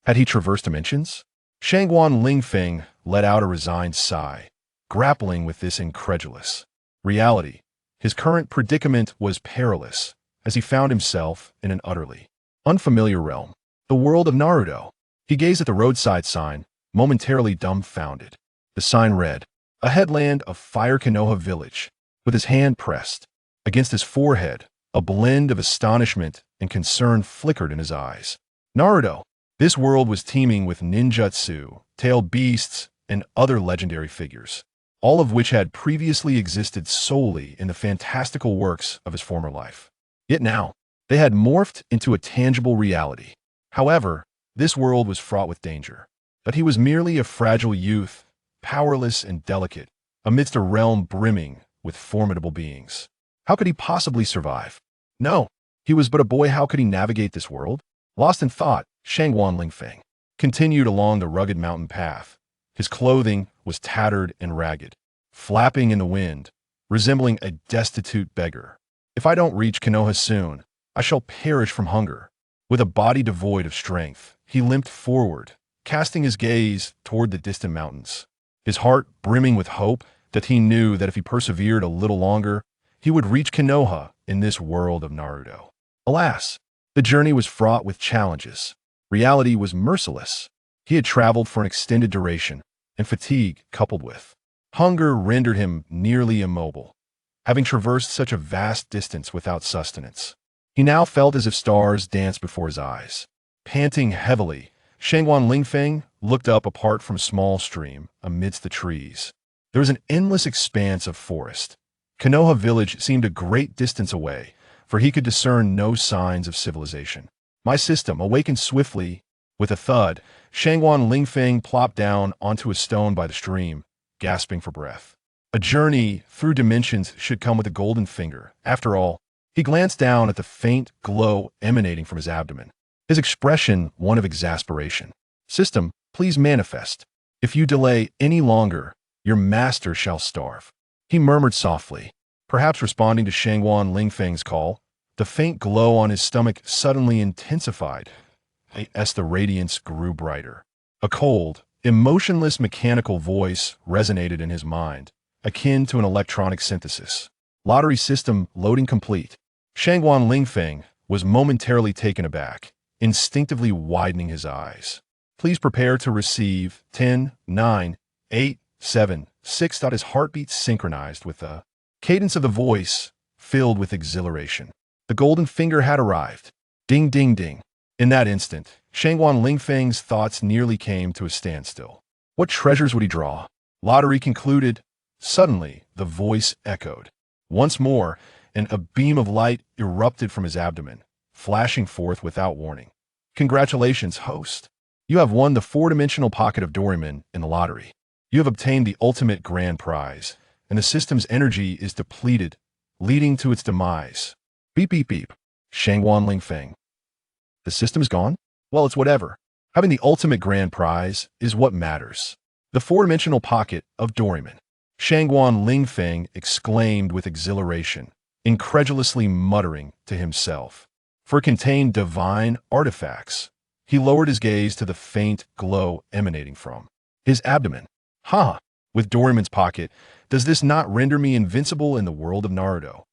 Had he traversed dimensions? Shangguan Lingfeng let out a resigned sigh, grappling with this incredulous reality. His current predicament was perilous, as he found himself in an utterly unfamiliar realm, the world of Naruto. He gazed at the roadside sign, momentarily dumbfounded. The sign read, "A headland of Fire Konoha Village." With his hand pressed against his forehead, a blend of astonishment and concern flickered in his eyes. Naruto. This world was teeming with ninjutsu, tailed beasts, and other legendary figures, all of which had previously existed solely in the fantastical works of his former life. Yet now, they had morphed into a tangible reality. However, this world was fraught with danger. But he was merely a fragile youth, powerless and delicate, amidst a realm brimming with formidable beings. How could he possibly survive? No, he was but a boy. How could he navigate this world? Lost in thought, Shangguan Lingfeng continued along the rugged mountain path. His clothing was tattered and ragged, flapping in the wind, resembling a destitute beggar. If I don't reach Konoha soon, I shall perish from hunger. With a body devoid of strength, he limped forward, casting his gaze toward the distant mountains, his heart brimming with hope that he knew that if he persevered a little longer, he would reach Konoha in this world of Naruto. Alas, the journey was fraught with challenges. Reality was merciless. He had traveled for an extended duration, and fatigue, coupled with hunger, rendered him nearly immobile. Having traversed such a vast distance without sustenance, he now felt as if stars danced before his eyes. Panting heavily, Shangguan Lingfeng looked up apart from a small stream amidst the trees. There was an endless expanse of forest. Konoha village seemed a great distance away, for he could discern no signs of civilization. My system awakened swiftly. With a thud, Shangguan Lingfeng plopped down onto a stone by the stream, gasping for breath. A journey through dimensions should come with a golden finger. After all, he glanced down at the faint glow emanating from his abdomen, his expression one of exasperation. System, please manifest. If you delay any longer, your master shall starve. He murmured softly, perhaps responding to Shangguan Lingfeng's call. The faint glow on his stomach suddenly intensified as the radiance grew brighter. A cold, emotionless mechanical voice resonated in his mind, akin to an electronic synthesis. Lottery system loading complete. Shangguan Lingfeng was momentarily taken aback, instinctively widening his eyes. Please prepare to receive 10, 9, 8, 7, 6. His heartbeat synchronized with the cadence of the voice, filled with exhilaration. The golden finger had arrived. Ding, ding, ding. In that instant, Shangguan Lingfeng's thoughts nearly came to a standstill. What treasures would he draw? Lottery concluded. Suddenly, the voice echoed. Once more, and a beam of light erupted from his abdomen, flashing forth without warning. Congratulations, host. You have won the four-dimensional pocket of Doraemon in the lottery. You have obtained the ultimate grand prize, and the system's energy is depleted, leading to its demise. Beep, beep, beep. Shangguan Lingfeng. The system is gone? Well, it's whatever. Having the ultimate grand prize is what matters. The four-dimensional pocket of Doraemon. Shangguan Lingfeng exclaimed with exhilaration, incredulously muttering to himself. For it contained divine artifacts. He lowered his gaze to the faint glow emanating from his abdomen. Ha! With Doraemon's pocket, does this not render me invincible in the world of Naruto?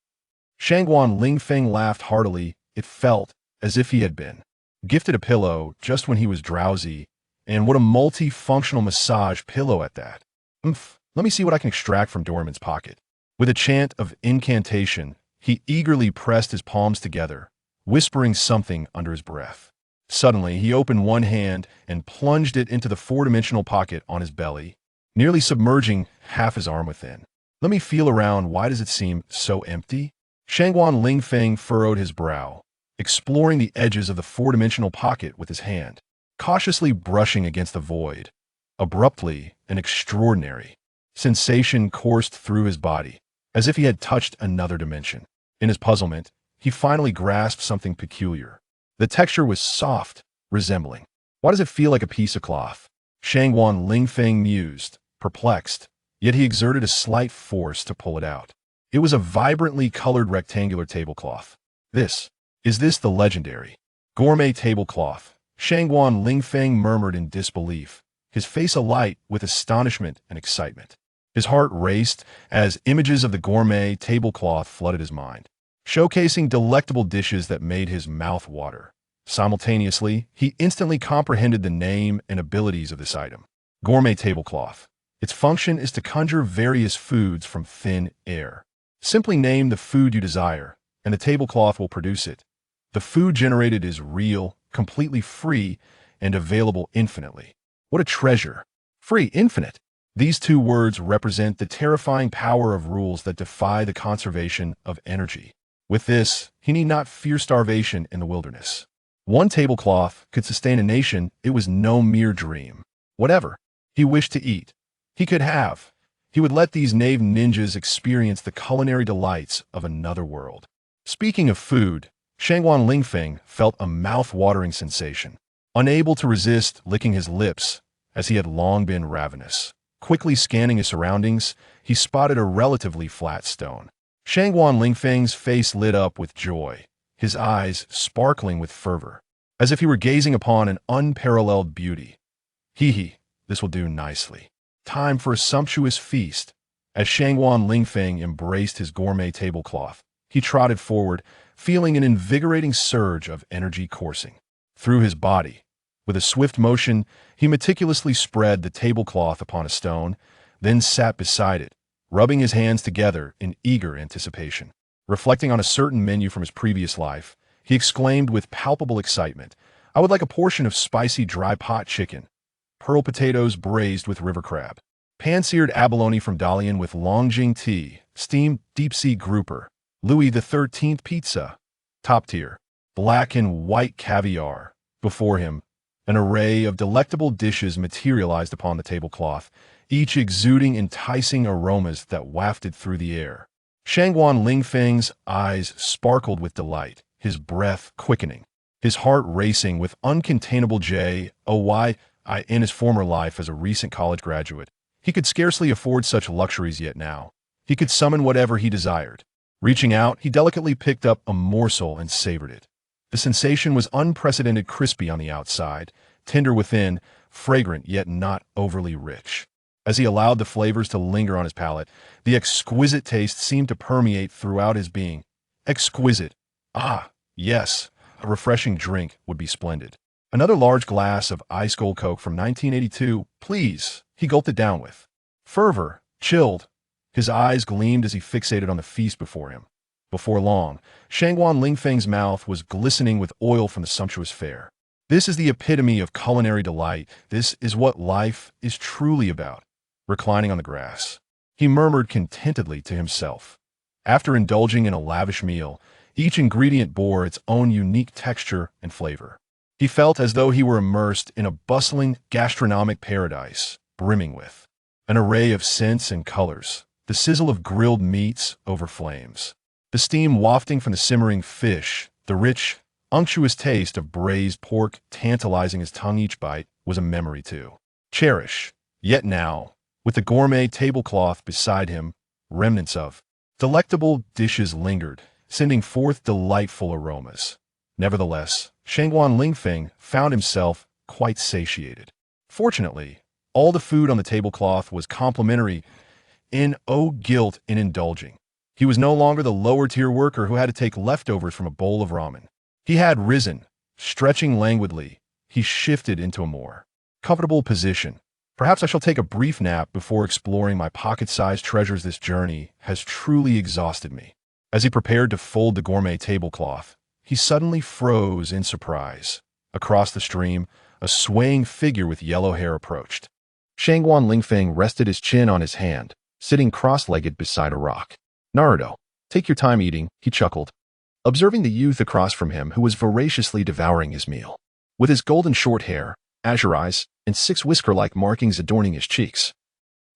Shangguan Lingfeng laughed heartily. It felt as if he had been gifted a pillow just when he was drowsy, and what a multi-functional massage pillow at that. Let me see what I can extract from Doraemon's pocket. With a chant of incantation, he eagerly pressed his palms together, whispering something under his breath. Suddenly, he opened one hand and plunged it into the four-dimensional pocket on his belly, nearly submerging half his arm within. Let me feel around. Why does it seem so empty? Shangguan Lingfeng furrowed his brow, exploring the edges of the four-dimensional pocket with his hand, cautiously brushing against the void. Abruptly, an extraordinary sensation coursed through his body, as if he had touched another dimension. In his puzzlement, he finally grasped something peculiar. The texture was soft, resembling. Why does it feel like a piece of cloth? Shangguan Lingfeng mused, perplexed, yet he exerted a slight force to pull it out. It was a vibrantly colored rectangular tablecloth. Is this the legendary gourmet tablecloth? Shangguan Lingfeng murmured in disbelief, his face alight with astonishment and excitement. His heart raced as images of the gourmet tablecloth flooded his mind, showcasing delectable dishes that made his mouth water. Simultaneously, he instantly comprehended the name and abilities of this item. Gourmet tablecloth. Its function is to conjure various foods from thin air. Simply name the food you desire, and the tablecloth will produce it. The food generated is real, completely free, and available infinitely. What a treasure! Free, infinite. These two words represent the terrifying power of rules that defy the conservation of energy. With this, he need not fear starvation in the wilderness. One tablecloth could sustain a nation. It was no mere dream. Whatever he wished to eat, he could have. He would let these knave ninjas experience the culinary delights of another world. Speaking of food, Shangguan Lingfeng felt a mouth-watering sensation, unable to resist licking his lips, as he had long been ravenous. Quickly scanning his surroundings, he spotted a relatively flat stone. Shangguan Lingfeng's face lit up with joy, his eyes sparkling with fervor, as if he were gazing upon an unparalleled beauty. Hee, this will do nicely. Time for a sumptuous feast. As Shangguan Lingfeng embraced his gourmet tablecloth, he trotted forward, feeling an invigorating surge of energy coursing through his body. With a swift motion, he meticulously spread the tablecloth upon a stone, then sat beside it, rubbing his hands together in eager anticipation. Reflecting on a certain menu from his previous life, he exclaimed with palpable excitement, "I would like a portion of spicy dry pot chicken, pearl potatoes braised with river crab, pan-seared abalone from Dalian with Longjing tea, steamed deep-sea grouper, Louis XIII pizza, top tier, black and white caviar." Before him, an array of delectable dishes materialized upon the tablecloth, each exuding enticing aromas that wafted through the air. Shangguan Lingfeng's eyes sparkled with delight, his breath quickening, his heart racing with uncontainable joy. In his former life as a recent college graduate, he could scarcely afford such luxuries, yet now he could summon whatever he desired. Reaching out, he delicately picked up a morsel and savored it. The sensation was unprecedented, crispy on the outside, tender within, fragrant yet not overly rich. As he allowed the flavors to linger on his palate, the exquisite taste seemed to permeate throughout his being. Exquisite. Ah, yes, a refreshing drink would be splendid. Another large glass of ice cold Coke from 1982, please. He gulped it down with fervor, chilled. His eyes gleamed as he fixated on the feast before him. Before long, Shangguan Lingfeng's mouth was glistening with oil from the sumptuous fare. This is the epitome of culinary delight. This is what life is truly about. Reclining on the grass, he murmured contentedly to himself. After indulging in a lavish meal, each ingredient bore its own unique texture and flavor. He felt as though he were immersed in a bustling gastronomic paradise, brimming with an array of scents and colors, the sizzle of grilled meats over flames, the steam wafting from the simmering fish, the rich, unctuous taste of braised pork tantalizing his tongue. Each bite was a memory to cherish. Yet now, with the gourmet tablecloth beside him, remnants of delectable dishes lingered, sending forth delightful aromas. Nevertheless, Shangguan Lingfeng found himself quite satiated. Fortunately, all the food on the tablecloth was complimentary. No guilt in indulging. He was no longer the lower-tier worker who had to take leftovers from a bowl of ramen. He had risen, stretching languidly. He shifted into a more comfortable position. Perhaps I shall take a brief nap before exploring my pocket-sized treasures. This journey has truly exhausted me. As he prepared to fold the gourmet tablecloth, he suddenly froze in surprise. Across the stream, a swaying figure with yellow hair approached. Shangguan Lingfeng rested his chin on his hand, sitting cross-legged beside a rock. "Naruto, take your time eating," he chuckled, observing the youth across from him who was voraciously devouring his meal. With his golden short hair, azure eyes, and 6 whisker-like markings adorning his cheeks,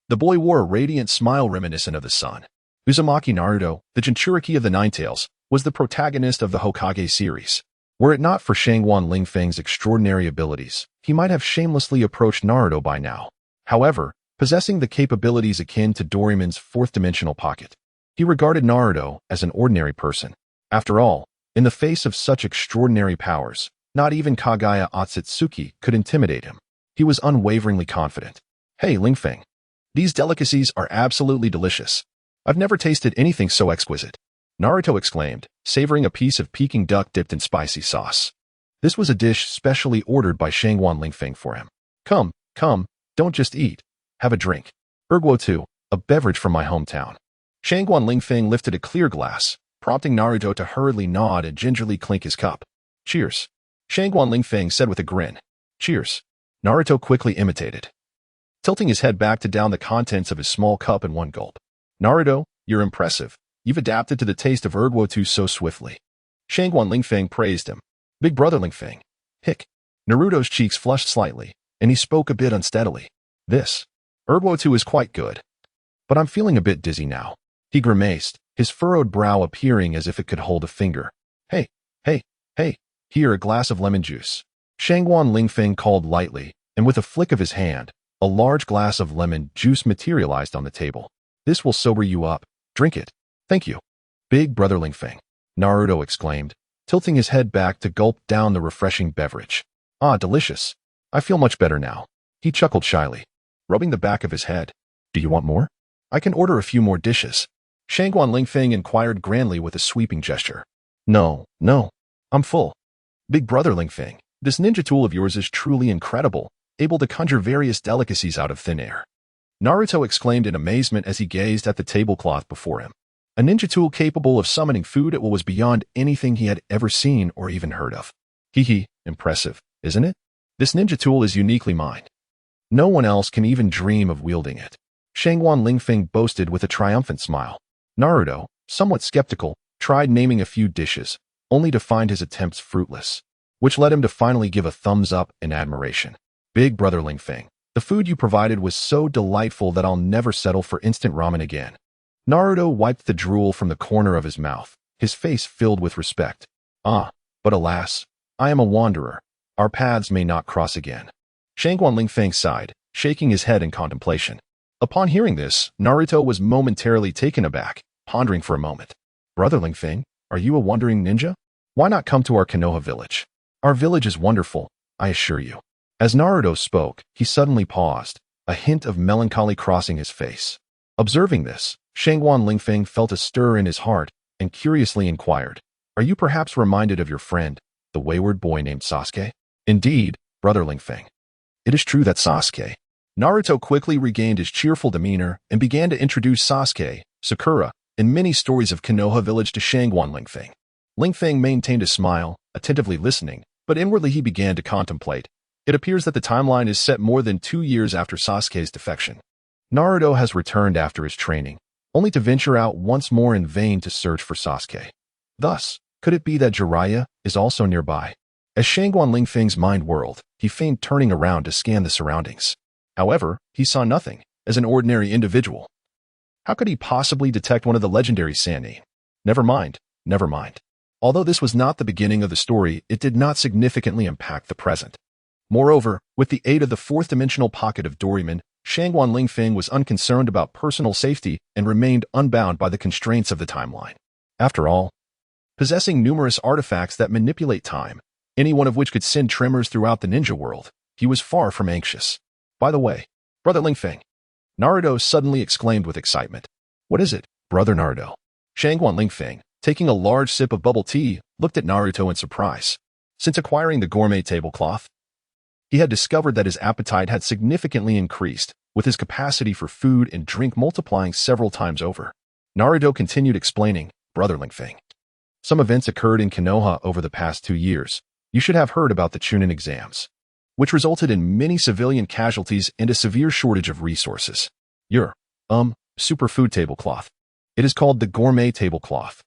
the boy wore a radiant smile reminiscent of the sun. Uzumaki Naruto, the Jinchuriki of the Nine Tails, was the protagonist of the Hokage series. Were it not for Shangguan Lingfeng's extraordinary abilities, he might have shamelessly approached Naruto by now. However, possessing the capabilities akin to Doraemon's fourth-dimensional pocket, he regarded Naruto as an ordinary person. After all, in the face of such extraordinary powers, Not even Kaguya Ōtsutsuki could intimidate him. He was unwaveringly confident. Hey, Lingfeng. These delicacies are absolutely delicious. I've never tasted anything so exquisite. Naruto exclaimed, savoring a piece of Peking duck dipped in spicy sauce. This was a dish specially ordered by Shangguan Lingfeng for him. Come, don't just eat. Have a drink. Erguo too, a beverage from my hometown. Shangguan Lingfeng lifted a clear glass, prompting Naruto to hurriedly nod and gingerly clink his cup. Cheers. Shangguan Lingfeng said with a grin. Cheers. Naruto quickly imitated, tilting his head back to down the contents of his small cup in one gulp. Naruto, you're impressive. You've adapted to the taste of Erguo too so swiftly. Shangguan Lingfeng praised him. Big brother Lingfeng. Hick. Naruto's cheeks flushed slightly, and he spoke a bit unsteadily. This Erguo too is quite good. But I'm feeling a bit dizzy now. He grimaced, his furrowed brow appearing as if it could hold a finger. Hey, here a glass of lemon juice. Shangguan Lingfeng called lightly, and with a flick of his hand, a large glass of lemon juice materialized on the table. This will sober you up. Drink it. Thank you. Big brother Lingfeng. Naruto exclaimed, tilting his head back to gulp down the refreshing beverage. Ah, delicious. I feel much better now. He chuckled shyly, rubbing the back of his head. Do you want more? I can order a few more dishes. Shangguan Lingfeng inquired grandly with a sweeping gesture. No, I'm full. Big brother Lingfeng, this ninja tool of yours is truly incredible, able to conjure various delicacies out of thin air. Naruto exclaimed in amazement as he gazed at the tablecloth before him. A ninja tool capable of summoning food at what was beyond anything he had ever seen or even heard of. Impressive, isn't it? This ninja tool is uniquely mine. No one else can even dream of wielding it. Shangguan Lingfeng boasted with a triumphant smile. Naruto, somewhat skeptical, tried naming a few dishes, only to find his attempts fruitless, which led him to finally give a thumbs up in admiration. Big brother Lingfeng, the food you provided was so delightful that I'll never settle for instant ramen again. Naruto wiped the drool from the corner of his mouth, his face filled with respect. But alas, I am a wanderer. Our paths may not cross again. Shangguan Lingfeng sighed, shaking his head in contemplation. Upon hearing this, Naruto was momentarily taken aback, pondering for a moment. Brother Lingfeng, are you a wandering ninja? Why not come to our Konoha village? Our village is wonderful, I assure you. As Naruto spoke, he suddenly paused, a hint of melancholy crossing his face. Observing this, Shangguan Lingfeng felt a stir in his heart and curiously inquired, Are you perhaps reminded of your friend, the wayward boy named Sasuke? Indeed, brother Lingfeng. It is true that Sasuke. Naruto quickly regained his cheerful demeanor and began to introduce Sasuke, Sakura, and many stories of Konoha village to Shangguan Lingfeng. Lingfeng maintained a smile, attentively listening, but inwardly he began to contemplate. It appears that the timeline is set more than 2 years after Sasuke's defection. Naruto has returned after his training, only to venture out once more in vain to search for Sasuke. Thus, could it be that Jiraiya is also nearby? As Shangguan Lingfeng's mind whirled, he feigned turning around to scan the surroundings. However, he saw nothing, as an ordinary individual. How could he possibly detect one of the legendary Sannin? Never mind. Although this was not the beginning of the story, it did not significantly impact the present. Moreover, with the aid of the fourth-dimensional pocket of Doraemon, Shangguan Lingfeng was unconcerned about personal safety and remained unbound by the constraints of the timeline. After all, possessing numerous artifacts that manipulate time, any one of which could send tremors throughout the ninja world, he was far from anxious. By the way, brother Lingfeng, Naruto suddenly exclaimed with excitement. What is it, brother Naruto? Shangguan Lingfeng, taking a large sip of bubble tea, looked at Naruto in surprise. Since acquiring the gourmet tablecloth, he had discovered that his appetite had significantly increased, with his capacity for food and drink multiplying several times over. Naruto continued explaining, brother Lingfeng. Some events occurred in Konoha over the past 2 years. You should have heard about the Chunin exams, which resulted in many civilian casualties and a severe shortage of resources. Your, superfood tablecloth. It is called the gourmet tablecloth.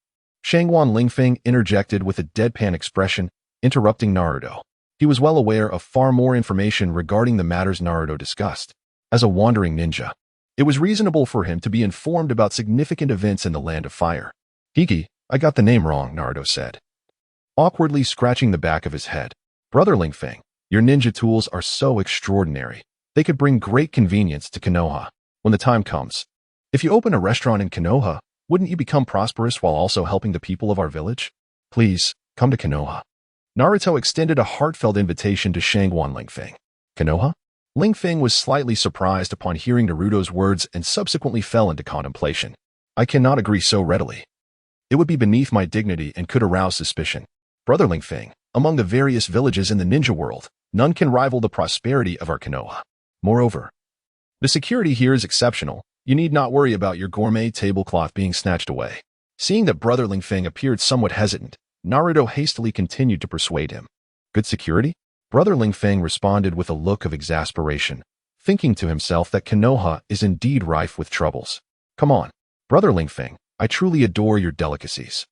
Shangguan Lingfeng interjected with a deadpan expression, interrupting Naruto. He was well aware of far more information regarding the matters Naruto discussed. As a wandering ninja, it was reasonable for him to be informed about significant events in the Land of Fire. I got the name wrong, Naruto said, awkwardly scratching the back of his head. Brother Lingfeng, your ninja tools are so extraordinary. They could bring great convenience to Konoha when the time comes. If you open a restaurant in Konoha, wouldn't you become prosperous while also helping the people of our village? Please, come to Konoha. Naruto extended a heartfelt invitation to Shangguan Lingfeng. Konoha? Lingfeng was slightly surprised upon hearing Naruto's words and subsequently fell into contemplation. I cannot agree so readily. It would be beneath my dignity and could arouse suspicion. Brother Lingfeng, among the various villages in the ninja world, none can rival the prosperity of our Konoha. Moreover, the security here is exceptional. You need not worry about your gourmet tablecloth being snatched away. Seeing that Brother Lingfeng appeared somewhat hesitant, Naruto hastily continued to persuade him. Good security? Brother Lingfeng responded with a look of exasperation, thinking to himself that Konoha is indeed rife with troubles. Come on, Brother Lingfeng, I truly adore your delicacies.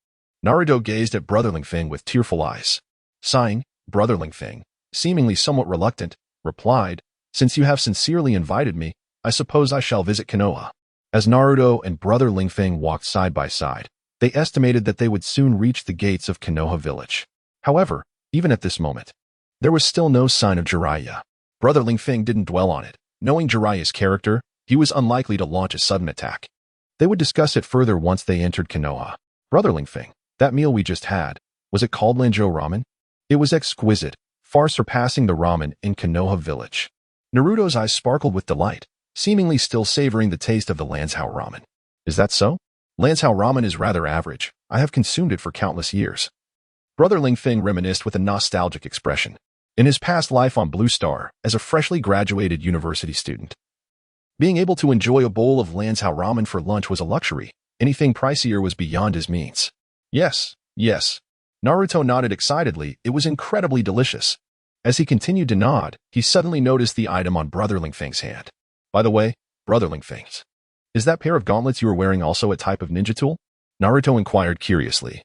Naruto gazed at Brother Lingfeng with tearful eyes. Sighing, Brother Lingfeng, seemingly somewhat reluctant, replied, Since you have sincerely invited me, I suppose I shall visit Konoha. As Naruto and Brother Lingfeng walked side by side, they estimated that they would soon reach the gates of Konoha village. However, even at this moment, there was still no sign of Jiraiya. Brother Lingfeng didn't dwell on it. Knowing Jiraiya's character, he was unlikely to launch a sudden attack. They would discuss it further once they entered Konoha. Brother Lingfeng, that meal we just had, was it called Lanzhou ramen? It was exquisite, far surpassing the ramen in Konoha village. Naruto's eyes sparkled with delight, seemingly still savoring the taste of the Lanzhou ramen. Is that so? Lanzhou ramen is rather average. I have consumed it for countless years. Brother Lingfeng reminisced with a nostalgic expression. In his past life on Blue Star, as a freshly graduated university student, being able to enjoy a bowl of Lanzhou ramen for lunch was a luxury. Anything pricier was beyond his means. Yes. Naruto nodded excitedly. It was incredibly delicious. As he continued to nod, he suddenly noticed the item on Brother Lingfeng's hand. By the way, Brother Lingfeng, is that pair of gauntlets you are wearing also a type of ninja tool? Naruto inquired curiously.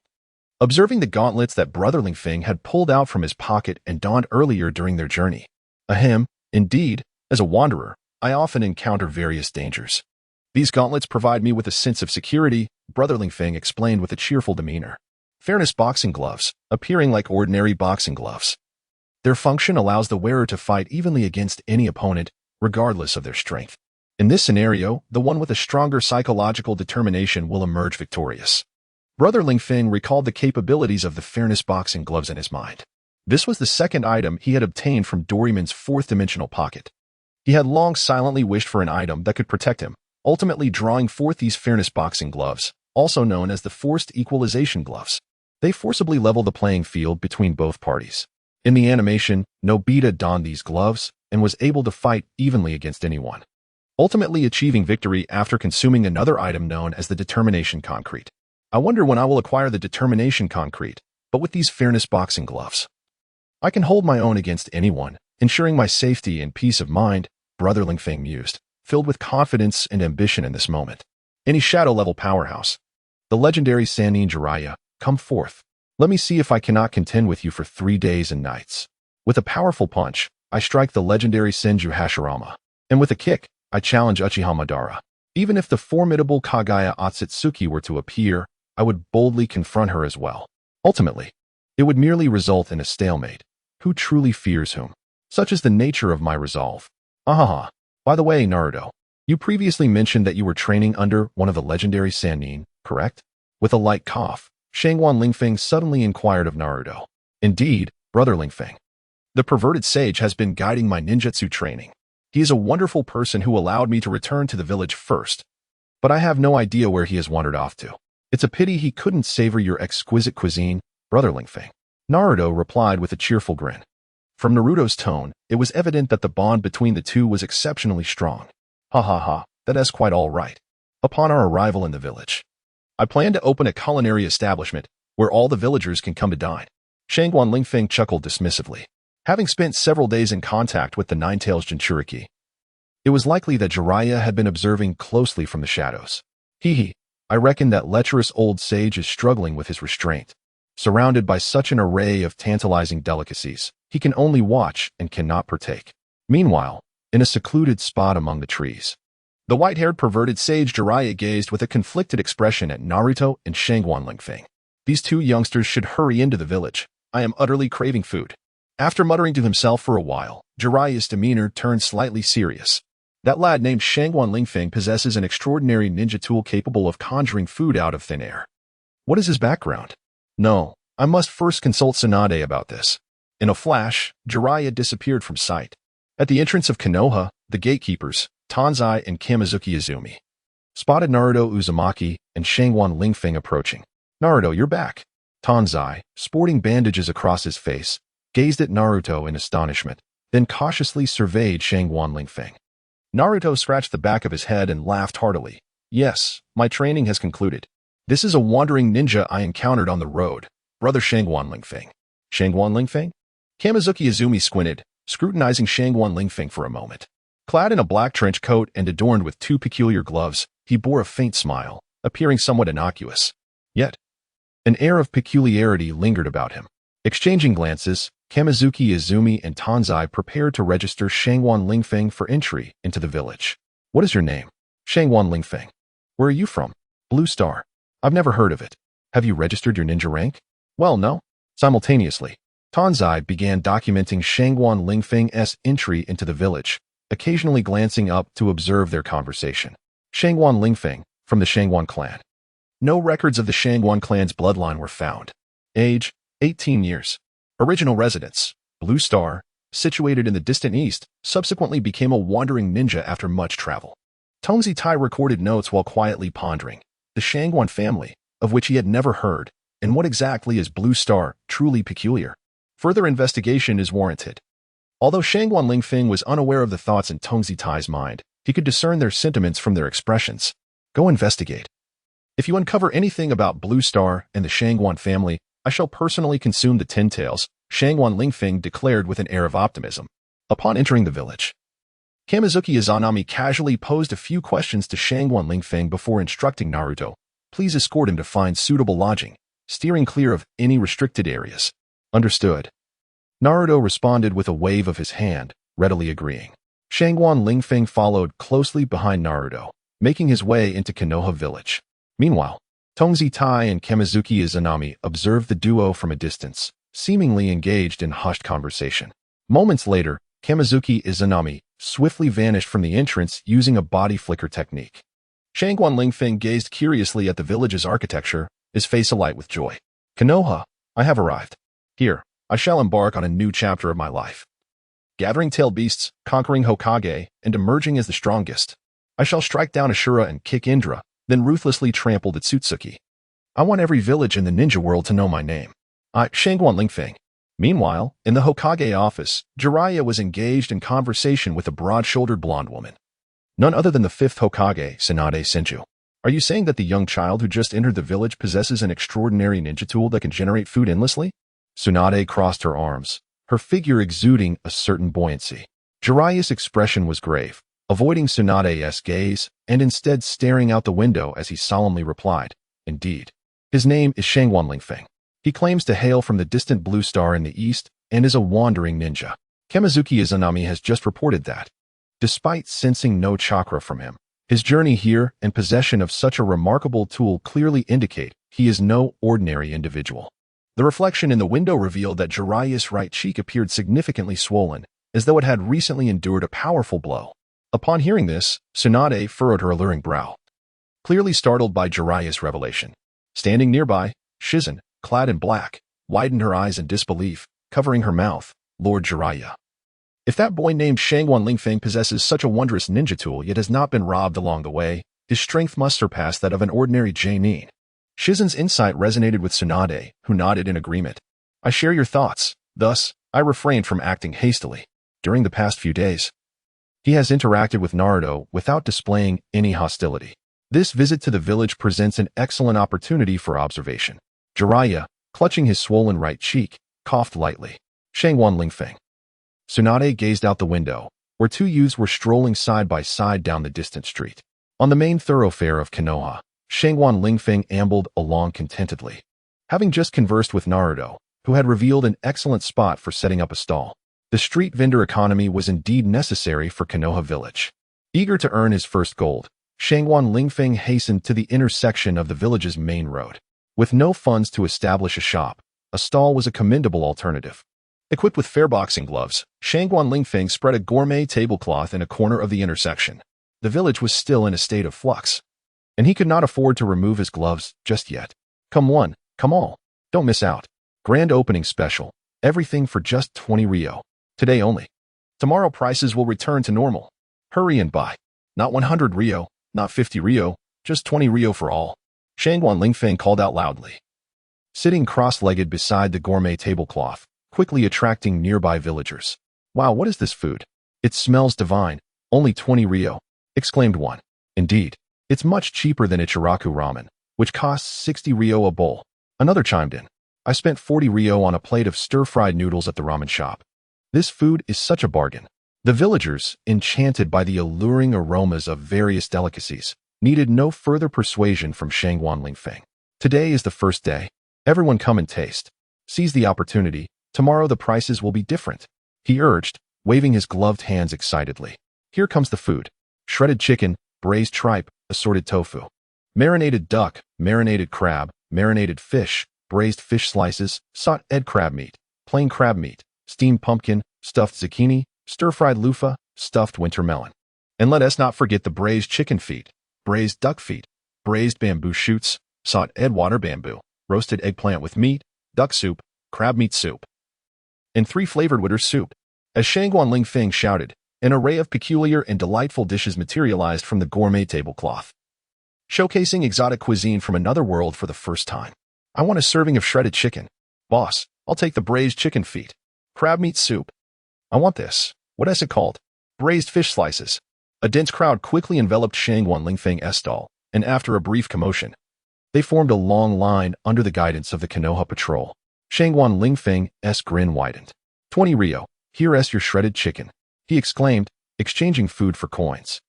Observing the gauntlets that Brother Lingfeng had pulled out from his pocket and donned earlier during their journey. Ahem, indeed, as a wanderer, I often encounter various dangers. These gauntlets provide me with a sense of security, Brother Lingfeng explained with a cheerful demeanor. Fairness boxing gloves, appearing like ordinary boxing gloves. Their function allows the wearer to fight evenly against any opponent, regardless of their strength. In this scenario, the one with a stronger psychological determination will emerge victorious. Brother Lingfeng recalled the capabilities of the fairness boxing gloves in his mind. This was the second item he had obtained from Doraemon's fourth-dimensional pocket. He had long silently wished for an item that could protect him, ultimately drawing forth these fairness boxing gloves, also known as the forced equalization gloves. They forcibly level the playing field between both parties. In the animation, Nobita donned these gloves and was able to fight evenly against anyone, ultimately achieving victory after consuming another item known as the Determination Concrete. I wonder when I will acquire the Determination Concrete, but with these fairness boxing gloves, I can hold my own against anyone, ensuring my safety and peace of mind, Brother Lingfeng mused, filled with confidence and ambition in this moment. Any shadow-level powerhouse. The legendary Sannin Jiraiya, come forth. Let me see if I cannot contend with you for 3 days and nights. With a powerful punch, I strike the legendary Senju Hashirama, and with a kick, I challenge Uchiha Madara. Even if the formidable Kaguya Ōtsutsuki were to appear, I would boldly confront her as well. Ultimately, it would merely result in a stalemate. Who truly fears whom? Such is the nature of my resolve. Ahaha. By the way, Naruto, you previously mentioned that you were training under one of the legendary Sannin, correct? With a light cough, Shangguan Lingfeng suddenly inquired of Naruto. Indeed, Brother Lingfeng. The perverted sage has been guiding my ninjutsu training. He is a wonderful person who allowed me to return to the village first. But I have no idea where he has wandered off to. It's a pity he couldn't savor your exquisite cuisine, Brother Lingfeng. Naruto replied with a cheerful grin. From Naruto's tone, it was evident that the bond between the two was exceptionally strong. Ha ha ha, that is quite all right. Upon our arrival in the village, I plan to open a culinary establishment where all the villagers can come to dine. Shangguan Lingfeng chuckled dismissively. Having spent several days in contact with the Nine-Tails Jinchuriki, it was likely that Jiraiya had been observing closely from the shadows. Hee, I reckon that lecherous old sage is struggling with his restraint. Surrounded by such an array of tantalizing delicacies, he can only watch and cannot partake. Meanwhile, in a secluded spot among the trees, the white-haired perverted sage Jiraiya gazed with a conflicted expression at Naruto and Shangguan Lingfeng. These two youngsters should hurry into the village. I am utterly craving food. After muttering to himself for a while, Jiraiya's demeanor turned slightly serious. That lad named Shangguan Lingfeng possesses an extraordinary ninja tool capable of conjuring food out of thin air. What is his background? No, I must first consult Tsunade about this. In a flash, Jiraiya disappeared from sight. At the entrance of Konoha, the gatekeepers, Tanzai and Kamizuki Izumi, spotted Naruto Uzumaki and Shangguan Lingfeng approaching. Naruto, you're back. Tanzai, sporting bandages across his face, gazed at Naruto in astonishment, then cautiously surveyed Shangguan Lingfeng. Naruto scratched the back of his head and laughed heartily. Yes, my training has concluded. This is a wandering ninja I encountered on the road, brother Shangguan Lingfeng. Shangguan Lingfeng? Kamizuki Izumi squinted, scrutinizing Shangguan Lingfeng for a moment. Clad in a black trench coat and adorned with two peculiar gloves, he bore a faint smile, appearing somewhat innocuous. Yet, an air of peculiarity lingered about him. Exchanging glances, Kamizuki Izumi and Tanzai prepared to register Shangguan Lingfeng for entry into the village. What is your name? Shangguan Lingfeng. Where are you from? Blue Star. I've never heard of it. Have you registered your ninja rank? Well, no. Simultaneously, Tanzai began documenting Shangguan Lingfeng's entry into the village, occasionally glancing up to observe their conversation. Shangguan Lingfeng, from the Shangguan clan. No records of the Shangguan clan's bloodline were found. Age, 18 years. Original residence, Blue Star, situated in the distant east, subsequently became a wandering ninja after much travel. Tongzi Tai recorded notes while quietly pondering. The Shangguan family, of which he had never heard, and what exactly is Blue Star, truly peculiar. Further investigation is warranted. Although Shangguan Lingfeng was unaware of the thoughts in Tongzi Tai's mind, he could discern their sentiments from their expressions. Go investigate. If you uncover anything about Blue Star and the Shangguan family, I shall personally consume the 10 tails, Shangguan Lingfeng declared with an air of optimism. Upon entering the village, Kamizuki Izanami casually posed a few questions to Shangguan Lingfeng before instructing Naruto. Please escort him to find suitable lodging, steering clear of any restricted areas. Understood. Naruto responded with a wave of his hand, readily agreeing. Shangguan Lingfeng followed closely behind Naruto, making his way into Konoha village. Meanwhile, Tongzi Tai and Kamizuki Izanami observed the duo from a distance, seemingly engaged in hushed conversation. Moments later, Kamizuki Izanami swiftly vanished from the entrance using a body flicker technique. Shangguan Lingfeng gazed curiously at the village's architecture, his face alight with joy. Konoha, I have arrived. Here, I shall embark on a new chapter of my life. Gathering tailed beasts, conquering Hokage, and emerging as the strongest. I shall strike down Ashura and kick Indra, then ruthlessly trample the Ōtsutsuki. I want every village in the ninja world to know my name. Shangguan Lingfeng. Meanwhile, in the Hokage office, Jiraiya was engaged in conversation with a broad-shouldered blonde woman. None other than the 5th Hokage, Tsunade Senju. Are you saying that the young child who just entered the village possesses an extraordinary ninja tool that can generate food endlessly? Tsunade crossed her arms, her figure exuding a certain buoyancy. Jiraiya's expression was grave, avoiding Tsunade's gaze and instead staring out the window as he solemnly replied, Indeed. His name is Shangguan Lingfeng. He claims to hail from the distant Blue Star in the east and is a wandering ninja. Kamizuki Izanami has just reported that, despite sensing no chakra from him, his journey here and possession of such a remarkable tool clearly indicate he is no ordinary individual. The reflection in the window revealed that Jiraiya's right cheek appeared significantly swollen, as though it had recently endured a powerful blow. Upon hearing this, Tsunade furrowed her alluring brow, clearly startled by Jiraiya's revelation. Standing nearby, Shizen, clad in black, widened her eyes in disbelief, covering her mouth. Lord Jiraiya. If that boy named Shangguan Lingfeng possesses such a wondrous ninja tool yet has not been robbed along the way, his strength must surpass that of an ordinary Genin. Shizen's insight resonated with Tsunade, who nodded in agreement. I share your thoughts. Thus, I refrained from acting hastily. During the past few days, he has interacted with Naruto without displaying any hostility. This visit to the village presents an excellent opportunity for observation. Jiraiya, clutching his swollen right cheek, coughed lightly. Shangguan Lingfeng. Tsunade gazed out the window, where two youths were strolling side by side down the distant street. On the main thoroughfare of Konoha, Shangguan Lingfeng ambled along contentedly, having just conversed with Naruto, who had revealed an excellent spot for setting up a stall. The street vendor economy was indeed necessary for Konoha village. Eager to earn his first gold, Shangguan Lingfeng hastened to the intersection of the village's main road. With no funds to establish a shop, a stall was a commendable alternative. Equipped with fair boxing gloves, Shangguan Lingfeng spread a gourmet tablecloth in a corner of the intersection. The village was still in a state of flux, and he could not afford to remove his gloves just yet. Come one, come all. Don't miss out. Grand opening special. Everything for just 20 Rio. Today only. Tomorrow prices will return to normal. Hurry and buy. Not 100 Rio, not 50 Rio, just 20 Rio for all. Shangguan Lingfeng called out loudly. Sitting cross-legged beside the gourmet tablecloth, quickly attracting nearby villagers. Wow, what is this food? It smells divine. Only 20 Rio, exclaimed one. Indeed, it's much cheaper than Ichiraku ramen, which costs 60 Rio a bowl. Another chimed in. I spent 40 Rio on a plate of stir-fried noodles at the ramen shop. This food is such a bargain. The villagers, enchanted by the alluring aromas of various delicacies, needed no further persuasion from Shangguan Lingfeng. Today is the first day. Everyone come and taste. Seize the opportunity. Tomorrow the prices will be different, he urged, waving his gloved hands excitedly. Here comes the food. Shredded chicken, braised tripe, assorted tofu, marinated duck, marinated crab, marinated fish, braised fish slices, sauteed crab meat, plain crab meat, steamed pumpkin, stuffed zucchini, stir-fried loofah, stuffed winter melon. And let us not forget the braised chicken feet, braised duck feet, braised bamboo shoots, sauteed water bamboo, roasted eggplant with meat, duck soup, crab meat soup, and 3 flavored witter soup. As Shangguan Lingfeng shouted, an array of peculiar and delightful dishes materialized from the gourmet tablecloth, showcasing exotic cuisine from another world for the first time. I want a serving of shredded chicken. Boss, I'll take the braised chicken feet. Crab meat soup. I want this. What is it called? Braised fish slices. A dense crowd quickly enveloped Shangguan Lingfeng's stall, and after a brief commotion, they formed a long line under the guidance of the Konoha patrol. Shangguan Lingfeng's grin widened. 20 Rio, here is your shredded chicken, he exclaimed, exchanging food for coins.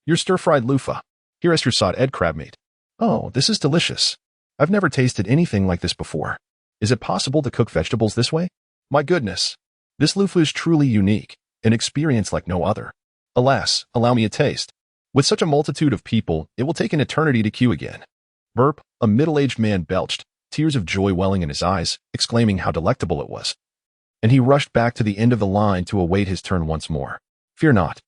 Your stir-fried loofah, here is your sauteed crab meat. Oh, this is delicious. I've never tasted anything like this before. Is it possible to cook vegetables this way? My goodness. This loofah is truly unique, an experience like no other. Alas, allow me a taste. With such a multitude of people, it will take an eternity to queue again. Burp, a middle-aged man belched, tears of joy welling in his eyes, exclaiming how delectable it was. And he rushed back to the end of the line to await his turn once more. Fear not.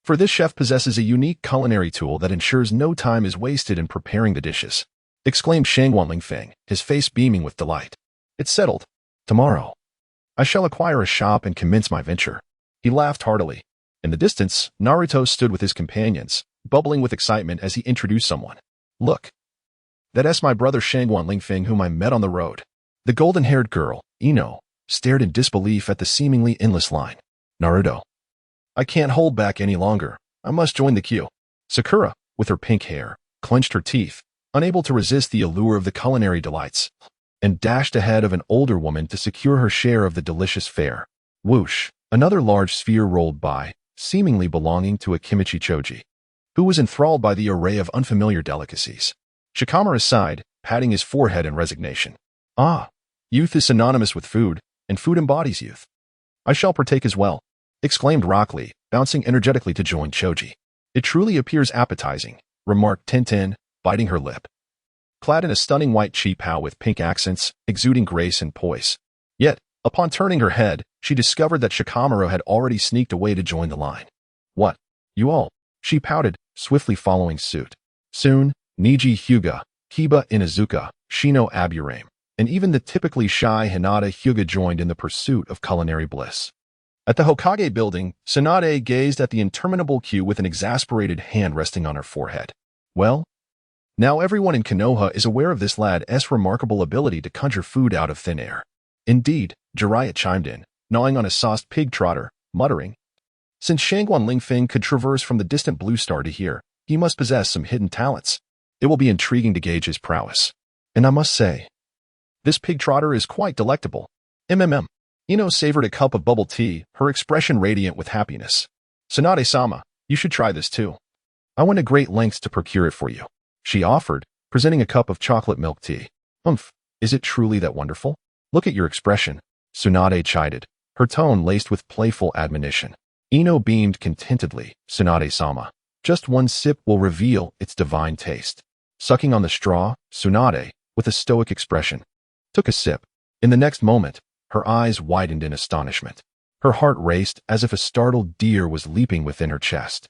For this chef possesses a unique culinary tool that ensures no time is wasted in preparing the dishes, exclaimed Shangguan Lingfeng, his face beaming with delight. It's settled. Tomorrow, I shall acquire a shop and commence my venture. He laughed heartily. In the distance, Naruto stood with his companions, bubbling with excitement as he introduced someone. Look. That's my brother Shangguan Lingfeng whom I met on the road. The golden-haired girl, Ino, stared in disbelief at the seemingly endless line. Naruto. I can't hold back any longer. I must join the queue. Sakura, with her pink hair, clenched her teeth, unable to resist the allure of the culinary delights, and dashed ahead of an older woman to secure her share of the delicious fare. Whoosh, another large sphere rolled by, seemingly belonging to a Kimichi Choji, who was enthralled by the array of unfamiliar delicacies. Shikamaru sighed, patting his forehead in resignation. Ah, youth is synonymous with food, and food embodies youth. I shall partake as well, exclaimed Rock Lee, bouncing energetically to join Choji. It truly appears appetizing, remarked Tintin, biting her lip. Clad in a stunning white chi-pao with pink accents, exuding grace and poise. Yet, upon turning her head, she discovered that Shikamaru had already sneaked away to join the line. What? You all? She pouted, swiftly following suit. Soon, Niji Hyuga, Kiba Inuzuka, Shino Aburame, and even the typically shy Hinata Hyuga joined in the pursuit of culinary bliss. At the Hokage building, Tsunade gazed at the interminable queue with an exasperated hand resting on her forehead. Well, now everyone in Konoha is aware of this lad's remarkable ability to conjure food out of thin air. Indeed, Jiraiya chimed in, gnawing on a sauced pig trotter, muttering, since Shangguan Lingfeng could traverse from the distant Blue Star to here, he must possess some hidden talents. It will be intriguing to gauge his prowess. And I must say, this pig trotter is quite delectable. Ino savored a cup of bubble tea, her expression radiant with happiness. Tsunade-sama, you should try this too. I went to great lengths to procure it for you, she offered, presenting a cup of chocolate milk tea. Is it truly that wonderful? Look at your expression, Tsunade chided, her tone laced with playful admonition. Ino beamed contentedly. Tsunade-sama, just one sip will reveal its divine taste. Sucking on the straw, Tsunade, with a stoic expression, took a sip. In the next moment, her eyes widened in astonishment. Her heart raced as if a startled deer was leaping within her chest.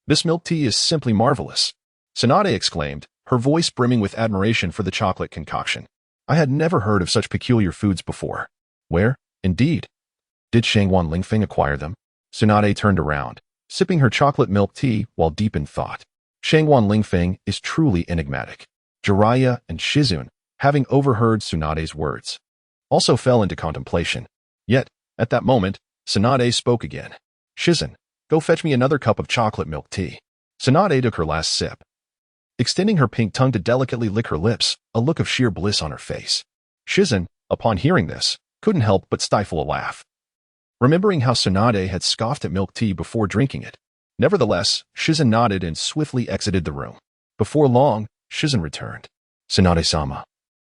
This milk tea is simply marvelous, Tsunade exclaimed, her voice brimming with admiration for the chocolate concoction. I had never heard of such peculiar foods before. Where, indeed? Did Shangguan Lingfeng acquire them? Tsunade turned around, sipping her chocolate milk tea while deep in thought. Shangguan Lingfeng is truly enigmatic. Jiraiya and Shizune, having overheard Tsunade's words, also fell into contemplation. Yet, at that moment, Tsunade spoke again. Shizune, go fetch me another cup of chocolate milk tea. Tsunade took her last sip, extending her pink tongue to delicately lick her lips, a look of sheer bliss on her face. Shizune, upon hearing this, couldn't help but stifle a laugh, remembering how Tsunade had scoffed at milk tea before drinking it. Nevertheless, Shizune nodded and swiftly exited the room. Before long, Shizune returned. Tsunade-sama.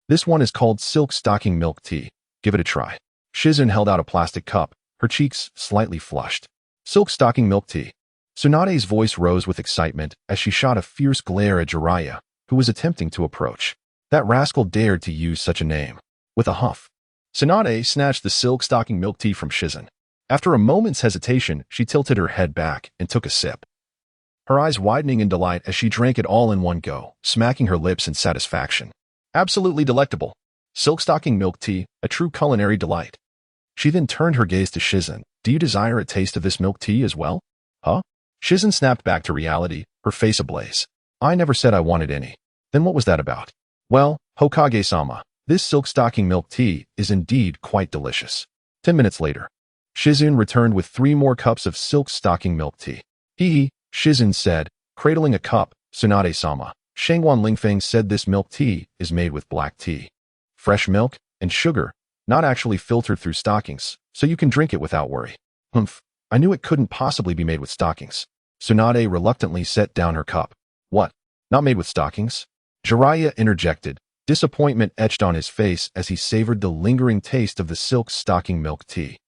This one is called silk stocking milk tea. Give it a try. Shizune held out a plastic cup, her cheeks slightly flushed. Silk stocking milk tea. Tsunade's voice rose with excitement as she shot a fierce glare at Jiraiya, who was attempting to approach. That rascal dared to use such a name. With a huff, Tsunade snatched the silk stocking milk tea from Shizune. After a moment's hesitation, she tilted her head back and took a sip, her eyes widening in delight as she drank it all in one go, smacking her lips in satisfaction. Absolutely delectable. Silk stocking milk tea, a true culinary delight. She then turned her gaze to Shizune. Do you desire a taste of this milk tea as well? Huh? Shizune snapped back to reality, her face ablaze. I never said I wanted any. Then what was that about? Well, Hokage-sama, this silk stocking milk tea is indeed quite delicious. 10 minutes later, Shizune returned with 3 more cups of silk stocking milk tea. Hee, Shizune said, cradling a cup. Tsunade-sama, Shangguan Lingfeng said this milk tea is made with black tea, fresh milk, and sugar, not actually filtered through stockings, so you can drink it without worry. Humph, I knew it couldn't possibly be made with stockings. Tsunade reluctantly set down her cup. What? Not made with stockings? Jiraiya interjected, disappointment etched on his face as he savored the lingering taste of the silk stocking milk tea.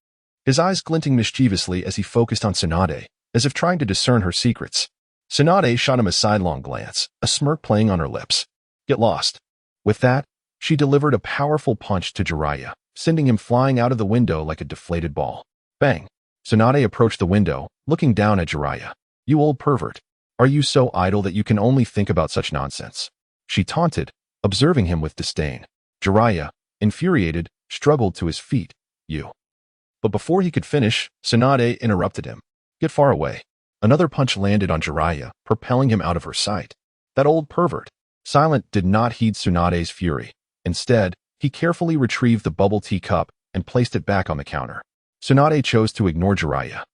His eyes glinting mischievously as he focused on Tsunade, as if trying to discern her secrets. Tsunade shot him a sidelong glance, a smirk playing on her lips. Get lost. With that, she delivered a powerful punch to Jiraiya, sending him flying out of the window like a deflated ball. Bang! Tsunade approached the window, looking down at Jiraiya. You old pervert. Are you so idle that you can only think about such nonsense? She taunted, observing him with disdain. Jiraiya, infuriated, struggled to his feet. You. But before he could finish, Tsunade interrupted him. Get far away. Another punch landed on Jiraiya, propelling him out of her sight. That old pervert. Silent did not heed Tsunade's fury. Instead, he carefully retrieved the bubble tea cup and placed it back on the counter. Tsunade chose to ignore Jiraiya,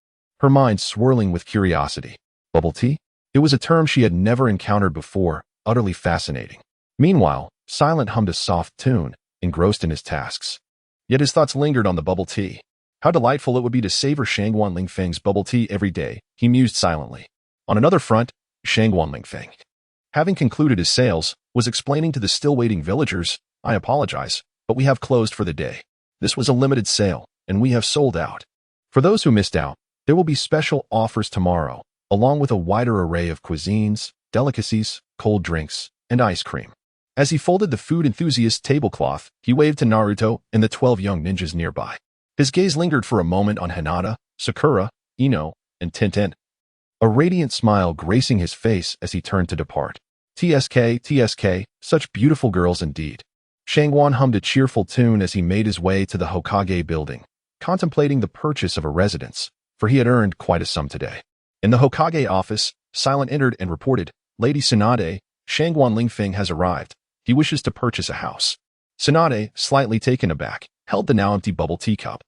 her mind swirling with curiosity. Bubble tea? It was a term she had never encountered before, utterly fascinating. Meanwhile, Silent hummed a soft tune, engrossed in his tasks. Yet his thoughts lingered on the bubble tea. How delightful it would be to savor Shangguan Lingfeng's bubble tea every day, he mused silently. On another front, Shangguan Lingfeng, having concluded his sales, was explaining to the still-waiting villagers, I apologize, but we have closed for the day. This was a limited sale, and we have sold out. For those who missed out, there will be special offers tomorrow, along with a wider array of cuisines, delicacies, cold drinks, and ice cream. As he folded the food enthusiast's tablecloth, he waved to Naruto and the 12 young ninjas nearby. His gaze lingered for a moment on Hinata, Sakura, Ino, and Tenten, a radiant smile gracing his face as he turned to depart. TSK, TSK, such beautiful girls indeed. Shangguan hummed a cheerful tune as he made his way to the Hokage building, contemplating the purchase of a residence, for he had earned quite a sum today. In the Hokage office, Silent entered and reported, Lady Tsunade, Shangguan Lingfeng has arrived. He wishes to purchase a house. Tsunade, slightly taken aback, held the now empty bubble tea cup,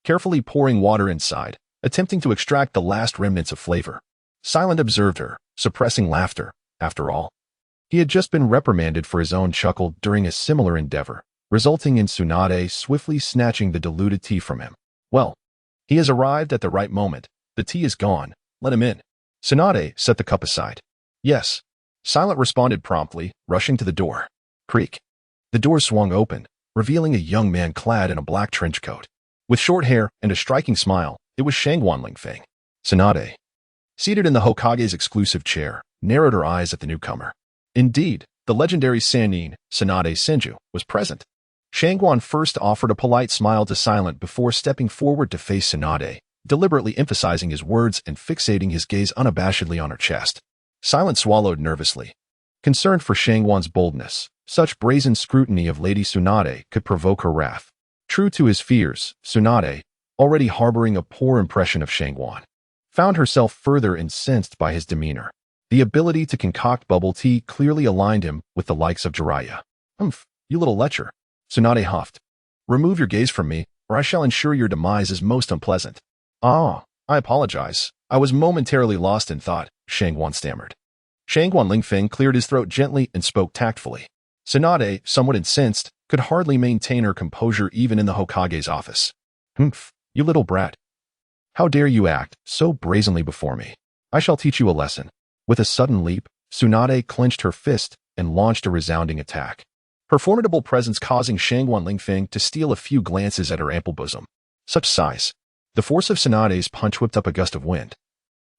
carefully pouring water inside, attempting to extract the last remnants of flavor. Silent observed her, suppressing laughter. After all, he had just been reprimanded for his own chuckle during a similar endeavor, resulting in Tsunade swiftly snatching the diluted tea from him. Well, he has arrived at the right moment. The tea is gone. Let him in. Tsunade set the cup aside. Yes. Silent responded promptly, rushing to the door. Creak. The door swung open, revealing a young man clad in a black trench coat. With short hair and a striking smile, it was Shangguan Lingfeng. Tsunade, seated in the Hokage's exclusive chair, narrowed her eyes at the newcomer. Indeed, the legendary Sannin, Tsunade Senju, was present. Shangguan first offered a polite smile to Silent before stepping forward to face Tsunade, deliberately emphasizing his words and fixating his gaze unabashedly on her chest. Silent swallowed nervously, concerned for Shangguan's boldness, Such brazen scrutiny of Lady Tsunade could provoke her wrath. True to his fears, Tsunade, already harboring a poor impression of Shangguan, found herself further incensed by his demeanor. The ability to concoct bubble tea clearly aligned him with the likes of Jiraiya. "Humph, you little lecher," Tsunade huffed. "Remove your gaze from me, or I shall ensure your demise is most unpleasant." "Ah, I apologize. I was momentarily lost in thought," Shangguan stammered. Shangguan Lingfeng cleared his throat gently and spoke tactfully. Tsunade, somewhat incensed, could hardly maintain her composure even in the Hokage's office. "Humph, you little brat. How dare you act so brazenly before me? I shall teach you a lesson." With a sudden leap, Tsunade clenched her fist and launched a resounding attack. Her formidable presence causing Shangguan Lingfeng to steal a few glances at her ample bosom. Such size. The force of Tsunade's punch whipped up a gust of wind,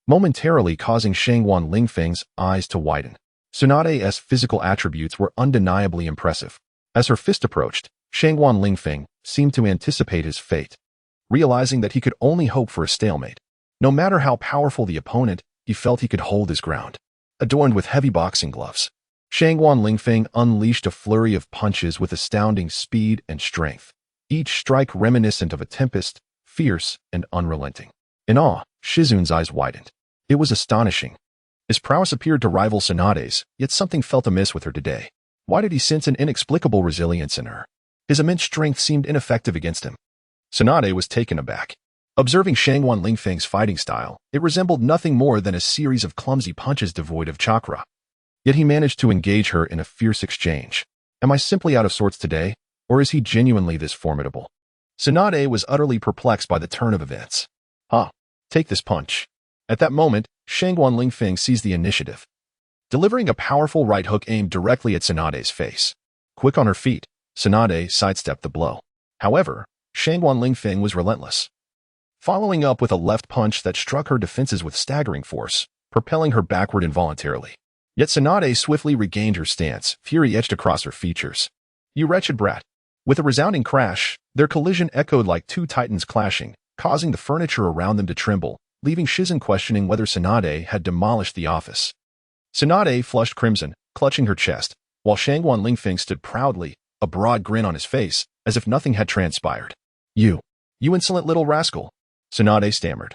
momentarily causing Shangguan Lingfeng's eyes to widen. Tsunade's physical attributes were undeniably impressive. As her fist approached, Shangguan Lingfeng seemed to anticipate his fate. Realizing that he could only hope for a stalemate. No matter how powerful the opponent, he felt he could hold his ground. Adorned with heavy boxing gloves, Shangguan Lingfeng unleashed a flurry of punches with astounding speed and strength, each strike reminiscent of a tempest, fierce and unrelenting. In awe, Shizun's eyes widened. It was astonishing. His prowess appeared to rival Tsunade's, yet something felt amiss with her today. Why did he sense an inexplicable resilience in her? His immense strength seemed ineffective against him. Tsunade was taken aback. Observing Shangguan Lingfeng's fighting style, it resembled nothing more than a series of clumsy punches devoid of chakra. Yet he managed to engage her in a fierce exchange. Am I simply out of sorts today, or is he genuinely this formidable? Tsunade was utterly perplexed by the turn of events. Take this punch. At that moment, Shangguan Lingfeng seized the initiative, delivering a powerful right hook aimed directly at Tsunade's face. Quick on her feet, Tsunade sidestepped the blow. However, Shangguan Lingfeng was relentless, following up with a left punch that struck her defenses with staggering force, propelling her backward involuntarily. Yet Tsunade swiftly regained her stance, fury etched across her features. "You wretched brat." With a resounding crash, their collision echoed like two titans clashing, causing the furniture around them to tremble, leaving Shizun questioning whether Tsunade had demolished the office. Tsunade flushed crimson, clutching her chest, while Shangguan Lingfeng stood proudly, a broad grin on his face, as if nothing had transpired. You insolent little rascal," Tsunade stammered,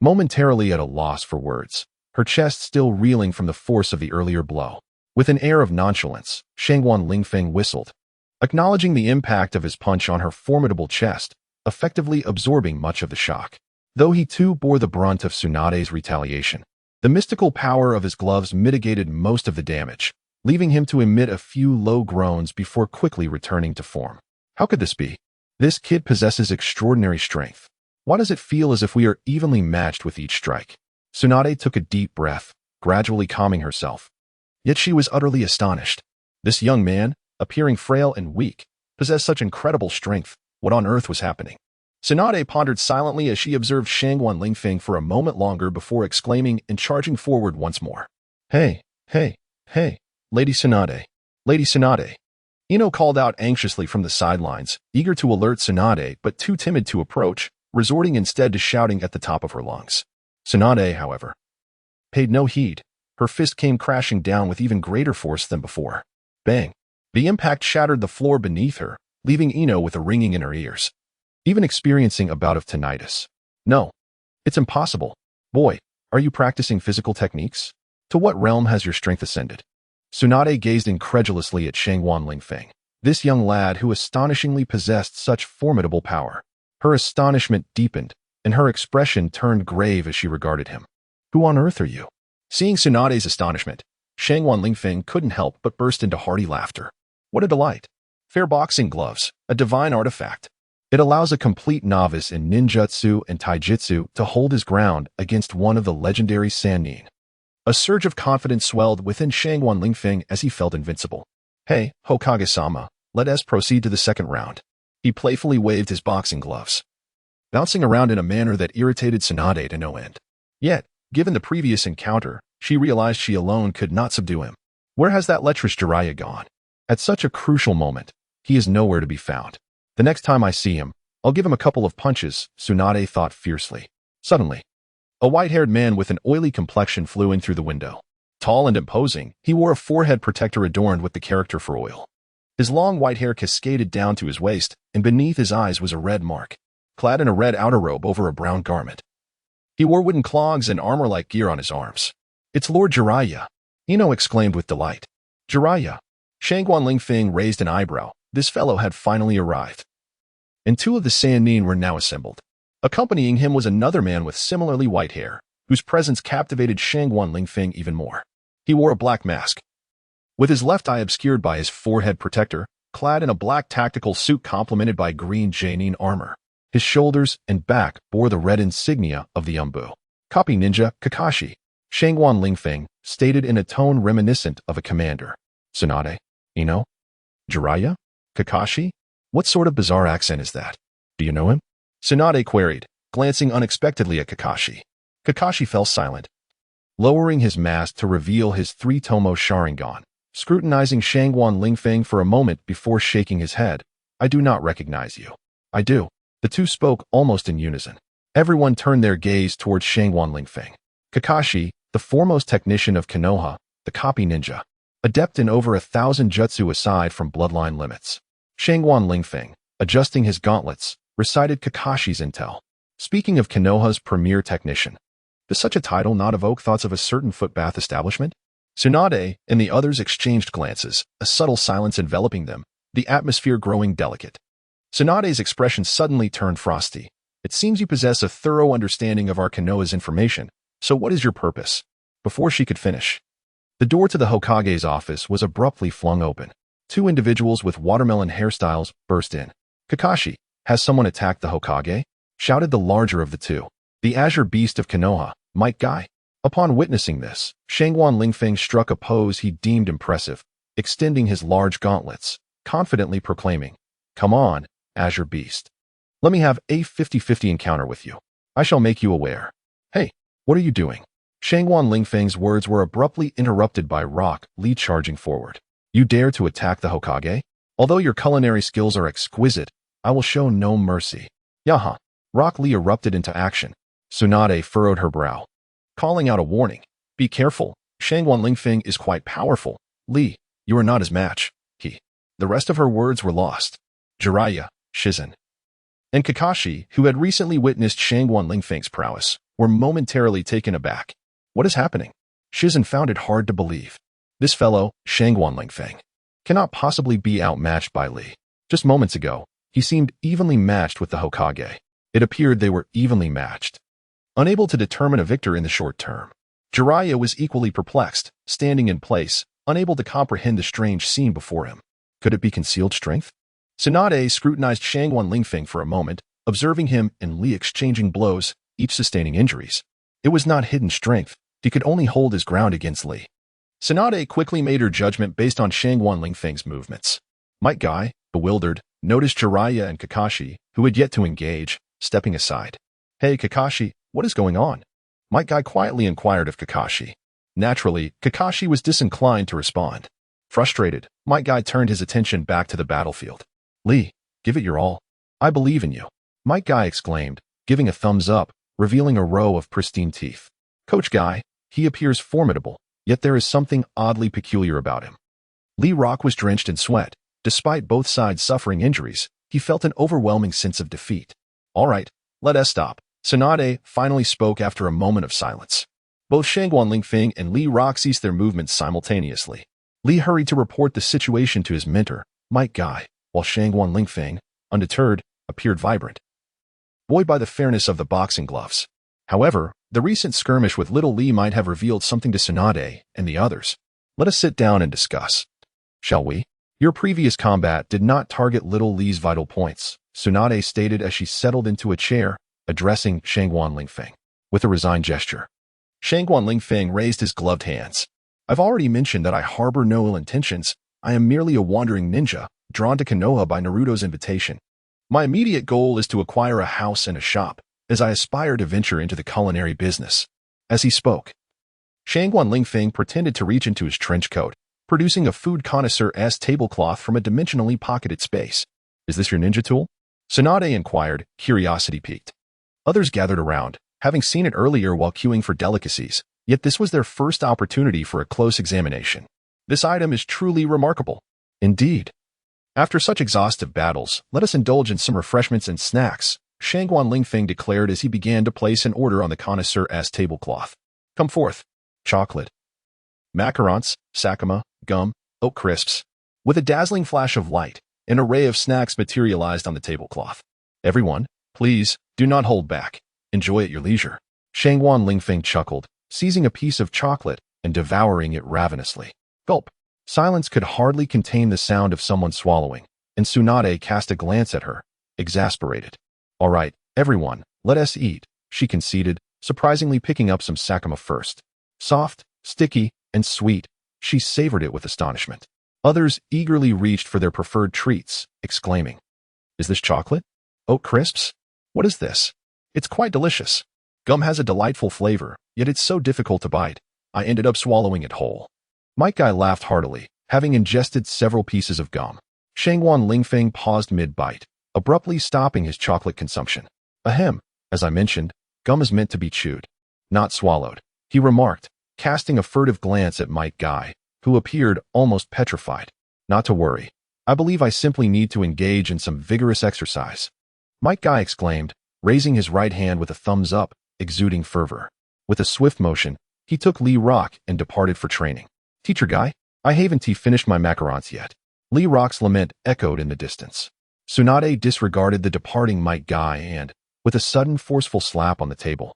momentarily at a loss for words, her chest still reeling from the force of the earlier blow. With an air of nonchalance, Shangguan Lingfeng whistled, acknowledging the impact of his punch on her formidable chest, effectively absorbing much of the shock. Though he too bore the brunt of Tsunade's retaliation, the mystical power of his gloves mitigated most of the damage, leaving him to emit a few low groans before quickly returning to form. How could this be? This kid possesses extraordinary strength. Why does it feel as if we are evenly matched with each strike? Tsunade took a deep breath, gradually calming herself. Yet she was utterly astonished. This young man, appearing frail and weak, possessed such incredible strength. What on earth was happening? Tsunade pondered silently as she observed Shangguan Lingfeng for a moment longer before exclaiming and charging forward once more. Hey, Lady Tsunade. Lady Tsunade. Ino called out anxiously from the sidelines, eager to alert Tsunade but too timid to approach, resorting instead to shouting at the top of her lungs. Tsunade, however, paid no heed. Her fist came crashing down with even greater force than before. Bang! The impact shattered the floor beneath her, leaving Ino with a ringing in her ears, even experiencing a bout of tinnitus. No, it's impossible. Boy, are you practicing physical techniques? To what realm has your strength ascended? Tsunade gazed incredulously at Shangguan Lingfeng, this young lad who astonishingly possessed such formidable power. Her astonishment deepened, and her expression turned grave as she regarded him. Who on earth are you? Seeing Tsunade's astonishment, Shangguan Lingfeng couldn't help but burst into hearty laughter. What a delight! Fair boxing gloves, a divine artifact. It allows a complete novice in ninjutsu and taijutsu to hold his ground against one of the legendary Sannin. A surge of confidence swelled within Shangguan Lingfeng as he felt invincible. Hey, Hokage-sama, let us proceed to the second round. He playfully waved his boxing gloves, bouncing around in a manner that irritated Tsunade to no end. Yet, given the previous encounter, she realized she alone could not subdue him. Where has that lecherous Jiraiya gone? At such a crucial moment, he is nowhere to be found. The next time I see him, I'll give him a couple of punches, Tsunade thought fiercely. Suddenly, a white-haired man with an oily complexion flew in through the window. Tall and imposing, he wore a forehead protector adorned with the character for oil. His long white hair cascaded down to his waist, and beneath his eyes was a red mark, clad in a red outer robe over a brown garment. He wore wooden clogs and armor-like gear on his arms. "It's Lord Jiraiya," Ino exclaimed with delight. "Jiraiya." Shangguan Lingfeng raised an eyebrow. This fellow had finally arrived. And two of the Sannin were now assembled. Accompanying him was another man with similarly white hair, whose presence captivated Shangguan Lingfeng even more. He wore a black mask, with his left eye obscured by his forehead protector, clad in a black tactical suit complemented by green Janin armor. His shoulders and back bore the red insignia of the Umbu. "Copy ninja Kakashi," Shangguan Lingfeng stated in a tone reminiscent of a commander. "Tsunade? Ino? Jiraiya? Kakashi? What sort of bizarre accent is that? Do you know him?" Tsunade queried, glancing unexpectedly at Kakashi. Kakashi fell silent, lowering his mask to reveal his three-tomo Sharingan, scrutinizing Shangguan Lingfeng for a moment before shaking his head. "I do not recognize you." "I do." The two spoke almost in unison. Everyone turned their gaze towards Shangguan Lingfeng. Kakashi, the foremost technician of Konoha, the copy ninja, adept in over 1,000 jutsu aside from bloodline limits. Shangguan Lingfeng, adjusting his gauntlets, recited Kakashi's intel. Speaking of Konoha's premier technician, does such a title not evoke thoughts of a certain footbath establishment? Tsunade and the others exchanged glances, a subtle silence enveloping them, the atmosphere growing delicate. Tsunade's expression suddenly turned frosty. "It seems you possess a thorough understanding of our Konoha's information, so what is your purpose?" Before she could finish, the door to the Hokage's office was abruptly flung open. Two individuals with watermelon hairstyles burst in. "Kakashi, has someone attacked the Hokage?" shouted the larger of the two, the azure beast of Konoha, Might Guy. Upon witnessing this, Shangguan Lingfeng struck a pose he deemed impressive, extending his large gauntlets, confidently proclaiming, "Come on, Azure Beast. Let me have a 50-50 encounter with you. I shall make you aware." "Hey, what are you doing?" Shangguan Lingfeng's words were abruptly interrupted by Rock Lee charging forward. "You dare to attack the Hokage? Although your culinary skills are exquisite, I will show no mercy." "Yaha." Rock Lee erupted into action. Tsunade furrowed her brow, calling out a warning. "Be careful. Shangguan Lingfeng is quite powerful. Lee, you are not his match." The rest of her words were lost. Jiraiya, Shizen, and Kakashi, who had recently witnessed Shangguan Lingfeng's prowess, were momentarily taken aback. What is happening? Shizen found it hard to believe. This fellow, Shangguan Lingfeng, cannot possibly be outmatched by Lee. Just moments ago, he seemed evenly matched with the Hokage. It appeared they were evenly matched. Unable to determine a victor in the short term, Jiraiya was equally perplexed, standing in place, unable to comprehend the strange scene before him. Could it be concealed strength? Tsunade scrutinized Shangguan Lingfeng for a moment, observing him and Lee exchanging blows, each sustaining injuries. It was not hidden strength. He could only hold his ground against Lee. Tsunade quickly made her judgment based on Shangguan Lingfeng's movements. Might Guy, bewildered, noticed Jiraiya and Kakashi, who had yet to engage, stepping aside. "Hey Kakashi, what is going on?" Might Guy quietly inquired of Kakashi. Naturally, Kakashi was disinclined to respond. Frustrated, Might Guy turned his attention back to the battlefield. "Lee, give it your all. I believe in you," Might Guy exclaimed, giving a thumbs up, revealing a row of pristine teeth. "Coach Guy, he appears formidable, yet there is something oddly peculiar about him." Lee Rock was drenched in sweat. Despite both sides suffering injuries, he felt an overwhelming sense of defeat. "All right, let us stop." Tsunade finally spoke after a moment of silence. Both Shangguan Lingfeng and Lee Rock ceased their movements simultaneously. Lee hurried to report the situation to his mentor, Might Guy, while Shangguan Lingfeng, undeterred, appeared vibrant, buoyed by the fairness of the boxing gloves. However, the recent skirmish with Little Lee might have revealed something to Tsunade and the others. "Let us sit down and discuss, shall we?" "Your previous combat did not target Little Lee's vital points," Tsunade stated as she settled into a chair, addressing Shangguan Lingfeng with a resigned gesture. Shangguan Lingfeng raised his gloved hands. "I've already mentioned that I harbor no ill intentions. I am merely a wandering ninja, drawn to Konoha by Naruto's invitation. My immediate goal is to acquire a house and a shop, as I aspire to venture into the culinary business." As he spoke, Shangguan Lingfeng pretended to reach into his trench coat, producing a food connoisseur-esque tablecloth from a dimensionally pocketed space. "Is this your ninja tool?" Tsunade inquired, curiosity piqued. Others gathered around, having seen it earlier while queuing for delicacies, Yet this was their first opportunity for a close examination. This item is truly remarkable. Indeed. After such exhaustive battles, let us indulge in some refreshments and snacks, Shangguan Lingfeng declared as he began to place an order on the connoisseur's tablecloth. Come forth. Chocolate, macarons, sakama, gum, oat crisps. With a dazzling flash of light, an array of snacks materialized on the tablecloth. Everyone, please, do not hold back. Enjoy at your leisure. Shangguan Lingfeng chuckled, seizing a piece of chocolate and devouring it ravenously. Gulp. Silence could hardly contain the sound of someone swallowing, and Tsunade cast a glance at her, exasperated. All right, everyone, let us eat, she conceded, surprisingly picking up some sakama first. Soft, sticky, and sweet, she savored it with astonishment. Others eagerly reached for their preferred treats, exclaiming, "Is this chocolate? Oat crisps? What is this? It's quite delicious. Gum has a delightful flavor, yet it's so difficult to bite. I ended up swallowing it whole." Mike Guy laughed heartily, having ingested several pieces of gum. Shangguan Lingfeng paused mid-bite, abruptly stopping his chocolate consumption. Ahem, as I mentioned, gum is meant to be chewed, not swallowed, he remarked, casting a furtive glance at Mike Guy, who appeared almost petrified. Not to worry. I believe I simply need to engage in some vigorous exercise. Mike Guy exclaimed, raising his right hand with a thumbs up, exuding fervor. With a swift motion, he took Lee Rock and departed for training. Teacher Guy, I haven't finished my macarons yet. Lee Rock's lament echoed in the distance. Tsunade disregarded the departing Mike Guy and, with a sudden forceful slap on the table,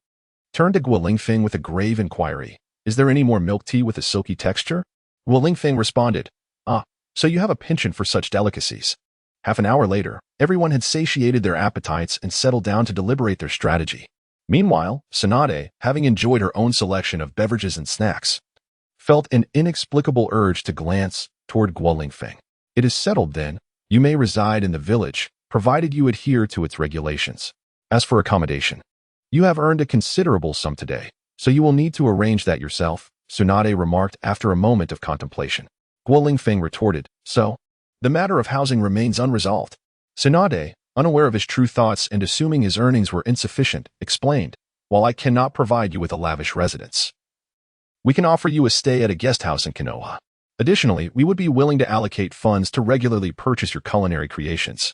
turned to Guolingfeng with a grave inquiry. Is there any more milk tea with a silky texture? Guolingfeng responded, Ah, so you have a penchant for such delicacies. Half an hour later, everyone had satiated their appetites and settled down to deliberate their strategy. Meanwhile, Tsunade, having enjoyed her own selection of beverages and snacks, felt an inexplicable urge to glance toward Guolingfeng. It is settled then, you may reside in the village, provided you adhere to its regulations. As for accommodation, you have earned a considerable sum today, so you will need to arrange that yourself, Tsunade remarked after a moment of contemplation. Guolingfeng retorted, so, the matter of housing remains unresolved. Tsunade, unaware of his true thoughts and assuming his earnings were insufficient, explained, while I cannot provide you with a lavish residence, we can offer you a stay at a guest house in Konoha. Additionally, we would be willing to allocate funds to regularly purchase your culinary creations.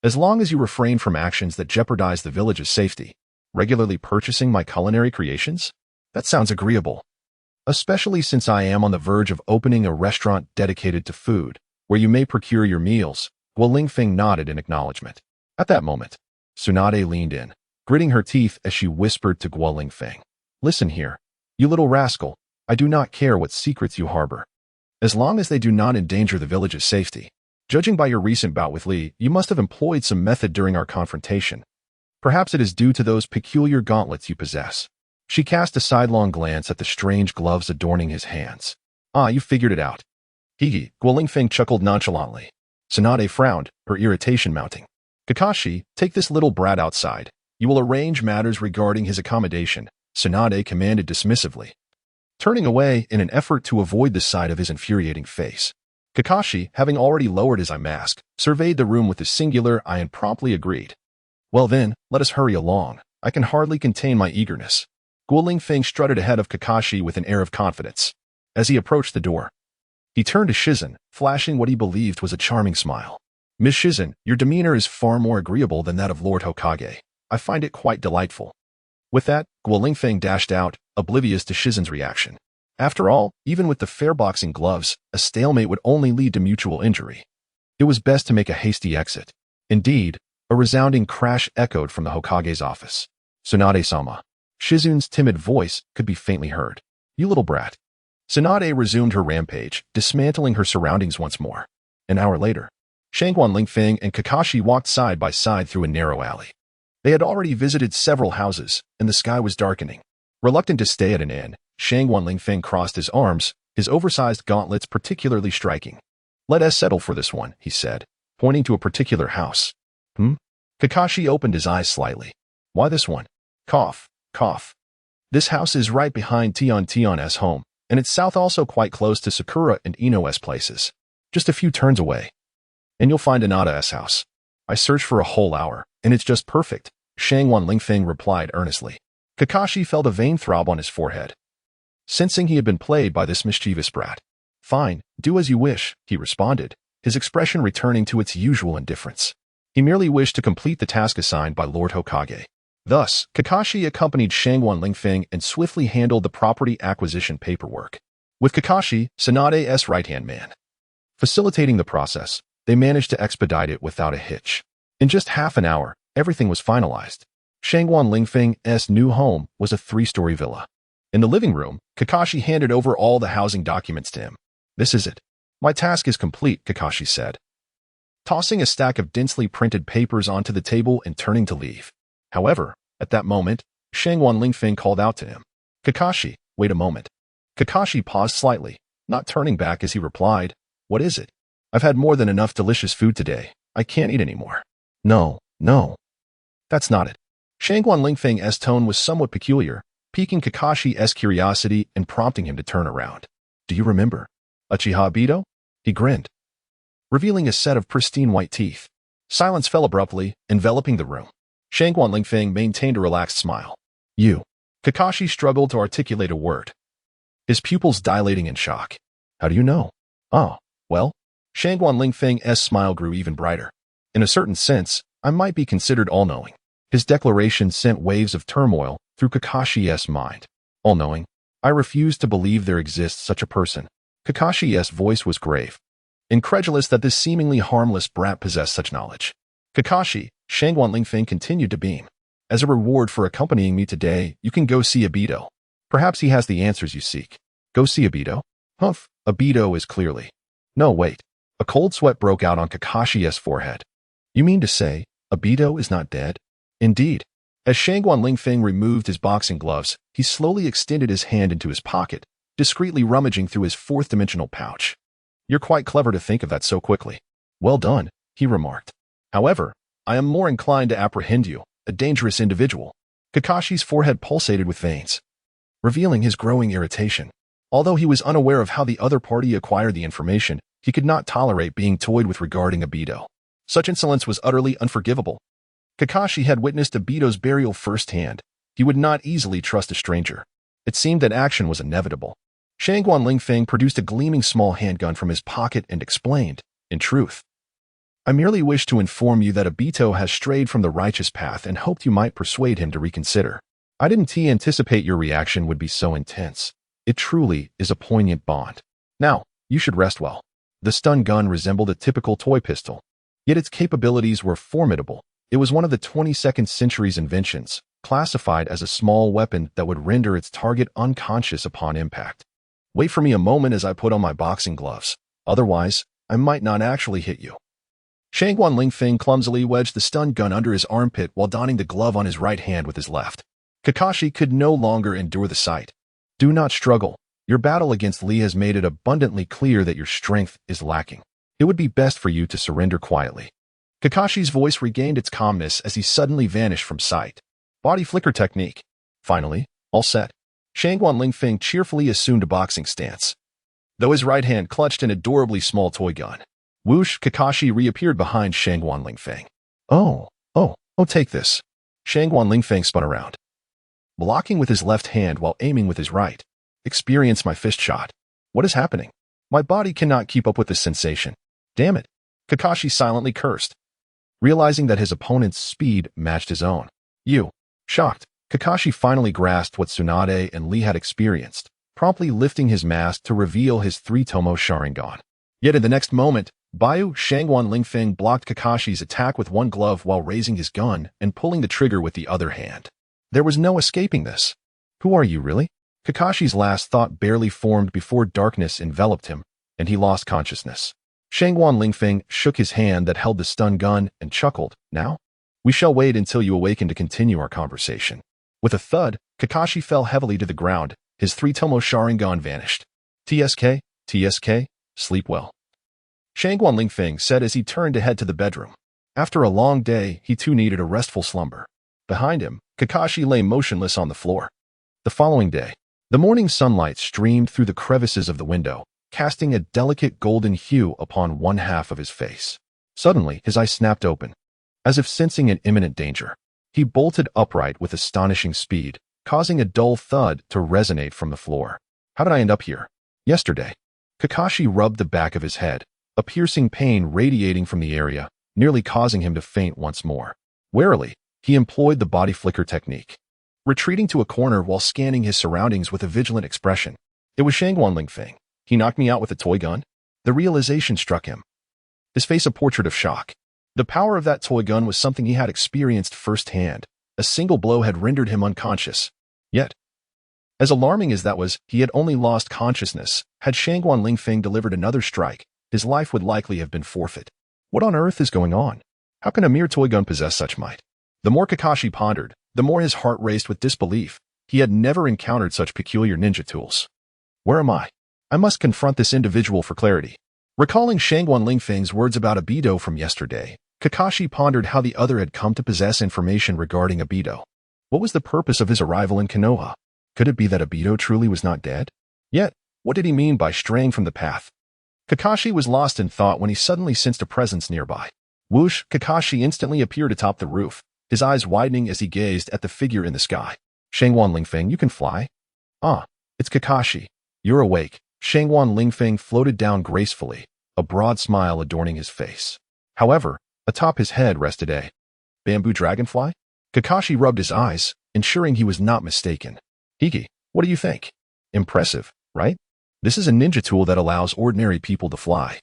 As long as you refrain from actions that jeopardize the village's safety. Regularly purchasing my culinary creations? That sounds agreeable. Especially since I am on the verge of opening a restaurant dedicated to food, where you may procure your meals. Guolingfeng nodded in acknowledgement. At that moment, Tsunade leaned in, gritting her teeth as she whispered to Guolingfeng. Listen here, you little rascal, I do not care what secrets you harbor. As long as they do not endanger the village's safety. Judging by your recent bout with Lee, you must have employed some method during our confrontation. Perhaps it is due to those peculiar gauntlets you possess. She cast a sidelong glance at the strange gloves adorning his hands. Ah, you figured it out. Higi, Guolingfeng chuckled nonchalantly. Tsunade frowned, her irritation mounting. Kakashi, take this little brat outside. You will arrange matters regarding his accommodation, Tsunade commanded dismissively, turning away in an effort to avoid the sight of his infuriating face. Kakashi, having already lowered his eye mask, surveyed the room with a singular eye and promptly agreed. Well then, let us hurry along. I can hardly contain my eagerness. Guolingfeng strutted ahead of Kakashi with an air of confidence. As he approached the door, he turned to Shizen, flashing what he believed was a charming smile. Miss Shizen, your demeanor is far more agreeable than that of Lord Hokage. I find it quite delightful. With that, Guolingfeng dashed out, oblivious to Shizen's reaction. After all, even with the fair boxing gloves, a stalemate would only lead to mutual injury. It was best to make a hasty exit. Indeed, a resounding crash echoed from the Hokage's office. Tsunade-sama. Shizen's timid voice could be faintly heard. You little brat. Tsunade resumed her rampage, dismantling her surroundings once more. An hour later, Shangguan Lingfeng and Kakashi walked side by side through a narrow alley. They had already visited several houses, and the sky was darkening. Reluctant to stay at an inn, Shangguan Lingfeng crossed his arms, his oversized gauntlets particularly striking. Let us settle for this one, he said, pointing to a particular house. Kakashi opened his eyes slightly. Why this one? Cough, cough. This house is right behind Tion's home, and it's south also quite close to Sakura and Ino's places. Just a few turns away. And you'll find Anada's house. I searched for a whole hour, and it's just perfect, Shangguan Lingfeng replied earnestly. Kakashi felt a vein throb on his forehead. sensing he had been played by this mischievous brat. "Fine, do as you wish," he responded, his expression returning to its usual indifference. He merely wished to complete the task assigned by Lord Hokage. Thus, Kakashi accompanied Shangguan Lingfeng and swiftly handled the property acquisition paperwork. With Kakashi, Tsunade's right-hand man, facilitating the process, they managed to expedite it without a hitch. In just half an hour, everything was finalized. Shangguan Lingfeng's new home was a 3-story villa. In the living room, Kakashi handed over all the housing documents to him. "This is it. My task is complete," Kakashi said, tossing a stack of densely printed papers onto the table and turning to leave. However, at that moment, Shangguan Lingfeng called out to him. "Kakashi, wait a moment." Kakashi paused slightly, not turning back as he replied, "What is it?" "I've had more than enough delicious food today. I can't eat anymore." No. That's not it." Shangguan Lingfeng's tone was somewhat peculiar, piquing Kakashi's curiosity and prompting him to turn around. "Do you remember Uchiha Obito?" He grinned, revealing a set of pristine white teeth. Silence fell abruptly, enveloping the room. Shangguan Lingfeng maintained a relaxed smile. "You." Kakashi struggled to articulate a word, his pupils dilating in shock. "How do you know?" "Oh, well." Shangguan Lingfeng's smile grew even brighter. "In a certain sense, I might be considered all-knowing." His declaration sent waves of turmoil through Kakashi's mind. "All-knowing? I refuse to believe there exists such a person." Kakashi's voice was grave, incredulous that this seemingly harmless brat possessed such knowledge. "Kakashi," Shangguan Lingfeng continued to beam. "As a reward for accompanying me today, you can go see Obito. Perhaps he has the answers you seek." "Go see Obito?" "Humph, Obito is clearly—" "No, wait." A cold sweat broke out on Kakashi's forehead. "You mean to say, Obito is not dead?" "Indeed." As Shangguan Lingfeng removed his boxing gloves, he slowly extended his hand into his pocket, discreetly rummaging through his fourth-dimensional pouch. "You're quite clever to think of that so quickly." "Well done," he remarked. "However, I am more inclined to apprehend you, a dangerous individual." Kakashi's forehead pulsated with veins, revealing his growing irritation. Although he was unaware of how the other party acquired the information, he could not tolerate being toyed with regarding Obito. Such insolence was utterly unforgivable. Kakashi had witnessed Obito's burial firsthand. He would not easily trust a stranger. It seemed that action was inevitable. Shangguan Lingfeng produced a gleaming small handgun from his pocket and explained, "In truth, I merely wish to inform you that Obito has strayed from the righteous path and hoped you might persuade him to reconsider." "I didn't anticipate your reaction would be so intense. It truly is a poignant bond. Now, you should rest well." The stun gun resembled a typical toy pistol, yet its capabilities were formidable. It was one of the 22nd century's inventions, classified as a small weapon that would render its target unconscious upon impact. "Wait for me a moment as I put on my boxing gloves. Otherwise, I might not actually hit you." Shangguan Lingfeng clumsily wedged the stun gun under his armpit while donning the glove on his right hand with his left. Kakashi could no longer endure the sight. "Do not struggle. Your battle against Lee has made it abundantly clear that your strength is lacking. It would be best for you to surrender quietly." Kakashi's voice regained its calmness as he suddenly vanished from sight. Body flicker technique. Finally, all set. Shangguan Lingfeng cheerfully assumed a boxing stance, though his right hand clutched an adorably small toy gun. Whoosh, Kakashi reappeared behind Shangguan Lingfeng. Oh, take this." Shangguan Lingfeng spun around, blocking with his left hand while aiming with his right. "Experience my fist shot." "What is happening? My body cannot keep up with this sensation. Damn it." Kakashi silently cursed, realizing that his opponent's speed matched his own. "You." Shocked, Kakashi finally grasped what Tsunade and Lee had experienced, promptly lifting his mask to reveal his 3-tomo Sharingan. Yet in the next moment, Shangguan Lingfeng blocked Kakashi's attack with one glove while raising his gun and pulling the trigger with the other hand. There was no escaping this. "Who are you, really?" Kakashi's last thought barely formed before darkness enveloped him, and he lost consciousness. Shangguan Lingfeng shook his hand that held the stun gun and chuckled. "Now? We shall wait until you awaken to continue our conversation." With a thud, Kakashi fell heavily to the ground. His 3-tomo Sharingan vanished. TSK, sleep well," Shangguan Lingfeng said as he turned to head to the bedroom. After a long day, he too needed a restful slumber. Behind him, Kakashi lay motionless on the floor. The following day, the morning sunlight streamed through the crevices of the window, casting a delicate golden hue upon one half of his face. Suddenly, his eyes snapped open, as if sensing an imminent danger. He bolted upright with astonishing speed, causing a dull thud to resonate from the floor. How did I end up here? Yesterday. Kakashi rubbed the back of his head, a piercing pain radiating from the area, nearly causing him to faint once more. Warily, he employed the body flicker technique, retreating to a corner while scanning his surroundings with a vigilant expression. It was Shangguan Lingfeng. He knocked me out with a toy gun? The realization struck him, his face a portrait of shock. The power of that toy gun was something he had experienced firsthand. A single blow had rendered him unconscious. Yet, as alarming as that was, he had only lost consciousness. Had Shangguan Lingfeng delivered another strike, his life would likely have been forfeit. What on earth is going on? How can a mere toy gun possess such might? The more Kakashi pondered, the more his heart raced with disbelief. He had never encountered such peculiar ninja tools. Where am I? I must confront this individual for clarity. Recalling Shangguan Lingfeng's words about Abido from yesterday, Kakashi pondered how the other had come to possess information regarding Abido. What was the purpose of his arrival in Konoha? Could it be that Abido truly was not dead? Yet, what did he mean by straying from the path? Kakashi was lost in thought when he suddenly sensed a presence nearby. Whoosh! Kakashi instantly appeared atop the roof, his eyes widening as he gazed at the figure in the sky. Shangguan Lingfeng, you can fly? Ah, it's Kakashi. You're awake. Shangguan Lingfeng floated down gracefully, a broad smile adorning his face. However, atop his head rested a bamboo dragonfly? Kakashi rubbed his eyes, ensuring he was not mistaken. Hiki, what do you think? Impressive, right? This is a ninja tool that allows ordinary people to fly.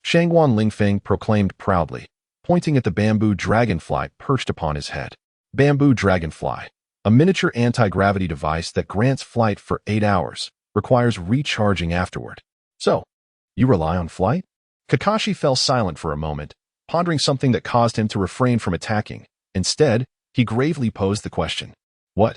Shangguan Lingfeng proclaimed proudly, pointing at the bamboo dragonfly perched upon his head. Bamboo dragonfly, a miniature anti-gravity device that grants flight for 8 hours, requires recharging afterward. So, you rely on flight? Kakashi fell silent for a moment, pondering something that caused him to refrain from attacking. Instead, he gravely posed the question. What?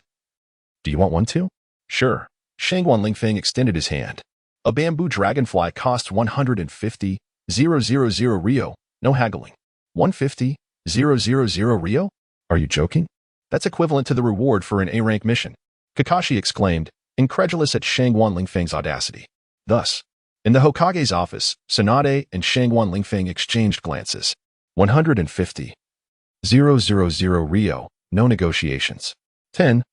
Do you want one too? Sure. Shangguan Lingfeng extended his hand. A bamboo dragonfly costs 150,000 Rio, no haggling. 150,000 Rio? Are you joking? That's equivalent to the reward for an A-rank mission. Kakashi exclaimed, incredulous at Shangguan Lingfeng's audacity. Thus, in the Hokage's office, Tsunade and Shangguan Lingfeng exchanged glances. 150,000 Rio, no negotiations. 10,000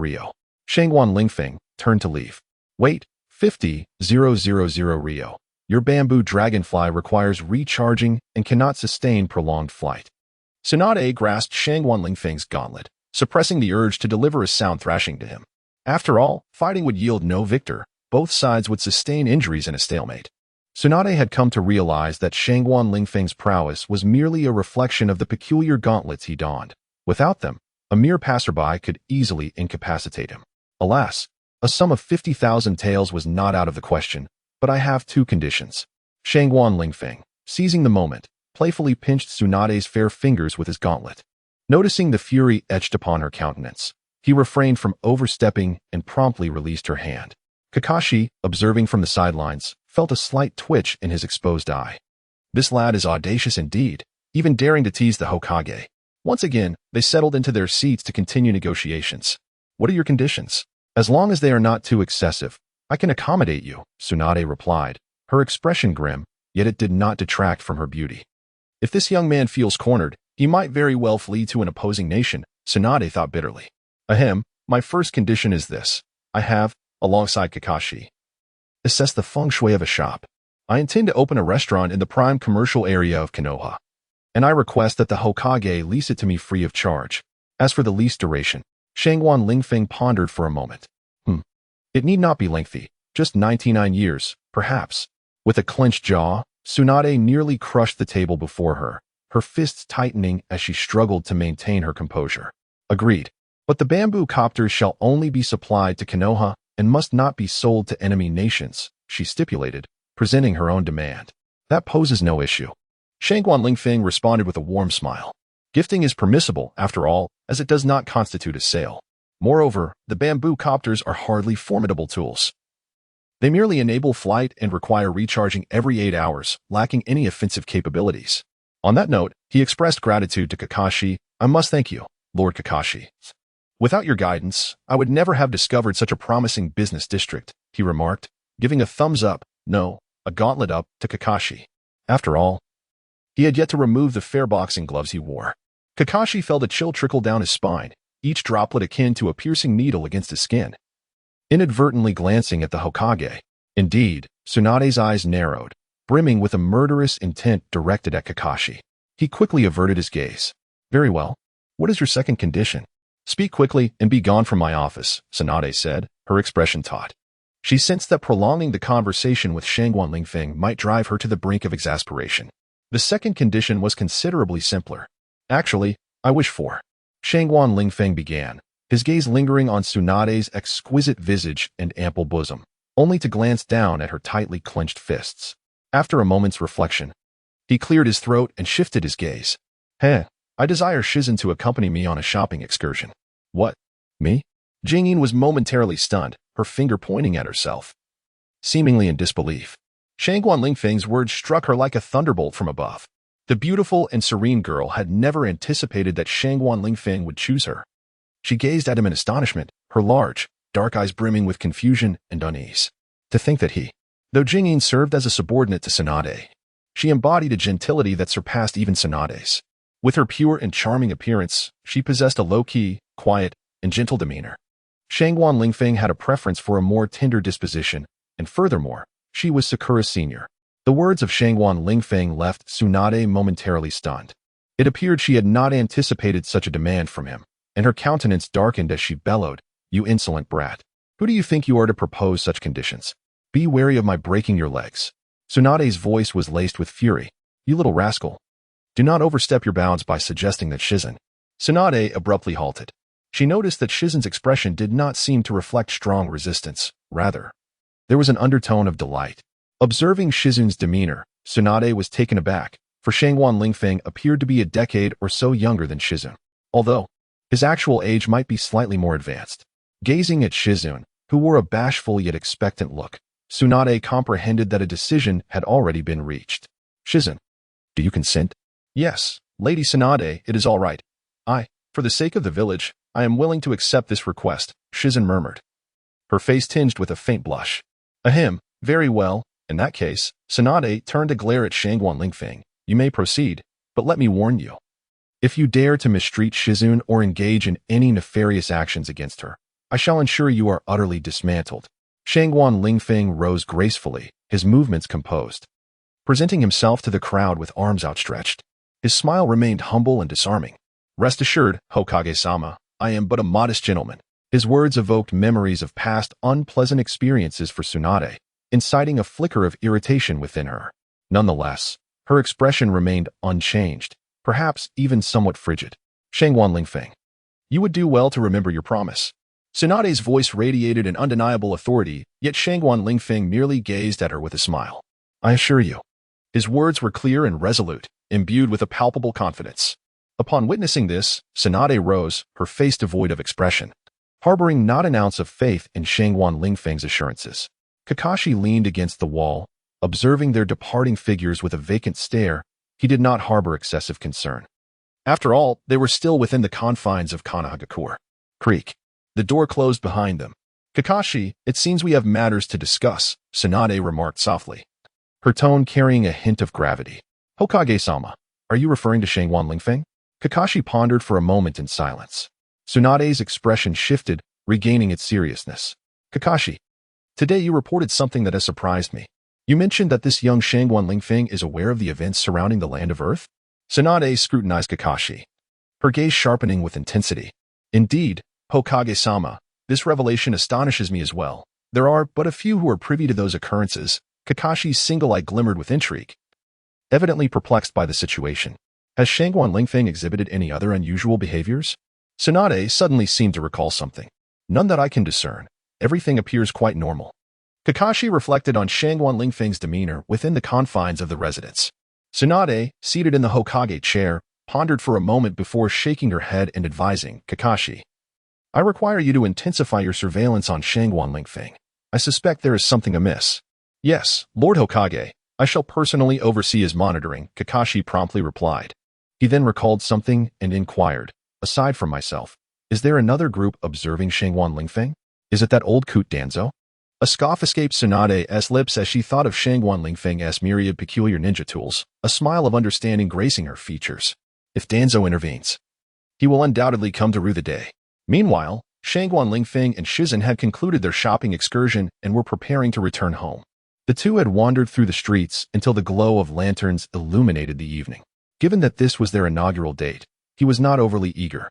Rio. Shangguan Lingfeng turned to leave. Wait, 50,000 Rio. Your bamboo dragonfly requires recharging and cannot sustain prolonged flight. Tsunade grasped Shangguan Lingfeng's gauntlet, suppressing the urge to deliver a sound thrashing to him. After all, fighting would yield no victor. Both sides would sustain injuries in a stalemate. Tsunade had come to realize that Shangguan Lingfeng's prowess was merely a reflection of the peculiar gauntlets he donned. Without them, a mere passerby could easily incapacitate him. Alas, a sum of 50,000 taels was not out of the question, but I have 2 conditions. Shangguan Lingfeng, seizing the moment, playfully pinched Tsunade's fair fingers with his gauntlet. Noticing the fury etched upon her countenance, he refrained from overstepping and promptly released her hand. Kakashi, observing from the sidelines, felt a slight twitch in his exposed eye. This lad is audacious indeed, even daring to tease the Hokage. Once again, they settled into their seats to continue negotiations. What are your conditions? As long as they are not too excessive, I can accommodate you, Tsunade replied, her expression grim, yet it did not detract from her beauty. If this young man feels cornered, he might very well flee to an opposing nation, Tsunade thought bitterly. Ahem, my first condition is this. I have, alongside Kakashi, assess the feng shui of a shop. I intend to open a restaurant in the prime commercial area of Konoha, and I request that the Hokage lease it to me free of charge. As for the lease duration, Shangguan Lingfeng pondered for a moment. It need not be lengthy, just 99 years, perhaps. With a clenched jaw, Tsunade nearly crushed the table before her, her fists tightening as she struggled to maintain her composure. Agreed. But the bamboo copters shall only be supplied to Konoha and must not be sold to enemy nations, she stipulated, presenting her own demand. That poses no issue. Shangguan Lingfeng responded with a warm smile. Gifting is permissible, after all, as it does not constitute a sale. Moreover, the bamboo copters are hardly formidable tools. They merely enable flight and require recharging every 8 hours, lacking any offensive capabilities. On that note, he expressed gratitude to Kakashi. I must thank you, Lord Kakashi. Without your guidance, I would never have discovered such a promising business district, he remarked, giving a thumbs up, no, a gauntlet up, to Kakashi. After all, he had yet to remove the fair boxing gloves he wore. Kakashi felt a chill trickle down his spine, each droplet akin to a piercing needle against his skin. inadvertently glancing at the Hokage. Indeed, Tsunade's eyes narrowed, brimming with a murderous intent directed at Kakashi. He quickly averted his gaze. Very well. What is your second condition? Speak quickly and be gone from my office, Tsunade said, her expression taut. She sensed that prolonging the conversation with Shangguan Lingfeng might drive her to the brink of exasperation. The second condition was considerably simpler. Actually, I wish for. Shangguan Lingfeng began, his gaze lingering on Tsunade's exquisite visage and ample bosom, only to glance down at her tightly clenched fists. After a moment's reflection, he cleared his throat and shifted his gaze. I desire Shizen to accompany me on a shopping excursion. What? Me? Jingyin was momentarily stunned, her finger pointing at herself. Seemingly in disbelief, Shangguan Lingfeng's words struck her like a thunderbolt from above. The beautiful and serene girl had never anticipated that Shangguan Lingfeng would choose her. She gazed at him in astonishment, her large, dark eyes brimming with confusion and unease. To think that though Jingyin served as a subordinate to Tsunade, she embodied a gentility that surpassed even Tsunade's. With her pure and charming appearance, she possessed a low-key, quiet, and gentle demeanor. Shangguan Lingfeng had a preference for a more tender disposition, and furthermore, she was Sakura Sr. The words of Shangguan Lingfeng left Tsunade momentarily stunned. It appeared she had not anticipated such a demand from him, and her countenance darkened as she bellowed, "You insolent brat! Who do you think you are to propose such conditions? Be wary of my breaking your legs." Tsunade's voice was laced with fury. "You little rascal! Do not overstep your bounds by suggesting that Shizen." Tsunade abruptly halted. She noticed that Shizen's expression did not seem to reflect strong resistance. Rather, there was an undertone of delight. Observing Shizen's demeanor, Tsunade was taken aback, for Shangguan Lingfeng appeared to be a decade or so younger than Shizen, although his actual age might be slightly more advanced. Gazing at Shizen, who wore a bashful yet expectant look, Tsunade comprehended that a decision had already been reached. "Shizen, do you consent?" "Yes, Lady Tsunade, it is all right. For the sake of the village, I am willing to accept this request," Shizen murmured. Her face tinged with a faint blush. "Ahem, very well. In that case," Tsunade turned to glare at Shangguan Lingfeng. "You may proceed, but let me warn you. If you dare to mistreat Shizen or engage in any nefarious actions against her, I shall ensure you are utterly dismantled." Shangguan Lingfeng rose gracefully, his movements composed. Presenting himself to the crowd with arms outstretched, his smile remained humble and disarming. "Rest assured, Hokage-sama, I am but a modest gentleman." His words evoked memories of past unpleasant experiences for Tsunade, inciting a flicker of irritation within her. Nonetheless, her expression remained unchanged, perhaps even somewhat frigid. "Shangguan Lingfeng, you would do well to remember your promise." Tsunade's voice radiated an undeniable authority, yet Shangguan Lingfeng merely gazed at her with a smile. "I assure you." His words were clear and resolute, imbued with a palpable confidence. Upon witnessing this, Tsunade rose, her face devoid of expression, harboring not an ounce of faith in Shangguan Lingfeng's assurances. Kakashi leaned against the wall, observing their departing figures with a vacant stare. He did not harbor excessive concern. After all, they were still within the confines of Konohagakure. Creak. The door closed behind them. "Kakashi, it seems we have matters to discuss," Tsunade remarked softly, her tone carrying a hint of gravity. "Hokage-sama, are you referring to Shangguan Lingfeng?" Kakashi pondered for a moment in silence. Tsunade's expression shifted, regaining its seriousness. "Kakashi, today you reported something that has surprised me. You mentioned that this young Shangguan Lingfeng is aware of the events surrounding the Land of Earth?" Tsunade scrutinized Kakashi, her gaze sharpening with intensity. "Indeed, Hokage-sama, this revelation astonishes me as well. There are but a few who are privy to those occurrences." Kakashi's single eye glimmered with intrigue. Evidently perplexed by the situation, has Shangguan Lingfeng exhibited any other unusual behaviors? Tsunade suddenly seemed to recall something. "None that I can discern. Everything appears quite normal." Kakashi reflected on Shangguan Lingfeng's demeanor within the confines of the residence. Tsunade, seated in the Hokage chair, pondered for a moment before shaking her head and advising, "Kakashi, I require you to intensify your surveillance on Shangguan Lingfeng. I suspect there is something amiss." "Yes, Lord Hokage, I shall personally oversee his monitoring," Kakashi promptly replied. He then recalled something and inquired, "Aside from myself, is there another group observing Shangguan Lingfeng? Is it that old coot Danzo?" A scoff escaped Tsunade's lips as she thought of Shangguan Lingfeng's myriad peculiar ninja tools, a smile of understanding gracing her features. If Danzo intervenes, he will undoubtedly come to rue the day. Meanwhile, Shangguan Lingfeng and Shizhen had concluded their shopping excursion and were preparing to return home. The two had wandered through the streets until the glow of lanterns illuminated the evening. Given that this was their inaugural date, he was not overly eager,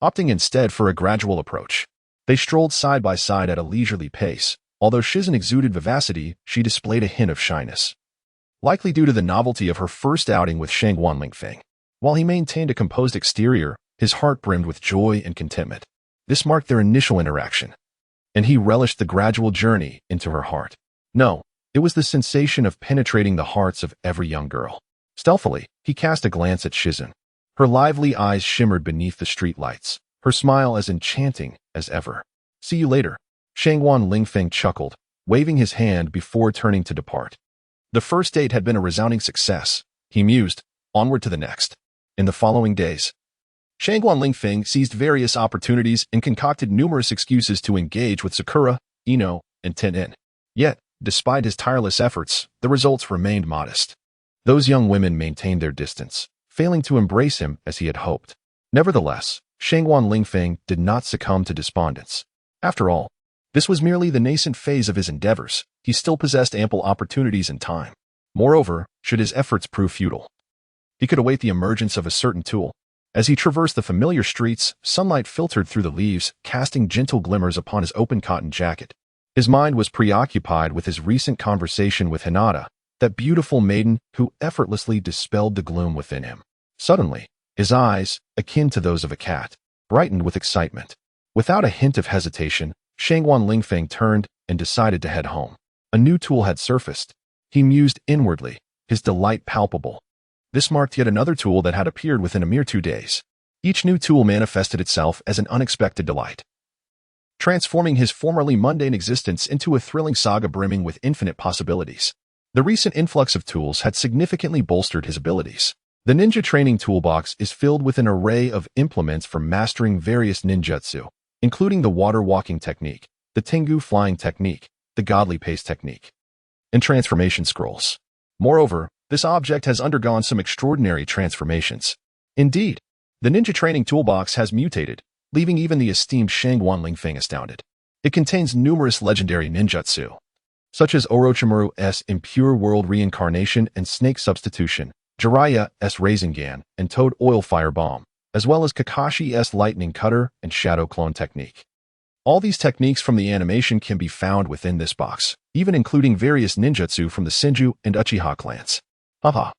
opting instead for a gradual approach. They strolled side by side at a leisurely pace. Although Shizhen exuded vivacity, she displayed a hint of shyness, likely due to the novelty of her first outing with Shangguan Lingfeng. While he maintained a composed exterior, his heart brimmed with joy and contentment. This marked their initial interaction, and he relished the gradual journey into her heart. No, it was the sensation of penetrating the hearts of every young girl. Stealthily, he cast a glance at Shizhen. Her lively eyes shimmered beneath the streetlights, her smile as enchanting as ever. "See you later," Shangguan Lingfeng chuckled, waving his hand before turning to depart. The first date had been a resounding success, he mused, onward to the next. In the following days, Shangguan Lingfeng seized various opportunities and concocted numerous excuses to engage with Sakura, Ino, and Tenin. Yet, despite his tireless efforts, the results remained modest. Those young women maintained their distance, failing to embrace him as he had hoped. Nevertheless, Shangguan Lingfeng did not succumb to despondence. After all, this was merely the nascent phase of his endeavors. He still possessed ample opportunities and time. Moreover, should his efforts prove futile, he could await the emergence of a certain tool. As he traversed the familiar streets, sunlight filtered through the leaves, casting gentle glimmers upon his open cotton jacket. His mind was preoccupied with his recent conversation with Hinata, that beautiful maiden who effortlessly dispelled the gloom within him. Suddenly, his eyes, akin to those of a cat, brightened with excitement. Without a hint of hesitation, Shangguan Lingfeng turned and decided to head home. A new tool had surfaced. He mused inwardly, his delight palpable. This marked yet another tool that had appeared within a mere 2 days. Each new tool manifested itself as an unexpected delight, transforming his formerly mundane existence into a thrilling saga brimming with infinite possibilities. The recent influx of tools had significantly bolstered his abilities. The ninja training toolbox is filled with an array of implements for mastering various ninjutsu, including the water-walking technique, the Tengu flying technique, the godly pace technique, and transformation scrolls. Moreover, this object has undergone some extraordinary transformations. Indeed, the ninja training toolbox has mutated, leaving even the esteemed Shangguan Lingfeng astounded. It contains numerous legendary ninjutsu, such as Orochimaru's Impure World Reincarnation and Snake Substitution, Jiraiya's Rasengan and Toad Oil Firebomb, as well as Kakashi's Lightning Cutter and Shadow Clone Technique. All these techniques from the animation can be found within this box, even including various ninjutsu from the Senju and Uchiha clans. Haha.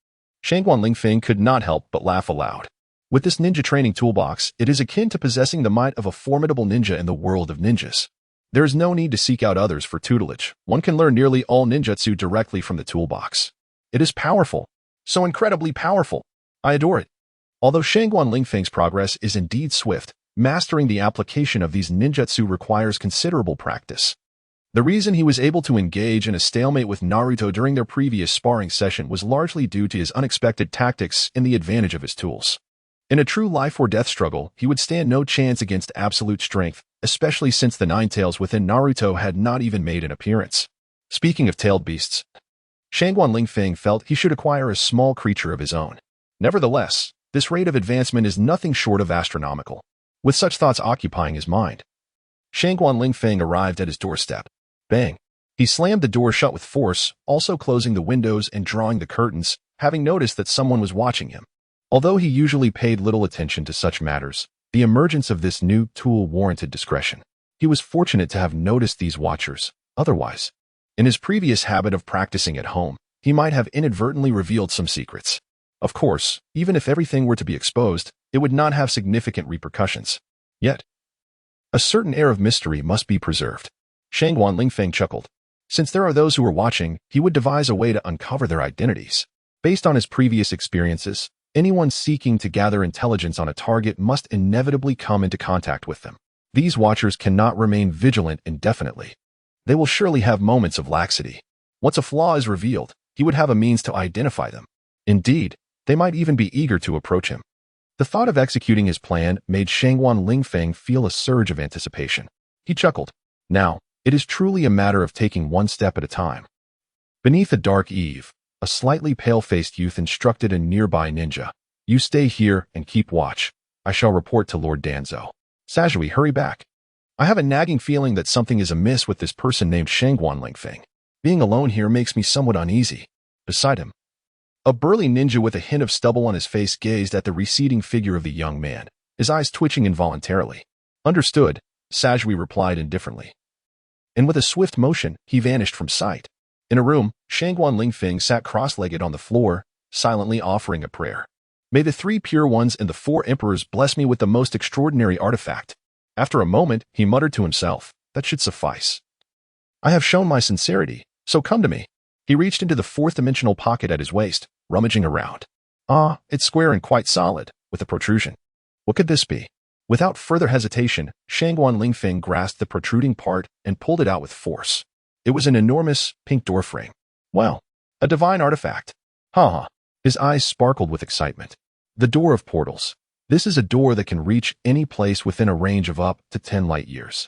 Shangguan Lingfeng could not help but laugh aloud. With this ninja training toolbox, it is akin to possessing the might of a formidable ninja in the world of ninjas. There is no need to seek out others for tutelage. One can learn nearly all ninjutsu directly from the toolbox. It is powerful. So incredibly powerful. I adore it. Although Shangguan Lingfeng's progress is indeed swift, mastering the application of these ninjutsu requires considerable practice. The reason he was able to engage in a stalemate with Naruto during their previous sparring session was largely due to his unexpected tactics and the advantage of his tools. In a true life-or-death struggle, he would stand no chance against absolute strength, especially since the 9 tails within Naruto had not even made an appearance. Speaking of tailed beasts, Shangguan Lingfeng felt he should acquire a small creature of his own. Nevertheless, this rate of advancement is nothing short of astronomical. With such thoughts occupying his mind, Shangguan Lingfeng arrived at his doorstep. Bang! He slammed the door shut with force, also closing the windows and drawing the curtains, having noticed that someone was watching him. Although he usually paid little attention to such matters, the emergence of this new tool warranted discretion. He was fortunate to have noticed these watchers. Otherwise, in his previous habit of practicing at home, he might have inadvertently revealed some secrets. Of course, even if everything were to be exposed, it would not have significant repercussions. Yet, a certain air of mystery must be preserved. Shangguan Lingfeng chuckled. Since there are those who are watching, he would devise a way to uncover their identities. Based on his previous experiences, anyone seeking to gather intelligence on a target must inevitably come into contact with them. These watchers cannot remain vigilant indefinitely. They will surely have moments of laxity. Once a flaw is revealed, he would have a means to identify them. Indeed, they might even be eager to approach him. The thought of executing his plan made Shangguan Lingfeng feel a surge of anticipation. He chuckled. Now, it is truly a matter of taking one step at a time. Beneath a dark eave, a slightly pale-faced youth instructed a nearby ninja. You stay here and keep watch. I shall report to Lord Danzo. Sajui, hurry back. I have a nagging feeling that something is amiss with this person named Shangguan Lingfeng. Being alone here makes me somewhat uneasy. Beside him, a burly ninja with a hint of stubble on his face gazed at the receding figure of the young man, his eyes twitching involuntarily. Understood, Sajui replied indifferently. And with a swift motion, he vanished from sight. In a room, Shangguan Lingfeng sat cross-legged on the floor, silently offering a prayer. May the 3 pure ones and the 4 emperors bless me with the most extraordinary artifact. After a moment, he muttered to himself, that should suffice. I have shown my sincerity, so come to me. He reached into the 4th-dimensional pocket at his waist, rummaging around. Ah, it's square and quite solid, with a protrusion. What could this be? Without further hesitation, Shangguan Lingfeng grasped the protruding part and pulled it out with force. It was an enormous, pink door frame. Well, a divine artifact. Ha. His eyes sparkled with excitement. The door of portals. This is a door that can reach any place within a range of up to 10 light years.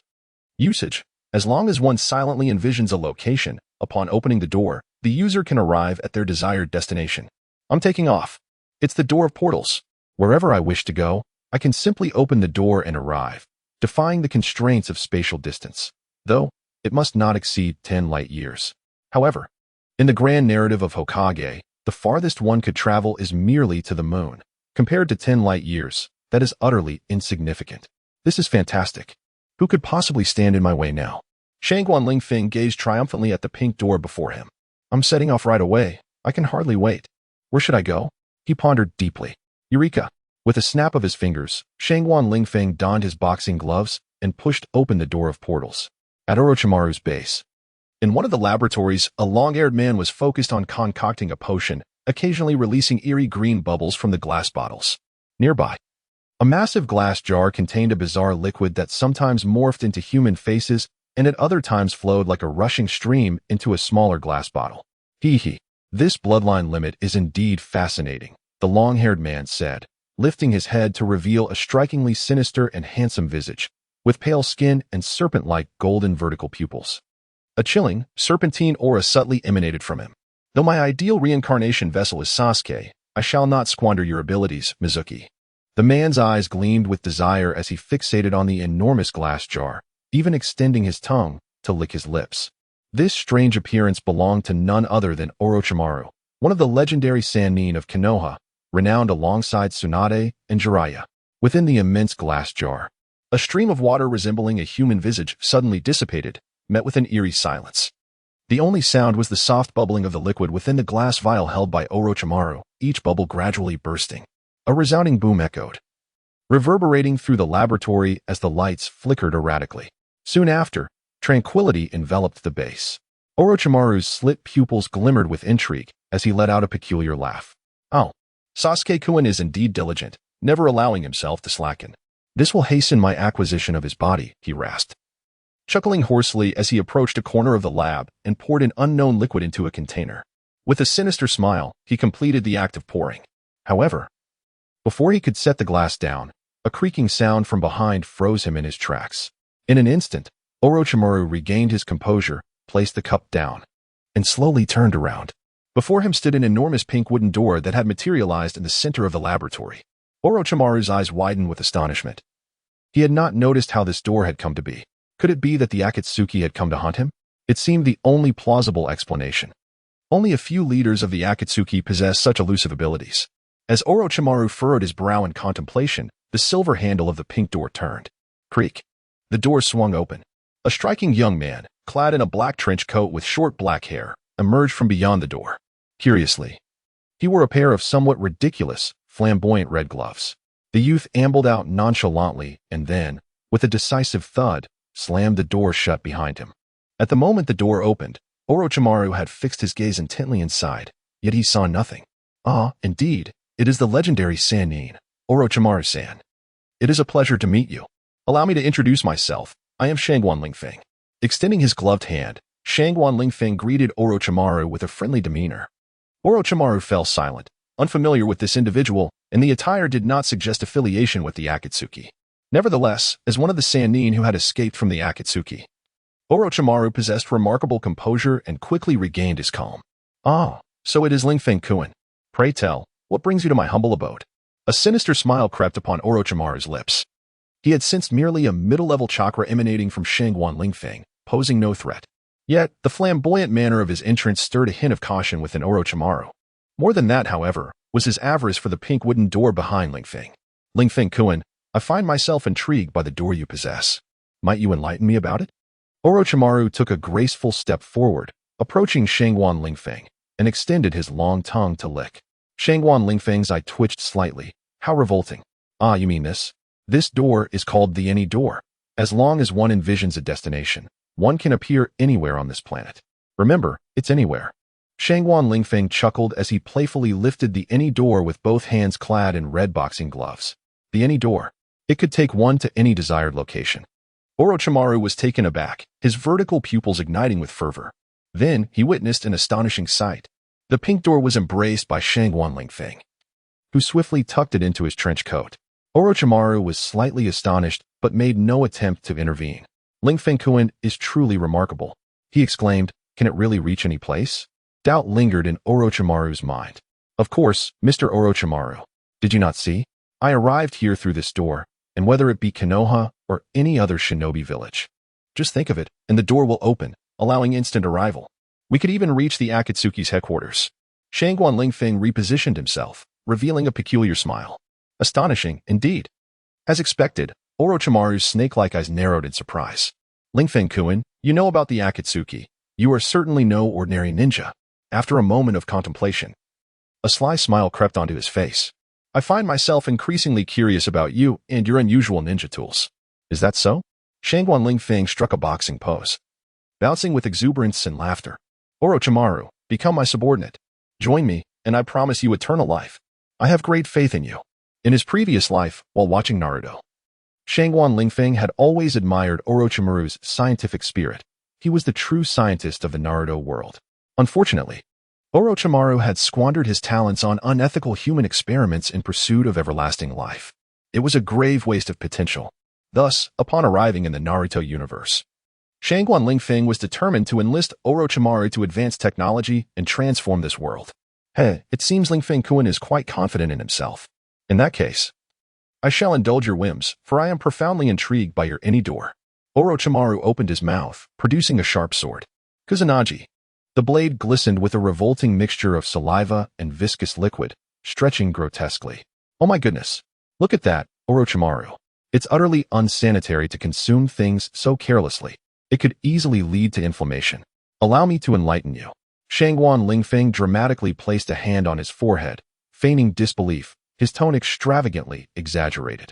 Usage. As long as one silently envisions a location, upon opening the door, the user can arrive at their desired destination. I'm taking off. It's the door of portals. Wherever I wish to go, I can simply open the door and arrive, defying the constraints of spatial distance, though it must not exceed 10 light years. However, in the grand narrative of Hokage, the farthest one could travel is merely to the moon. Compared to 10 light years, that is utterly insignificant. This is fantastic. Who could possibly stand in my way now? Shangguan Lingfeng gazed triumphantly at the pink door before him. I'm setting off right away. I can hardly wait. Where should I go? He pondered deeply. Eureka! With a snap of his fingers, Shangguan Lingfeng donned his boxing gloves and pushed open the door of portals. At Orochimaru's base. In one of the laboratories, a long-haired man was focused on concocting a potion, occasionally releasing eerie green bubbles from the glass bottles. Nearby, a massive glass jar contained a bizarre liquid that sometimes morphed into human faces and at other times flowed like a rushing stream into a smaller glass bottle. Hee. This bloodline limit is indeed fascinating, the long-haired man said, lifting his head to reveal a strikingly sinister and handsome visage, with pale skin and serpent-like golden vertical pupils. A chilling, serpentine aura subtly emanated from him. Though my ideal reincarnation vessel is Sasuke, I shall not squander your abilities, Mizuki. The man's eyes gleamed with desire as he fixated on the enormous glass jar, even extending his tongue to lick his lips. This strange appearance belonged to none other than Orochimaru, one of the legendary Sannin of Konoha, renowned alongside Tsunade and Jiraiya. Within the immense glass jar, a stream of water resembling a human visage suddenly dissipated, met with an eerie silence. The only sound was the soft bubbling of the liquid within the glass vial held by Orochimaru, each bubble gradually bursting. A resounding boom echoed, reverberating through the laboratory as the lights flickered erratically. Soon after, tranquility enveloped the base. Orochimaru's slit pupils glimmered with intrigue as he let out a peculiar laugh. Oh, Sasuke-kun is indeed diligent, never allowing himself to slacken. This will hasten my acquisition of his body, he rasped, chuckling hoarsely as he approached a corner of the lab and poured an unknown liquid into a container. With a sinister smile, he completed the act of pouring. However, before he could set the glass down, a creaking sound from behind froze him in his tracks. In an instant, Orochimaru regained his composure, placed the cup down, and slowly turned around. Before him stood an enormous pink wooden door that had materialized in the center of the laboratory. Orochimaru's eyes widened with astonishment. He had not noticed how this door had come to be. Could it be that the Akatsuki had come to hunt him? It seemed the only plausible explanation. Only a few leaders of the Akatsuki possess such elusive abilities. As Orochimaru furrowed his brow in contemplation, the silver handle of the pink door turned. Creak. The door swung open. A striking young man, clad in a black trench coat with short black hair, emerged from beyond the door. Curiously, he wore a pair of somewhat ridiculous, flamboyant red gloves. The youth ambled out nonchalantly and then, with a decisive thud, slammed the door shut behind him. At the moment the door opened, Orochimaru had fixed his gaze intently inside, yet he saw nothing. Ah, indeed, it is the legendary Sannin, Orochimaru-san. It is a pleasure to meet you. Allow me to introduce myself. I am Shangguan Lingfeng. Extending his gloved hand, Shangguan Lingfeng greeted Orochimaru with a friendly demeanor. Orochimaru fell silent, unfamiliar with this individual, and the attire did not suggest affiliation with the Akatsuki. Nevertheless, as one of the Sannin who had escaped from the Akatsuki, Orochimaru possessed remarkable composure and quickly regained his calm. Ah, so it is Lingfeng-kun. Pray tell, what brings you to my humble abode? A sinister smile crept upon Orochimaru's lips. He had sensed merely a middle-level chakra emanating from Shangguan Lingfeng, posing no threat. Yet, the flamboyant manner of his entrance stirred a hint of caution within Orochimaru. More than that, however, was his avarice for the pink wooden door behind Lingfeng. Lingfeng-kun, I find myself intrigued by the door you possess. Might you enlighten me about it? Orochimaru took a graceful step forward, approaching Shangguan Lingfeng, and extended his long tongue to lick. Shangguan Lingfeng's eye twitched slightly. How revolting. Ah, you mean this? This door is called the Any Door. As long as one envisions a destination, one can appear anywhere on this planet. Remember, it's anywhere. Shangguan Lingfeng chuckled as he playfully lifted the Any Door with both hands clad in red boxing gloves. The Any Door. It could take one to any desired location. Orochimaru was taken aback, his vertical pupils igniting with fervor. Then he witnessed an astonishing sight. The pink door was embraced by Shangguan Lingfeng, who swiftly tucked it into his trench coat. Orochimaru was slightly astonished, but made no attempt to intervene. Lingfeng-kun is truly remarkable, he exclaimed. Can it really reach any place? Doubt lingered in Orochimaru's mind. Of course, Mr. Orochimaru. Did you not see? I arrived here through this door, and whether it be Konoha or any other shinobi village. Just think of it, and the door will open, allowing instant arrival. We could even reach the Akatsuki's headquarters. Shangguan Lingfeng repositioned himself, revealing a peculiar smile. Astonishing, indeed. As expected, Orochimaru's snake-like eyes narrowed in surprise. Lingfeng-kun, you know about the Akatsuki. You are certainly no ordinary ninja. After a moment of contemplation, a sly smile crept onto his face. I find myself increasingly curious about you and your unusual ninja tools. Is that so? Shangguan Lingfeng struck a boxing pose, bouncing with exuberance and laughter. Orochimaru, become my subordinate. Join me, and I promise you eternal life. I have great faith in you. In his previous life, while watching Naruto, Shangguan Lingfeng had always admired Orochimaru's scientific spirit. He was the true scientist of the Naruto world. Unfortunately, Orochimaru had squandered his talents on unethical human experiments in pursuit of everlasting life. It was a grave waste of potential. Thus, upon arriving in the Naruto universe, Shangguan Lingfeng was determined to enlist Orochimaru to advance technology and transform this world. It seems Lingfeng-kun is quite confident in himself. In that case, I shall indulge your whims, for I am profoundly intrigued by your Any Door. Orochimaru opened his mouth, producing a sharp sword. Kusanagi. The blade glistened with a revolting mixture of saliva and viscous liquid, stretching grotesquely. Oh my goodness. Look at that, Orochimaru. It's utterly unsanitary to consume things so carelessly. It could easily lead to inflammation. Allow me to enlighten you. Shangguan Lingfeng dramatically placed a hand on his forehead, feigning disbelief, his tone extravagantly exaggerated.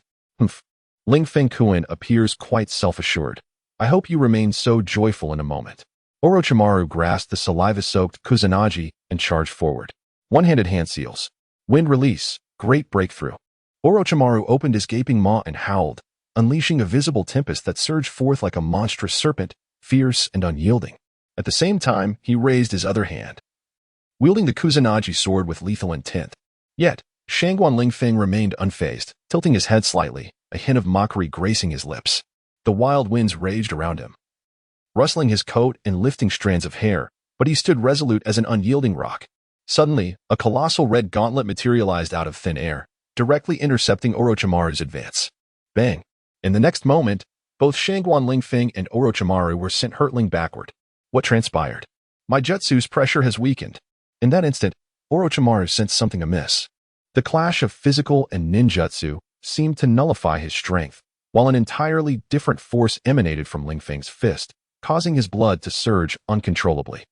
Lingfeng-kun appears quite self-assured. I hope you remain so joyful in a moment. Orochimaru grasped the saliva-soaked Kusanagi and charged forward. One-handed hand seals. Wind release. Great breakthrough. Orochimaru opened his gaping maw and howled, unleashing a visible tempest that surged forth like a monstrous serpent, fierce and unyielding. At the same time, he raised his other hand, wielding the Kusanagi sword with lethal intent. Yet, Shangguan Lingfeng remained unfazed, tilting his head slightly, a hint of mockery gracing his lips. The wild winds raged around him, rustling his coat and lifting strands of hair, but he stood resolute as an unyielding rock. Suddenly, a colossal red gauntlet materialized out of thin air, directly intercepting Orochimaru's advance. Bang! In the next moment, both Shangguan Lingfeng and Orochimaru were sent hurtling backward. What transpired? My jutsu's pressure has weakened. In that instant, Orochimaru sensed something amiss. The clash of physical and ninjutsu seemed to nullify his strength, while an entirely different force emanated from Lingfeng's fist, causing his blood to surge uncontrollably.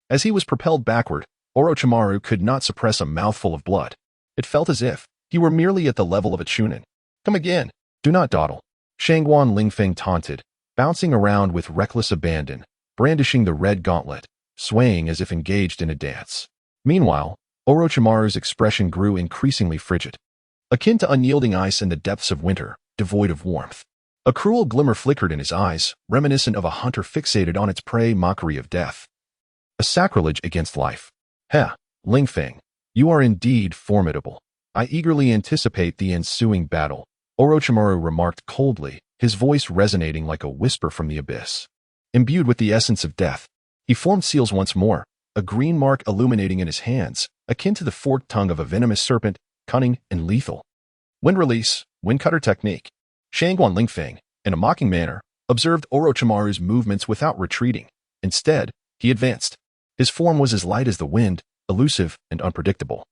As he was propelled backward, Orochimaru could not suppress a mouthful of blood. It felt as if he were merely at the level of a chunin. Come again. Do not dawdle. Shangguan Lingfeng taunted, bouncing around with reckless abandon, brandishing the red gauntlet, swaying as if engaged in a dance. Meanwhile, Orochimaru's expression grew increasingly frigid, akin to unyielding ice in the depths of winter, devoid of warmth. A cruel glimmer flickered in his eyes, reminiscent of a hunter fixated on its prey, mockery of death. A sacrilege against life. Lingfeng, you are indeed formidable. I eagerly anticipate the ensuing battle, Orochimaru remarked coldly, his voice resonating like a whisper from the abyss. Imbued with the essence of death, he formed seals once more, a green mark illuminating in his hands, akin to the forked tongue of a venomous serpent, cunning and lethal. Wind release, wind cutter technique. Shangguan Lingfeng, in a mocking manner, observed Orochimaru's movements without retreating. Instead, he advanced. His form was as light as the wind, elusive and unpredictable,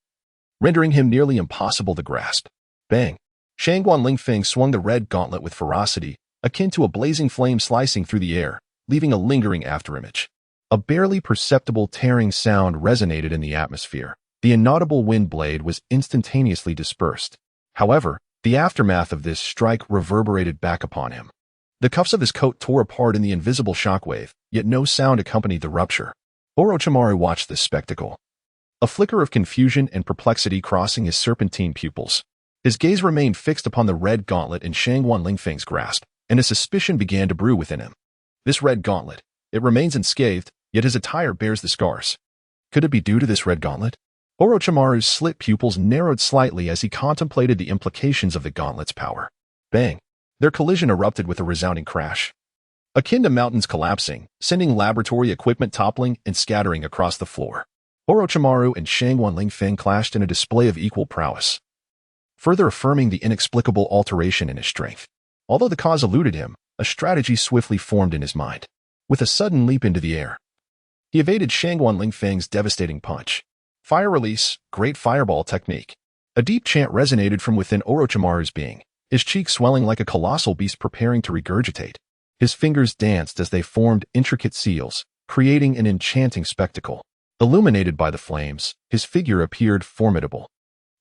rendering him nearly impossible to grasp. Bang! Shangguan Lingfeng swung the red gauntlet with ferocity, akin to a blazing flame slicing through the air, leaving a lingering afterimage. A barely perceptible tearing sound resonated in the atmosphere. The inaudible wind blade was instantaneously dispersed. However, the aftermath of this strike reverberated back upon him. The cuffs of his coat tore apart in the invisible shockwave, yet no sound accompanied the rupture. Orochimaru watched this spectacle, a flicker of confusion and perplexity crossing his serpentine pupils. His gaze remained fixed upon the red gauntlet in Shangguan Lingfeng's grasp, and a suspicion began to brew within him. This red gauntlet, it remains unscathed, yet his attire bears the scars. Could it be due to this red gauntlet? Orochimaru's slit pupils narrowed slightly as he contemplated the implications of the gauntlet's power. Bang! Their collision erupted with a resounding crash, akin to mountains collapsing, sending laboratory equipment toppling and scattering across the floor. Orochimaru and Shangguan Lingfeng clashed in a display of equal prowess, further affirming the inexplicable alteration in his strength. Although the cause eluded him, a strategy swiftly formed in his mind. With a sudden leap into the air, he evaded Shangguan Lingfeng's devastating punch. Fire release, great fireball technique. A deep chant resonated from within Orochimaru's being, his cheeks swelling like a colossal beast preparing to regurgitate. His fingers danced as they formed intricate seals, creating an enchanting spectacle. Illuminated by the flames, his figure appeared formidable,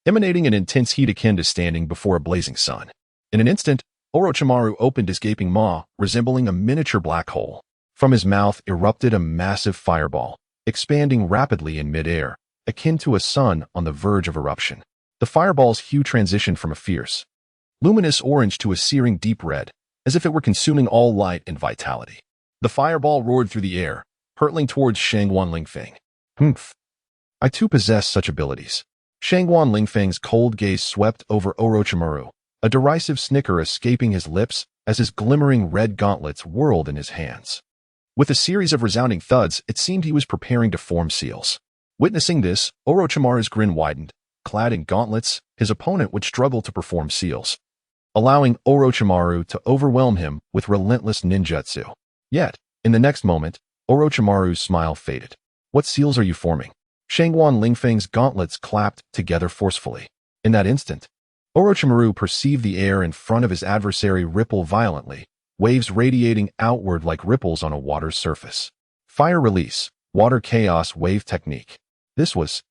emanating an intense heat akin to standing before a blazing sun. In an instant, Orochimaru opened his gaping maw, resembling a miniature black hole. From his mouth erupted a massive fireball, expanding rapidly in midair, akin to a sun on the verge of eruption. The fireball's hue transitioned from a fierce, luminous orange to a searing deep red, as if it were consuming all light and vitality. The fireball roared through the air, hurtling towards Shangguan Lingfeng. Humph! I too possess such abilities. Shangguan Lingfeng's cold gaze swept over Orochimaru, a derisive snicker escaping his lips as his glimmering red gauntlets whirled in his hands. With a series of resounding thuds, it seemed he was preparing to form seals. Witnessing this, Orochimaru's grin widened. Clad in gauntlets, his opponent would struggle to perform seals, allowing Orochimaru to overwhelm him with relentless ninjutsu. Yet, in the next moment, Orochimaru's smile faded. What seals are you forming? Shangguan Lingfeng's gauntlets clapped together forcefully. In that instant, Orochimaru perceived the air in front of his adversary ripple violently, waves radiating outward like ripples on a water's surface. Fire release, water chaos wave technique. This was...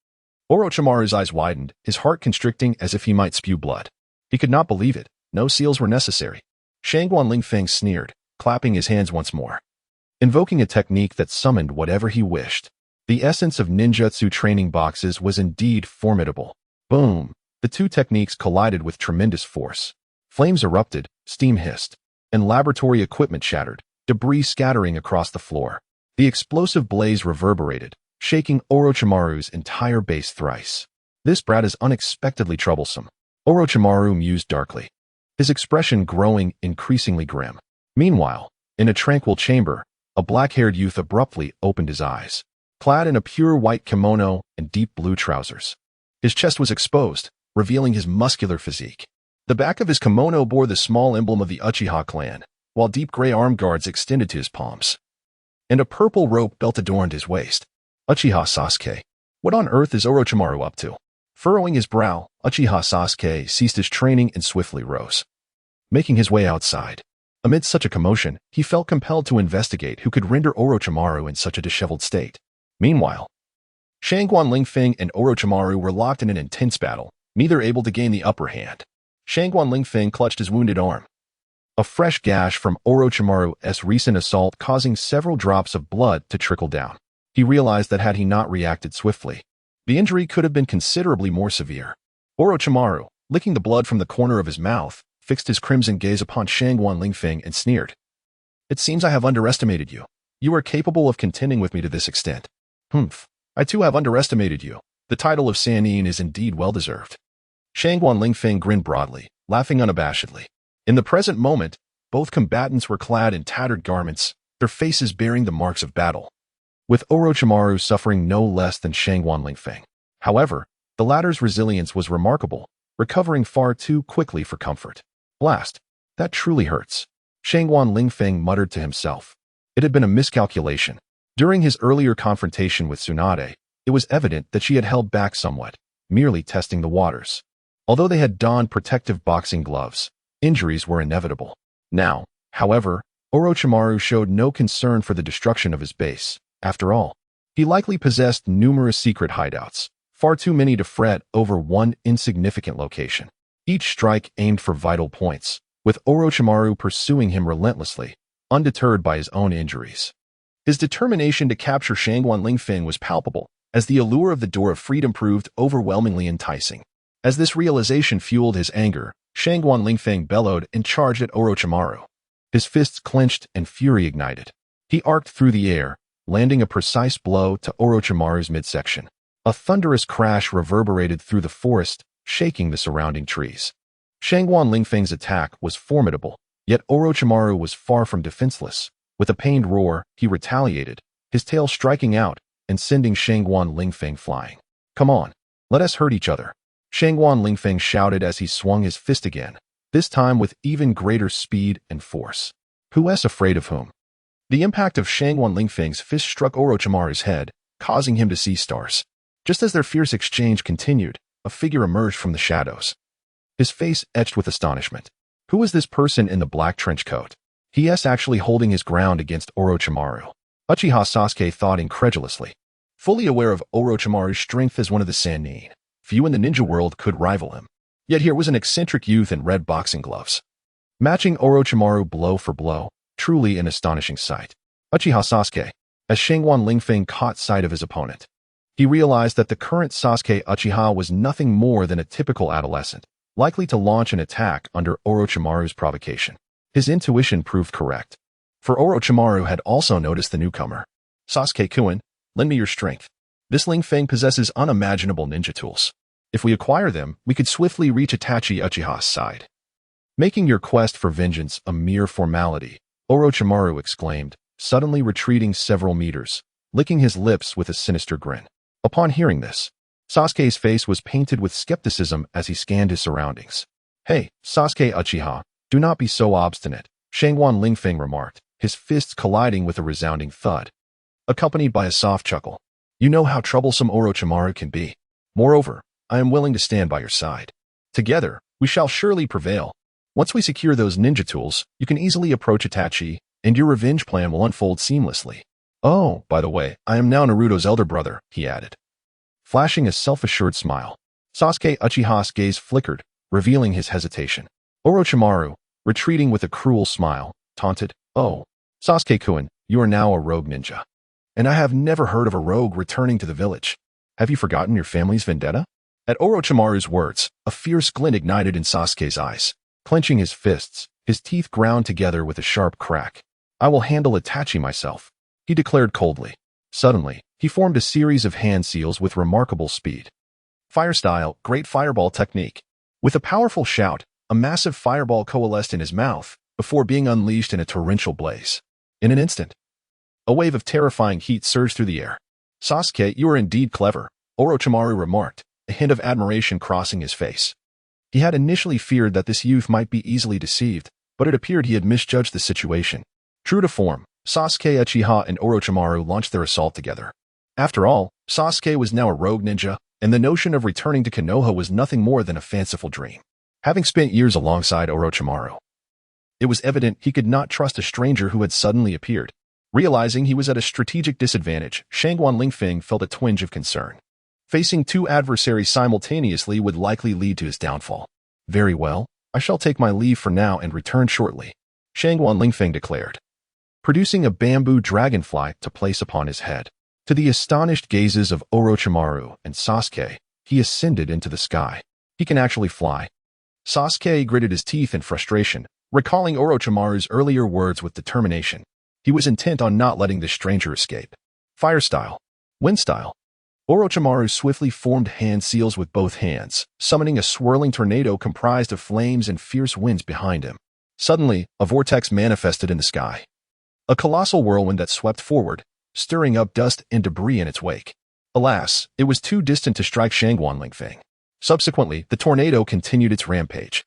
Orochimaru's eyes widened, his heart constricting as if he might spew blood. He could not believe it. No seals were necessary. Shangguan Lingfeng sneered, clapping his hands once more, invoking a technique that summoned whatever he wished. The essence of ninjutsu training boxes was indeed formidable. Boom! The two techniques collided with tremendous force. Flames erupted, steam hissed, and laboratory equipment shattered, debris scattering across the floor. The explosive blaze reverberated, shaking Orochimaru's entire base thrice. This brat is unexpectedly troublesome. Orochimaru mused darkly, his expression growing increasingly grim. Meanwhile, in a tranquil chamber, a black-haired youth abruptly opened his eyes. Clad in a pure white kimono and deep blue trousers, his chest was exposed, revealing his muscular physique. The back of his kimono bore the small emblem of the Uchiha clan, while deep gray arm guards extended to his palms, and a purple rope belt adorned his waist. Uchiha Sasuke. What on earth is Orochimaru up to? Furrowing his brow, Uchiha Sasuke ceased his training and swiftly rose, making his way outside. Amid such a commotion, he felt compelled to investigate who could render Orochimaru in such a disheveled state. Meanwhile, Shangguan Lingfeng and Orochimaru were locked in an intense battle, neither able to gain the upper hand. Shangguan Lingfeng clutched his wounded arm, a fresh gash from Orochimaru's recent assault causing several drops of blood to trickle down. He realized that had he not reacted swiftly, the injury could have been considerably more severe. Orochimaru, licking the blood from the corner of his mouth, fixed his crimson gaze upon Shangguan Lingfeng and sneered. It seems I have underestimated you. You are capable of contending with me to this extent. Humph. I too have underestimated you. The title of Sannin is indeed well-deserved. Shangguan Lingfeng grinned broadly, laughing unabashedly. In the present moment, both combatants were clad in tattered garments, their faces bearing the marks of battle, with Orochimaru suffering no less than Shangguan Lingfeng. However, the latter's resilience was remarkable, recovering far too quickly for comfort. Blast! That truly hurts. Shangguan Lingfeng muttered to himself. It had been a miscalculation. During his earlier confrontation with Tsunade, it was evident that she had held back somewhat, merely testing the waters. Although they had donned protective boxing gloves, injuries were inevitable. Now, however, Orochimaru showed no concern for the destruction of his base. After all, he likely possessed numerous secret hideouts, far too many to fret over one insignificant location. Each strike aimed for vital points, with Orochimaru pursuing him relentlessly, undeterred by his own injuries. His determination to capture Shangguan Lingfeng was palpable, as the allure of the Door of Freedom proved overwhelmingly enticing. As this realization fueled his anger, Shangguan Lingfeng bellowed and charged at Orochimaru. His fists clenched and fury ignited. He arced through the air, landing a precise blow to Orochimaru's midsection. A thunderous crash reverberated through the forest, shaking the surrounding trees. Shangguan Lingfeng's attack was formidable, yet Orochimaru was far from defenseless. With a pained roar, he retaliated, his tail striking out and sending Shangguan Lingfeng flying. "Come on, let us hurt each other," Shangguan Lingfeng shouted as he swung his fist again, this time with even greater speed and force. Who's afraid of whom? The impact of Shangguan Lingfeng's fist struck Orochimaru's head, causing him to see stars. Just as their fierce exchange continued, a figure emerged from the shadows. His face etched with astonishment. Who was this person in the black trench coat? He's actually holding his ground against Orochimaru. Uchiha Sasuke thought incredulously. Fully aware of Orochimaru's strength as one of the Sannin, few in the ninja world could rival him. Yet here was an eccentric youth in red boxing gloves, matching Orochimaru blow for blow. Truly an astonishing sight. Uchiha Sasuke. As Shangguan Lingfeng caught sight of his opponent, he realized that the current Sasuke Uchiha was nothing more than a typical adolescent, likely to launch an attack under Orochimaru's provocation. His intuition proved correct, for Orochimaru had also noticed the newcomer. "Sasuke-kun, lend me your strength. This Lingfeng possesses unimaginable ninja tools. If we acquire them, we could swiftly reach Itachi Uchiha's side." Making your quest for vengeance a mere formality, Orochimaru exclaimed, suddenly retreating several meters, licking his lips with a sinister grin. Upon hearing this, Sasuke's face was painted with skepticism as he scanned his surroundings. "Hey, Sasuke Uchiha, do not be so obstinate," Shangguan Lingfeng remarked, his fists colliding with a resounding thud, accompanied by a soft chuckle. "You know how troublesome Orochimaru can be. Moreover, I am willing to stand by your side. Together, we shall surely prevail. Once we secure those ninja tools, you can easily approach Itachi, and your revenge plan will unfold seamlessly. Oh, by the way, I am now Naruto's elder brother," he added, flashing a self-assured smile. Sasuke Uchiha's gaze flickered, revealing his hesitation. Orochimaru, retreating with a cruel smile, taunted, "Oh, Sasuke-kun, you are now a rogue ninja. And I have never heard of a rogue returning to the village. Have you forgotten your family's vendetta?" At Orochimaru's words, a fierce glint ignited in Sasuke's eyes. Clenching his fists, his teeth ground together with a sharp crack. "I will handle Itachi myself," he declared coldly. Suddenly, he formed a series of hand seals with remarkable speed. Fire style, great fireball technique. With a powerful shout, a massive fireball coalesced in his mouth before being unleashed in a torrential blaze. In an instant, a wave of terrifying heat surged through the air. "Sasuke, you are indeed clever," Orochimaru remarked, a hint of admiration crossing his face. He had initially feared that this youth might be easily deceived, but it appeared he had misjudged the situation. True to form, Sasuke Uchiha and Orochimaru launched their assault together. After all, Sasuke was now a rogue ninja, and the notion of returning to Konoha was nothing more than a fanciful dream. Having spent years alongside Orochimaru, it was evident he could not trust a stranger who had suddenly appeared. Realizing he was at a strategic disadvantage, Shangguan Lingfeng felt a twinge of concern. Facing two adversaries simultaneously would likely lead to his downfall. "Very well, I shall take my leave for now and return shortly," Shangguan Lingfeng declared, producing a bamboo dragonfly to place upon his head. To the astonished gazes of Orochimaru and Sasuke, he ascended into the sky. "He can actually fly." Sasuke gritted his teeth in frustration, recalling Orochimaru's earlier words with determination. He was intent on not letting this stranger escape. Fire style. Wind style. Orochimaru swiftly formed hand seals with both hands, summoning a swirling tornado comprised of flames and fierce winds behind him. Suddenly, a vortex manifested in the sky. A colossal whirlwind that swept forward, stirring up dust and debris in its wake. Alas, it was too distant to strike Shangguan Lingfeng. Subsequently, the tornado continued its rampage.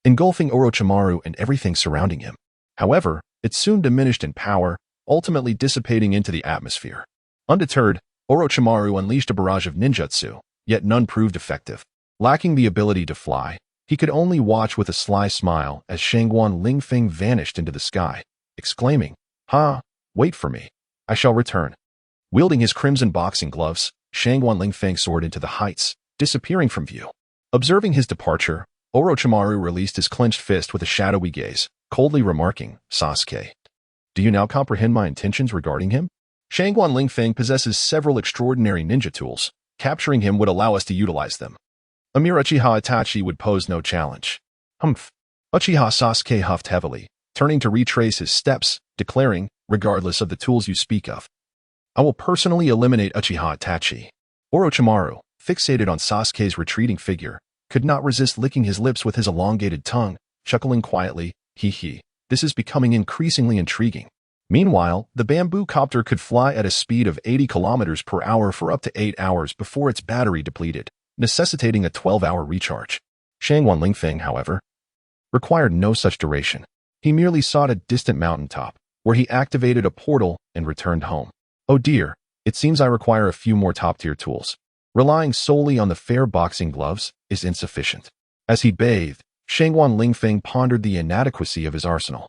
engulfing Orochimaru and everything surrounding him. However, it soon diminished in power, ultimately dissipating into the atmosphere. Undeterred, Orochimaru unleashed a barrage of ninjutsu, yet none proved effective. Lacking the ability to fly, he could only watch with a sly smile as Shangguan Lingfeng vanished into the sky, exclaiming, "Ha! Wait for me. I shall return." Wielding his crimson boxing gloves, Shangguan Lingfeng soared into the heights, disappearing from view. Observing his departure, Orochimaru released his clenched fist with a shadowy gaze, coldly remarking, "Sasuke, do you now comprehend my intentions regarding him?" Shangguan Lingfeng possesses several extraordinary ninja tools. Capturing him would allow us to utilize them. A mere Uchiha Itachi would pose no challenge. Humph. Uchiha Sasuke huffed heavily, turning to retrace his steps, declaring, "Regardless of the tools you speak of, I will personally eliminate Uchiha Itachi." Orochimaru, fixated on Sasuke's retreating figure, could not resist licking his lips with his elongated tongue, chuckling quietly, "Hee, this is becoming increasingly intriguing." Meanwhile, the bamboo copter could fly at a speed of 80 kilometers per hour for up to 8 hours before its battery depleted, necessitating a 12-hour recharge. Shangguan Lingfeng, however, required no such duration. He merely sought a distant mountaintop, where he activated a portal and returned home. "Oh dear, it seems I require a few more top-tier tools. Relying solely on the fair boxing gloves is insufficient." As he bathed, Shangguan Lingfeng pondered the inadequacy of his arsenal.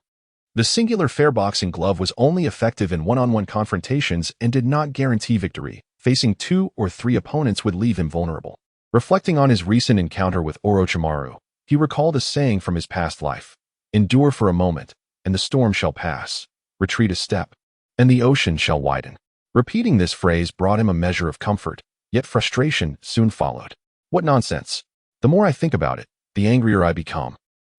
The singular fair boxing glove was only effective in one-on-one confrontations and did not guarantee victory. Facing 2 or 3 opponents would leave him vulnerable. Reflecting on his recent encounter with Orochimaru, he recalled a saying from his past life: "Endure for a moment, and the storm shall pass. Retreat a step, and the ocean shall widen." Repeating this phrase brought him a measure of comfort, yet frustration soon followed. What nonsense! The more I think about it, the angrier I become.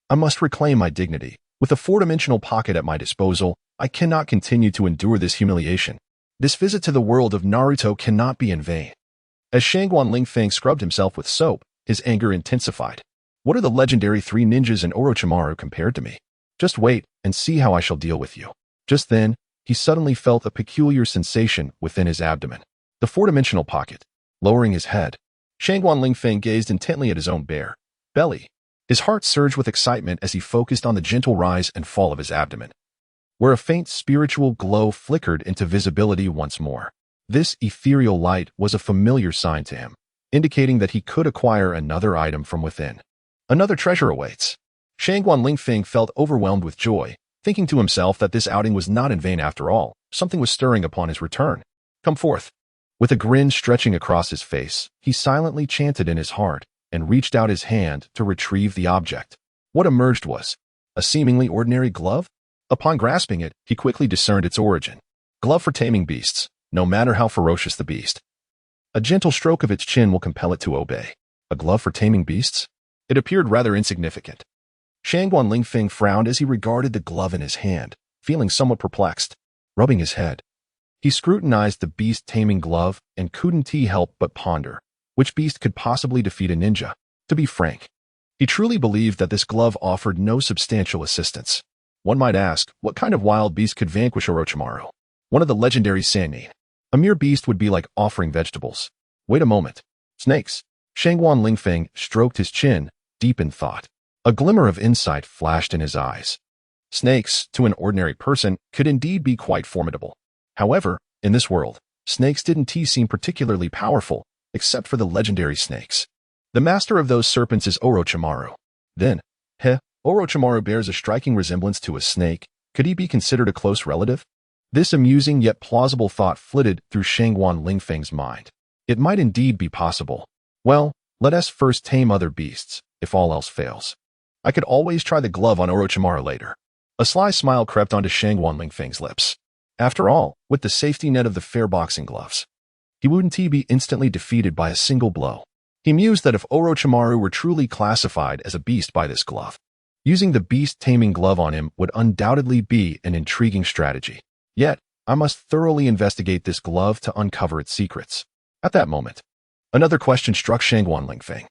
I must reclaim my dignity. With a 4-dimensional pocket at my disposal, I cannot continue to endure this humiliation. This visit to the world of Naruto cannot be in vain. As Shangguan Lingfeng scrubbed himself with soap, his anger intensified. What are the legendary 3 ninjas and Orochimaru compared to me? Just wait and see how I shall deal with you. Just then, he suddenly felt a peculiar sensation within his abdomen. The 4-dimensional pocket. Lowering his head, Shangguan Lingfeng gazed intently at his own bare belly. His heart surged with excitement as he focused on the gentle rise and fall of his abdomen, where a faint spiritual glow flickered into visibility once more. This ethereal light was a familiar sign to him, indicating that he could acquire another item from within. Another treasure awaits. Shangguan Lingfeng felt overwhelmed with joy, thinking to himself that this outing was not in vain after all. Something was stirring upon his return. "Come forth." With a grin stretching across his face, he silently chanted in his heart and reached out his hand to retrieve the object. What emerged was a seemingly ordinary glove. Upon grasping it, he quickly discerned its origin. Glove for taming beasts, no matter how ferocious the beast. A gentle stroke of its chin will compel it to obey. A glove for taming beasts? It appeared rather insignificant. Shangguan Lingfeng frowned as he regarded the glove in his hand, feeling somewhat perplexed. Rubbing his head, he scrutinized the beast-taming glove and couldn't help but ponder. Which beast could possibly defeat a ninja? To be frank, he truly believed that this glove offered no substantial assistance. One might ask, what kind of wild beast could vanquish Orochimaru? One of the legendary Sannin. A mere beast would be like offering vegetables. Wait a moment. Snakes. Shangguan Lingfeng stroked his chin, deep in thought. A glimmer of insight flashed in his eyes. Snakes, to an ordinary person, could indeed be quite formidable. However, in this world, snakes didn't seem particularly powerful, except for the legendary snakes. The master of those serpents is Orochimaru. Then, Orochimaru bears a striking resemblance to a snake. Could he be considered a close relative? This amusing yet plausible thought flitted through Shangguan Lingfeng's mind. It might indeed be possible. Well, let us first tame other beasts, if all else fails. I could always try the glove on Orochimaru later. A sly smile crept onto Shangguan Lingfeng's lips. After all, with the safety net of the fair boxing gloves, he wouldn't be instantly defeated by a single blow. He mused that if Orochimaru were truly classified as a beast by this glove, using the beast-taming glove on him would undoubtedly be an intriguing strategy. Yet, I must thoroughly investigate this glove to uncover its secrets. At that moment, another question struck Shangguan Lingfeng.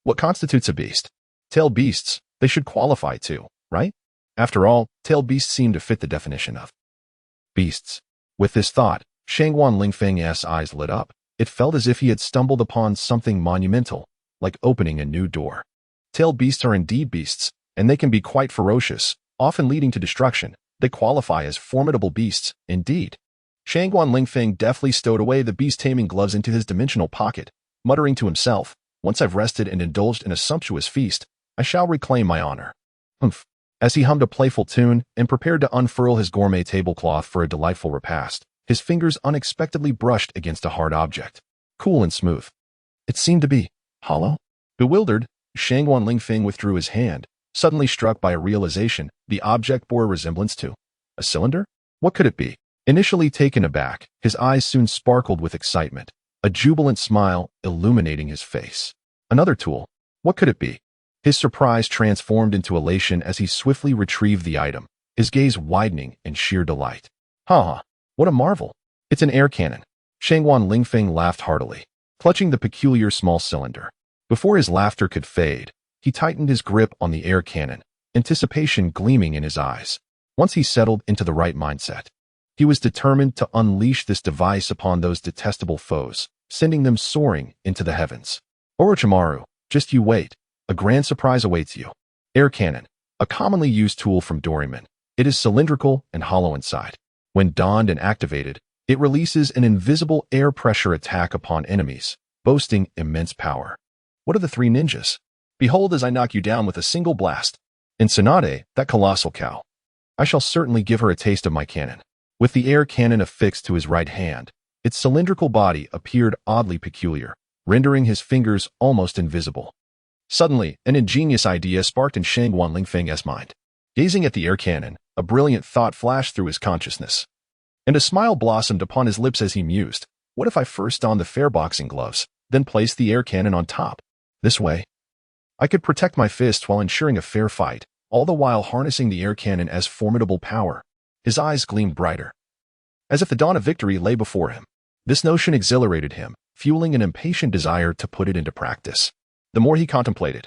What constitutes a beast? Tailed beasts, they should qualify too, right? After all, tailed beasts seem to fit the definition of beasts. With this thought, Shangguan Lingfeng's eyes lit up. It felt as if he had stumbled upon something monumental, like opening a new door. Tailed beasts are indeed beasts, and they can be quite ferocious, often leading to destruction. They qualify as formidable beasts, indeed. Shangguan Lingfeng deftly stowed away the beast-taming gloves into his dimensional pocket, muttering to himself, "Once I've rested and indulged in a sumptuous feast, I shall reclaim my honor." Humph. As he hummed a playful tune and prepared to unfurl his gourmet tablecloth for a delightful repast, his fingers unexpectedly brushed against a hard object. Cool and smooth. It seemed to be hollow. Bewildered, Shangguan Lingfeng withdrew his hand, suddenly struck by a realization the object bore a resemblance to a cylinder? What could it be? Initially taken aback, his eyes soon sparkled with excitement, a jubilant smile illuminating his face. Another tool. What could it be? His surprise transformed into elation as he swiftly retrieved the item, his gaze widening in sheer delight. Ha! What a marvel! It's an air cannon. Shangguan Lingfeng laughed heartily, clutching the peculiar small cylinder. Before his laughter could fade, he tightened his grip on the air cannon, anticipation gleaming in his eyes. Once he settled into the right mindset, he was determined to unleash this device upon those detestable foes, sending them soaring into the heavens. Orochimaru, just you wait. A grand surprise awaits you. Air cannon, a commonly used tool from Doraemon. It is cylindrical and hollow inside. When donned and activated, it releases an invisible air pressure attack upon enemies, boasting immense power. What are the three ninjas? Behold as I knock you down with a single blast. And Tsunade, that colossal cow. I shall certainly give her a taste of my cannon. With the air cannon affixed to his right hand, its cylindrical body appeared oddly peculiar, rendering his fingers almost invisible. Suddenly, an ingenious idea sparked in Shangguan Lingfeng's mind. Gazing at the air cannon, a brilliant thought flashed through his consciousness. And a smile blossomed upon his lips as he mused. What if I first donned the fair boxing gloves, then placed the air cannon on top? This way, I could protect my fists while ensuring a fair fight, all the while harnessing the air cannon as formidable power. His eyes gleamed brighter, as if the dawn of victory lay before him. This notion exhilarated him, fueling an impatient desire to put it into practice. The more he contemplated,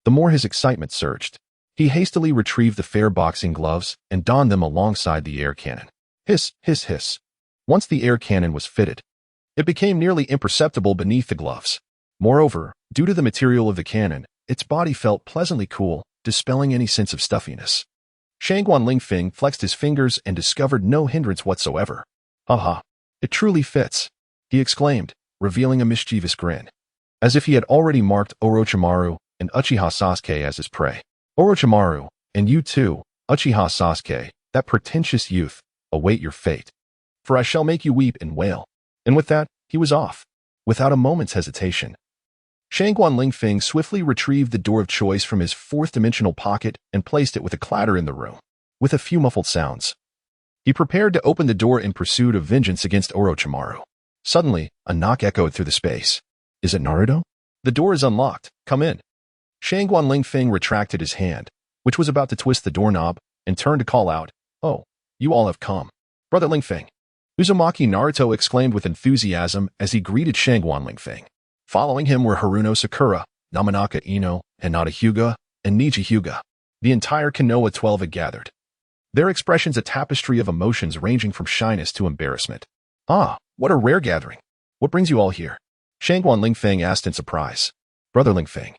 the more his excitement surged. He hastily retrieved the fair boxing gloves and donned them alongside the air cannon. Hiss, hiss, hiss. Once the air cannon was fitted, it became nearly imperceptible beneath the gloves. Moreover, due to the material of the cannon, its body felt pleasantly cool, dispelling any sense of stuffiness. Shangguan Lingfeng flexed his fingers and discovered no hindrance whatsoever. "Aha! It truly fits," he exclaimed, revealing a mischievous grin, as if he had already marked Orochimaru and Uchiha Sasuke as his prey. "Orochimaru, and you too, Uchiha Sasuke, that pretentious youth, await your fate. For I shall make you weep and wail." And with that, he was off, without a moment's hesitation. Shangguan Lingfeng swiftly retrieved the door of choice from his fourth-dimensional pocket and placed it with a clatter in the room. With a few muffled sounds, he prepared to open the door in pursuit of vengeance against Orochimaru. Suddenly, a knock echoed through the space. "Is it Naruto?" "The door is unlocked. Come in." Shangguan Lingfeng retracted his hand, which was about to twist the doorknob, and turned to call out, "Oh, you all have come. Brother Lingfeng." Uzumaki Naruto exclaimed with enthusiasm as he greeted Shangguan Lingfeng. Following him were Haruno Sakura, Namanaka Ino, Hinata Hyuga, and Niji Hyuga. The entire Konoha 12 had gathered, their expressions a tapestry of emotions ranging from shyness to embarrassment. "Ah, what a rare gathering. What brings you all here?" Shangguan Lingfeng asked in surprise. "Brother Lingfeng,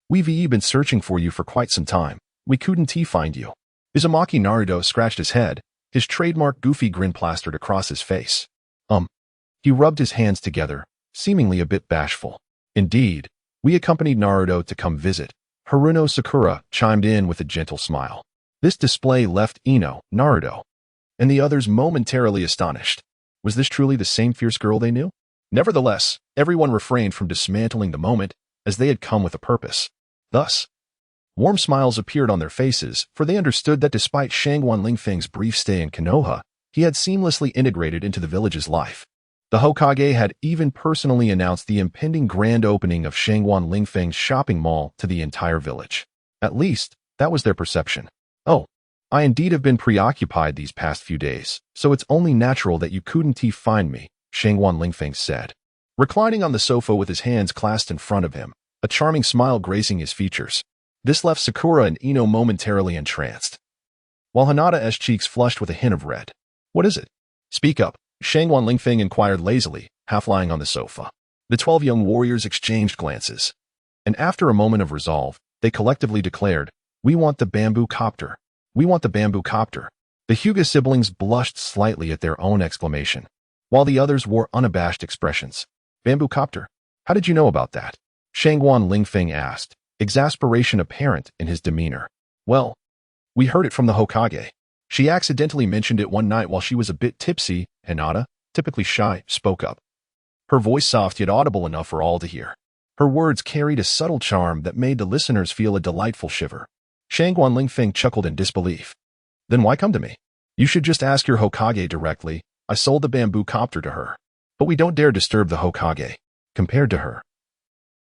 we've been searching for you for quite some time. We couldn't find you." Uzumaki Naruto scratched his head, his trademark goofy grin plastered across his face. He rubbed his hands together, seemingly a bit bashful. "Indeed, we accompanied Naruto to come visit." Haruno Sakura chimed in with a gentle smile. This display left Ino, Naruto, and the others momentarily astonished. Was this truly the same fierce girl they knew? Nevertheless, everyone refrained from dismantling the moment, as they had come with a purpose. Thus, warm smiles appeared on their faces, for they understood that despite Shangguan Lingfeng's brief stay in Konoha, he had seamlessly integrated into the village's life. The Hokage had even personally announced the impending grand opening of Shangguan Lingfeng's shopping mall to the entire village. At least, that was their perception. "Oh, I indeed have been preoccupied these past few days, so it's only natural that you couldn't find me," Shangguan Lingfeng said. Reclining on the sofa with his hands clasped in front of him, a charming smile gracing his features. This left Sakura and Ino momentarily entranced, while Hinata's cheeks flushed with a hint of red. "What is it? Speak up," Shangguan Lingfeng inquired lazily, half lying on the sofa. The 12 young warriors exchanged glances, and after a moment of resolve, They collectively declared, "We want the bamboo copter. We want the bamboo copter." The Hyuga siblings blushed slightly at their own exclamation, while the others wore unabashed expressions. "Bamboo copter? How did you know about that?" Shangguan Lingfeng asked, exasperation apparent in his demeanor. "Well, we heard it from the Hokage. She accidentally mentioned it one night while she was a bit tipsy." Hinata, typically shy, spoke up, her voice soft yet audible enough for all to hear. Her words carried a subtle charm that made the listeners feel a delightful shiver. Shangguan Lingfeng chuckled in disbelief. "Then why come to me? You should just ask your Hokage directly. I sold the bamboo copter to her. But we don't dare disturb the Hokage. Compared to her,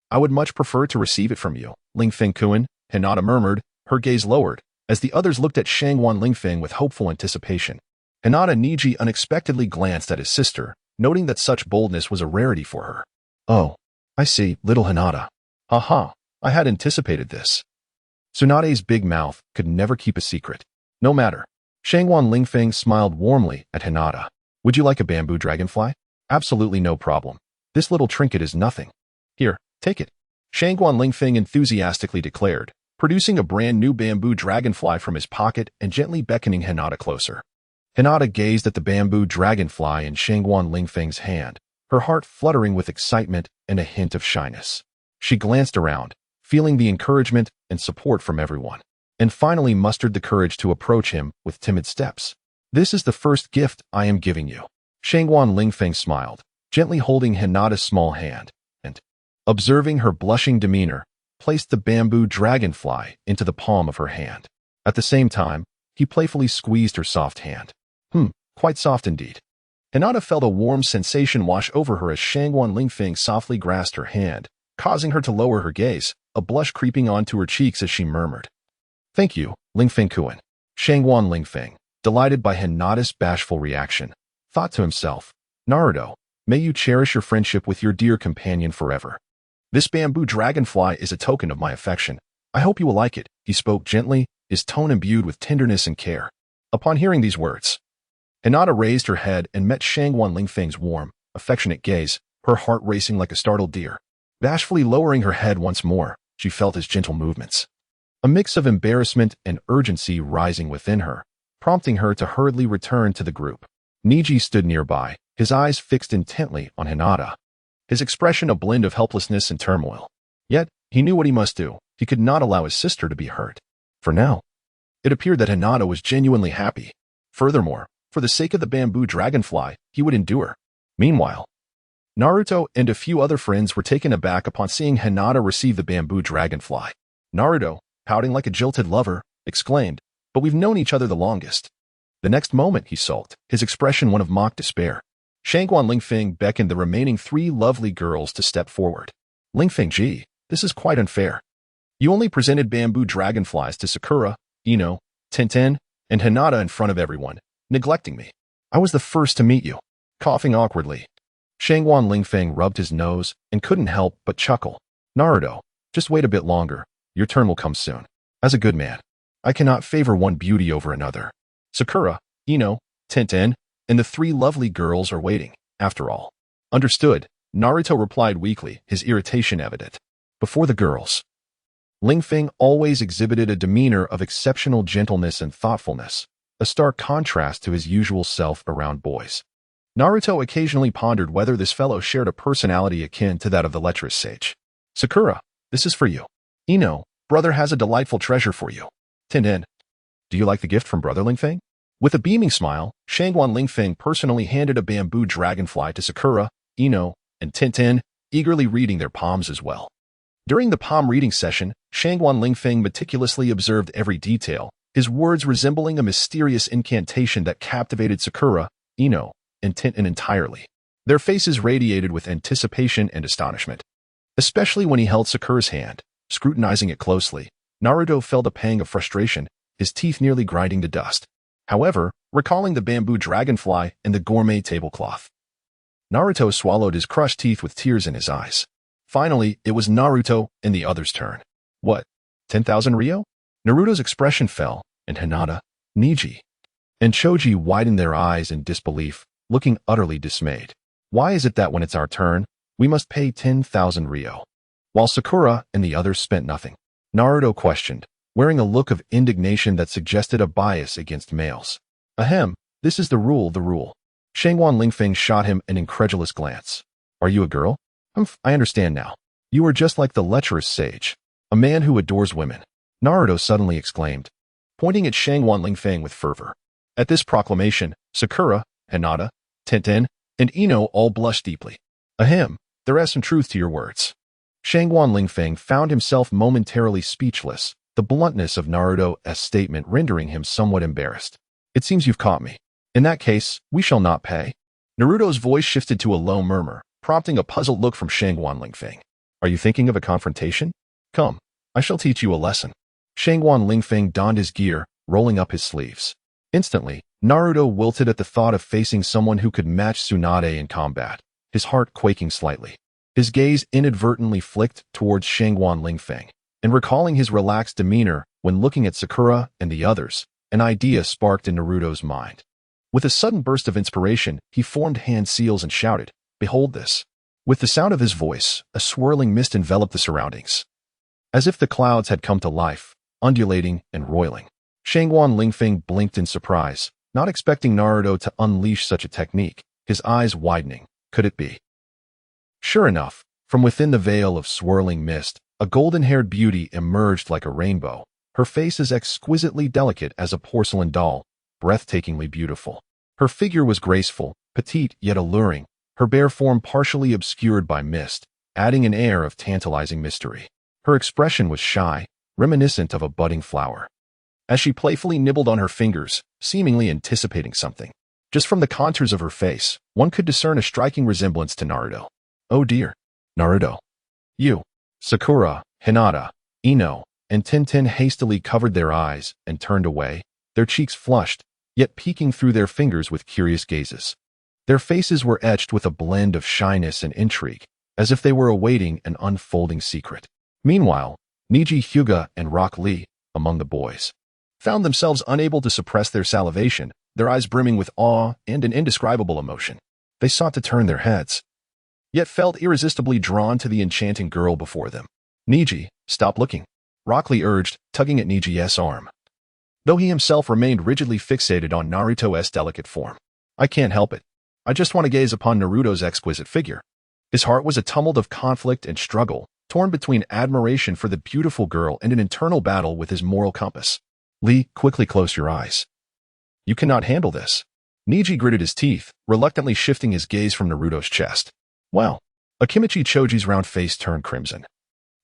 I would much prefer to receive it from you." Lingfeng-kun, Hinata murmured, her gaze lowered, as the others looked at Shangguan Lingfeng with hopeful anticipation. Hinata Niji unexpectedly glanced at his sister, noting that such boldness was a rarity for her. "Oh, I see, little Hinata. Aha, I had anticipated this." Tsunade's big mouth could never keep a secret. "No matter." Shangguan Lingfeng smiled warmly at Hinata. "Would you like a bamboo dragonfly?" "Absolutely no problem. This little trinket is nothing. Here, take it." Shangguan Lingfeng enthusiastically declared, producing a brand new bamboo dragonfly from his pocket and gently beckoning Hinata closer. Hinata gazed at the bamboo dragonfly in Shangguan Lingfeng's hand, her heart fluttering with excitement and a hint of shyness. She glanced around, feeling the encouragement and support from everyone, and finally mustered the courage to approach him with timid steps. "This is the first gift I am giving you." Shangguan Lingfeng smiled, gently holding Hinata's small hand, and, observing her blushing demeanor, placed the bamboo dragonfly into the palm of her hand. At the same time, he playfully squeezed her soft hand. Quite soft indeed. Hinata felt a warm sensation wash over her as Shangguan Lingfeng softly grasped her hand, causing her to lower her gaze, a blush creeping onto her cheeks as she murmured, "Thank you, Lingfeng-kun." Shangguan Lingfeng, delighted by Hinata's bashful reaction, thought to himself, "Naruto, may you cherish your friendship with your dear companion forever. This bamboo dragonfly is a token of my affection. I hope you will like it." He spoke gently, his tone imbued with tenderness and care. Upon hearing these words, Hinata raised her head and met Shangguan Lingfeng's warm, affectionate gaze, her heart racing like a startled deer. Bashfully lowering her head once more, she felt his gentle movements. A mix of embarrassment and urgency rising within her, prompting her to hurriedly return to the group. Niji stood nearby, his eyes fixed intently on Hinata, his expression a blend of helplessness and turmoil. Yet, he knew what he must do. He could not allow his sister to be hurt. For now, it appeared that Hinata was genuinely happy. Furthermore, for the sake of the bamboo dragonfly, he would endure. Meanwhile, Naruto and a few other friends were taken aback upon seeing Hinata receive the bamboo dragonfly. Naruto, pouting like a jilted lover, exclaimed, "But we've known each other the longest." The next moment he sulked, his expression one of mock despair. Shangguan Lingfeng beckoned the remaining 3 lovely girls to step forward. "Lingfeng-ji, this is quite unfair. You only presented bamboo dragonflies to Sakura, Ino, Tenten, and Hinata in front of everyone, neglecting me. I was the first to meet you." Coughing awkwardly, Shangguan Lingfeng rubbed his nose and couldn't help but chuckle. "Naruto, just wait a bit longer. Your turn will come soon. As a good man, I cannot favor one beauty over another. Sakura, Ino, Tenten, and the 3 lovely girls are waiting, after all." "Understood," Naruto replied weakly, his irritation evident. Before the girls, Lingfeng always exhibited a demeanor of exceptional gentleness and thoughtfulness, a stark contrast to his usual self around boys. Naruto occasionally pondered whether this fellow shared a personality akin to that of the lecherous sage. "Sakura, this is for you. Ino, brother has a delightful treasure for you. Tenten, do you like the gift from Brother Lingfeng?" With a beaming smile, Shangguan Lingfeng personally handed a bamboo dragonfly to Sakura, Ino, and Tenten, eagerly reading their palms as well. During the palm reading session, Shangguan Lingfeng meticulously observed every detail, his words resembling a mysterious incantation that captivated Sakura, Ino, and Tenten entirely. Their faces radiated with anticipation and astonishment. Especially when he held Sakura's hand, scrutinizing it closely, Naruto felt a pang of frustration, his teeth nearly grinding to dust. However, recalling the bamboo dragonfly and the gourmet tablecloth, Naruto swallowed his crushed teeth with tears in his eyes. Finally, it was Naruto and the others' turn. "What? 10,000 Ryo?" Naruto's expression fell, and Hinata, Niji, and Choji widened their eyes in disbelief, looking utterly dismayed. "Why is it that when it's our turn, we must pay 10,000 Ryo, while Sakura and the others spent nothing?" Naruto questioned, wearing a look of indignation that suggested a bias against males. Ahem, this is the rule, the rule. Shangguan Lingfeng shot him an incredulous glance. Are you a girl? I understand now. You are just like the lecherous sage, a man who adores women. Naruto suddenly exclaimed, pointing at Shangguan Lingfeng with fervor. At this proclamation, Sakura, Hinata, Tenten, and Ino all blushed deeply. Ahem, there is some truth to your words. Shangguan Lingfeng found himself momentarily speechless, the bluntness of Naruto's statement rendering him somewhat embarrassed. It seems you've caught me. In that case, we shall not pay. Naruto's voice shifted to a low murmur, prompting a puzzled look from Shangguan Lingfeng. Are you thinking of a confrontation? Come, I shall teach you a lesson. Shangguan Lingfeng donned his gear, rolling up his sleeves. Instantly, Naruto wilted at the thought of facing someone who could match Tsunade in combat, his heart quaking slightly. His gaze inadvertently flicked towards Shangguan Lingfeng, and recalling his relaxed demeanor when looking at Sakura and the others, an idea sparked in Naruto's mind. With a sudden burst of inspiration, he formed hand seals and shouted, "Behold this!" With the sound of his voice, a swirling mist enveloped the surroundings. As if the clouds had come to life, undulating and roiling. Shangguan Lingfeng blinked in surprise, not expecting Naruto to unleash such a technique, his eyes widening. Could it be? Sure enough, from within the veil of swirling mist, a golden-haired beauty emerged like a rainbow, her face as exquisitely delicate as a porcelain doll, breathtakingly beautiful. Her figure was graceful, petite yet alluring, her bare form partially obscured by mist, adding an air of tantalizing mystery. Her expression was shy, reminiscent of a budding flower. As she playfully nibbled on her fingers, seemingly anticipating something. Just from the contours of her face, one could discern a striking resemblance to Naruto. Oh dear. Naruto. You. Sakura, Hinata, Ino, and Tenten hastily covered their eyes and turned away, their cheeks flushed, yet peeking through their fingers with curious gazes. Their faces were etched with a blend of shyness and intrigue, as if they were awaiting an unfolding secret. Meanwhile, Neji Hyuga and Rock Lee, among the boys, found themselves unable to suppress their salivation, their eyes brimming with awe and an indescribable emotion. They sought to turn their heads, yet felt irresistibly drawn to the enchanting girl before them. Neji, stop looking, Rock Lee urged, tugging at Neji's arm. Though he himself remained rigidly fixated on Naruto's delicate form. I can't help it. I just want to gaze upon Naruto's exquisite figure. His heart was a tumult of conflict and struggle, torn between admiration for the beautiful girl and an internal battle with his moral compass. Lee, quickly close your eyes. You cannot handle this. Neji gritted his teeth, reluctantly shifting his gaze from Naruto's chest. Well, Akimichi Choji's round face turned crimson,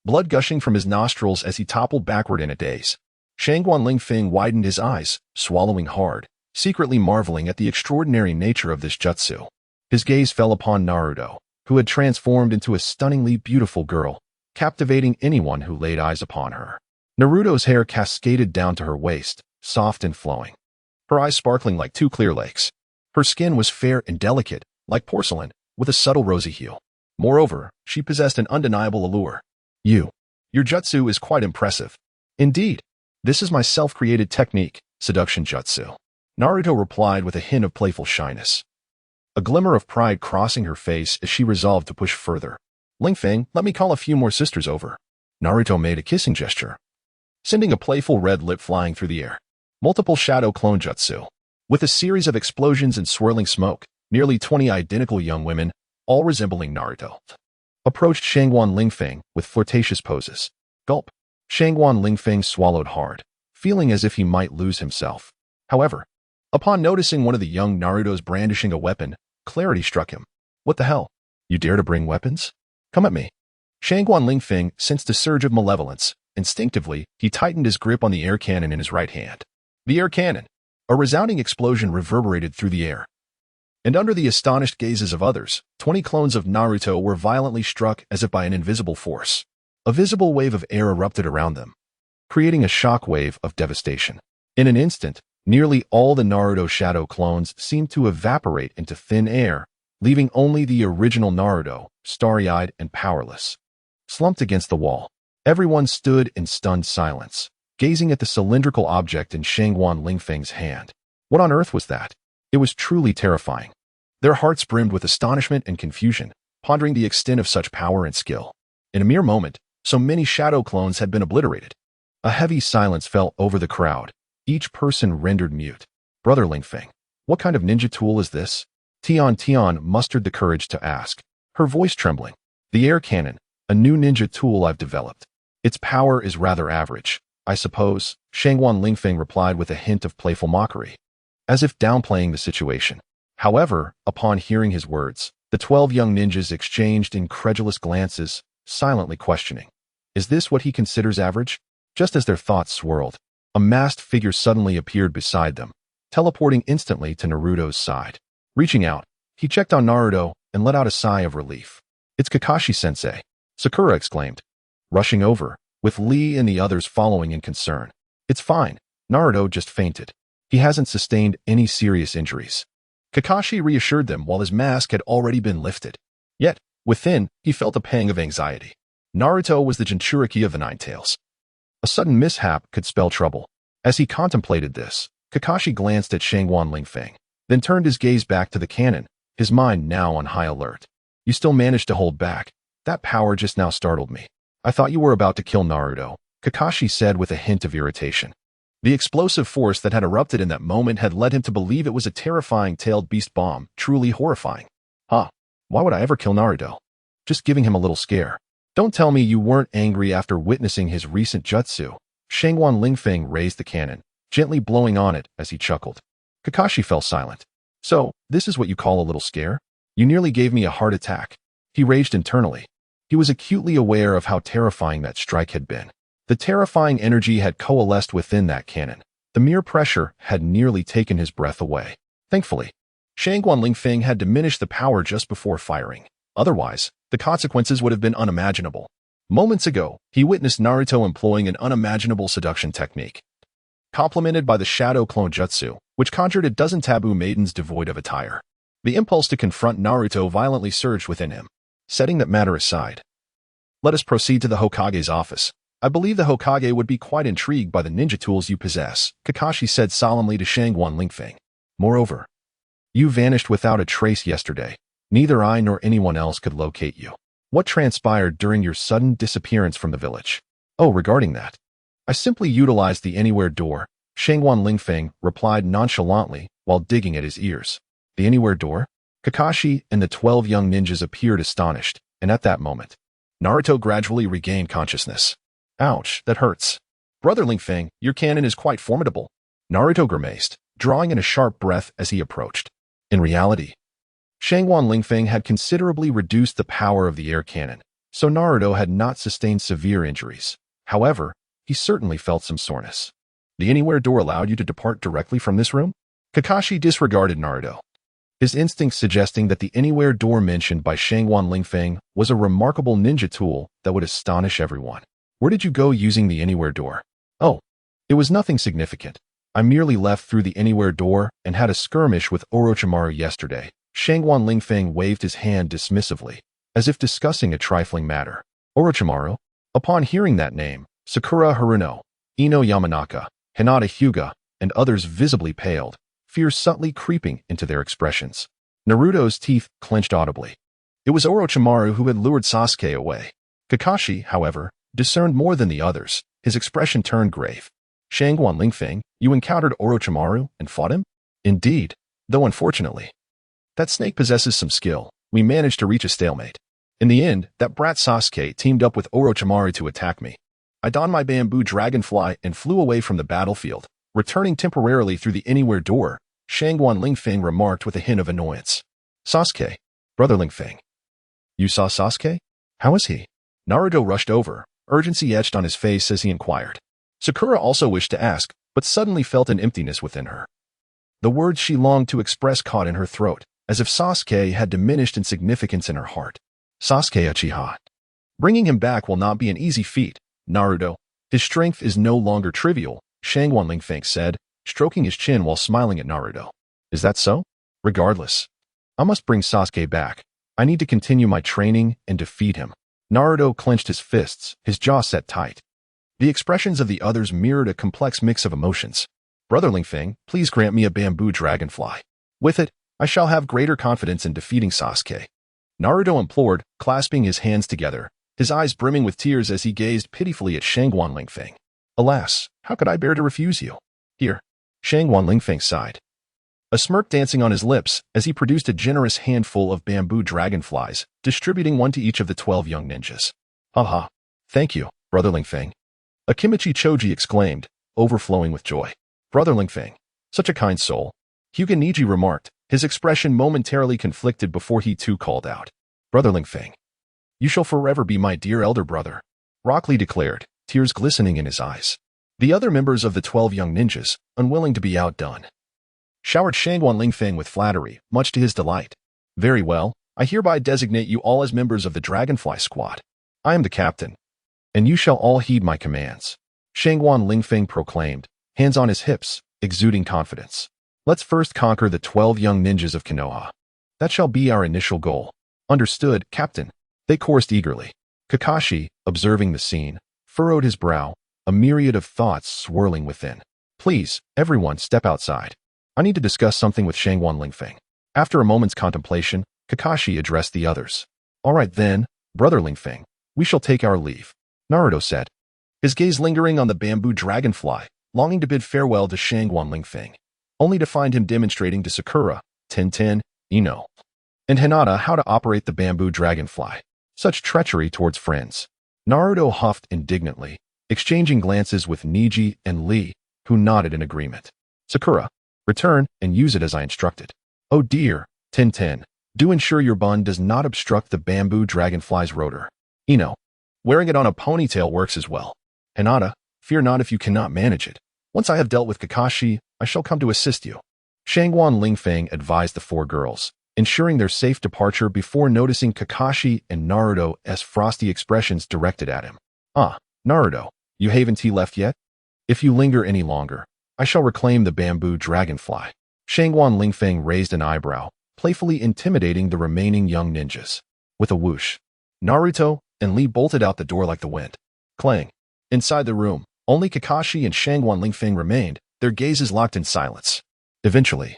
blood gushing from his nostrils as he toppled backward in a daze. Shangguan Lingfeng widened his eyes, swallowing hard, secretly marveling at the extraordinary nature of this jutsu. His gaze fell upon Naruto, who had transformed into a stunningly beautiful girl, captivating anyone who laid eyes upon her. Naruto's hair cascaded down to her waist, soft and flowing, her eyes sparkling like two clear lakes. Her skin was fair and delicate, like porcelain, with a subtle rosy hue. Moreover, she possessed an undeniable allure. Your jutsu is quite impressive. Indeed, this is my self-created technique, seduction jutsu. Naruto replied with a hint of playful shyness, a glimmer of pride crossing her face as she resolved to push further. Lingfeng, let me call a few more sisters over. Naruto made a kissing gesture, sending a playful red lip flying through the air. Multiple shadow clone jutsu. With a series of explosions and swirling smoke, nearly 20 identical young women, all resembling Naruto, approached Shangguan Lingfeng with flirtatious poses. Gulp. Shangguan Lingfeng swallowed hard, feeling as if he might lose himself. However, upon noticing one of the young Narutos brandishing a weapon, clarity struck him. What the hell? You dare to bring weapons? Come at me. Shangguan Lingfeng sensed a surge of malevolence. Instinctively, he tightened his grip on the air cannon in his right hand. The air cannon. A resounding explosion reverberated through the air. And under the astonished gazes of others, 20 clones of Naruto were violently struck as if by an invisible force. A visible wave of air erupted around them, creating a shock wave of devastation. In an instant, nearly all the Naruto shadow clones seemed to evaporate into thin air, leaving only the original Naruto, starry-eyed and powerless. Slumped against the wall, everyone stood in stunned silence, gazing at the cylindrical object in Shangguan Lingfeng's hand. What on earth was that? It was truly terrifying. Their hearts brimmed with astonishment and confusion, pondering the extent of such power and skill. In a mere moment, So many shadow clones had been obliterated. A heavy silence fell over the crowd, each person rendered mute. Brother Lingfeng, what kind of ninja tool is this? Tian mustered the courage to ask, her voice trembling. The air cannon, a new ninja tool I've developed. Its power is rather average, I suppose, Shangguan Lingfeng replied with a hint of playful mockery, as if downplaying the situation. However, upon hearing his words, the 12 young ninjas exchanged incredulous glances, silently questioning, is this what he considers average? Just as their thoughts swirled, a masked figure suddenly appeared beside them, teleporting instantly to Naruto's side. Reaching out, he checked on Naruto and let out a sigh of relief. It's Kakashi-sensei, Sakura exclaimed, rushing over, with Lee and the others following in concern. It's fine, Naruto just fainted. He hasn't sustained any serious injuries. Kakashi reassured them while his mask had already been lifted. Yet, within, he felt a pang of anxiety. Naruto was the Jinchuriki of the Nine Tails. A sudden mishap could spell trouble. As he contemplated this, Kakashi glanced at Shangguan Lingfeng, then turned his gaze back to the cannon, his mind now on high alert. You still managed to hold back. That power just now startled me. I thought you were about to kill Naruto, Kakashi said with a hint of irritation. The explosive force that had erupted in that moment had led him to believe it was a terrifying tailed beast bomb, truly horrifying. Huh, why would I ever kill Naruto? Just giving him a little scare. Don't tell me you weren't angry after witnessing his recent jutsu. Shangguan Lingfeng raised the cannon, gently blowing on it as he chuckled. Kakashi fell silent. So, this is what you call a little scare? You nearly gave me a heart attack. He raged internally. He was acutely aware of how terrifying that strike had been. The terrifying energy had coalesced within that cannon. The mere pressure had nearly taken his breath away. Thankfully, Shangguan Lingfeng had diminished the power just before firing. Otherwise, the consequences would have been unimaginable. Moments ago, he witnessed Naruto employing an unimaginable seduction technique, complemented by the shadow clone jutsu, which conjured a dozen taboo maidens devoid of attire. The impulse to confront Naruto violently surged within him. Setting that matter aside, let us proceed to the Hokage's office. I believe the Hokage would be quite intrigued by the ninja tools you possess, Kakashi said solemnly to Shangguan Lingfeng. Moreover, you vanished without a trace yesterday. Neither I nor anyone else could locate you. What transpired during your sudden disappearance from the village? Oh, regarding that, I simply utilized the anywhere door, Shangguan Lingfeng replied nonchalantly while digging at his ears. The anywhere door? Kakashi and the 12 young ninjas appeared astonished, and at that moment, Naruto gradually regained consciousness. Ouch, that hurts. Brother Lingfeng, your cannon is quite formidable. Naruto grimaced, drawing in a sharp breath as he approached. In reality, Shangguan Lingfeng had considerably reduced the power of the air cannon, so Naruto had not sustained severe injuries. However, he certainly felt some soreness. The anywhere door allowed you to depart directly from this room? Kakashi disregarded Naruto, his instincts suggesting that the anywhere door mentioned by Shangguan Lingfeng was a remarkable ninja tool that would astonish everyone. Where did you go using the anywhere door? Oh, it was nothing significant. I merely left through the anywhere door and had a skirmish with Orochimaru yesterday. Shangguan Lingfeng waved his hand dismissively, as if discussing a trifling matter. Orochimaru? Upon hearing that name, Sakura Haruno, Ino Yamanaka, Hinata Hyuga, and others visibly paled, fear subtly creeping into their expressions. Naruto's teeth clenched audibly. It was Orochimaru who had lured Sasuke away. Kakashi, however, discerned more than the others. His expression turned grave. Shangguan Lingfeng, you encountered Orochimaru and fought him? Indeed, though unfortunately, that snake possesses some skill. We managed to reach a stalemate. In the end, that brat Sasuke teamed up with Orochimaru to attack me. I donned my bamboo dragonfly and flew away from the battlefield, returning temporarily through the anywhere door, Shangguan Lingfeng remarked with a hint of annoyance. Sasuke, Brother Lingfeng. You saw Sasuke? How is he? Naruto rushed over, urgency etched on his face as he inquired. Sakura also wished to ask, but suddenly felt an emptiness within her. The words she longed to express caught in her throat, as if Sasuke had diminished in significance in her heart. Sasuke Uchiha. Bringing him back will not be an easy feat, Naruto. His strength is no longer trivial, Shangguan Lingfeng said, stroking his chin while smiling at Naruto. Is that so? Regardless, I must bring Sasuke back. I need to continue my training and defeat him. Naruto clenched his fists, his jaw set tight. The expressions of the others mirrored a complex mix of emotions. Brother Lingfeng, please grant me a bamboo dragonfly. With it, I shall have greater confidence in defeating Sasuke. Naruto implored, clasping his hands together, his eyes brimming with tears as he gazed pitifully at Shangguan Lingfeng. Alas, how could I bear to refuse you? Here. Shangguan Lingfeng sighed, a smirk dancing on his lips as he produced a generous handful of bamboo dragonflies, distributing one to each of the 12 young ninjas. Haha. Thank you, Brother Lingfeng. Akimichi Choji exclaimed, overflowing with joy. Brother Lingfeng, such a kind soul. Hyuga Niji remarked, his expression momentarily conflicted before he too called out. Brother Lingfeng. You shall forever be my dear elder brother, Rock Lee declared, tears glistening in his eyes. The other members of the 12 young ninjas, unwilling to be outdone, showered Shangguan Lingfeng with flattery, much to his delight. Very well, I hereby designate you all as members of the Dragonfly Squad. I am the captain, and you shall all heed my commands. Shangguan Lingfeng proclaimed, hands on his hips, exuding confidence. Let's first conquer the 12 young ninjas of Konoha. That shall be our initial goal. Understood, Captain. They chorused eagerly. Kakashi, observing the scene, furrowed his brow, a myriad of thoughts swirling within. Please, everyone step outside. I need to discuss something with Shangguan Lingfeng. After a moment's contemplation, Kakashi addressed the others. All right then, Brother Lingfeng, we shall take our leave, Naruto said, his gaze lingering on the bamboo dragonfly, longing to bid farewell to Shangguan Lingfeng, only to find him demonstrating to Sakura, Tenten, Ino, and Hinata how to operate the bamboo dragonfly. Such treachery towards friends. Naruto huffed indignantly, exchanging glances with Niji and Lee, who nodded in agreement. Sakura, return and use it as I instructed. Oh dear, Tenten, do ensure your bun does not obstruct the bamboo dragonfly's rotor. Ino, wearing it on a ponytail works as well. Hinata, fear not if you cannot manage it. Once I have dealt with Kakashi, I shall come to assist you. Shangguan Lingfeng advised the 4 girls, ensuring their safe departure before noticing Kakashi and Naruto's frosty expressions directed at him. Ah, Naruto, you haven't left yet? If you linger any longer, I shall reclaim the bamboo dragonfly. Shangguan Lingfeng raised an eyebrow, playfully intimidating the remaining young ninjas. With a whoosh, Naruto and Lee bolted out the door like the wind. Clang. Inside the room, only Kakashi and Shangguan Lingfeng remained, their gazes locked in silence. Eventually,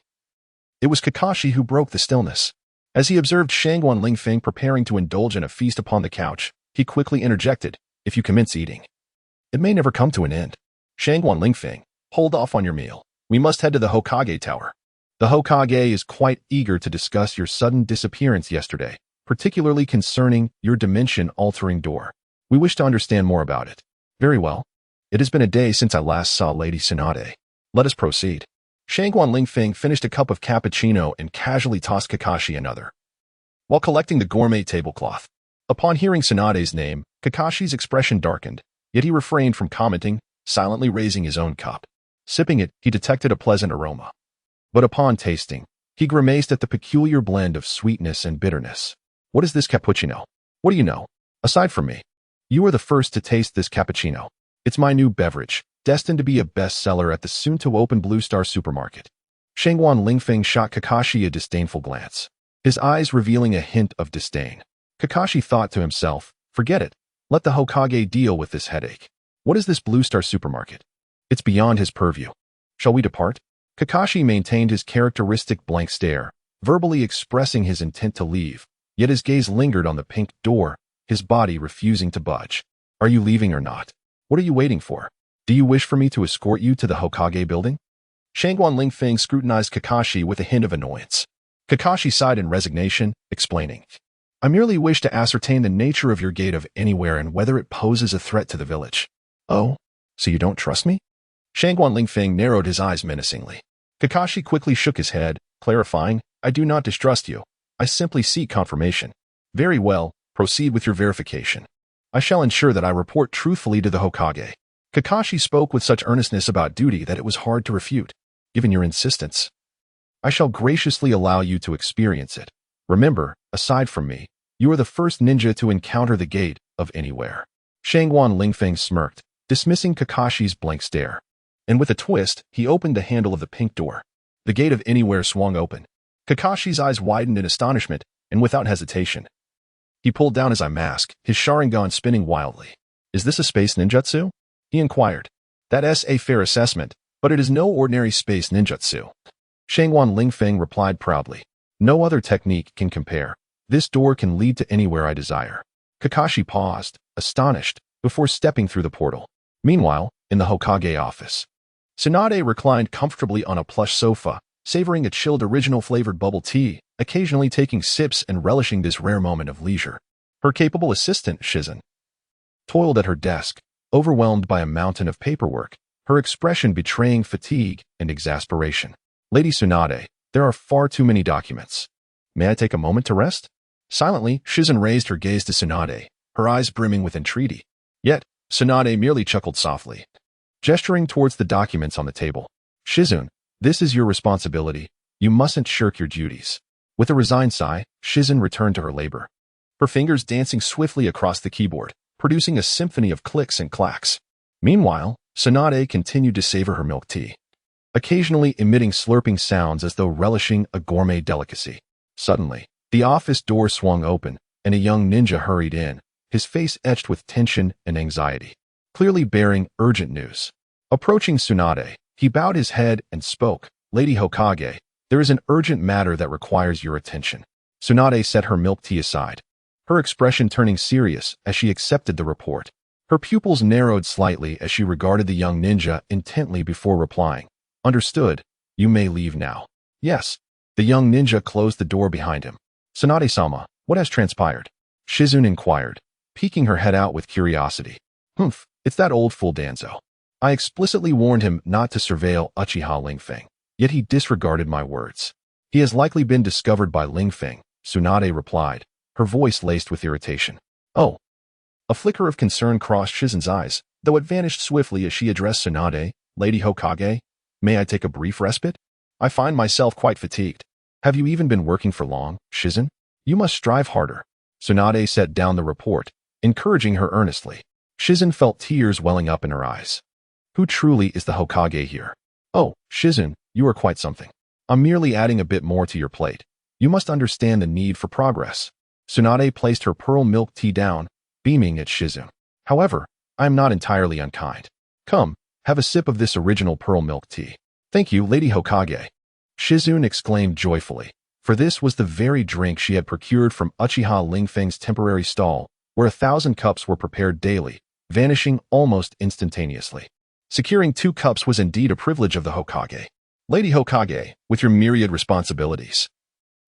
it was Kakashi who broke the stillness. As he observed Shangguan Lingfeng preparing to indulge in a feast upon the couch, he quickly interjected, if you commence eating, it may never come to an end. Shangguan Lingfeng, hold off on your meal. We must head to the Hokage Tower. The Hokage is quite eager to discuss your sudden disappearance yesterday, particularly concerning your dimension-altering door. We wish to understand more about it. Very well. It has been a day since I last saw Lady Tsunade. Let us proceed. Shangguan Lingfeng finished a cup of cappuccino and casually tossed Kakashi another, while collecting the gourmet tablecloth. Upon hearing Tsunade's name, Kakashi's expression darkened, yet he refrained from commenting, silently raising his own cup. Sipping it, he detected a pleasant aroma. But upon tasting, he grimaced at the peculiar blend of sweetness and bitterness. What is this cappuccino? What do you know? Aside from me, you are the first to taste this cappuccino. It's my new beverage, destined to be a bestseller at the soon-to-open Blue Star supermarket. Shangguan Lingfeng shot Kakashi a disdainful glance, his eyes revealing a hint of disdain. Kakashi thought to himself, forget it. Let the Hokage deal with this headache. What is this Blue Star supermarket? It's beyond his purview. Shall we depart? Kakashi maintained his characteristic blank stare, verbally expressing his intent to leave, yet his gaze lingered on the pink door, his body refusing to budge. Are you leaving or not? What are you waiting for? Do you wish for me to escort you to the Hokage building? Shangguan Lingfeng scrutinized Kakashi with a hint of annoyance. Kakashi sighed in resignation, explaining, I merely wish to ascertain the nature of your gate of anywhere and whether it poses a threat to the village. Oh, so you don't trust me? Shangguan Lingfeng narrowed his eyes menacingly. Kakashi quickly shook his head, clarifying, I do not distrust you. I simply seek confirmation. Very well, proceed with your verification. I shall ensure that I report truthfully to the Hokage. Kakashi spoke with such earnestness about duty that it was hard to refute. Given your insistence, I shall graciously allow you to experience it. Remember, aside from me, you are the first ninja to encounter the gate of anywhere. Shangguan Lingfeng smirked, dismissing Kakashi's blank stare. And with a twist, he opened the handle of the pink door. The gate of anywhere swung open. Kakashi's eyes widened in astonishment, and without hesitation, he pulled down his eye mask, his Sharingan spinning wildly. Is this a space ninjutsu? He inquired. That's a fair assessment, but it is no ordinary space ninjutsu. Shangguan Lingfeng replied proudly. No other technique can compare. This door can lead to anywhere I desire. Kakashi paused, astonished, before stepping through the portal. Meanwhile, in the Hokage office, Tsunade reclined comfortably on a plush sofa, savoring a chilled original-flavored bubble tea, occasionally taking sips and relishing this rare moment of leisure. Her capable assistant, Shizen, toiled at her desk, overwhelmed by a mountain of paperwork, her expression betraying fatigue and exasperation. Lady Tsunade, there are far too many documents. May I take a moment to rest? Silently, Shizen raised her gaze to Tsunade, her eyes brimming with entreaty. Yet, Tsunade merely chuckled softly, gesturing towards the documents on the table. Shizen, this is your responsibility. You mustn't shirk your duties. With a resigned sigh, Shizen returned to her labor, her fingers dancing swiftly across the keyboard, producing a symphony of clicks and clacks. Meanwhile, Tsunade continued to savor her milk tea, occasionally emitting slurping sounds as though relishing a gourmet delicacy. Suddenly, the office door swung open, and a young ninja hurried in, his face etched with tension and anxiety, clearly bearing urgent news. Approaching Tsunade, he bowed his head and spoke, Lady Hokage, there is an urgent matter that requires your attention. Tsunade set her milk tea aside, her expression turning serious as she accepted the report. Her pupils narrowed slightly as she regarded the young ninja intently before replying. Understood. You may leave now. Yes. The young ninja closed the door behind him. Tsunade-sama, what has transpired? Shizen inquired, peeking her head out with curiosity. Humph, it's that old fool Danzo. I explicitly warned him not to surveil Uchiha Lingfeng, yet he disregarded my words. He has likely been discovered by Lingfeng, Tsunade replied, her voice laced with irritation. Oh. A flicker of concern crossed Shizen's eyes, though it vanished swiftly as she addressed Tsunade. Lady Hokage, may I take a brief respite? I find myself quite fatigued. Have you even been working for long, Shizen? You must strive harder. Tsunade set down the report, encouraging her earnestly. Shizen felt tears welling up in her eyes. Who truly is the Hokage here? Oh, Shizen, you are quite something. I'm merely adding a bit more to your plate. You must understand the need for progress. Tsunade placed her pearl milk tea down, beaming at Shizen. However, I am not entirely unkind. Come, have a sip of this original pearl milk tea. Thank you, Lady Hokage. Shizen exclaimed joyfully, for this was the very drink she had procured from Uchiha Lingfeng's temporary stall, where 1,000 cups were prepared daily, vanishing almost instantaneously. Securing 2 cups was indeed a privilege of the Hokage. Lady Hokage, with your myriad responsibilities,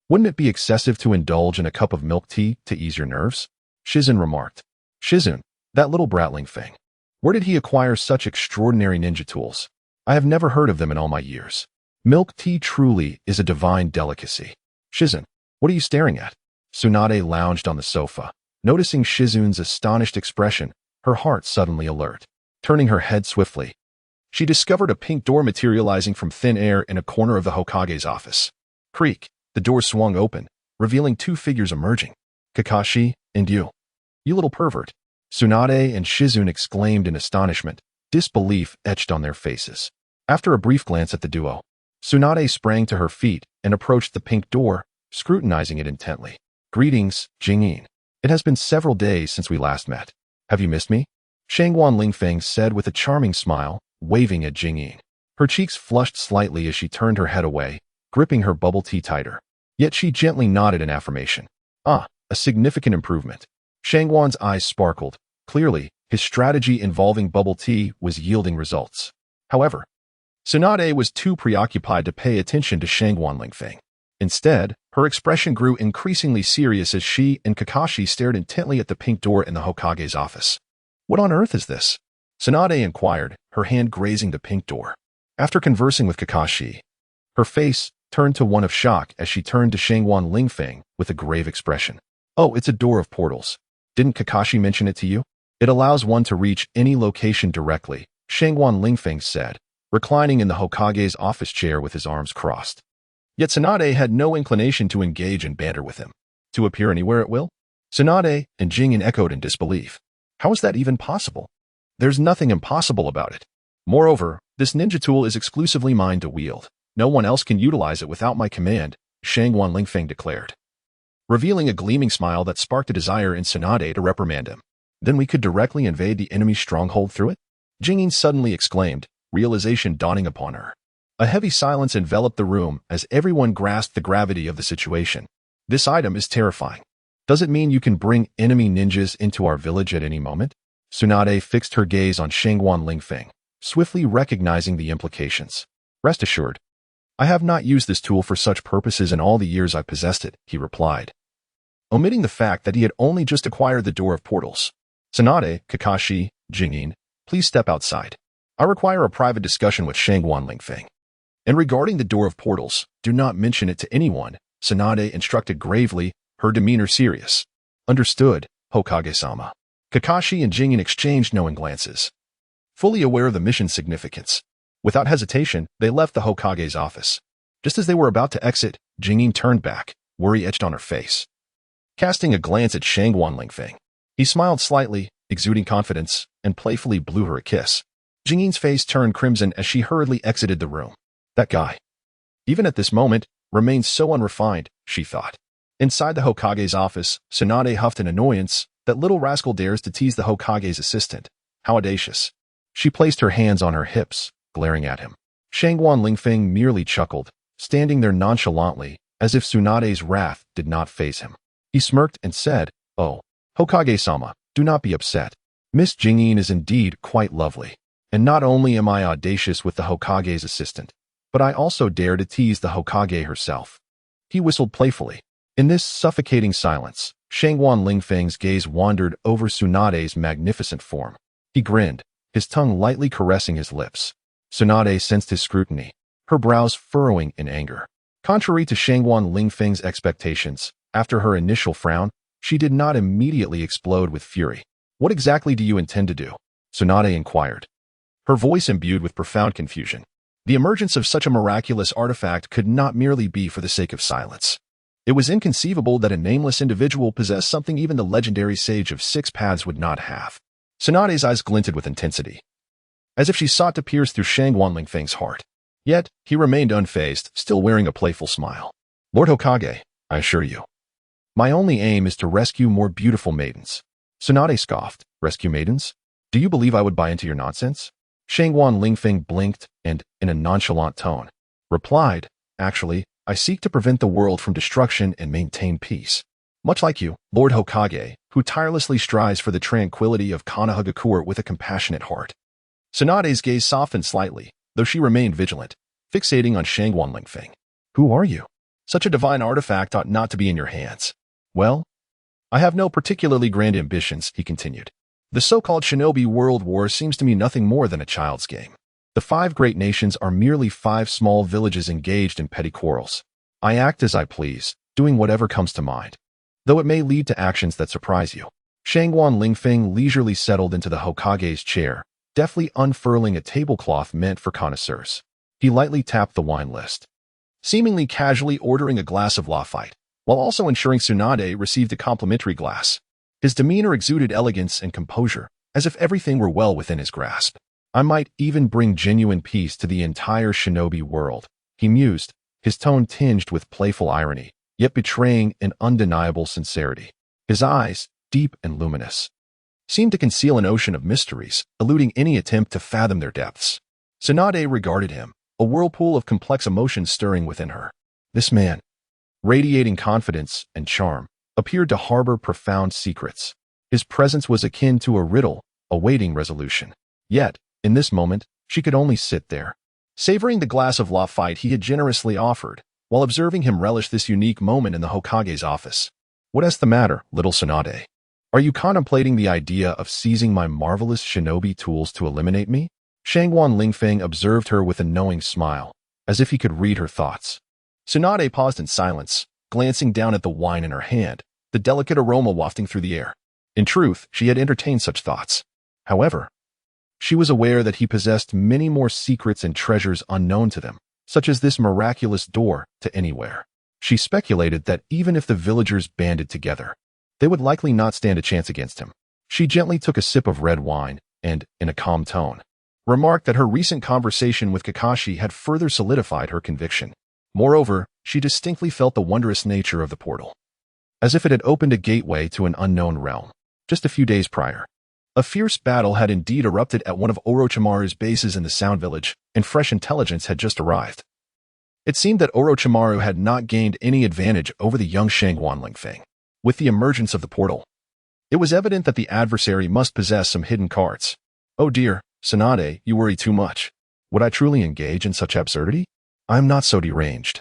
wouldn't it be excessive to indulge in a cup of milk tea to ease your nerves? Shizen remarked. Shizen, that little brat Lingfeng. Where did he acquire such extraordinary ninja tools? I have never heard of them in all my years. Milk tea truly is a divine delicacy. Shizen, what are you staring at? Tsunade lounged on the sofa, noticing Shizen's astonished expression, her heart suddenly alert. Turning her head swiftly, she discovered a pink door materializing from thin air in a corner of the Hokage's office. Creak, the door swung open, revealing 2 figures emerging. Kakashi and you. You little pervert. Tsunade and Shizen exclaimed in astonishment, disbelief etched on their faces. After a brief glance at the duo, Tsunade sprang to her feet and approached the pink door, scrutinizing it intently. Greetings, Jingyin. It has been several days since we last met. Have you missed me? Shangguan Lingfeng said with a charming smile, waving at Jingyin. Her cheeks flushed slightly as she turned her head away, gripping her bubble tea tighter. Yet she gently nodded in affirmation. Ah, a significant improvement. Shangguan's eyes sparkled. Clearly, his strategy involving bubble tea was yielding results. However, Tsunade was too preoccupied to pay attention to Shangguan Lingfeng. Instead, her expression grew increasingly serious as she and Kakashi stared intently at the pink door in the Hokage's office. What on earth is this? Tsunade inquired, her hand grazing the pink door. After conversing with Kakashi, her face turned to one of shock as she turned to Shangguan Lingfeng with a grave expression. Oh, it's a door of portals. Didn't Kakashi mention it to you? It allows one to reach any location directly, Shangguan Lingfeng said, reclining in the Hokage's office chair with his arms crossed. Yet Tsunade had no inclination to engage in banter with him. To appear anywhere at will? Tsunade and Jingyin echoed in disbelief. How is that even possible? There's nothing impossible about it. Moreover, this ninja tool is exclusively mine to wield. No one else can utilize it without my command, Shangguan Lingfeng declared, revealing a gleaming smile that sparked a desire in Tsunade to reprimand him. Then we could directly invade the enemy's stronghold through it? Jingyin suddenly exclaimed, realization dawning upon her. A heavy silence enveloped the room as everyone grasped the gravity of the situation. This item is terrifying. Does it mean you can bring enemy ninjas into our village at any moment? Tsunade fixed her gaze on Shangguan Lingfeng, swiftly recognizing the implications. Rest assured, I have not used this tool for such purposes in all the years I've possessed it, he replied, omitting the fact that he had only just acquired the Door of Portals. Tsunade, Kakashi, Jingyin, please step outside. I require a private discussion with Shangguan Lingfeng. And regarding the Door of Portals, do not mention it to anyone, Tsunade instructed gravely, her demeanor serious. Understood, Hokage-sama. Kakashi and Jingyin exchanged knowing glances. Fully aware of the mission's significance, without hesitation, they left the Hokage's office. Just as they were about to exit, Jingyin turned back, worry etched on her face. Casting a glance at Shangguan Lingfeng, he smiled slightly, exuding confidence, and playfully blew her a kiss. Jingyin's face turned crimson as she hurriedly exited the room. That guy, even at this moment, remained so unrefined, she thought. Inside the Hokage's office, Tsunade huffed in annoyance. That little rascal dares to tease the Hokage's assistant. How audacious. She placed her hands on her hips, glaring at him. Shangguan Lingfeng merely chuckled, standing there nonchalantly, as if Tsunade's wrath did not faze him. He smirked and said, "Oh, Hokage-sama, do not be upset. Miss Jingyin is indeed quite lovely. And not only am I audacious with the Hokage's assistant, but I also dare to tease the Hokage herself." He whistled playfully. In this suffocating silence, Shangguan Lingfeng's gaze wandered over Tsunade's magnificent form. He grinned, his tongue lightly caressing his lips. Tsunade sensed his scrutiny, her brows furrowing in anger. Contrary to Shangguan Lingfeng's expectations, after her initial frown, she did not immediately explode with fury. "What exactly do you intend to do?" Tsunade inquired, her voice imbued with profound confusion. The emergence of such a miraculous artifact could not merely be for the sake of silence. It was inconceivable that a nameless individual possessed something even the legendary Sage of Six Paths would not have. Tsunade's eyes glinted with intensity, as if she sought to pierce through Shangguan Lingfeng's heart. Yet, he remained unfazed, still wearing a playful smile. "Lord Hokage, I assure you, my only aim is to rescue more beautiful maidens." Tsunade scoffed. "Rescue maidens? Do you believe I would buy into your nonsense?" Shangguan Lingfeng blinked and, in a nonchalant tone, replied, "Actually, I seek to prevent the world from destruction and maintain peace. Much like you, Lord Hokage, who tirelessly strives for the tranquility of Konoha with a compassionate heart." Tsunade's gaze softened slightly, though she remained vigilant, fixating on Shangguan Lingfeng. "Who are you? Such a divine artifact ought not to be in your hands." "Well, I have no particularly grand ambitions," he continued. "The so-called shinobi world war seems to me nothing more than a child's game. The 5 great nations are merely 5 small villages engaged in petty quarrels. I act as I please, doing whatever comes to mind, though it may lead to actions that surprise you." Shangguan Lingfeng leisurely settled into the Hokage's chair, deftly unfurling a tablecloth meant for connoisseurs. He lightly tapped the wine list, seemingly casually ordering a glass of Lafite, while also ensuring Tsunade received a complimentary glass. His demeanor exuded elegance and composure, as if everything were well within his grasp. "I might even bring genuine peace to the entire shinobi world," he mused, his tone tinged with playful irony, yet betraying an undeniable sincerity. His eyes, deep and luminous, seemed to conceal an ocean of mysteries, eluding any attempt to fathom their depths. Tsunade regarded him, a whirlpool of complex emotions stirring within her. This man, radiating confidence and charm, appeared to harbor profound secrets. His presence was akin to a riddle, awaiting resolution. Yet, in this moment, she could only sit there, savoring the glass of Lafite he had generously offered, while observing him relish this unique moment in the Hokage's office. "What is the matter, little Tsunade? Are you contemplating the idea of seizing my marvelous shinobi tools to eliminate me?" Shangguan Lingfeng observed her with a knowing smile, as if he could read her thoughts. Tsunade paused in silence, glancing down at the wine in her hand, the delicate aroma wafting through the air. In truth, she had entertained such thoughts. However, she was aware that he possessed many more secrets and treasures unknown to them, such as this miraculous door to anywhere. She speculated that even if the villagers banded together, they would likely not stand a chance against him. She gently took a sip of red wine and, in a calm tone, remarked that her recent conversation with Kakashi had further solidified her conviction. Moreover, she distinctly felt the wondrous nature of the portal, as if it had opened a gateway to an unknown realm. Just a few days prior, a fierce battle had indeed erupted at one of Orochimaru's bases in the Sound Village, and fresh intelligence had just arrived. It seemed that Orochimaru had not gained any advantage over the young Shangguan Lingfeng. with the emergence of the portal. It was evident that the adversary must possess some hidden cards. Oh dear, Tsunade, you worry too much. Would I truly engage in such absurdity? I am not so deranged.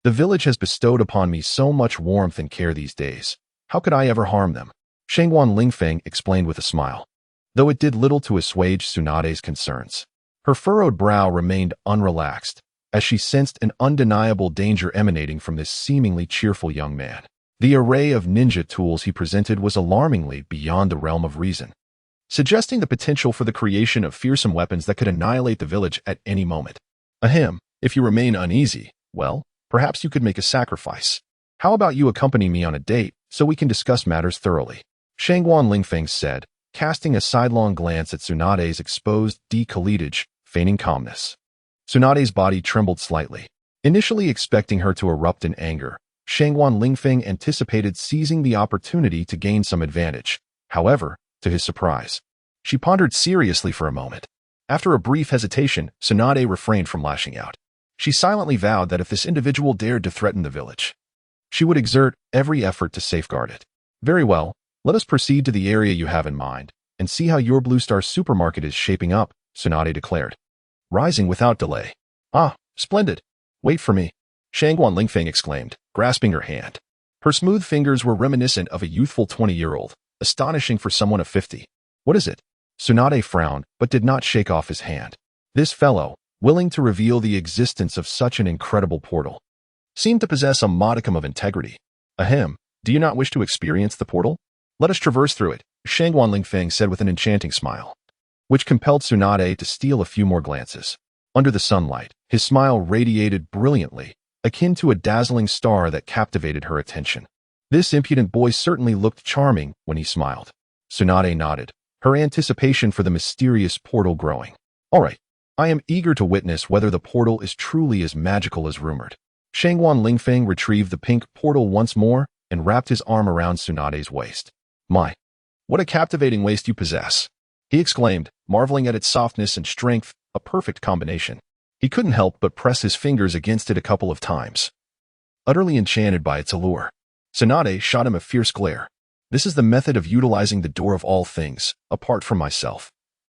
The village has bestowed upon me so much warmth and care these days. How could I ever harm them? Shangguan Lingfeng explained with a smile, though it did little to assuage Tsunade's concerns. Her furrowed brow remained unrelaxed, as she sensed an undeniable danger emanating from this seemingly cheerful young man. The array of ninja tools he presented was alarmingly beyond the realm of reason, suggesting the potential for the creation of fearsome weapons that could annihilate the village at any moment. Ahem, if you remain uneasy, well, perhaps you could make a sacrifice. How about you accompany me on a date so we can discuss matters thoroughly? Shangguan Lingfeng said, casting a sidelong glance at Tsunade's exposed decolletage, feigning calmness. Tsunade's body trembled slightly. Initially expecting her to erupt in anger, Shangguan Lingfeng anticipated seizing the opportunity to gain some advantage. However, to his surprise, she pondered seriously for a moment. After a brief hesitation, Tsunade refrained from lashing out. She silently vowed that if this individual dared to threaten the village, she would exert every effort to safeguard it. Very well, let us proceed to the area you have in mind, and see how your Blue Star supermarket is shaping up, Tsunade declared, rising without delay. Ah, splendid. Wait for me, Shangguan Lingfeng exclaimed, grasping her hand. Her smooth fingers were reminiscent of a youthful 20-year-old, astonishing for someone of 50. What is it? Tsunade frowned, but did not shake off his hand. This fellow, willing to reveal the existence of such an incredible portal, seemed to possess a modicum of integrity. Ahem, do you not wish to experience the portal? Let us traverse through it, Shangguan Lingfeng said with an enchanting smile, which compelled Tsunade to steal a few more glances. Under the sunlight, his smile radiated brilliantly, akin to a dazzling star that captivated her attention. This impudent boy certainly looked charming when he smiled. Tsunade nodded, her anticipation for the mysterious portal growing. All right, I am eager to witness whether the portal is truly as magical as rumored. Shangguan Lingfeng retrieved the pink portal once more and wrapped his arm around Tsunade's waist. My, what a captivating waist you possess, he exclaimed, marveling at its softness and strength, a perfect combination. He couldn't help but press his fingers against it a couple of times, utterly enchanted by its allure. Tsunade shot him a fierce glare. This is the method of utilizing the door of all things, apart from myself.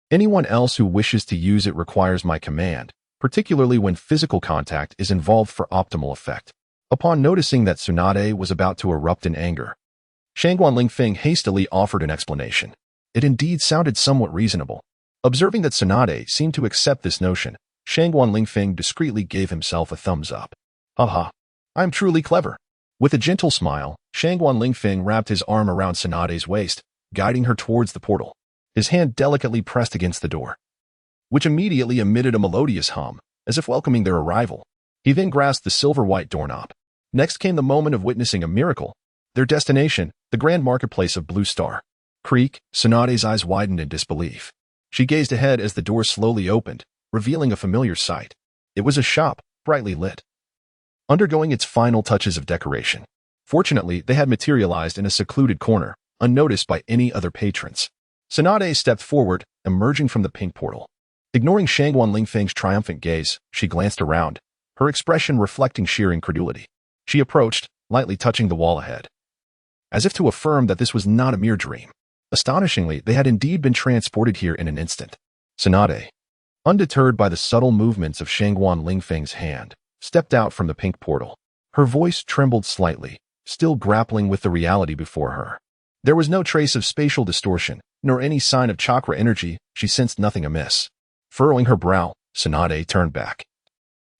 Anyone else who wishes to use it requires my command, particularly when physical contact is involved for optimal effect. Upon noticing that Tsunade was about to erupt in anger, Shangguan Lingfeng hastily offered an explanation. It indeed sounded somewhat reasonable. Observing that Tsunade seemed to accept this notion, Shangguan Lingfeng discreetly gave himself a thumbs up. Haha, I'm truly clever. With a gentle smile, Shangguan Lingfeng wrapped his arm around Tsunade's waist, guiding her towards the portal. His hand delicately pressed against the door, which immediately emitted a melodious hum, as if welcoming their arrival. He then grasped the silver-white doorknob. Next came the moment of witnessing a miracle. Their destination, the grand marketplace of Blue Star Creek. Tsunade's eyes widened in disbelief. She gazed ahead as the door slowly opened, revealing a familiar sight. It was a shop, brightly lit, undergoing its final touches of decoration. Fortunately, they had materialized in a secluded corner, unnoticed by any other patrons. Tsunade stepped forward, emerging from the pink portal. Ignoring Shangguan Lingfeng's triumphant gaze, she glanced around, her expression reflecting sheer incredulity. She approached, lightly touching the wall ahead, as if to affirm that this was not a mere dream. Astonishingly, they had indeed been transported here in an instant. Tsunade, undeterred by the subtle movements of Shangguan Lingfeng's hand, stepped out from the pink portal. Her voice trembled slightly, still grappling with the reality before her. There was no trace of spatial distortion, nor any sign of chakra energy. She sensed nothing amiss. Furrowing her brow, Tsunade turned back,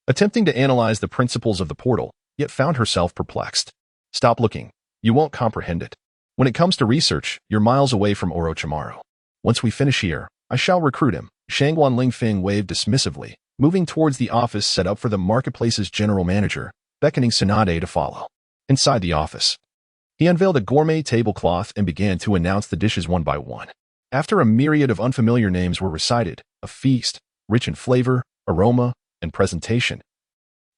attempting to analyze the principles of the portal, yet found herself perplexed. Stop looking. You won't comprehend it. When it comes to research, you're miles away from Orochimaru. Once we finish here, I shall recruit him. Shangguan Lingfeng waved dismissively, moving towards the office set up for the marketplace's general manager, beckoning Tsunade to follow. Inside the office, he unveiled a gourmet tablecloth and began to announce the dishes one by one. After a myriad of unfamiliar names were recited, a feast, rich in flavor, aroma, and presentation,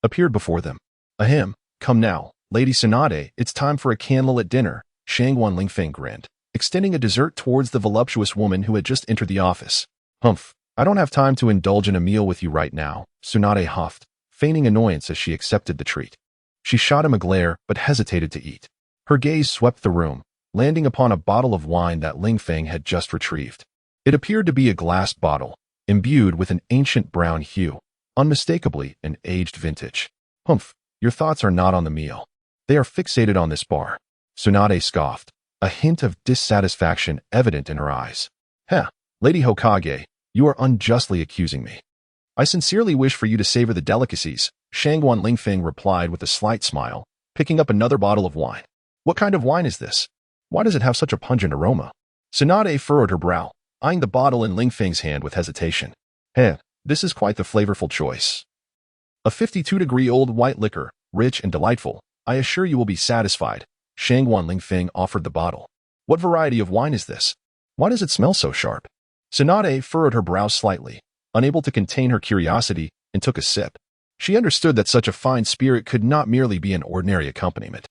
appeared before them. Ahem, come now, Lady Tsunade, it's time for a candlelit dinner, Shangguan Lingfeng grinned, extending a dessert towards the voluptuous woman who had just entered the office. Humph, I don't have time to indulge in a meal with you right now, Tsunade huffed, feigning annoyance as she accepted the treat. She shot him a glare, but hesitated to eat. Her gaze swept the room, landing upon a bottle of wine that Lingfeng had just retrieved. It appeared to be a glass bottle, imbued with an ancient brown hue, unmistakably an aged vintage. Humph, your thoughts are not on the meal. They are fixated on this bar. Tsunade scoffed, a hint of dissatisfaction evident in her eyes. Heh, Lady Hokage, you are unjustly accusing me. I sincerely wish for you to savor the delicacies, Shangguan Lingfeng replied with a slight smile, picking up another bottle of wine. What kind of wine is this? Why does it have such a pungent aroma? Tsunade furrowed her brow, eyeing the bottle in Lingfeng's hand with hesitation. This is quite the flavorful choice. A 52-degree-old white liquor, rich and delightful. I assure you will be satisfied. Shangguan Lingfeng offered the bottle. What variety of wine is this? Why does it smell so sharp? Tsunade furrowed her brows slightly, unable to contain her curiosity, and took a sip. She understood that such a fine spirit could not merely be an ordinary accompaniment.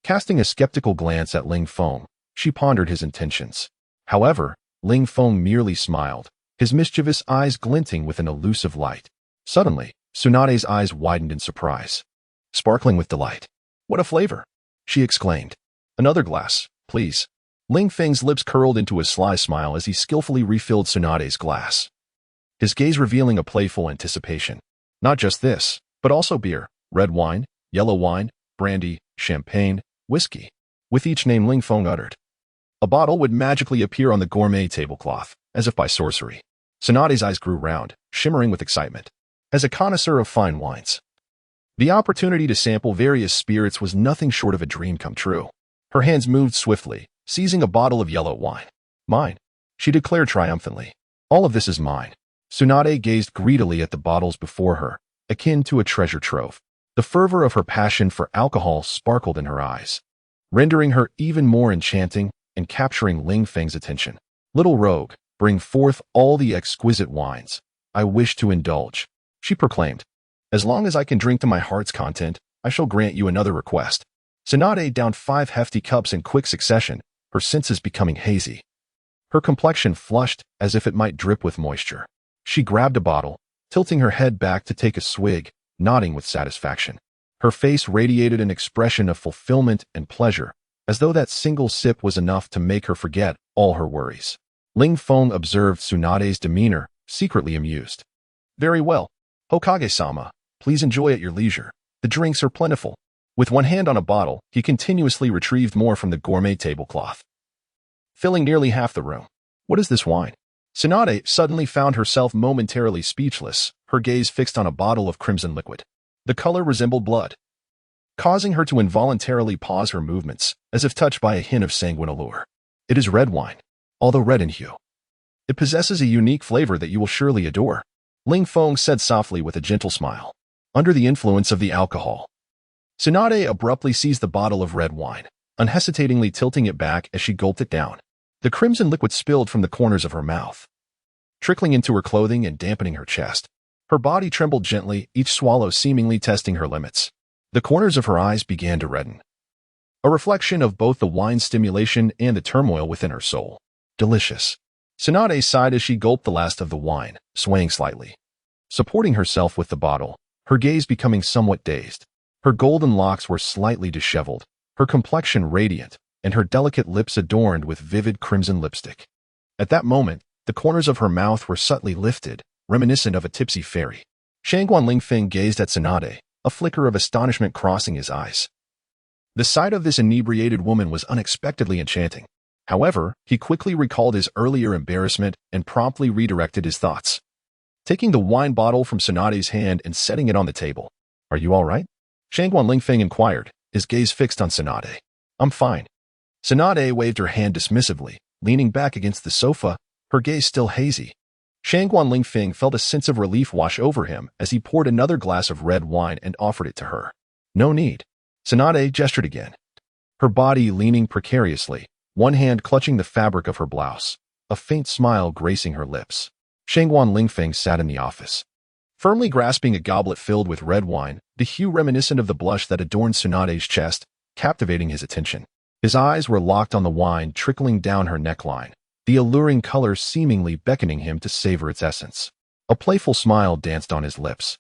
Casting a skeptical glance at Lingfeng, she pondered his intentions. However, Lingfeng merely smiled, his mischievous eyes glinting with an elusive light. Suddenly, Tsunade's eyes widened in surprise, sparkling with delight. What a flavor! She exclaimed. Another glass, please. Lingfeng's lips curled into a sly smile as he skillfully refilled Tsunade's glass, his gaze revealing a playful anticipation. Not just this, but also beer, red wine, yellow wine, brandy, champagne, whiskey. With each name Lingfeng uttered, a bottle would magically appear on the gourmet tablecloth, as if by sorcery. Tsunade's eyes grew round, shimmering with excitement. As a connoisseur of fine wines, the opportunity to sample various spirits was nothing short of a dream come true. Her hands moved swiftly, seizing a bottle of yellow wine. Mine, she declared triumphantly. All of this is mine. Tsunade gazed greedily at the bottles before her, akin to a treasure trove. The fervor of her passion for alcohol sparkled in her eyes, rendering her even more enchanting and capturing Lingfeng's attention. Little rogue, bring forth all the exquisite wines. I wish to indulge, she proclaimed. As long as I can drink to my heart's content, I shall grant you another request. Tsunade downed 5 hefty cups in quick succession, her senses becoming hazy. Her complexion flushed as if it might drip with moisture. She grabbed a bottle, tilting her head back to take a swig, nodding with satisfaction. Her face radiated an expression of fulfillment and pleasure, as though that single sip was enough to make her forget all her worries. Lingfeng observed Tsunade's demeanor, secretly amused. Very well. Hokage-sama, please enjoy at your leisure. The drinks are plentiful. With one hand on a bottle, he continuously retrieved more from the gourmet tablecloth, filling nearly half the room. What is this wine? Tsunade suddenly found herself momentarily speechless, her gaze fixed on a bottle of crimson liquid. The color resembled blood, causing her to involuntarily pause her movements, as if touched by a hint of sanguine allure. It is red wine, although red in hue. It possesses a unique flavor that you will surely adore, Lingfeng said softly with a gentle smile. Under the influence of the alcohol, Tsunade abruptly seized the bottle of red wine, unhesitatingly tilting it back as she gulped it down. The crimson liquid spilled from the corners of her mouth, trickling into her clothing and dampening her chest. Her body trembled gently, each swallow seemingly testing her limits. The corners of her eyes began to redden, a reflection of both the wine's stimulation and the turmoil within her soul. Delicious. Tsunade sighed as she gulped the last of the wine, swaying slightly, supporting herself with the bottle, her gaze becoming somewhat dazed. Her golden locks were slightly disheveled, her complexion radiant, and her delicate lips adorned with vivid crimson lipstick. At that moment, the corners of her mouth were subtly lifted, reminiscent of a tipsy fairy. Shangguan Lingfeng gazed at Tsunade, a flicker of astonishment crossing his eyes. The sight of this inebriated woman was unexpectedly enchanting. However, he quickly recalled his earlier embarrassment and promptly redirected his thoughts, taking the wine bottle from Tsunade's hand and setting it on the table. Are you all right? Shangguan Lingfeng inquired, his gaze fixed on Tsunade. I'm fine. Tsunade waved her hand dismissively, leaning back against the sofa, her gaze still hazy. Shangguan Lingfeng felt a sense of relief wash over him as he poured another glass of red wine and offered it to her. No need. Tsunade gestured again, her body leaning precariously, one hand clutching the fabric of her blouse, a faint smile gracing her lips. Shangguan Lingfeng sat in the office, firmly grasping a goblet filled with red wine, the hue reminiscent of the blush that adorned Tsunade's chest, captivating his attention. His eyes were locked on the wine trickling down her neckline, the alluring color seemingly beckoning him to savor its essence. A playful smile danced on his lips,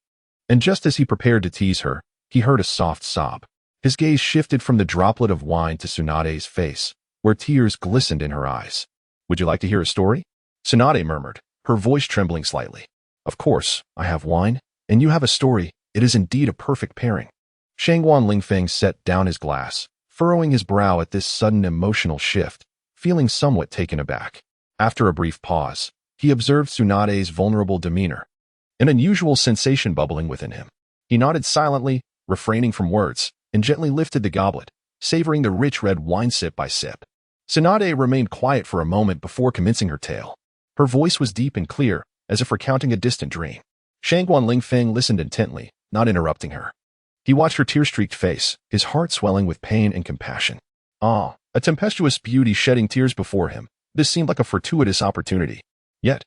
and just as he prepared to tease her, he heard a soft sob. His gaze shifted from the droplet of wine to Tsunade's face, where tears glistened in her eyes. "Would you like to hear a story?" Tsunade murmured, her voice trembling slightly. "Of course, I have wine, and you have a story. It is indeed a perfect pairing." Shangguan Lingfeng set down his glass, furrowing his brow at this sudden emotional shift, feeling somewhat taken aback. After a brief pause, he observed Tsunade's vulnerable demeanor, an unusual sensation bubbling within him. He nodded silently, refraining from words, and gently lifted the goblet, savoring the rich red wine sip by sip. Tsunade remained quiet for a moment before commencing her tale. Her voice was deep and clear, as if recounting a distant dream. Shangguan Lingfeng listened intently, not interrupting her. He watched her tear-streaked face, his heart swelling with pain and compassion. Ah, a tempestuous beauty shedding tears before him. This seemed like a fortuitous opportunity. Yet,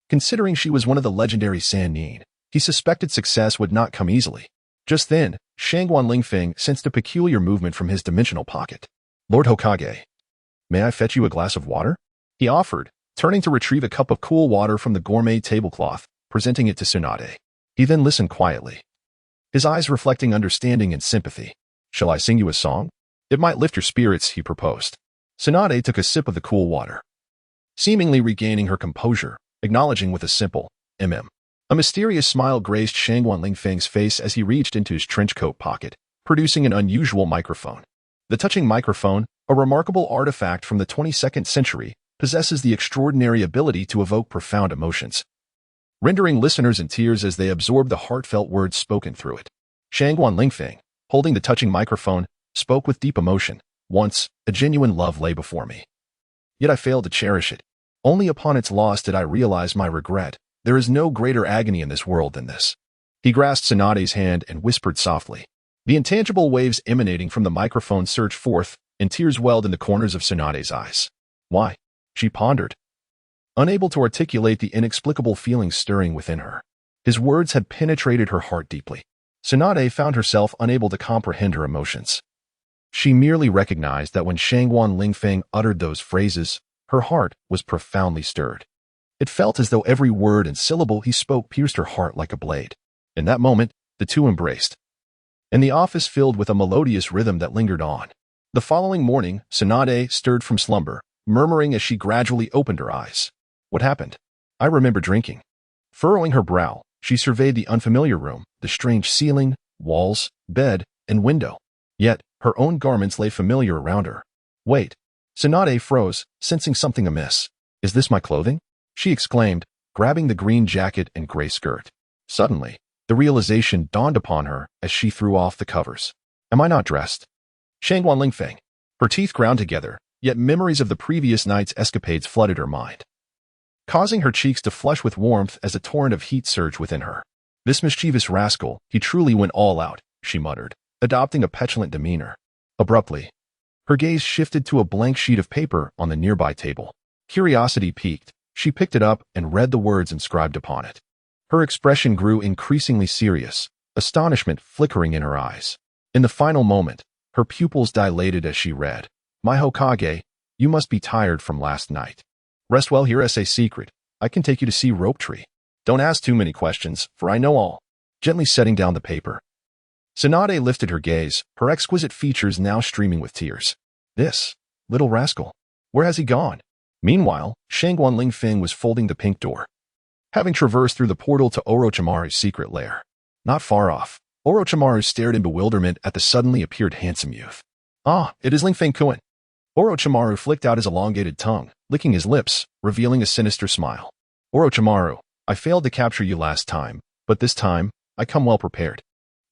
considering she was one of the legendary Sannin, he suspected success would not come easily. Just then, Shangguan Lingfeng sensed a peculiar movement from his dimensional pocket. "Lord Hokage, may I fetch you a glass of water?" he offered, turning to retrieve a cup of cool water from the gourmet tablecloth, presenting it to Tsunade. He then listened quietly, his eyes reflecting understanding and sympathy. "Shall I sing you a song? It might lift your spirits," he proposed. Tsunade took a sip of the cool water, seemingly regaining her composure, acknowledging with a simple mm. A mysterious smile graced Shangguan Lingfeng's face as he reached into his trench coat pocket, producing an unusual microphone. The touching microphone, a remarkable artifact from the 22nd century, possesses the extraordinary ability to evoke profound emotions, rendering listeners in tears as they absorb the heartfelt words spoken through it. Shangguan Lingfeng, holding the touching microphone, spoke with deep emotion. "Once, a genuine love lay before me. Yet I failed to cherish it. Only upon its loss did I realize my regret. There is no greater agony in this world than this." He grasped Tsunade's hand and whispered softly. The intangible waves emanating from the microphone surged forth, and tears welled in the corners of Tsunade's eyes. Why? She pondered, unable to articulate the inexplicable feelings stirring within her. His words had penetrated her heart deeply. Tsunade found herself unable to comprehend her emotions. She merely recognized that when Shangguan Lingfeng uttered those phrases, her heart was profoundly stirred. It felt as though every word and syllable he spoke pierced her heart like a blade. In that moment, the two embraced, and the office filled with a melodious rhythm that lingered on. The following morning, Tsunade stirred from slumber, murmuring as she gradually opened her eyes. "What happened?" "I remember drinking." Furrowing her brow, she surveyed the unfamiliar room, the strange ceiling, walls, bed, and window. Yet, her own garments lay familiar around her. "Wait." Tsunade froze, sensing something amiss. "Is this my clothing?" she exclaimed, grabbing the green jacket and gray skirt. Suddenly, the realization dawned upon her as she threw off the covers. "Am I not dressed?" Shangguan Lingfeng. Her teeth ground together, yet memories of the previous night's escapades flooded her mind, causing her cheeks to flush with warmth as a torrent of heat surged within her. "This mischievous rascal, he truly went all out," she muttered, adopting a petulant demeanor. Abruptly, her gaze shifted to a blank sheet of paper on the nearby table. Curiosity piqued, she picked it up and read the words inscribed upon it. Her expression grew increasingly serious, astonishment flickering in her eyes. In the final moment, her pupils dilated as she read, "My Hokage, you must be tired from last night. Rest well here as a secret. I can take you to see Rope Tree. Don't ask too many questions, for I know all." Gently setting down the paper, Tsunade lifted her gaze, her exquisite features now streaming with tears. "This little rascal, where has he gone?" Meanwhile, Shangguan Lingfeng was folding the pink door, having traversed through the portal to Orochimaru's secret lair. Not far off, Orochimaru stared in bewilderment at the suddenly appeared handsome youth. "Ah, it is Lingfeng-kun." Orochimaru flicked out his elongated tongue, licking his lips, revealing a sinister smile. "Orochimaru, I failed to capture you last time, but this time, I come well prepared."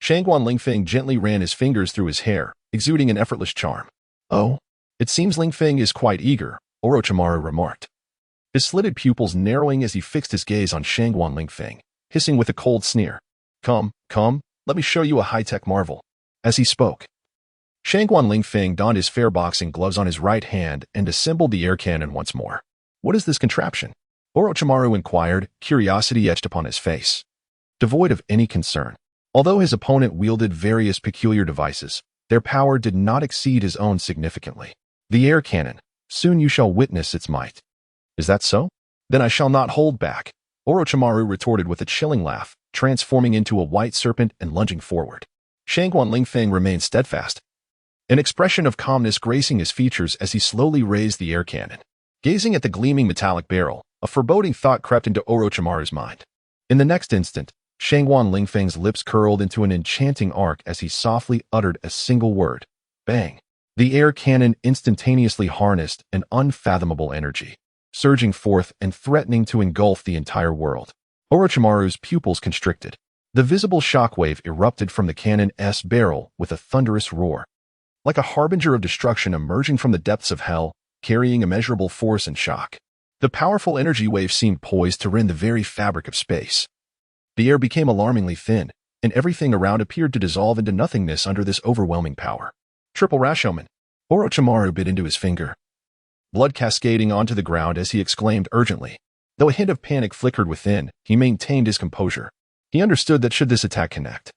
Shangguan Lingfeng gently ran his fingers through his hair, exuding an effortless charm. "Oh, it seems Lingfeng is quite eager," Orochimaru remarked, his slitted pupils narrowing as he fixed his gaze on Shangguan Lingfeng, hissing with a cold sneer. Come, let me show you a high-tech marvel." As he spoke, Shangguan Lingfeng donned his fair boxing gloves on his right hand and assembled the air cannon once more. "What is this contraption?" Orochimaru inquired, curiosity etched upon his face, devoid of any concern. Although his opponent wielded various peculiar devices, their power did not exceed his own significantly. "The air cannon. Soon you shall witness its might." "Is that so? Then I shall not hold back," Orochimaru retorted with a chilling laugh, transforming into a white serpent and lunging forward. Shangguan Lingfeng remained steadfast, an expression of calmness gracing his features as he slowly raised the air cannon. Gazing at the gleaming metallic barrel, a foreboding thought crept into Orochimaru's mind. In the next instant, Shangguan Lingfeng's lips curled into an enchanting arc as he softly uttered a single word. Bang! The air cannon instantaneously harnessed an unfathomable energy, surging forth and threatening to engulf the entire world. Orochimaru's pupils constricted. The visible shockwave erupted from the cannon's barrel with a thunderous roar. Like a harbinger of destruction emerging from the depths of hell, carrying immeasurable force and shock. The powerful energy wave seemed poised to rend the very fabric of space. The air became alarmingly thin, and everything around appeared to dissolve into nothingness under this overwhelming power. Triple Rashomon. Orochimaru bit into his finger, blood cascading onto the ground as he exclaimed urgently. Though a hint of panic flickered within, he maintained his composure. He understood that should this attack connect,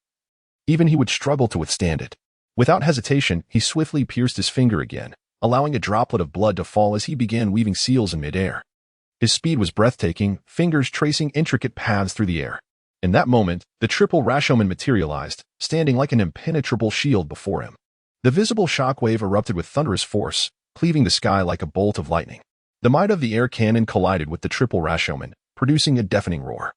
even he would struggle to withstand it. Without hesitation, he swiftly pierced his finger again, allowing a droplet of blood to fall as he began weaving seals in midair. His speed was breathtaking, fingers tracing intricate paths through the air. In that moment, the triple Rashomon materialized, standing like an impenetrable shield before him. The visible shockwave erupted with thunderous force, cleaving the sky like a bolt of lightning. The might of the air cannon collided with the triple Rashomon, producing a deafening roar.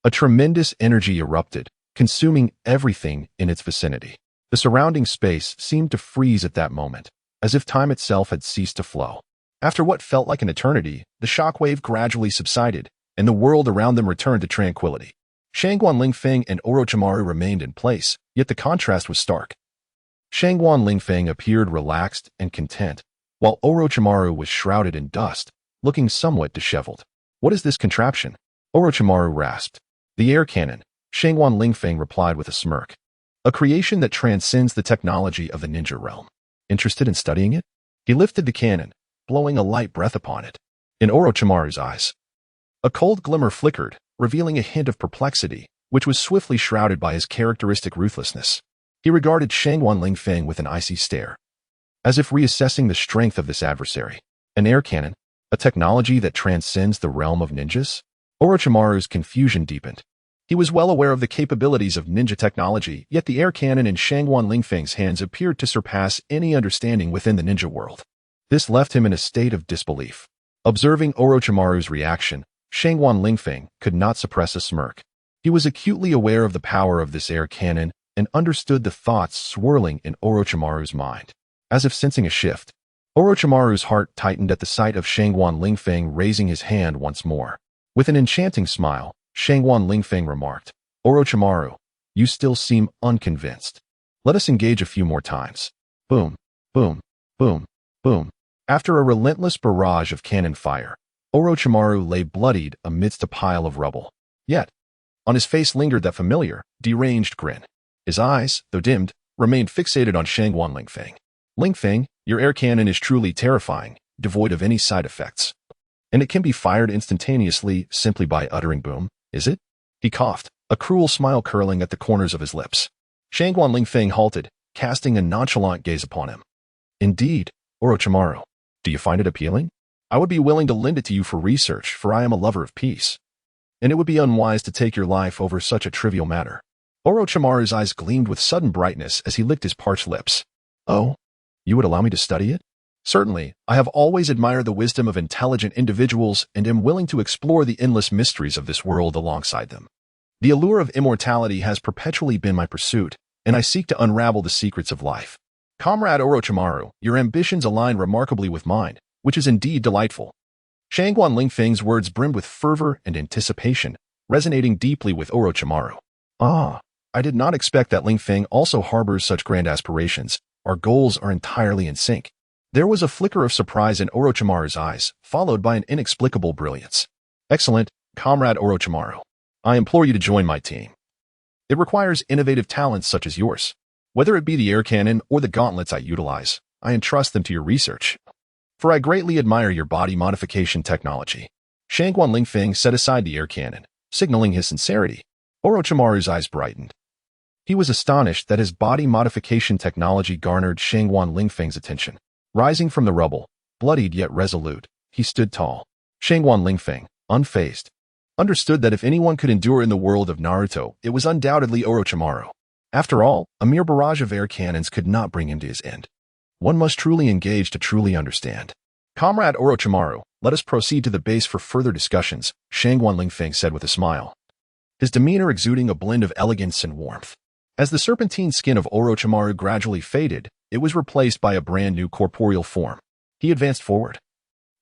A tremendous energy erupted, consuming everything in its vicinity. The surrounding space seemed to freeze at that moment, as if time itself had ceased to flow. After what felt like an eternity, the shockwave gradually subsided, and the world around them returned to tranquility. Shangguan Lingfeng and Orochimaru remained in place, yet the contrast was stark. Shangguan Lingfeng appeared relaxed and content, while Orochimaru was shrouded in dust, looking somewhat disheveled. What is this contraption? Orochimaru rasped. The air cannon, Shangguan Lingfeng replied with a smirk. A creation that transcends the technology of the ninja realm. Interested in studying it? He lifted the cannon, blowing a light breath upon it. In Orochimaru's eyes, a cold glimmer flickered, revealing a hint of perplexity, which was swiftly shrouded by his characteristic ruthlessness. He regarded Shangguan Lingfeng with an icy stare, as if reassessing the strength of this adversary. An air cannon? A technology that transcends the realm of ninjas? Orochimaru's confusion deepened. He was well aware of the capabilities of ninja technology, yet the air cannon in Shangguan Lingfeng's hands appeared to surpass any understanding within the ninja world. This left him in a state of disbelief. Observing Orochimaru's reaction, Shangguan Lingfeng could not suppress a smirk. He was acutely aware of the power of this air cannon and understood the thoughts swirling in Orochimaru's mind. As if sensing a shift, Orochimaru's heart tightened at the sight of Shangguan Lingfeng raising his hand once more. With an enchanting smile, Shangguan Lingfeng remarked, Orochimaru, you still seem unconvinced. Let us engage a few more times. Boom, boom, boom, boom. After a relentless barrage of cannon fire, Orochimaru lay bloodied amidst a pile of rubble. Yet, on his face lingered that familiar, deranged grin. His eyes, though dimmed, remained fixated on Shangguan Lingfeng. Lingfeng, your air cannon is truly terrifying, devoid of any side effects. And it can be fired instantaneously simply by uttering boom, is it? He coughed, a cruel smile curling at the corners of his lips. Shangguan Lingfeng halted, casting a nonchalant gaze upon him. Indeed, Orochimaru. Do you find it appealing? I would be willing to lend it to you for research, for I am a lover of peace. And it would be unwise to take your life over such a trivial matter. Orochimaru's eyes gleamed with sudden brightness as he licked his parched lips. Oh, you would allow me to study it? Certainly, I have always admired the wisdom of intelligent individuals and am willing to explore the endless mysteries of this world alongside them. The allure of immortality has perpetually been my pursuit, and I seek to unravel the secrets of life. Comrade Orochimaru, your ambitions align remarkably with mine, which is indeed delightful. Shangguan Lingfeng's words brimmed with fervor and anticipation, resonating deeply with Orochimaru. Ah, I did not expect that Lingfeng also harbors such grand aspirations. Our goals are entirely in sync. There was a flicker of surprise in Orochimaru's eyes, followed by an inexplicable brilliance. Excellent, Comrade Orochimaru. I implore you to join my team. It requires innovative talents such as yours. Whether it be the air cannon or the gauntlets I utilize, I entrust them to your research. For I greatly admire your body modification technology. Shangguan Lingfeng set aside the air cannon, signaling his sincerity. Orochimaru's eyes brightened. He was astonished that his body modification technology garnered Shangguan Lingfeng's attention. Rising from the rubble, bloodied yet resolute, he stood tall. Shangguan Lingfeng, unfazed, understood that if anyone could endure in the world of Naruto, it was undoubtedly Orochimaru. After all, a mere barrage of air cannons could not bring him to his end. One must truly engage to truly understand. Comrade Orochimaru, let us proceed to the base for further discussions, Shangguan Lingfeng said with a smile, his demeanor exuding a blend of elegance and warmth. As the serpentine skin of Orochimaru gradually faded, it was replaced by a brand new corporeal form. He advanced forward,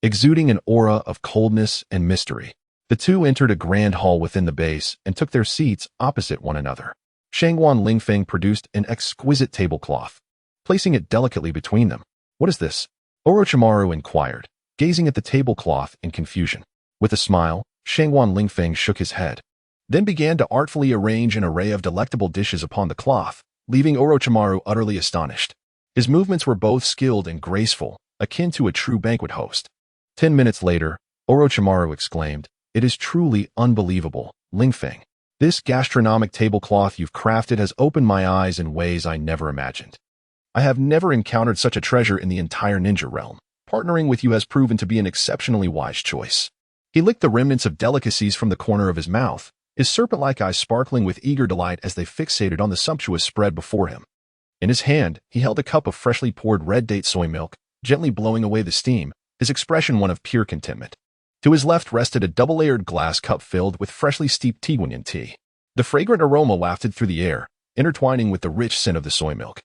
exuding an aura of coldness and mystery. The two entered a grand hall within the base and took their seats opposite one another. Shangguan Lingfeng produced an exquisite tablecloth, placing it delicately between them. What is this? Orochimaru inquired, gazing at the tablecloth in confusion. With a smile, Shangguan Lingfeng shook his head, then began to artfully arrange an array of delectable dishes upon the cloth, leaving Orochimaru utterly astonished. His movements were both skilled and graceful, akin to a true banquet host. 10 minutes later, Orochimaru exclaimed, "It is truly unbelievable, Lingfeng. This gastronomic tablecloth you've crafted has opened my eyes in ways I never imagined. I have never encountered such a treasure in the entire ninja realm. Partnering with you has proven to be an exceptionally wise choice." He licked the remnants of delicacies from the corner of his mouth, his serpent-like eyes sparkling with eager delight as they fixated on the sumptuous spread before him. In his hand, he held a cup of freshly poured red date soy milk, gently blowing away the steam, his expression one of pure contentment. To his left rested a double-layered glass cup filled with freshly steeped Tiguanyin tea. The fragrant aroma wafted through the air, intertwining with the rich scent of the soy milk,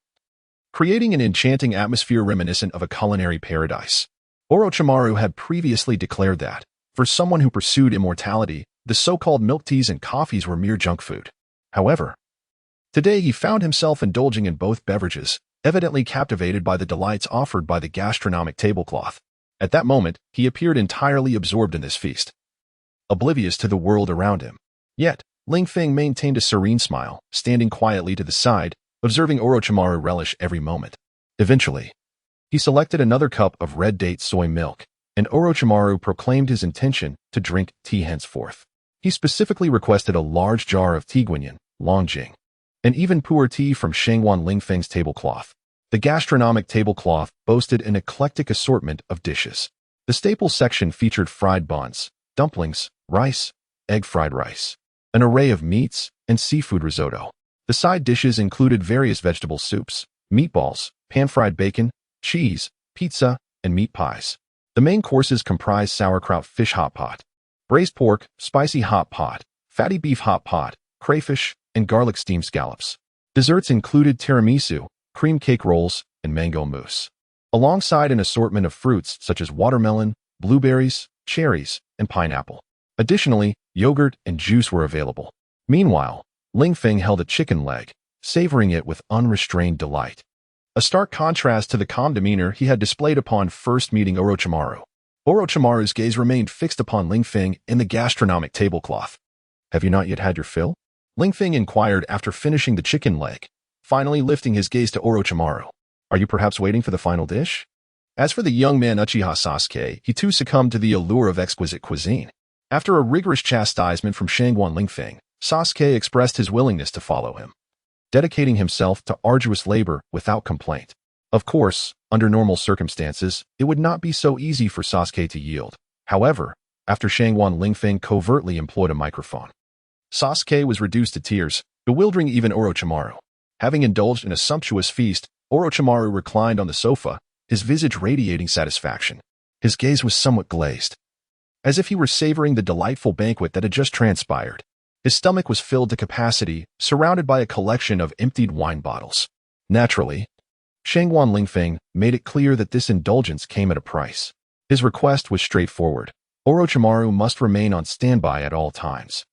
creating an enchanting atmosphere reminiscent of a culinary paradise. Orochimaru had previously declared that, for someone who pursued immortality, the so-called milk teas and coffees were mere junk food. However, today he found himself indulging in both beverages, evidently captivated by the delights offered by the gastronomic tablecloth. At that moment, he appeared entirely absorbed in this feast, oblivious to the world around him. Yet, Lingfeng maintained a serene smile, standing quietly to the side, observing Orochimaru relish every moment. Eventually, he selected another cup of red date soy milk, and Orochimaru proclaimed his intention to drink tea henceforth. He specifically requested a large jar of Tiguanyin, Longjing, and even pu'er tea from Shangguan Lingfeng's tablecloth. The gastronomic tablecloth boasted an eclectic assortment of dishes. The staples section featured fried buns, dumplings, rice, egg fried rice, an array of meats, and seafood risotto. The side dishes included various vegetable soups, meatballs, pan-fried bacon, cheese, pizza, and meat pies. The main courses comprised sauerkraut fish hot pot, braised pork, spicy hot pot, fatty beef hot pot, crayfish, and garlic steamed scallops. Desserts included tiramisu, cream cake rolls, and mango mousse, alongside an assortment of fruits such as watermelon, blueberries, cherries, and pineapple. Additionally, yogurt and juice were available. Meanwhile, Lingfeng held a chicken leg, savoring it with unrestrained delight. A stark contrast to the calm demeanor he had displayed upon first meeting Orochimaru. Orochimaru's gaze remained fixed upon Lingfeng in the gastronomic tablecloth. "Have you not yet had your fill?" Lingfeng inquired after finishing the chicken leg, finally lifting his gaze to Orochimaru. "Are you perhaps waiting for the final dish?" As for the young man Uchiha Sasuke, he too succumbed to the allure of exquisite cuisine. After a rigorous chastisement from Shangguan Lingfeng, Sasuke expressed his willingness to follow him, dedicating himself to arduous labor without complaint. Of course, under normal circumstances, it would not be so easy for Sasuke to yield. However, after Shangguan Lingfeng covertly employed a microphone, Sasuke was reduced to tears, bewildering even Orochimaru. Having indulged in a sumptuous feast, Orochimaru reclined on the sofa, his visage radiating satisfaction. His gaze was somewhat glazed, as if he were savoring the delightful banquet that had just transpired. His stomach was filled to capacity, surrounded by a collection of emptied wine bottles. Naturally, Shangguan Lingfeng made it clear that this indulgence came at a price. His request was straightforward. Orochimaru must remain on standby at all times,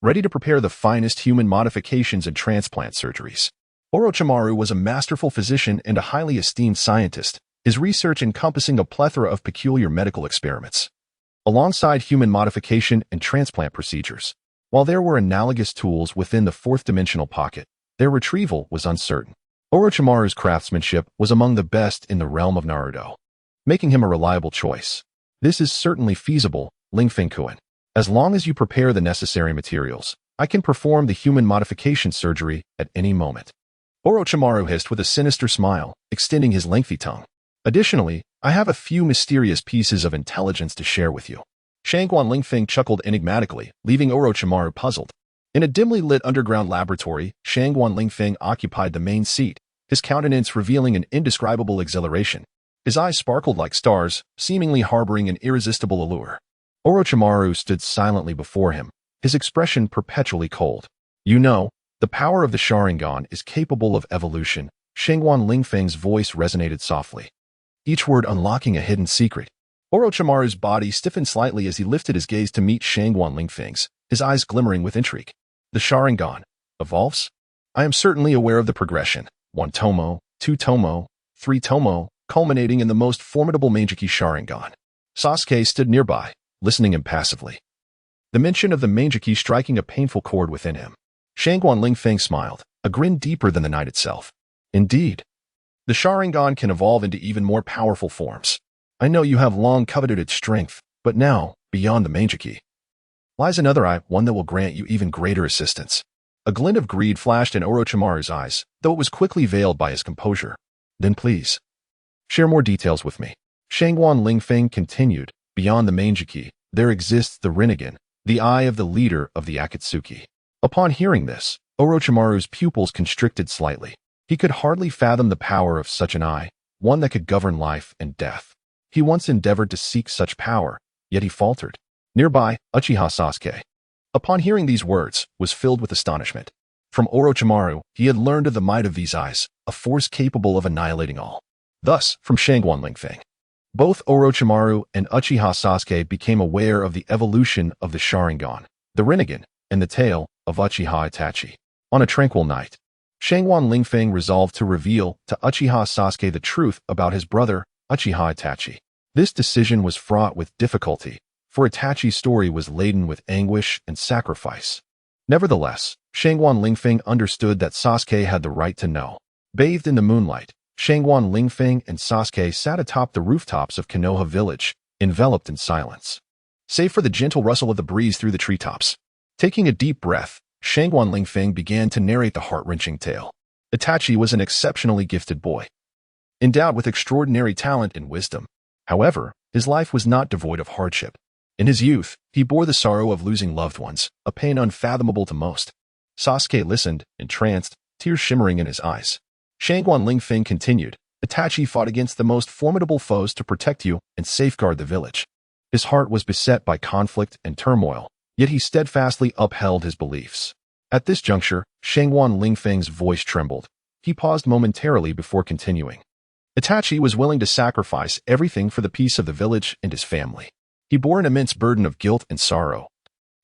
ready to prepare the finest human modifications and transplant surgeries. Orochimaru was a masterful physician and a highly esteemed scientist, his research encompassing a plethora of peculiar medical experiments, alongside human modification and transplant procedures. While there were analogous tools within the fourth-dimensional pocket, their retrieval was uncertain. Orochimaru's craftsmanship was among the best in the realm of Naruto, making him a reliable choice. "This is certainly feasible, Lingfeng-kun. As long as you prepare the necessary materials, I can perform the human modification surgery at any moment." Orochimaru hissed with a sinister smile, extending his lengthy tongue. "Additionally, I have a few mysterious pieces of intelligence to share with you." Shangguan Lingfeng chuckled enigmatically, leaving Orochimaru puzzled. In a dimly lit underground laboratory, Shangguan Lingfeng occupied the main seat, his countenance revealing an indescribable exhilaration. His eyes sparkled like stars, seemingly harboring an irresistible allure. Orochimaru stood silently before him, his expression perpetually cold. You know, the power of the Sharingan is capable of evolution. Shangguan Lingfeng's voice resonated softly, each word unlocking a hidden secret. Orochimaru's body stiffened slightly as he lifted his gaze to meet Shangguan Lingfeng's, his eyes glimmering with intrigue. The Sharingan evolves? I am certainly aware of the progression. 1 tomo, 2 tomo, 3 tomo, culminating in the most formidable Meijiki Sharingan. Sasuke stood nearby, listening impassively. The mention of the Meijiki striking a painful chord within him. Shangguan Lingfeng smiled, a grin deeper than the night itself. Indeed. The Sharingan can evolve into even more powerful forms. I know you have long coveted its strength, but now, beyond the Meijiki, lies another eye, one that will grant you even greater assistance. A glint of greed flashed in Orochimaru's eyes, though it was quickly veiled by his composure. Then please, share more details with me. Shangguan Lingfeng continued, beyond the Meijiki, there exists the Rinnegan, the eye of the leader of the Akatsuki. Upon hearing this, Orochimaru's pupils constricted slightly. He could hardly fathom the power of such an eye, one that could govern life and death. He once endeavored to seek such power, yet he faltered. Nearby, Uchiha Sasuke, upon hearing these words, was filled with astonishment. From Orochimaru, he had learned of the might of these eyes, a force capable of annihilating all. Thus, from Shangguan Lingfeng, both Orochimaru and Uchiha Sasuke became aware of the evolution of the Sharingan, the Rinnegan, and the tale of Uchiha Itachi. On a tranquil night, Shangguan Lingfeng resolved to reveal to Uchiha Sasuke the truth about his brother, Uchiha Itachi. This decision was fraught with difficulty, for Itachi's story was laden with anguish and sacrifice. Nevertheless, Shangguan Lingfeng understood that Sasuke had the right to know. Bathed in the moonlight, Shangguan Lingfeng and Sasuke sat atop the rooftops of Konoha village, enveloped in silence, save for the gentle rustle of the breeze through the treetops. Taking a deep breath, Shangguan Lingfeng began to narrate the heart-wrenching tale. Itachi was an exceptionally gifted boy, endowed with extraordinary talent and wisdom. However, his life was not devoid of hardship. In his youth, he bore the sorrow of losing loved ones, a pain unfathomable to most. Sasuke listened, entranced, tears shimmering in his eyes. Shangguan Lingfeng continued, Itachi fought against the most formidable foes to protect you and safeguard the village. His heart was beset by conflict and turmoil, yet he steadfastly upheld his beliefs. At this juncture, Shangguan Lingfeng's voice trembled. He paused momentarily before continuing. Itachi was willing to sacrifice everything for the peace of the village and his family. He bore an immense burden of guilt and sorrow,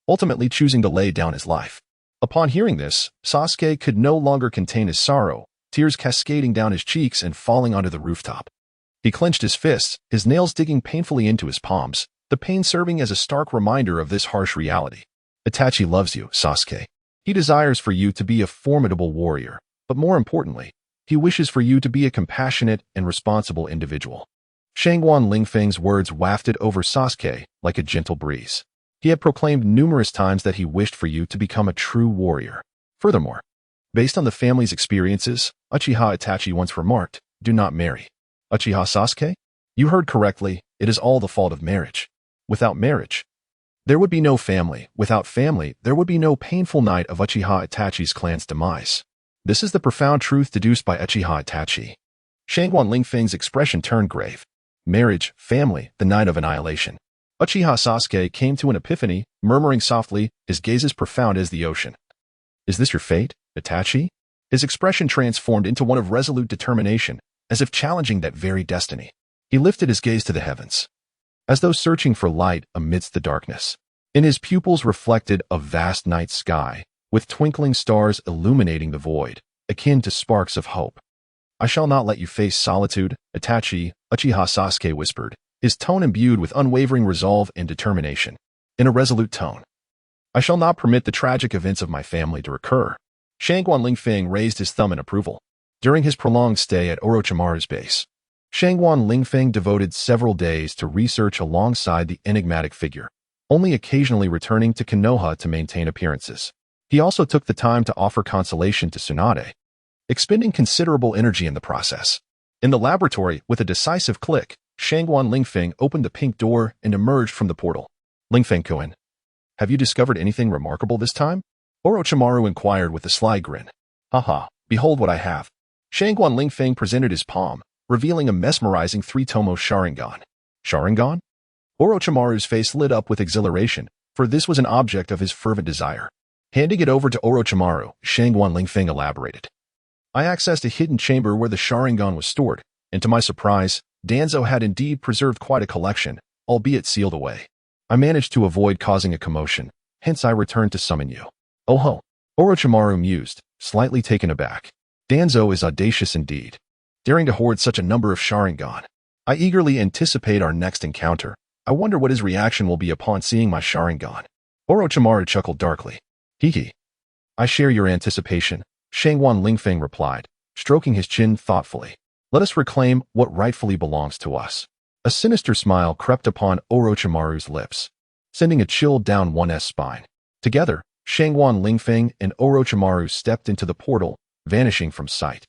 ultimately choosing to lay down his life. Upon hearing this, Sasuke could no longer contain his sorrow, tears cascading down his cheeks and falling onto the rooftop. He clenched his fists, his nails digging painfully into his palms, the pain serving as a stark reminder of this harsh reality. Itachi loves you, Sasuke. He desires for you to be a formidable warrior, but more importantly, he wishes for you to be a compassionate and responsible individual. Shangguan Lingfeng's words wafted over Sasuke like a gentle breeze. He had proclaimed numerous times that he wished for you to become a true warrior. Furthermore, based on the family's experiences, Uchiha Itachi once remarked, do not marry. Uchiha Sasuke? You heard correctly, it is all the fault of marriage. Without marriage, there would be no family. Without family, there would be no painful night of Uchiha Itachi's clan's demise. This is the profound truth deduced by Uchiha Itachi. Shangguan Lingfeng's expression turned grave. Marriage, family, the night of annihilation. Uchiha Sasuke came to an epiphany, murmuring softly, his gaze as profound as the ocean. Is this your fate, Itachi? His expression transformed into one of resolute determination, as if challenging that very destiny. He lifted his gaze to the heavens, as though searching for light amidst the darkness. In his pupils reflected a vast night sky, with twinkling stars illuminating the void, akin to sparks of hope. I shall not let you face solitude, Itachi, Uchiha Sasuke whispered, his tone imbued with unwavering resolve and determination. In a resolute tone, I shall not permit the tragic events of my family to recur. Shangguan Lingfeng raised his thumb in approval. During his prolonged stay at Orochimaru's base, Shangguan Lingfeng devoted several days to research alongside the enigmatic figure, only occasionally returning to Konoha to maintain appearances. He also took the time to offer consolation to Tsunade, expending considerable energy in the process. In the laboratory, with a decisive click, Shangguan Lingfeng opened the pink door and emerged from the portal. Lingfeng-kun, have you discovered anything remarkable this time? Orochimaru inquired with a sly grin. Haha, behold what I have. Shangguan Lingfeng presented his palm, revealing a mesmerizing three-tomo Sharingan. Sharingan? Orochimaru's face lit up with exhilaration, for this was an object of his fervent desire. Handing it over to Orochimaru, Shangguan Lingfeng elaborated. I accessed a hidden chamber where the Sharingan was stored, and to my surprise, Danzo had indeed preserved quite a collection, albeit sealed away. I managed to avoid causing a commotion, hence I returned to summon you. Oh ho! Orochimaru mused, slightly taken aback. Danzo is audacious indeed, daring to hoard such a number of Sharingan. I eagerly anticipate our next encounter. I wonder what his reaction will be upon seeing my Sharingan. Orochimaru chuckled darkly. Hee. I share your anticipation, Shangguan Lingfeng replied, stroking his chin thoughtfully. Let us reclaim what rightfully belongs to us. A sinister smile crept upon Orochimaru's lips, sending a chill down one's spine. Together, Shangguan Lingfeng and Orochimaru stepped into the portal, vanishing from sight,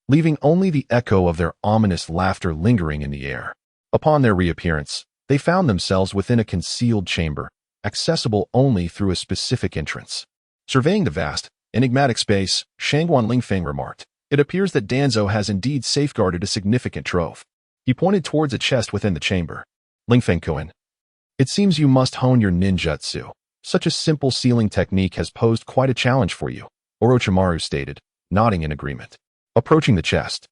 leaving only the echo of their ominous laughter lingering in the air. Upon their reappearance, they found themselves within a concealed chamber, accessible only through a specific entrance. Surveying the vast, enigmatic space, Shangguan Lingfeng remarked, "It appears that Danzo has indeed safeguarded a significant trove." He pointed towards a chest within the chamber. Lingfeng-kun, it seems you must hone your ninjutsu. Such a simple sealing technique has posed quite a challenge for you, Orochimaru stated, nodding in agreement. Approaching the chest,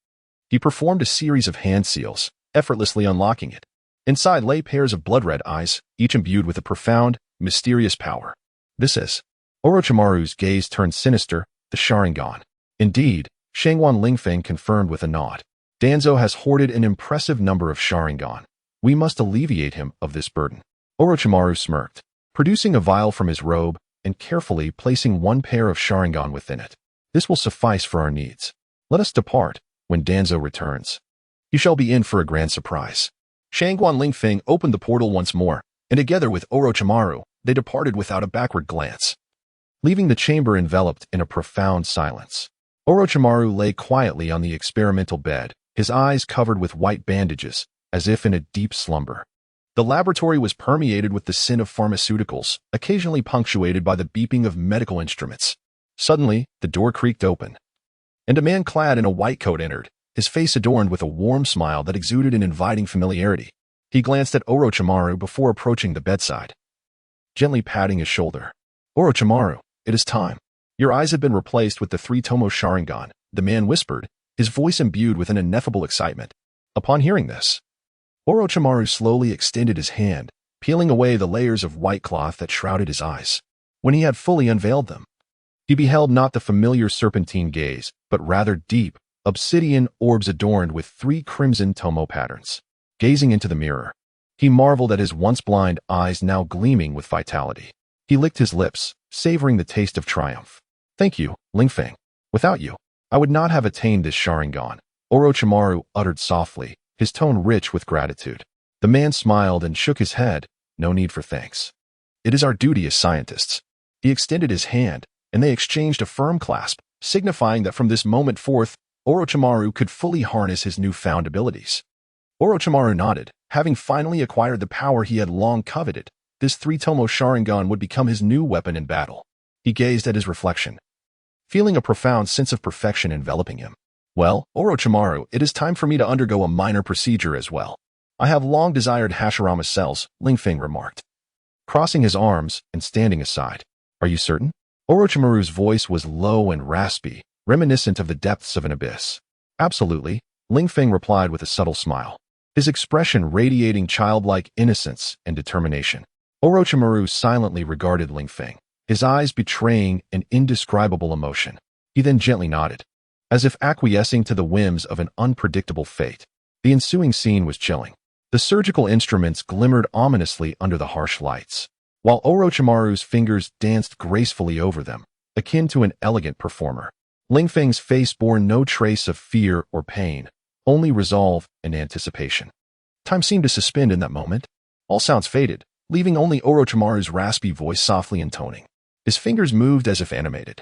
he performed a series of hand seals, effortlessly unlocking it. Inside lay pairs of blood-red eyes, each imbued with a profound, mysterious power. This is. Orochimaru's gaze turned sinister, the Sharingan. Indeed, Shangguan Lingfeng confirmed with a nod. Danzo has hoarded an impressive number of Sharingan. We must alleviate him of this burden. Orochimaru smirked, producing a vial from his robe and carefully placing one pair of Sharingan within it. This will suffice for our needs. Let us depart. When Danzo returns, he shall be in for a grand surprise. Shangguan Lingfeng opened the portal once more, and together with Orochimaru, they departed without a backward glance, leaving the chamber enveloped in a profound silence. Orochimaru lay quietly on the experimental bed, his eyes covered with white bandages, as if in a deep slumber. The laboratory was permeated with the scent of pharmaceuticals, occasionally punctuated by the beeping of medical instruments. Suddenly, the door creaked open, and a man clad in a white coat entered, his face adorned with a warm smile that exuded an inviting familiarity. He glanced at Orochimaru before approaching the bedside, gently patting his shoulder. Orochimaru, it is time. Your eyes have been replaced with the three-tomo Sharingan, the man whispered, his voice imbued with an ineffable excitement. Upon hearing this, Orochimaru slowly extended his hand, peeling away the layers of white cloth that shrouded his eyes. When he had fully unveiled them, he beheld not the familiar serpentine gaze, but rather deep, obsidian orbs adorned with three crimson tomo patterns. Gazing into the mirror, he marveled at his once blind eyes now gleaming with vitality. He licked his lips, savoring the taste of triumph. Thank you, Lingfeng. Without you, I would not have attained this Sharingan, Orochimaru uttered softly, his tone rich with gratitude. The man smiled and shook his head. No need for thanks. It is our duty as scientists. He extended his hand, and they exchanged a firm clasp, signifying that from this moment forth, Orochimaru could fully harness his newfound abilities. Orochimaru nodded, having finally acquired the power he had long coveted. This three-tomo Sharingan would become his new weapon in battle. He gazed at his reflection, feeling a profound sense of perfection enveloping him. Well, Orochimaru, it is time for me to undergo a minor procedure as well. I have long desired Hashirama cells, Lingfeng remarked, crossing his arms and standing aside. Are you certain? Orochimaru's voice was low and raspy, reminiscent of the depths of an abyss. Absolutely, Lingfeng replied with a subtle smile, his expression radiating childlike innocence and determination. Orochimaru silently regarded Lingfeng, his eyes betraying an indescribable emotion. He then gently nodded, as if acquiescing to the whims of an unpredictable fate. The ensuing scene was chilling. The surgical instruments glimmered ominously under the harsh lights, while Orochimaru's fingers danced gracefully over them, akin to an elegant performer. Lingfeng's face bore no trace of fear or pain, only resolve and anticipation. Time seemed to suspend in that moment. All sounds faded, leaving only Orochimaru's raspy voice softly intoning. His fingers moved as if animated,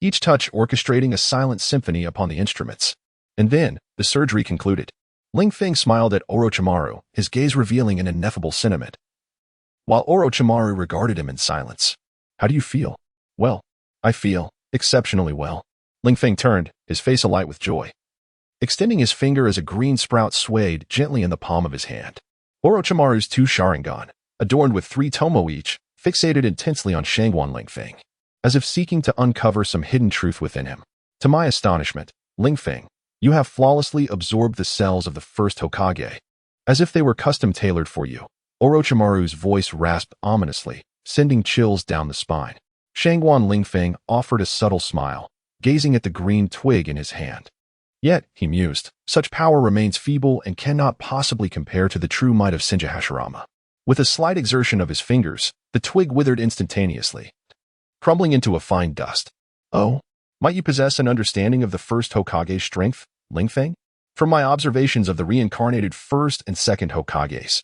each touch orchestrating a silent symphony upon the instruments. And then, the surgery concluded. Lingfeng smiled at Orochimaru, his gaze revealing an ineffable sentiment, while Orochimaru regarded him in silence. How do you feel? Well, I feel exceptionally well. Lingfeng turned, his face alight with joy, extending his finger as a green sprout swayed gently in the palm of his hand. Orochimaru's two Sharingan, adorned with 3 tomo each, fixated intensely on Shangguan Lingfeng, as if seeking to uncover some hidden truth within him. To my astonishment, Lingfeng, you have flawlessly absorbed the cells of the first Hokage, as if they were custom-tailored for you. Orochimaru's voice rasped ominously, sending chills down the spine. Shangguan Lingfeng offered a subtle smile, gazing at the green twig in his hand. Yet, he mused, such power remains feeble and cannot possibly compare to the true might of Senju Hashirama. With a slight exertion of his fingers, the twig withered instantaneously, crumbling into a fine dust. Oh, might you possess an understanding of the first Hokage's strength, Lingfeng? From my observations of the reincarnated first and second Hokages,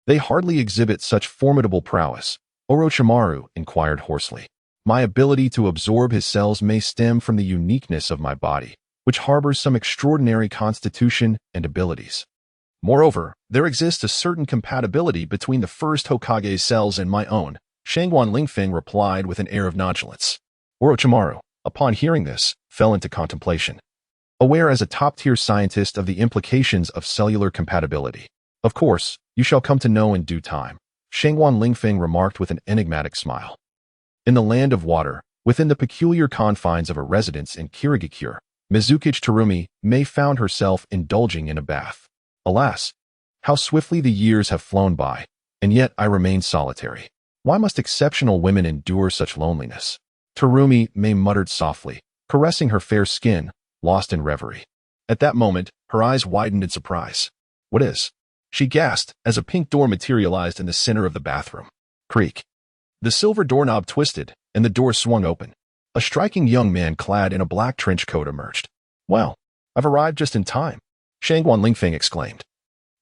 they hardly exhibit such formidable prowess, Orochimaru inquired hoarsely. My ability to absorb his cells may stem from the uniqueness of my body, which harbors some extraordinary constitution and abilities. Moreover, there exists a certain compatibility between the first Hokage's cells and my own, Shangguan Lingfeng replied with an air of nonchalance. Orochimaru, upon hearing this, fell into contemplation, aware as a top-tier scientist of the implications of cellular compatibility. Of course, you shall come to know in due time, Shangguan Lingfeng remarked with an enigmatic smile. In the land of water, within the peculiar confines of a residence in Kirigakure, Mizukage Terumi Mei found herself indulging in a bath. Alas, how swiftly the years have flown by, and yet I remain solitary. Why must exceptional women endure such loneliness? Terumi Mei muttered softly, caressing her fair skin, lost in reverie. At that moment, her eyes widened in surprise. What is? She gasped as a pink door materialized in the center of the bathroom. Creak. The silver doorknob twisted, and the door swung open. A striking young man clad in a black trench coat emerged. Well, I've arrived just in time, Shangguan Lingfeng exclaimed,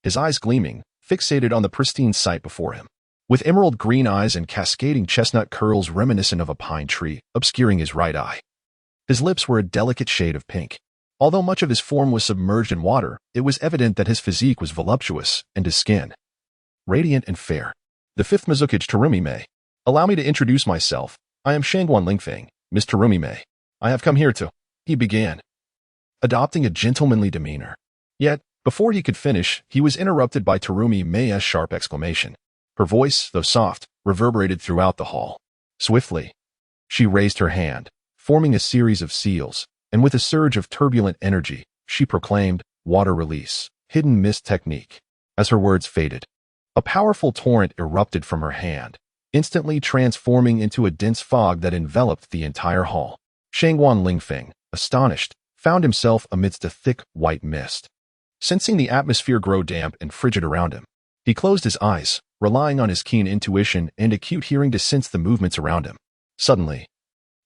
his eyes gleaming, fixated on the pristine sight before him. With emerald green eyes and cascading chestnut curls reminiscent of a pine tree, obscuring his right eye. His lips were a delicate shade of pink. Although much of his form was submerged in water, it was evident that his physique was voluptuous, and his skin radiant and fair. The fifth Mizukage Terumi Mei. Allow me to introduce myself. I am Shangguan Lingfeng, Miss Terumi Mei. I have come here to, he began, adopting a gentlemanly demeanor. Yet, before he could finish, he was interrupted by Terumi Mei's sharp exclamation. Her voice, though soft, reverberated throughout the hall. Swiftly, she raised her hand, forming a series of seals, and with a surge of turbulent energy, she proclaimed, water release, hidden mist technique. As her words faded, a powerful torrent erupted from her hand, instantly transforming into a dense fog that enveloped the entire hall. Shangguan Lingfeng, astonished, found himself amidst a thick, white mist. Sensing the atmosphere grow damp and frigid around him, he closed his eyes, relying on his keen intuition and acute hearing to sense the movements around him. Suddenly,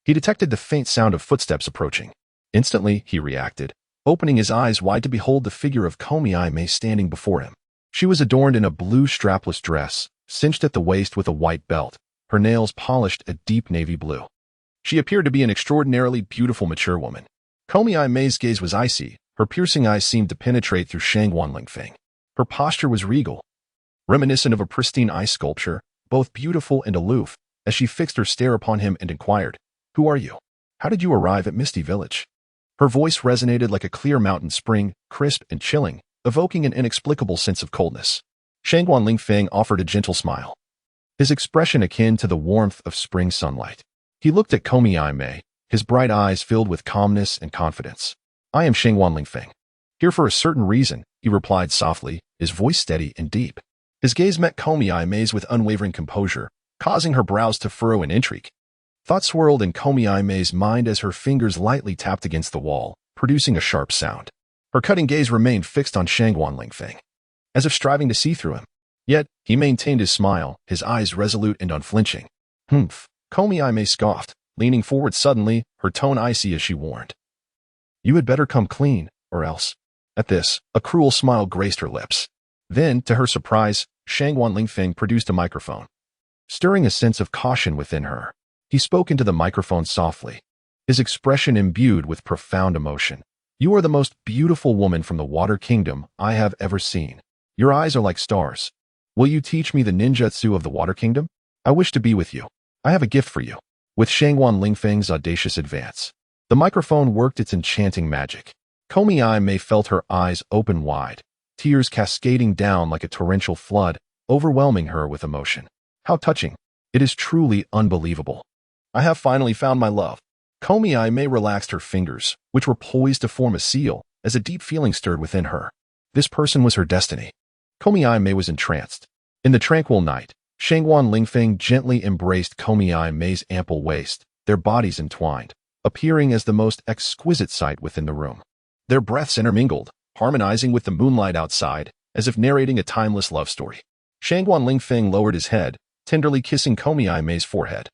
he detected the faint sound of footsteps approaching. Instantly, he reacted, opening his eyes wide to behold the figure of Kaguya Ōtsutsuki standing before him. She was adorned in a blue strapless dress, cinched at the waist with a white belt, her nails polished a deep navy blue. She appeared to be an extraordinarily beautiful mature woman. Kaguya Ōtsutsuk's gaze was icy, her piercing eyes seemed to penetrate through Shangguan Lingfeng. Her posture was regal, reminiscent of a pristine ice sculpture, both beautiful and aloof, as she fixed her stare upon him and inquired, "Who are you? How did you arrive at Misty Village?" Her voice resonated like a clear mountain spring, crisp and chilling, evoking an inexplicable sense of coldness. Shangguan Lingfeng offered a gentle smile, his expression akin to the warmth of spring sunlight. He looked at Kaguya Ōtsutsuki, his bright eyes filled with calmness and confidence. "I am Shangguan Lingfeng. Here for a certain reason," he replied softly, his voice steady and deep. His gaze met Kaguya Ōtsutsuk's with unwavering composure, causing her brows to furrow in intrigue. Thoughts swirled in Kaguya Ōtsutsuk's mind as her fingers lightly tapped against the wall, producing a sharp sound. Her cutting gaze remained fixed on Shangguan Lingfeng, as if striving to see through him. Yet, he maintained his smile, his eyes resolute and unflinching. Humph, Kaguya Ōtsutsuki scoffed, leaning forward suddenly, her tone icy as she warned. "You had better come clean, or else." At this, a cruel smile graced her lips. Then, to her surprise, Shangguan Lingfeng produced a microphone. Stirring a sense of caution within her, he spoke into the microphone softly, his expression imbued with profound emotion. "You are the most beautiful woman from the Water Kingdom I have ever seen. Your eyes are like stars. Will you teach me the ninjutsu of the Water Kingdom? I wish to be with you. I have a gift for you." With Shangguan Lingfeng's audacious advance, the microphone worked its enchanting magic. Konoha Mei felt her eyes open wide, tears cascading down like a torrential flood, overwhelming her with emotion. How touching. It is truly unbelievable. I have finally found my love. Konoha Mei relaxed her fingers, which were poised to form a seal, as a deep feeling stirred within her. This person was her destiny. Konoha Mei was entranced. In the tranquil night, Shangguan Lingfeng gently embraced Konoha Mei's ample waist, their bodies entwined, appearing as the most exquisite sight within the room. Their breaths intermingled, harmonizing with the moonlight outside, as if narrating a timeless love story. Shangguan Lingfeng lowered his head, tenderly kissing Konoha Mei's forehead,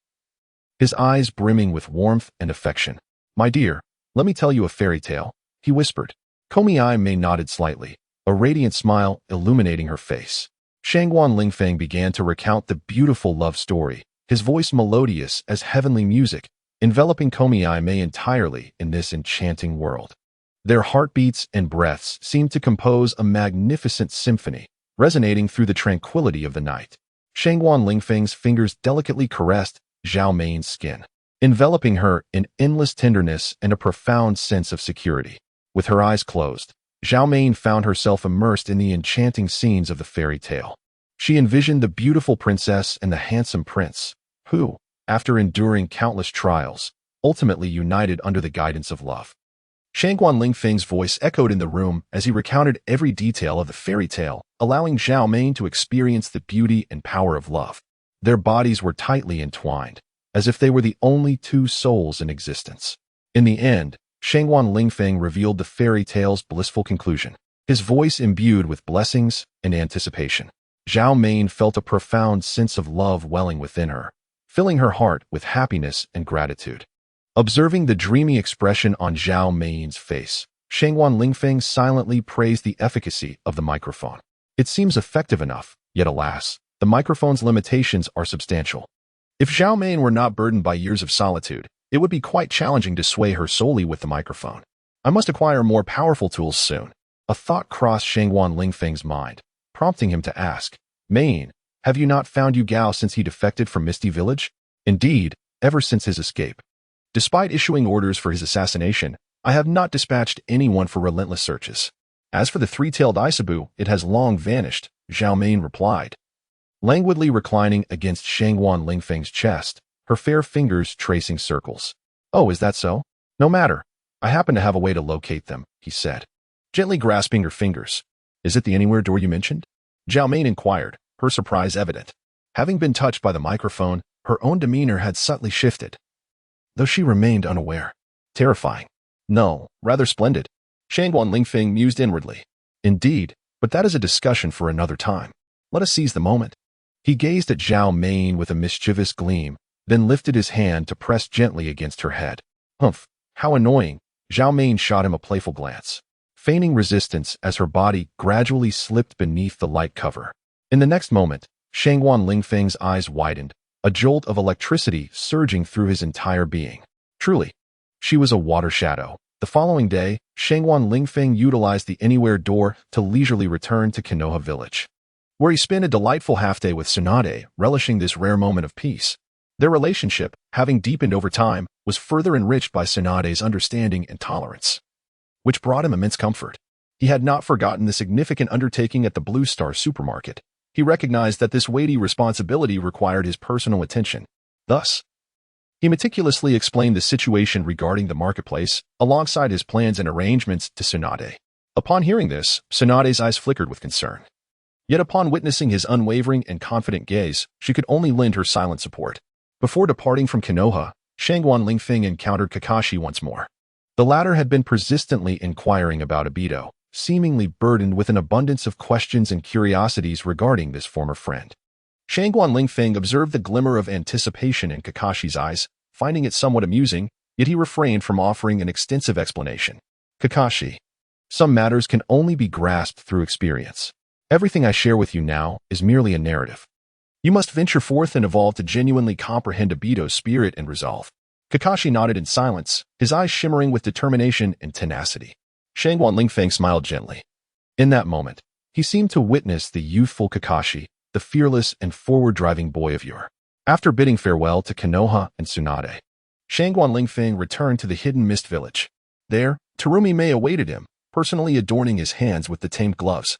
his eyes brimming with warmth and affection. "My dear, let me tell you a fairy tale," he whispered. Konoha Mei nodded slightly, a radiant smile illuminating her face. Shangguan Lingfeng began to recount the beautiful love story, his voice melodious as heavenly music, enveloping Konoha Mei entirely in this enchanting world. Their heartbeats and breaths seemed to compose a magnificent symphony, resonating through the tranquility of the night. Shangguan Lingfeng's fingers delicately caressed Zhao Mei's skin, enveloping her in endless tenderness and a profound sense of security. With her eyes closed, Zhao Mei found herself immersed in the enchanting scenes of the fairy tale. She envisioned the beautiful princess and the handsome prince, who, after enduring countless trials, ultimately united under the guidance of love. Shangguan Lingfeng's voice echoed in the room as he recounted every detail of the fairy tale, allowing Zhao Mei to experience the beauty and power of love. Their bodies were tightly entwined, as if they were the only two souls in existence. In the end, Shangguan Lingfeng revealed the fairy tale's blissful conclusion, his voice imbued with blessings and anticipation. Zhao Mei felt a profound sense of love welling within her, filling her heart with happiness and gratitude. Observing the dreamy expression on Zhao Mei's face, Shangguan Lingfeng silently praised the efficacy of the microphone. It seems effective enough, yet alas, the microphone's limitations are substantial. If Zhao Mei were not burdened by years of solitude, it would be quite challenging to sway her solely with the microphone. I must acquire more powerful tools soon. A thought crossed Shangguan Lingfeng's mind, prompting him to ask, "Mei, have you not found Yu Gao since he defected from Misty Village?" "Indeed, ever since his escape. Despite issuing orders for his assassination, I have not dispatched anyone for relentless searches. As for the three-tailed Isabu, it has long vanished," Zhao Mei replied. Languidly reclining against Shangguan Lingfeng's chest, her fair fingers tracing circles. "Oh, is that so? No matter. I happen to have a way to locate them," he said, gently grasping her fingers. "Is it the anywhere door you mentioned?" Zhao Mei inquired, her surprise evident. Having been touched by the microphone, her own demeanor had subtly shifted, though she remained unaware. "Terrifying. No, rather splendid," Shangguan Lingfeng mused inwardly. "Indeed, but that is a discussion for another time. Let us seize the moment." He gazed at Zhao Mei with a mischievous gleam, then lifted his hand to press gently against her head. "Humph, how annoying." Zhao Mei shot him a playful glance, feigning resistance as her body gradually slipped beneath the light cover. In the next moment, Shangguan Lingfeng's eyes widened, a jolt of electricity surging through his entire being. Truly, she was a water shadow. The following day, Shangguan Lingfeng utilized the anywhere door to leisurely return to Konoha village, where he spent a delightful half-day with Tsunade, relishing this rare moment of peace. Their relationship, having deepened over time, was further enriched by Tsunade's understanding and tolerance, which brought him immense comfort. He had not forgotten the significant undertaking at the Blue Star supermarket. He recognized that this weighty responsibility required his personal attention. Thus, he meticulously explained the situation regarding the marketplace, alongside his plans and arrangements, to Tsunade. Upon hearing this, Tsunade's eyes flickered with concern. Yet upon witnessing his unwavering and confident gaze, she could only lend her silent support. Before departing from Konoha, Shangguan Lingfeng encountered Kakashi once more. The latter had been persistently inquiring about Obito, seemingly burdened with an abundance of questions and curiosities regarding this former friend. Shangguan Lingfeng observed the glimmer of anticipation in Kakashi's eyes, finding it somewhat amusing, yet he refrained from offering an extensive explanation. "Kakashi, some matters can only be grasped through experience. Everything I share with you now is merely a narrative. You must venture forth and evolve to genuinely comprehend Obito's spirit and resolve." Kakashi nodded in silence, his eyes shimmering with determination and tenacity. Shangguan Lingfeng smiled gently. In that moment, he seemed to witness the youthful Kakashi, the fearless and forward-driving boy of yore. After bidding farewell to Konoha and Tsunade, Shangguan Lingfeng returned to the hidden mist village. There, Terumi Mei awaited him, personally adorning his hands with the tamed gloves,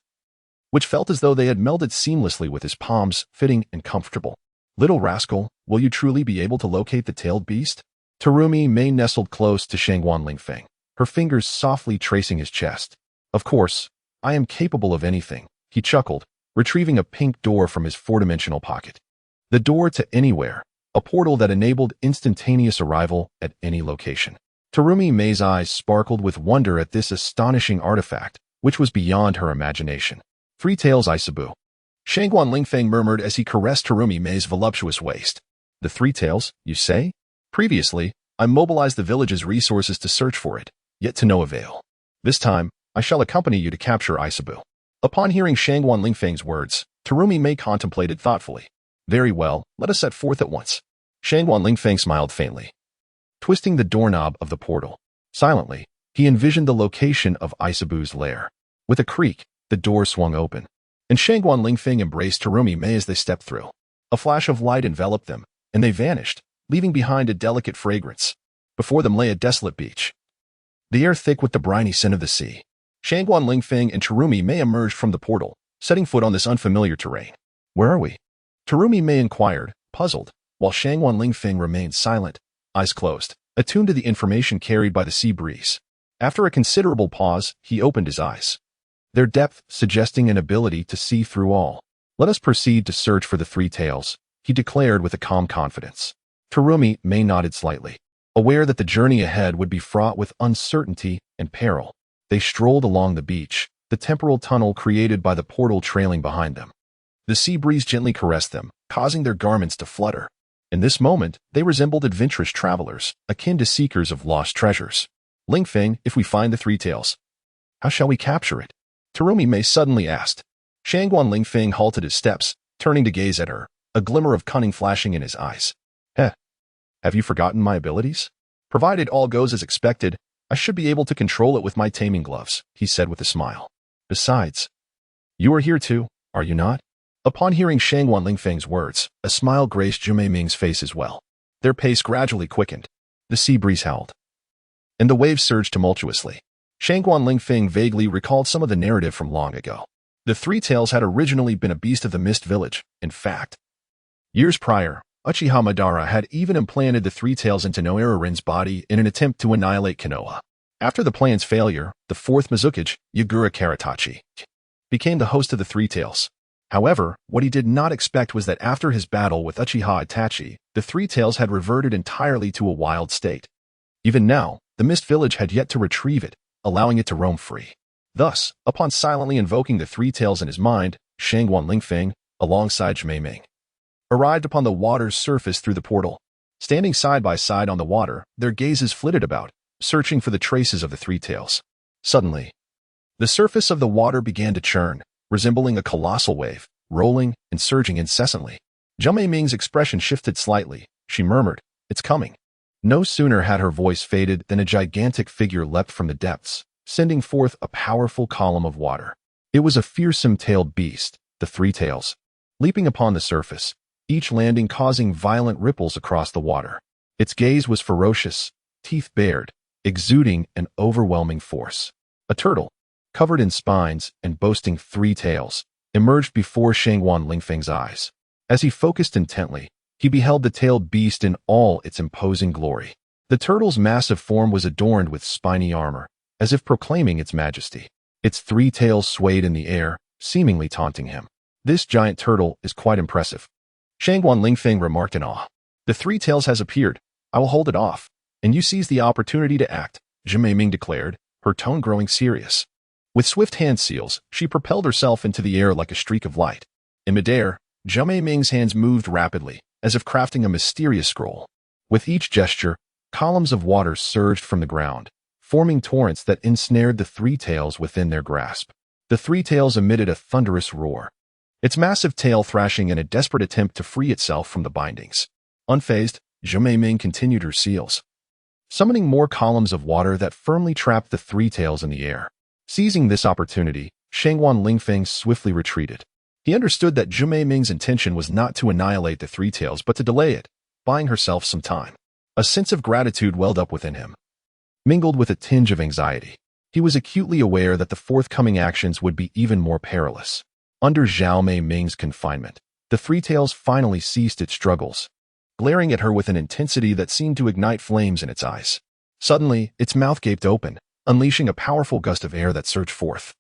which felt as though they had melded seamlessly with his palms, fitting and comfortable. "Little rascal, will you truly be able to locate the tailed beast?" Terumi Mei nestled close to Shangguan Lingfeng, her fingers softly tracing his chest. "Of course, I am capable of anything," he chuckled, retrieving a pink door from his four-dimensional pocket. The door to anywhere, a portal that enabled instantaneous arrival at any location. Terumi Mei's eyes sparkled with wonder at this astonishing artifact, which was beyond her imagination. "Three Tails Isabu," Shangguan Lingfeng murmured as he caressed Terumi Mei's voluptuous waist. "The Three Tails, you say? Previously, I mobilized the village's resources to search for it, yet to no avail. This time, I shall accompany you to capture Isabu." Upon hearing Shangguan Lingfeng's words, Terumi Mei contemplated thoughtfully. "Very well, let us set forth at once." Shangguan Lingfeng smiled faintly, twisting the doorknob of the portal. Silently, he envisioned the location of Isabu's lair. With a creak, the door swung open, and Shangguan Lingfeng embraced Terumi Mei as they stepped through. A flash of light enveloped them, and they vanished, leaving behind a delicate fragrance. Before them lay a desolate beach, the air thick with the briny scent of the sea. Shangguan Lingfeng and Terumi Mei emerged from the portal, setting foot on this unfamiliar terrain. "Where are we?" Terumi Mei inquired, puzzled, while Shangguan Lingfeng remained silent, eyes closed, attuned to the information carried by the sea breeze. After a considerable pause, he opened his eyes, their depth suggesting an ability to see through all. "Let us proceed to search for the Three Tails," he declared with a calm confidence. Terumi Mei nodded slightly, aware that the journey ahead would be fraught with uncertainty and peril. They strolled along the beach, the temporal tunnel created by the portal trailing behind them. The sea breeze gently caressed them, causing their garments to flutter. In this moment, they resembled adventurous travelers, akin to seekers of lost treasures. "Lingfeng, if we find the Three Tails, how shall we capture it?" Terumi Mei suddenly asked. Shangguan Lingfeng halted his steps, turning to gaze at her, a glimmer of cunning flashing in his eyes. Have you forgotten my abilities? Provided all goes as expected, I should be able to control it with my taming gloves," he said with a smile. "Besides, you are here too, are you not?" Upon hearing Shangguan Lingfeng's words, a smile graced Zhumei Ming's face as well. Their pace gradually quickened. The sea breeze howled, and the waves surged tumultuously. Shangguan Lingfeng vaguely recalled some of the narrative from long ago. The Three Tails had originally been a beast of the Mist Village. In fact, years prior, Uchiha Madara had even implanted the Three Tails into Noirarin's body in an attempt to annihilate Konoha. After the plan's failure, the fourth Mizukage, Yagura Karatachi, became the host of the Three Tails. However, what he did not expect was that after his battle with Uchiha Itachi, the Three Tails had reverted entirely to a wild state. Even now, the Mist Village had yet to retrieve it, allowing it to roam free. Thus, upon silently invoking the Three Tails in his mind, Shangguan Lingfeng, alongside Zhumei Ming, arrived upon the water's surface through the portal. Standing side by side on the water, their gazes flitted about, searching for the traces of the Three Tails. Suddenly, the surface of the water began to churn, resembling a colossal wave, rolling and surging incessantly. Zhumei Ming's expression shifted slightly. She murmured, "It's coming." No sooner had her voice faded than a gigantic figure leapt from the depths, sending forth a powerful column of water. It was a fearsome-tailed beast, the Three Tails, leaping upon the surface, each landing causing violent ripples across the water. Its gaze was ferocious, teeth bared, exuding an overwhelming force. A turtle, covered in spines and boasting 3 tails, emerged before Shangguan Lingfeng's eyes. As he focused intently, he beheld the tailed beast in all its imposing glory. The turtle's massive form was adorned with spiny armor, as if proclaiming its majesty. Its 3 tails swayed in the air, seemingly taunting him. "This giant turtle is quite impressive," Shangguan Lingfeng remarked in awe. "The 3 tails has appeared. I will hold it off, and you seize the opportunity to act," Zhumei Ming declared, her tone growing serious. With swift hand seals, she propelled herself into the air like a streak of light. In midair, Zhumei Ming's hands moved rapidly, as if crafting a mysterious scroll. With each gesture, columns of water surged from the ground, forming torrents that ensnared the 3 tails within their grasp. The 3 tails emitted a thunderous roar, its massive tail thrashing in a desperate attempt to free itself from the bindings. Unfazed, Zhumei Ming continued her seals, summoning more columns of water that firmly trapped the 3 tails in the air. Seizing this opportunity, Shangguan Lingfeng swiftly retreated. He He understood that Zhu Meiming's intention was not to annihilate the Three Tails but to delay it, buying herself some time. A sense of gratitude welled up within him, mingled with a tinge of anxiety. He was acutely aware that the forthcoming actions would be even more perilous. Under Zhao Meiming's confinement, the Three Tails finally ceased its struggles, glaring at her with an intensity that seemed to ignite flames in its eyes. Suddenly, its mouth gaped open, unleashing a powerful gust of air that surged forth,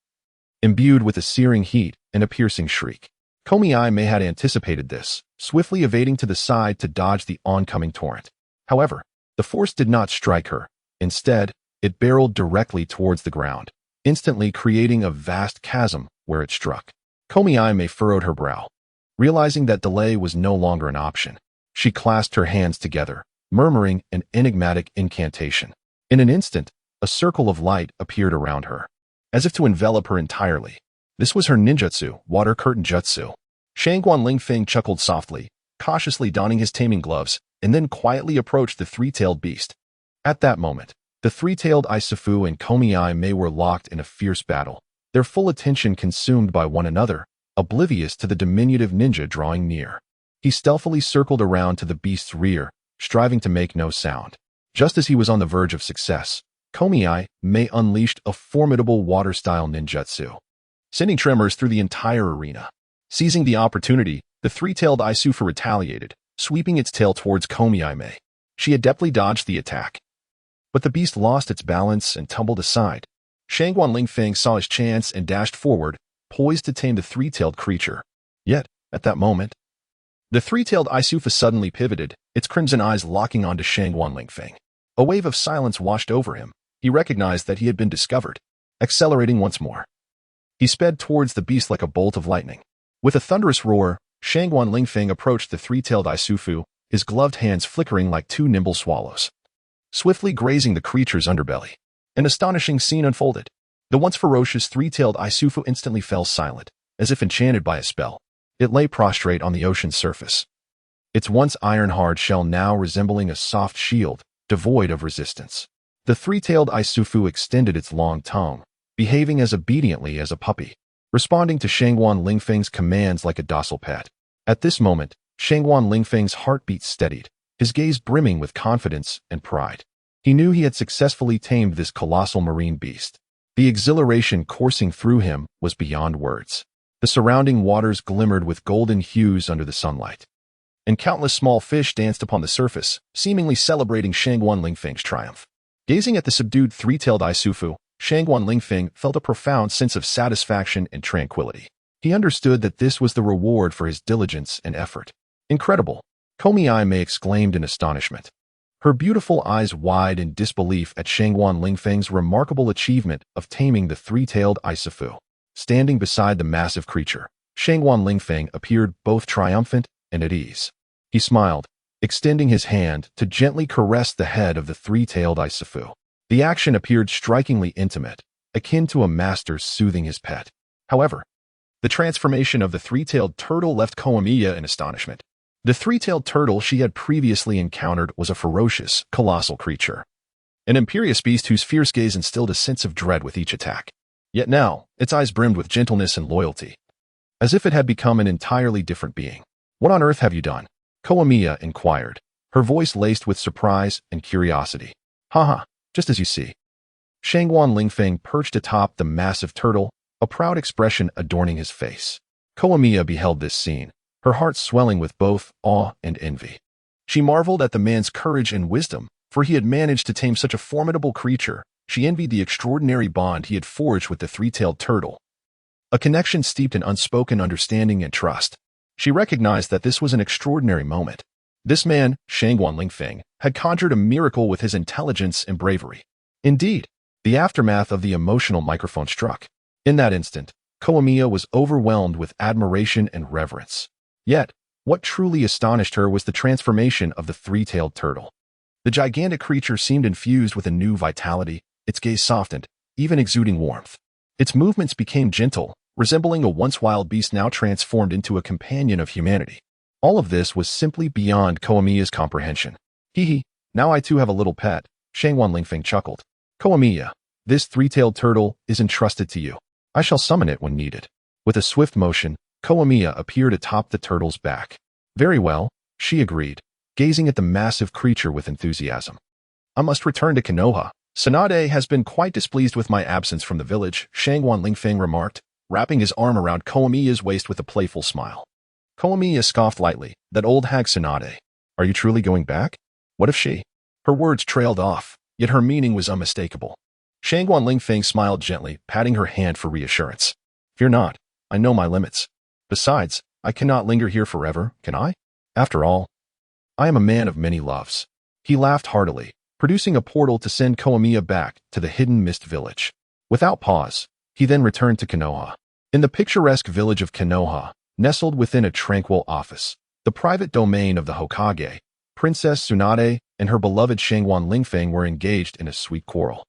imbued with a searing heat and a piercing shriek. Konoha may had anticipated this, swiftly evading to the side to dodge the oncoming torrent. However, the force did not strike her. Instead, it barreled directly towards the ground, instantly creating a vast chasm where it struck. Konoha may furrowed her brow. Realizing that delay was no longer an option, she clasped her hands together, murmuring an enigmatic incantation. In an instant, a circle of light appeared around her, as if to envelop her entirely. This was her ninjutsu, water curtain jutsu. Shangguan Lingfeng chuckled softly, cautiously donning his taming gloves, and then quietly approached the three-tailed beast. At that moment, the three-tailed Isufu and Konoha Mei were locked in a fierce battle, their full attention consumed by one another, oblivious to the diminutive ninja drawing near. He stealthily circled around to the beast's rear, striving to make no sound. Just as he was on the verge of success, Konoha Mei unleashed a formidable water-style ninjutsu, sending tremors through the entire arena. Seizing the opportunity, the three-tailed Isufu retaliated, sweeping its tail towards Konoha Mei. She adeptly dodged the attack, but the beast lost its balance and tumbled aside. Shangguan Lingfeng saw his chance and dashed forward, poised to tame the three-tailed creature. Yet, at that moment, the three-tailed Isufu suddenly pivoted, its crimson eyes locking onto Shangguan Lingfeng. A wave of silence washed over him. He recognized that he had been discovered. Accelerating once more, he sped towards the beast like a bolt of lightning. With a thunderous roar, Shangguan Lingfeng approached the three-tailed Isufu, his gloved hands flickering like two nimble swallows, swiftly grazing the creature's underbelly. An astonishing scene unfolded. The once ferocious three-tailed Isufu instantly fell silent, as if enchanted by a spell. It lay prostrate on the ocean's surface, its once iron-hard shell now resembling a soft shield, devoid of resistance. The three-tailed Isufu extended its long tongue, behaving as obediently as a puppy, responding to Shangguan Lingfeng's commands like a docile pet. At this moment, Shangguan Lingfeng's heartbeat steadied, his gaze brimming with confidence and pride. He knew he had successfully tamed this colossal marine beast. The exhilaration coursing through him was beyond words. The surrounding waters glimmered with golden hues under the sunlight, and countless small fish danced upon the surface, seemingly celebrating Shangguan Lingfeng's triumph. Gazing at the subdued three-tailed Isufu, Shangguan Lingfeng felt a profound sense of satisfaction and tranquility. He understood that this was the reward for his diligence and effort. Incredible! Konoha Mei exclaimed in astonishment, her beautiful eyes wide in disbelief at Shangguan Lingfeng's remarkable achievement of taming the three-tailed Isufu. Standing beside the massive creature, Shangguan Lingfeng appeared both triumphant and at ease. He smiled, extending his hand to gently caress the head of the three-tailed Isufu. The action appeared strikingly intimate, akin to a master soothing his pet. However, the transformation of the three-tailed turtle left Konoha in astonishment. The three-tailed turtle she had previously encountered was a ferocious, colossal creature, an imperious beast whose fierce gaze instilled a sense of dread with each attack. Yet now, its eyes brimmed with gentleness and loyalty, as if it had become an entirely different being. "What on earth have you done?" Konoha inquired, her voice laced with surprise and curiosity. "Haha, just as you see." Shangguan Lingfeng perched atop the massive turtle, a proud expression adorning his face. Konoha beheld this scene, her heart swelling with both awe and envy. She marveled at the man's courage and wisdom, for he had managed to tame such a formidable creature. She envied the extraordinary bond he had forged with the three-tailed turtle, a connection steeped in unspoken understanding and trust. She recognized that this was an extraordinary moment. This man, Shangguan Lingfeng, had conjured a miracle with his intelligence and bravery. Indeed, the aftermath of the emotional microphone struck. In that instant, Konoha was overwhelmed with admiration and reverence. Yet, what truly astonished her was the transformation of the three-tailed turtle. The gigantic creature seemed infused with a new vitality, its gaze softened, even exuding warmth. Its movements became gentle, resembling a once wild beast now transformed into a companion of humanity. All of this was simply beyond Konoha's comprehension. "Hee, now I too have a little pet," Shangguan Lingfeng chuckled. "Konoha, this three-tailed turtle is entrusted to you. I shall summon it when needed." With a swift motion, Konomiya appeared atop the turtle's back. Very well, she agreed, gazing at the massive creature with enthusiasm. I must return to Konoha. Tsunade has been quite displeased with my absence from the village, Shangguan Lingfeng remarked, wrapping his arm around Konomiya's waist with a playful smile. Konomiya scoffed lightly. That old hag Tsunade. Are you truly going back? What if she? Her words trailed off, yet her meaning was unmistakable. Shangguan Lingfeng smiled gently, patting her hand for reassurance. Fear not, I know my limits. Besides, I cannot linger here forever, can I? After all, I am a man of many loves. He laughed heartily, producing a portal to send Konomiya back to the hidden mist village. Without pause, he then returned to Konoha. In the picturesque village of Konoha, nestled within a tranquil office, the private domain of the Hokage, Princess Tsunade and her beloved Shangguan Lingfeng were engaged in a sweet quarrel.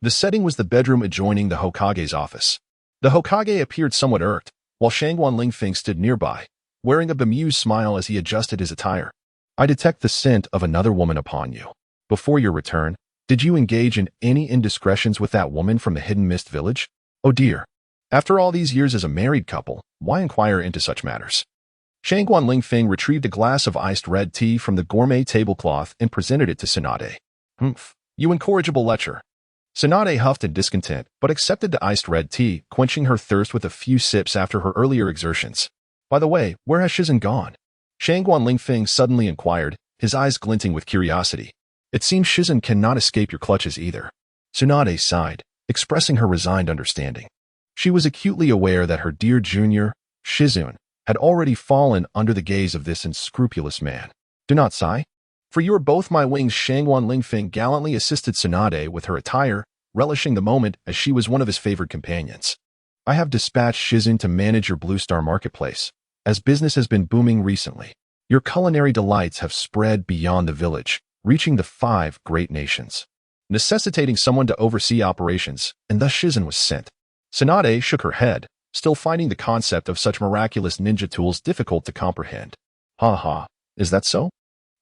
The setting was the bedroom adjoining the Hokage's office. The Hokage appeared somewhat irked, while Shangguan Lingfeng stood nearby, wearing a bemused smile as he adjusted his attire. I detect the scent of another woman upon you. Before your return, did you engage in any indiscretions with that woman from the hidden mist village? Oh dear. After all these years as a married couple, why inquire into such matters? Shangguan Lingfeng retrieved a glass of iced red tea from the gourmet tablecloth and presented it to Tsunade. Humph, you incorrigible lecher. Tsunade huffed in discontent, but accepted the iced red tea, quenching her thirst with a few sips after her earlier exertions. By the way, where has Shizen gone? Shangguan Lingfeng suddenly inquired, his eyes glinting with curiosity. It seems Shizen cannot escape your clutches either. Tsunade sighed, expressing her resigned understanding. She was acutely aware that her dear junior, Shizun, had already fallen under the gaze of this unscrupulous man. Do not sigh. For you are both my wings. Shangguan Lingfeng gallantly assisted Tsunade with her attire, relishing the moment as she was one of his favored companions. I have dispatched Shizun to manage your Blue Star Marketplace, as business has been booming recently. Your culinary delights have spread beyond the village, reaching the 5 great nations, necessitating someone to oversee operations, and thus Shizun was sent. Tsunade shook her head, still finding the concept of such miraculous ninja tools difficult to comprehend. Ha ha, is that so?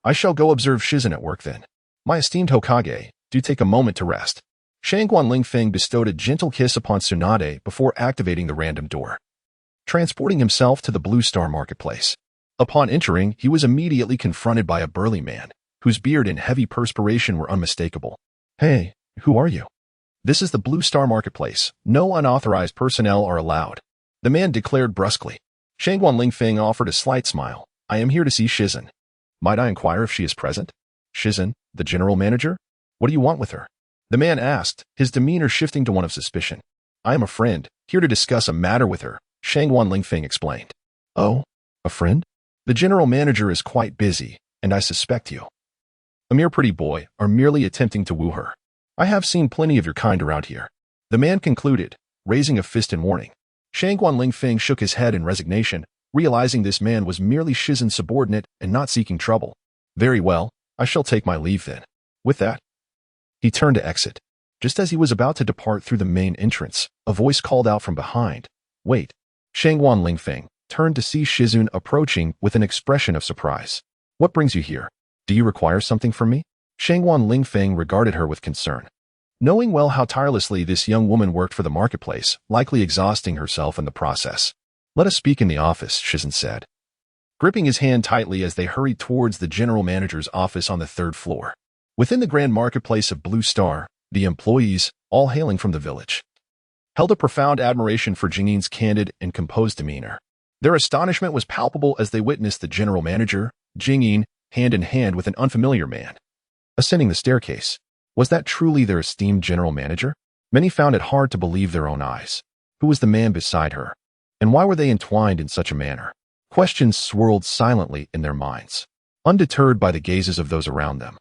I shall go observe Shizun at work then. My esteemed Hokage, do take a moment to rest. Shangguan Lingfeng bestowed a gentle kiss upon Tsunade before activating the random door, transporting himself to the Blue Star Marketplace. Upon entering, he was immediately confronted by a burly man, whose beard and heavy perspiration were unmistakable. Hey, who are you? This is the Blue Star Marketplace. No unauthorized personnel are allowed, the man declared brusquely. Shangguan Lingfeng offered a slight smile. I am here to see Shizun. Might I inquire if she is present? Shizun, the general manager? What do you want with her? The man asked, his demeanor shifting to one of suspicion. I am a friend, here to discuss a matter with her, Shangguan Lingfeng explained. Oh, a friend? The general manager is quite busy, and I suspect you, a mere pretty boy, are merely attempting to woo her. I have seen plenty of your kind around here, the man concluded, raising a fist in warning. Shangguan Lingfeng shook his head in resignation, realizing this man was merely Shizun's subordinate and not seeking trouble. Very well, I shall take my leave then. With that, he turned to exit. Just as he was about to depart through the main entrance, a voice called out from behind. Wait. Shangguan Lingfeng turned to see Shizun approaching with an expression of surprise. What brings you here? Do you require something from me? Shangguan Lingfeng regarded her with concern, knowing well how tirelessly this young woman worked for the marketplace, likely exhausting herself in the process. Let us speak in the office, Shizun said, gripping his hand tightly as they hurried towards the general manager's office on the 3rd floor. Within the grand marketplace of Blue Star, the employees, all hailing from the village, held a profound admiration for Jingyin's candid and composed demeanor. Their astonishment was palpable as they witnessed the general manager, Jingyin, hand in hand with an unfamiliar man, ascending the staircase. Was that truly their esteemed general manager? Many found it hard to believe their own eyes. Who was the man beside her? And why were they entwined in such a manner? Questions swirled silently in their minds, undeterred by the gazes of those around them.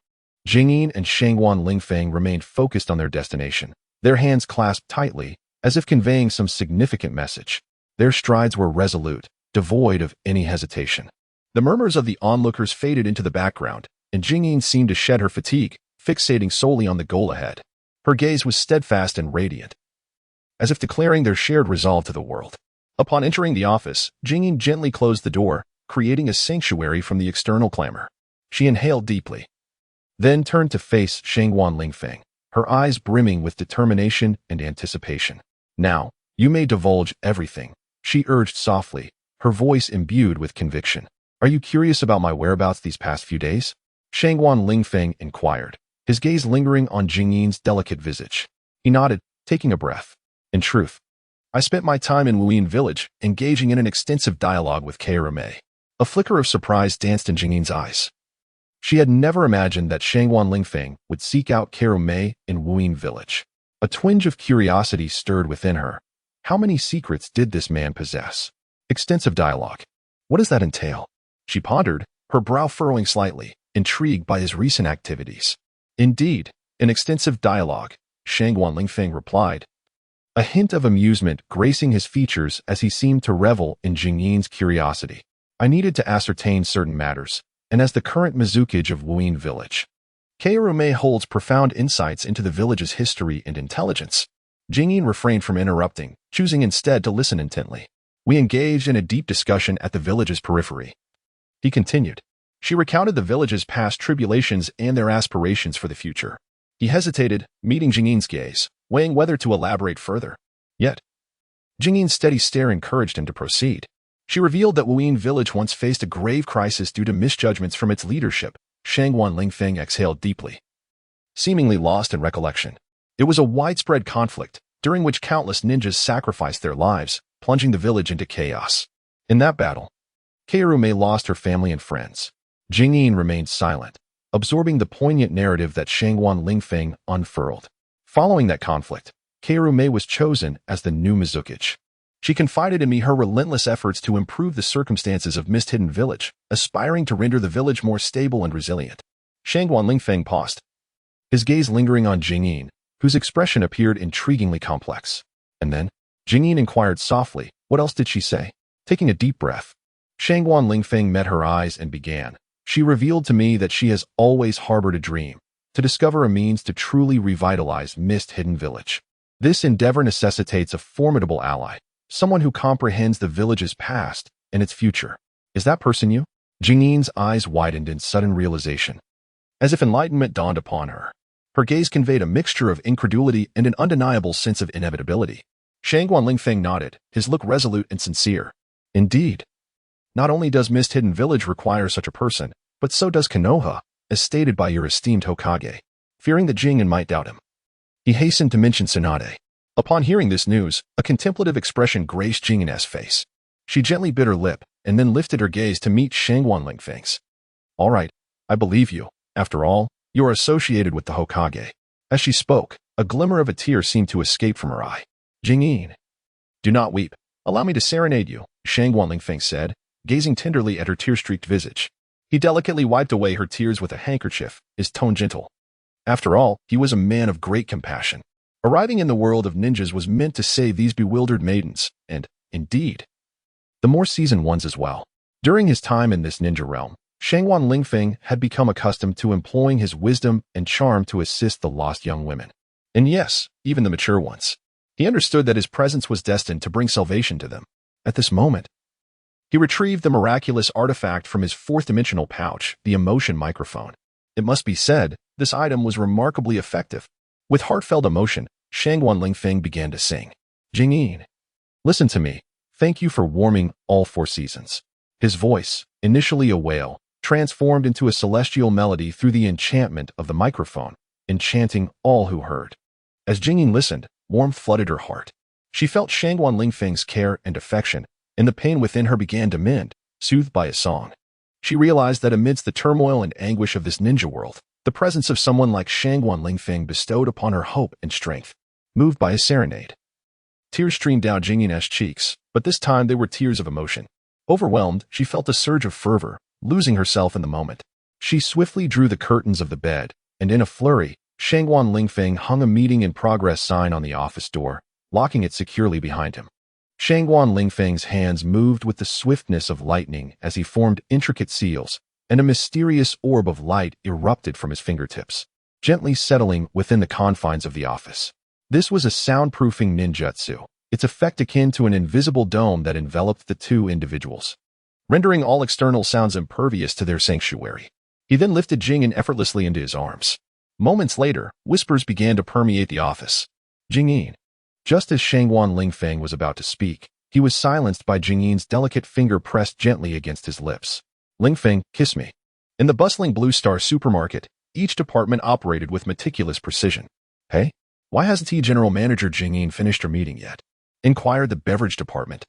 Jingyin and Shangguan Lingfeng remained focused on their destination, their hands clasped tightly, as if conveying some significant message. Their strides were resolute, devoid of any hesitation. The murmurs of the onlookers faded into the background, and Jingyin seemed to shed her fatigue, fixating solely on the goal ahead. Her gaze was steadfast and radiant, as if declaring their shared resolve to the world. Upon entering the office, Jingyin gently closed the door, creating a sanctuary from the external clamor. She inhaled deeply, then turned to face Shangguan Lingfeng, her eyes brimming with determination and anticipation. Now, you may divulge everything, she urged softly, her voice imbued with conviction. "Are you curious about my whereabouts these past few days?" Shangguan Lingfeng inquired, his gaze lingering on Jingyin's delicate visage. He nodded, taking a breath. "In truth, I spent my time in Wuyin village, engaging in an extensive dialogue with Terumi Mei." A flicker of surprise danced in Jingyin's eyes. She had never imagined that Shangguan Lingfeng would seek out Terumi Mei in Wuyin village. A twinge of curiosity stirred within her. How many secrets did this man possess? Extensive dialogue. What does that entail? She pondered, her brow furrowing slightly, intrigued by his recent activities. "Indeed, an extensive dialogue," Shangguan Lingfeng replied, a hint of amusement gracing his features as he seemed to revel in Jingyin's curiosity. "I needed to ascertain certain matters, and as the current Mizukage of Wuyin village, Terumi Mei holds profound insights into the village's history and intelligence." Jingyin refrained from interrupting, choosing instead to listen intently. "We engaged in a deep discussion at the village's periphery," he continued. She recounted the village's past tribulations and their aspirations for the future. He hesitated, meeting Jingyin's gaze, weighing whether to elaborate further. Yet, Jingyin's steady stare encouraged him to proceed. She revealed that Wuyin village once faced a grave crisis due to misjudgments from its leadership. Shangguan Lingfeng exhaled deeply, seemingly lost in recollection. It was a widespread conflict, during which countless ninjas sacrificed their lives, plunging the village into chaos. In that battle, Terumi Mei lost her family and friends. Jingyin remained silent, absorbing the poignant narrative that Shangguan Lingfeng unfurled. Following that conflict, Terumi Mei was chosen as the new Mizukage. She confided in me her relentless efforts to improve the circumstances of Mist Hidden Village, aspiring to render the village more stable and resilient. Shangguan Lingfeng paused, his gaze lingering on Jingyin, whose expression appeared intriguingly complex. And then, Jingyin inquired softly, "What else did she say?" Taking a deep breath, Shangguan Lingfeng met her eyes and began. "She revealed to me that she has always harbored a dream, to discover a means to truly revitalize Mist Hidden Village. This endeavor necessitates a formidable ally, someone who comprehends the village's past and its future. Is that person you?" Jingyin's eyes widened in sudden realization, as if enlightenment dawned upon her. Her gaze conveyed a mixture of incredulity and an undeniable sense of inevitability. Shangguan Lingfeng nodded, his look resolute and sincere. "Indeed. Not only does Mist Hidden Village require such a person, but so does Konoha, as stated by your esteemed Hokage." Fearing that Jingyin might doubt him, he hastened to mention Tsunade. Upon hearing this news, a contemplative expression graced Jingyin's face. She gently bit her lip, and then lifted her gaze to meet Shangguan Lingfeng's. "All right, I believe you. After all, you are associated with the Hokage." As she spoke, a glimmer of a tear seemed to escape from her eye. "Jingyin, do not weep. Allow me to serenade you," Shangguan Lingfeng said, gazing tenderly at her tear-streaked visage. He delicately wiped away her tears with a handkerchief, his tone gentle. After all, he was a man of great compassion. Arriving in the world of ninjas was meant to save these bewildered maidens, and, indeed, the more seasoned ones as well. During his time in this ninja realm, Shangguan Lingfeng had become accustomed to employing his wisdom and charm to assist the lost young women. And yes, even the mature ones. He understood that his presence was destined to bring salvation to them. At this moment, he retrieved the miraculous artifact from his fourth-dimensional pouch, the emotion microphone. It must be said, this item was remarkably effective. With heartfelt emotion, Shangguan Lingfeng began to sing. "Jingyin, listen to me. Thank you for warming all 4 seasons." His voice, initially a wail, transformed into a celestial melody through the enchantment of the microphone, enchanting all who heard. As Jingyin listened, warmth flooded her heart. She felt Shangguan Lingfeng's care and affection, and the pain within her began to mend, soothed by his song. She realized that amidst the turmoil and anguish of this ninja world, the presence of someone like Shangguan Lingfeng bestowed upon her hope and strength. Moved by his serenade, tears streamed down Jingyin's cheeks, but this time they were tears of emotion. Overwhelmed, she felt a surge of fervor, losing herself in the moment. She swiftly drew the curtains of the bed, and in a flurry, Shangguan Lingfeng hung a meeting-in-progress sign on the office door, locking it securely behind him. Shangguan Lingfeng's hands moved with the swiftness of lightning as he formed intricate seals, and a mysterious orb of light erupted from his fingertips, gently settling within the confines of the office. This was a soundproofing ninjutsu, its effect akin to an invisible dome that enveloped the 2 individuals, rendering all external sounds impervious to their sanctuary. He then lifted Jingyin effortlessly into his arms. Moments later, whispers began to permeate the office. "Jingyin." Just as Shangguan Lingfeng was about to speak, He was silenced by Jingyin's delicate finger pressed gently against his lips. Lingfeng, kiss me. In the bustling Blue Star supermarket, each department operated with meticulous precision. Hey, why hasn't General Manager Jingyin finished her meeting yet? Inquired the beverage department.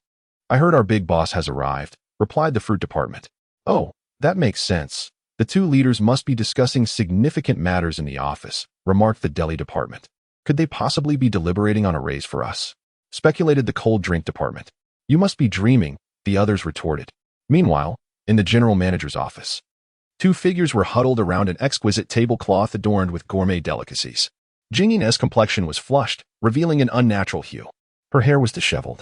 I heard our big boss has arrived, replied the fruit department. Oh, that makes sense. The two leaders must be discussing significant matters in the office, remarked the deli department. Could they possibly be deliberating on a raise for us? Speculated the cold drink department. You must be dreaming, the others retorted. Meanwhile, in the general manager's office, two figures were huddled around an exquisite tablecloth adorned with gourmet delicacies. Jingyin's complexion was flushed, revealing an unnatural hue. Her hair was disheveled,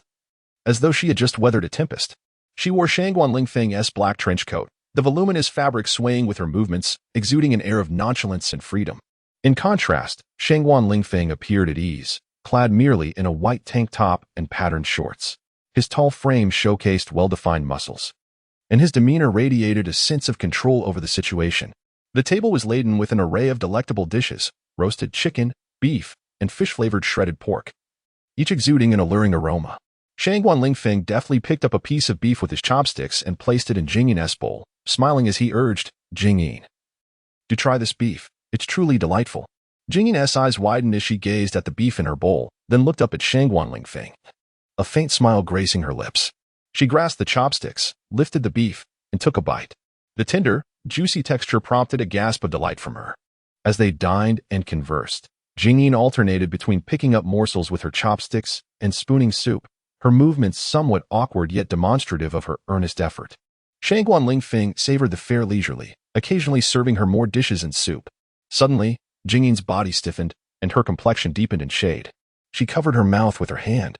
as though she had just weathered a tempest. She wore Shangguan Lingfeng's black trench coat, the voluminous fabric swaying with her movements, exuding an air of nonchalance and freedom. In contrast, Shangguan Lingfeng appeared at ease, clad merely in a white tank top and patterned shorts. His tall frame showcased well-defined muscles, and his demeanor radiated a sense of control over the situation. The table was laden with an array of delectable dishes, roasted chicken, beef, and fish-flavored shredded pork, each exuding an alluring aroma. Shangguan Lingfeng deftly picked up a piece of beef with his chopsticks and placed it in Jingyin's bowl, smiling as he urged, Jingyin, do try this beef. It's truly delightful. Jingyin's eyes widened as she gazed at the beef in her bowl, then looked up at Shangguan Lingfeng, a faint smile gracing her lips. She grasped the chopsticks, lifted the beef, and took a bite. The tender, juicy texture prompted a gasp of delight from her. As they dined and conversed, Jingyin alternated between picking up morsels with her chopsticks and spooning soup, her movements somewhat awkward yet demonstrative of her earnest effort. Shangguan Lingfeng savored the fare leisurely, occasionally serving her more dishes and soup. Suddenly, Jingyin's body stiffened, and her complexion deepened in shade. She covered her mouth with her hand,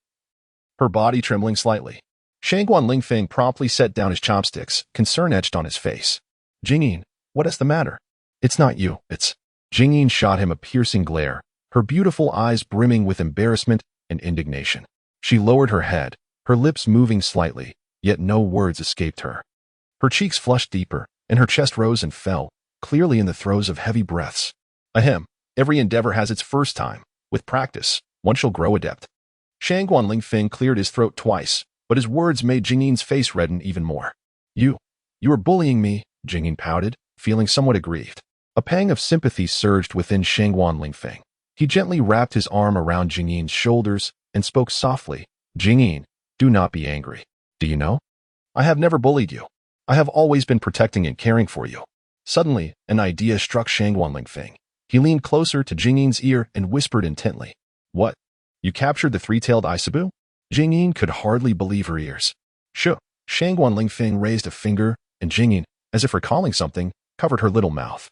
her body trembling slightly. Shangguan Lingfeng promptly set down his chopsticks, concern etched on his face. Jingyin, what is the matter? It's not you, it's... Jingyin shot him a piercing glare, her beautiful eyes brimming with embarrassment and indignation. She lowered her head, her lips moving slightly, yet no words escaped her. Her cheeks flushed deeper, and her chest rose and fell, clearly in the throes of heavy breaths. Ahem, every endeavor has its first time. With practice, one shall grow adept. Shangguan Lingfeng cleared his throat twice, but his words made Jingyin's face redden even more. You are bullying me, Jingyin pouted, feeling somewhat aggrieved. A pang of sympathy surged within Shangguan Lingfeng. He gently wrapped his arm around Jingyin's shoulders and spoke softly. Jingyin, do not be angry. Do you know? I have never bullied you. I have always been protecting and caring for you. Suddenly, an idea struck Shangguan Lingfeng. He leaned closer to Jingyin's ear and whispered intently. What? You captured the three-tailed Isabu? Jingyin could hardly believe her ears. Shoo! Shangguan Lingfeng raised a finger, and Jingyin, as if recalling something, covered her little mouth.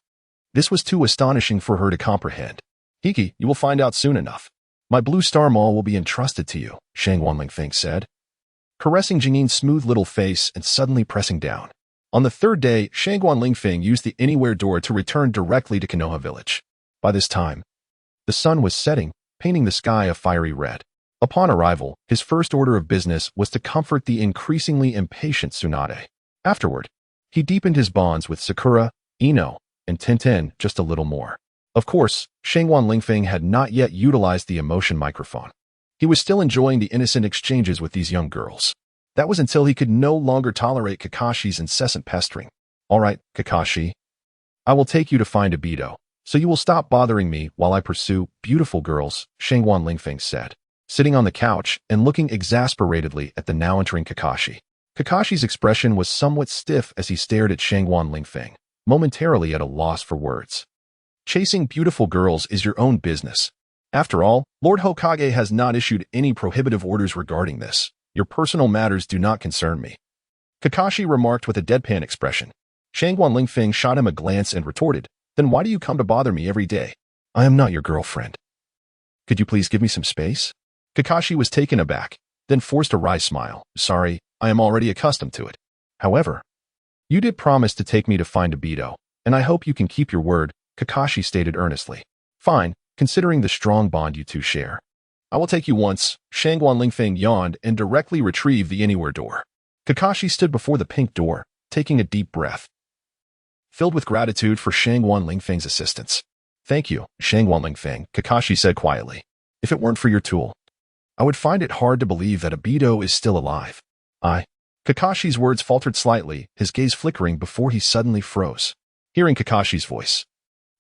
This was too astonishing for her to comprehend. Hiki, you will find out soon enough. My Blue Star Mall will be entrusted to you, Shangguan Lingfeng said, caressing Jingyin's smooth little face and suddenly pressing down. On the third day, Shangguan Lingfeng used the anywhere door to return directly to Konoha village. By this time, the sun was setting, painting the sky a fiery red. Upon arrival, his first order of business was to comfort the increasingly impatient Tsunade. Afterward, he deepened his bonds with Sakura, Ino, and Tenten just a little more. Of course, Shangguan Lingfeng had not yet utilized the emotion microphone. He was still enjoying the innocent exchanges with these young girls. That was until he could no longer tolerate Kakashi's incessant pestering. All right, Kakashi. I will take you to find Obito, so you will stop bothering me while I pursue beautiful girls, Shangguan Lingfeng said, sitting on the couch and looking exasperatedly at the now entering Kakashi. Kakashi's expression was somewhat stiff as he stared at Shangguan Lingfeng, momentarily at a loss for words. Chasing beautiful girls is your own business. After all, Lord Hokage has not issued any prohibitive orders regarding this. Your personal matters do not concern me. Kakashi remarked with a deadpan expression. Shangguan Lingfeng shot him a glance and retorted, Then why do you come to bother me every day? I am not your girlfriend. Could you please give me some space? Kakashi was taken aback, then forced a wry smile. Sorry, I am already accustomed to it. However, you did promise to take me to find Obito, and I hope you can keep your word, Kakashi stated earnestly. Fine, considering the strong bond you two share. I will take you once. Shangguan Lingfeng yawned and directly retrieved the anywhere door. Kakashi stood before the pink door, taking a deep breath, filled with gratitude for Shangguan Lingfeng's assistance. Thank you, Shangguan Lingfeng, Kakashi said quietly. If it weren't for your tool, I would find it hard to believe that Obito is still alive. Kakashi's words faltered slightly, his gaze flickering before he suddenly froze. Hearing Kakashi's voice,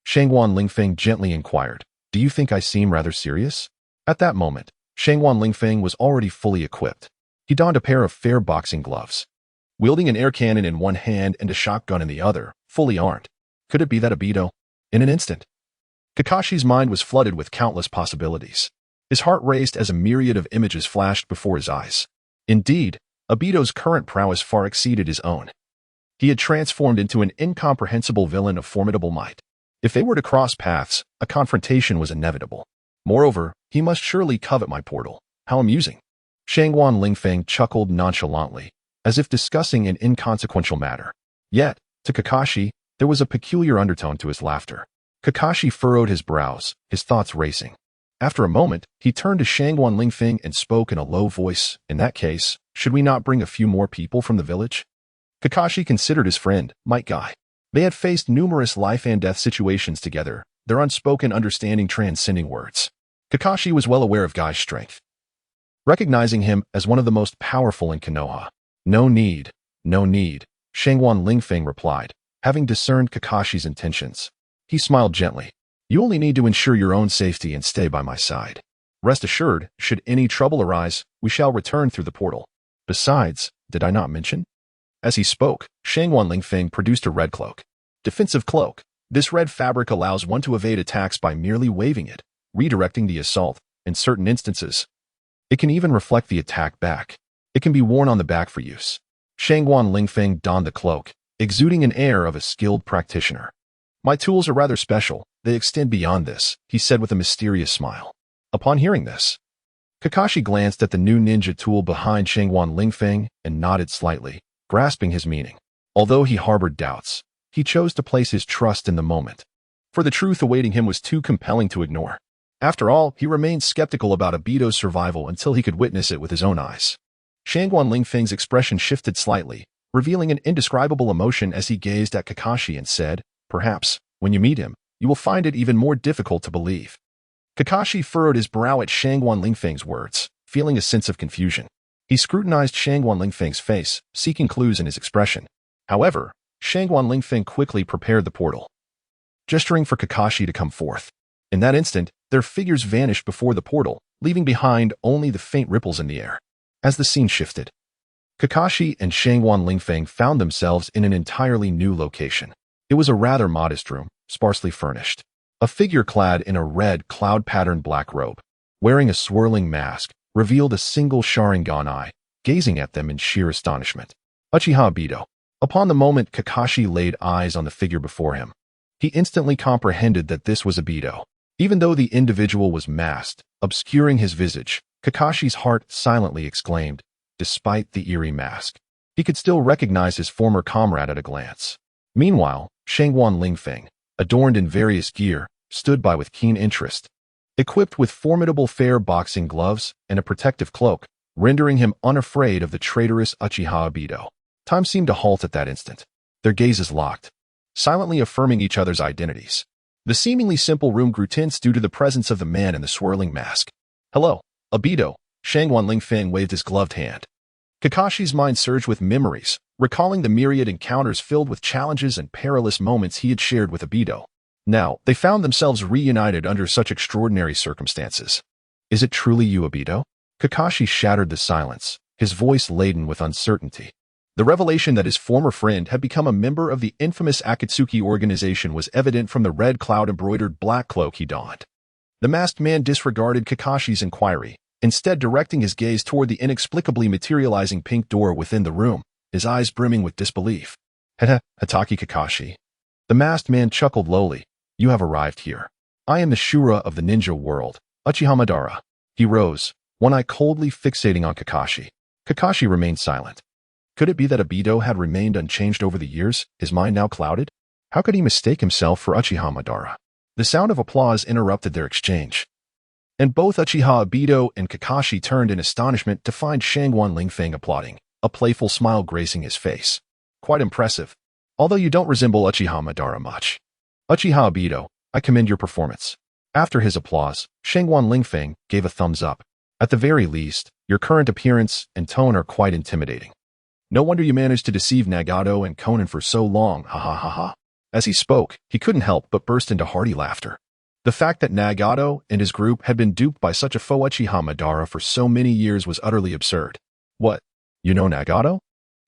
Shangguan Lingfeng gently inquired, "Do you think I seem rather serious?" At that moment, Shangguan Lingfeng was already fully equipped. He donned a pair of fair boxing gloves, wielding an air cannon in one hand and a shotgun in the other, fully armed. Could it be that Obito? In an instant, Kakashi's mind was flooded with countless possibilities. His heart raced as a myriad of images flashed before his eyes. Indeed, Obito's current prowess far exceeded his own. He had transformed into an incomprehensible villain of formidable might. If they were to cross paths, a confrontation was inevitable. Moreover, he must surely covet my portal. How amusing. Shangguan Lingfeng chuckled nonchalantly, as if discussing an inconsequential matter. Yet, to Kakashi, there was a peculiar undertone to his laughter. Kakashi furrowed his brows, his thoughts racing. After a moment, he turned to Shangguan Lingfeng and spoke in a low voice. "In that case, should we not bring a few more people from the village?" Kakashi considered his friend, Might Guy. They had faced numerous life and death situations together, their unspoken understanding transcending words. Kakashi was well aware of Guy's strength, recognizing him as one of the most powerful in Konoha. No need, Shangguan Lingfeng replied, having discerned Kakashi's intentions. He smiled gently. "You only need to ensure your own safety and stay by my side. Rest assured, should any trouble arise, we shall return through the portal. Besides, did I not mention?" As he spoke, Shangguan Lingfeng produced a red cloak. Defensive cloak. This red fabric allows one to evade attacks by merely waving it, redirecting the assault. In certain instances, it can even reflect the attack back. It can be worn on the back for use. Shangguan Lingfeng donned the cloak, exuding an air of a skilled practitioner. "My tools are rather special. They extend beyond this," he said with a mysterious smile. Upon hearing this, Kakashi glanced at the new ninja tool behind Shangguan Lingfeng and nodded slightly, grasping his meaning. Although he harbored doubts, he chose to place his trust in the moment, for the truth awaiting him was too compelling to ignore. After all, he remained skeptical about Obito's survival until he could witness it with his own eyes. Shangguan Lingfeng's expression shifted slightly, revealing an indescribable emotion as he gazed at Kakashi and said, "Perhaps, when you meet him, you will find it even more difficult to believe." Kakashi furrowed his brow at Shangguan Lingfeng's words, feeling a sense of confusion. He scrutinized Shangguan Lingfeng's face, seeking clues in his expression. However, Shangguan Lingfeng quickly prepared the portal, gesturing for Kakashi to come forth. In that instant, their figures vanished before the portal, leaving behind only the faint ripples in the air. As the scene shifted, Kakashi and Shangguan Lingfeng found themselves in an entirely new location. It was a rather modest room, sparsely furnished. A figure clad in a red, cloud-patterned black robe, wearing a swirling mask, revealed a single Sharingan eye, gazing at them in sheer astonishment. Uchiha Obito. Upon the moment Kakashi laid eyes on the figure before him, he instantly comprehended that this was Obito. Even though the individual was masked, obscuring his visage, Kakashi's heart silently exclaimed, despite the eerie mask, he could still recognize his former comrade at a glance. Meanwhile, Shangguan Lingfeng, adorned in various gear, stood by with keen interest. Equipped with formidable fair boxing gloves and a protective cloak, rendering him unafraid of the traitorous Uchiha Obito. Time seemed to halt at that instant. Their gazes locked, silently affirming each other's identities. The seemingly simple room grew tense due to the presence of the man in the swirling mask. "Hello, Obito," Shangguan Lingfeng waved his gloved hand. Kakashi's mind surged with memories, recalling the myriad encounters filled with challenges and perilous moments he had shared with Obito. Now, they found themselves reunited under such extraordinary circumstances. "Is it truly you, Obito?" Kakashi shattered the silence, his voice laden with uncertainty. The revelation that his former friend had become a member of the infamous Akatsuki organization was evident from the red cloud-embroidered black cloak he donned. The masked man disregarded Kakashi's inquiry, instead directing his gaze toward the inexplicably materializing pink door within the room, his eyes brimming with disbelief. "Hatake Kakashi." The masked man chuckled lowly. "You have arrived here. I am the Shura of the ninja world, Uchiha Madara." He rose, one eye coldly fixating on Kakashi. Kakashi remained silent. Could it be that Obito had remained unchanged over the years, his mind now clouded? How could he mistake himself for Uchiha Madara? The sound of applause interrupted their exchange, and both Uchiha Obito and Kakashi turned in astonishment to find Shangguan Lingfeng applauding, a playful smile gracing his face. "Quite impressive. Although you don't resemble Uchiha Madara much. Uchiha Obito, I commend your performance." After his applause, Shangguan Lingfeng gave a thumbs up. At the very least, your current appearance and tone are quite intimidating. No wonder you managed to deceive Nagato and Conan for so long, ha ha ha ha. As he spoke, he couldn't help but burst into hearty laughter. The fact that Nagato and his group had been duped by such a faux Uchiha Madara for so many years was utterly absurd. What? You know Nagato?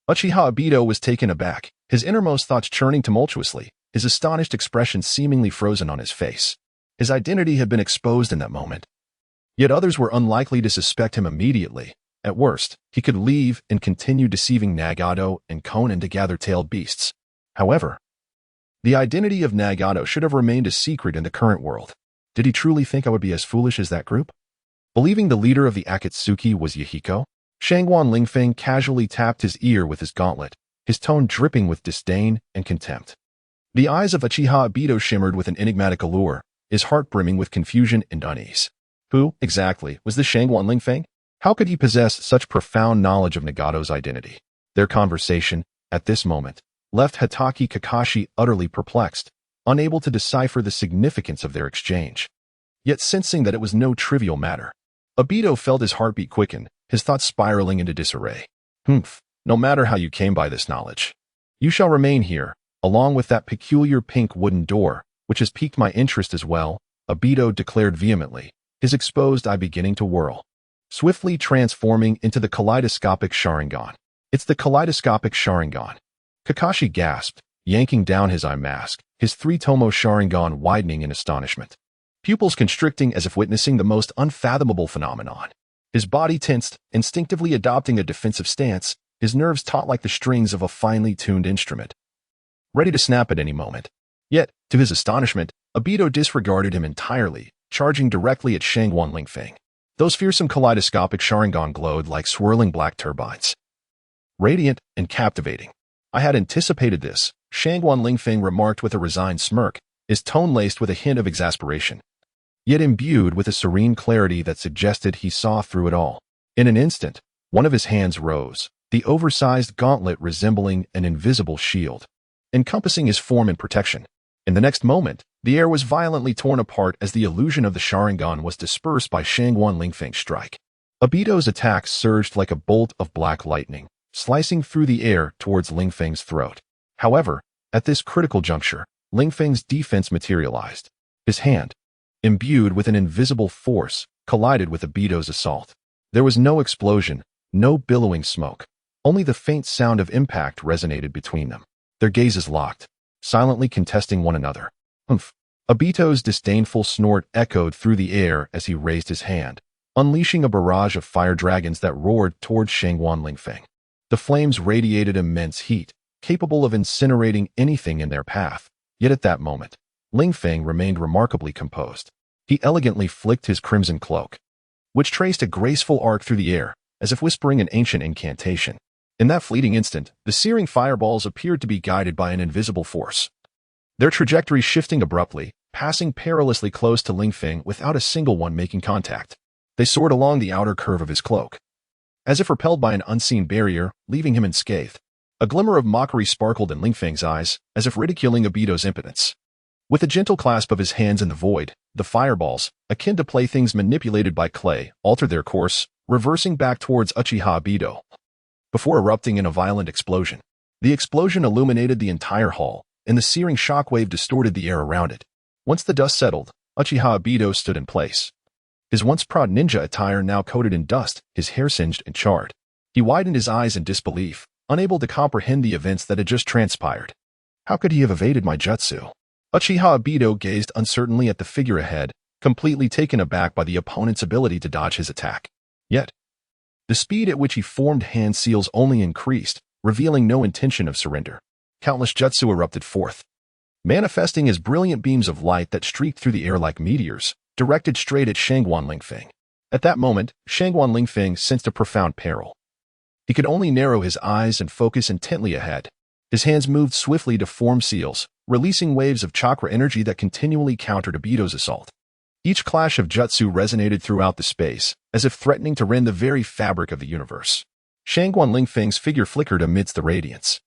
Uchiha Obito was taken aback, his innermost thoughts churning tumultuously, his astonished expression seemingly frozen on his face. His identity had been exposed in that moment. Yet others were unlikely to suspect him immediately. At worst, he could leave and continue deceiving Nagato and Conan to gather tailed beasts. However, the identity of Nagato should have remained a secret in the current world. Did he truly think I would be as foolish as that group? Believing the leader of the Akatsuki was Yahiko, Shangguan Lingfeng casually tapped his ear with his gauntlet, his tone dripping with disdain and contempt. The eyes of Uchiha Obito shimmered with an enigmatic allure, his heart brimming with confusion and unease. Who, exactly, was this Shangguan Lingfeng? How could he possess such profound knowledge of Nagato's identity? Their conversation, at this moment, left Hatake Kakashi utterly perplexed, unable to decipher the significance of their exchange. Yet sensing that it was no trivial matter, Obito felt his heartbeat quicken, his thoughts spiraling into disarray. No matter how you came by this knowledge, you shall remain here, along with that peculiar pink wooden door, which has piqued my interest as well, Obito declared vehemently, his exposed eye beginning to whirl, swiftly transforming into the kaleidoscopic Sharingan. It's the kaleidoscopic Sharingan. Kakashi gasped, yanking down his eye mask, his three-tomo Sharingan widening in astonishment. Pupils constricting as if witnessing the most unfathomable phenomenon. His body tensed, instinctively adopting a defensive stance, his nerves taut like the strings of a finely tuned instrument, ready to snap at any moment. Yet, to his astonishment, Obito disregarded him entirely, charging directly at Shangguan Lingfeng. Those fearsome kaleidoscopic Sharingan glowed like swirling black turbines. Radiant and captivating. I had anticipated this, Shangguan Lingfeng remarked with a resigned smirk, his tone laced with a hint of exasperation, yet imbued with a serene clarity that suggested he saw through it all. In an instant, one of his hands rose, the oversized gauntlet resembling an invisible shield, encompassing his form and protection. In the next moment, the air was violently torn apart as the illusion of the Sharingan was dispersed by Shangguan Lingfeng's strike. Obito's attack surged like a bolt of black lightning, slicing through the air towards Lingfeng's throat. However, at this critical juncture, Lingfeng's defense materialized. His hand, imbued with an invisible force, collided with Obito's assault. There was no explosion, no billowing smoke. Only the faint sound of impact resonated between them. Their gazes locked, silently contesting one another. Obito's disdainful snort echoed through the air as he raised his hand, unleashing a barrage of fire dragons that roared towards Shangguan Lingfeng. The flames radiated immense heat, capable of incinerating anything in their path. Yet at that moment, Lingfeng remained remarkably composed. He elegantly flicked his crimson cloak, which traced a graceful arc through the air, as if whispering an ancient incantation. In that fleeting instant, the searing fireballs appeared to be guided by an invisible force, their trajectory shifting abruptly, passing perilously close to Lingfeng without a single one making contact. They soared along the outer curve of his cloak, as if repelled by an unseen barrier, leaving him unscathed. A glimmer of mockery sparkled in Lingfeng's eyes, as if ridiculing Obito's impotence. With a gentle clasp of his hands in the void, the fireballs, akin to playthings manipulated by clay, altered their course, reversing back towards Uchiha Obito, before erupting in a violent explosion. The explosion illuminated the entire hall, and the searing shockwave distorted the air around it. Once the dust settled, Uchiha Obito stood in place. His once proud ninja attire now coated in dust, his hair singed and charred. He widened his eyes in disbelief, unable to comprehend the events that had just transpired. How could he have evaded my jutsu? Uchiha Obito gazed uncertainly at the figure ahead, completely taken aback by the opponent's ability to dodge his attack. Yet, the speed at which he formed hand seals only increased, revealing no intention of surrender. Countless jutsu erupted forth, manifesting as brilliant beams of light that streaked through the air like meteors, directed straight at Shangguan Lingfeng. At that moment, Shangguan Lingfeng sensed a profound peril. He could only narrow his eyes and focus intently ahead. His hands moved swiftly to form seals, releasing waves of chakra energy that continually countered Obito's assault. Each clash of jutsu resonated throughout the space, as if threatening to rend the very fabric of the universe. Shangguan Lingfeng's figure flickered amidst the radiance,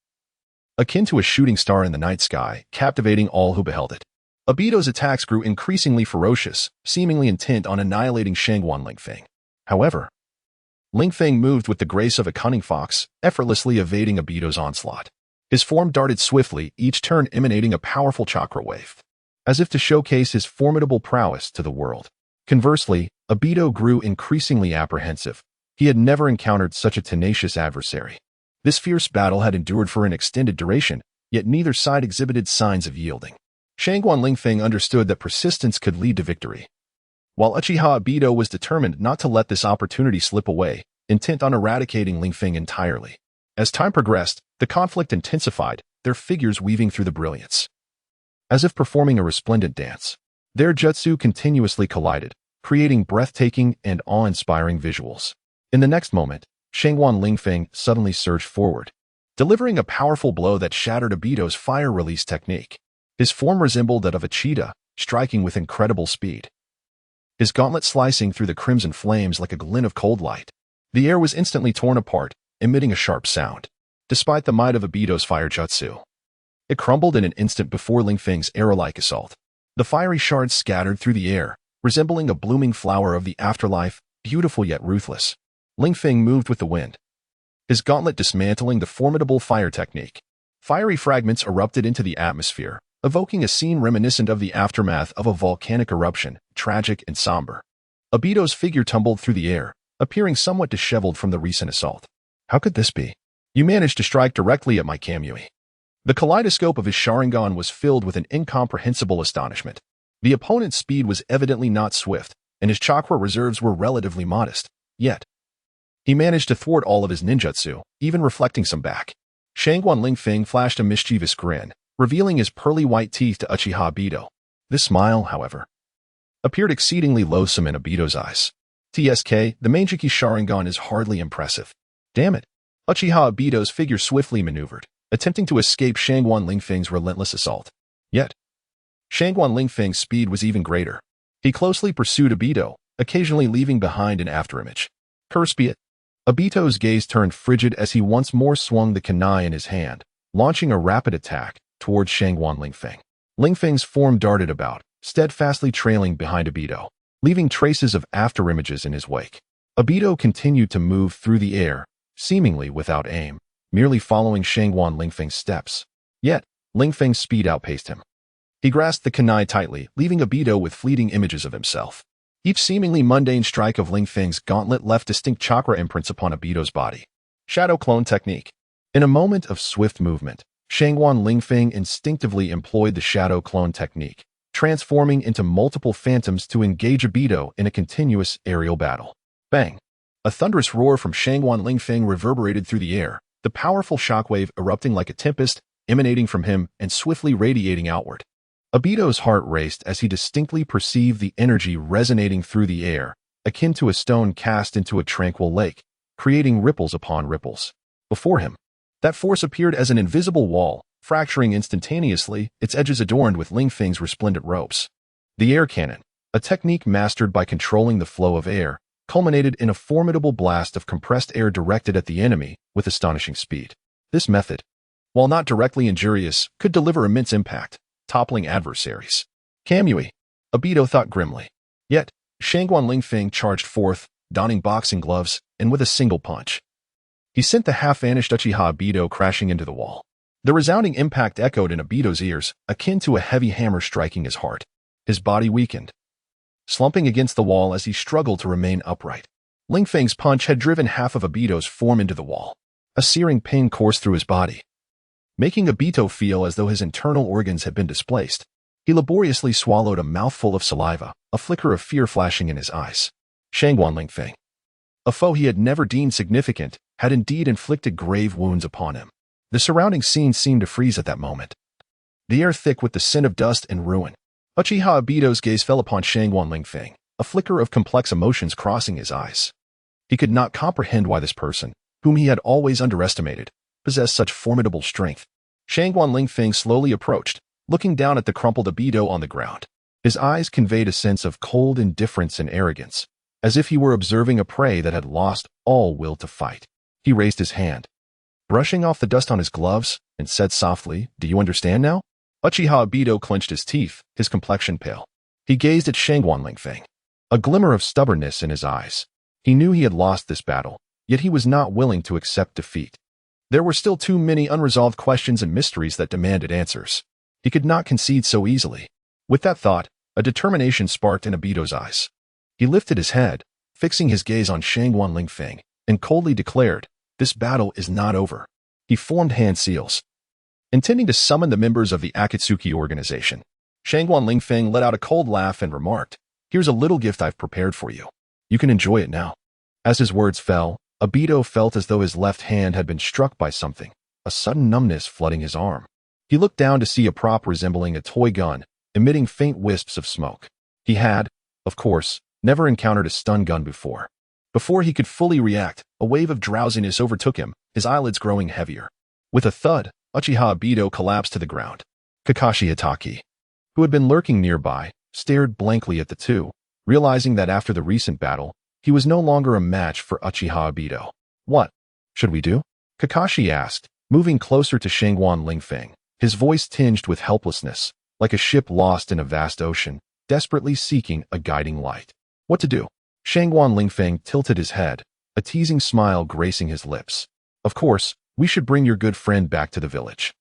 akin to a shooting star in the night sky, captivating all who beheld it. Obito's attacks grew increasingly ferocious, seemingly intent on annihilating Shangguan Lingfeng. However, Lingfeng moved with the grace of a cunning fox, effortlessly evading Obito's onslaught. His form darted swiftly, each turn emanating a powerful chakra wave, as if to showcase his formidable prowess to the world. Conversely, Obito grew increasingly apprehensive. He had never encountered such a tenacious adversary. This fierce battle had endured for an extended duration, yet neither side exhibited signs of yielding. Shangguan Lingfeng understood that persistence could lead to victory, while Uchiha Obito was determined not to let this opportunity slip away, intent on eradicating Lingfeng entirely. As time progressed, the conflict intensified, their figures weaving through the brilliance. As if performing a resplendent dance, their jutsu continuously collided, creating breathtaking and awe-inspiring visuals. In the next moment, Shangguan Lingfeng suddenly surged forward, delivering a powerful blow that shattered Obito's fire release technique. His form resembled that of a cheetah, striking with incredible speed, his gauntlet slicing through the crimson flames like a glint of cold light. The air was instantly torn apart, emitting a sharp sound. Despite the might of Obito's fire jutsu, it crumbled in an instant before Lingfeng's arrow-like assault. The fiery shards scattered through the air, resembling a blooming flower of the afterlife, beautiful yet ruthless. Lingfeng moved with the wind, his gauntlet dismantling the formidable fire technique. Fiery fragments erupted into the atmosphere, evoking a scene reminiscent of the aftermath of a volcanic eruption, tragic and somber. Obito's figure tumbled through the air, appearing somewhat disheveled from the recent assault. How could this be? You managed to strike directly at my Kamui. The kaleidoscope of his Sharingan was filled with an incomprehensible astonishment. The opponent's speed was evidently not swift, and his chakra reserves were relatively modest. Yet, he managed to thwart all of his ninjutsu, even reflecting some back. Shangguan Lingfeng flashed a mischievous grin, revealing his pearly white teeth to Uchiha Obito. This smile, however, appeared exceedingly loathsome in Obito's eyes. TSK, the Manjiki Sharingan is hardly impressive. Damn it. Uchiha Obito's figure swiftly maneuvered, attempting to escape Shangguan Lingfeng's relentless assault. Yet, Shangguan Lingfeng's speed was even greater. He closely pursued Obito, occasionally leaving behind an afterimage. Curse be it. Obito's gaze turned frigid as he once more swung the kunai in his hand, launching a rapid attack towards Shangguan Lingfeng. Lingfeng's form darted about, steadfastly trailing behind Obito, leaving traces of afterimages in his wake. Obito continued to move through the air, seemingly without aim, merely following Shangguan Lingfeng's steps. Yet, Lingfeng's speed outpaced him. He grasped the kunai tightly, leaving Obito with fleeting images of himself. Each seemingly mundane strike of Lingfeng's gauntlet left distinct chakra imprints upon Obito's body. Shadow Clone Technique. In a moment of swift movement, Shangguan Lingfeng instinctively employed the Shadow Clone Technique, transforming into multiple phantoms to engage Obito in a continuous aerial battle. Bang! A thunderous roar from Shangguan Lingfeng reverberated through the air, the powerful shockwave erupting like a tempest, emanating from him and swiftly radiating outward. Obito's heart raced as he distinctly perceived the energy resonating through the air, akin to a stone cast into a tranquil lake, creating ripples upon ripples. Before him, that force appeared as an invisible wall, fracturing instantaneously, its edges adorned with Lingfeng's resplendent ropes. The air cannon, a technique mastered by controlling the flow of air, culminated in a formidable blast of compressed air directed at the enemy with astonishing speed. This method, while not directly injurious, could deliver immense impact, toppling adversaries. Kamui, Obito thought grimly. Yet, Shangguan Lingfeng charged forth, donning boxing gloves, and with a single punch, he sent the half-vanished Uchiha Obito crashing into the wall. The resounding impact echoed in Obito's ears, akin to a heavy hammer striking his heart. His body weakened, slumping against the wall as he struggled to remain upright. Lingfeng's punch had driven half of Obito's form into the wall. A searing pain coursed through his body, making Obito feel as though his internal organs had been displaced. He laboriously swallowed a mouthful of saliva, a flicker of fear flashing in his eyes. Shangguan Lingfeng, a foe he had never deemed significant, had indeed inflicted grave wounds upon him. The surrounding scene seemed to freeze at that moment, the air thick with the scent of dust and ruin. Uchiha Obito's gaze fell upon Shangguan Lingfeng, a flicker of complex emotions crossing his eyes. He could not comprehend why this person, whom he had always underestimated, possessed such formidable strength. Shangguan Lingfeng slowly approached, looking down at the crumpled Obito on the ground. His eyes conveyed a sense of cold indifference and arrogance, as if he were observing a prey that had lost all will to fight. He raised his hand, brushing off the dust on his gloves, and said softly, "Do you understand now?" Uchiha Obito clenched his teeth, his complexion pale. He gazed at Shangguan Lingfeng, a glimmer of stubbornness in his eyes. He knew he had lost this battle, yet he was not willing to accept defeat. There were still too many unresolved questions and mysteries that demanded answers. He could not concede so easily. With that thought, a determination sparked in Obito's eyes. He lifted his head, fixing his gaze on Shangguan Lingfeng, and coldly declared, "This battle is not over." He formed hand seals, intending to summon the members of the Akatsuki organization. Shangguan Lingfeng let out a cold laugh and remarked, "Here's a little gift I've prepared for you. You can enjoy it now." As his words fell, Obito felt as though his left hand had been struck by something, a sudden numbness flooding his arm. He looked down to see a prop resembling a toy gun, emitting faint wisps of smoke. He had, of course, never encountered a stun gun before. Before he could fully react, a wave of drowsiness overtook him, his eyelids growing heavier. With a thud, Uchiha Obito collapsed to the ground. Kakashi Hatake, who had been lurking nearby, stared blankly at the two, realizing that after the recent battle, he was no longer a match for Uchiha Obito. "What should we do?" Kakashi asked, moving closer to Shangguan Lingfeng, his voice tinged with helplessness, like a ship lost in a vast ocean, desperately seeking a guiding light. "What to do?" Shangguan Lingfeng tilted his head, a teasing smile gracing his lips. "Of course, we should bring your good friend back to the village,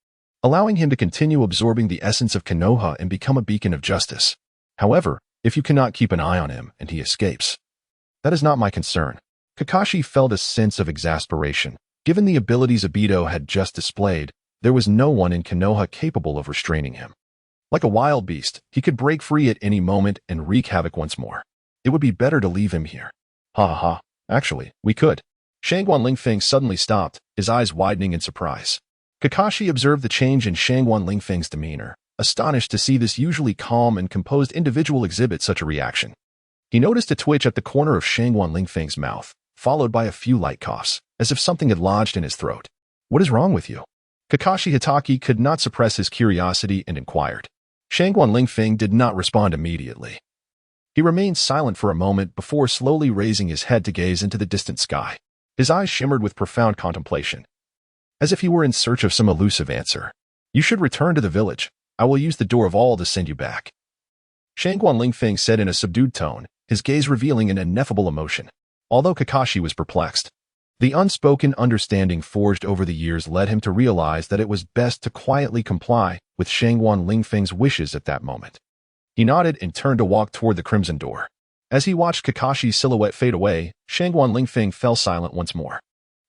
allowing him to continue absorbing the essence of Konoha and become a beacon of justice. However, if you cannot keep an eye on him and he escapes, that is not my concern." Kakashi felt a sense of exasperation. Given the abilities Obito had just displayed, there was no one in Konoha capable of restraining him. Like a wild beast, he could break free at any moment and wreak havoc once more. It would be better to leave him here. Ha ha ha, actually, we could. Shangguan Lingfeng suddenly stopped, his eyes widening in surprise. Kakashi observed the change in Shangguan Lingfeng's demeanor, astonished to see this usually calm and composed individual exhibit such a reaction. He noticed a twitch at the corner of Shangguan Lingfeng's mouth, followed by a few light coughs, as if something had lodged in his throat. "What is wrong with you?" Kakashi Hatake could not suppress his curiosity and inquired. Shangguan Lingfeng did not respond immediately. He remained silent for a moment before slowly raising his head to gaze into the distant sky. His eyes shimmered with profound contemplation, as if he were in search of some elusive answer. "You should return to the village. I will use the door of all to send you back," Shangguan Lingfeng said in a subdued tone, his gaze revealing an ineffable emotion. Although Kakashi was perplexed, the unspoken understanding forged over the years led him to realize that it was best to quietly comply with Shangguan Lingfeng's wishes at that moment. He nodded and turned to walk toward the crimson door. As he watched Kakashi's silhouette fade away, Shangguan Lingfeng fell silent once more.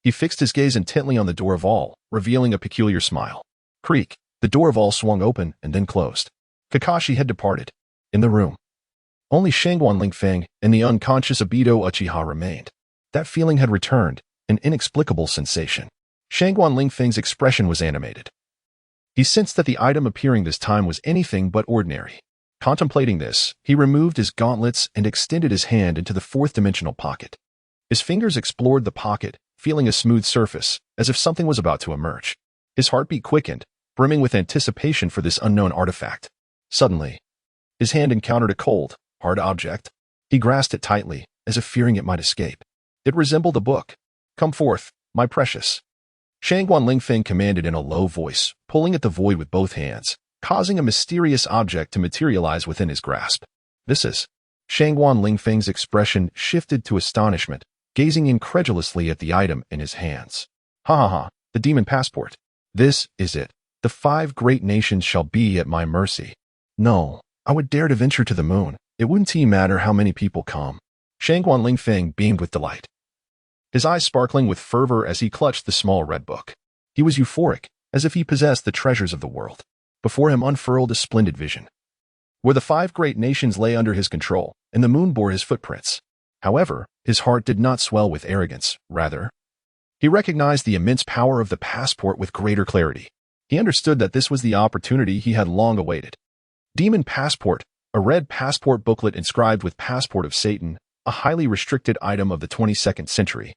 He fixed his gaze intently on the door of all, revealing a peculiar smile. Creak, the door of all swung open and then closed. Kakashi had departed. In the room, only Shangguan Lingfeng and the unconscious Obito Uchiha remained. That feeling had returned, an inexplicable sensation. Shangguan Lingfeng's expression was animated. He sensed that the item appearing this time was anything but ordinary. Contemplating this, he removed his gauntlets and extended his hand into the fourth-dimensional pocket. His fingers explored the pocket, feeling a smooth surface, as if something was about to emerge. His heartbeat quickened, brimming with anticipation for this unknown artifact. Suddenly, his hand encountered a cold, hard object. He grasped it tightly, as if fearing it might escape. It resembled a book. "Come forth, my precious," Shangguan Lingfeng commanded in a low voice, pulling at the void with both hands, causing a mysterious object to materialize within his grasp. "This is..." Shangguan Lingfeng's expression shifted to astonishment, gazing incredulously at the item in his hands. "Ha ha ha, the demon passport. This is it. The 5 great nations shall be at my mercy. No, I would dare to venture to the moon. It wouldn't matter how many people come." Shangguan Lingfeng beamed with delight, his eyes sparkling with fervor as he clutched the small red book. He was euphoric, as if he possessed the treasures of the world. Before him unfurled a splendid vision, where the 5 great nations lay under his control, and the moon bore his footprints. However, his heart did not swell with arrogance. Rather, he recognized the immense power of the passport with greater clarity. He understood that this was the opportunity he had long awaited. Demon Passport, a red passport booklet inscribed with Passport of Satan, a highly restricted item of the 22nd century,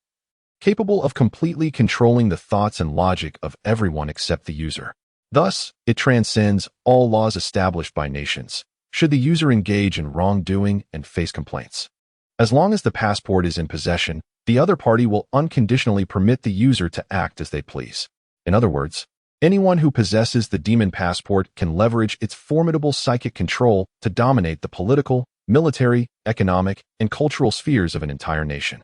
capable of completely controlling the thoughts and logic of everyone except the user. Thus, it transcends all laws established by nations, should the user engage in wrongdoing and face complaints. As long as the passport is in possession, the other party will unconditionally permit the user to act as they please. In other words, anyone who possesses the demon passport can leverage its formidable psychic control to dominate the political, military, economic, and cultural spheres of an entire nation.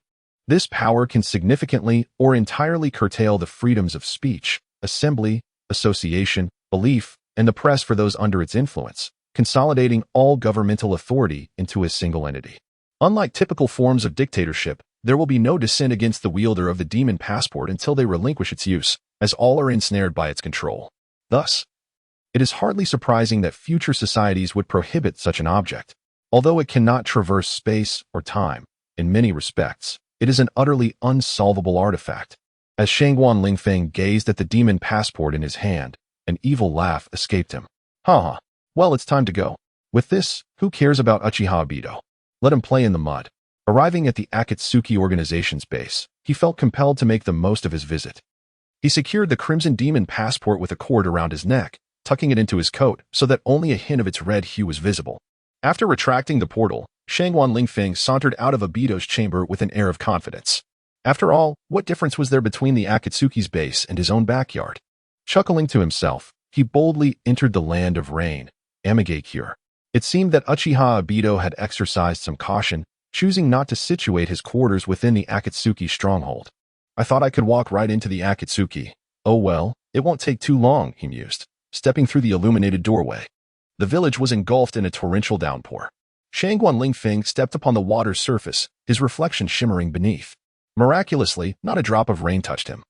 This power can significantly or entirely curtail the freedoms of speech, assembly, association, belief, and the press for those under its influence, consolidating all governmental authority into a single entity. Unlike typical forms of dictatorship, there will be no dissent against the wielder of the demon passport until they relinquish its use, as all are ensnared by its control. Thus, it is hardly surprising that future societies would prohibit such an object. Although it cannot traverse space or time, in many respects, it is an utterly unsolvable artifact. As Shangguan Lingfeng gazed at the demon passport in his hand, an evil laugh escaped him. Ha! Well, it's time to go. With this, who cares about Uchiha Obito? Let him play in the mud. Arriving at the Akatsuki organization's base, he felt compelled to make the most of his visit. He secured the Crimson Demon passport with a cord around his neck, tucking it into his coat so that only a hint of its red hue was visible. After retracting the portal, Shangguan Lingfeng sauntered out of Obito's chamber with an air of confidence. After all, what difference was there between the Akatsuki's base and his own backyard? Chuckling to himself, he boldly entered the land of rain, Amigakure. It seemed that Uchiha Obito had exercised some caution, choosing not to situate his quarters within the Akatsuki stronghold. I thought I could walk right into the Akatsuki. Oh well, it won't take too long, he mused, stepping through the illuminated doorway. The village was engulfed in a torrential downpour. Shangguan Lingfeng stepped upon the water's surface, his reflection shimmering beneath. Miraculously, not a drop of rain touched him,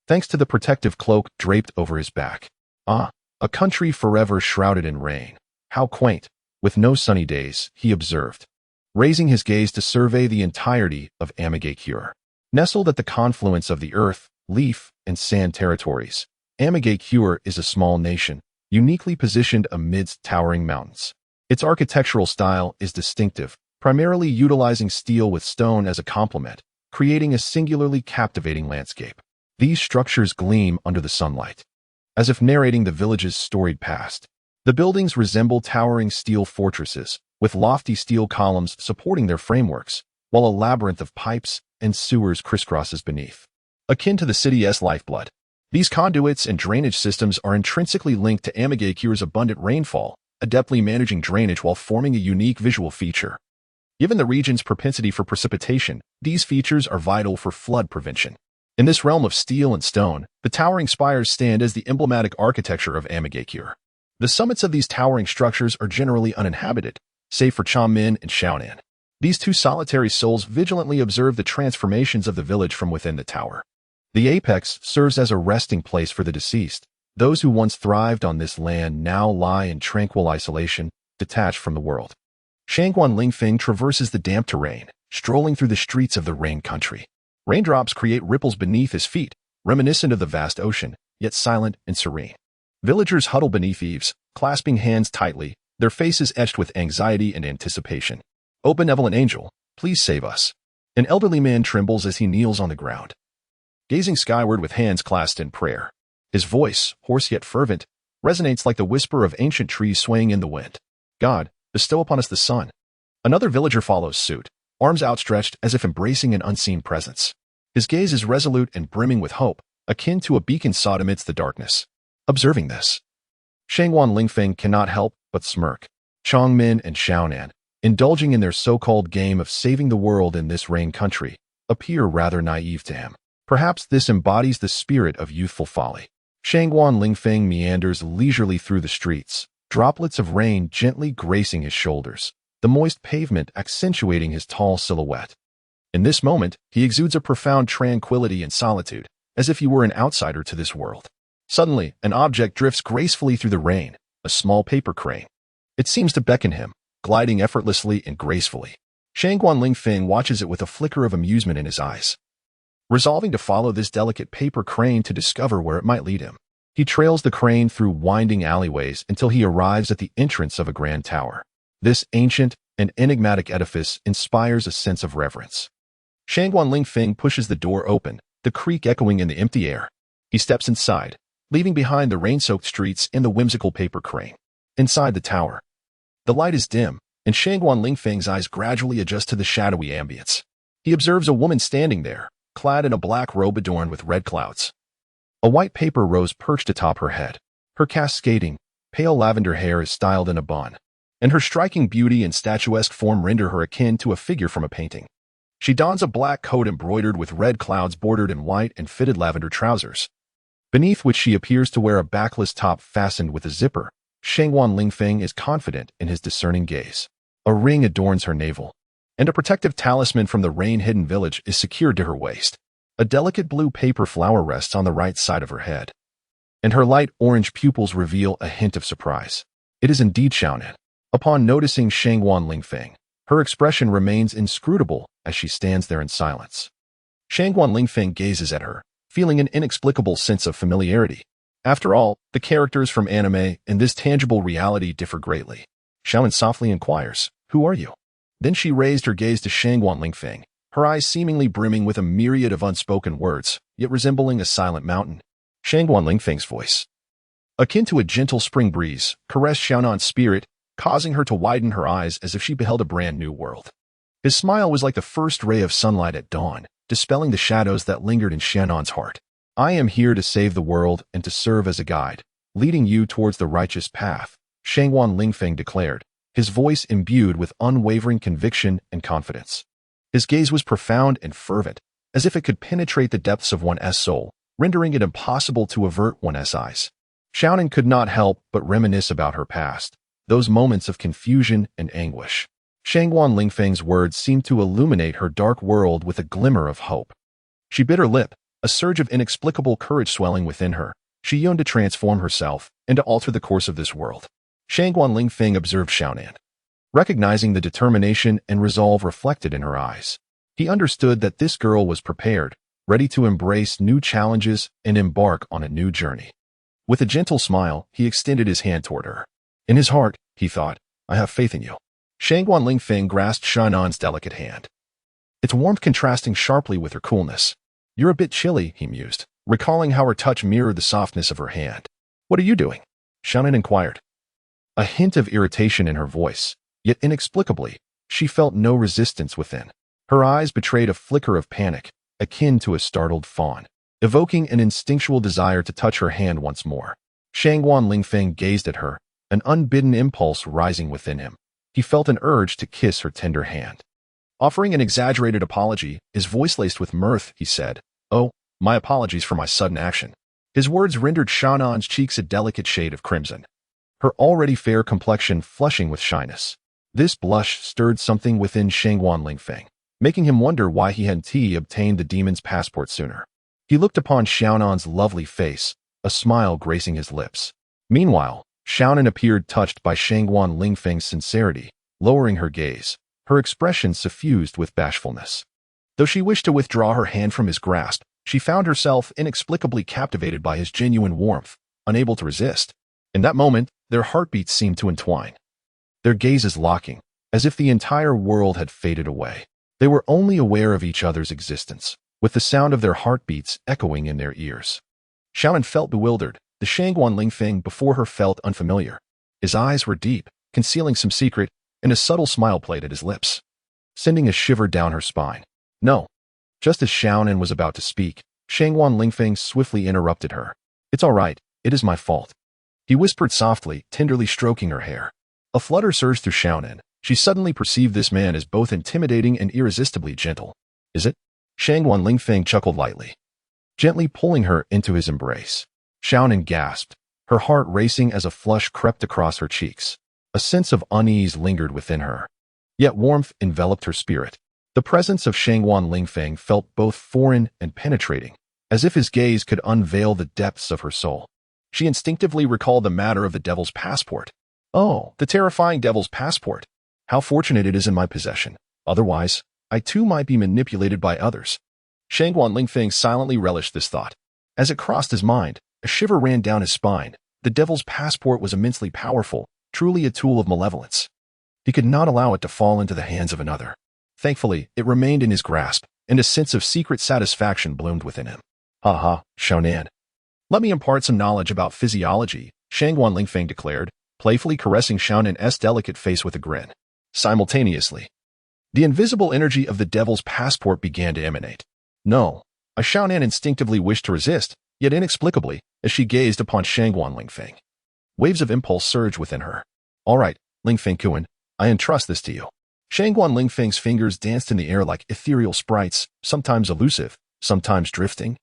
thanks to the protective cloak draped over his back. Ah, a country forever shrouded in rain. How quaint, with no sunny days, he observed, raising his gaze to survey the entirety of Amigakure. Nestled at the confluence of the earth, leaf, and sand territories, Amigakure is a small nation, uniquely positioned amidst towering mountains. Its architectural style is distinctive, primarily utilizing steel with stone as a complement, creating a singularly captivating landscape. These structures gleam under the sunlight, as if narrating the village's storied past. The buildings resemble towering steel fortresses, with lofty steel columns supporting their frameworks, while a labyrinth of pipes and sewers crisscrosses beneath. Akin to the city's lifeblood, these conduits and drainage systems are intrinsically linked to Amigakure's abundant rainfall, adeptly managing drainage while forming a unique visual feature. Given the region's propensity for precipitation, these features are vital for flood prevention. In this realm of steel and stone, the towering spires stand as the emblematic architecture of Amigakure. The summits of these towering structures are generally uninhabited, save for Chanmin and Xiaonan. These two solitary souls vigilantly observe the transformations of the village from within the tower. The apex serves as a resting place for the deceased. Those who once thrived on this land now lie in tranquil isolation, detached from the world. Shangguan Lingfeng traverses the damp terrain, strolling through the streets of the rain country. Raindrops create ripples beneath his feet, reminiscent of the vast ocean, yet silent and serene. Villagers huddle beneath eaves, clasping hands tightly, their faces etched with anxiety and anticipation. "O benevolent angel, please save us." An elderly man trembles as he kneels on the ground, gazing skyward with hands clasped in prayer. His voice, hoarse yet fervent, resonates like the whisper of ancient trees swaying in the wind. "God, bestow upon us the sun." Another villager follows suit, arms outstretched as if embracing an unseen presence. His gaze is resolute and brimming with hope, akin to a beacon sought amidst the darkness. Observing this, Shangguan Lingfeng cannot help but smirk. Chongmin and Xiaonan, indulging in their so-called game of saving the world in this rain country, appear rather naive to him. Perhaps this embodies the spirit of youthful folly. Shangguan Lingfeng meanders leisurely through the streets, droplets of rain gently gracing his shoulders, the moist pavement accentuating his tall silhouette. In this moment, he exudes a profound tranquility and solitude, as if he were an outsider to this world. Suddenly, an object drifts gracefully through the rain, a small paper crane. It seems to beckon him, gliding effortlessly and gracefully. Shangguan Lingfeng watches it with a flicker of amusement in his eyes. Resolving to follow this delicate paper crane to discover where it might lead him, he trails the crane through winding alleyways until he arrives at the entrance of a grand tower. This ancient and enigmatic edifice inspires a sense of reverence. Shangguan Lingfeng pushes the door open, the creak echoing in the empty air. He steps inside, leaving behind the rain-soaked streets and the whimsical paper crane. Inside the tower, the light is dim, and Shangguan Lingfeng's eyes gradually adjust to the shadowy ambience. He observes a woman standing there, clad in a black robe adorned with red clouds. A white paper rose perched atop her head. Her cascading, pale lavender hair is styled in a bun, and her striking beauty and statuesque form render her akin to a figure from a painting. She dons a black coat embroidered with red clouds bordered in white and fitted lavender trousers, beneath which she appears to wear a backless top fastened with a zipper. Shangguan Lingfeng is confident in his discerning gaze. A ring adorns her navel, and a protective talisman from the rain-hidden village is secured to her waist. A delicate blue paper flower rests on the right side of her head, and her light orange pupils reveal a hint of surprise. It is indeed Xiaonan. Upon noticing Shangguan Lingfeng, her expression remains inscrutable as she stands there in silence. Shangguan Lingfeng gazes at her, feeling an inexplicable sense of familiarity. After all, the characters from anime and this tangible reality differ greatly. Xiaonan softly inquires, "Who are you?" Then she raised her gaze to Shangguan Lingfeng, her eyes seemingly brimming with a myriad of unspoken words, yet resembling a silent mountain. Shangguan Lingfeng's voice, akin to a gentle spring breeze, caressed Xiaonan's spirit, causing her to widen her eyes as if she beheld a brand new world. His smile was like the first ray of sunlight at dawn, dispelling the shadows that lingered in Xiaonan's heart. "I am here to save the world and to serve as a guide, leading you towards the righteous path," Shangguan Lingfeng declared, his voice imbued with unwavering conviction and confidence. His gaze was profound and fervent, as if it could penetrate the depths of one's soul, rendering it impossible to avert one's eyes. Xiaonan could not help but reminisce about her past, those moments of confusion and anguish. Shangguan Lingfeng's words seemed to illuminate her dark world with a glimmer of hope. She bit her lip, a surge of inexplicable courage swelling within her. She yearned to transform herself and to alter the course of this world. Shangguan Lingfeng observed Xiaonan, recognizing the determination and resolve reflected in her eyes. He understood that this girl was prepared, ready to embrace new challenges and embark on a new journey. With a gentle smile, he extended his hand toward her. In his heart, he thought, "I have faith in you." Shangguan Lingfeng grasped Xiaonan's delicate hand, its warmth contrasting sharply with her coolness. "You're a bit chilly," he mused, recalling how her touch mirrored the softness of her hand. "What are you doing?" Xiaonan inquired, a hint of irritation in her voice, yet inexplicably, she felt no resistance within. Her eyes betrayed a flicker of panic, akin to a startled fawn, evoking an instinctual desire to touch her hand once more. Shangguan Lingfeng gazed at her, an unbidden impulse rising within him. He felt an urge to kiss her tender hand. Offering an exaggerated apology, his voice laced with mirth, he said, "Oh, my apologies for my sudden action." His words rendered Xiaonan's cheeks a delicate shade of crimson, her already fair complexion flushing with shyness. This blush stirred something within Shangguan Lingfeng, making him wonder why he hadn't obtained the demon's passport sooner. He looked upon Xiaonan's lovely face, a smile gracing his lips. Meanwhile, Xiaonan appeared touched by Shangguan Lingfeng's sincerity, lowering her gaze, her expression suffused with bashfulness. Though she wished to withdraw her hand from his grasp, she found herself inexplicably captivated by his genuine warmth, unable to resist. In that moment, their heartbeats seemed to entwine, their gazes locking, as if the entire world had faded away. They were only aware of each other's existence, with the sound of their heartbeats echoing in their ears. Xiaonan felt bewildered. The Shangguan Lingfeng before her felt unfamiliar. His eyes were deep, concealing some secret, and a subtle smile played at his lips, sending a shiver down her spine. "No." Just as Xiaonan was about to speak, Shangguan Lingfeng swiftly interrupted her. "It's all right, it is my fault," he whispered softly, tenderly stroking her hair. A flutter surged through Xiaonan. She suddenly perceived this man as both intimidating and irresistibly gentle. "Is it?" Shangguan Lingfeng chuckled lightly, gently pulling her into his embrace. Xiaonan gasped, her heart racing as a flush crept across her cheeks. A sense of unease lingered within her, yet warmth enveloped her spirit. The presence of Shangguan Lingfeng felt both foreign and penetrating, as if his gaze could unveil the depths of her soul. She instinctively recalled the matter of the devil's passport. "Oh, the terrifying devil's passport. How fortunate it is in my possession. Otherwise, I too might be manipulated by others." Shangguan Lingfeng silently relished this thought. As it crossed his mind, a shiver ran down his spine. The devil's passport was immensely powerful, truly a tool of malevolence. He could not allow it to fall into the hands of another. Thankfully, it remained in his grasp, and a sense of secret satisfaction bloomed within him. "Ha ha, Xiaonan. Let me impart some knowledge about physiology," Shangguan Lingfeng declared, playfully caressing Xiaonan's delicate face with a grin. Simultaneously, the invisible energy of the devil's passport began to emanate. "No." Xiaonan instinctively wished to resist, yet inexplicably, as she gazed upon Shangguan Lingfeng, waves of impulse surged within her. "All right, Lingfeng-kun, I entrust this to you." Shangguan Lingfeng's fingers danced in the air like ethereal sprites, sometimes elusive, sometimes drifting,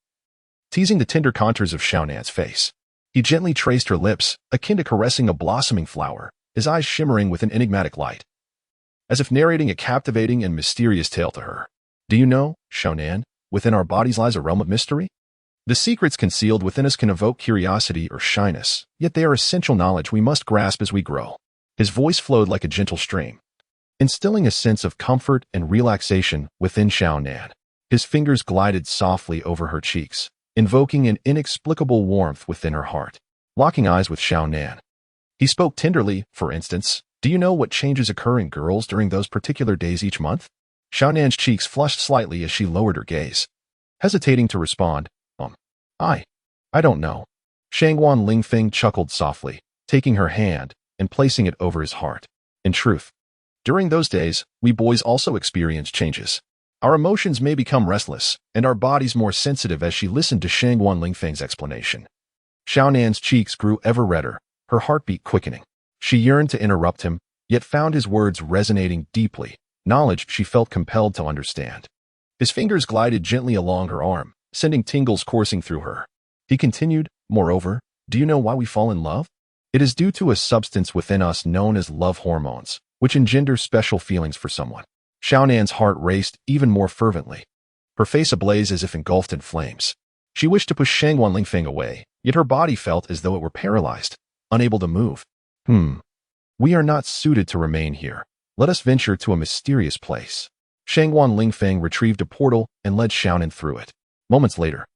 teasing the tender contours of Xiaonan's face. He gently traced her lips, akin to caressing a blossoming flower, his eyes shimmering with an enigmatic light, as if narrating a captivating and mysterious tale to her. Do you know, Xiaonan, within our bodies lies a realm of mystery? The secrets concealed within us can evoke curiosity or shyness, yet they are essential knowledge we must grasp as we grow. His voice flowed like a gentle stream, instilling a sense of comfort and relaxation within Xiaonan. His fingers glided softly over her cheeks, invoking an inexplicable warmth within her heart. Locking eyes with Xiaonan, he spoke tenderly. For instance, do you know what changes occur in girls during those particular days each month? Xiaonan's cheeks flushed slightly as she lowered her gaze, hesitating to respond. I don't know. Shangguan Lingfeng chuckled softly, taking her hand and placing it over his heart. In truth, during those days, we boys also experience changes. Our emotions may become restless, and our bodies more sensitive. As she listened to Shangguan Lingfeng's explanation, Xiaonan's cheeks grew ever redder, her heartbeat quickening. She yearned to interrupt him, yet found his words resonating deeply, knowledge she felt compelled to understand. His fingers glided gently along her arm, sending tingles coursing through her. He continued, moreover, do you know why we fall in love? It is due to a substance within us known as love hormones, which engender special feelings for someone. Xiaonan's heart raced even more fervently, her face ablaze as if engulfed in flames. She wished to push Shangguan Lingfeng away, yet her body felt as though it were paralyzed, unable to move. We are not suited to remain here. Let us venture to a mysterious place. Shangguan Lingfeng retrieved a portal and led Xiaonan through it. Moments later,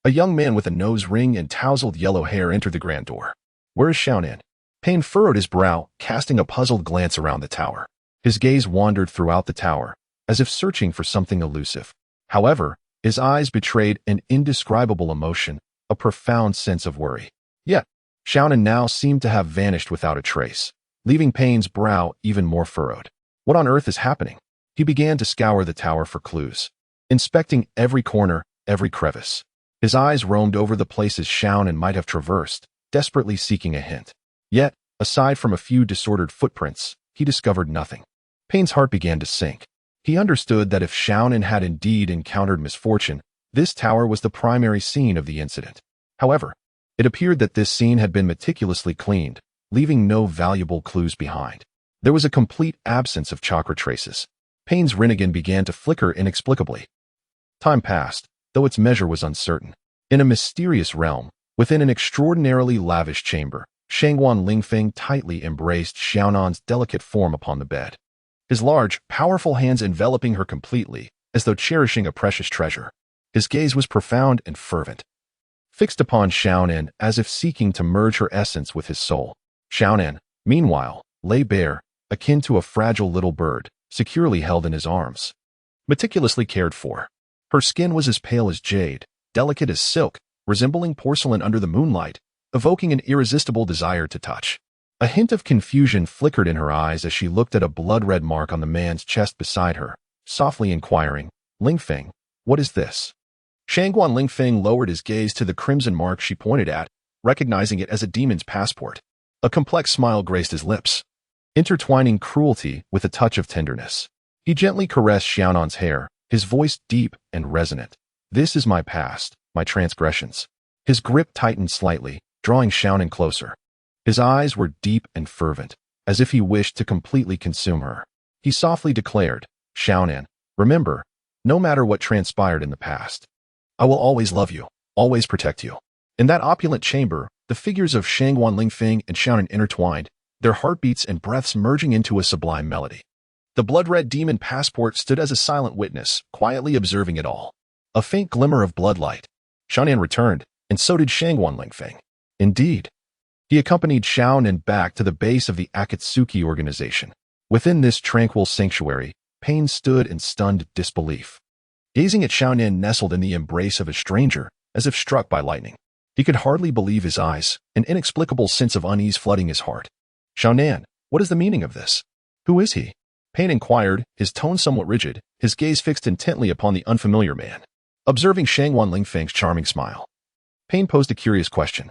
a young man with a nose ring and tousled yellow hair entered the grand door. Where is Xiaonan? Pain furrowed his brow, casting a puzzled glance around the tower. His gaze wandered throughout the tower, as if searching for something elusive. However, his eyes betrayed an indescribable emotion, a profound sense of worry. Yet, Xiaonan now seemed to have vanished without a trace, leaving Pain's brow even more furrowed. What on earth is happening? He began to scour the tower for clues, inspecting every corner, every crevice. His eyes roamed over the places Xiaonan might have traversed, desperately seeking a hint. Yet, aside from a few disordered footprints, he discovered nothing. Pain's heart began to sink. He understood that if Xiaonan had indeed encountered misfortune, this tower was the primary scene of the incident. However, it appeared that this scene had been meticulously cleaned, leaving no valuable clues behind. There was a complete absence of chakra traces. Pain's Rinnegan began to flicker inexplicably. Time passed, though its measure was uncertain. In a mysterious realm, within an extraordinarily lavish chamber, Shangguan Lingfeng tightly embraced Xiaonan's delicate form upon the bed, his large, powerful hands enveloping her completely, as though cherishing a precious treasure. His gaze was profound and fervent, fixed upon Xiaonan as if seeking to merge her essence with his soul. Xiaonan, meanwhile, lay bare, akin to a fragile little bird, securely held in his arms, meticulously cared for. Her skin was as pale as jade, delicate as silk, resembling porcelain under the moonlight, evoking an irresistible desire to touch. A hint of confusion flickered in her eyes as she looked at a blood-red mark on the man's chest beside her, softly inquiring, Lingfeng, what is this? Shangguan Lingfeng lowered his gaze to the crimson mark she pointed at, recognizing it as a demon's passport. A complex smile graced his lips, intertwining cruelty with a touch of tenderness. He gently caressed Xiaonan's hair, his voice deep and resonant. This is my past, my transgressions. His grip tightened slightly, drawing Xiaonan closer. His eyes were deep and fervent, as if he wished to completely consume her. He softly declared, Xiaonan, remember, no matter what transpired in the past, I will always love you, always protect you. In that opulent chamber, the figures of Shangguan Lingfeng and Xiaonan intertwined, their heartbeats and breaths merging into a sublime melody. The blood-red demon passport stood as a silent witness, quietly observing it all. A faint glimmer of bloodlight. Xiaonan returned, and so did Shangguan Lingfeng. Indeed. He accompanied Xiaonan back to the base of the Akatsuki organization. Within this tranquil sanctuary, Pain stood in stunned disbelief, gazing at Xiaonan nestled in the embrace of a stranger, as if struck by lightning. He could hardly believe his eyes, an inexplicable sense of unease flooding his heart. Xiaonan, what is the meaning of this? Who is he? Pain inquired, his tone somewhat rigid, his gaze fixed intently upon the unfamiliar man. Observing Shangguan Lingfeng's charming smile, Pain posed a curious question.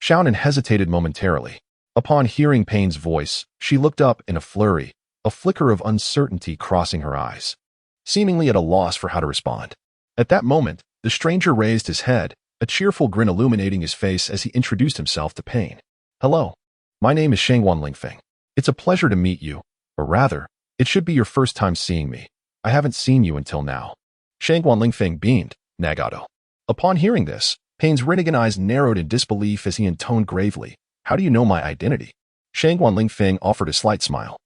Xiaonan hesitated momentarily. Upon hearing Pain's voice, she looked up in a flurry, a flicker of uncertainty crossing her eyes, seemingly at a loss for how to respond. At that moment, the stranger raised his head, a cheerful grin illuminating his face as he introduced himself to Pain. Hello. My name is Shangguan Lingfeng. It's a pleasure to meet you, or rather, it should be your first time seeing me. I haven't seen you until now. Shangguan Lingfeng beamed, Nagato. Upon hearing this, Pain's Rinnegan eyes narrowed in disbelief as he intoned gravely, How do you know my identity? Shangguan Lingfeng offered a slight smile,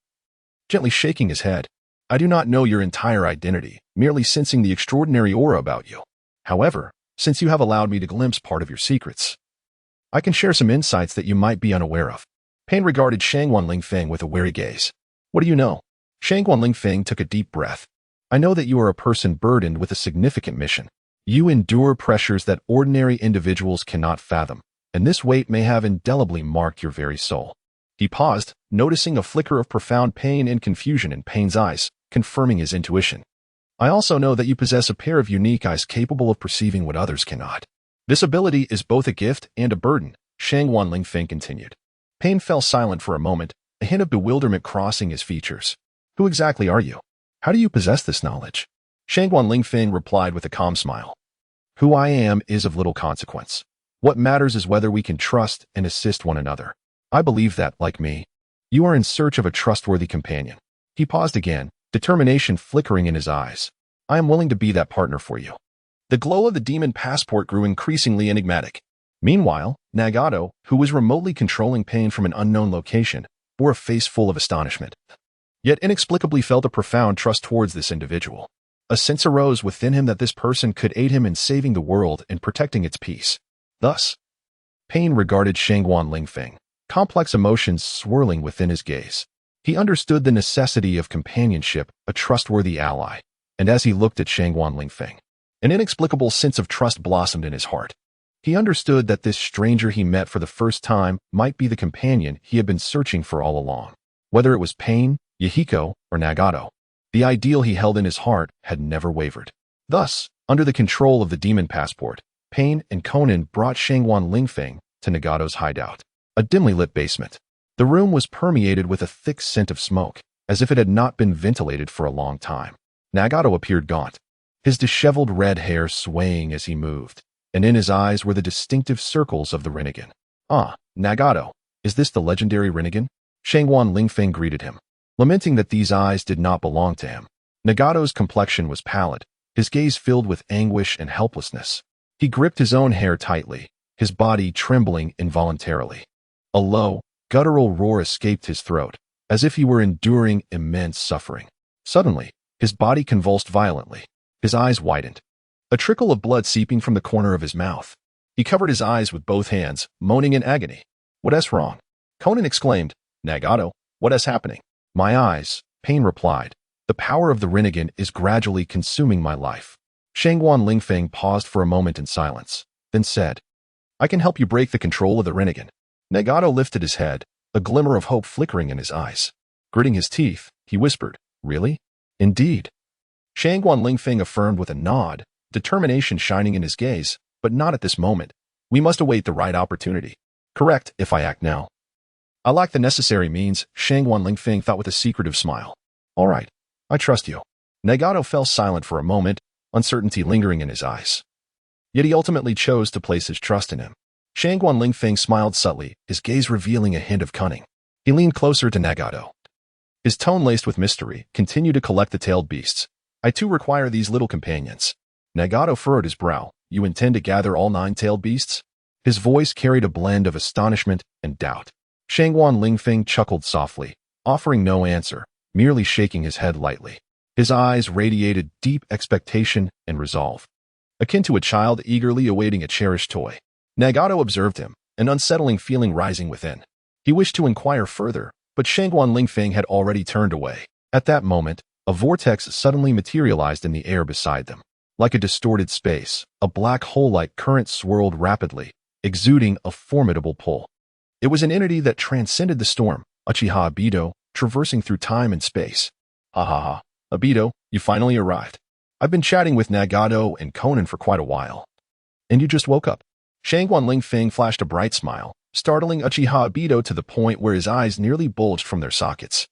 gently shaking his head. I do not know your entire identity, merely sensing the extraordinary aura about you. However, since you have allowed me to glimpse part of your secrets, I can share some insights that you might be unaware of. Pain regarded Shangguan Lingfeng with a wary gaze. What do you know? Shangguan Lingfeng took a deep breath. I know that you are a person burdened with a significant mission. You endure pressures that ordinary individuals cannot fathom, and this weight may have indelibly marked your very soul. He paused, noticing a flicker of profound pain and confusion in Pain's eyes, confirming his intuition. I also know that you possess a pair of unique eyes capable of perceiving what others cannot. This ability is both a gift and a burden, Shangguan Lingfeng continued. Pain fell silent for a moment, a hint of bewilderment crossing his features. Who exactly are you? How do you possess this knowledge? Shangguan Lingfeng replied with a calm smile. Who I am is of little consequence. What matters is whether we can trust and assist one another. I believe that, like me, you are in search of a trustworthy companion. He paused again, determination flickering in his eyes. I am willing to be that partner for you. The glow of the demon passport grew increasingly enigmatic. Meanwhile, Nagato, who was remotely controlling Pain from an unknown location, bore a face full of astonishment, yet inexplicably felt a profound trust towards this individual. A sense arose within him that this person could aid him in saving the world and protecting its peace. Thus, Pain regarded Shangguan Lingfeng, complex emotions swirling within his gaze. He understood the necessity of companionship, a trustworthy ally, and as he looked at Shangguan Lingfeng, an inexplicable sense of trust blossomed in his heart. He understood that this stranger he met for the first time might be the companion he had been searching for all along. Whether it was Pain, Yahiko, or Nagato, the ideal he held in his heart had never wavered. Thus, under the control of the demon passport, Pain and Conan brought Shangguan Lingfeng to Nagato's hideout, a dimly lit basement. The room was permeated with a thick scent of smoke, as if it had not been ventilated for a long time. Nagato appeared gaunt, his disheveled red hair swaying as he moved, and in his eyes were the distinctive circles of the Rinnegan. Ah, Nagato, is this the legendary Rinnegan? Shangguan Lingfeng greeted him, lamenting that these eyes did not belong to him. Nagato's complexion was pallid, his gaze filled with anguish and helplessness. He gripped his own hair tightly, his body trembling involuntarily. A low, guttural roar escaped his throat, as if he were enduring immense suffering. Suddenly, his body convulsed violently. His eyes widened, a trickle of blood seeping from the corner of his mouth. He covered his eyes with both hands, moaning in agony. What's wrong? Conan exclaimed. Nagato, what is happening? My eyes, Pain replied. The power of the Rinnegan is gradually consuming my life. Shangguan Lingfeng paused for a moment in silence, then said, I can help you break the control of the Rinnegan. Nagato lifted his head, a glimmer of hope flickering in his eyes. Gritting his teeth, he whispered, Really? Indeed. Shangguan Lingfeng affirmed with a nod, determination shining in his gaze, but not at this moment. We must await the right opportunity. Correct, if I act now. I lack the necessary means, Shangguan Lingfeng thought with a secretive smile. All right, I trust you. Nagato fell silent for a moment, uncertainty lingering in his eyes. Yet he ultimately chose to place his trust in him. Shangguan Lingfeng smiled subtly, his gaze revealing a hint of cunning. He leaned closer to Nagato. His tone laced with mystery, continue to collect the tailed beasts. I too require these little companions. Nagato furrowed his brow. You intend to gather all 9 tailed beasts? His voice carried a blend of astonishment and doubt. Shangguan Lingfeng chuckled softly, offering no answer, merely shaking his head lightly. His eyes radiated deep expectation and resolve, akin to a child eagerly awaiting a cherished toy. Nagato observed him, an unsettling feeling rising within. He wished to inquire further, but Shangguan Lingfeng had already turned away. At that moment, a vortex suddenly materialized in the air beside them. Like a distorted space, a black hole-like current swirled rapidly, exuding a formidable pull. It was an entity that transcended the storm, Uchiha Obito, traversing through time and space. Ha ha ha, Obito, you finally arrived. I've been chatting with Nagato and Conan for quite a while. And you just woke up. Shangguan Lingfeng flashed a bright smile, startling Uchiha Obito to the point where his eyes nearly bulged from their sockets.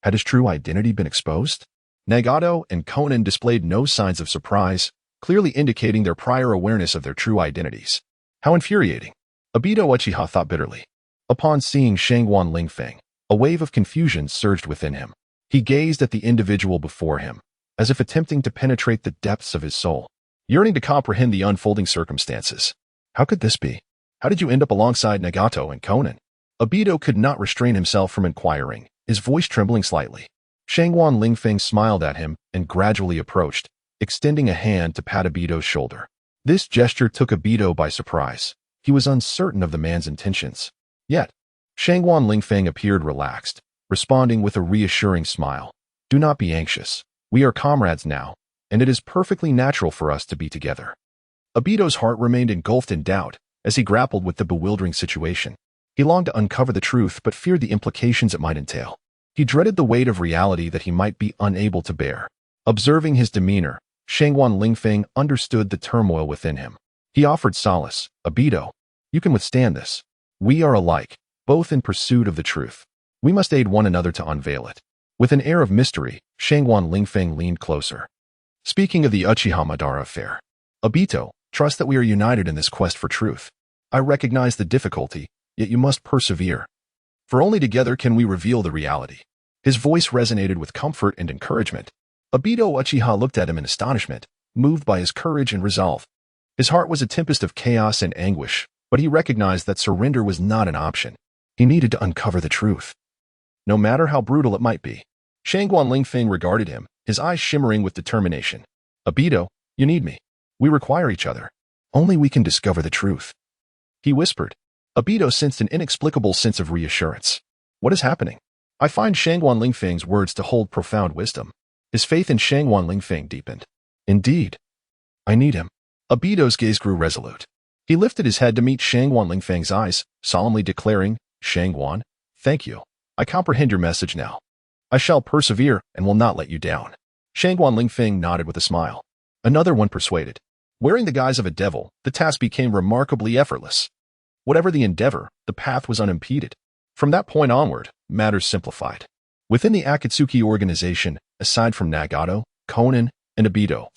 Had his true identity been exposed? Nagato and Konan displayed no signs of surprise, clearly indicating their prior awareness of their true identities. How infuriating. Obito Uchiha thought bitterly. Upon seeing Shangguan Lingfeng, a wave of confusion surged within him. He gazed at the individual before him, as if attempting to penetrate the depths of his soul, yearning to comprehend the unfolding circumstances. How could this be? How did you end up alongside Nagato and Konan? Obito could not restrain himself from inquiring, his voice trembling slightly. Shangguan Lingfeng smiled at him and gradually approached, extending a hand to pat Obito's shoulder. This gesture took Obito by surprise. He was uncertain of the man's intentions. Yet, Shangguan Lingfeng appeared relaxed, responding with a reassuring smile. Do not be anxious. We are comrades now, and it is perfectly natural for us to be together. Obito's heart remained engulfed in doubt as he grappled with the bewildering situation. He longed to uncover the truth but feared the implications it might entail. He dreaded the weight of reality that he might be unable to bear. Observing his demeanor, Shangguan Lingfeng understood the turmoil within him. He offered solace. Obito, you can withstand this. We are alike, both in pursuit of the truth. We must aid one another to unveil it. With an air of mystery, Shangguan Lingfeng leaned closer. Speaking of the Uchiha Madara affair, Obito, trust that we are united in this quest for truth. I recognize the difficulty, yet you must persevere. For only together can we reveal the reality. His voice resonated with comfort and encouragement. Obito Uchiha looked at him in astonishment, moved by his courage and resolve. His heart was a tempest of chaos and anguish, but he recognized that surrender was not an option. He needed to uncover the truth, no matter how brutal it might be. Shangguan Lingfeng regarded him, his eyes shimmering with determination. Obito, you need me. We require each other. Only we can discover the truth. He whispered. Obito sensed an inexplicable sense of reassurance. What is happening? I find Shangguan Lingfeng's words to hold profound wisdom. His faith in Shangguan Lingfeng deepened. Indeed. I need him. Obito's gaze grew resolute. He lifted his head to meet Shangguan Lingfeng's eyes, solemnly declaring, Shangguan, thank you. I comprehend your message now. I shall persevere and will not let you down. Shangguan Lingfeng nodded with a smile. Another one persuaded. Wearing the guise of a devil, the task became remarkably effortless. Whatever the endeavor, the path was unimpeded. From that point onward, matters simplified. Within the Akatsuki organization, aside from Nagato, Konan, and Obito,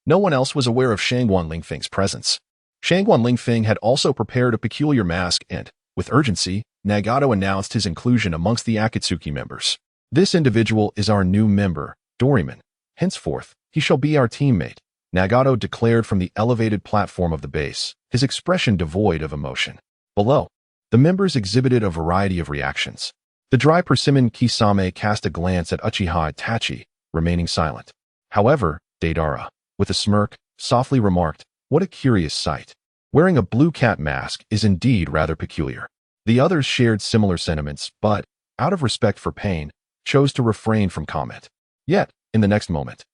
no one else was aware of Shangguan Lingfeng's presence. Shangguan Lingfeng had also prepared a peculiar mask and, with urgency, Nagato announced his inclusion amongst the Akatsuki members. This individual is our new member, Doraemon. Henceforth, he shall be our teammate, Nagato declared from the elevated platform of the base, his expression devoid of emotion. Below, the members exhibited a variety of reactions. The dry persimmon Kisame cast a glance at Uchiha Itachi, remaining silent. However, Deidara, with a smirk, softly remarked, what a curious sight. Wearing a blue cat mask is indeed rather peculiar. The others shared similar sentiments, but, out of respect for Pain, chose to refrain from comment. Yet, in the next moment,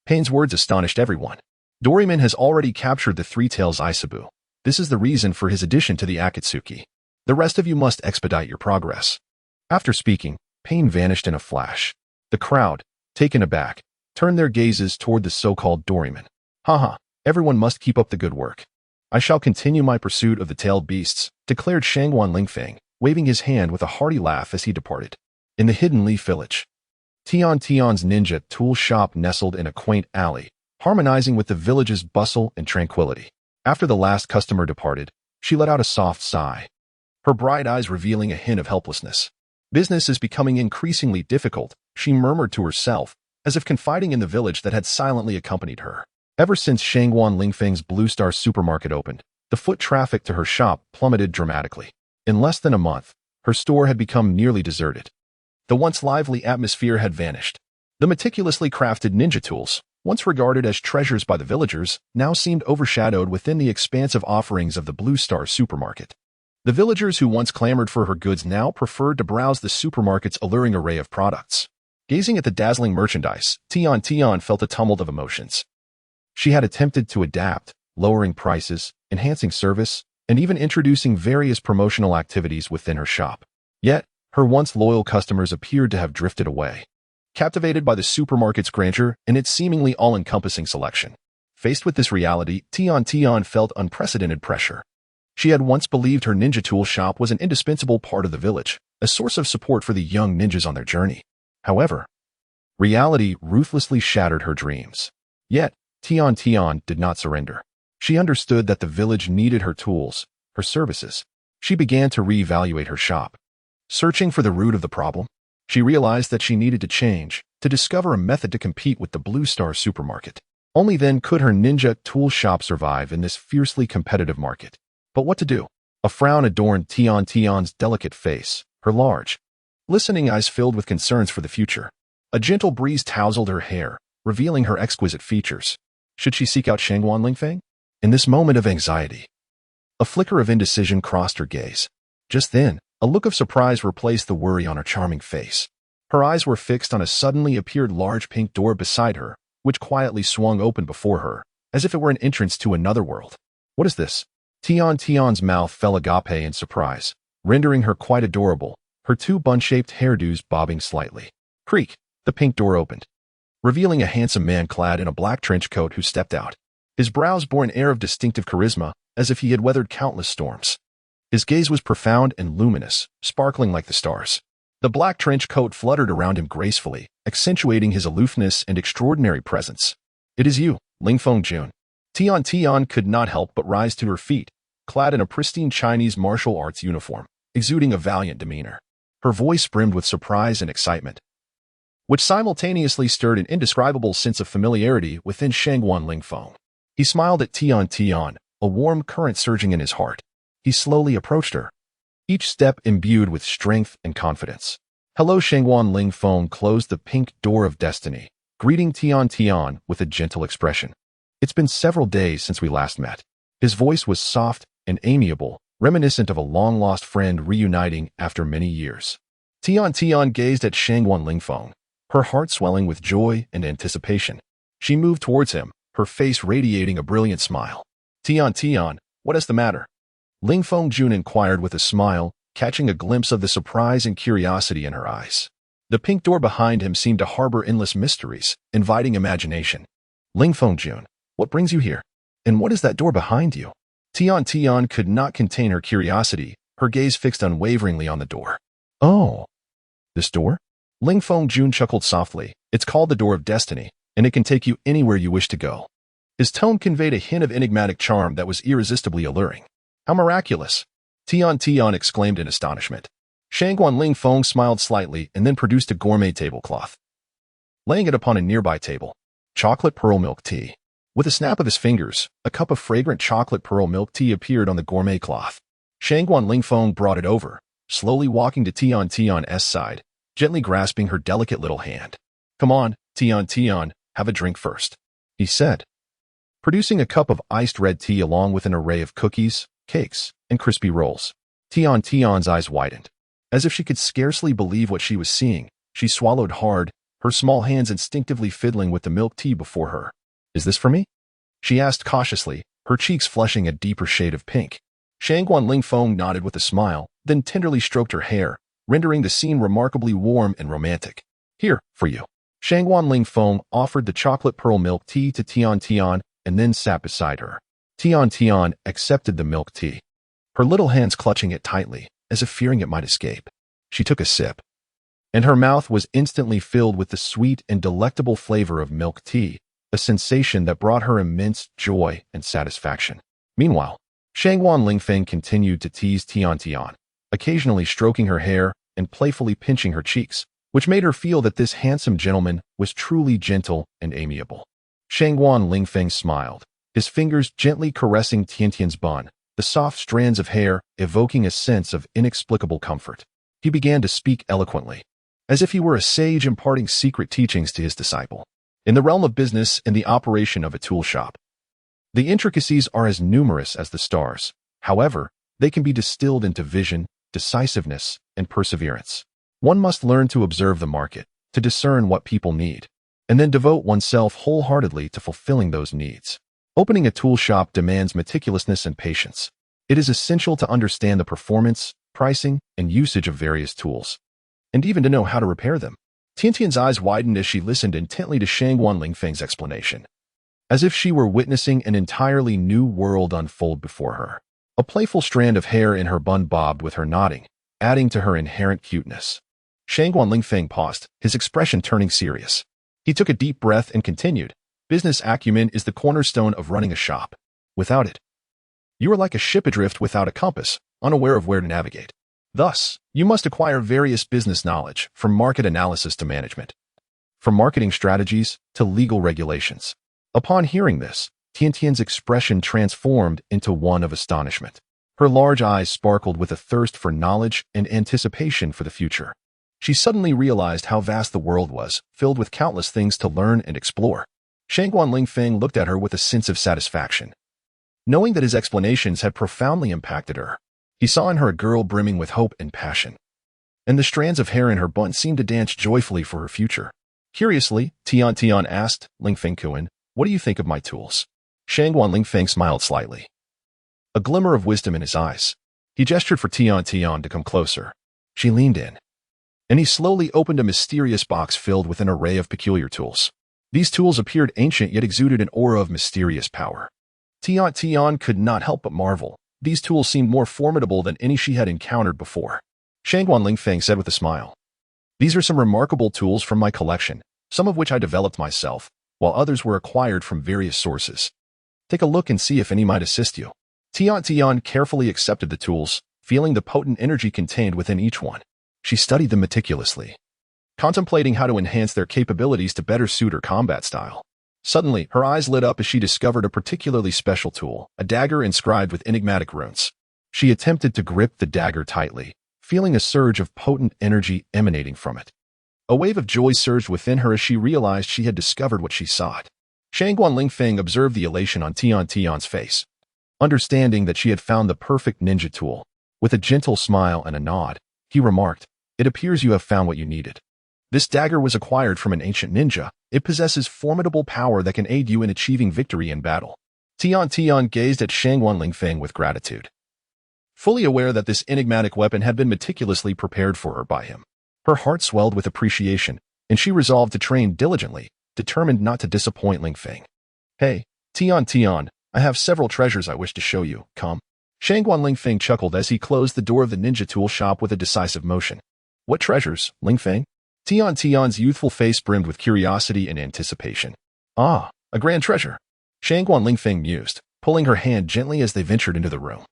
Pain's words astonished everyone. Doraemon has already captured the Three Tails Aisabu. This is the reason for his addition to the Akatsuki. The rest of you must expedite your progress. After speaking, Pain vanished in a flash. The crowd, taken aback, turned their gazes toward the so-called Doraemon. Haha, everyone must keep up the good work. I shall continue my pursuit of the tailed beasts, declared Shangguan Lingfeng, waving his hand with a hearty laugh as he departed. In the Hidden Leaf Village, Tion's ninja tool shop nestled in a quaint alley, harmonizing with the village's bustle and tranquility. After the last customer departed, she let out a soft sigh, her bright eyes revealing a hint of helplessness. Business is becoming increasingly difficult, she murmured to herself, as if confiding in the village that had silently accompanied her. Ever since Shangguan Lingfeng's Blue Star supermarket opened, the foot traffic to her shop plummeted dramatically. In less than a month, her store had become nearly deserted. The once lively atmosphere had vanished. The meticulously crafted ninja tools, once regarded as treasures by the villagers, now seemed overshadowed within the expansive offerings of the Blue Star supermarket. The villagers who once clamored for her goods now preferred to browse the supermarket's alluring array of products. Gazing at the dazzling merchandise, Tion felt a tumult of emotions. She had attempted to adapt, lowering prices, enhancing service, and even introducing various promotional activities within her shop. Yet, her once loyal customers appeared to have drifted away, captivated by the supermarket's grandeur and its seemingly all-encompassing selection. Faced with this reality, Tion felt unprecedented pressure. She had once believed her ninja tool shop was an indispensable part of the village, a source of support for the young ninjas on their journey. However, reality ruthlessly shattered her dreams. Yet, Tian did not surrender. She understood that the village needed her tools, her services. She began to reevaluate her shop. Searching for the root of the problem, she realized that she needed to change, to discover a method to compete with the Blue Star supermarket. Only then could her ninja tool shop survive in this fiercely competitive market. But what to do? A frown adorned Tian's delicate face, her large, listening eyes filled with concerns for the future. A gentle breeze tousled her hair, revealing her exquisite features. Should she seek out Shangguan Lingfeng? In this moment of anxiety, a flicker of indecision crossed her gaze. Just then, a look of surprise replaced the worry on her charming face. Her eyes were fixed on a suddenly appeared large pink door beside her, which quietly swung open before her, as if it were an entrance to another world. What is this? Tian's mouth fell agape in surprise, rendering her quite adorable, her two bun-shaped hairdos bobbing slightly. Creak! The pink door opened, revealing a handsome man clad in a black trench coat who stepped out. His brows bore an air of distinctive charisma, as if he had weathered countless storms. His gaze was profound and luminous, sparkling like the stars. The black trench coat fluttered around him gracefully, accentuating his aloofness and extraordinary presence. It is you, Lingfeng Jun. Tian could not help but rise to her feet, clad in a pristine Chinese martial arts uniform, exuding a valiant demeanor. Her voice brimmed with surprise and excitement, which simultaneously stirred an indescribable sense of familiarity within Shangguan Lingfeng. He smiled at Tian, a warm current surging in his heart. He slowly approached her, each step imbued with strength and confidence. Hello, Shangguan Lingfeng closed the pink door of destiny, greeting Tian with a gentle expression. It's been several days since we last met. His voice was soft and amiable, reminiscent of a long-lost friend reuniting after many years. Tian gazed at Shangguan Lingfeng, her heart swelling with joy and anticipation. She moved towards him, her face radiating a brilliant smile. Tian, what is the matter? Lingfeng Jun inquired with a smile, catching a glimpse of the surprise and curiosity in her eyes. The pink door behind him seemed to harbor endless mysteries, inviting imagination. Lingfeng Jun, what brings you here? And what is that door behind you? Tian could not contain her curiosity, her gaze fixed unwaveringly on the door. Oh, this door? Lingfeng Jun chuckled softly. It's called the Door of Destiny, and it can take you anywhere you wish to go. His tone conveyed a hint of enigmatic charm that was irresistibly alluring. How miraculous! Tian exclaimed in astonishment. Shangguan Lingfeng smiled slightly and then produced a gourmet tablecloth, laying it upon a nearby table. Chocolate pearl milk tea. With a snap of his fingers, a cup of fragrant chocolate pearl milk tea appeared on the gourmet cloth. Shangguan Lingfeng brought it over, slowly walking to Tian's side, gently grasping her delicate little hand. Come on, Tian, have a drink first, he said, producing a cup of iced red tea along with an array of cookies, cakes, and crispy rolls. Tian's eyes widened. As if she could scarcely believe what she was seeing, she swallowed hard, her small hands instinctively fiddling with the milk tea before her. Is this for me? She asked cautiously, her cheeks flushing a deeper shade of pink. Shangguan Lingfeng nodded with a smile, then tenderly stroked her hair, rendering the scene remarkably warm and romantic. Here, for you. Shangguan Lingfeng offered the chocolate pearl milk tea to Tian and then sat beside her. Tian accepted the milk tea, her little hands clutching it tightly, as if fearing it might escape. She took a sip, and her mouth was instantly filled with the sweet and delectable flavor of milk tea, a sensation that brought her immense joy and satisfaction. Meanwhile, Shangguan Lingfeng continued to tease Tian, occasionally stroking her hair and playfully pinching her cheeks, which made her feel that this handsome gentleman was truly gentle and amiable. Shangguan Lingfeng smiled, his fingers gently caressing Tian's bun, the soft strands of hair evoking a sense of inexplicable comfort. He began to speak eloquently, as if he were a sage imparting secret teachings to his disciple. In the realm of business and the operation of a tool shop, the intricacies are as numerous as the stars. However, they can be distilled into vision, decisiveness, and perseverance. One must learn to observe the market, to discern what people need, and then devote oneself wholeheartedly to fulfilling those needs. Opening a tool shop demands meticulousness and patience. It is essential to understand the performance, pricing, and usage of various tools, and even to know how to repair them. Tian's eyes widened as she listened intently to Shangguan Lingfeng's explanation, as if she were witnessing an entirely new world unfold before her. A playful strand of hair in her bun bobbed with her nodding, adding to her inherent cuteness. Shangguan Lingfeng paused, his expression turning serious. He took a deep breath and continued, "Business acumen is the cornerstone of running a shop. Without it, you are like a ship adrift without a compass, unaware of where to navigate. Thus, you must acquire various business knowledge, from market analysis to management, from marketing strategies to legal regulations." Upon hearing this, Tiantian's expression transformed into one of astonishment. Her large eyes sparkled with a thirst for knowledge and anticipation for the future. She suddenly realized how vast the world was, filled with countless things to learn and explore. Shangguan Lingfeng looked at her with a sense of satisfaction, knowing that his explanations had profoundly impacted her. He saw in her a girl brimming with hope and passion, and the strands of hair in her bun seemed to dance joyfully for her future. Curiously, Tian asked, "Lingfeng Kuan, what do you think of my tools?" Shangguan Lingfeng smiled slightly, a glimmer of wisdom in his eyes. He gestured for Tian to come closer. She leaned in, and he slowly opened a mysterious box filled with an array of peculiar tools. These tools appeared ancient yet exuded an aura of mysterious power. Tian could not help but marvel. These tools seemed more formidable than any she had encountered before. Shangguan Lingfeng said with a smile, "These are some remarkable tools from my collection, some of which I developed myself, while others were acquired from various sources. Take a look and see if any might assist you." Tian carefully accepted the tools, feeling the potent energy contained within each one. She studied them meticulously, contemplating how to enhance their capabilities to better suit her combat style. Suddenly, her eyes lit up as she discovered a particularly special tool, a dagger inscribed with enigmatic runes. She attempted to grip the dagger tightly, feeling a surge of potent energy emanating from it. A wave of joy surged within her as she realized she had discovered what she sought. Shangguan Lingfeng observed the elation on Tian's face, understanding that she had found the perfect ninja tool. With a gentle smile and a nod, he remarked, "It appears you have found what you needed. This dagger was acquired from an ancient ninja. It possesses formidable power that can aid you in achieving victory in battle." Tian gazed at Shangguan Lingfeng with gratitude, fully aware that this enigmatic weapon had been meticulously prepared for her by him. Her heart swelled with appreciation, and she resolved to train diligently, determined not to disappoint Lingfeng. "Hey, Tian, I have several treasures I wish to show you. Come." Shangguan Lingfeng chuckled as he closed the door of the ninja tool shop with a decisive motion. "What treasures, Lingfeng?" Tian's youthful face brimmed with curiosity and anticipation. "Ah, a grand treasure," Shangguan Lingfeng mused, pulling her hand gently as they ventured into the room.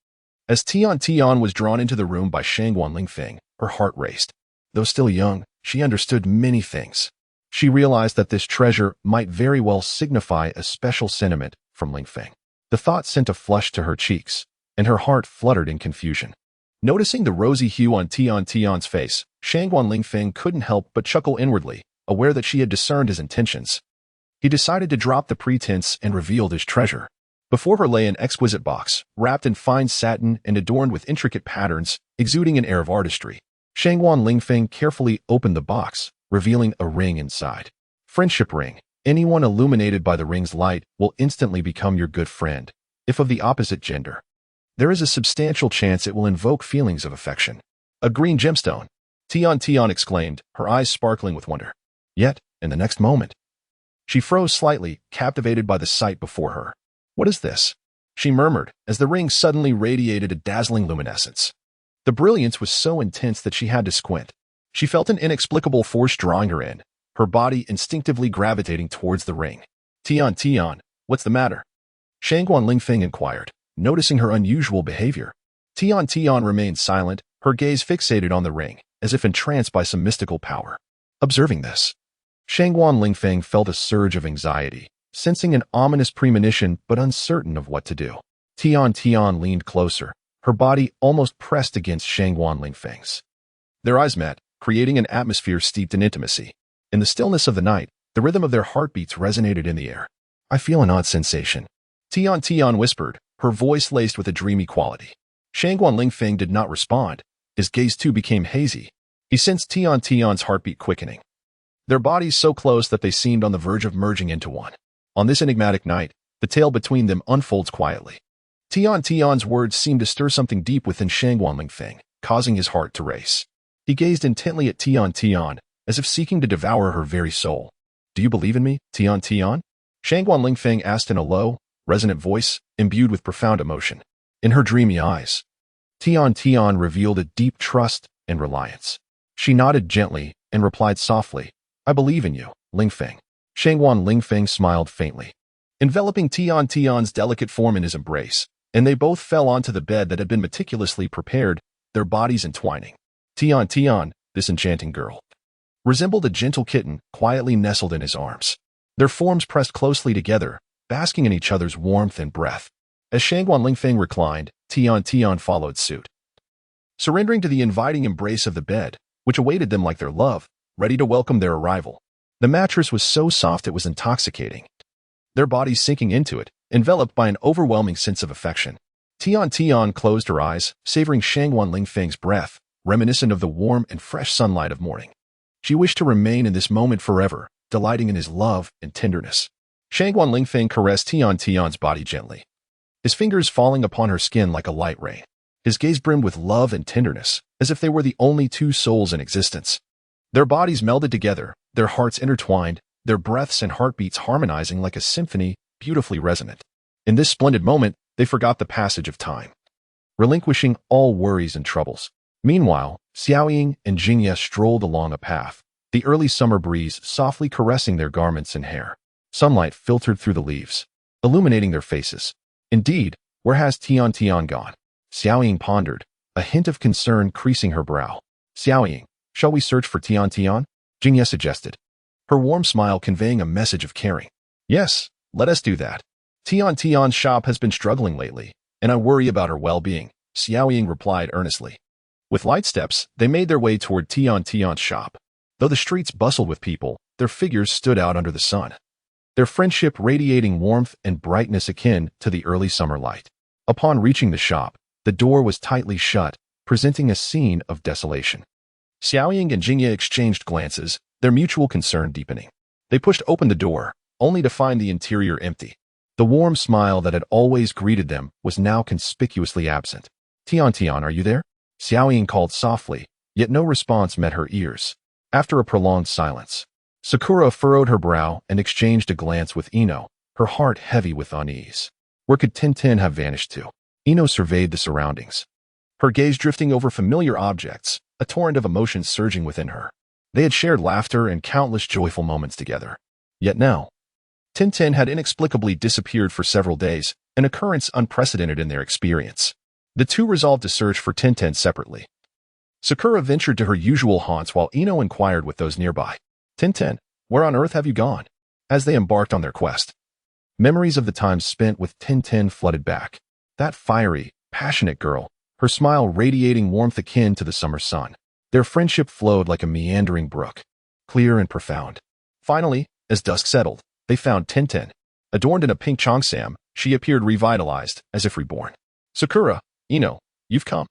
As Tian was drawn into the room by Shangguan Lingfeng, her heart raced. Though still young, she understood many things. She realized that this treasure might very well signify a special sentiment from Lingfeng. The thought sent a flush to her cheeks, and her heart fluttered in confusion. Noticing the rosy hue on Tian's face, Shangguan Lingfeng couldn't help but chuckle inwardly, aware that she had discerned his intentions. He decided to drop the pretense and revealed his treasure. Before her lay an exquisite box, wrapped in fine satin and adorned with intricate patterns, exuding an air of artistry. Shangguan Lingfeng carefully opened the box, revealing a ring inside. Friendship ring. Anyone illuminated by the ring's light will instantly become your good friend, if of the opposite gender. There is a substantial chance it will invoke feelings of affection. A green gemstone. Tian exclaimed, her eyes sparkling with wonder. Yet, in the next moment, she froze slightly, captivated by the sight before her. "What is this?" she murmured, as the ring suddenly radiated a dazzling luminescence. The brilliance was so intense that she had to squint. She felt an inexplicable force drawing her in, her body instinctively gravitating towards the ring. Tian, what's the matter?" Shangguan Lingfeng inquired, noticing her unusual behavior. Tian remained silent, her gaze fixated on the ring, as if entranced by some mystical power. Observing this, Shangguan Lingfeng felt a surge of anxiety, sensing an ominous premonition but uncertain of what to do. Tian leaned closer, her body almost pressed against Shangguan Lingfeng's. Their eyes met, creating an atmosphere steeped in intimacy. In the stillness of the night, the rhythm of their heartbeats resonated in the air. "I feel an odd sensation," Tian whispered, her voice laced with a dreamy quality. Shangguan Lingfeng did not respond. His gaze too became hazy. He sensed Tian's heartbeat quickening. Their bodies so close that they seemed on the verge of merging into one. On this enigmatic night, the tale between them unfolds quietly. Tian's words seemed to stir something deep within Shangguan Lingfeng, causing his heart to race. He gazed intently at Tian, as if seeking to devour her very soul. "Do you believe in me, Tian?" Shangguan Lingfeng asked in a low, resonant voice, imbued with profound emotion. In her dreamy eyes, Tian revealed a deep trust and reliance. She nodded gently and replied softly, I believe in you, Lingfeng. Shangguan Lingfeng smiled faintly, enveloping Tian's delicate form in his embrace, and they both fell onto the bed that had been meticulously prepared, their bodies entwining. Tian, this enchanting girl, resembled a gentle kitten quietly nestled in his arms. Their forms pressed closely together, basking in each other's warmth and breath. As Shangguan Lingfeng reclined, Tian followed suit, surrendering to the inviting embrace of the bed, which awaited them like their love, ready to welcome their arrival. The mattress was so soft it was intoxicating, their bodies sinking into it, enveloped by an overwhelming sense of affection. Tian closed her eyes, savoring Shangguan Lingfeng's breath, reminiscent of the warm and fresh sunlight of morning. She wished to remain in this moment forever, delighting in his love and tenderness. Shangguan Lingfeng caressed Tian's body gently, his fingers falling upon her skin like a light rain. His gaze brimmed with love and tenderness, as if they were the only two souls in existence. Their bodies melded together, their hearts intertwined, their breaths and heartbeats harmonizing like a symphony, beautifully resonant. In this splendid moment, they forgot the passage of time, relinquishing all worries and troubles. Meanwhile, Xiaoying and Jingye strolled along a path, the early summer breeze softly caressing their garments and hair. Sunlight filtered through the leaves, illuminating their faces. Indeed, where has Tian gone? Xiaoying pondered, a hint of concern creasing her brow. Xiaoying, shall we search for Tian? Jingye suggested, her warm smile conveying a message of caring. Yes, let us do that. Tian's shop has been struggling lately, and I worry about her well-being, Xiaoying replied earnestly. With light steps, they made their way toward Tian's shop. Though the streets bustled with people, their figures stood out under the sun, their friendship radiating warmth and brightness akin to the early summer light. Upon reaching the shop, the door was tightly shut, presenting a scene of desolation. Xiaoying and Jingye exchanged glances, their mutual concern deepening. They pushed open the door, only to find the interior empty. The warm smile that had always greeted them was now conspicuously absent. Tian, are you there? Xiaoying called softly, yet no response met her ears. After a prolonged silence, Sakura furrowed her brow and exchanged a glance with Ino, her heart heavy with unease. Where could Tintin have vanished to? Ino surveyed the surroundings, her gaze drifting over familiar objects, a torrent of emotions surging within her. They had shared laughter and countless joyful moments together. Yet now, Tintin had inexplicably disappeared for several days, an occurrence unprecedented in their experience. The two resolved to search for Tintin separately. Sakura ventured to her usual haunts while Ino inquired with those nearby. Tintin, where on earth have you gone? As they embarked on their quest, memories of the times spent with Tintin flooded back. That fiery, passionate girl, her smile radiating warmth akin to the summer sun. Their friendship flowed like a meandering brook, clear and profound. Finally, as dusk settled, they found Tintin. Adorned in a pink cheongsam, she appeared revitalized, as if reborn. Sakura, Ino, you've come.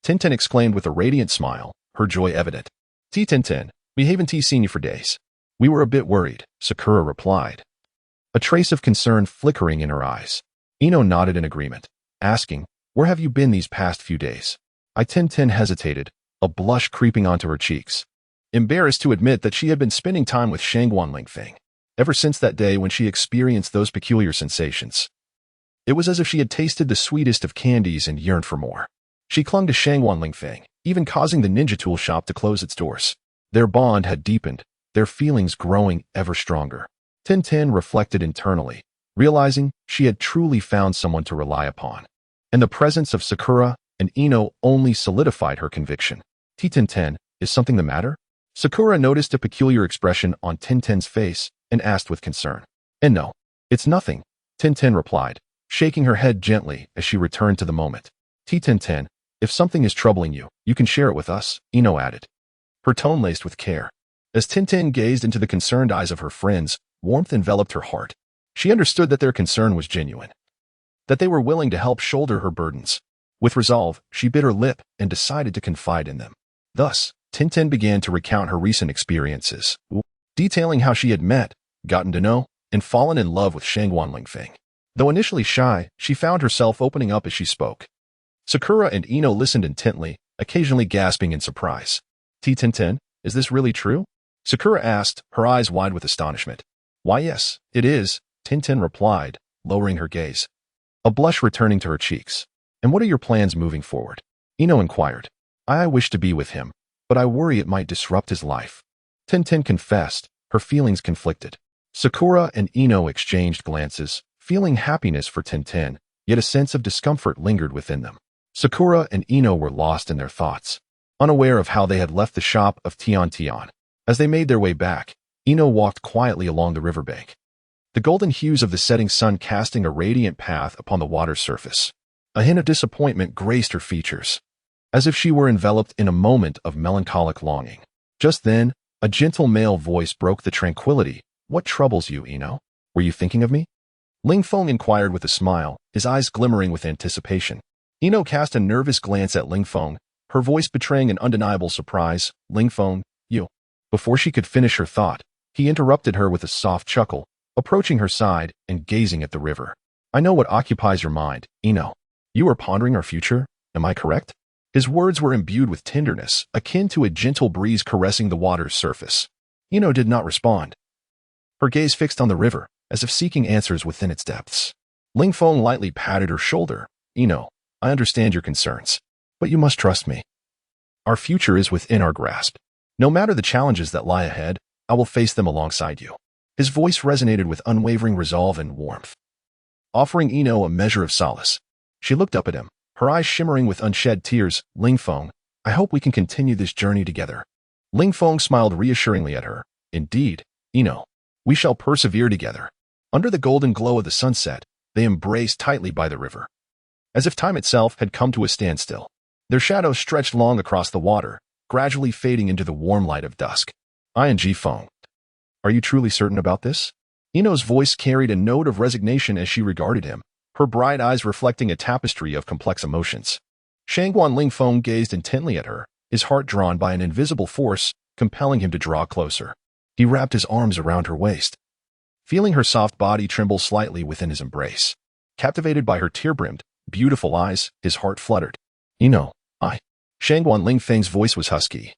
Tintin exclaimed with a radiant smile, her joy evident. Tintin, we haven't seen you for days. We were a bit worried, Sakura replied, a trace of concern flickering in her eyes. Ino nodded in agreement, asking, where have you been these past few days? Tintin hesitated, a blush creeping onto her cheeks, embarrassed to admit that she had been spending time with Shangguan Lingfeng. Ever since that day when she experienced those peculiar sensations, it was as if she had tasted the sweetest of candies and yearned for more. She clung to Shangguan Lingfeng, even causing the ninja tool shop to close its doors. Their bond had deepened, their feelings growing ever stronger. Tintin reflected internally, realizing she had truly found someone to rely upon. And the presence of Sakura and Ino only solidified her conviction. Tintin, is something the matter? Sakura noticed a peculiar expression on Tintin's face and asked with concern. And no, it's nothing, Tintin replied, shaking her head gently as she returned to the moment. Tintin, if something is troubling you, you can share it with us, Ino added, her tone laced with care. As Tintin gazed into the concerned eyes of her friends, warmth enveloped her heart. She understood that their concern was genuine, that they were willing to help shoulder her burdens. With resolve, she bit her lip and decided to confide in them. Thus, Tintin began to recount her recent experiences, detailing how she had met, gotten to know, and fallen in love with Shangguan Lingfeng. Though initially shy, she found herself opening up as she spoke. Sakura and Ino listened intently, occasionally gasping in surprise. Tintin, is this really true? Sakura asked, her eyes wide with astonishment. Why yes, it is, Tintin replied, lowering her gaze, a blush returning to her cheeks. And what are your plans moving forward? Ino inquired. I wish to be with him, but I worry it might disrupt his life." Tintin confessed, her feelings conflicted. Sakura and Ino exchanged glances, feeling happiness for Tintin, yet a sense of discomfort lingered within them. Sakura and Ino were lost in their thoughts, unaware of how they had left the shop of Tian Tian. As they made their way back, Ino walked quietly along the riverbank, the golden hues of the setting sun casting a radiant path upon the water's surface. A hint of disappointment graced her features, as if she were enveloped in a moment of melancholic longing. Just then, a gentle male voice broke the tranquility. "What troubles you, Ino? Were you thinking of me?" Lingfeng inquired with a smile, his eyes glimmering with anticipation. Ino cast a nervous glance at Lingfeng, her voice betraying an undeniable surprise. "Lingfeng, you." Before she could finish her thought, he interrupted her with a soft chuckle, approaching her side and gazing at the river. "I know what occupies your mind, Ino. You are pondering our future, am I correct?" His words were imbued with tenderness, akin to a gentle breeze caressing the water's surface. Ino did not respond, her gaze fixed on the river, as if seeking answers within its depths. Lingfeng lightly patted her shoulder. "Ino, I understand your concerns, but you must trust me. Our future is within our grasp. No matter the challenges that lie ahead, I will face them alongside you." His voice resonated with unwavering resolve and warmth, offering Ino a measure of solace. She looked up at him, her eyes shimmering with unshed tears. "Lingfeng, I hope we can continue this journey together." Lingfeng smiled reassuringly at her. "Indeed, Ino, we shall persevere together." Under the golden glow of the sunset, they embraced tightly by the river, as if time itself had come to a standstill. Their shadows stretched long across the water, gradually fading into the warm light of dusk. "Ing Feng, are you truly certain about this?" Ino's voice carried a note of resignation as she regarded him, her bright eyes reflecting a tapestry of complex emotions. Shangguan Lingfeng gazed intently at her, his heart drawn by an invisible force, compelling him to draw closer. He wrapped his arms around her waist, feeling her soft body tremble slightly within his embrace. Captivated by her tear-brimmed, beautiful eyes, his heart fluttered. "Ino, Shangguan Lingfeng's voice was husky,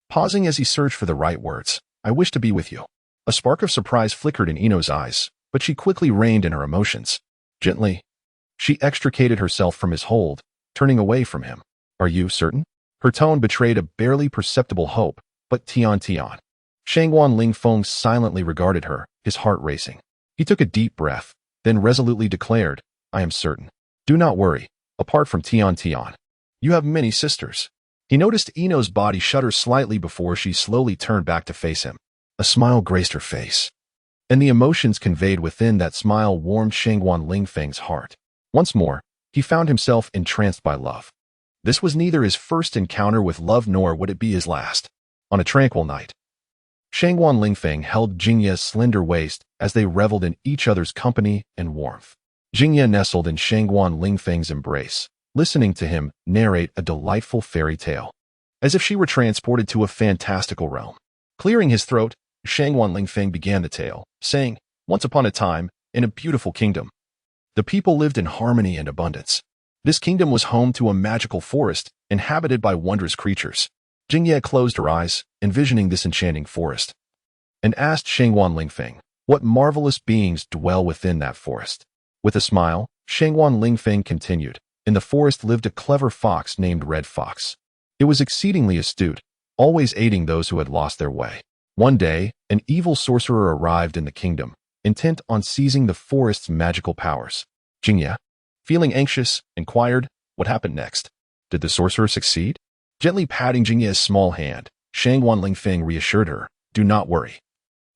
pausing as he searched for the right words. "I wish to be with you." A spark of surprise flickered in Ino's eyes, but she quickly reined in her emotions. Gently, she extricated herself from his hold, turning away from him. "Are you certain?" Her tone betrayed a barely perceptible hope, but Tian. Shangguan Lingfeng silently regarded her, his heart racing. He took a deep breath, then resolutely declared, "I am certain. Do not worry, apart from Tian. You have many sisters." He noticed Ino's body shudder slightly before she slowly turned back to face him. A smile graced her face, and the emotions conveyed within that smile warmed Shangguan Lingfeng's heart. Once more, he found himself entranced by love. This was neither his first encounter with love nor would it be his last. On a tranquil night, Shangguan Lingfeng held Jingya's slender waist as they reveled in each other's company and warmth. Jingya nestled in Shangguan Lingfeng's embrace, listening to him narrate a delightful fairy tale, as if she were transported to a fantastical realm. Clearing his throat, Shangguan Lingfeng began the tale, saying, "Once upon a time, in a beautiful kingdom, the people lived in harmony and abundance. This kingdom was home to a magical forest, inhabited by wondrous creatures." Jingye closed her eyes, envisioning this enchanting forest, and asked Shangguan Lingfeng, "What marvelous beings dwell within that forest?" With a smile, Shangguan Lingfeng continued, "In the forest lived a clever fox named Red Fox. It was exceedingly astute, always aiding those who had lost their way. One day, an evil sorcerer arrived in the kingdom, intent on seizing the forest's magical powers." Jingye, feeling anxious, inquired, "What happened next? Did the sorcerer succeed?" Gently patting Jingye's small hand, Shangguan Lingfeng reassured her, "Do not worry.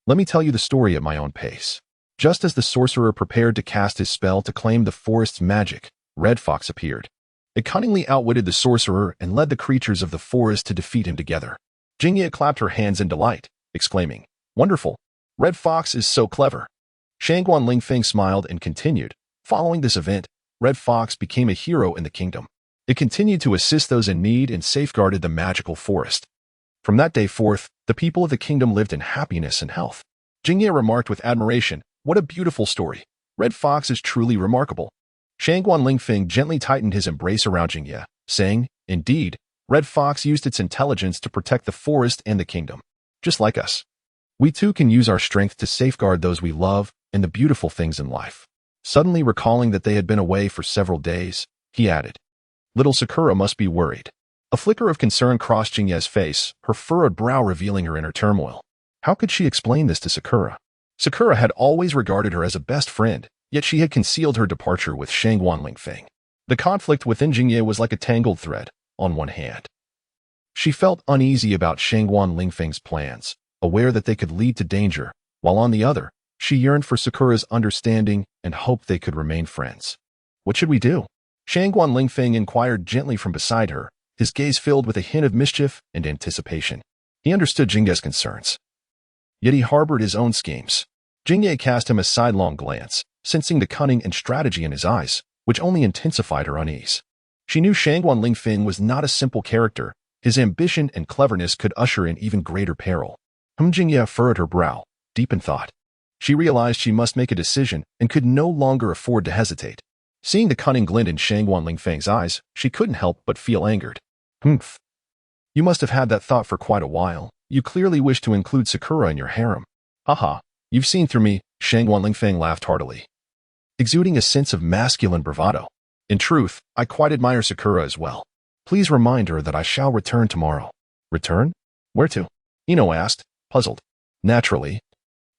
Let me tell you the story at my own pace." Just as the sorcerer prepared to cast his spell to claim the forest's magic, Red Fox appeared. It cunningly outwitted the sorcerer and led the creatures of the forest to defeat him together. Jingye clapped her hands in delight, exclaiming, "Wonderful! Red Fox is so clever." Shangguan Lingfeng smiled and continued, "Following this event, Red Fox became a hero in the kingdom. It continued to assist those in need and safeguarded the magical forest. From that day forth, the people of the kingdom lived in happiness and health." Jingye remarked with admiration, "What a beautiful story. Red Fox is truly remarkable." Shangguan Lingfeng gently tightened his embrace around Jingye, saying, "Indeed, Red Fox used its intelligence to protect the forest and the kingdom. Just like us. We too can use our strength to safeguard those we love and the beautiful things in life." Suddenly recalling that they had been away for several days, he added, "Little Sakura must be worried. A flicker of concern crossed Jingye's face, her furrowed brow revealing her inner turmoil. How could she explain this to Sakura? Sakura had always regarded her as a best friend, yet she had concealed her departure with Shangguan Lingfeng. The conflict within Jingye was like a tangled thread. On one hand, she felt uneasy about Shangguan Lingfeng's plans, aware that they could lead to danger, while on the other, she yearned for Sakura's understanding and hoped they could remain friends. What should we do? Shangguan Lingfeng inquired gently from beside her, his gaze filled with a hint of mischief and anticipation. He understood Jingye's concerns, yet he harbored his own schemes. Jingye cast him a sidelong glance, sensing the cunning and strategy in his eyes, which only intensified her unease. She knew Shangguan Lingfeng was not a simple character. His ambition and cleverness could usher in even greater peril. Jingye furrowed her brow, deep in thought. She realized she must make a decision and could no longer afford to hesitate. Seeing the cunning glint in Shangguan Lingfeng's eyes, she couldn't help but feel angered. Humph. You must have had that thought for quite a while. You clearly wish to include Sakura in your harem. Haha, you've seen through me, Shangguan Lingfeng laughed heartily, exuding a sense of masculine bravado. In truth, I quite admire Sakura as well. Please remind her that I shall return tomorrow. Return? Where to? Ino asked, puzzled. Naturally.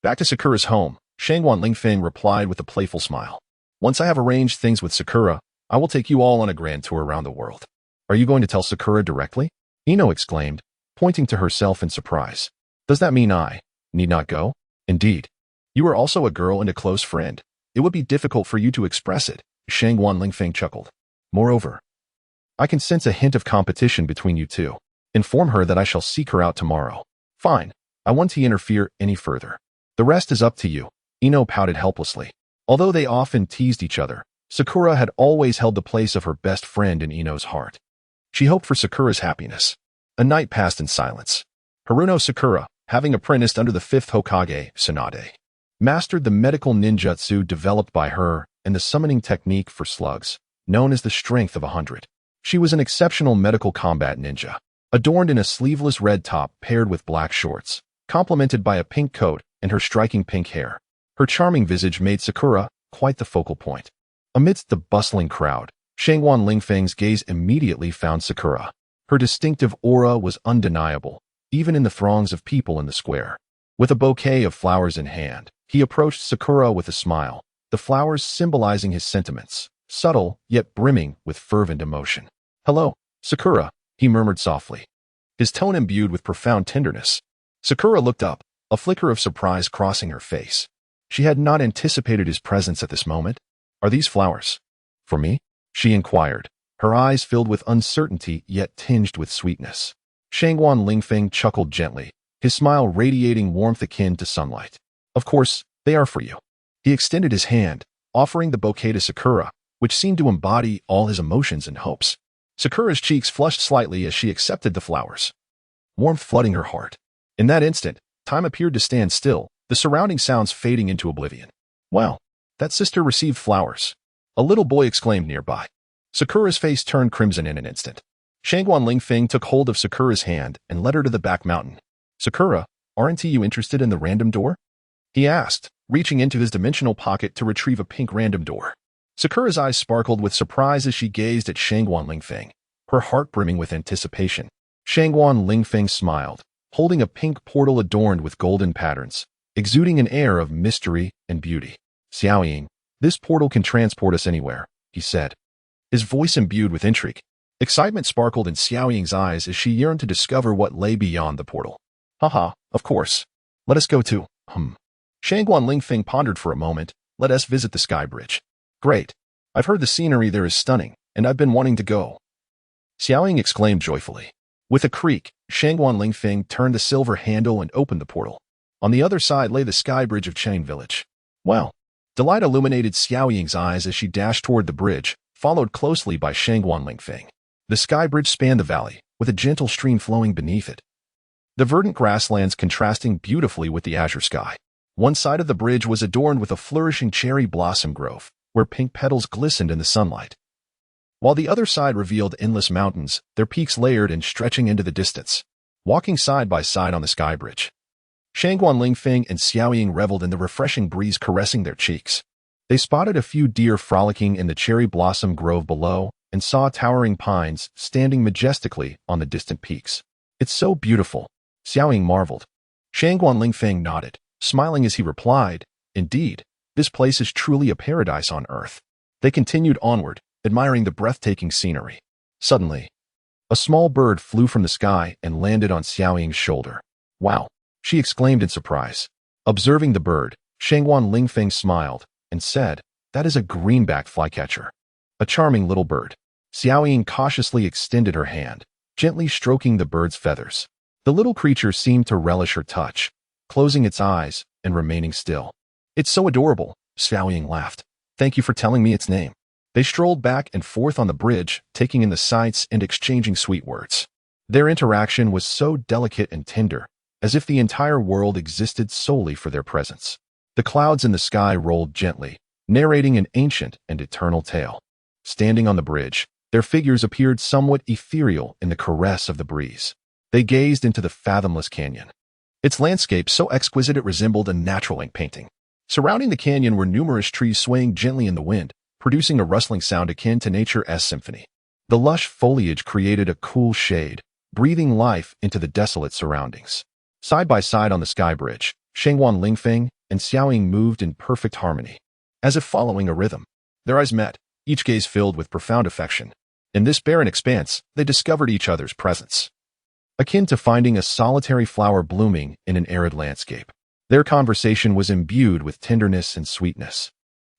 Back to Sakura's home, Shangguan Lingfeng replied with a playful smile. Once I have arranged things with Sakura, I will take you all on a grand tour around the world. Are you going to tell Sakura directly? Ino exclaimed, pointing to herself in surprise. Does that mean I need not go? Indeed. You are also a girl and a close friend. It would be difficult for you to express it. Shangguan Lingfeng chuckled. Moreover, I can sense a hint of competition between you two. Inform her that I shall seek her out tomorrow. Fine. I won't interfere any further. The rest is up to you. Ino pouted helplessly. Although they often teased each other, Sakura had always held the place of her best friend in Ino's heart. She hoped for Sakura's happiness. A night passed in silence. Haruno Sakura, having apprenticed under the 5th Hokage, Tsunade, mastered the medical ninjutsu developed by her and the summoning technique for slugs, known as the Strength of 100. She was an exceptional medical combat ninja, adorned in a sleeveless red top paired with black shorts, complemented by a pink coat and her striking pink hair. Her charming visage made Sakura quite the focal point. Amidst the bustling crowd, Shangguan Lingfeng's gaze immediately found Sakura. Her distinctive aura was undeniable, even in the throngs of people in the square. With a bouquet of flowers in hand, he approached Sakura with a smile, the flowers symbolizing his sentiments, subtle yet brimming with fervent emotion. Hello, Sakura, he murmured softly, his tone imbued with profound tenderness. Sakura looked up, a flicker of surprise crossing her face. She had not anticipated his presence at this moment. Are these flowers for me? She inquired, her eyes filled with uncertainty yet tinged with sweetness. Shangguan Lingfeng chuckled gently, his smile radiating warmth akin to sunlight. Of course, they are for you. He extended his hand, offering the bouquet to Sakura, which seemed to embody all his emotions and hopes. Sakura's cheeks flushed slightly as she accepted the flowers, warmth flooding her heart. In that instant, time appeared to stand still, the surrounding sounds fading into oblivion. Wow, that sister received flowers. A little boy exclaimed nearby. Sakura's face turned crimson in an instant. Shangguan Lingfeng took hold of Sakura's hand and led her to the back mountain. Sakura, aren't you interested in the random door? He asked, reaching into his dimensional pocket to retrieve a pink random door. Sakura's eyes sparkled with surprise as she gazed at Shangguan Lingfeng, her heart brimming with anticipation. Shangguan Lingfeng smiled, holding a pink portal adorned with golden patterns, exuding an air of mystery and beauty. Xiaoying, this portal can transport us anywhere, he said, his voice imbued with intrigue. Excitement sparkled in Xiaoying's eyes as she yearned to discover what lay beyond the portal. Haha, of course. Let us go to, Shangguan Lingfeng pondered for a moment. Let us visit the sky bridge. Great. I've heard the scenery there is stunning, and I've been wanting to go. Xiaoying exclaimed joyfully. With a creak, Shangguan Lingfeng turned the silver handle and opened the portal. On the other side lay the sky bridge of Chain Village. Wow. Delight illuminated Xiaoying's eyes as she dashed toward the bridge, followed closely by Shangguan Lingfeng. The sky bridge spanned the valley, with a gentle stream flowing beneath it, the verdant grasslands contrasting beautifully with the azure sky. One side of the bridge was adorned with a flourishing cherry blossom grove, where pink petals glistened in the sunlight, while the other side revealed endless mountains, their peaks layered and stretching into the distance. Walking side by side on the sky bridge, Shangguan Lingfeng and Xiaoying reveled in the refreshing breeze caressing their cheeks. They spotted a few deer frolicking in the cherry blossom grove below, and saw towering pines standing majestically on the distant peaks. "It's so beautiful," Xiaoying marveled. Shangguan Lingfeng nodded, smiling as he replied, "Indeed, this place is truly a paradise on earth." They continued onward, admiring the breathtaking scenery. Suddenly, a small bird flew from the sky and landed on Xiaoying's shoulder. "Wow!" she exclaimed in surprise. Observing the bird, Shangguan Lingfeng smiled and said, "That is a greenback flycatcher. A charming little bird." Xiaoying cautiously extended her hand, gently stroking the bird's feathers. The little creature seemed to relish her touch, closing its eyes and remaining still. "It's so adorable," Xiaoying laughed. "Thank you for telling me its name." They strolled back and forth on the bridge, taking in the sights and exchanging sweet words. Their interaction was so delicate and tender, as if the entire world existed solely for their presence. The clouds in the sky rolled gently, narrating an ancient and eternal tale. Standing on the bridge, their figures appeared somewhat ethereal in the caress of the breeze. They gazed into the fathomless canyon. Its landscape so exquisite it resembled a natural ink painting. Surrounding the canyon were numerous trees swaying gently in the wind, producing a rustling sound akin to nature's symphony. The lush foliage created a cool shade, breathing life into the desolate surroundings. Side by side on the sky bridge, Shangguan Lingfeng and Xiaoying moved in perfect harmony, as if following a rhythm. Their eyes met, each gaze filled with profound affection. In this barren expanse, they discovered each other's presence, akin to finding a solitary flower blooming in an arid landscape. Their conversation was imbued with tenderness and sweetness,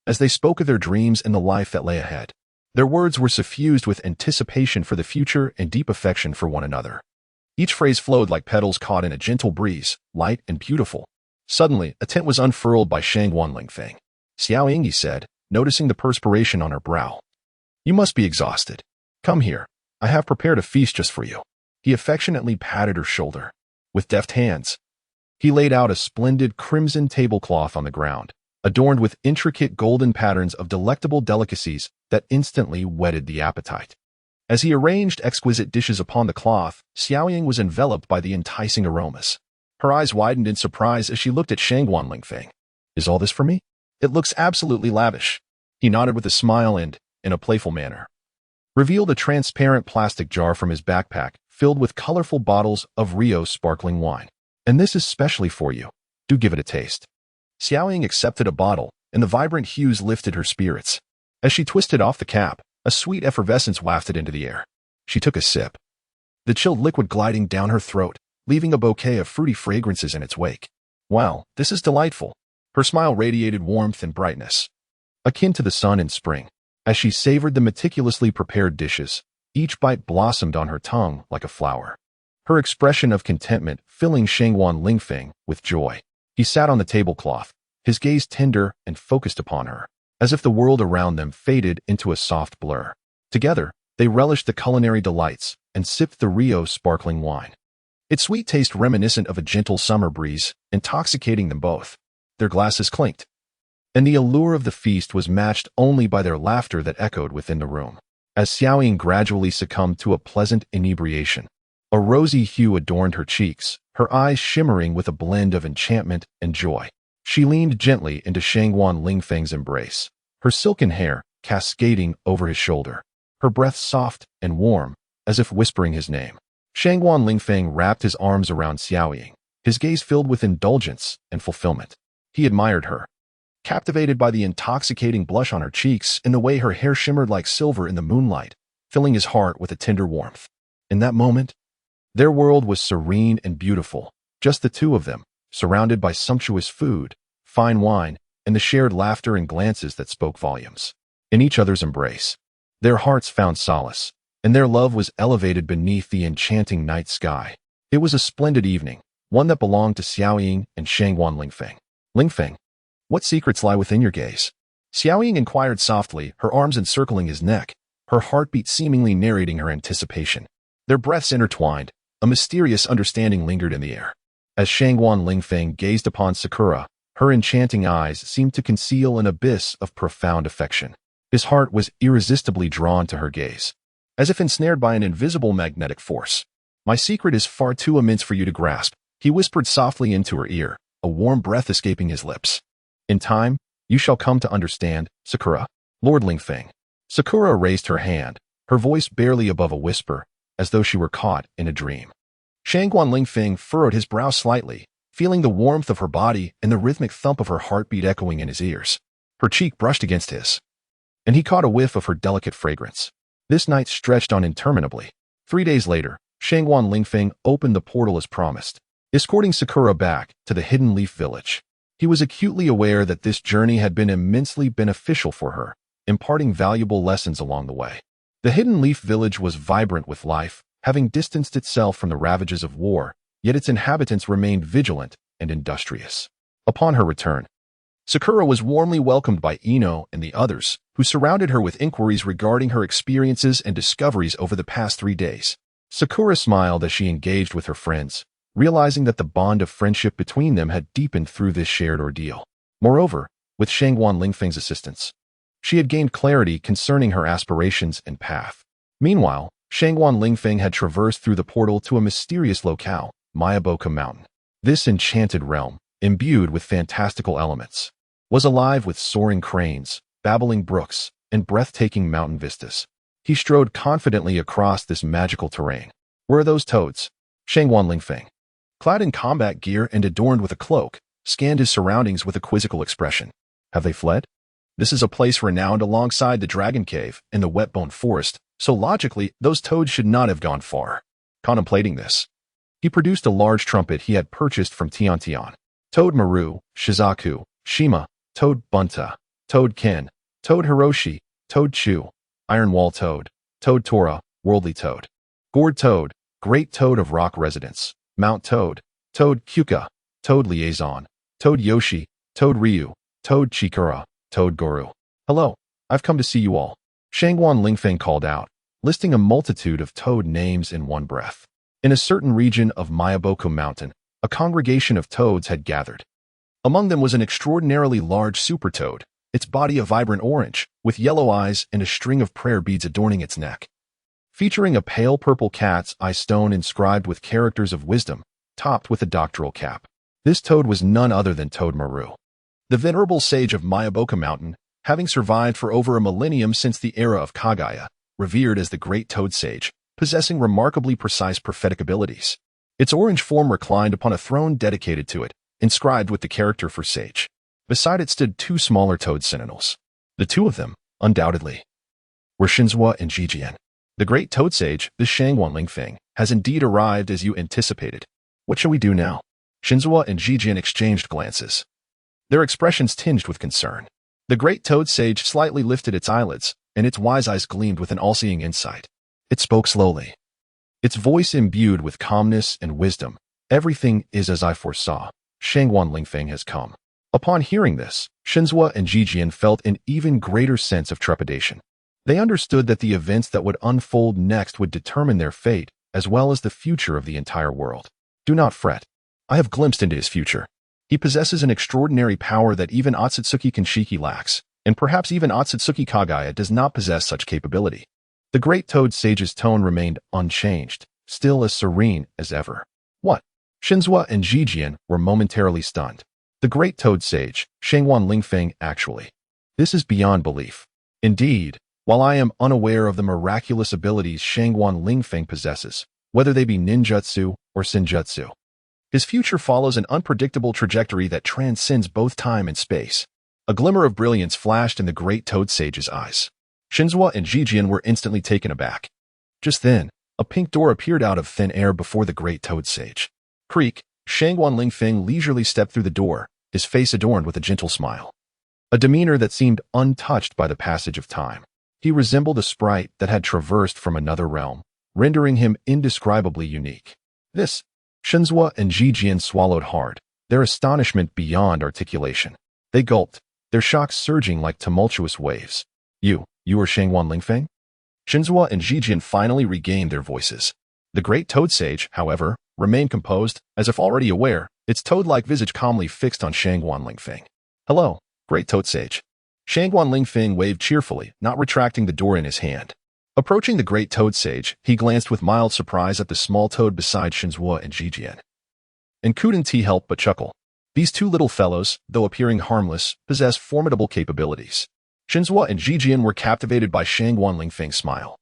as they spoke of their dreams and the life that lay ahead. Their words were suffused with anticipation for the future and deep affection for one another. Each phrase flowed like petals caught in a gentle breeze, light and beautiful. Suddenly, a tent was unfurled by Shangguan Lingfeng. "Xiaoying," he said, noticing the perspiration on her brow. "You must be exhausted. Come here. I have prepared a feast just for you." He affectionately patted her shoulder. With deft hands, he laid out a splendid crimson tablecloth on the ground, adorned with intricate golden patterns of delectable delicacies that instantly whetted the appetite. As he arranged exquisite dishes upon the cloth, Xiaoying was enveloped by the enticing aromas. Her eyes widened in surprise as she looked at Shangguan Lingfeng. "Is all this for me?" "It looks absolutely lavish." He nodded with a smile and, in a playful manner, revealed a transparent plastic jar from his backpack filled with colorful bottles of Rio sparkling wine. "And this is specially for you. Do give it a taste." Xiaoying accepted a bottle, and the vibrant hues lifted her spirits. As she twisted off the cap, a sweet effervescence wafted into the air. She took a sip, the chilled liquid gliding down her throat, leaving a bouquet of fruity fragrances in its wake. "Wow, this is delightful." Her smile radiated warmth and brightness, akin to the sun in spring. As she savored the meticulously prepared dishes, each bite blossomed on her tongue like a flower, her expression of contentment filling Shangguan Lingfeng with joy. He sat on the tablecloth, his gaze tender and focused upon her, as if the world around them faded into a soft blur. Together, they relished the culinary delights and sipped the Rio sparkling wine, its sweet taste reminiscent of a gentle summer breeze, intoxicating them both. Their glasses clinked, and the allure of the feast was matched only by their laughter that echoed within the room. As Xiaoying gradually succumbed to a pleasant inebriation, a rosy hue adorned her cheeks, her eyes shimmering with a blend of enchantment and joy. She leaned gently into Shangguan Lingfeng's embrace, her silken hair cascading over his shoulder, her breath soft and warm, as if whispering his name. Shangguan Lingfeng wrapped his arms around Xiaoying, his gaze filled with indulgence and fulfillment. He admired her, captivated by the intoxicating blush on her cheeks and the way her hair shimmered like silver in the moonlight, filling his heart with a tender warmth. In that moment, their world was serene and beautiful, just the two of them, surrounded by sumptuous food, fine wine, and the shared laughter and glances that spoke volumes. In each other's embrace, their hearts found solace, and their love was elevated beneath the enchanting night sky. It was a splendid evening, one that belonged to Xiaoying and Shangguan Lingfeng. "Lingfeng, what secrets lie within your gaze?" Xiaoying inquired softly, her arms encircling his neck, her heartbeat seemingly narrating her anticipation. Their breaths intertwined, a mysterious understanding lingered in the air. As Shangguan Lingfeng gazed upon Sakura, her enchanting eyes seemed to conceal an abyss of profound affection. His heart was irresistibly drawn to her gaze, as if ensnared by an invisible magnetic force. "My secret is far too immense for you to grasp," he whispered softly into her ear, a warm breath escaping his lips. "In time, you shall come to understand, Sakura." "Lord Lingfeng." Sakura raised her hand, her voice barely above a whisper, as though she were caught in a dream. Shangguan Lingfeng furrowed his brow slightly, feeling the warmth of her body and the rhythmic thump of her heartbeat echoing in his ears. Her cheek brushed against his, and he caught a whiff of her delicate fragrance. This night stretched on interminably. 3 days later, Shangguan Lingfeng opened the portal as promised, escorting Sakura back to the Hidden Leaf Village. He was acutely aware that this journey had been immensely beneficial for her, imparting valuable lessons along the way. The Hidden Leaf Village was vibrant with life, having distanced itself from the ravages of war, yet its inhabitants remained vigilant and industrious. Upon her return, Sakura was warmly welcomed by Ino and the others, who surrounded her with inquiries regarding her experiences and discoveries over the past 3 days. Sakura smiled as she engaged with her friends, realizing that the bond of friendship between them had deepened through this shared ordeal. Moreover, with Shangguan Lingfeng's assistance, she had gained clarity concerning her aspirations and path. Meanwhile, Shangguan Lingfeng had traversed through the portal to a mysterious locale, Mayaboka Mountain. This enchanted realm, imbued with fantastical elements, was alive with soaring cranes, babbling brooks, and breathtaking mountain vistas. He strode confidently across this magical terrain. Where are those toads? Shangguan Lingfeng, clad in combat gear and adorned with a cloak, scanned his surroundings with a quizzical expression. Have they fled? This is a place renowned alongside the Dragon Cave and the Wetbone Forest, so logically, those toads should not have gone far. Contemplating this, he produced a large trumpet he had purchased from Tiantian. Toad Maru, Shizaku, Shima, Toad Bunta, Toad Ken, Toad Hiroshi, Toad Chu, Iron Wall Toad, Toad Tora, Worldly Toad, Gourd Toad, Great Toad of Rock Residence, Mount Toad, Toad Kyuka, Toad Liaison, Toad Yoshi, Toad Ryu, Toad Chikura, Toad Guru. Hello, I've come to see you all. Shangguan Lingfeng called out, listing a multitude of toad names in one breath. In a certain region of Mayaboku Mountain, a congregation of toads had gathered. Among them was an extraordinarily large super toad, its body a vibrant orange, with yellow eyes and a string of prayer beads adorning its neck. Featuring a pale purple cat's eye stone inscribed with characters of wisdom, topped with a doctoral cap. This toad was none other than Toad Maru, the venerable sage of Mayaboka Mountain, having survived for over a millennium since the era of Kaguya, revered as the Great Toad Sage, possessing remarkably precise prophetic abilities. Its orange form reclined upon a throne dedicated to it, inscribed with the character for sage. Beside it stood 2 smaller toad sentinels. The 2 of them, undoubtedly, were Shinzua and Jijian. The Great Toad Sage, the Shangguan Lingfeng, has indeed arrived as you anticipated. What shall we do now? Shinzua and Jijian exchanged glances, their expressions tinged with concern. The Great Toad Sage slightly lifted its eyelids, and its wise eyes gleamed with an all-seeing insight. It spoke slowly, its voice imbued with calmness and wisdom. Everything is as I foresaw. Shangguan Lingfeng has come. Upon hearing this, Shinzua and Jijian felt an even greater sense of trepidation. They understood that the events that would unfold next would determine their fate, as well as the future of the entire world. Do not fret. I have glimpsed into his future. He possesses an extraordinary power that even Ōtsutsuki Kanshiki lacks, and perhaps even Ōtsutsuki Kaguya does not possess such capability. The Great Toad Sage's tone remained unchanged, still as serene as ever. What? Shinzua and Jijian were momentarily stunned. The Great Toad Sage, Shangguan Lingfeng, actually. This is beyond belief. Indeed, while I am unaware of the miraculous abilities Shangguan Lingfeng possesses, whether they be ninjutsu or senjutsu, his future follows an unpredictable trajectory that transcends both time and space. A glimmer of brilliance flashed in the Great Toad Sage's eyes. Shinzua and Jijian were instantly taken aback. Just then, a pink door appeared out of thin air before the Great Toad Sage. Creak, Shangguan Lingfeng leisurely stepped through the door, his face adorned with a gentle smile, a demeanor that seemed untouched by the passage of time. He resembled a sprite that had traversed from another realm, rendering him indescribably unique. This, Shinzua and Jijian swallowed hard, their astonishment beyond articulation. They gulped, their shock surging like tumultuous waves. You are Shangguan Lingfeng? Shinzua and Jijian finally regained their voices. The Great Toad Sage, however, remained composed, as if already aware, its toad-like visage calmly fixed on Shangguan Lingfeng. Hello, Great Toad Sage. Shangguan Lingfeng waved cheerfully, not retracting the door in his hand. Approaching the Great Toad Sage, he glanced with mild surprise at the small toad beside Shinzua and Jijian, and couldn't he help but chuckle. These 2 little fellows, though appearing harmless, possess formidable capabilities. Shinzua and Jijian were captivated by Shangguan Lingfeng's smile.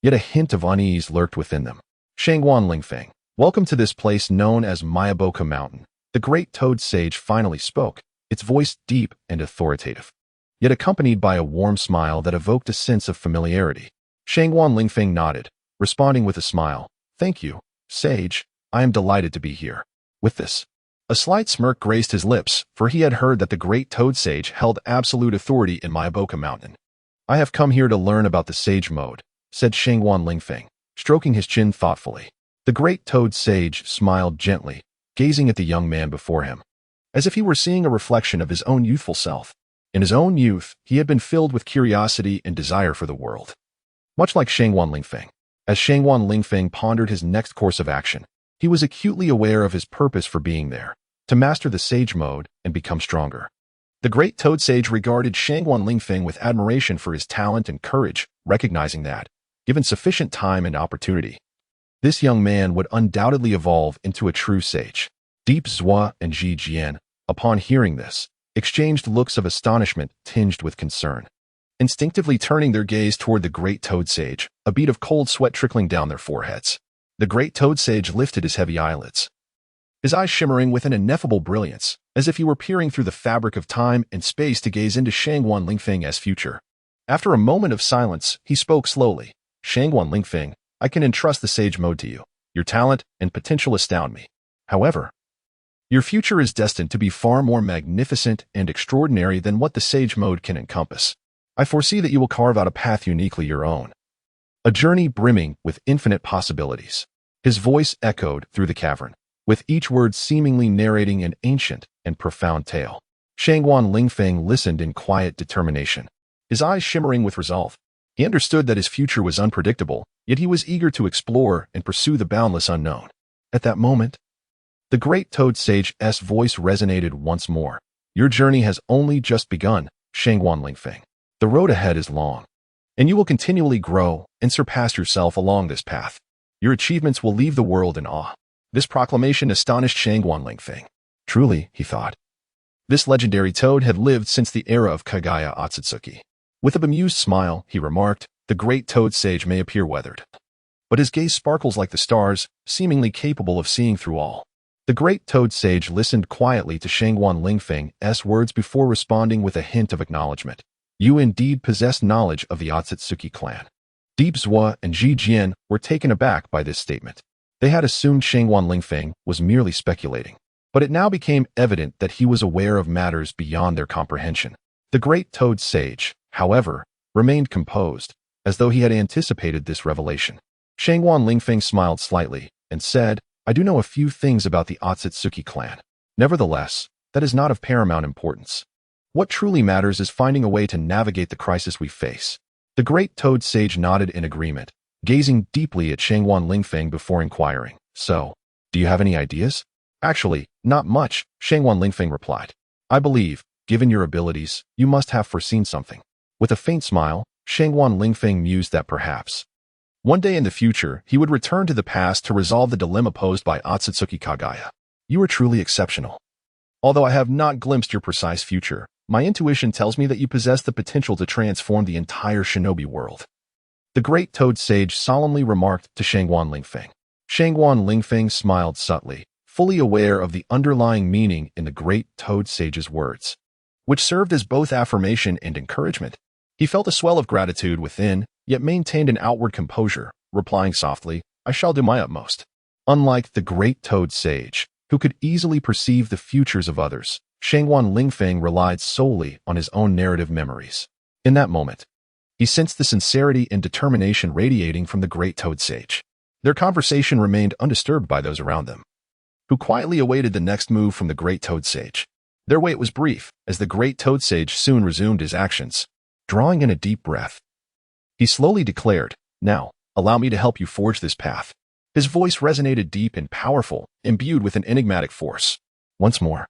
yet a hint of unease lurked within them. Shangguan Lingfeng, welcome to this place known as Mayaboka Mountain. The great toad sage finally spoke, its voice deep and authoritative, yet accompanied by a warm smile that evoked a sense of familiarity. Shangguan Lingfeng nodded, responding with a smile. Thank you, sage. I am delighted to be here. With this, a slight smirk graced his lips, for he had heard that the great toad sage held absolute authority in Mayaboka Mountain. I have come here to learn about the sage mode, said Shangguan Lingfeng, stroking his chin thoughtfully. The great toad sage smiled gently, gazing at the young man before him, as if he were seeing a reflection of his own youthful self. In his own youth, he had been filled with curiosity and desire for the world. Much like Shangguan Lingfeng. As Shangguan Lingfeng pondered his next course of action, he was acutely aware of his purpose for being there, to master the sage mode and become stronger. The great toad sage regarded Shangguan Lingfeng with admiration for his talent and courage, recognizing that, given sufficient time and opportunity, this young man would undoubtedly evolve into a true sage. Deep Zhua and Ji Jian, upon hearing this, exchanged looks of astonishment tinged with concern. Instinctively turning their gaze toward the great toad sage, a bead of cold sweat trickling down their foreheads. The great toad sage lifted his heavy eyelids, his eyes shimmering with an ineffable brilliance, as if he were peering through the fabric of time and space to gaze into Shangguan Lingfeng's future. After a moment of silence, he spoke slowly. Shangguan Lingfeng, I can entrust the sage mode to you. Your talent and potential astound me. However, your future is destined to be far more magnificent and extraordinary than what the sage mode can encompass. I foresee that you will carve out a path uniquely your own. A journey brimming with infinite possibilities. His voice echoed through the cavern, with each word seemingly narrating an ancient and profound tale. Shangguan Lingfeng listened in quiet determination, his eyes shimmering with resolve. He understood that his future was unpredictable, yet he was eager to explore and pursue the boundless unknown. At that moment, the great toad sage's voice resonated once more. Your journey has only just begun, Shangguan Lingfeng. The road ahead is long, and you will continually grow and surpass yourself along this path. Your achievements will leave the world in awe. This proclamation astonished Shangguan Lingfeng. Truly, he thought, this legendary toad had lived since the era of Kaguya Ōtsutsuki. With a bemused smile, he remarked, the great toad sage may appear weathered, but his gaze sparkles like the stars, seemingly capable of seeing through all. The great toad sage listened quietly to Shangguan Lingfeng's words before responding with a hint of acknowledgement. You indeed possess knowledge of the Ōtsutsuki clan. Deep Zhua and Ji Jian were taken aback by this statement. They had assumed Shangguan Lingfeng was merely speculating, but it now became evident that he was aware of matters beyond their comprehension. The great toad sage, however, remained composed, as though he had anticipated this revelation. Shangguan Lingfeng smiled slightly and said, I do know a few things about the Ōtsutsuki clan. Nevertheless, that is not of paramount importance. What truly matters is finding a way to navigate the crisis we face. The great toad sage nodded in agreement, gazing deeply at Shangguan Lingfeng before inquiring, so, do you have any ideas? Actually, not much, Shangguan Lingfeng replied. I believe, given your abilities, you must have foreseen something. With a faint smile, Shangguan Lingfeng mused that perhaps one day in the future, he would return to the past to resolve the dilemma posed by Ōtsutsuki Kaguya. You are truly exceptional. Although I have not glimpsed your precise future, my intuition tells me that you possess the potential to transform the entire shinobi world. The great toad sage solemnly remarked to Shangguan Lingfeng. Shangguan Lingfeng smiled subtly, fully aware of the underlying meaning in the great toad sage's words, which served as both affirmation and encouragement. He felt a swell of gratitude within, yet maintained an outward composure, replying softly, I shall do my utmost. Unlike the great toad sage, who could easily perceive the futures of others, Shangguan Lingfeng relied solely on his own narrative memories. In that moment, he sensed the sincerity and determination radiating from the great toad sage. Their conversation remained undisturbed by those around them, who quietly awaited the next move from the great toad sage. Their wait was brief, as the great toad sage soon resumed his actions. Drawing in a deep breath, he slowly declared, Now, allow me to help you forge this path. His voice resonated deep and powerful, imbued with an enigmatic force. Once more,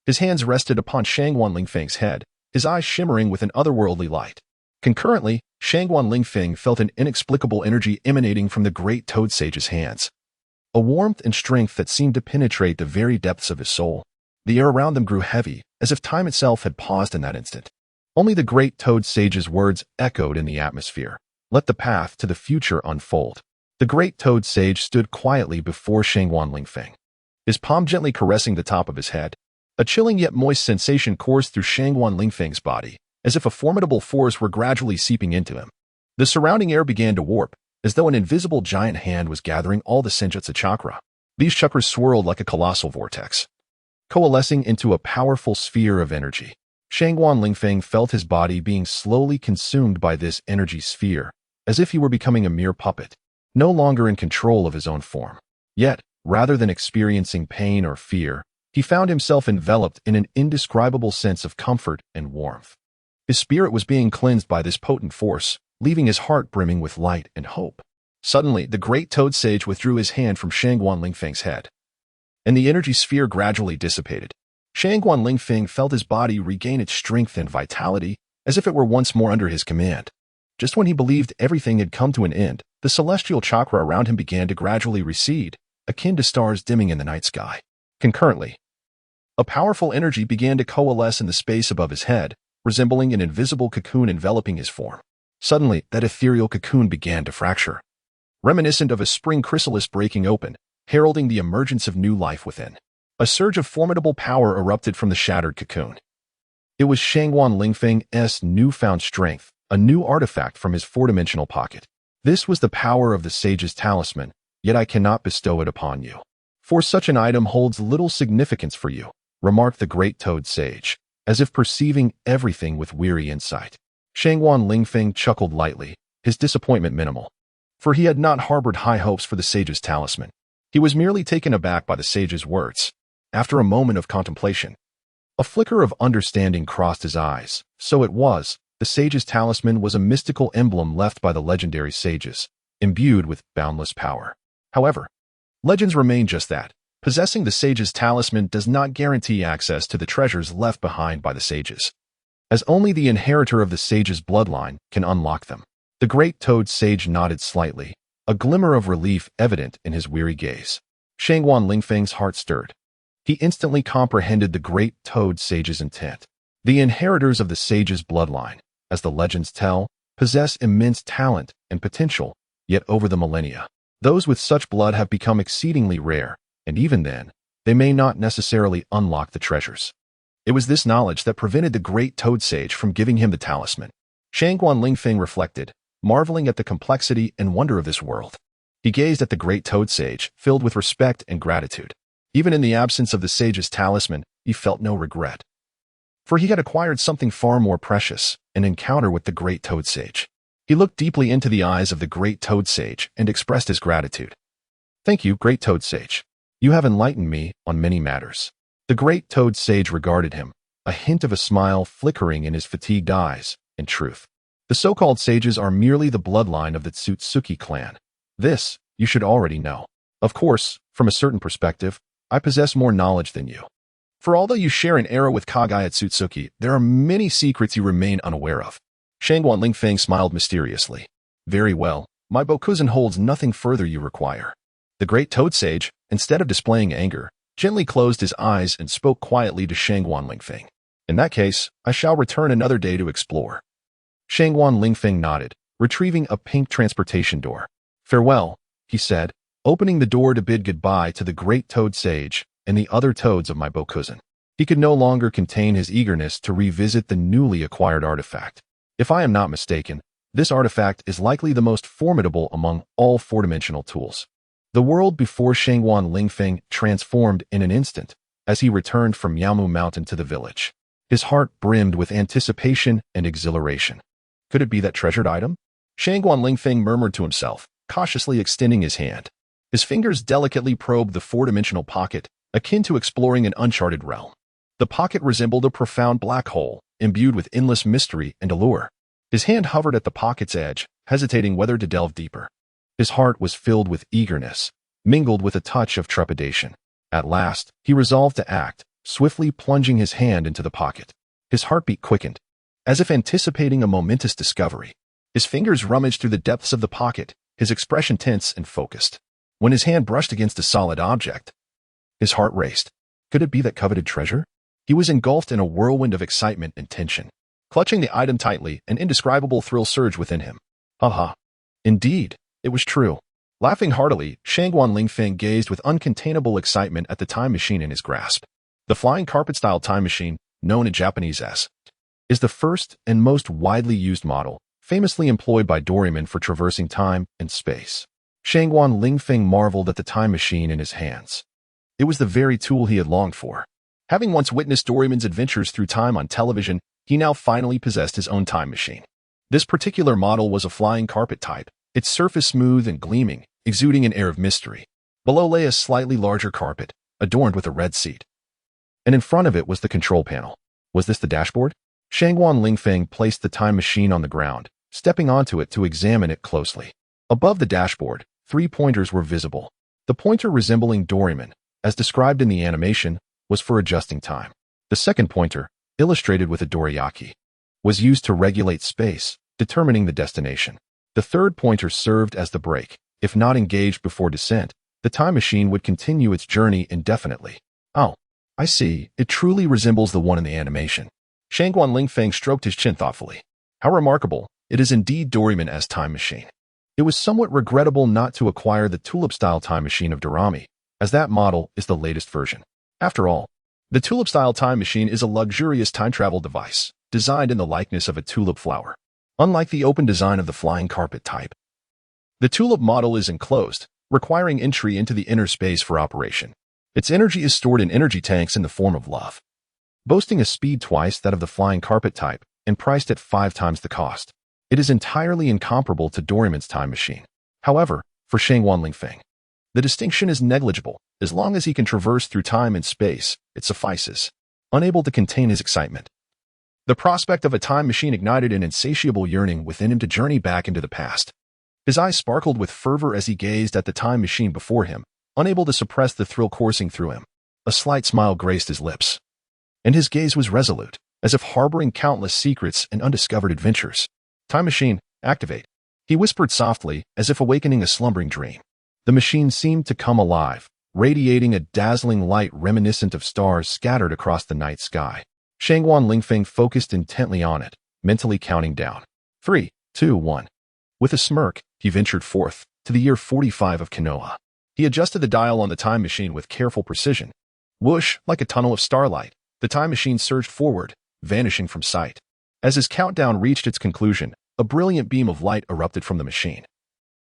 his hands rested upon Shangguan Lingfeng's head, his eyes shimmering with an otherworldly light. Concurrently, Shangguan Lingfeng felt an inexplicable energy emanating from the great toad sage's hands. A warmth and strength that seemed to penetrate the very depths of his soul. The air around them grew heavy, as if time itself had paused in that instant. Only the great toad sage's words echoed in the atmosphere. Let the path to the future unfold. The great toad sage stood quietly before Shangguan Lingfeng, his palm gently caressing the top of his head. A chilling yet moist sensation coursed through Shangguan Lingfeng's body, as if a formidable force were gradually seeping into him. The surrounding air began to warp, as though an invisible giant hand was gathering all the Senjutsu chakra. These chakras swirled like a colossal vortex, coalescing into a powerful sphere of energy. Shangguan Lingfeng felt his body being slowly consumed by this energy sphere, as if he were becoming a mere puppet, no longer in control of his own form. Yet, rather than experiencing pain or fear, he found himself enveloped in an indescribable sense of comfort and warmth. His spirit was being cleansed by this potent force, leaving his heart brimming with light and hope. Suddenly, the great toad sage withdrew his hand from Shangguan Lingfeng's head, and the energy sphere gradually dissipated. Shangguan Lingfeng felt his body regain its strength and vitality, as if it were once more under his command. Just when he believed everything had come to an end, the celestial chakra around him began to gradually recede, akin to stars dimming in the night sky. Concurrently, a powerful energy began to coalesce in the space above his head, resembling an invisible cocoon enveloping his form. Suddenly, that ethereal cocoon began to fracture, reminiscent of a spring chrysalis breaking open, heralding the emergence of new life within. A surge of formidable power erupted from the shattered cocoon. It was Shangguan Lingfeng's newfound strength, a new artifact from his four-dimensional pocket. This was the power of the sage's talisman, yet I cannot bestow it upon you. For such an item holds little significance for you, remarked the great toad sage, as if perceiving everything with weary insight. Shangguan Lingfeng chuckled lightly, his disappointment minimal, for he had not harbored high hopes for the sage's talisman. He was merely taken aback by the sage's words. After a moment of contemplation, a flicker of understanding crossed his eyes. So it was, the sage's talisman was a mystical emblem left by the legendary sages, imbued with boundless power. However, legends remain just that. Possessing the sage's talisman does not guarantee access to the treasures left behind by the sages, as only the inheritor of the sage's bloodline can unlock them. The great toad sage nodded slightly, a glimmer of relief evident in his weary gaze. Shangguan Lingfeng's heart stirred. He instantly comprehended the great toad sage's intent. The inheritors of the sage's bloodline, as the legends tell, possess immense talent and potential, yet over the millennia, those with such blood have become exceedingly rare, and even then, they may not necessarily unlock the treasures. It was this knowledge that prevented the great toad sage from giving him the talisman. Shangguan Lingfeng reflected, marveling at the complexity and wonder of this world. He gazed at the great toad sage, filled with respect and gratitude. Even in the absence of the sage's talisman, he felt no regret, for he had acquired something far more precious, an encounter with the great toad sage. He looked deeply into the eyes of the great toad sage and expressed his gratitude. Thank you, great toad sage. You have enlightened me on many matters. The great toad sage regarded him, a hint of a smile flickering in his fatigued eyes. In truth, the so-called sages are merely the bloodline of the Ōtsutsuki clan. This, you should already know. Of course, from a certain perspective, I possess more knowledge than you. For although you share an era with Kaguya Ōtsutsuki, there are many secrets you remain unaware of. Shangguan Lingfeng smiled mysteriously. Very well, my Bokuzen holds nothing further you require. The great toad sage, instead of displaying anger, gently closed his eyes and spoke quietly to Shangguan Lingfeng. In that case, I shall return another day to explore. Shangguan Lingfeng nodded, retrieving a pink transportation door. Farewell, he said, opening the door to bid goodbye to the great toad sage and the other toads of my Bokuzen. He could no longer contain his eagerness to revisit the newly acquired artifact. If I am not mistaken, this artifact is likely the most formidable among all four-dimensional tools. The world before Shangguan Lingfeng transformed in an instant as he returned from Yamu Mountain to the village. His heart brimmed with anticipation and exhilaration. Could it be that treasured item? Shangguan Lingfeng murmured to himself, cautiously extending his hand. His fingers delicately probed the four-dimensional pocket, akin to exploring an uncharted realm. The pocket resembled a profound black hole, imbued with endless mystery and allure. His hand hovered at the pocket's edge, hesitating whether to delve deeper. His heart was filled with eagerness, mingled with a touch of trepidation. At last, he resolved to act, swiftly plunging his hand into the pocket. His heartbeat quickened, as if anticipating a momentous discovery. His fingers rummaged through the depths of the pocket, his expression tense and focused. When his hand brushed against a solid object, his heart raced. Could it be that coveted treasure? He was engulfed in a whirlwind of excitement and tension. Clutching the item tightly, an indescribable thrill surged within him. Haha. Indeed, it was true. Laughing heartily, Shangguan Lingfeng gazed with uncontainable excitement at the time machine in his grasp. The flying carpet-style time machine, known in Japanese as, is the first and most widely used model, famously employed by Doraemon for traversing time and space. Shangguan Lingfeng marveled at the time machine in his hands. It was the very tool he had longed for. Having once witnessed Doraemon's adventures through time on television, he now finally possessed his own time machine. This particular model was a flying carpet type, its surface smooth and gleaming, exuding an air of mystery. Below lay a slightly larger carpet, adorned with a red seat. And in front of it was the control panel. Was this the dashboard? Shangguan Lingfeng placed the time machine on the ground, stepping onto it to examine it closely. Above the dashboard, 3 pointers were visible. The pointer resembling Doraemon, as described in the animation, was for adjusting time. The second pointer, illustrated with a dorayaki, was used to regulate space, determining the destination. The third pointer served as the brake. If not engaged before descent, the time machine would continue its journey indefinitely. Oh, I see. It truly resembles the one in the animation. Shangguan Lingfeng stroked his chin thoughtfully. How remarkable. It is indeed Doraemon as time machine. It was somewhat regrettable not to acquire the tulip-style time machine of Dorami, as that model is the latest version. After all, the tulip-style time machine is a luxurious time-travel device, designed in the likeness of a tulip flower. Unlike the open design of the flying carpet type, the tulip model is enclosed, requiring entry into the inner space for operation. Its energy is stored in energy tanks in the form of love. Boasting a speed twice that of the flying carpet type and priced at 5 times the cost, it is entirely incomparable to Doraemon's time machine. However, for Shangguan Lingfeng, the distinction is negligible. As long as he can traverse through time and space, it suffices. Unable to contain his excitement, the prospect of a time machine ignited an insatiable yearning within him to journey back into the past. His eyes sparkled with fervor as he gazed at the time machine before him, unable to suppress the thrill coursing through him. A slight smile graced his lips, and his gaze was resolute, as if harboring countless secrets and undiscovered adventures. Time machine, activate, he whispered softly, as if awakening a slumbering dream. The machine seemed to come alive, radiating a dazzling light reminiscent of stars scattered across the night sky. Shangguan Lingfeng focused intently on it, mentally counting down. 3, 2, 1. With a smirk, he ventured forth, to the year 45 of Konoha. He adjusted the dial on the time machine with careful precision. Whoosh, like a tunnel of starlight, the time machine surged forward, vanishing from sight. As his countdown reached its conclusion, a brilliant beam of light erupted from the machine,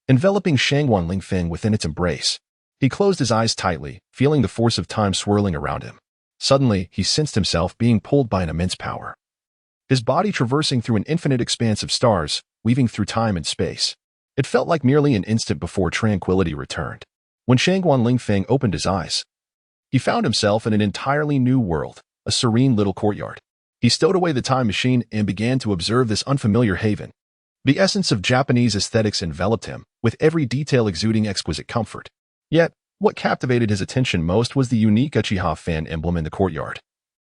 enveloping Shangguan Lingfeng within its embrace. He closed his eyes tightly, feeling the force of time swirling around him. Suddenly, he sensed himself being pulled by an immense power. His body traversing through an infinite expanse of stars, weaving through time and space. It felt like merely an instant before tranquility returned. When Shangguan Lingfeng opened his eyes, he found himself in an entirely new world, a serene little courtyard. He stowed away the time machine and began to observe this unfamiliar haven. The essence of Japanese aesthetics enveloped him, with every detail exuding exquisite comfort. Yet, what captivated his attention most was the unique Uchiha fan emblem in the courtyard,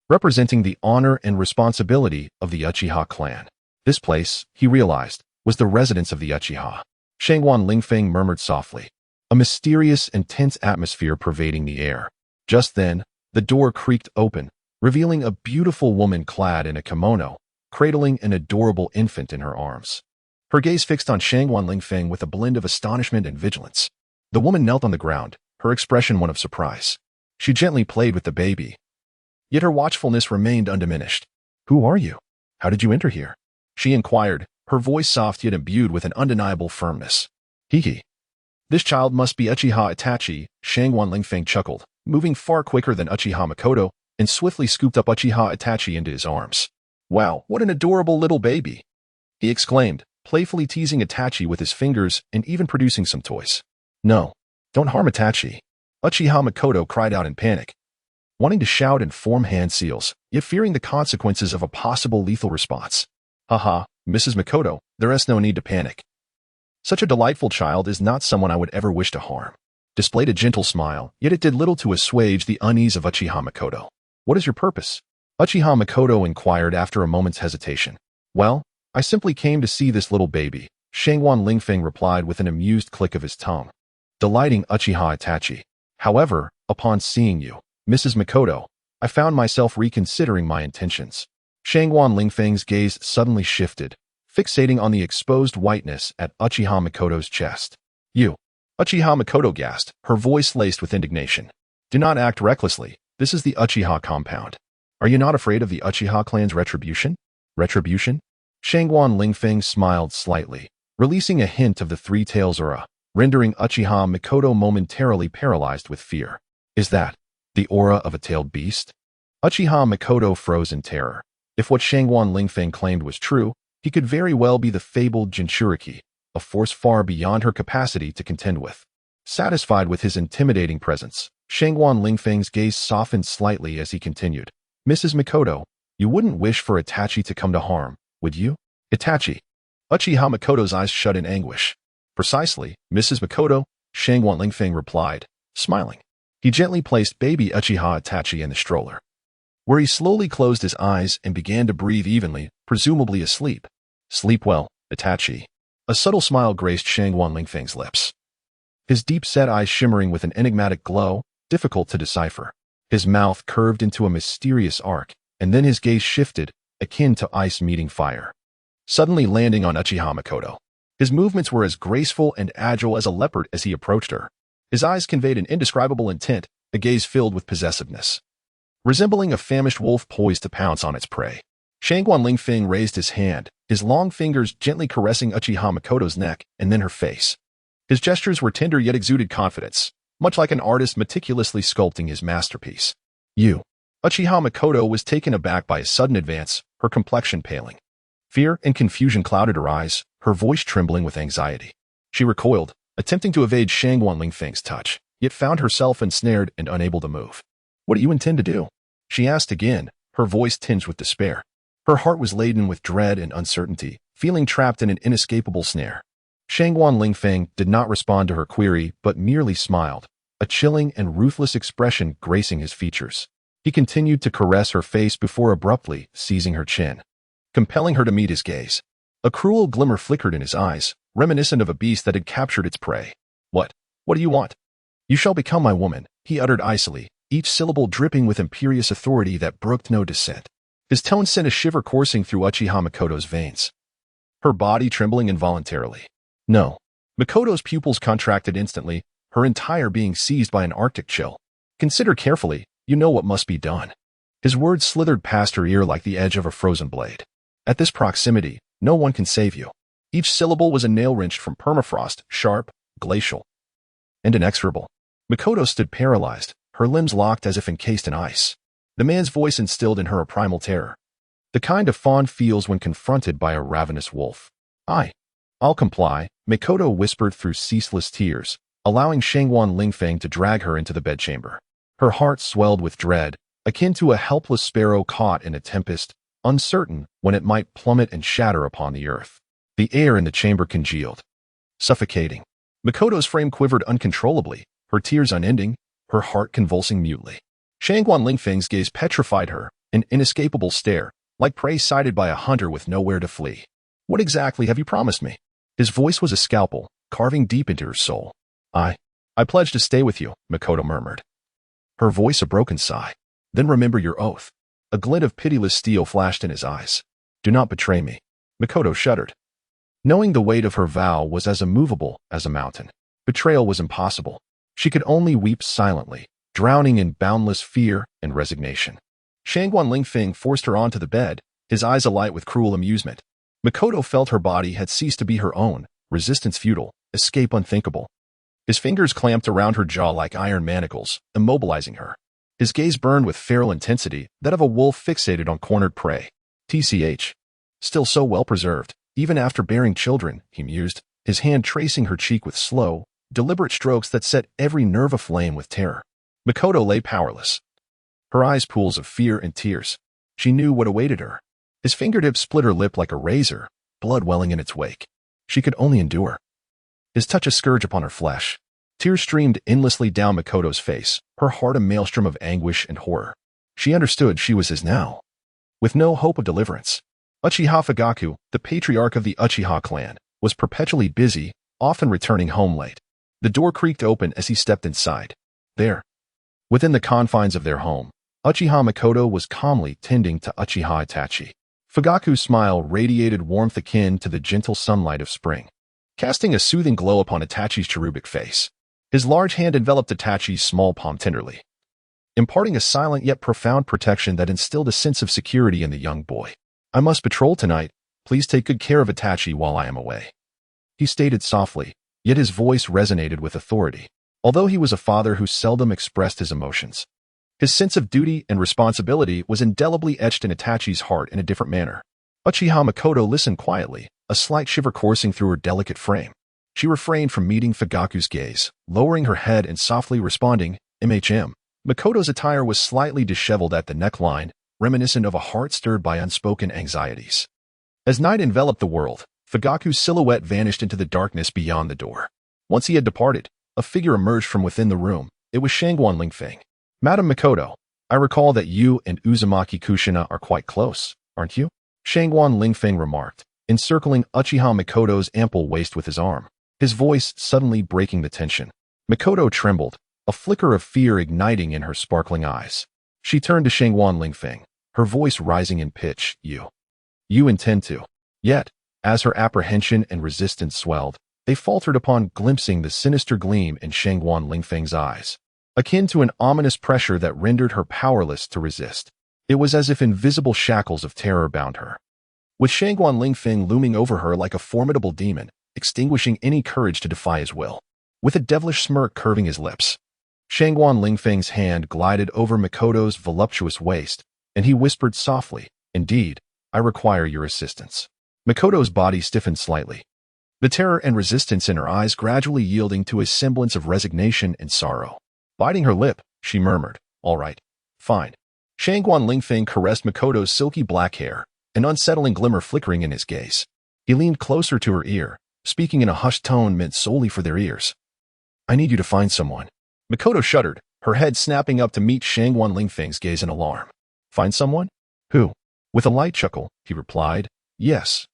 representing the honor and responsibility of the Uchiha clan. This place, he realized, was the residence of the Uchiha. Shangguan Lingfeng murmured softly, a mysterious and tense atmosphere pervading the air. Just then, the door creaked open, revealing a beautiful woman clad in a kimono, cradling an adorable infant in her arms. Her gaze fixed on Shangguan Lingfeng with a blend of astonishment and vigilance. The woman knelt on the ground, her expression one of surprise. She gently played with the baby, yet her watchfulness remained undiminished. "Who are you? How did you enter here?" she inquired, her voice soft yet imbued with an undeniable firmness. "Hee. This child must be Uchiha Itachi," Shangguan Lingfeng chuckled, moving far quicker than Uchiha Makoto, and swiftly scooped up Uchiha Itachi into his arms. "Wow, what an adorable little baby!" he exclaimed, playfully teasing Itachi with his fingers and even producing some toys. "No, don't harm Itachi," Uchiha Makoto cried out in panic, wanting to shout and form hand seals, yet fearing the consequences of a possible lethal response. "Haha, Mrs. Makoto, there is no need to panic. Such a delightful child is not someone I would ever wish to harm." Displayed a gentle smile, yet it did little to assuage the unease of Uchiha Makoto. "What is your purpose?" Uchiha Makoto inquired after a moment's hesitation. "Well, I simply came to see this little baby," Shangguan Lingfeng replied with an amused click of his tongue, delighting Uchiha Itachi. "However, upon seeing you, Mrs. Makoto, I found myself reconsidering my intentions." Shangguan Lingfeng's gaze suddenly shifted, fixating on the exposed whiteness at Uchiha Makoto's chest. You. Uchiha Makoto gasped, her voice laced with indignation. Do not act recklessly. This is the Uchiha compound. Are you not afraid of the Uchiha clan's retribution? Retribution? Shangguan Lingfeng smiled slightly, releasing a hint of the Three Tails aura, rendering Uchiha Makoto momentarily paralyzed with fear. Is that the aura of a tailed beast? Uchiha Makoto froze in terror. If what Shangguan Lingfeng claimed was true, he could very well be the fabled Jinchuriki, a force far beyond her capacity to contend with. Satisfied with his intimidating presence, Shangguan Lingfeng's gaze softened slightly as he continued. Mrs. Makoto, you wouldn't wish for Itachi to come to harm, would you? Itachi. Uchiha Makoto's eyes shut in anguish. Precisely, Mrs. Makoto, Shangguan Lingfeng replied, smiling. He gently placed baby Uchiha Itachi in the stroller, where he slowly closed his eyes and began to breathe evenly, presumably asleep. Sleep well, Itachi. A subtle smile graced Shangguan Lingfeng's lips, his deep-set eyes shimmering with an enigmatic glow, difficult to decipher. His mouth curved into a mysterious arc, and then his gaze shifted, akin to ice meeting fire, suddenly landing on Uchiha Makoto. His movements were as graceful and agile as a leopard as he approached her. His eyes conveyed an indescribable intent, a gaze filled with possessiveness, resembling a famished wolf poised to pounce on its prey. Shangguan Lingfeng raised his hand, his long fingers gently caressing Uchiha Makoto's neck and then her face. His gestures were tender yet exuded confidence, much like an artist meticulously sculpting his masterpiece. You. Uchiha Makoto was taken aback by his sudden advance, her complexion paling. Fear and confusion clouded her eyes, her voice trembling with anxiety. She recoiled, attempting to evade Shangguan Lingfeng's touch, yet found herself ensnared and unable to move. What do you intend to do? She asked again, her voice tinged with despair. Her heart was laden with dread and uncertainty, feeling trapped in an inescapable snare. Shangguan Lingfeng did not respond to her query, but merely smiled, a chilling and ruthless expression gracing his features. He continued to caress her face before abruptly seizing her chin, compelling her to meet his gaze. A cruel glimmer flickered in his eyes, reminiscent of a beast that had captured its prey. What do you want? You shall become my woman, he uttered icily, each syllable dripping with imperious authority that brooked no dissent. His tone sent a shiver coursing through Uchiha Makoto's veins, her body trembling involuntarily. No. Makoto's pupils contracted instantly, her entire being seized by an arctic chill. Consider carefully, you know what must be done. His words slithered past her ear like the edge of a frozen blade. At this proximity, no one can save you. Each syllable was a nail wrenched from permafrost, sharp, glacial, and inexorable. Makoto stood paralyzed, her limbs locked as if encased in ice. The man's voice instilled in her a primal terror, the kind a fawn feels when confronted by a ravenous wolf. I'll comply, Makoto whispered through ceaseless tears, allowing Shangguan Lingfeng to drag her into the bedchamber. Her heart swelled with dread, akin to a helpless sparrow caught in a tempest, uncertain when it might plummet and shatter upon the earth. The air in the chamber congealed, suffocating. Makoto's frame quivered uncontrollably, her tears unending, her heart convulsing mutely. Shangguan Lingfeng's gaze petrified her, an inescapable stare, like prey sighted by a hunter with nowhere to flee. What exactly have you promised me? His voice was a scalpel, carving deep into her soul. I pledge to stay with you, Makoto murmured, her voice a broken sigh. Then remember your oath. A glint of pitiless steel flashed in his eyes. Do not betray me. Makoto shuddered, knowing the weight of her vow was as immovable as a mountain. Betrayal was impossible. She could only weep silently, drowning in boundless fear and resignation. Shangguan Lingfeng forced her onto the bed, his eyes alight with cruel amusement. Makoto felt her body had ceased to be her own, resistance futile, escape unthinkable. His fingers clamped around her jaw like iron manacles, immobilizing her. His gaze burned with feral intensity, that of a wolf fixated on cornered prey. TCH. Still so well preserved, even after bearing children, he mused, his hand tracing her cheek with slow, deliberate strokes that set every nerve aflame with terror. Makoto lay powerless, her eyes pools of fear and tears. She knew what awaited her. His fingertips split her lip like a razor, blood welling in its wake. She could only endure. His touch a scourge upon her flesh. Tears streamed endlessly down Makoto's face, her heart a maelstrom of anguish and horror. She understood she was his now, with no hope of deliverance. Uchiha Fugaku, the patriarch of the Uchiha clan, was perpetually busy, often returning home late. The door creaked open as he stepped inside. There, within the confines of their home, Uchiha Makoto was calmly tending to Uchiha Itachi. Fugaku's smile radiated warmth akin to the gentle sunlight of spring, casting a soothing glow upon Itachi's cherubic face. His large hand enveloped Itachi's small palm tenderly, imparting a silent yet profound protection that instilled a sense of security in the young boy. "I must patrol tonight. Please take good care of Itachi while I am away," he stated softly, yet his voice resonated with authority. Although he was a father who seldom expressed his emotions, his sense of duty and responsibility was indelibly etched in Itachi's heart in a different manner. Uchiha Makoto listened quietly, a slight shiver coursing through her delicate frame. She refrained from meeting Fugaku's gaze, lowering her head and softly responding, "MHM." Makoto's attire was slightly disheveled at the neckline, reminiscent of a heart stirred by unspoken anxieties. As night enveloped the world, Fugaku's silhouette vanished into the darkness beyond the door. Once he had departed, a figure emerged from within the room. It was Shangguan Lingfeng. "Madam Makoto, I recall that you and Uzumaki Kushina are quite close, aren't you?" Shangguan Lingfeng remarked, encircling Uchiha Makoto's ample waist with his arm, his voice suddenly breaking the tension. Makoto trembled, a flicker of fear igniting in her sparkling eyes. She turned to Shangguan Lingfeng, her voice rising in pitch. You intend to." Yet, as her apprehension and resistance swelled, they faltered upon glimpsing the sinister gleam in Shangguan Lingfeng's eyes, akin to an ominous pressure that rendered her powerless to resist. It was as if invisible shackles of terror bound her, with Shangguan Lingfeng looming over her like a formidable demon, extinguishing any courage to defy his will. With a devilish smirk curving his lips, Shangguan Lingfeng's hand glided over Makoto's voluptuous waist, and he whispered softly, "Indeed, I require your assistance." Makoto's body stiffened slightly, the terror and resistance in her eyes gradually yielding to a semblance of resignation and sorrow. Biting her lip, she murmured, "All right, fine." Shangguan Lingfeng caressed Makoto's silky black hair, an unsettling glimmer flickering in his gaze. He leaned closer to her ear, speaking in a hushed tone meant solely for their ears. "I need you to find someone." Makoto shuddered, her head snapping up to meet Shangguan Lingfeng's gaze in alarm. "Find someone? Who?" With a light chuckle, he replied, "Yes.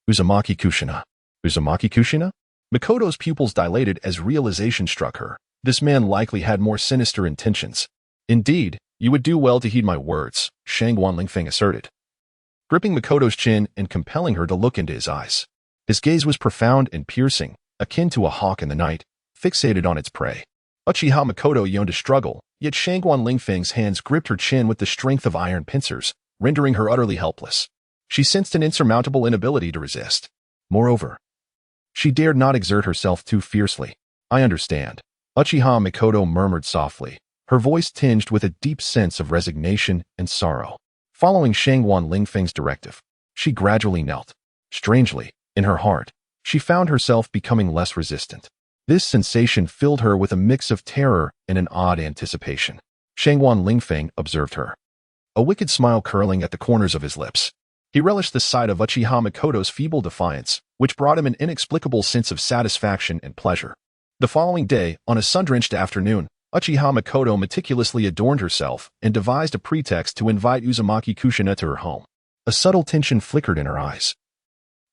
Uzumaki Kushina." "Uzumaki Kushina?" Makoto's pupils dilated as realization struck her. This man likely had more sinister intentions. "Indeed, you would do well to heed my words," Shangguan Lingfeng asserted, gripping Makoto's chin and compelling her to look into his eyes. His gaze was profound and piercing, akin to a hawk in the night, fixated on its prey. Uchiha Makoto yearned to struggle, yet Shangguan Lingfeng's hands gripped her chin with the strength of iron pincers, rendering her utterly helpless. She sensed an insurmountable inability to resist. Moreover, she dared not exert herself too fiercely. "I understand," Uchiha Makoto murmured softly, her voice tinged with a deep sense of resignation and sorrow. Following Shangguan Lingfeng's directive, she gradually knelt. Strangely, in her heart, she found herself becoming less resistant. This sensation filled her with a mix of terror and an odd anticipation. Shangguan Lingfeng observed her, a wicked smile curling at the corners of his lips. He relished the sight of Uchiha Makoto's feeble defiance, which brought him an inexplicable sense of satisfaction and pleasure. The following day, on a sun-drenched afternoon, Uchiha Makoto meticulously adorned herself and devised a pretext to invite Uzumaki Kushina to her home. A subtle tension flickered in her eyes,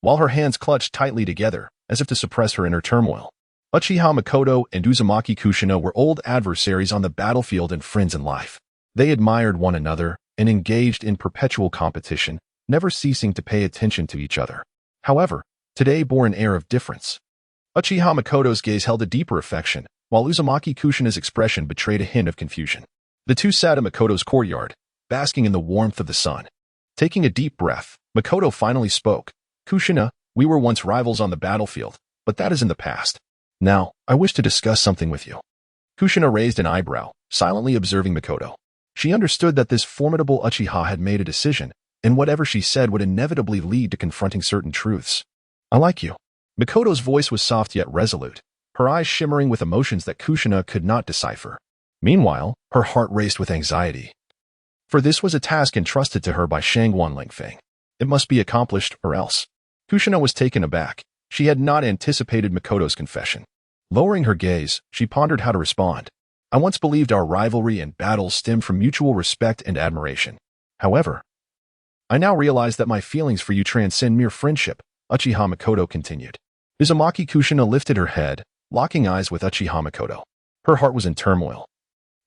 while her hands clutched tightly together, as if to suppress her inner turmoil. Uchiha Makoto and Uzumaki Kushina were old adversaries on the battlefield and friends in life. They admired one another and engaged in perpetual competition, never ceasing to pay attention to each other. However, today bore an air of difference. Uchiha Makoto's gaze held a deeper affection, while Uzumaki Kushina's expression betrayed a hint of confusion. The two sat in Makoto's courtyard, basking in the warmth of the sun. Taking a deep breath, Makoto finally spoke. "Kushina, we were once rivals on the battlefield, but that is in the past. Now, I wish to discuss something with you." Kushina raised an eyebrow, silently observing Makoto. She understood that this formidable Uchiha had made a decision, and whatever she said would inevitably lead to confronting certain truths. "I like you." Makoto's voice was soft yet resolute, her eyes shimmering with emotions that Kushina could not decipher. Meanwhile, her heart raced with anxiety, for this was a task entrusted to her by Shangguan Lingfeng. It must be accomplished or else. Kushina was taken aback. She had not anticipated Makoto's confession. Lowering her gaze, she pondered how to respond. "I once believed our rivalry and battles stemmed from mutual respect and admiration. However, I now realize that my feelings for you transcend mere friendship," Uchiha Makoto continued. Uzumaki Kushina lifted her head, locking eyes with Uchiha Makoto. Her heart was in turmoil.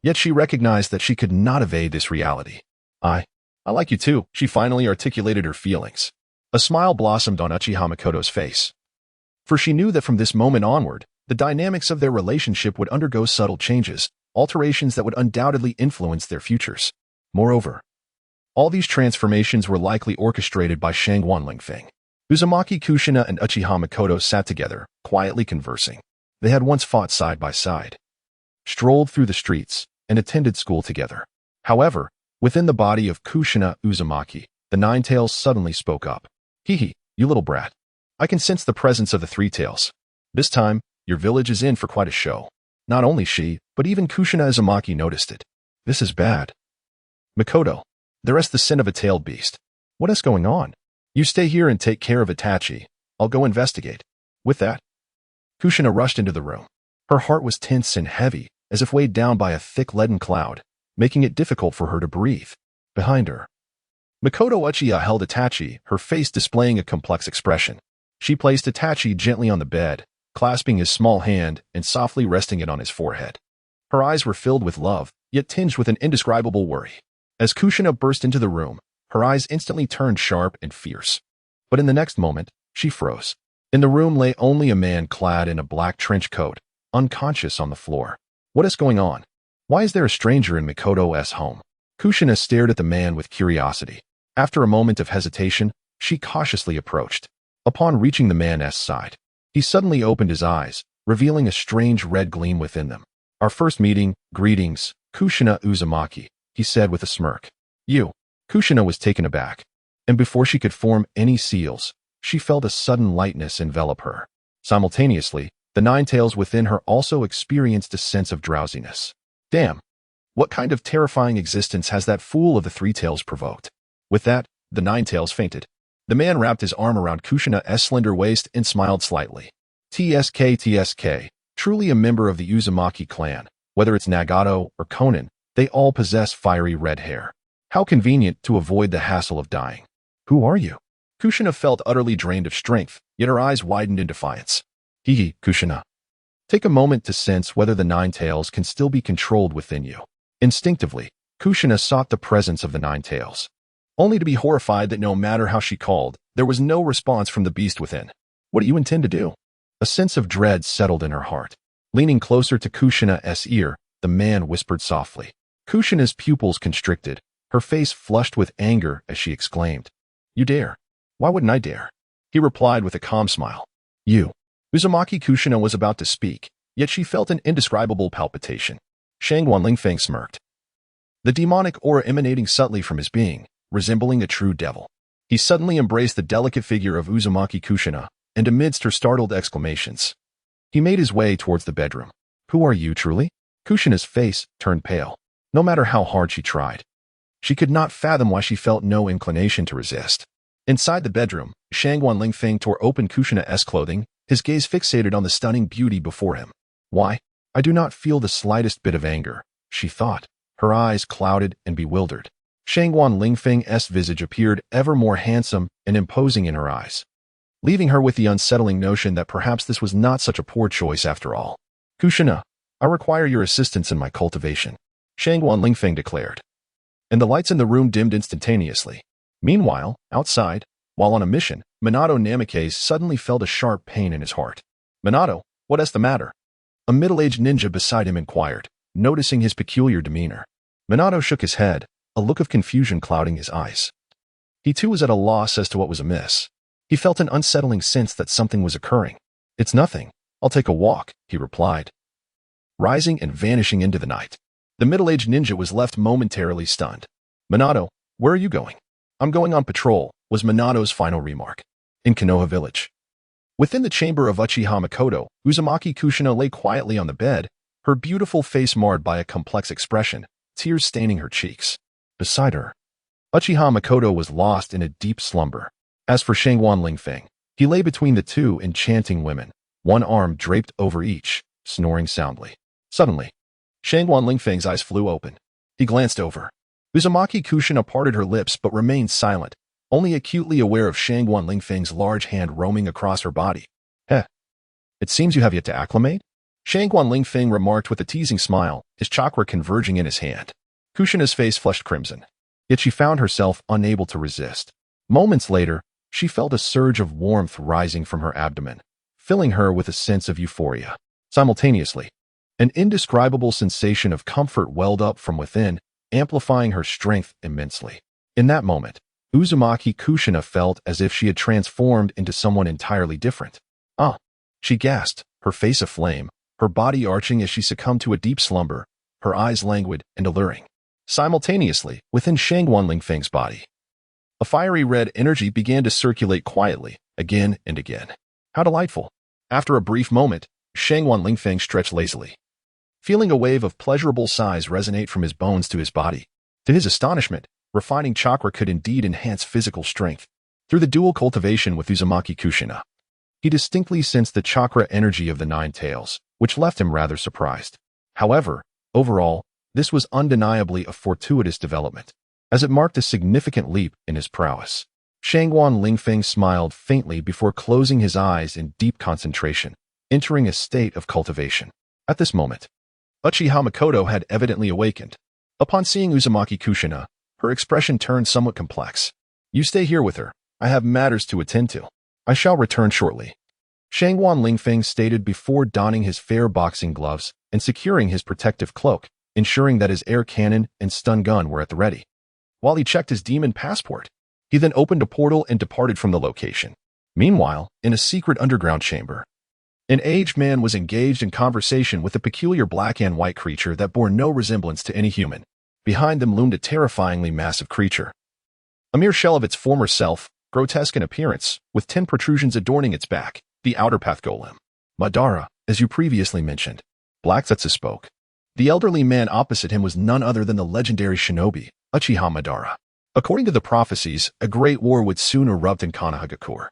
Yet she recognized that she could not evade this reality. I like you too. She finally articulated her feelings. A smile blossomed on Uchiha Makoto's face. For she knew that from this moment onward, the dynamics of their relationship would undergo subtle changes, alterations that would undoubtedly influence their futures. Moreover, all these transformations were likely orchestrated by Shangguan Lingfeng. Uzumaki Kushina and Uchiha Makoto sat together, quietly conversing. They had once fought side by side, strolled through the streets, and attended school together. However, within the body of Kushina Uzumaki, the Nine-Tails suddenly spoke up. Hee, you little brat. I can sense the presence of the Three Tails. This time, your village is in for quite a show. Not only she, but even Kushina Uzumaki noticed it. This is bad. Makoto, the rest the sin of a tailed beast. What is going on? You stay here and take care of Itachi. I'll go investigate. With that, Kushina rushed into the room. Her heart was tense and heavy, as if weighed down by a thick leaden cloud, making it difficult for her to breathe. Behind her, Makoto Uchiha held Itachi, her face displaying a complex expression. She placed Itachi gently on the bed, clasping his small hand and softly resting it on his forehead. Her eyes were filled with love, yet tinged with an indescribable worry. As Kushina burst into the room, her eyes instantly turned sharp and fierce. But in the next moment, she froze. In the room lay only a man clad in a black trench coat, unconscious on the floor. What is going on? Why is there a stranger in Makoto's home? Kushina stared at the man with curiosity. After a moment of hesitation, she cautiously approached. Upon reaching the man's side, he suddenly opened his eyes, revealing a strange red gleam within them. Our first meeting, greetings, Kushina Uzumaki, he said with a smirk. You. Kushina was taken aback, and before she could form any seals, she felt a sudden lightness envelop her. Simultaneously, the Nine-Tails within her also experienced a sense of drowsiness. Damn! What kind of terrifying existence has that fool of the Three Tails provoked? With that, the Nine-Tails fainted. The man wrapped his arm around Kushina's slender waist and smiled slightly. TSK, truly a member of the Uzumaki clan, whether it's Nagato or Konan, they all possess fiery red hair. How convenient to avoid the hassle of dying. Who are you? Kushina felt utterly drained of strength, yet her eyes widened in defiance. Hee, Kushina. Take a moment to sense whether the Nine-Tails can still be controlled within you. Instinctively, Kushina sought the presence of the Nine-Tails, only to be horrified that no matter how she called, there was no response from the beast within. What do you intend to do? A sense of dread settled in her heart. Leaning closer to Kushina's ear, the man whispered softly. Kushina's pupils constricted, her face flushed with anger as she exclaimed, You dare? Why wouldn't I dare? He replied with a calm smile. You. Uzumaki Kushina was about to speak, yet she felt an indescribable palpitation. Shangguan Lingfeng smirked, the demonic aura emanating subtly from his being, resembling a true devil. He suddenly embraced the delicate figure of Uzumaki Kushina, and amidst her startled exclamations, he made his way towards the bedroom. Who are you, truly? Kushina's face turned pale. No matter how hard she tried, she could not fathom why she felt no inclination to resist. Inside the bedroom, Shangguan Lingfeng tore open Kushina's clothing, his gaze fixated on the stunning beauty before him. Why? I do not feel the slightest bit of anger, she thought, her eyes clouded and bewildered. Shangguan Lingfeng's visage appeared ever more handsome and imposing in her eyes, leaving her with the unsettling notion that perhaps this was not such a poor choice after all. Kushina, I require your assistance in my cultivation, Shangguan Lingfeng declared. And the lights in the room dimmed instantaneously. Meanwhile, outside, while on a mission, Minato Namikaze suddenly felt a sharp pain in his heart. Minato, what is the matter? A middle-aged ninja beside him inquired, noticing his peculiar demeanor. Minato shook his head, a look of confusion clouding his eyes. He too was at a loss as to what was amiss. He felt an unsettling sense that something was occurring. It's nothing. I'll take a walk, he replied, rising and vanishing into the night. The middle-aged ninja was left momentarily stunned. Minato, where are you going? I'm going on patrol, was Minato's final remark. In Konoha village. Within the chamber of Uchiha Makoto, Uzumaki Kushina lay quietly on the bed, her beautiful face marred by a complex expression, tears staining her cheeks. Beside her, Uchiha Makoto was lost in a deep slumber. As for Shangguan Lingfeng, he lay between the two enchanting women, one arm draped over each, snoring soundly. Suddenly, Shangguan Lingfeng's eyes flew open. He glanced over. Uzumaki Kushina parted her lips but remained silent, only acutely aware of Shangguan Lingfeng's large hand roaming across her body. Heh. It seems you have yet to acclimate? Shangguan Lingfeng remarked with a teasing smile, his chakra converging in his hand. Kushina's face flushed crimson. yet she found herself unable to resist. Moments later, she felt a surge of warmth rising from her abdomen, filling her with a sense of euphoria. Simultaneously, an indescribable sensation of comfort welled up from within, amplifying her strength immensely. In that moment, Uzumaki Kushina felt as if she had transformed into someone entirely different. Ah! She gasped, her face aflame, her body arching as she succumbed to a deep slumber, her eyes languid and alluring. Simultaneously, within Shangguan Lingfeng's body, a fiery red energy began to circulate quietly, again and again. How delightful! After a brief moment, Shangguan Lingfeng stretched lazily, feeling a wave of pleasurable sighs resonate from his bones to his body. To his astonishment, refining chakra could indeed enhance physical strength. Through the dual cultivation with Uzumaki Kushina, he distinctly sensed the chakra energy of the nine tails, which left him rather surprised. However, overall, this was undeniably a fortuitous development, as it marked a significant leap in his prowess. Shangguan Lingfeng smiled faintly before closing his eyes in deep concentration, entering a state of cultivation. At this moment, Uchiha Makoto had evidently awakened. Upon seeing Uzumaki Kushina, her expression turned somewhat complex. "You stay here with her. I have matters to attend to. I shall return shortly," Shangguan Lingfeng stated before donning his fair boxing gloves and securing his protective cloak, ensuring that his air cannon and stun gun were at the ready. While he checked his demon passport, he then opened a portal and departed from the location. Meanwhile, in a secret underground chamber, an aged man was engaged in conversation with a peculiar black and white creature that bore no resemblance to any human. Behind them loomed a terrifyingly massive creature, a mere shell of its former self, grotesque in appearance, with 10 protrusions adorning its back, the outer path golem. "Madara, as you previously mentioned," Black Zetsu spoke. The elderly man opposite him was none other than the legendary shinobi, Uchiha Madara. According to the prophecies, a great war would soon erupt in Konoha,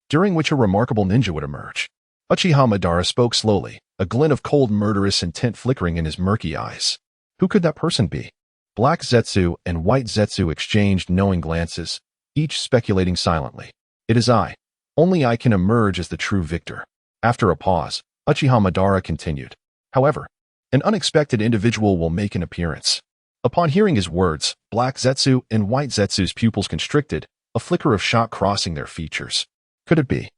during which a remarkable ninja would emerge. Uchiha Madara spoke slowly, a glint of cold murderous intent flickering in his murky eyes. Who could that person be? Black Zetsu and White Zetsu exchanged knowing glances, each speculating silently. "It is I. Only I can emerge as the true victor." After a pause, Uchiha Madara continued. "However, an unexpected individual will make an appearance." Upon hearing his words, Black Zetsu and White Zetsu's pupils constricted, a flicker of shock crossing their features. Could it be?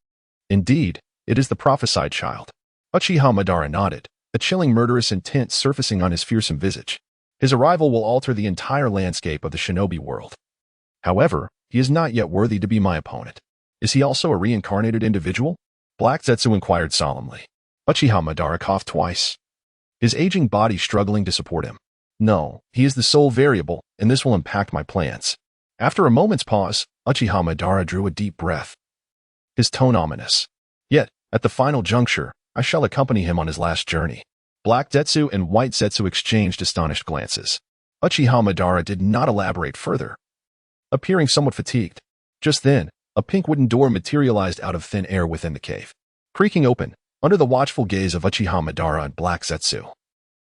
Indeed, it is the prophesied child. Uchiha Madara nodded, a chilling murderous intent surfacing on his fearsome visage. His arrival will alter the entire landscape of the shinobi world. However, he is not yet worthy to be my opponent. Is he also a reincarnated individual? Black Zetsu inquired solemnly. Uchiha Madara coughed twice, his aging body struggling to support him. "No, he is the sole variable, and this will impact my plans." After a moment's pause, Uchiha Madara drew a deep breath, his tone ominous. "Yet, at the final juncture, I shall accompany him on his last journey." Black Zetsu and White Zetsu exchanged astonished glances. Uchiha Madara did not elaborate further, appearing somewhat fatigued. Just then, a pink wooden door materialized out of thin air within the cave. Creaking open, under the watchful gaze of Uchiha Madara and Black Zetsu,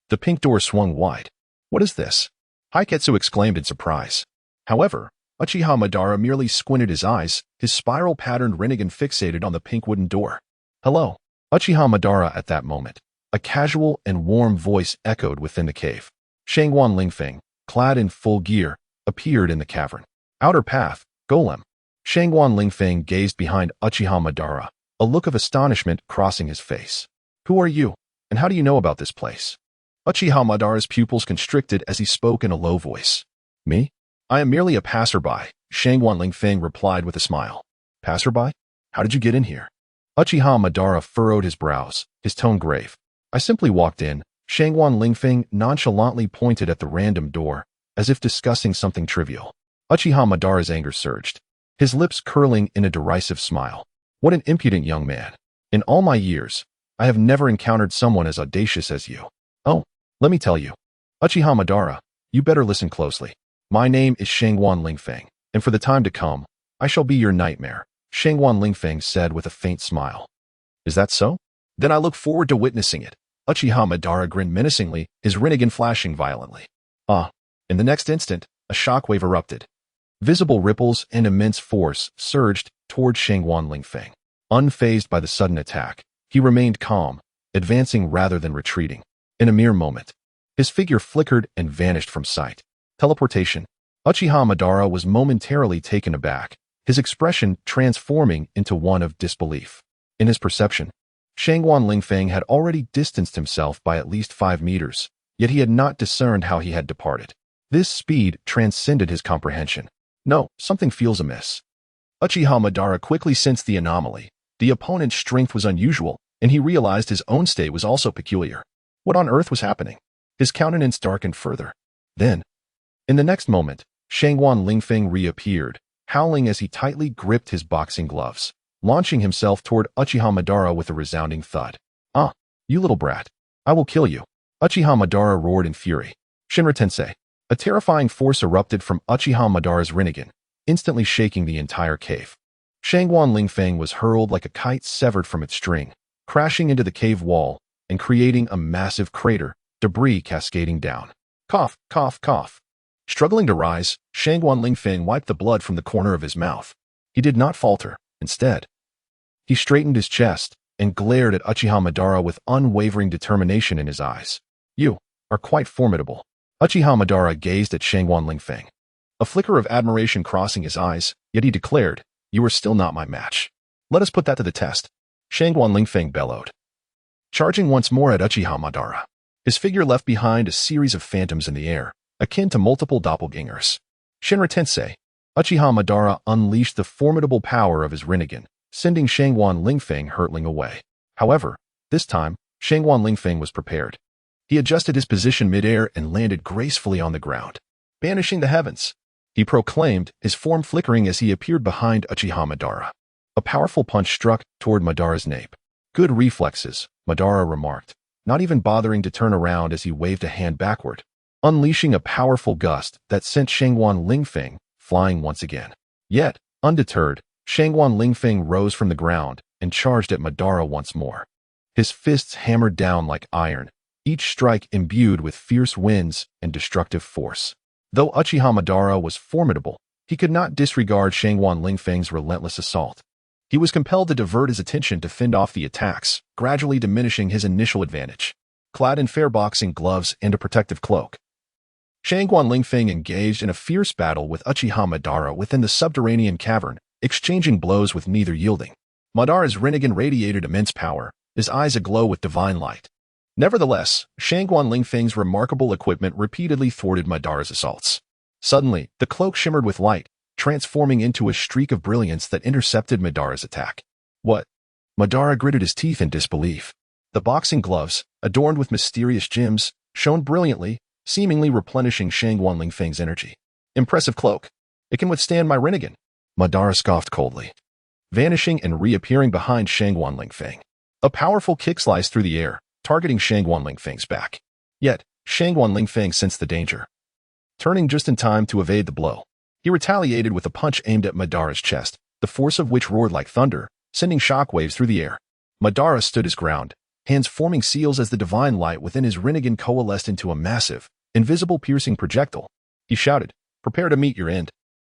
the pink door swung wide. "What is this?" Haiketsu exclaimed in surprise. However, Uchiha Madara merely squinted his eyes, his spiral-patterned Rinnegan fixated on the pink wooden door. "Hello." Uchiha Madara at that moment, a casual and warm voice echoed within the cave. Shangguan Lingfeng, clad in full gear, appeared in the cavern. "Outer path, golem." Shangguan Lingfeng gazed behind Uchiha Madara, a look of astonishment crossing his face. "Who are you, and how do you know about this place?" Uchiha Madara's pupils constricted as he spoke in a low voice. "Me? I am merely a passerby," Shangguan Lingfeng replied with a smile. "Passerby? How did you get in here?" Uchiha Madara furrowed his brows, his tone grave. "I simply walked in." Shangguan Lingfeng nonchalantly pointed at the random door, as if discussing something trivial. Uchiha Madara's anger surged, his lips curling in a derisive smile. "What an impudent young man. In all my years, I have never encountered someone as audacious as you. Oh, let me tell you. Uchiha Madara, you better listen closely. My name is Shangguan Lingfeng, and for the time to come, I shall be your nightmare," Shangguan Lingfeng said with a faint smile. "Is that so? Then I look forward to witnessing it." Uchiha Madara grinned menacingly, his Rinnegan flashing violently. In the next instant, a shockwave erupted. Visible ripples and immense force surged toward Shangguan Lingfeng. Unfazed by the sudden attack, he remained calm, advancing rather than retreating. In a mere moment, his figure flickered and vanished from sight. Teleportation. Uchiha Madara was momentarily taken aback, his expression transforming into one of disbelief. In his perception, Shangguan Lingfeng had already distanced himself by at least 5 meters, yet he had not discerned how he had departed. This speed transcended his comprehension. No, something feels amiss. Uchiha Madara quickly sensed the anomaly. The opponent's strength was unusual, and he realized his own state was also peculiar. What on earth was happening? His countenance darkened further. Then, in the next moment, Shangguan Lingfeng reappeared, howling as he tightly gripped his boxing gloves, launching himself toward Uchiha Madara with a resounding thud. "Ah, you little brat. I will kill you." Uchiha Madara roared in fury. Shinra Tensei. A terrifying force erupted from Uchiha Madara's Rinnegan, instantly shaking the entire cave. Shangguan Lingfeng was hurled like a kite severed from its string, crashing into the cave wall and creating a massive crater, debris cascading down. Cough, cough, cough. Struggling to rise, Shangguan Lingfeng wiped the blood from the corner of his mouth. He did not falter. Instead, he straightened his chest and glared at Uchiha Madara with unwavering determination in his eyes. "You are quite formidable." Uchiha Madara gazed at Shangguan Lingfeng, a flicker of admiration crossing his eyes, yet he declared, "You are still not my match. Let us put that to the test." Shangguan Lingfeng bellowed, charging once more at Uchiha Madara. His figure left behind a series of phantoms in the air, akin to multiple doppelgangers. Shinra Tensei. Uchiha Madara unleashed the formidable power of his Rinnegan, sending Shangguan Lingfeng hurtling away. However, this time, Shangguan Lingfeng was prepared. He adjusted his position mid-air and landed gracefully on the ground, banishing the heavens. He proclaimed, his form flickering as he appeared behind Uchiha Madara. A powerful punch struck toward Madara's nape. "Good reflexes," Madara remarked, not even bothering to turn around as he waved a hand backward, unleashing a powerful gust that sent Shangguan Lingfeng flying once again. Yet, undeterred, Shangguan Lingfeng rose from the ground and charged at Madara once more. His fists hammered down like iron, each strike imbued with fierce winds and destructive force. Though Uchiha Madara was formidable, he could not disregard Shangguan Lingfeng's relentless assault. He was compelled to divert his attention to fend off the attacks, gradually diminishing his initial advantage. Clad in fair boxing gloves and a protective cloak, Shangguan Lingfeng engaged in a fierce battle with Uchiha Madara within the subterranean cavern, exchanging blows with neither yielding. Madara's Rinnegan radiated immense power, his eyes aglow with divine light. Nevertheless, Shangguan Lingfeng's remarkable equipment repeatedly thwarted Madara's assaults. Suddenly, the cloak shimmered with light, transforming into a streak of brilliance that intercepted Madara's attack. "What?" Madara gritted his teeth in disbelief. The boxing gloves, adorned with mysterious gems, shone brilliantly, seemingly replenishing Shangguan Lingfeng's energy. "Impressive cloak. It can withstand my Rinnegan." Madara scoffed coldly, vanishing and reappearing behind Shangguan Lingfeng. A powerful kick sliced through the air, targeting Shangguan Lingfeng's back. Yet, Shangguan Lingfeng sensed the danger. Turning just in time to evade the blow, he retaliated with a punch aimed at Madara's chest, the force of which roared like thunder, sending shockwaves through the air. Madara stood his ground, hands forming seals as the divine light within his Rinnegan coalesced into a massive, invisible piercing projectile. He shouted, "Prepare to meet your end."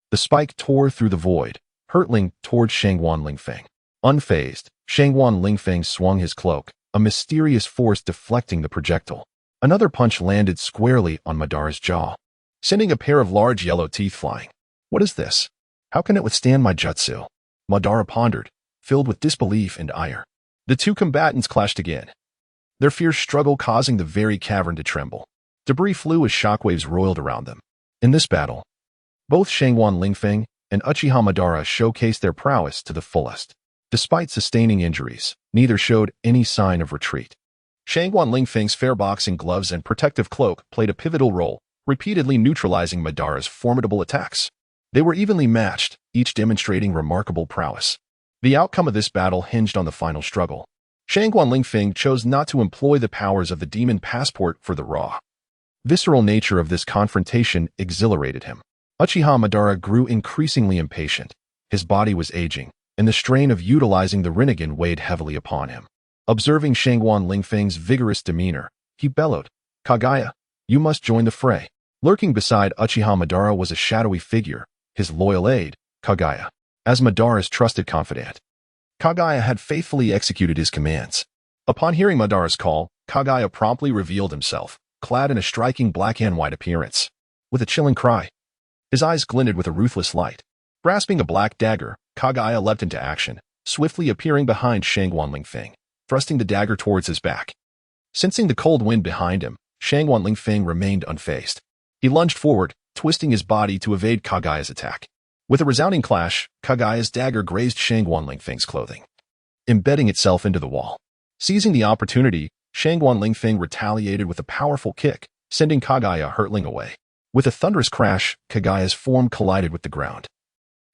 The spike tore through the void, hurtling toward Shangguan Lingfeng. Unfazed, Shangguan Lingfeng swung his cloak, a mysterious force deflecting the projectile. Another punch landed squarely on Madara's jaw, sending a pair of large yellow teeth flying. "What is this? How can it withstand my jutsu?" Madara pondered, filled with disbelief and ire. The two combatants clashed again, their fierce struggle causing the very cavern to tremble. Debris flew as shockwaves roiled around them. In this battle, both Shangguan Lingfeng and Uchiha Madara showcased their prowess to the fullest. Despite sustaining injuries, neither showed any sign of retreat. Shangguan Lingfeng's fair boxing gloves and protective cloak played a pivotal role, repeatedly neutralizing Madara's formidable attacks. They were evenly matched, each demonstrating remarkable prowess. The outcome of this battle hinged on the final struggle. Shangguan Lingfeng chose not to employ the powers of the demon passport for the raw, visceral nature of this confrontation exhilarated him. Uchiha Madara grew increasingly impatient. His body was aging, and the strain of utilizing the Rinnegan weighed heavily upon him. Observing Shangguan Lingfeng's vigorous demeanor, he bellowed, "Kaguya, you must join the fray." Lurking beside Uchiha Madara was a shadowy figure, his loyal aide, Kaguya. As Madara's trusted confidant, Kaguya had faithfully executed his commands. Upon hearing Madara's call, Kaguya promptly revealed himself, clad in a striking black and white appearance. With a chilling cry, His eyes glinted with a ruthless light. Grasping a black dagger, Kaguya leapt into action, swiftly appearing behind Shangguan Lingfeng, thrusting the dagger towards his back. Sensing the cold wind behind him, Shangguan Lingfeng remained unfazed. He lunged forward, twisting his body to evade Kaguya's attack. With a resounding clash, Kaguya's dagger grazed Shangguan Lingfeng's clothing, embedding itself into the wall. Seizing the opportunity, Shangguan Lingfeng retaliated with a powerful kick, sending Kaguya hurtling away. With a thunderous crash, Kaguya's form collided with the ground,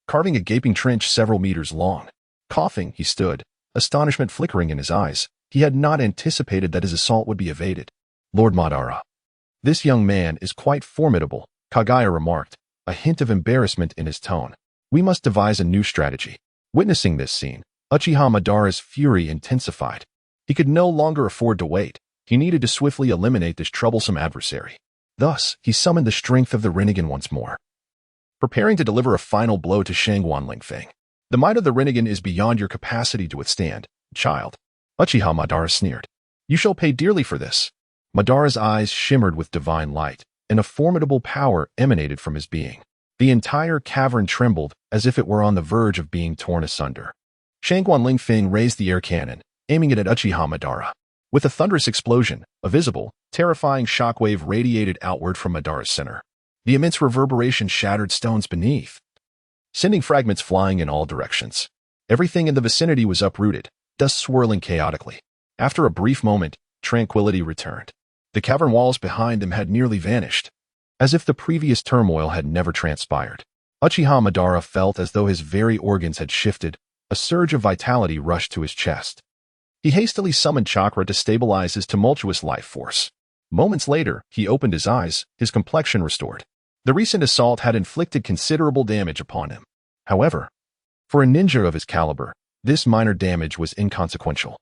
carving a gaping trench several meters long. Coughing, he stood, astonishment flickering in his eyes. He had not anticipated that his assault would be evaded. Lord Madara. This young man is quite formidable, Kaguya remarked, a hint of embarrassment in his tone. We must devise a new strategy. Witnessing this scene, Uchiha Madara's fury intensified. He could no longer afford to wait. He needed to swiftly eliminate this troublesome adversary. Thus, he summoned the strength of the Rinnegan once more, preparing to deliver a final blow to Shangguan Lingfeng. The might of the Rinnegan is beyond your capacity to withstand, child. Uchiha Madara sneered. You shall pay dearly for this. Madara's eyes shimmered with divine light, and a formidable power emanated from his being. The entire cavern trembled as if it were on the verge of being torn asunder. Shangguan Lingfeng raised the air cannon, aiming it at Uchiha Madara. With a thunderous explosion, a visible, terrifying shockwave radiated outward from Madara's center. The immense reverberation shattered stones beneath, sending fragments flying in all directions. Everything in the vicinity was uprooted, dust swirling chaotically. After a brief moment, tranquility returned. The cavern walls behind them had nearly vanished, as if the previous turmoil had never transpired. Uchiha Madara felt as though his very organs had shifted. A surge of vitality rushed to his chest. He hastily summoned chakra to stabilize his tumultuous life force. Moments later, he opened his eyes, his complexion restored. The recent assault had inflicted considerable damage upon him. However, for a ninja of his caliber, this minor damage was inconsequential.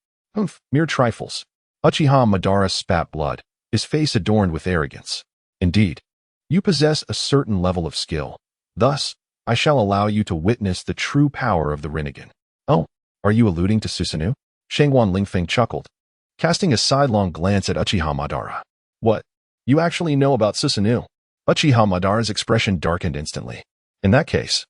Mere trifles. Uchiha Madara spat blood, his face adorned with arrogance. Indeed, you possess a certain level of skill. Thus, I shall allow you to witness the true power of the Rinnegan. Oh, are you alluding to Susanoo? Shangguan Lingfeng chuckled, casting a sidelong glance at Uchiha Madara. What? You actually know about Susanoo? Uchiha Madara's expression darkened instantly. In that case,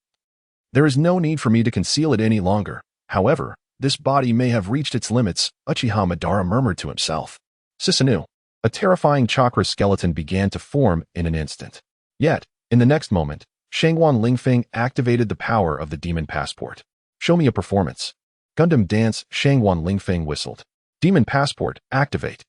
there is no need for me to conceal it any longer. However, this body may have reached its limits, Uchiha Madara murmured to himself. Susanoo. A terrifying chakra skeleton began to form in an instant. Yet, in the next moment, Shangguan Lingfeng activated the power of the Demon Passport. Show me a performance. Gundam Dance, Shangguan Lingfeng whistled. Demon Passport, activate.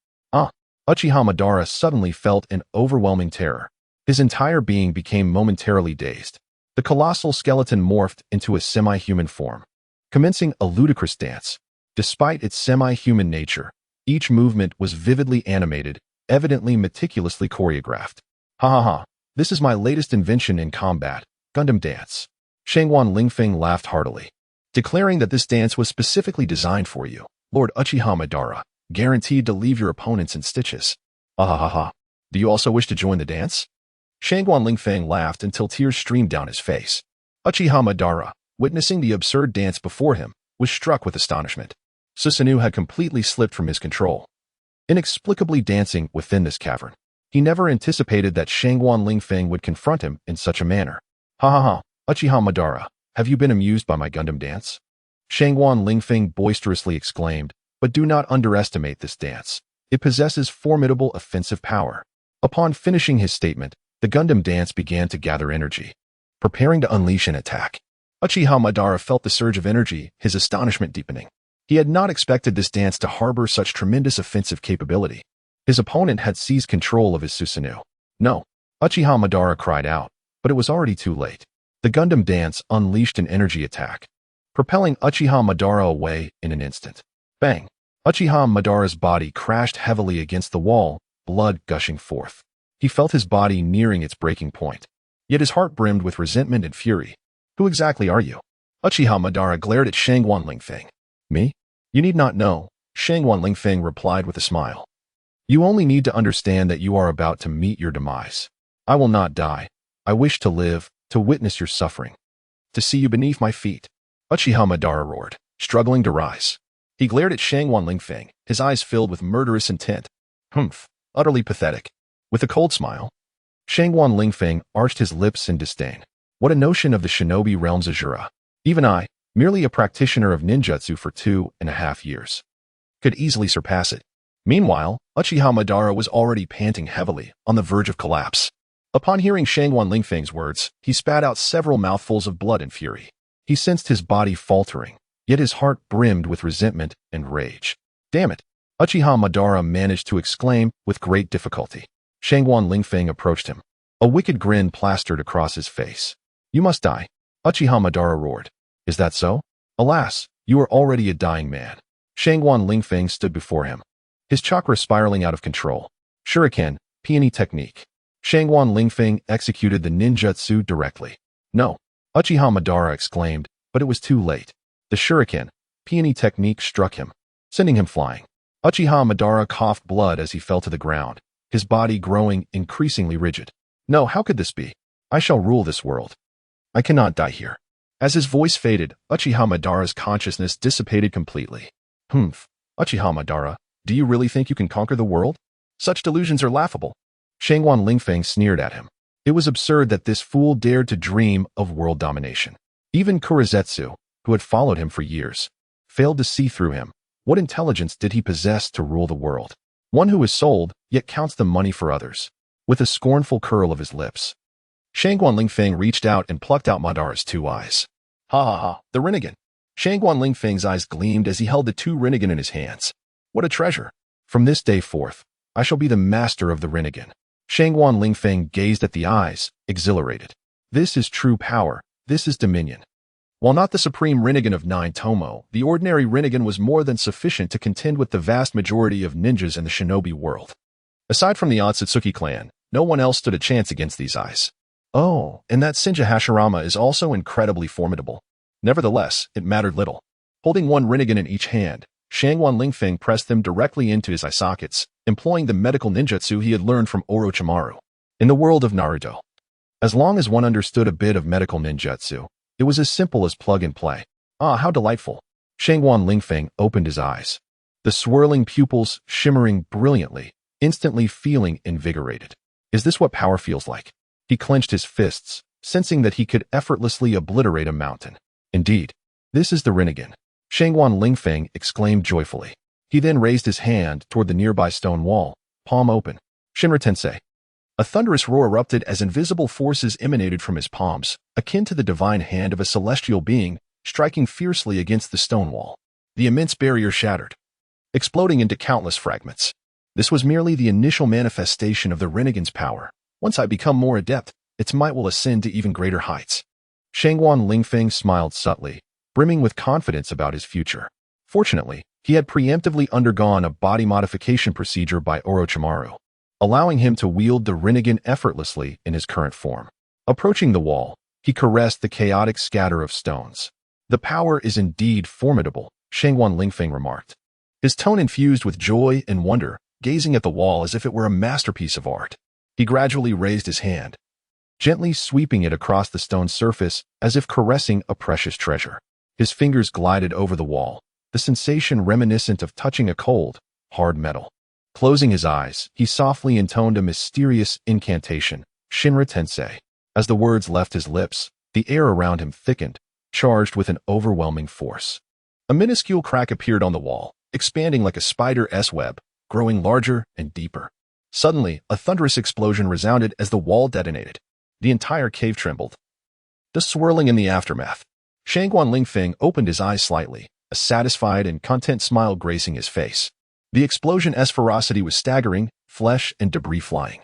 Uchiha Madara suddenly felt an overwhelming terror. His entire being became momentarily dazed. The colossal skeleton morphed into a semi-human form, commencing a ludicrous dance. Despite its semi-human nature, each movement was vividly animated, evidently meticulously choreographed. Ha ha ha, this is my latest invention in combat, Gundam Dance. Shangguan Lingfeng laughed heartily, declaring that this dance was specifically designed for you, Lord Uchiha Madara, guaranteed to leave your opponents in stitches. Ha ha ha ha. Do you also wish to join the dance? Shangguan Lingfeng laughed until tears streamed down his face. Uchiha Madara, witnessing the absurd dance before him, was struck with astonishment. Susanoo had completely slipped from his control, inexplicably dancing within this cavern. He never anticipated that Shangguan Lingfeng would confront him in such a manner. Ha ha ha, Uchiha Madara, have you been amused by my Gundam dance? Shangguan Lingfeng boisterously exclaimed, but do not underestimate this dance. It possesses formidable offensive power. Upon finishing his statement, the Gundam dance began to gather energy, preparing to unleash an attack. Uchiha Madara felt the surge of energy, his astonishment deepening. He had not expected this dance to harbor such tremendous offensive capability. His opponent had seized control of his Susanoo. No, Uchiha Madara cried out, but it was already too late. The Gundam dance unleashed an energy attack, propelling Uchiha Madara away in an instant. Bang! Uchiha Madara's body crashed heavily against the wall, blood gushing forth. He felt his body nearing its breaking point. Yet his heart brimmed with resentment and fury. Who exactly are you? Uchiha Madara glared at Shangguan Lingfeng. Me? You need not know, Shangguan Lingfeng replied with a smile. You only need to understand that you are about to meet your demise. I will not die. I wish to live, to witness your suffering, to see you beneath my feet. Uchiha Madara roared, struggling to rise. He glared at Shangguan Lingfeng, his eyes filled with murderous intent. Utterly pathetic. With a cold smile, Shangguan Lingfeng arched his lips in disdain. What a notion of the shinobi realm's Azura. Even I, merely a practitioner of ninjutsu for 2.5 years, could easily surpass it. Meanwhile, Uchiha Madara was already panting heavily, on the verge of collapse. Upon hearing Shangguan Lingfeng's words, he spat out several mouthfuls of blood in fury. He sensed his body faltering, yet his heart brimmed with resentment and rage. Damn it! Uchiha Madara managed to exclaim with great difficulty. Shangguan Lingfeng approached him. A wicked grin plastered across his face. You must die. Uchiha Madara roared. Is that so? Alas, you are already a dying man. Shangguan Lingfeng stood before him, his chakra spiraling out of control. Shuriken, peony technique. Shangguan Lingfeng executed the ninjutsu directly. No, Uchiha Madara exclaimed, but it was too late. The shuriken, peony technique struck him, sending him flying. Uchiha Madara coughed blood as he fell to the ground, his body growing increasingly rigid. No, how could this be? I shall rule this world. I cannot die here. As his voice faded, Uchiha Madara's consciousness dissipated completely. Uchiha Madara, do you really think you can conquer the world? Such delusions are laughable. Shangguan Lingfeng sneered at him. It was absurd that this fool dared to dream of world domination. Even Kurizetsu, who had followed him for years, failed to see through him. What intelligence did he possess to rule the world? One who is sold, yet counts the money for others. With a scornful curl of his lips, Shangguan Lingfeng reached out and plucked out Madara's 2 eyes. Ha ha ha, the Rinnegan. Shangguan Lingfeng's eyes gleamed as he held the 2 Rinnegan in his hands. What a treasure. From this day forth, I shall be the master of the Rinnegan. Shangguan Lingfeng gazed at the eyes, exhilarated. This is true power. This is dominion. While not the supreme Rinnegan of 9 Tomo, the ordinary Rinnegan was more than sufficient to contend with the vast majority of ninjas in the shinobi world. Aside from the Ōtsutsuki clan, no one else stood a chance against these eyes. Oh, and that Senju Hashirama is also incredibly formidable. Nevertheless, it mattered little. Holding 1 Rinnegan in each hand, Shangguan Lingfeng pressed them directly into his eye sockets, employing the medical ninjutsu he had learned from Orochimaru. In the world of Naruto, as long as one understood a bit of medical ninjutsu, it was as simple as plug and play. Ah, how delightful. Shangguan Lingfeng opened his eyes, the swirling pupils shimmering brilliantly, instantly feeling invigorated. Is this what power feels like? He clenched his fists, sensing that he could effortlessly obliterate a mountain. Indeed, this is the Rinnegan. Shangguan Lingfeng exclaimed joyfully. He then raised his hand toward the nearby stone wall, palm open. Shinra Tensei. A thunderous roar erupted as invisible forces emanated from his palms, akin to the divine hand of a celestial being, striking fiercely against the stone wall. The immense barrier shattered, exploding into countless fragments. This was merely the initial manifestation of the Rinnegan's power. Once I become more adept, its might will ascend to even greater heights. Shangguan Lingfeng smiled subtly, brimming with confidence about his future. Fortunately, he had preemptively undergone a body modification procedure by Orochimaru, allowing him to wield the Rinnegan effortlessly in his current form. Approaching the wall, he caressed the chaotic scatter of stones. The power is indeed formidable, Shangguan Lingfeng remarked, his tone infused with joy and wonder, gazing at the wall as if it were a masterpiece of art. He gradually raised his hand, gently sweeping it across the stone surface as if caressing a precious treasure. His fingers glided over the wall, the sensation reminiscent of touching a cold, hard metal. Closing his eyes, he softly intoned a mysterious incantation, Shinra Tensei. As the words left his lips, the air around him thickened, charged with an overwhelming force. A minuscule crack appeared on the wall, expanding like a spider's web, growing larger and deeper. Suddenly, a thunderous explosion resounded as the wall detonated. The entire cave trembled. The swirling in the aftermath. Shangguan Lingfeng opened his eyes slightly, a satisfied and content smile gracing his face. The explosion's ferocity was staggering, flesh and debris flying.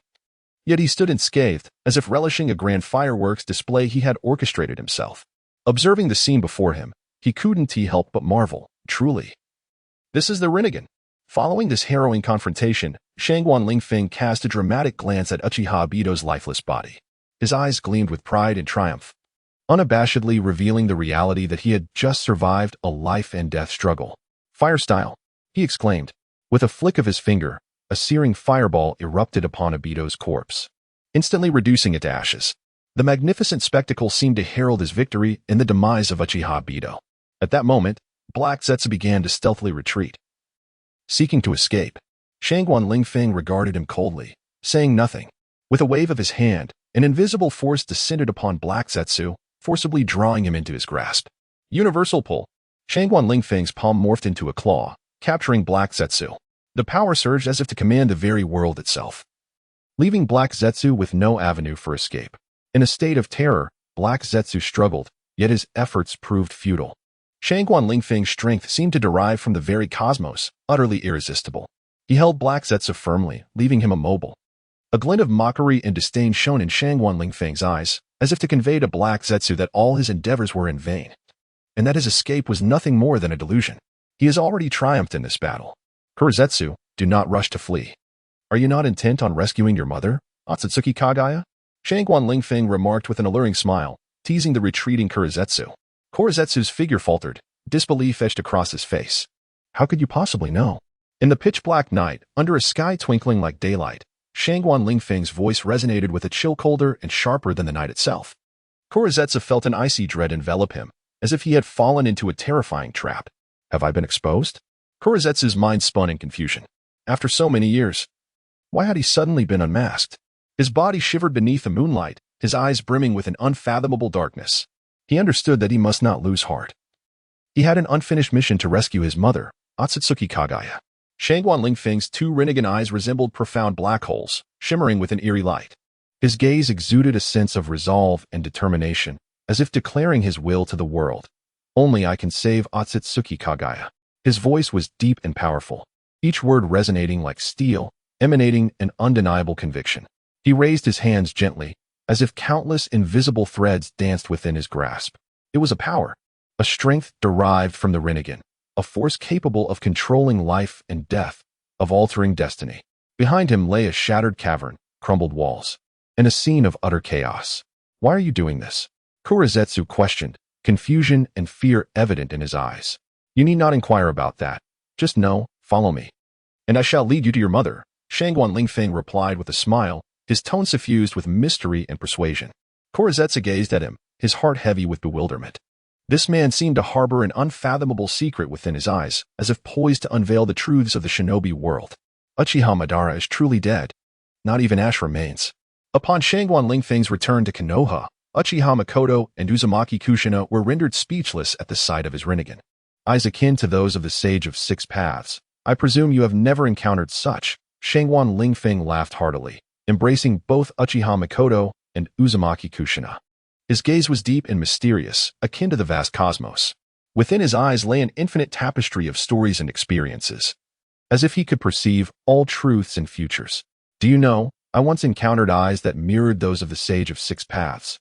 Yet he stood unscathed, as if relishing a grand fireworks display he had orchestrated himself. Observing the scene before him, he couldn't help but marvel. Truly, this is the Rinnegan. Following this harrowing confrontation, Shangguan Lingfeng cast a dramatic glance at Uchiha Obito's lifeless body. His eyes gleamed with pride and triumph, unabashedly revealing the reality that he had just survived a life-and-death struggle. Fire style, he exclaimed. With a flick of his finger, a searing fireball erupted upon Obito's corpse, instantly reducing it to ashes. The magnificent spectacle seemed to herald his victory in the demise of Uchiha Obito. At that moment, Black Zetsu began to stealthily retreat. Seeking to escape, Shangguan Lingfeng regarded him coldly, saying nothing. With a wave of his hand, an invisible force descended upon Black Zetsu, forcibly drawing him into his grasp. Universal pull. Shangguan Lingfeng's palm morphed into a claw, capturing Black Zetsu. The power surged as if to command the very world itself, leaving Black Zetsu with no avenue for escape. In a state of terror, Black Zetsu struggled, yet his efforts proved futile. Shangguan Lingfeng's strength seemed to derive from the very cosmos, utterly irresistible. He held Black Zetsu firmly, leaving him immobile. A glint of mockery and disdain shone in Shangguan Lingfeng's eyes, as if to convey to Black Zetsu that all his endeavors were in vain, and that his escape was nothing more than a delusion. He has already triumphed in this battle. Kurizetsu, do not rush to flee. Are you not intent on rescuing your mother, Ōtsutsuki Kaguya? Shangguan Lingfeng remarked with an alluring smile, teasing the retreating Kurizetsu. Kurizetsu's figure faltered, disbelief etched across his face. How could you possibly know? In the pitch-black night, under a sky twinkling like daylight, Shangguan Lingfeng's voice resonated with a chill colder and sharper than the night itself. Kurizetsu felt an icy dread envelop him, as if he had fallen into a terrifying trap. Have I been exposed? Kurizetsu's mind spun in confusion. After so many years, why had he suddenly been unmasked? His body shivered beneath the moonlight, his eyes brimming with an unfathomable darkness. He understood that he must not lose heart. He had an unfinished mission to rescue his mother, Ōtsutsuki Kaguya. Shangguan Lingfeng's two renegade eyes resembled profound black holes, shimmering with an eerie light. His gaze exuded a sense of resolve and determination, as if declaring his will to the world. Only I can save Ōtsutsuki Kaguya. His voice was deep and powerful, each word resonating like steel, emanating an undeniable conviction. He raised his hands gently, as if countless invisible threads danced within his grasp. It was a power, a strength derived from the renegade, a force capable of controlling life and death, of altering destiny. Behind him lay a shattered cavern, crumbled walls, and a scene of utter chaos. Why are you doing this? Kurizetsu questioned, confusion and fear evident in his eyes. You need not inquire about that. Just know, follow me, and I shall lead you to your mother. Shangguan Lingfeng replied with a smile, his tone suffused with mystery and persuasion. Kurizetsu gazed at him, his heart heavy with bewilderment. This man seemed to harbor an unfathomable secret within his eyes, as if poised to unveil the truths of the shinobi world. Uchiha Madara is truly dead. Not even ash remains. Upon Shangguan Lingfeng's return to Konoha, Uchiha Makoto and Uzumaki Kushina were rendered speechless at the sight of his rinnegan. Eyes akin to those of the Sage of Six Paths. I presume you have never encountered such. Shangguan Lingfeng laughed heartily, embracing both Uchiha Makoto and Uzumaki Kushina. His gaze was deep and mysterious, akin to the vast cosmos. Within his eyes lay an infinite tapestry of stories and experiences, as if he could perceive all truths and futures. Do you know, I once encountered eyes that mirrored those of the Sage of Six Paths,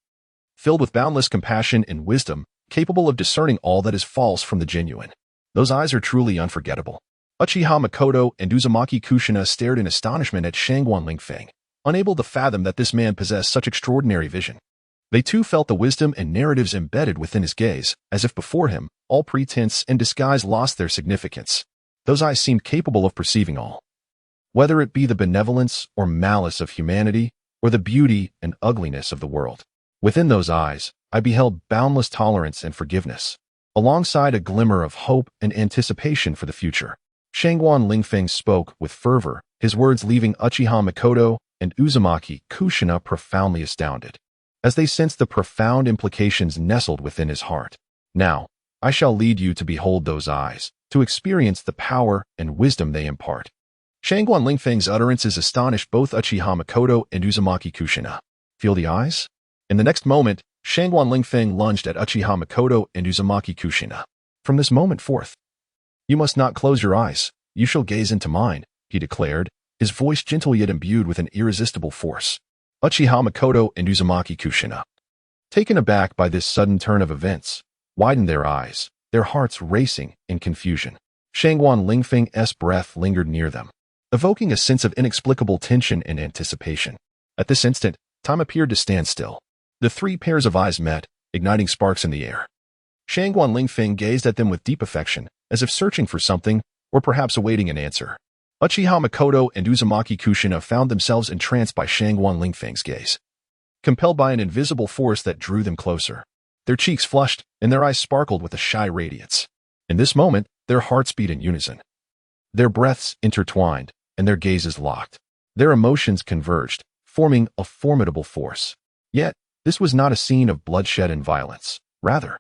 filled with boundless compassion and wisdom, capable of discerning all that is false from the genuine. Those eyes are truly unforgettable. Uchiha Makoto and Uzumaki Kushina stared in astonishment at Shangguan Lingfeng, unable to fathom that this man possessed such extraordinary vision. They too felt the wisdom and narratives embedded within his gaze, as if before him, all pretense and disguise lost their significance. Those eyes seemed capable of perceiving all, whether it be the benevolence or malice of humanity, or the beauty and ugliness of the world. Within those eyes, I beheld boundless tolerance and forgiveness, alongside a glimmer of hope and anticipation for the future. Shangguan Lingfeng spoke with fervor, his words leaving Uchiha Makoto and Uzumaki Kushina profoundly astounded, as they sensed the profound implications nestled within his heart. Now, I shall lead you to behold those eyes, to experience the power and wisdom they impart. Shangguan Lingfeng's utterances astonished both Uchiha Makoto and Uzumaki Kushina. Feel the eyes? In the next moment, Shangguan Lingfeng lunged at Uchiha Makoto and Uzumaki Kushina. From this moment forth, you must not close your eyes. You shall gaze into mine, he declared, his voice gentle yet imbued with an irresistible force. Uchiha Makoto and Uzumaki Kushina, taken aback by this sudden turn of events, widened their eyes, their hearts racing in confusion. Shangguan Lingfeng's breath lingered near them, evoking a sense of inexplicable tension and anticipation. At this instant, time appeared to stand still. The three pairs of eyes met, igniting sparks in the air. Shangguan Lingfeng gazed at them with deep affection, as if searching for something, or perhaps awaiting an answer. Uchiha Makoto and Uzumaki Kushina found themselves entranced by Shangguan Lingfeng's gaze, compelled by an invisible force that drew them closer. Their cheeks flushed, and their eyes sparkled with a shy radiance. In this moment, their hearts beat in unison. Their breaths intertwined, and their gazes locked. Their emotions converged, forming a formidable force. Yet, this was not a scene of bloodshed and violence. Rather,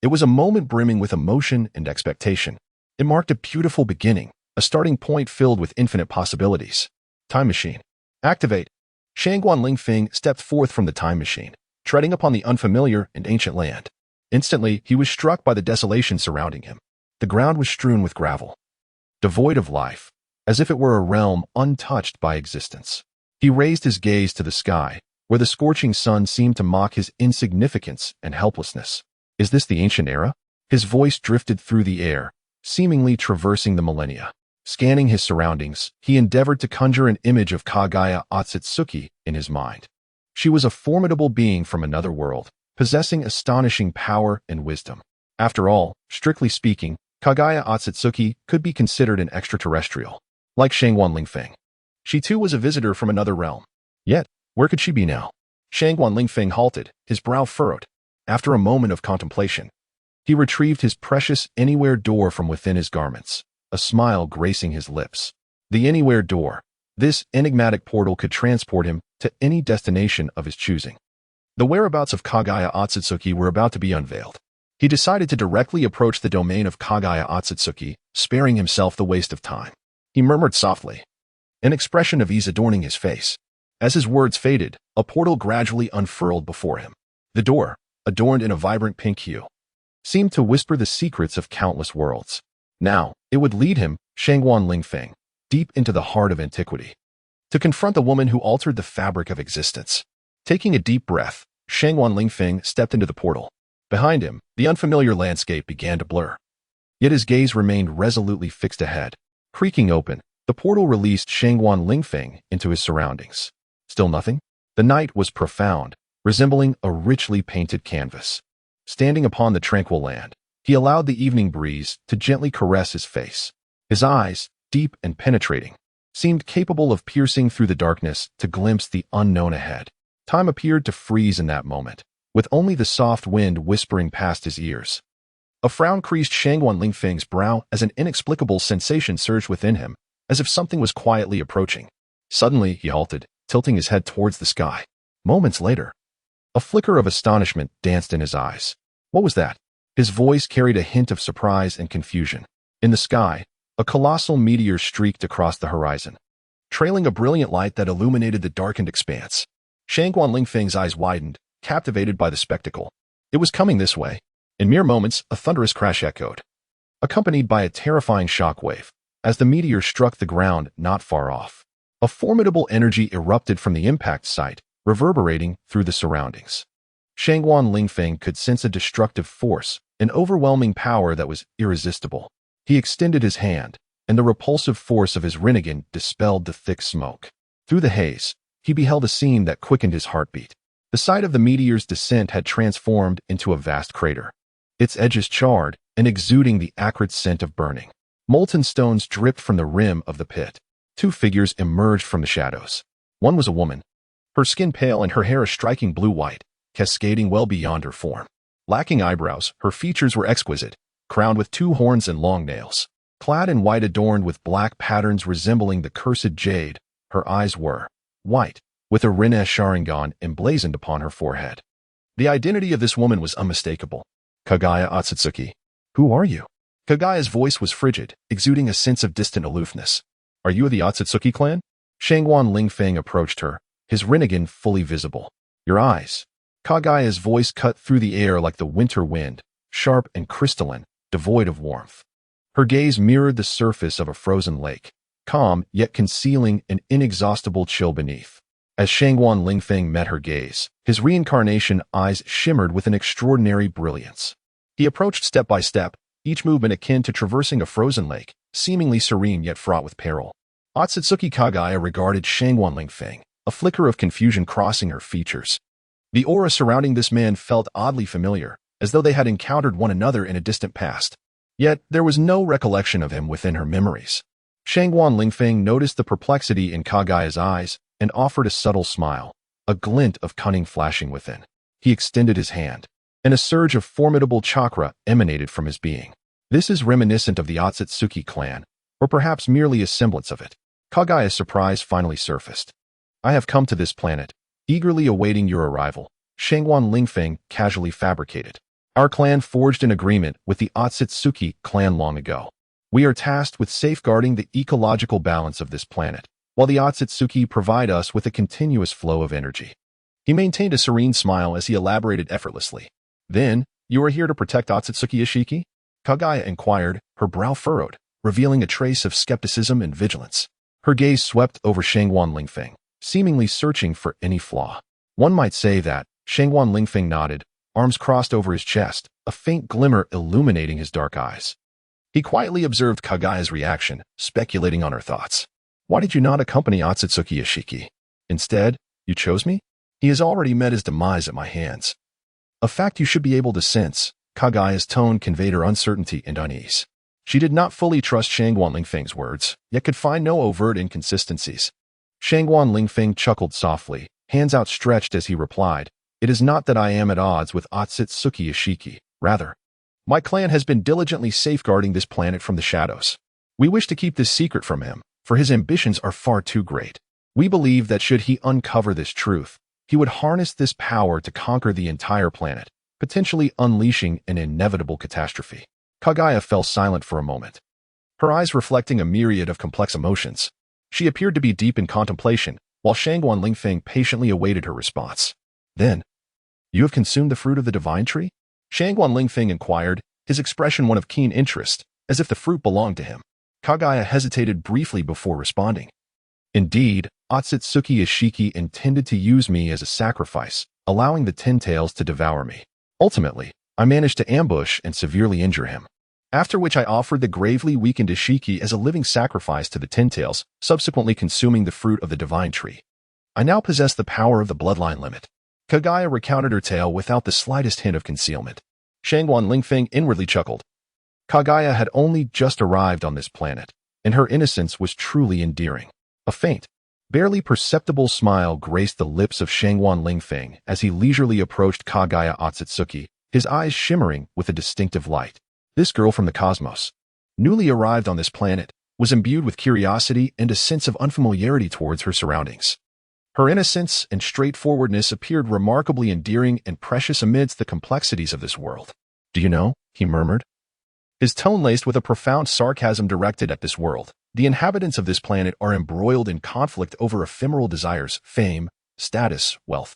it was a moment brimming with emotion and expectation. It marked a beautiful beginning, a starting point filled with infinite possibilities. Time machine. Activate. Shangguan Lingfeng stepped forth from the time machine, treading upon the unfamiliar and ancient land. Instantly, he was struck by the desolation surrounding him. The ground was strewn with gravel, devoid of life, as if it were a realm untouched by existence. He raised his gaze to the sky, where the scorching sun seemed to mock his insignificance and helplessness. Is this the ancient era? His voice drifted through the air, seemingly traversing the millennia. Scanning his surroundings, he endeavored to conjure an image of Kaguya Ōtsutsuki in his mind. She was a formidable being from another world, possessing astonishing power and wisdom. After all, strictly speaking, Kaguya Ōtsutsuki could be considered an extraterrestrial. Like Shangguan Lingfeng, she too was a visitor from another realm. Yet, where could she be now? Shangguan Lingfeng halted, his brow furrowed. After a moment of contemplation, he retrieved his precious anywhere door from within his garments, a smile gracing his lips. The anywhere door. This enigmatic portal could transport him to any destination of his choosing. The whereabouts of Kaguya Ōtsutsuki were about to be unveiled. He decided to directly approach the domain of Kaguya Ōtsutsuki, sparing himself the waste of time. He murmured softly, an expression of ease adorning his face. As his words faded, a portal gradually unfurled before him. The door, adorned in a vibrant pink hue, seemed to whisper the secrets of countless worlds. Now, it would lead him, Shangguan Lingfeng, deep into the heart of antiquity, to confront the woman who altered the fabric of existence. Taking a deep breath, Shangguan Lingfeng stepped into the portal. Behind him, the unfamiliar landscape began to blur. Yet his gaze remained resolutely fixed ahead. Creaking open, the portal released Shangguan Lingfeng into his surroundings. Still nothing? The night was profound, resembling a richly painted canvas. Standing upon the tranquil land, he allowed the evening breeze to gently caress his face. His eyes, deep and penetrating, seemed capable of piercing through the darkness to glimpse the unknown ahead. Time appeared to freeze in that moment, with only the soft wind whispering past his ears. A frown creased Shangguan Lingfeng's brow as an inexplicable sensation surged within him, as if something was quietly approaching. Suddenly, he halted, tilting his head towards the sky. Moments later, a flicker of astonishment danced in his eyes. What was that? His voice carried a hint of surprise and confusion. In the sky, a colossal meteor streaked across the horizon, trailing a brilliant light that illuminated the darkened expanse. Shangguan Lingfeng's eyes widened, captivated by the spectacle. It was coming this way. In mere moments, a thunderous crash echoed, accompanied by a terrifying shockwave, as the meteor struck the ground not far off. A formidable energy erupted from the impact site, reverberating through the surroundings. Shangguan Lingfeng could sense a destructive force, an overwhelming power that was irresistible. He extended his hand, and the repulsive force of his rinnegan dispelled the thick smoke. Through the haze, he beheld a scene that quickened his heartbeat. The site of the meteor's descent had transformed into a vast crater, its edges charred and exuding the acrid scent of burning. Molten stones dripped from the rim of the pit. Two figures emerged from the shadows. One was a woman, her skin pale and her hair a striking blue-white, cascading well beyond her form. Lacking eyebrows, her features were exquisite, crowned with two horns and long nails. Clad in white adorned with black patterns resembling the cursed jade, her eyes were white, with a rinne sharingan emblazoned upon her forehead. The identity of this woman was unmistakable. Kaguya Ōtsutsuki. Who are you? Kaguya's voice was frigid, exuding a sense of distant aloofness. Are you of the Ōtsutsuki clan? Shangguan Lingfeng approached her, his rinnegan fully visible. Your eyes. Kaguya's voice cut through the air like the winter wind, sharp and crystalline, devoid of warmth. Her gaze mirrored the surface of a frozen lake, calm yet concealing an inexhaustible chill beneath. As Shangguan Lingfeng met her gaze, his reincarnation eyes shimmered with an extraordinary brilliance. He approached step by step, each movement akin to traversing a frozen lake, seemingly serene yet fraught with peril. Ōtsutsuki Kaguya regarded Shangguan Lingfeng, a flicker of confusion crossing her features. The aura surrounding this man felt oddly familiar, as though they had encountered one another in a distant past. Yet there was no recollection of him within her memories. Shangguan Lingfeng noticed the perplexity in Kaguya's eyes and offered a subtle smile, a glint of cunning flashing within. He extended his hand, and a surge of formidable chakra emanated from his being. This is reminiscent of the Ōtsutsuki clan, or perhaps merely a semblance of it. Kaguya's surprise finally surfaced. I have come to this planet, eagerly awaiting your arrival, Shangguan Lingfeng casually fabricated. Our clan forged an agreement with the Ōtsutsuki clan long ago. We are tasked with safeguarding the ecological balance of this planet, while the Ōtsutsuki provide us with a continuous flow of energy. He maintained a serene smile as he elaborated effortlessly. Then, you are here to protect Ōtsutsuki Ishiki? Kaguya inquired, her brow furrowed, revealing a trace of skepticism and vigilance. Her gaze swept over Shangguan Lingfeng, seemingly searching for any flaw. One might say that. Shangguan Lingfeng nodded, arms crossed over his chest, a faint glimmer illuminating his dark eyes. He quietly observed Kaguya's reaction, speculating on her thoughts. Why did you not accompany Ōtsutsuki Ishiki? Instead, you chose me? He has already met his demise at my hands. A fact you should be able to sense. Kaguya's tone conveyed her uncertainty and unease. She did not fully trust Shangguan Lingfeng's words, yet could find no overt inconsistencies. Shangguan Lingfeng chuckled softly, hands outstretched as he replied, It is not that I am at odds with Ōtsutsuki Ishiki. Rather, my clan has been diligently safeguarding this planet from the shadows. We wish to keep this secret from him, for his ambitions are far too great. We believe that should he uncover this truth, he would harness this power to conquer the entire planet, potentially unleashing an inevitable catastrophe. Kaguya fell silent for a moment, her eyes reflecting a myriad of complex emotions. She appeared to be deep in contemplation, while Shangguan Lingfeng patiently awaited her response. Then, you have consumed the fruit of the divine tree? Shangguan Lingfeng inquired, his expression one of keen interest, as if the fruit belonged to him. Kaguya hesitated briefly before responding. Indeed, Ōtsutsuki Ishiki intended to use me as a sacrifice, allowing the Ten Tails to devour me. Ultimately, I managed to ambush and severely injure him. After which I offered the gravely weakened Ishiki as a living sacrifice to the Ten Tails, subsequently consuming the fruit of the divine tree. I now possess the power of the bloodline limit. Kaguya recounted her tale without the slightest hint of concealment. Shangguan Lingfeng inwardly chuckled. Kaguya had only just arrived on this planet, and her innocence was truly endearing. A faint, barely perceptible smile graced the lips of Shangguan Lingfeng as he leisurely approached Kaguya Ōtsutsuki, his eyes shimmering with a distinctive light. This girl from the cosmos, newly arrived on this planet, was imbued with curiosity and a sense of unfamiliarity towards her surroundings. Her innocence and straightforwardness appeared remarkably endearing and precious amidst the complexities of this world. Do you know? He murmured, his tone laced with a profound sarcasm directed at this world. The inhabitants of this planet are embroiled in conflict over ephemeral desires, fame, status, wealth.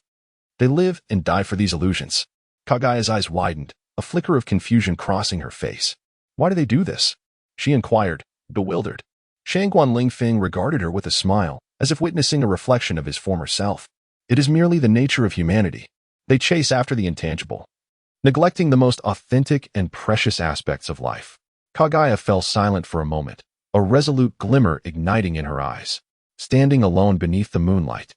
They live and die for these illusions. Kaguya's eyes widened, a flicker of confusion crossing her face. Why do they do this? She inquired, bewildered. Shangguan Lingfeng regarded her with a smile, as if witnessing a reflection of his former self. It is merely the nature of humanity. They chase after the intangible, neglecting the most authentic and precious aspects of life. Kaguya fell silent for a moment, a resolute glimmer igniting in her eyes. Standing alone beneath the moonlight,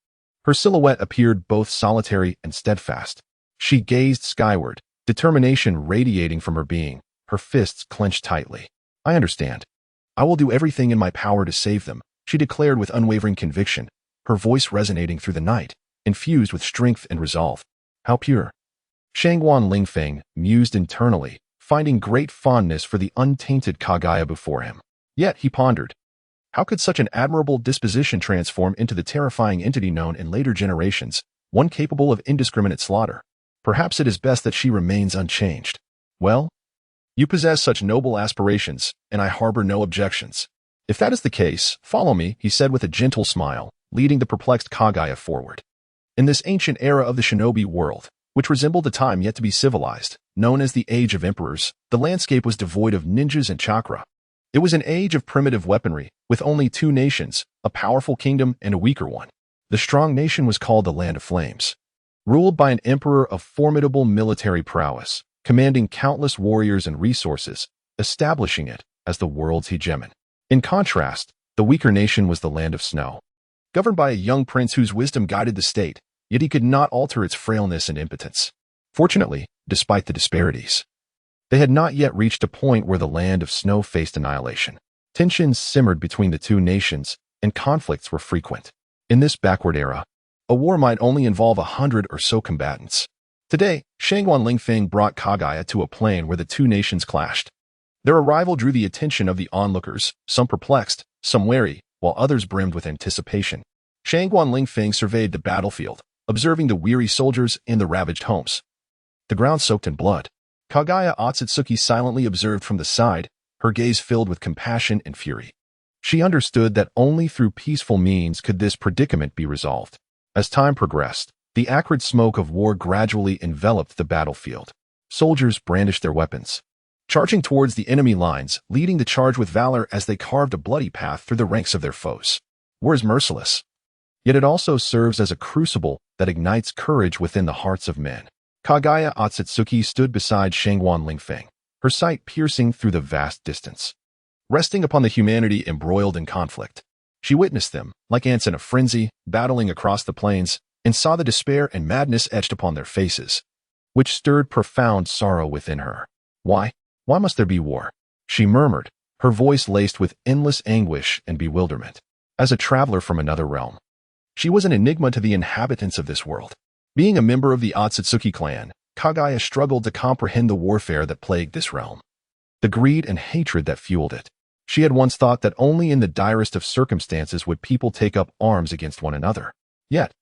her silhouette appeared both solitary and steadfast. She gazed skyward, determination radiating from her being, her fists clenched tightly. I understand. I will do everything in my power to save them, she declared with unwavering conviction, her voice resonating through the night, infused with strength and resolve. How pure. Shangguan Lingfeng mused internally, finding great fondness for the untainted Kaguya before him. Yet, he pondered, how could such an admirable disposition transform into the terrifying entity known in later generations, one capable of indiscriminate slaughter? Perhaps it is best that she remains unchanged. Well, you possess such noble aspirations, and I harbor no objections. If that is the case, follow me, he said with a gentle smile, leading the perplexed Kaguya forward. In this ancient era of the shinobi world, which resembled a time yet to be civilized, known as the Age of Emperors, the landscape was devoid of ninjas and chakra. It was an age of primitive weaponry, with only two nations, a powerful kingdom and a weaker one. The strong nation was called the Land of Flames, ruled by an emperor of formidable military prowess, commanding countless warriors and resources, establishing it as the world's hegemon. In contrast, the weaker nation was the Land of Snow, governed by a young prince whose wisdom guided the state, yet he could not alter its frailness and impotence. Fortunately, despite the disparities, they had not yet reached a point where the Land of Snow faced annihilation. Tensions simmered between the two nations, and conflicts were frequent. In this backward era, a war might only involve 100 or so combatants. Today, Shangguan Lingfeng brought Kaguya to a plane where the two nations clashed. Their arrival drew the attention of the onlookers, some perplexed, some wary, while others brimmed with anticipation. Shangguan Lingfeng surveyed the battlefield, observing the weary soldiers and the ravaged homes. The ground soaked in blood. Kaguya Ōtsutsuki silently observed from the side, her gaze filled with compassion and fury. She understood that only through peaceful means could this predicament be resolved. As time progressed, the acrid smoke of war gradually enveloped the battlefield. Soldiers brandished their weapons, charging towards the enemy lines, leading the charge with valor as they carved a bloody path through the ranks of their foes. War is merciless, yet it also serves as a crucible that ignites courage within the hearts of men. Kaguya Ōtsutsuki stood beside Shangguan Lingfeng, her sight piercing through the vast distance. Resting upon the humanity embroiled in conflict, she witnessed them, like ants in a frenzy, battling across the plains, and saw the despair and madness etched upon their faces, which stirred profound sorrow within her. Why? Why must there be war? She murmured, her voice laced with endless anguish and bewilderment. As a traveler from another realm, she was an enigma to the inhabitants of this world. Being a member of the Ōtsutsuki clan, Kaguya struggled to comprehend the warfare that plagued this realm, the greed and hatred that fueled it. She had once thought that only in the direst of circumstances would people take up arms against one another. Yet,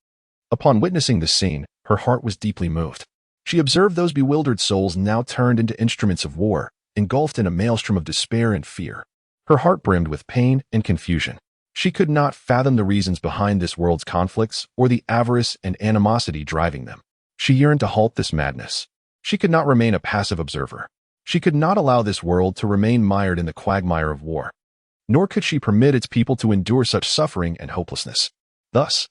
upon witnessing this scene, her heart was deeply moved. She observed those bewildered souls now turned into instruments of war, engulfed in a maelstrom of despair and fear. Her heart brimmed with pain and confusion. She could not fathom the reasons behind this world's conflicts or the avarice and animosity driving them. She yearned to halt this madness. She could not remain a passive observer. She could not allow this world to remain mired in the quagmire of war, nor could she permit its people to endure such suffering and hopelessness. Thus,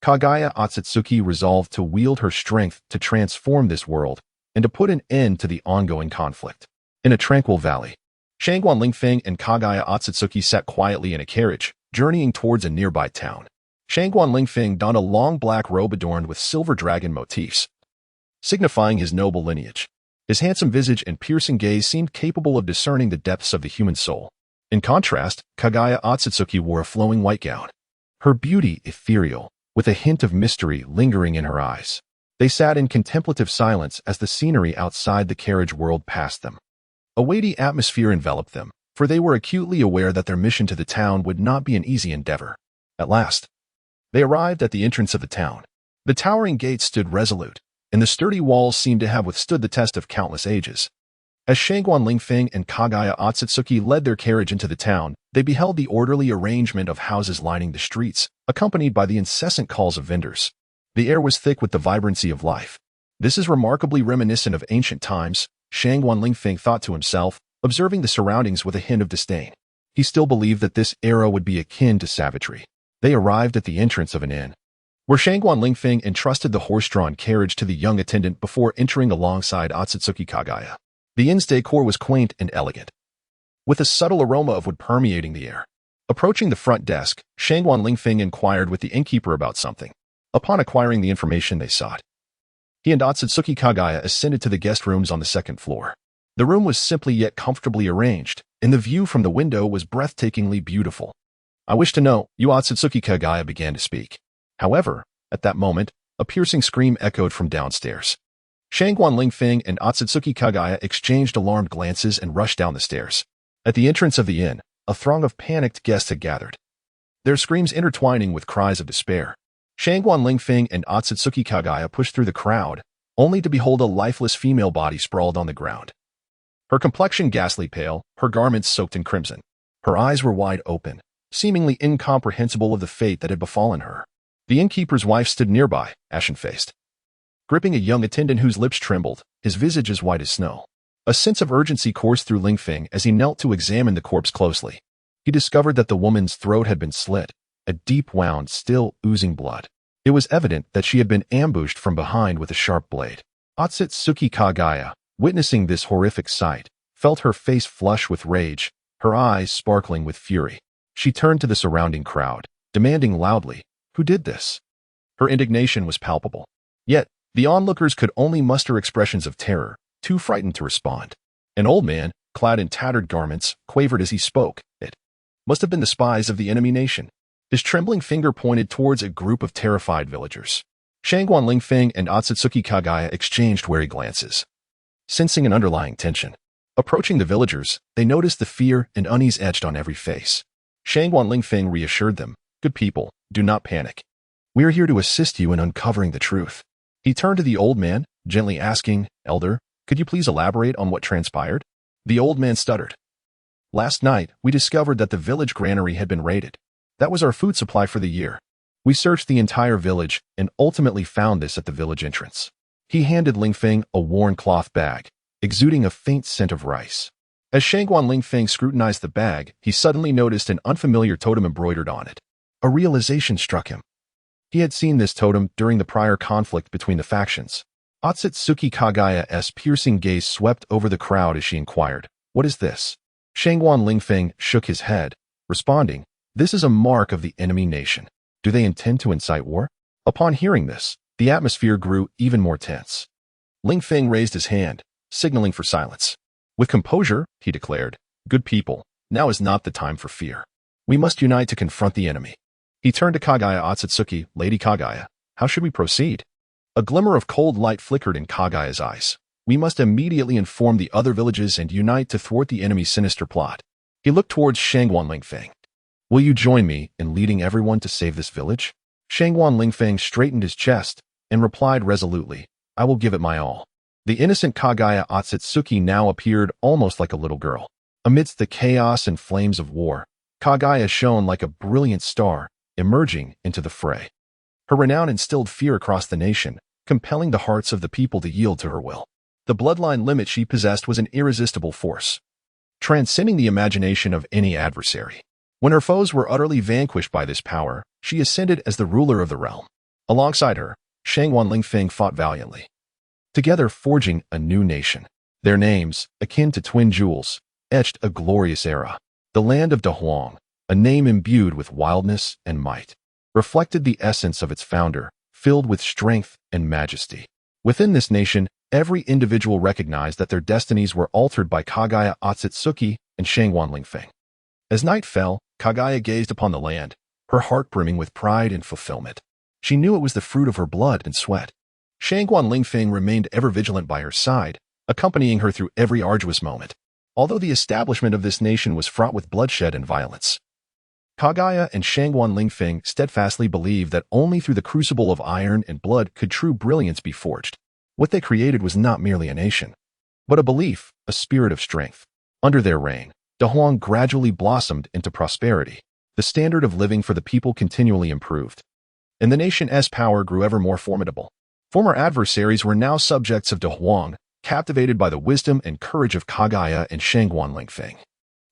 Kaguya Ōtsutsuki resolved to wield her strength to transform this world and to put an end to the ongoing conflict. In a tranquil valley, Shangguan Lingfeng and Kaguya Ōtsutsuki sat quietly in a carriage, journeying towards a nearby town. Shangguan Lingfeng donned a long black robe adorned with silver dragon motifs, signifying his noble lineage. His handsome visage and piercing gaze seemed capable of discerning the depths of the human soul. In contrast, Kaguya Ōtsutsuki wore a flowing white gown, her beauty ethereal, with a hint of mystery lingering in her eyes. They sat in contemplative silence as the scenery outside the carriage whirled past them. A weighty atmosphere enveloped them, for they were acutely aware that their mission to the town would not be an easy endeavor. At last, they arrived at the entrance of the town. The towering gates stood resolute, and the sturdy walls seemed to have withstood the test of countless ages. As Shangguan Lingfeng and Kaguya Ōtsutsuki led their carriage into the town, they beheld the orderly arrangement of houses lining the streets, accompanied by the incessant calls of vendors. The air was thick with the vibrancy of life. This is remarkably reminiscent of ancient times, Shangguan Lingfeng thought to himself, observing the surroundings with a hint of disdain. He still believed that this era would be akin to savagery. They arrived at the entrance of an inn, where Shangguan Lingfeng entrusted the horse-drawn carriage to the young attendant before entering alongside Ōtsutsuki Kaguya. The inn's decor was quaint and elegant, with a subtle aroma of wood permeating the air. Approaching the front desk, Shangguan Lingfeng inquired with the innkeeper about something. Upon acquiring the information they sought, he and Ōtsutsuki Kaguya ascended to the guest rooms on the second floor. The room was simply yet comfortably arranged, and the view from the window was breathtakingly beautiful. "I wish to know," Ōtsutsuki Kaguya began to speak. However, at that moment, a piercing scream echoed from downstairs. Shangguan Lingfeng and Ōtsutsuki Kaguya exchanged alarmed glances and rushed down the stairs. At the entrance of the inn, a throng of panicked guests had gathered, their screams intertwining with cries of despair. Shangguan Lingfeng and Ōtsutsuki Kaguya pushed through the crowd, only to behold a lifeless female body sprawled on the ground. Her complexion ghastly pale, her garments soaked in crimson. Her eyes were wide open, seemingly incomprehensible of the fate that had befallen her. The innkeeper's wife stood nearby, ashen-faced, gripping a young attendant whose lips trembled, his visage as white as snow. A sense of urgency coursed through Lingfeng as he knelt to examine the corpse closely. He discovered that the woman's throat had been slit, a deep wound still oozing blood. It was evident that she had been ambushed from behind with a sharp blade. Ōtsutsuki Kaguya, witnessing this horrific sight, felt her face flush with rage, her eyes sparkling with fury. She turned to the surrounding crowd, demanding loudly, "Who did this?" Her indignation was palpable. Yet, the onlookers could only muster expressions of terror, too frightened to respond. An old man, clad in tattered garments, quavered as he spoke. "It must have been the spies of the enemy nation." His trembling finger pointed towards a group of terrified villagers. Shangguan Lingfeng and Ōtsutsuki Kaguya exchanged wary glances, sensing an underlying tension. Approaching the villagers, they noticed the fear and unease etched on every face. Shangguan Lingfeng reassured them, "Good people, do not panic. We are here to assist you in uncovering the truth." He turned to the old man, gently asking, "Elder, could you please elaborate on what transpired?" The old man stuttered. "Last night, we discovered that the village granary had been raided. That was our food supply for the year. We searched the entire village and ultimately found this at the village entrance." He handed Lingfeng a worn cloth bag, exuding a faint scent of rice. As Shangguan Lingfeng scrutinized the bag, he suddenly noticed an unfamiliar totem embroidered on it. A realization struck him. He had seen this totem during the prior conflict between the factions. Ōtsutsuki Kaguya's piercing gaze swept over the crowd as she inquired, "What is this?" Shangguan Lingfeng shook his head, responding, "This is a mark of the enemy nation. Do they intend to incite war?" Upon hearing this, the atmosphere grew even more tense. Lingfeng raised his hand, signaling for silence. With composure, he declared, "Good people, now is not the time for fear. We must unite to confront the enemy." He turned to Kaguya Ōtsutsuki, "Lady Kaguya, how should we proceed?" A glimmer of cold light flickered in Kaguya's eyes. "We must immediately inform the other villages and unite to thwart the enemy's sinister plot." He looked towards Shangguan Lingfeng. "Will you join me in leading everyone to save this village?" Shangguan Lingfeng straightened his chest and replied resolutely, "I will give it my all." The innocent Kaguya Ōtsutsuki now appeared almost like a little girl. Amidst the chaos and flames of war, Kaguya shone like a brilliant star, emerging into the fray. Her renown instilled fear across the nation, compelling the hearts of the people to yield to her will. The bloodline limit she possessed was an irresistible force, transcending the imagination of any adversary. When her foes were utterly vanquished by this power, she ascended as the ruler of the realm. Alongside her, Shangguan Lingfeng fought valiantly, together forging a new nation. Their names, akin to twin jewels, etched a glorious era. The land of Dahuang, a name imbued with wildness and might, reflected the essence of its founder, filled with strength and majesty. Within this nation, every individual recognized that their destinies were altered by Kaguya Ōtsutsuki and Shangguan Lingfeng. As night fell, Kaguya gazed upon the land, her heart brimming with pride and fulfillment. She knew it was the fruit of her blood and sweat. Shangguan Lingfeng remained ever vigilant by her side, accompanying her through every arduous moment. Although the establishment of this nation was fraught with bloodshed and violence, Kaguya and Shangguan Lingfeng steadfastly believed that only through the crucible of iron and blood could true brilliance be forged. What they created was not merely a nation, but a belief, a spirit of strength. Under their reign, Dahuang gradually blossomed into prosperity. The standard of living for the people continually improved, and the nation's power grew ever more formidable. Former adversaries were now subjects of Dahuang, captivated by the wisdom and courage of Kaguya and Shangguan Lingfeng,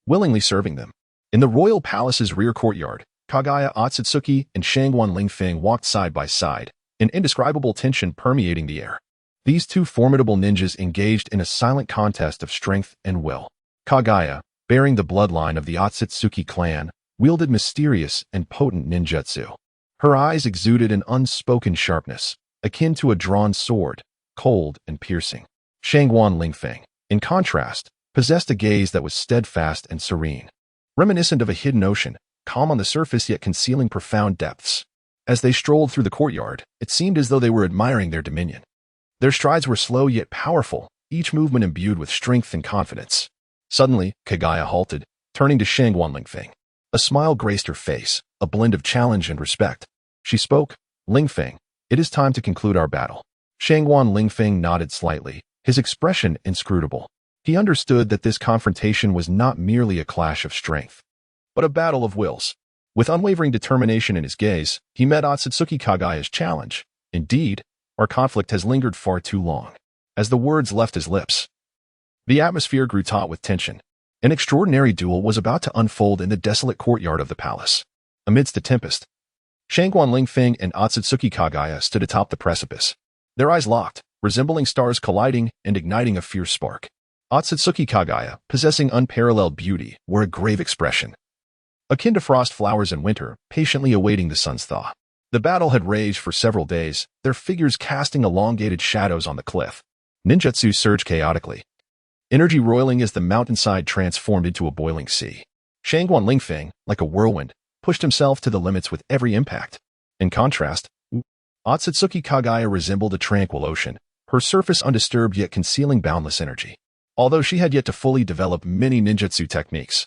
willingly serving them. In the royal palace's rear courtyard, Kaguya Ōtsutsuki and Shangguan Lingfeng walked side by side, an indescribable tension permeating the air. These two formidable ninjas engaged in a silent contest of strength and will. Kaguya, bearing the bloodline of the Ōtsutsuki clan, wielded mysterious and potent ninjutsu. Her eyes exuded an unspoken sharpness, akin to a drawn sword, cold and piercing. Shangguan Lingfeng, in contrast, possessed a gaze that was steadfast and serene, reminiscent of a hidden ocean, calm on the surface yet concealing profound depths. As they strolled through the courtyard, it seemed as though they were admiring their dominion. Their strides were slow yet powerful, each movement imbued with strength and confidence. Suddenly, Kaguya halted, turning to Shangguan Lingfeng. A smile graced her face, a blend of challenge and respect. She spoke, "Lingfeng, it is time to conclude our battle." Shangguan Lingfeng nodded slightly, his expression inscrutable. He understood that this confrontation was not merely a clash of strength, but a battle of wills. With unwavering determination in his gaze, he met Ōtsutsuki Kaguya's challenge. "Indeed, our conflict has lingered far too long." As the words left his lips, the atmosphere grew taut with tension. An extraordinary duel was about to unfold in the desolate courtyard of the palace. Amidst the tempest, Shangguan Lingfeng and Ōtsutsuki Kaguya stood atop the precipice, their eyes locked, resembling stars colliding and igniting a fierce spark. Ōtsutsuki Kaguya, possessing unparalleled beauty, wore a grave expression, akin to frost flowers in winter, patiently awaiting the sun's thaw. The battle had raged for several days, their figures casting elongated shadows on the cliff. Ninjutsu surged chaotically, energy roiling as the mountainside transformed into a boiling sea. Shangguan Lingfeng, like a whirlwind, pushed himself to the limits with every impact. In contrast, Ōtsutsuki Kaguya resembled a tranquil ocean, her surface undisturbed yet concealing boundless energy. Although she had yet to fully develop many ninjutsu techniques,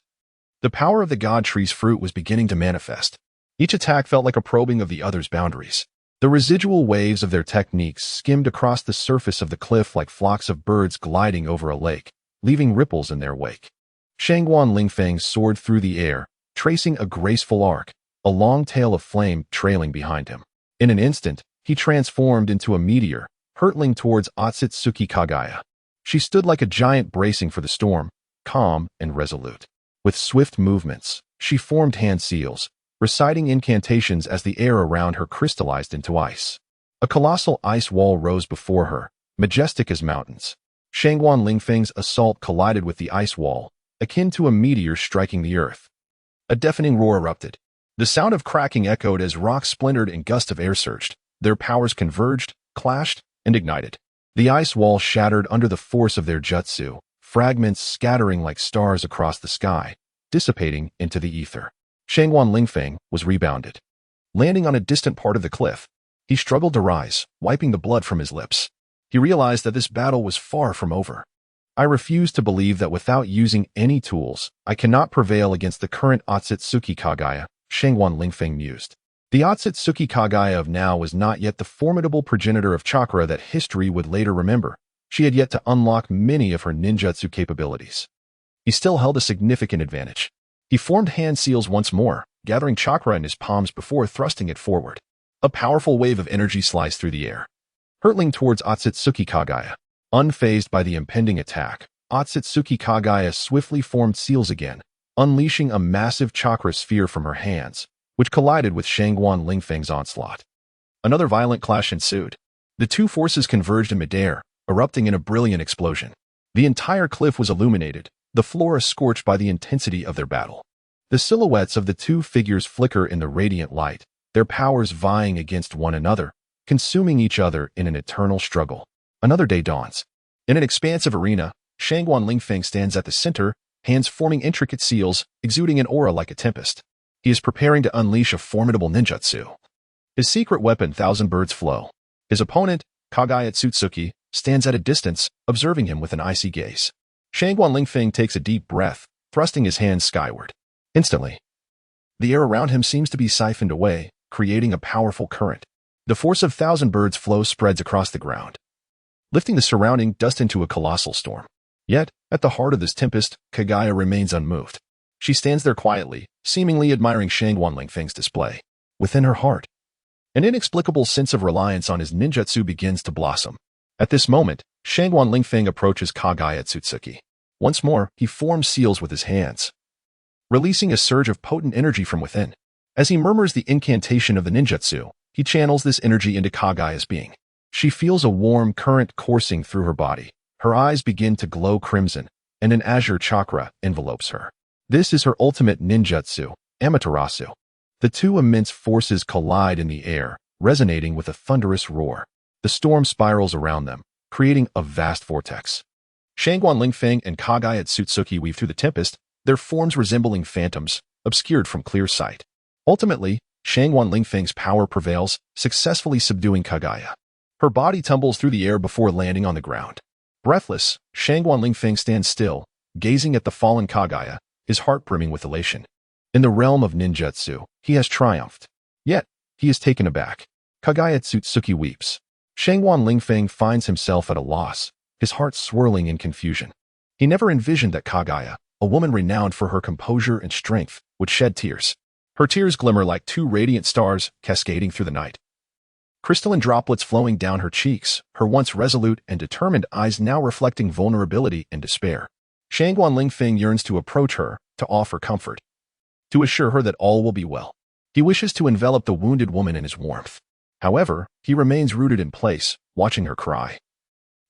the power of the god tree's fruit was beginning to manifest. Each attack felt like a probing of the other's boundaries. The residual waves of their techniques skimmed across the surface of the cliff like flocks of birds gliding over a lake, leaving ripples in their wake. Shangguan Lingfeng soared through the air, tracing a graceful arc, a long tail of flame trailing behind him. In an instant, he transformed into a meteor, hurtling towards Ōtsutsuki Kaguya. She stood like a giant bracing for the storm, calm and resolute. With swift movements, she formed hand seals, reciting incantations as the air around her crystallized into ice. A colossal ice wall rose before her, majestic as mountains. Shangguan Lingfeng's assault collided with the ice wall, akin to a meteor striking the earth. A deafening roar erupted. The sound of cracking echoed as rocks splintered and gusts of air surged. Their powers converged, clashed, and ignited. The ice wall shattered under the force of their jutsu, fragments scattering like stars across the sky, dissipating into the ether. Shangguan Lingfeng was rebounded. Landing on a distant part of the cliff, he struggled to rise, wiping the blood from his lips. He realized that this battle was far from over. I refuse to believe that without using any tools, I cannot prevail against the current Ōtsutsuki Kaguya, Shangguan Lingfeng mused. The Ōtsutsuki Kaguya of now was not yet the formidable progenitor of chakra that history would later remember. She had yet to unlock many of her ninjutsu capabilities. He still held a significant advantage. He formed hand seals once more, gathering chakra in his palms before thrusting it forward. A powerful wave of energy sliced through the air, hurtling towards Ōtsutsuki Kaguya. Unfazed by the impending attack, Ōtsutsuki Kaguya swiftly formed seals again, unleashing a massive chakra sphere from her hands, which collided with Shangguan Lingfeng's onslaught. Another violent clash ensued. The two forces converged in midair, erupting in a brilliant explosion. The entire cliff was illuminated, the floor scorched by the intensity of their battle. The silhouettes of the two figures flicker in the radiant light, their powers vying against one another, consuming each other in an eternal struggle. Another day dawns. In an expansive arena, Shangguan Lingfeng stands at the center, hands forming intricate seals, exuding an aura like a tempest. He is preparing to unleash a formidable ninjutsu. His secret weapon, Thousand Birds Flow. His opponent, Kaguya Ōtsutsuki, stands at a distance, observing him with an icy gaze. Shangguan Lingfeng takes a deep breath, thrusting his hands skyward. Instantly, the air around him seems to be siphoned away, creating a powerful current. The force of Thousand Birds Flow spreads across the ground, lifting the surrounding dust into a colossal storm. Yet, at the heart of this tempest, Kaguya remains unmoved. She stands there quietly, seemingly admiring Shangguan Lingfeng's display. Within her heart, an inexplicable sense of reliance on his ninjutsu begins to blossom. At this moment, Shangguan Lingfeng approaches Kaguya Ōtsutsuki. Once more, he forms seals with his hands, releasing a surge of potent energy from within. As he murmurs the incantation of the ninjutsu, he channels this energy into Kaguya's being. She feels a warm current coursing through her body. Her eyes begin to glow crimson, and an azure chakra envelopes her. This is her ultimate ninjutsu, Amaterasu. The two immense forces collide in the air, resonating with a thunderous roar. The storm spirals around them, creating a vast vortex. Shangguan Lingfeng and Kaguya Ōtsutsuki weave through the tempest, their forms resembling phantoms, obscured from clear sight. Ultimately, Shangguan Lingfeng's power prevails, successfully subduing Kaguya. Her body tumbles through the air before landing on the ground. Breathless, Shangguan Lingfeng stands still, gazing at the fallen Kaguya, his heart brimming with elation. In the realm of ninjutsu, he has triumphed. Yet, he is taken aback. Kaguya Ōtsutsuki weeps. Shangguan Lingfeng finds himself at a loss, his heart swirling in confusion. He never envisioned that Kaguya, a woman renowned for her composure and strength, would shed tears. Her tears glimmer like two radiant stars cascading through the night. Crystalline droplets flowing down her cheeks, her once resolute and determined eyes now reflecting vulnerability and despair. Shangguan Lingfeng yearns to approach her, to offer comfort, to assure her that all will be well. He wishes to envelop the wounded woman in his warmth. However, he remains rooted in place, watching her cry.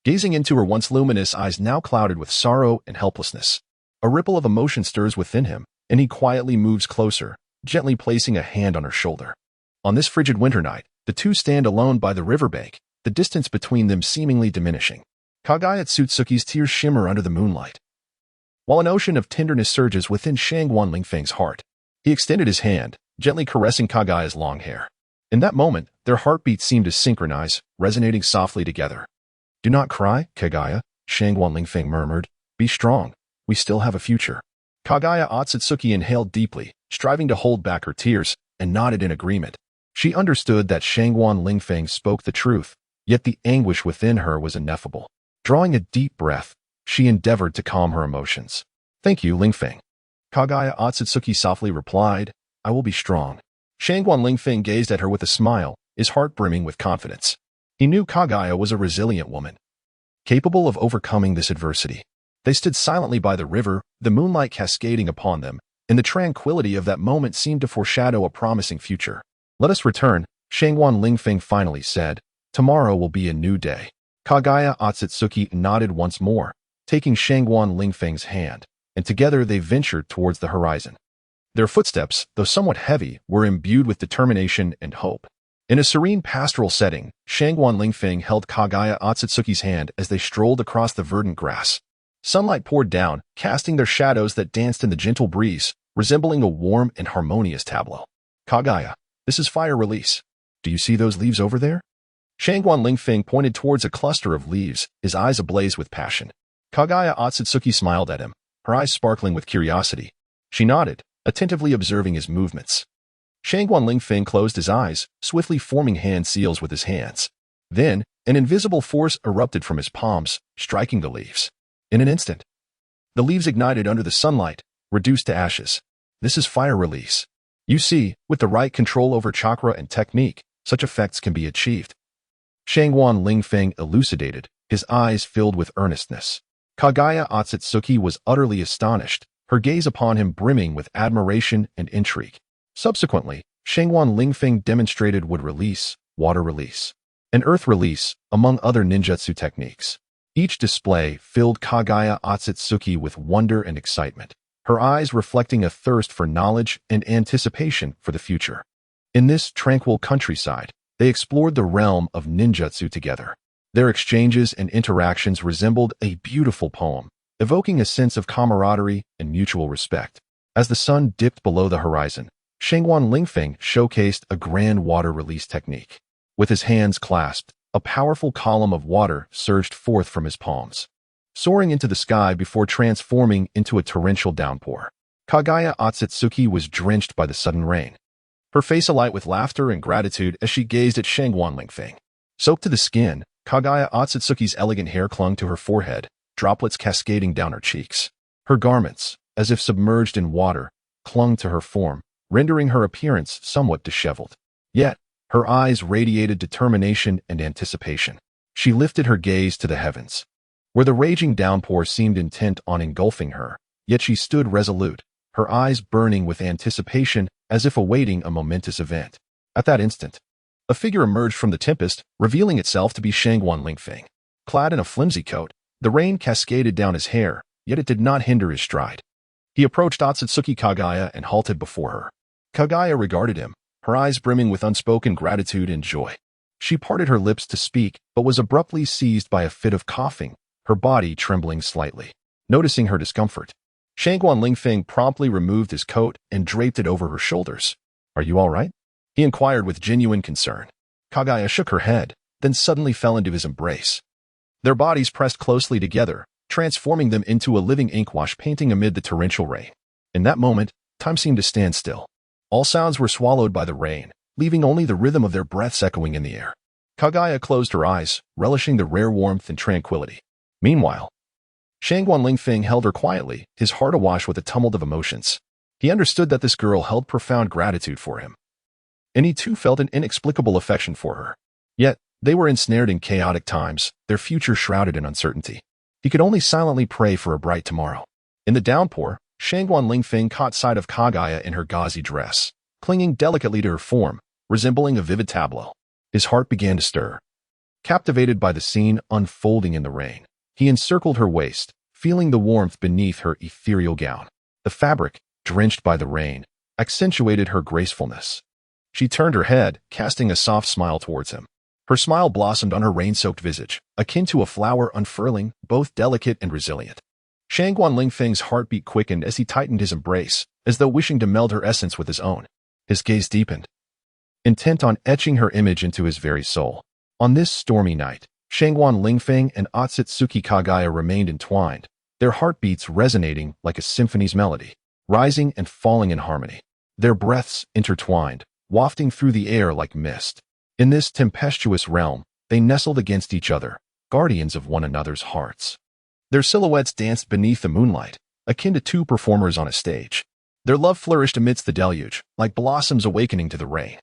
Gazing into her once luminous eyes now clouded with sorrow and helplessness. A ripple of emotion stirs within him, and he quietly moves closer, gently placing a hand on her shoulder. On this frigid winter night, the two stand alone by the riverbank, the distance between them seemingly diminishing. Kaguya Ōtsutsuki's tears shimmer under the moonlight, while an ocean of tenderness surges within Shangguan Lingfeng's heart. He extended his hand, gently caressing Kaguya's long hair. In that moment, their heartbeats seemed to synchronize, resonating softly together. "Do not cry, Kaguya," Shangguan Lingfeng murmured. "Be strong. We still have a future." Kaguya Ōtsutsuki inhaled deeply, striving to hold back her tears, and nodded in agreement. She understood that Shangguan Lingfeng spoke the truth, yet the anguish within her was ineffable. Drawing a deep breath, she endeavored to calm her emotions. "Thank you, Lingfeng." Kaguya Ōtsutsuki softly replied, "I will be strong." Shangguan Lingfeng gazed at her with a smile, his heart brimming with confidence. He knew Kaguya was a resilient woman, capable of overcoming this adversity. They stood silently by the river, the moonlight cascading upon them, and the tranquility of that moment seemed to foreshadow a promising future. "Let us return," Shangguan Lingfeng finally said. "Tomorrow will be a new day." Kaguya Ōtsutsuki nodded once more, taking Shangguan Lingfeng's hand, and together they ventured towards the horizon. Their footsteps, though somewhat heavy, were imbued with determination and hope. In a serene pastoral setting, Shangguan Lingfeng held Kaguya Ōtsutsuki's hand as they strolled across the verdant grass. Sunlight poured down, casting their shadows that danced in the gentle breeze, resembling a warm and harmonious tableau. "Kaguya, this is fire release. Do you see those leaves over there?" Shangguan Lingfeng pointed towards a cluster of leaves, his eyes ablaze with passion. Kaguya Ōtsutsuki smiled at him, her eyes sparkling with curiosity. She nodded, attentively observing his movements. Shangguan Lingfeng closed his eyes, swiftly forming hand seals with his hands. Then, an invisible force erupted from his palms, striking the leaves. In an instant, the leaves ignited under the sunlight, reduced to ashes. "This is fire release. You see, with the right control over chakra and technique, such effects can be achieved." Shangguan Lingfeng elucidated, his eyes filled with earnestness. Kaguya Ōtsutsuki was utterly astonished, her gaze upon him brimming with admiration and intrigue. Subsequently, Shangguan Lingfeng demonstrated wood release, water release, and earth release, among other ninjutsu techniques. Each display filled Kaguya Ōtsutsuki with wonder and excitement, her eyes reflecting a thirst for knowledge and anticipation for the future. In this tranquil countryside, they explored the realm of ninjutsu together. Their exchanges and interactions resembled a beautiful poem, evoking a sense of camaraderie and mutual respect. As the sun dipped below the horizon, Shangguan Lingfeng showcased a grand water release technique. With his hands clasped, a powerful column of water surged forth from his palms, soaring into the sky before transforming into a torrential downpour. Kaguya Ōtsutsuki was drenched by the sudden rain, her face alight with laughter and gratitude as she gazed at Shangguan Lingfeng. Soaked to the skin, Kaguya Ōtsutsuki's elegant hair clung to her forehead, droplets cascading down her cheeks. Her garments, as if submerged in water, clung to her form, rendering her appearance somewhat disheveled. Yet, her eyes radiated determination and anticipation. She lifted her gaze to the heavens, where the raging downpour seemed intent on engulfing her, yet she stood resolute, her eyes burning with anticipation as if awaiting a momentous event. At that instant, a figure emerged from the tempest, revealing itself to be Shangguan Lingfeng. Clad in a flimsy coat, the rain cascaded down his hair, yet it did not hinder his stride. He approached Ōtsutsuki Kaguya and halted before her. Kaguya regarded him, her eyes brimming with unspoken gratitude and joy. She parted her lips to speak, but was abruptly seized by a fit of coughing, her body trembling slightly. Noticing her discomfort, Shangguan Lingfeng promptly removed his coat and draped it over her shoulders. "Are you all right?" he inquired with genuine concern. Kaguya shook her head, then suddenly fell into his embrace. Their bodies pressed closely together, transforming them into a living inkwash painting amid the torrential rain. In that moment, time seemed to stand still. All sounds were swallowed by the rain, leaving only the rhythm of their breaths echoing in the air. Kaguya closed her eyes, relishing the rare warmth and tranquility. Meanwhile, Shangguan Lingfeng held her quietly, his heart awash with a tumult of emotions. He understood that this girl held profound gratitude for him, and he too felt an inexplicable affection for her. Yet, they were ensnared in chaotic times, their future shrouded in uncertainty. He could only silently pray for a bright tomorrow. In the downpour, Shangguan Lingfeng caught sight of Kaguya in her gauzy dress, clinging delicately to her form, resembling a vivid tableau. His heart began to stir. Captivated by the scene unfolding in the rain, he encircled her waist, feeling the warmth beneath her ethereal gown. The fabric, drenched by the rain, accentuated her gracefulness. She turned her head, casting a soft smile towards him. Her smile blossomed on her rain-soaked visage, akin to a flower unfurling, both delicate and resilient. Shangguan Lingfeng's heartbeat quickened as he tightened his embrace, as though wishing to meld her essence with his own. His gaze deepened, intent on etching her image into his very soul. On this stormy night, Shangguan Lingfeng and Ōtsutsuki Kaguya remained entwined, their heartbeats resonating like a symphony's melody, rising and falling in harmony. Their breaths intertwined, wafting through the air like mist. In this tempestuous realm, they nestled against each other, guardians of one another's hearts. Their silhouettes danced beneath the moonlight, akin to two performers on a stage. Their love flourished amidst the deluge, like blossoms awakening to the rain.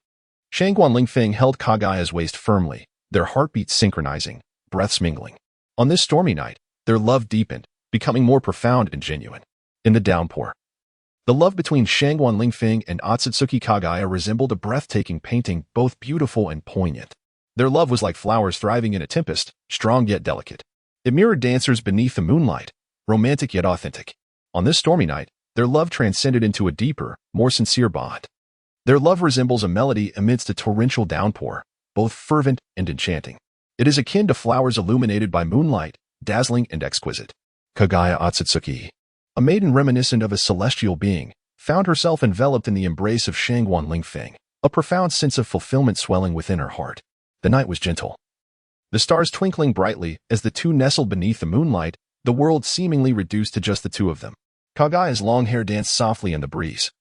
Shangguan Lingfeng held Kaguya's waist firmly, their heartbeats synchronizing, breaths mingling. On this stormy night, their love deepened, becoming more profound and genuine. In the downpour, the love between Shangguan Lingfeng and Ōtsutsuki Kaguya resembled a breathtaking painting, both beautiful and poignant. Their love was like flowers thriving in a tempest, strong yet delicate. It mirrored dancers beneath the moonlight, romantic yet authentic. On this stormy night, their love transcended into a deeper, more sincere bond. Their love resembles a melody amidst a torrential downpour, both fervent and enchanting. It is akin to flowers illuminated by moonlight, dazzling and exquisite. Kaguya Ōtsutsuki, a maiden reminiscent of a celestial being, found herself enveloped in the embrace of Shangguan Lingfeng, a profound sense of fulfillment swelling within her heart. The night was gentle, the stars twinkling brightly as the two nestled beneath the moonlight, the world seemingly reduced to just the two of them. Kaguya's long hair danced softly in the breeze,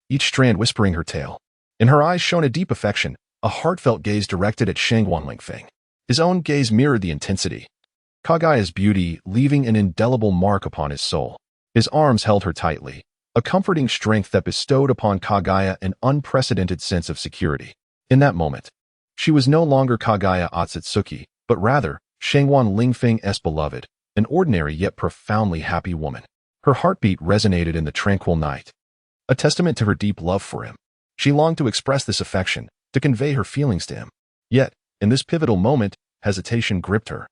each strand whispering her tale. In her eyes shone a deep affection, a heartfelt gaze directed at Shangguan Lingfeng. His own gaze mirrored the intensity. Kaguya's beauty leaving an indelible mark upon his soul. His arms held her tightly, a comforting strength that bestowed upon Kaguya an unprecedented sense of security. In that moment, she was no longer Kaguya Ōtsutsuki, but rather Shangguan Lingfeng's beloved, an ordinary yet profoundly happy woman. Her heartbeat resonated in the tranquil night, a testament to her deep love for him. She longed to express this affection, to convey her feelings to him. Yet, in this pivotal moment, hesitation gripped her,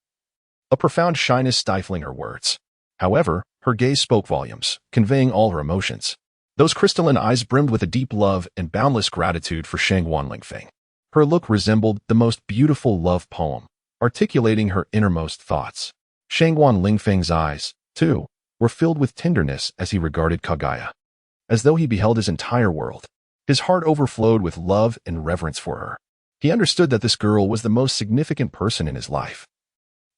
a profound shyness stifling her words. However, her gaze spoke volumes, conveying all her emotions. Those crystalline eyes brimmed with a deep love and boundless gratitude for Shangguan Lingfeng. Her look resembled the most beautiful love poem, articulating her innermost thoughts. Shangguan Lingfeng's eyes, too, were filled with tenderness as he regarded Kaguya, as though he beheld his entire world. His heart overflowed with love and reverence for her. He understood that this girl was the most significant person in his life,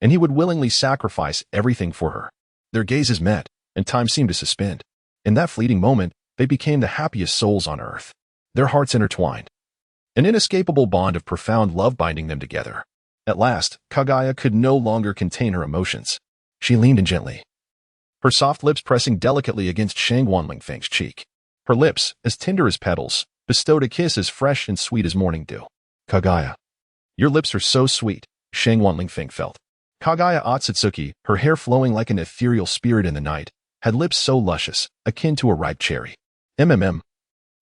and he would willingly sacrifice everything for her. Their gazes met, and time seemed to suspend. In that fleeting moment, they became the happiest souls on earth. Their hearts intertwined, an inescapable bond of profound love binding them together. At last, Kaguya could no longer contain her emotions. She leaned in gently, her soft lips pressing delicately against Shangguan Lingfeng's cheek. Her lips, as tender as petals, bestowed a kiss as fresh and sweet as morning dew. Kaguya, your lips are so sweet, Shangguan Lingfeng felt. Kaguya Ōtsutsuki, her hair flowing like an ethereal spirit in the night, had lips so luscious, akin to a ripe cherry.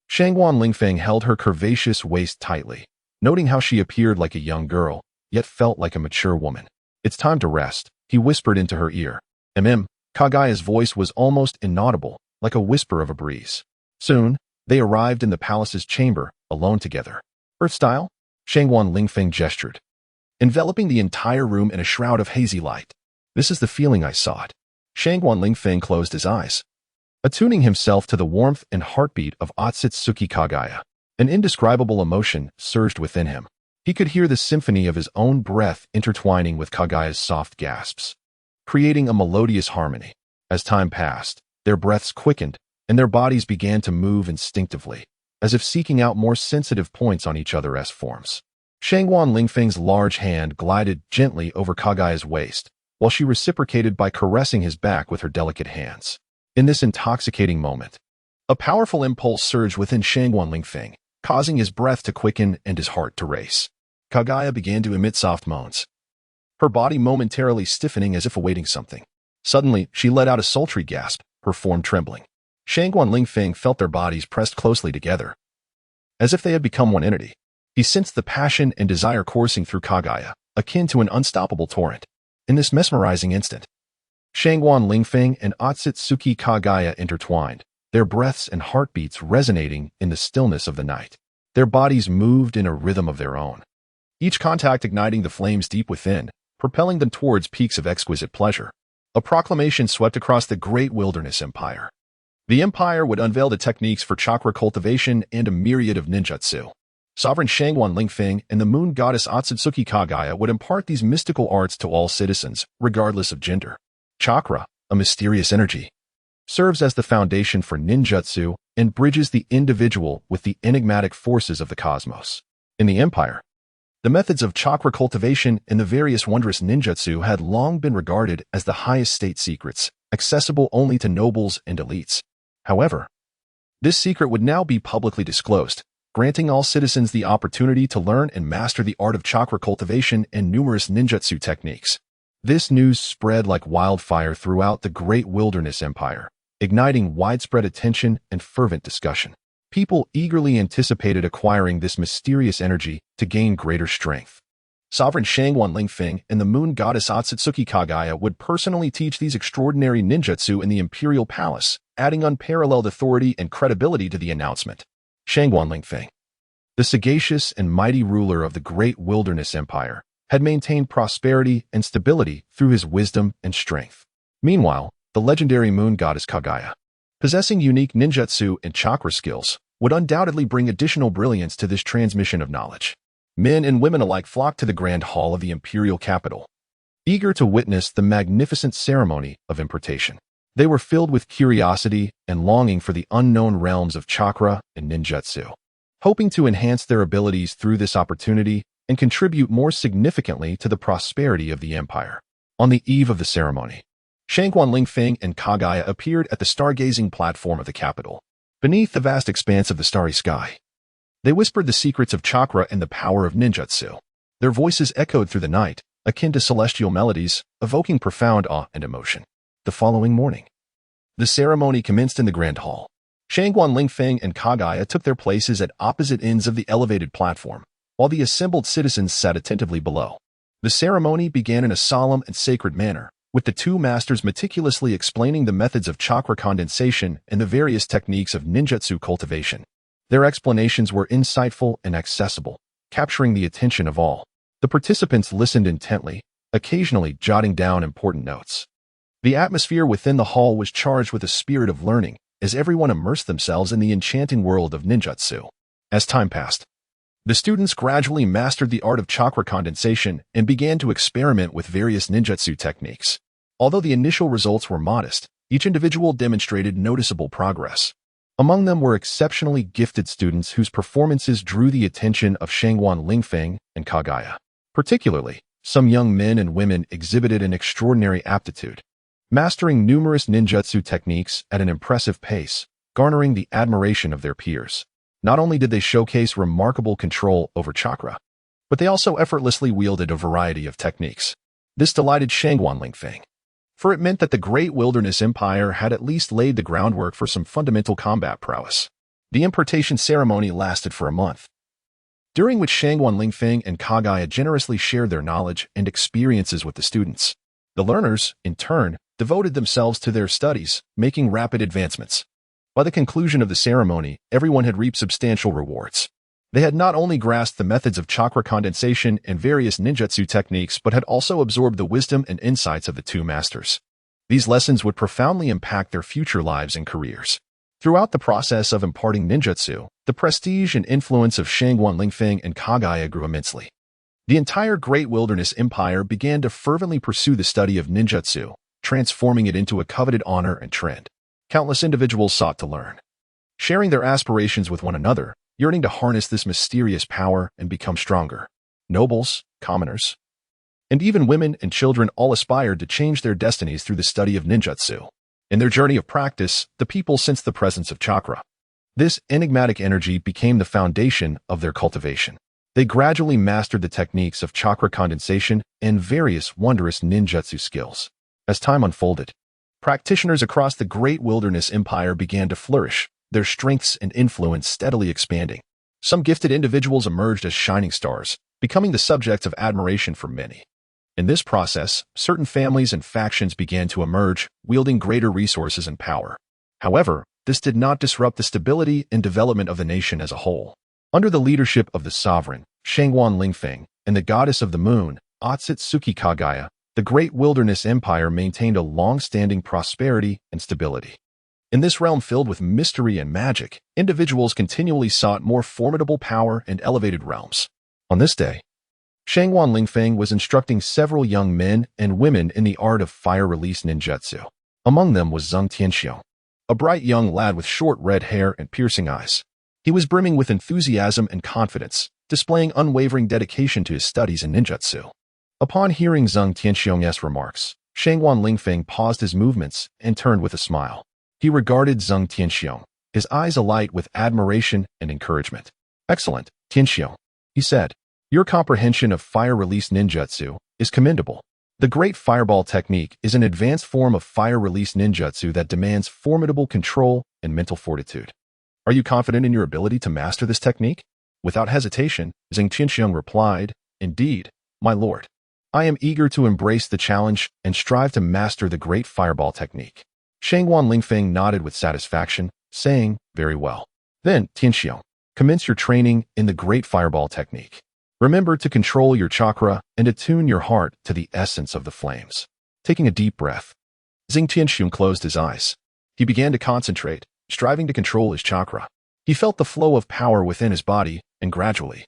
Shangguan Lingfeng held her curvaceous waist tightly, noting how she appeared like a young girl, yet felt like a mature woman. It's time to rest, he whispered into her ear. Kaguya's voice was almost inaudible, like a whisper of a breeze. Soon, they arrived in the palace's chamber, alone together. Earth-style? Shangguan Lingfeng gestured, enveloping the entire room in a shroud of hazy light. This is the feeling I sought. Shangguan Lingfeng closed his eyes, attuning himself to the warmth and heartbeat of Ōtsutsuki Kaguya. An indescribable emotion surged within him. He could hear the symphony of his own breath intertwining with Kaguya's soft gasps, creating a melodious harmony. As time passed, their breaths quickened, and their bodies began to move instinctively, as if seeking out more sensitive points on each other's forms. Shangguan Lingfeng's large hand glided gently over Kaguya's waist, while she reciprocated by caressing his back with her delicate hands. In this intoxicating moment, a powerful impulse surged within Shangguan Lingfeng, causing his breath to quicken and his heart to race. Kaguya began to emit soft moans, her body momentarily stiffening as if awaiting something. Suddenly, she let out a sultry gasp, her form trembling. Shangguan Lingfeng felt their bodies pressed closely together, as if they had become one entity. He sensed the passion and desire coursing through Kaguya, akin to an unstoppable torrent. In this mesmerizing instant, Shangguan Lingfeng and Ōtsutsuki Kaguya intertwined, their breaths and heartbeats resonating in the stillness of the night. Their bodies moved in a rhythm of their own, each contact igniting the flames deep within, propelling them towards peaks of exquisite pleasure. A proclamation swept across the great wilderness empire. The empire would unveil the techniques for chakra cultivation and a myriad of ninjutsu. Sovereign Shangguan Lingfeng and the moon goddess Ōtsutsuki Kaguya would impart these mystical arts to all citizens, regardless of gender. Chakra, a mysterious energy, serves as the foundation for ninjutsu and bridges the individual with the enigmatic forces of the cosmos. In the Empire, the methods of chakra cultivation and the various wondrous ninjutsu had long been regarded as the highest state secrets, accessible only to nobles and elites. However, this secret would now be publicly disclosed, granting all citizens the opportunity to learn and master the art of chakra cultivation and numerous ninjutsu techniques. This news spread like wildfire throughout the great wilderness empire, igniting widespread attention and fervent discussion. People eagerly anticipated acquiring this mysterious energy to gain greater strength. Sovereign Shangguan Lingfeng and the moon goddess Ōtsutsuki Kaguya would personally teach these extraordinary ninjutsu in the imperial palace, adding unparalleled authority and credibility to the announcement. Shangguan Lingfeng, the sagacious and mighty ruler of the great wilderness empire, had maintained prosperity and stability through his wisdom and strength. Meanwhile, the legendary moon goddess Kaguya, possessing unique ninjutsu and chakra skills, would undoubtedly bring additional brilliance to this transmission of knowledge. Men and women alike flocked to the grand hall of the imperial capital, eager to witness the magnificent ceremony of impartation. They were filled with curiosity and longing for the unknown realms of chakra and ninjutsu, hoping to enhance their abilities through this opportunity and contribute more significantly to the prosperity of the empire. On the eve of the ceremony, Shangguan Lingfeng and Kaguya appeared at the stargazing platform of the capital, beneath the vast expanse of the starry sky. They whispered the secrets of chakra and the power of ninjutsu. Their voices echoed through the night, akin to celestial melodies, evoking profound awe and emotion. The following morning, the ceremony commenced in the grand hall. Shangguan Lingfeng and Kaguya took their places at opposite ends of the elevated platform, while the assembled citizens sat attentively below. The ceremony began in a solemn and sacred manner, with the two masters meticulously explaining the methods of chakra condensation and the various techniques of ninjutsu cultivation. Their explanations were insightful and accessible, capturing the attention of all. The participants listened intently, occasionally jotting down important notes. The atmosphere within the hall was charged with a spirit of learning, as everyone immersed themselves in the enchanting world of ninjutsu. As time passed, the students gradually mastered the art of chakra condensation and began to experiment with various ninjutsu techniques. Although the initial results were modest, each individual demonstrated noticeable progress. Among them were exceptionally gifted students whose performances drew the attention of Shangguan Lingfeng and Kaguya. Particularly, some young men and women exhibited an extraordinary aptitude, mastering numerous ninjutsu techniques at an impressive pace, garnering the admiration of their peers. Not only did they showcase remarkable control over chakra, but they also effortlessly wielded a variety of techniques. This delighted Shangguan Lingfeng, for it meant that the great wilderness empire had at least laid the groundwork for some fundamental combat prowess. The impartation ceremony lasted for a month, during which Shangguan Lingfeng and Kaguya generously shared their knowledge and experiences with the students. The learners, in turn, devoted themselves to their studies, making rapid advancements. By the conclusion of the ceremony, everyone had reaped substantial rewards. They had not only grasped the methods of chakra condensation and various ninjutsu techniques, but had also absorbed the wisdom and insights of the two masters. These lessons would profoundly impact their future lives and careers. Throughout the process of imparting ninjutsu, the prestige and influence of Shangguan Lingfeng and Kaguya grew immensely. The entire Great Wilderness Empire began to fervently pursue the study of ninjutsu, transforming it into a coveted honor and trend. Countless individuals sought to learn, sharing their aspirations with one another, yearning to harness this mysterious power and become stronger. Nobles, commoners, and even women and children all aspired to change their destinies through the study of ninjutsu. In their journey of practice, the people sensed the presence of chakra. This enigmatic energy became the foundation of their cultivation. They gradually mastered the techniques of chakra condensation and various wondrous ninjutsu skills. As time unfolded, practitioners across the Great Wilderness Empire began to flourish, their strengths and influence steadily expanding. Some gifted individuals emerged as shining stars, becoming the subjects of admiration for many. In this process, certain families and factions began to emerge, wielding greater resources and power. However, this did not disrupt the stability and development of the nation as a whole. Under the leadership of the sovereign, Shangguan Lingfeng, and the goddess of the moon, Ōtsutsuki Kaguya, the Great Wilderness Empire maintained a long-standing prosperity and stability. In this realm filled with mystery and magic, individuals continually sought more formidable power and elevated realms. On this day, Shangguan Lingfeng was instructing several young men and women in the art of fire-release ninjutsu. Among them was Zheng Tianxiong, a bright young lad with short red hair and piercing eyes. He was brimming with enthusiasm and confidence, displaying unwavering dedication to his studies in ninjutsu. Upon hearing Zheng Tianxiong's remarks, Shangguan Lingfeng paused his movements and turned with a smile. He regarded Zheng Tianxiong, his eyes alight with admiration and encouragement. "Excellent, Tianxiong," he said. "Your comprehension of fire-release ninjutsu is commendable. The Great Fireball technique is an advanced form of fire-release ninjutsu that demands formidable control and mental fortitude. Are you confident in your ability to master this technique?" Without hesitation, Zheng Tianxiong replied, "Indeed, my lord. I am eager to embrace the challenge and strive to master the Great Fireball technique." Shangguan Lingfeng nodded with satisfaction, saying, "Very well. Then, Tianxiong, commence your training in the Great Fireball technique. Remember to control your chakra and attune your heart to the essence of the flames." Taking a deep breath, Zheng Tianxiong closed his eyes. He began to concentrate, striving to control his chakra. He felt the flow of power within his body, and gradually,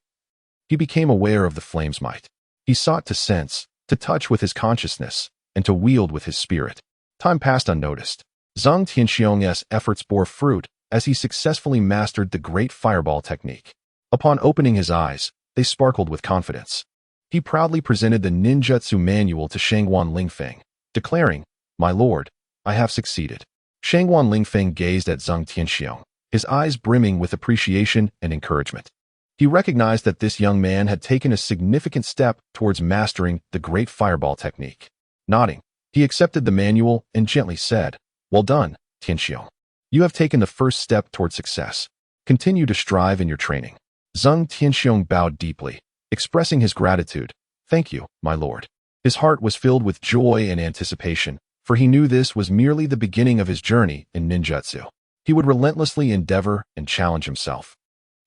he became aware of the flame's might. He sought to sense, to touch with his consciousness, and to wield with his spirit. Time passed unnoticed. Zheng Tianxiong's efforts bore fruit as he successfully mastered the Great Fireball technique. Upon opening his eyes, they sparkled with confidence. He proudly presented the ninjutsu manual to Shangguan Lingfeng, declaring, "My lord, I have succeeded." Shangguan Lingfeng gazed at Zheng Tianxiong, his eyes brimming with appreciation and encouragement. He recognized that this young man had taken a significant step towards mastering the Great Fireball technique. Nodding, he accepted the manual and gently said, "Well done, Tianxiong. You have taken the first step toward success. Continue to strive in your training." Zheng Tianxiong bowed deeply, expressing his gratitude. "Thank you, my lord." His heart was filled with joy and anticipation, for he knew this was merely the beginning of his journey in ninjutsu. He would relentlessly endeavor and challenge himself,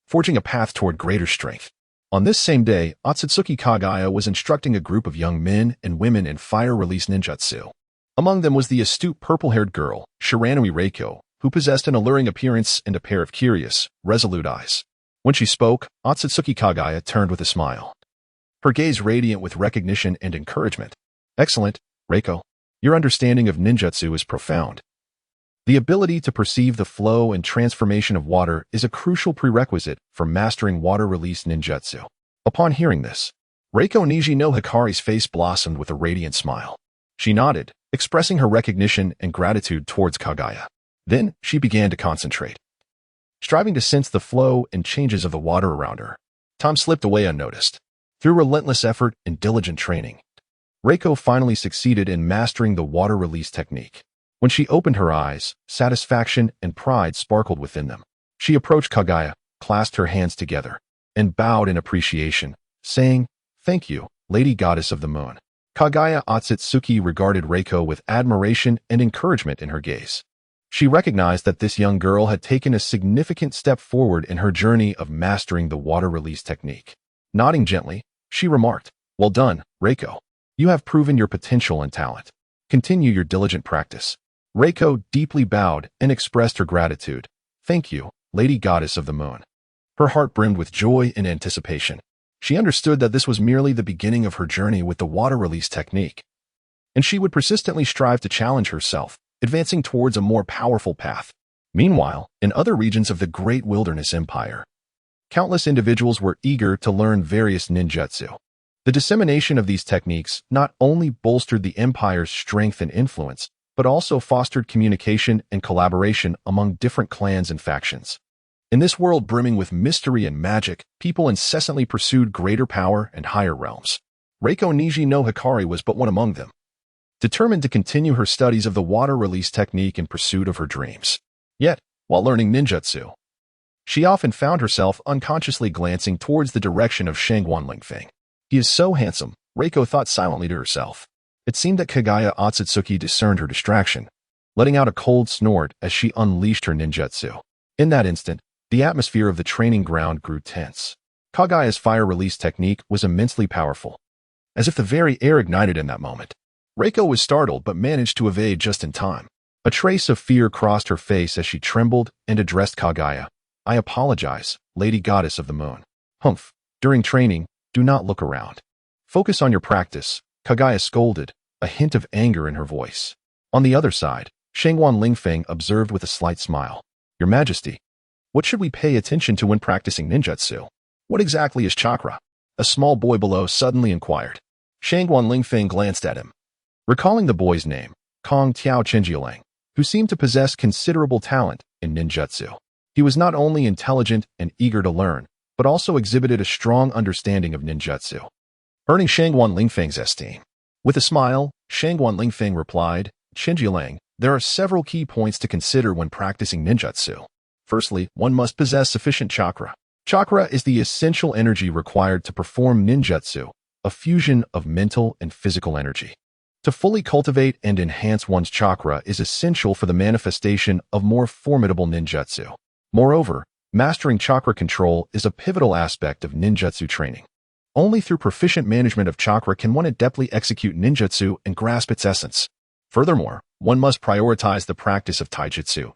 forging a path toward greater strength. On this same day, Ōtsutsuki Kaguya was instructing a group of young men and women in fire-release ninjutsu. Among them was the astute purple-haired girl, Shiranui Reiko, who possessed an alluring appearance and a pair of curious, resolute eyes. When she spoke, Ōtsutsuki Kaguya turned with a smile, her gaze radiant with recognition and encouragement. "Excellent, Reiko. Your understanding of ninjutsu is profound. The ability to perceive the flow and transformation of water is a crucial prerequisite for mastering water-release ninjutsu." Upon hearing this, Reiko Niji no Hikari's face blossomed with a radiant smile. She nodded, expressing her recognition and gratitude towards Kaguya. Then she began to concentrate, striving to sense the flow and changes of the water around her. Time slipped away unnoticed. Through relentless effort and diligent training, Reiko finally succeeded in mastering the water release technique. When she opened her eyes, satisfaction and pride sparkled within them. She approached Kaguya, clasped her hands together, and bowed in appreciation, saying, "Thank you, Lady Goddess of the Moon." Kaguya Ōtsutsuki regarded Reiko with admiration and encouragement in her gaze. She recognized that this young girl had taken a significant step forward in her journey of mastering the water release technique. Nodding gently, she remarked, "Well done, Reiko. You have proven your potential and talent. Continue your diligent practice." Reiko deeply bowed and expressed her gratitude. "Thank you, Lady Goddess of the Moon." Her heart brimmed with joy and anticipation. She understood that this was merely the beginning of her journey with the water release technique, and she would persistently strive to challenge herself, advancing towards a more powerful path. Meanwhile, in other regions of the Great Wilderness Empire, countless individuals were eager to learn various ninjutsu. The dissemination of these techniques not only bolstered the empire's strength and influence, but also fostered communication and collaboration among different clans and factions. In this world brimming with mystery and magic, people incessantly pursued greater power and higher realms. Reiko Niji no Hikari was but one among them, determined to continue her studies of the water release technique in pursuit of her dreams. Yet, while learning ninjutsu, she often found herself unconsciously glancing towards the direction of Shangguan Lingfeng. "He is so handsome," Reiko thought silently to herself. It seemed that Kaguya Ōtsutsuki discerned her distraction, letting out a cold snort as she unleashed her ninjutsu. In that instant, the atmosphere of the training ground grew tense. Kaguya's fire release technique was immensely powerful, as if the very air ignited in that moment. Reiko was startled but managed to evade just in time. A trace of fear crossed her face as she trembled and addressed Kaguya. "I apologize, Lady Goddess of the Moon." "Humph. During training, do not look around. Focus on your practice," Kaguya scolded, a hint of anger in her voice. On the other side, Shangguan Lingfeng observed with a slight smile. Your Majesty, what should we pay attention to when practicing ninjutsu? What exactly is chakra? A small boy below suddenly inquired. Shangguan Lingfeng glanced at him. Recalling the boy's name, Kong Tiao Chenjialang, who seemed to possess considerable talent in ninjutsu. He was not only intelligent and eager to learn, but also exhibited a strong understanding of ninjutsu, earning Shangguan Lingfeng's esteem. With a smile, Shangguan Lingfeng replied, Chenjialang, there are several key points to consider when practicing ninjutsu. Firstly, one must possess sufficient chakra. Chakra is the essential energy required to perform ninjutsu, a fusion of mental and physical energy. To fully cultivate and enhance one's chakra is essential for the manifestation of more formidable ninjutsu. Moreover, mastering chakra control is a pivotal aspect of ninjutsu training. Only through proficient management of chakra can one adeptly execute ninjutsu and grasp its essence. Furthermore, one must prioritize the practice of taijutsu,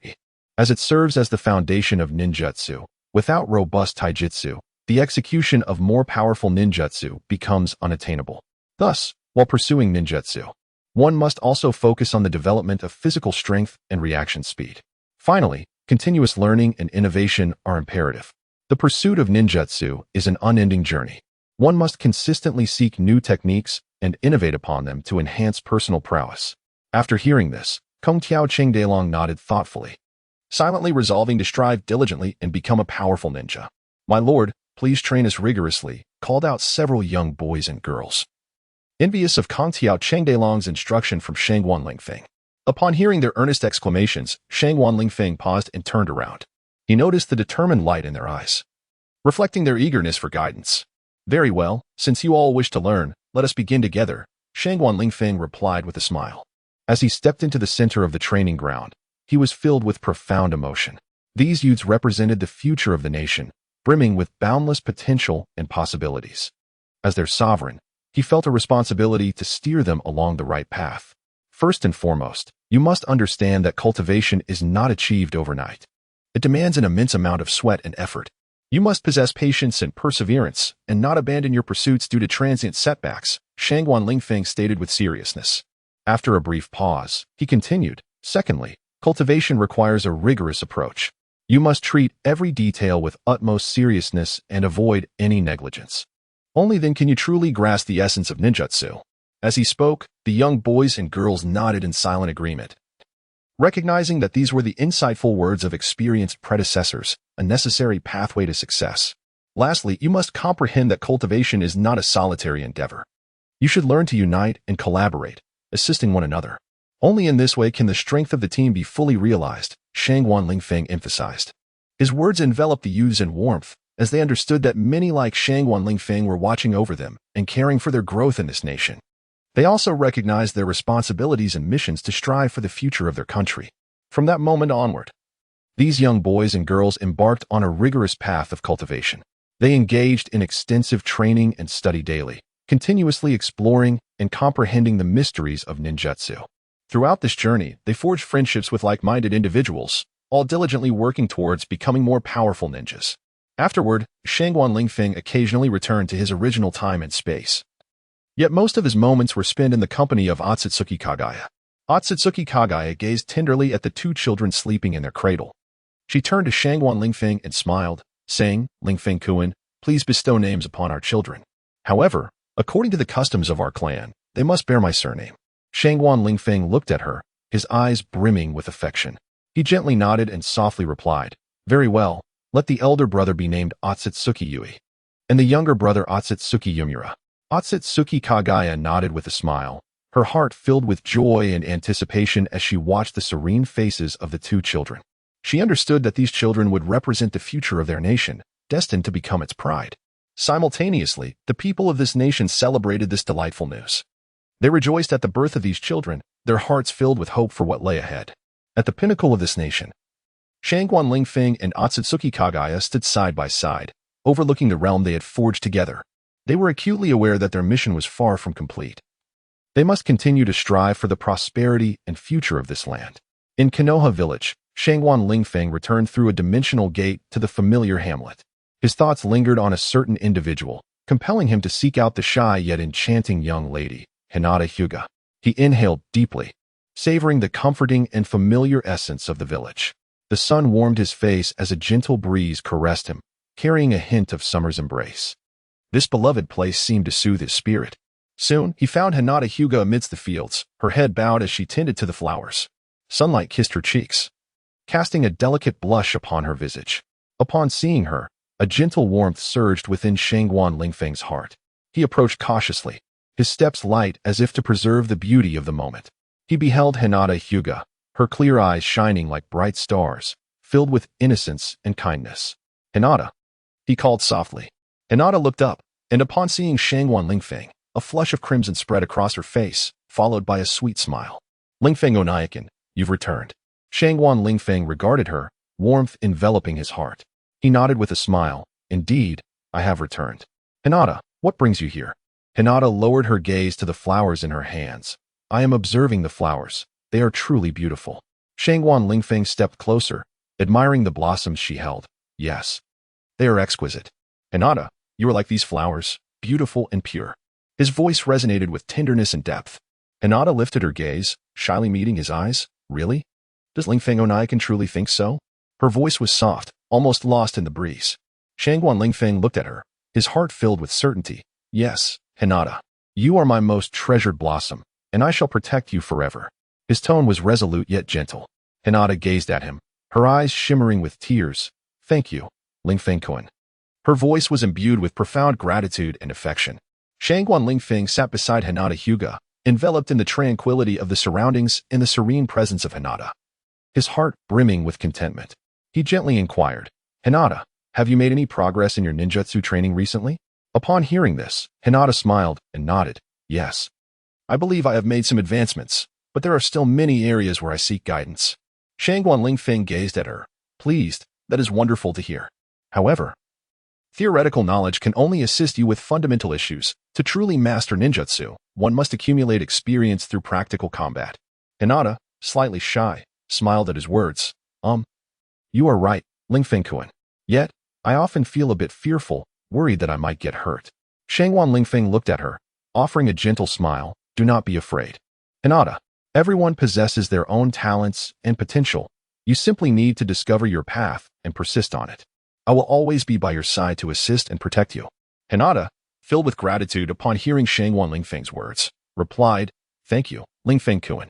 as it serves as the foundation of ninjutsu. Without robust taijutsu, the execution of more powerful ninjutsu becomes unattainable. Thus, while pursuing ninjutsu, one must also focus on the development of physical strength and reaction speed. Finally, continuous learning and innovation are imperative. The pursuit of ninjutsu is an unending journey. One must consistently seek new techniques and innovate upon them to enhance personal prowess. After hearing this, Kong Tiao Chengdailong nodded thoughtfully, silently resolving to strive diligently and become a powerful ninja. My lord, please train us rigorously, called out several young boys and girls, envious of Kong Tiao Chengdailong's instruction from Shangguan Lingfeng. Upon hearing their earnest exclamations, Shangguan Lingfeng paused and turned around. He noticed the determined light in their eyes, reflecting their eagerness for guidance. Very well, since you all wish to learn, let us begin together, Shangguan Lingfeng replied with a smile. As he stepped into the center of the training ground, he was filled with profound emotion. These youths represented the future of the nation, brimming with boundless potential and possibilities. As their sovereign, he felt a responsibility to steer them along the right path. First and foremost, you must understand that cultivation is not achieved overnight. It demands an immense amount of sweat and effort. You must possess patience and perseverance, and not abandon your pursuits due to transient setbacks, Shangguan Lingfeng stated with seriousness. After a brief pause, he continued, Secondly, cultivation requires a rigorous approach. You must treat every detail with utmost seriousness and avoid any negligence. Only then can you truly grasp the essence of ninjutsu. As he spoke, the young boys and girls nodded in silent agreement, recognizing that these were the insightful words of experienced predecessors, a necessary pathway to success. Lastly, you must comprehend that cultivation is not a solitary endeavor. You should learn to unite and collaborate, assisting one another. Only in this way can the strength of the team be fully realized, Shangguan Lingfeng emphasized. His words enveloped the youths in warmth, as they understood that many like Shangguan Lingfeng were watching over them and caring for their growth in this nation. They also recognized their responsibilities and missions to strive for the future of their country. From that moment onward, these young boys and girls embarked on a rigorous path of cultivation. They engaged in extensive training and study daily, continuously exploring and comprehending the mysteries of ninjutsu. Throughout this journey, they forged friendships with like-minded individuals, all diligently working towards becoming more powerful ninjas. Afterward, Shangguan Lingfeng occasionally returned to his original time and space. Yet most of his moments were spent in the company of Ōtsutsuki Kaguya. Ōtsutsuki Kaguya gazed tenderly at the two children sleeping in their cradle. She turned to Shangguan Lingfeng and smiled, saying, Lingfeng-kun, please bestow names upon our children. However, according to the customs of our clan, they must bear my surname. Shangguan Lingfeng looked at her, his eyes brimming with affection. He gently nodded and softly replied, Very well, let the elder brother be named Ōtsutsuki Yui, and the younger brother Ōtsutsuki Yumura. Ōtsutsuki Kaguya nodded with a smile, her heart filled with joy and anticipation as she watched the serene faces of the two children. She understood that these children would represent the future of their nation, destined to become its pride. Simultaneously, the people of this nation celebrated this delightful news. They rejoiced at the birth of these children, their hearts filled with hope for what lay ahead. At the pinnacle of this nation, Shangguan Lingfeng and Ōtsutsuki Kaguya stood side by side, overlooking the realm they had forged together. They were acutely aware that their mission was far from complete. They must continue to strive for the prosperity and future of this land. In Konoha village, Shangguan Lingfeng returned through a dimensional gate to the familiar hamlet. His thoughts lingered on a certain individual, compelling him to seek out the shy yet enchanting young lady, Hinata Hyuga. He inhaled deeply, savoring the comforting and familiar essence of the village. The sun warmed his face as a gentle breeze caressed him, carrying a hint of summer's embrace. This beloved place seemed to soothe his spirit. Soon, he found Hinata Hyuga amidst the fields, her head bowed as she tended to the flowers. Sunlight kissed her cheeks, casting a delicate blush upon her visage. Upon seeing her, a gentle warmth surged within Shangguan Lingfeng's heart. He approached cautiously, his steps light as if to preserve the beauty of the moment. He beheld Hinata Hyuga, her clear eyes shining like bright stars, filled with innocence and kindness. "Hinata," he called softly. Hinata looked up, and upon seeing Shangguan Lingfeng, a flush of crimson spread across her face, followed by a sweet smile. "Lingfeng Onaikin, you've returned." Shangguan Lingfeng regarded her, warmth enveloping his heart. He nodded with a smile. "Indeed, I have returned." "Hinata, what brings you here?" Hinata lowered her gaze to the flowers in her hands. "I am observing the flowers. They are truly beautiful." Shangguan Lingfeng stepped closer, admiring the blossoms she held. "Yes, they are exquisite." "Hinata, you are like these flowers, beautiful and pure." His voice resonated with tenderness and depth. Hinata lifted her gaze, shyly meeting his eyes. "Really? Does Lingfeng Onaikin truly think so?" Her voice was soft, almost lost in the breeze. Shangguan Lingfeng looked at her, his heart filled with certainty. "Yes, Hinata, you are my most treasured blossom, and I shall protect you forever." His tone was resolute yet gentle. Hinata gazed at him, her eyes shimmering with tears. "Thank you, Lingfeng-kun." Her voice was imbued with profound gratitude and affection. Shangguan Lingfeng sat beside Hinata Hyuga, enveloped in the tranquility of the surroundings and the serene presence of Hinata. His heart brimming with contentment. He gently inquired, "Hinata, have you made any progress in your ninjutsu training recently?" Upon hearing this, Hinata smiled and nodded. "Yes. I believe I have made some advancements, but there are still many areas where I seek guidance." Shangguan Lingfeng gazed at her, pleased. "That is wonderful to hear. However, theoretical knowledge can only assist you with fundamental issues. To truly master ninjutsu, one must accumulate experience through practical combat." Hinata, slightly shy, smiled at his words. You are right, Lingfeng-kun. Yet, I often feel a bit fearful, worried that I might get hurt." Shangguan Lingfeng looked at her, offering a gentle smile. "Do not be afraid. Hinata, everyone possesses their own talents and potential. You simply need to discover your path and persist on it. I will always be by your side to assist and protect you." Hinata, filled with gratitude upon hearing Shangguan Lingfeng's words, replied, "Thank you, Lingfeng-kun."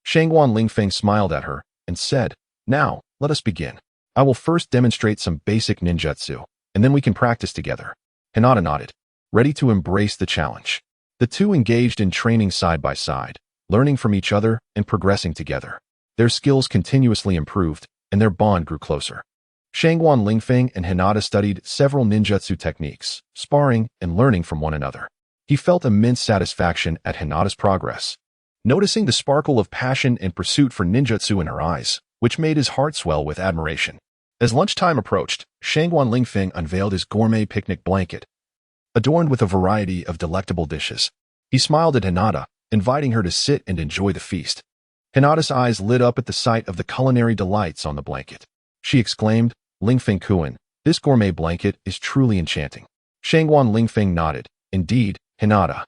Shangguan Lingfeng smiled at her and said, "Now, let us begin. I will first demonstrate some basic ninjutsu, and then we can practice together." Hinata nodded, ready to embrace the challenge. The two engaged in training side by side, learning from each other and progressing together. Their skills continuously improved, and their bond grew closer. Shangguan Lingfeng and Hinata studied several ninjutsu techniques, sparring and learning from one another. He felt immense satisfaction at Hinata's progress, noticing the sparkle of passion and pursuit for ninjutsu in her eyes, which made his heart swell with admiration. As lunchtime approached, Shangguan Lingfeng unveiled his gourmet picnic blanket, adorned with a variety of delectable dishes. He smiled at Hinata, inviting her to sit and enjoy the feast. Hinata's eyes lit up at the sight of the culinary delights on the blanket. She exclaimed, "Lingfeng-kun, this gourmet blanket is truly enchanting." Shangguan Lingfeng nodded. "Indeed, Hinata.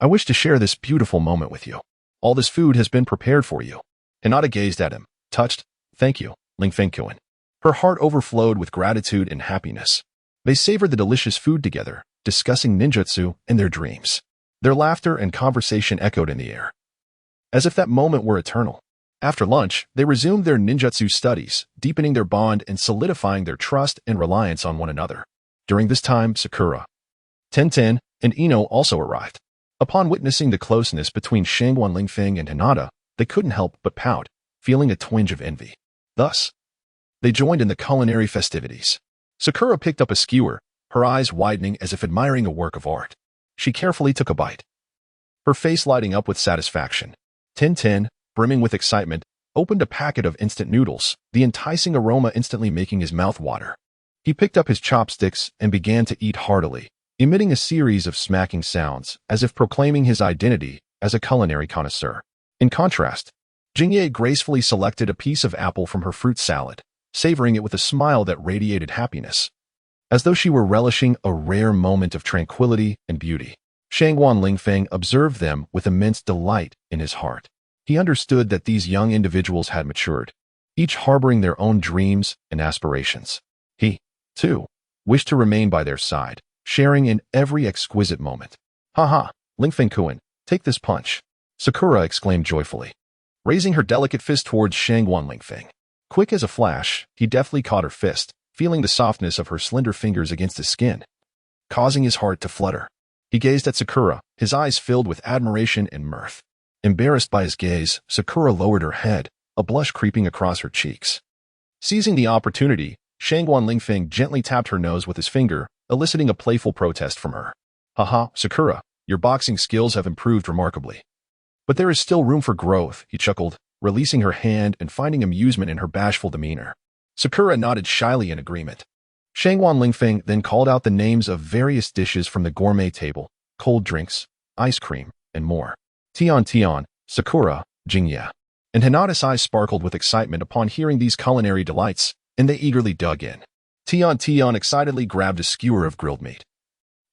I wish to share this beautiful moment with you. All this food has been prepared for you." Hinata gazed at him, touched. "Thank you, Lingfeng-kun." Her heart overflowed with gratitude and happiness. They savored the delicious food together, discussing ninjutsu and their dreams. Their laughter and conversation echoed in the air, as if that moment were eternal. After lunch, they resumed their ninjutsu studies, deepening their bond and solidifying their trust and reliance on one another. During this time, Sakura, Tenten, and Ino also arrived. Upon witnessing the closeness between Shangguan Lingfeng and Hinata, they couldn't help but pout, feeling a twinge of envy. Thus, they joined in the culinary festivities. Sakura picked up a skewer, her eyes widening as if admiring a work of art. She carefully took a bite, her face lighting up with satisfaction. Tenten, brimming with excitement, opened a packet of instant noodles, the enticing aroma instantly making his mouth water. He picked up his chopsticks and began to eat heartily, emitting a series of smacking sounds as if proclaiming his identity as a culinary connoisseur. In contrast, Jingye gracefully selected a piece of apple from her fruit salad, savoring it with a smile that radiated happiness, as though she were relishing a rare moment of tranquility and beauty. Shangguan Lingfeng observed them with immense delight in his heart. He understood that these young individuals had matured, each harboring their own dreams and aspirations. He, too, wished to remain by their side, sharing in every exquisite moment. "Ha, Lingfeng-kun, take this punch," Sakura exclaimed joyfully, raising her delicate fist towards Shangguan Lingfeng. Quick as a flash, he deftly caught her fist, feeling the softness of her slender fingers against his skin, causing his heart to flutter. He gazed at Sakura, his eyes filled with admiration and mirth. Embarrassed by his gaze, Sakura lowered her head, a blush creeping across her cheeks. Seizing the opportunity, Shangguan Lingfeng gently tapped her nose with his finger, eliciting a playful protest from her. "Haha, Sakura, your boxing skills have improved remarkably. But there is still room for growth," he chuckled, releasing her hand and finding amusement in her bashful demeanor. Sakura nodded shyly in agreement. Shangguan Lingfeng then called out the names of various dishes from the gourmet table, cold drinks, ice cream, and more. Tian, Sakura, Jingya. And Hinata's eyes sparkled with excitement upon hearing these culinary delights, and they eagerly dug in. Tian excitedly grabbed a skewer of grilled meat,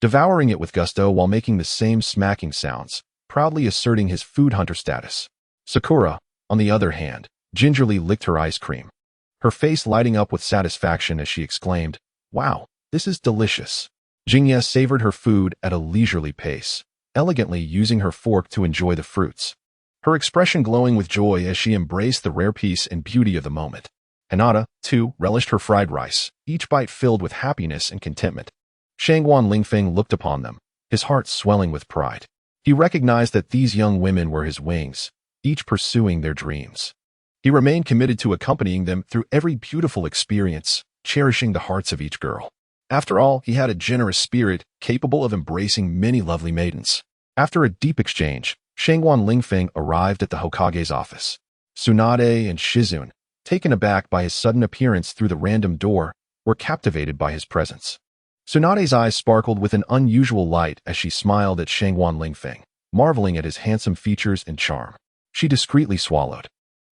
devouring it with gusto while making the same smacking sounds, proudly asserting his food hunter status. Sakura, on the other hand, gingerly licked her ice cream, her face lighting up with satisfaction as she exclaimed, "Wow, this is delicious." Jingya savored her food at a leisurely pace, elegantly using her fork to enjoy the fruits, her expression glowing with joy as she embraced the rare peace and beauty of the moment. Hinata, too, relished her fried rice, each bite filled with happiness and contentment. Shangguan Lingfeng looked upon them, his heart swelling with pride. He recognized that these young women were his wings, each pursuing their dreams. He remained committed to accompanying them through every beautiful experience, cherishing the hearts of each girl. After all, he had a generous spirit capable of embracing many lovely maidens. After a deep exchange, Shangguan Lingfeng arrived at the Hokage's office. Tsunade and Shizune, taken aback by his sudden appearance through the random door, were captivated by his presence. Tsunade's eyes sparkled with an unusual light as she smiled at Shangguan Lingfeng, marveling at his handsome features and charm. She discreetly swallowed,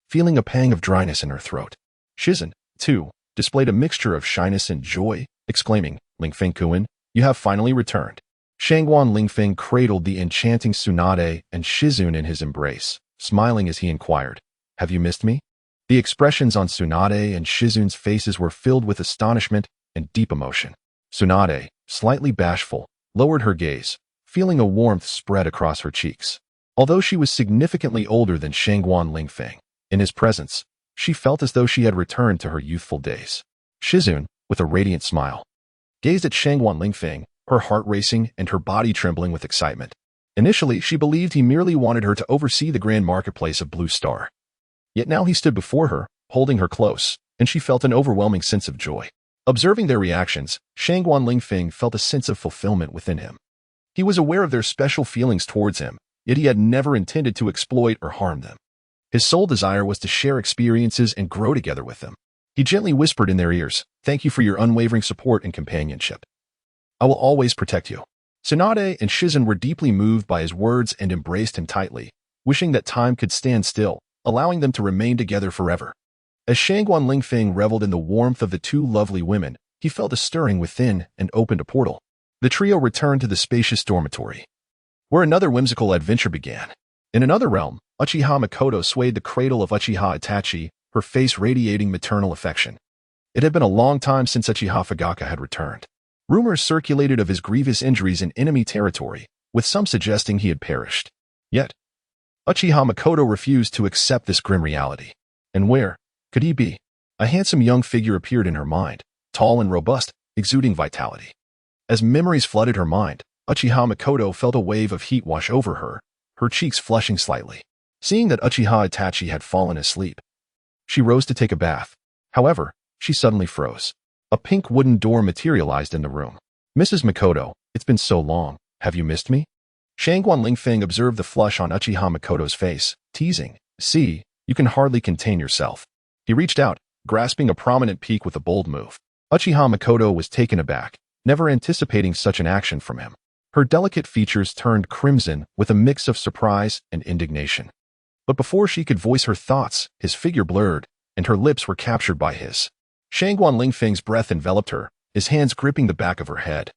feeling a pang of dryness in her throat. Shizune, too, displayed a mixture of shyness and joy, exclaiming, "Lingfeng-kun, you have finally returned." Shangguan Lingfeng cradled the enchanting Tsunade and Shizune in his embrace, smiling as he inquired, "Have you missed me?" The expressions on Tsunade and Shizune's faces were filled with astonishment and deep emotion. Tsunade, slightly bashful, lowered her gaze, feeling a warmth spread across her cheeks. Although she was significantly older than Shangguan Lingfeng, in his presence, she felt as though she had returned to her youthful days. Shizune, with a radiant smile, gazed at Shangguan Lingfeng, her heart racing and her body trembling with excitement. Initially, she believed he merely wanted her to oversee the grand marketplace of Blue Star. Yet now he stood before her, holding her close, and she felt an overwhelming sense of joy. Observing their reactions, Shangguan Lingfeng felt a sense of fulfillment within him. He was aware of their special feelings towards him, yet he had never intended to exploit or harm them. His sole desire was to share experiences and grow together with them. He gently whispered in their ears, "Thank you for your unwavering support and companionship. I will always protect you." Tsunade and Shizune were deeply moved by his words and embraced him tightly, wishing that time could stand still, allowing them to remain together forever. As Shangguan Lingfeng reveled in the warmth of the two lovely women, he felt a stirring within and opened a portal. The trio returned to the spacious dormitory, where another whimsical adventure began. In another realm, Uchiha Makoto swayed the cradle of Uchiha Itachi, her face radiating maternal affection. It had been a long time since Uchiha Fugaka had returned. Rumors circulated of his grievous injuries in enemy territory, with some suggesting he had perished. Yet, Uchiha Makoto refused to accept this grim reality. And where could he be? A handsome young figure appeared in her mind, tall and robust, exuding vitality. As memories flooded her mind, Uchiha Makoto felt a wave of heat wash over her, her cheeks flushing slightly. Seeing that Uchiha Itachi had fallen asleep, she rose to take a bath. However, she suddenly froze. A pink wooden door materialized in the room. "Mrs. Makoto, it's been so long. Have you missed me?" Shangguan Lingfeng observed the flush on Uchiha Makoto's face, teasing, "See, you can hardly contain yourself." He reached out, grasping a prominent peak with a bold move. Uchiha Makoto was taken aback, never anticipating such an action from him. Her delicate features turned crimson with a mix of surprise and indignation. But before she could voice her thoughts, his figure blurred, and her lips were captured by his. Shangguan Lingfeng's breath enveloped her, his hands gripping the back of her head,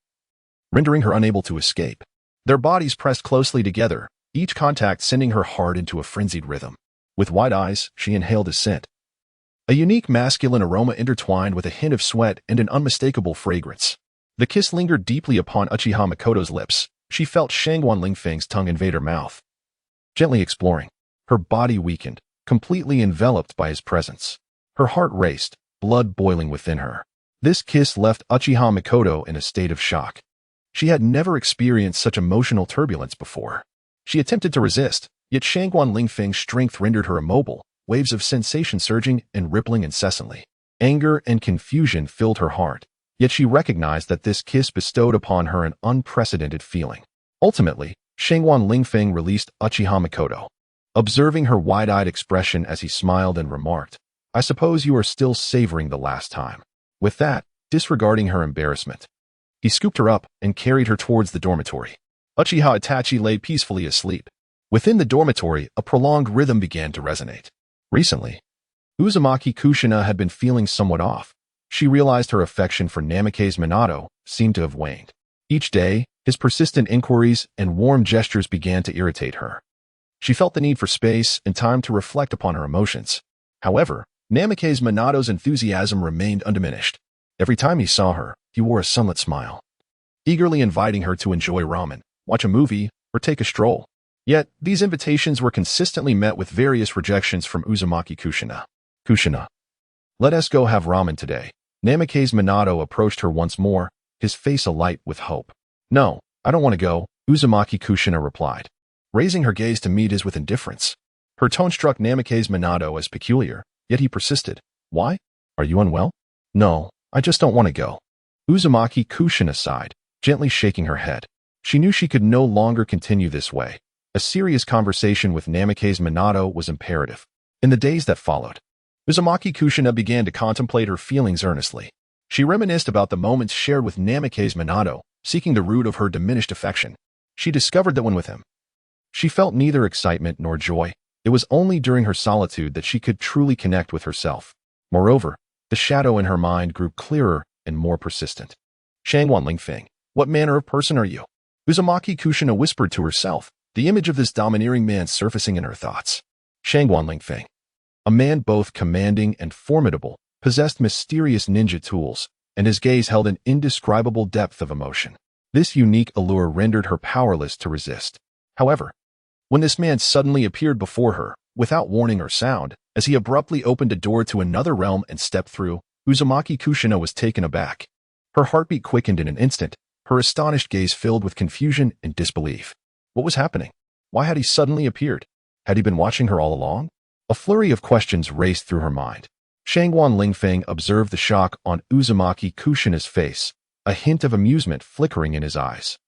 rendering her unable to escape. Their bodies pressed closely together, each contact sending her heart into a frenzied rhythm. With wide eyes, she inhaled his scent. A unique masculine aroma intertwined with a hint of sweat and an unmistakable fragrance. The kiss lingered deeply upon Uchiha Makoto's lips. She felt Shangguan Lingfeng's tongue invade her mouth. Gently exploring, her body weakened, completely enveloped by his presence. Her heart raced, blood boiling within her. This kiss left Uchiha Makoto in a state of shock. She had never experienced such emotional turbulence before. She attempted to resist, yet Shangguan Lingfeng's strength rendered her immobile, waves of sensation surging and rippling incessantly. Anger and confusion filled her heart, yet she recognized that this kiss bestowed upon her an unprecedented feeling. Ultimately, Shangguan Lingfeng released Uchiha Makoto. Observing her wide-eyed expression as he smiled and remarked, "I suppose you are still savoring the last time." With that, disregarding her embarrassment, he scooped her up and carried her towards the dormitory. Uchiha Itachi lay peacefully asleep. Within the dormitory, a prolonged rhythm began to resonate. Recently, Uzumaki Kushina had been feeling somewhat off. She realized her affection for Namake's Minato seemed to have waned. Each day, his persistent inquiries and warm gestures began to irritate her. She felt the need for space and time to reflect upon her emotions. However, Namake's Minato's enthusiasm remained undiminished. Every time he saw her, he wore a sunlit smile, eagerly inviting her to enjoy ramen, watch a movie, or take a stroll. Yet, these invitations were consistently met with various rejections from Uzumaki Kushina. "Kushina, let us go have ramen today." Namake's Minato approached her once more, his face alight with hope. "No, I don't want to go," Uzumaki Kushina replied, raising her gaze to meet his with indifference. Her tone struck Namake's Minato as peculiar, yet he persisted. "Why? Are you unwell?" "No, I just don't want to go." Uzumaki Kushina sighed, gently shaking her head. She knew she could no longer continue this way. A serious conversation with Namake's Minato was imperative. In the days that followed, Uzumaki Kushina began to contemplate her feelings earnestly. She reminisced about the moments shared with Namake's Minato, seeking the root of her diminished affection. She discovered that when with him, she felt neither excitement nor joy. It was only during her solitude that she could truly connect with herself. Moreover, the shadow in her mind grew clearer and more persistent. "Shangguan Lingfeng, what manner of person are you?" Uzumaki Kushina whispered to herself, the image of this domineering man surfacing in her thoughts. Shangguan Lingfeng, a man both commanding and formidable, possessed mysterious ninja tools, and his gaze held an indescribable depth of emotion. This unique allure rendered her powerless to resist. However, when this man suddenly appeared before her, without warning or sound, as he abruptly opened a door to another realm and stepped through, Uzumaki Kushina was taken aback. Her heartbeat quickened in an instant, her astonished gaze filled with confusion and disbelief. What was happening? Why had he suddenly appeared? Had he been watching her all along? A flurry of questions raced through her mind. Shangguan Lingfeng observed the shock on Uzumaki Kushina's face, a hint of amusement flickering in his eyes.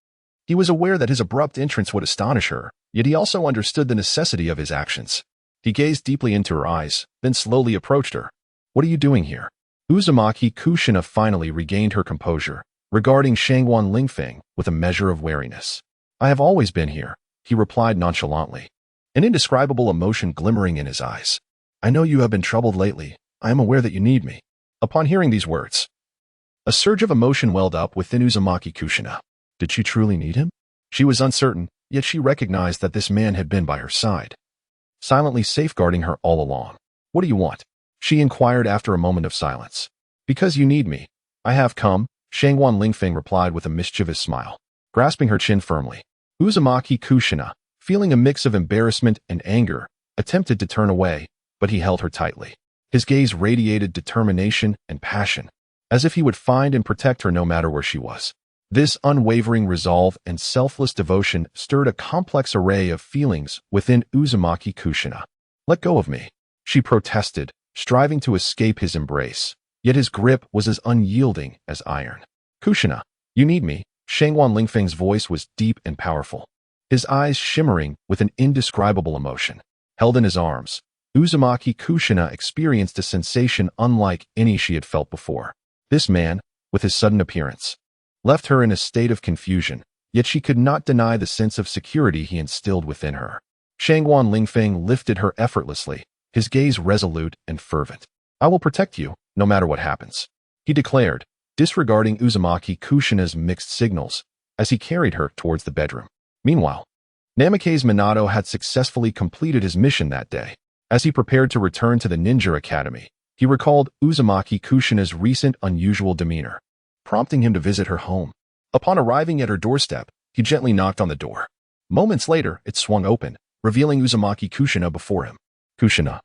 He was aware that his abrupt entrance would astonish her, yet he also understood the necessity of his actions. He gazed deeply into her eyes, then slowly approached her. "What are you doing here?" Uzumaki Kushina finally regained her composure, regarding Shangguan Lingfeng with a measure of wariness. "I have always been here," he replied nonchalantly, an indescribable emotion glimmering in his eyes. "I know you have been troubled lately. I am aware that you need me." Upon hearing these words, a surge of emotion welled up within Uzumaki Kushina. Did she truly need him? She was uncertain, yet she recognized that this man had been by her side, silently safeguarding her all along. "What do you want?" she inquired after a moment of silence. "Because you need me. I have come," Shangguan Lingfeng replied with a mischievous smile, grasping her chin firmly. Uzumaki Kushina, feeling a mix of embarrassment and anger, attempted to turn away, but he held her tightly. His gaze radiated determination and passion, as if he would find and protect her no matter where she was. This unwavering resolve and selfless devotion stirred a complex array of feelings within Uzumaki Kushina. "Let go of me," she protested, striving to escape his embrace, yet his grip was as unyielding as iron. "Kushina, you need me." Shangguan Lingfeng's voice was deep and powerful, his eyes shimmering with an indescribable emotion. Held in his arms, Uzumaki Kushina experienced a sensation unlike any she had felt before. This man, with his sudden appearance, left her in a state of confusion, yet she could not deny the sense of security he instilled within her. Shangguan Lingfeng lifted her effortlessly, his gaze resolute and fervent. "I will protect you, no matter what happens," he declared, disregarding Uzumaki Kushina's mixed signals, as he carried her towards the bedroom. Meanwhile, Namake's Minato had successfully completed his mission that day. As he prepared to return to the ninja academy, he recalled Uzumaki Kushina's recent unusual demeanor, prompting him to visit her home. Upon arriving at her doorstep, he gently knocked on the door. Moments later, it swung open, revealing Uzumaki Kushina before him. Kushina,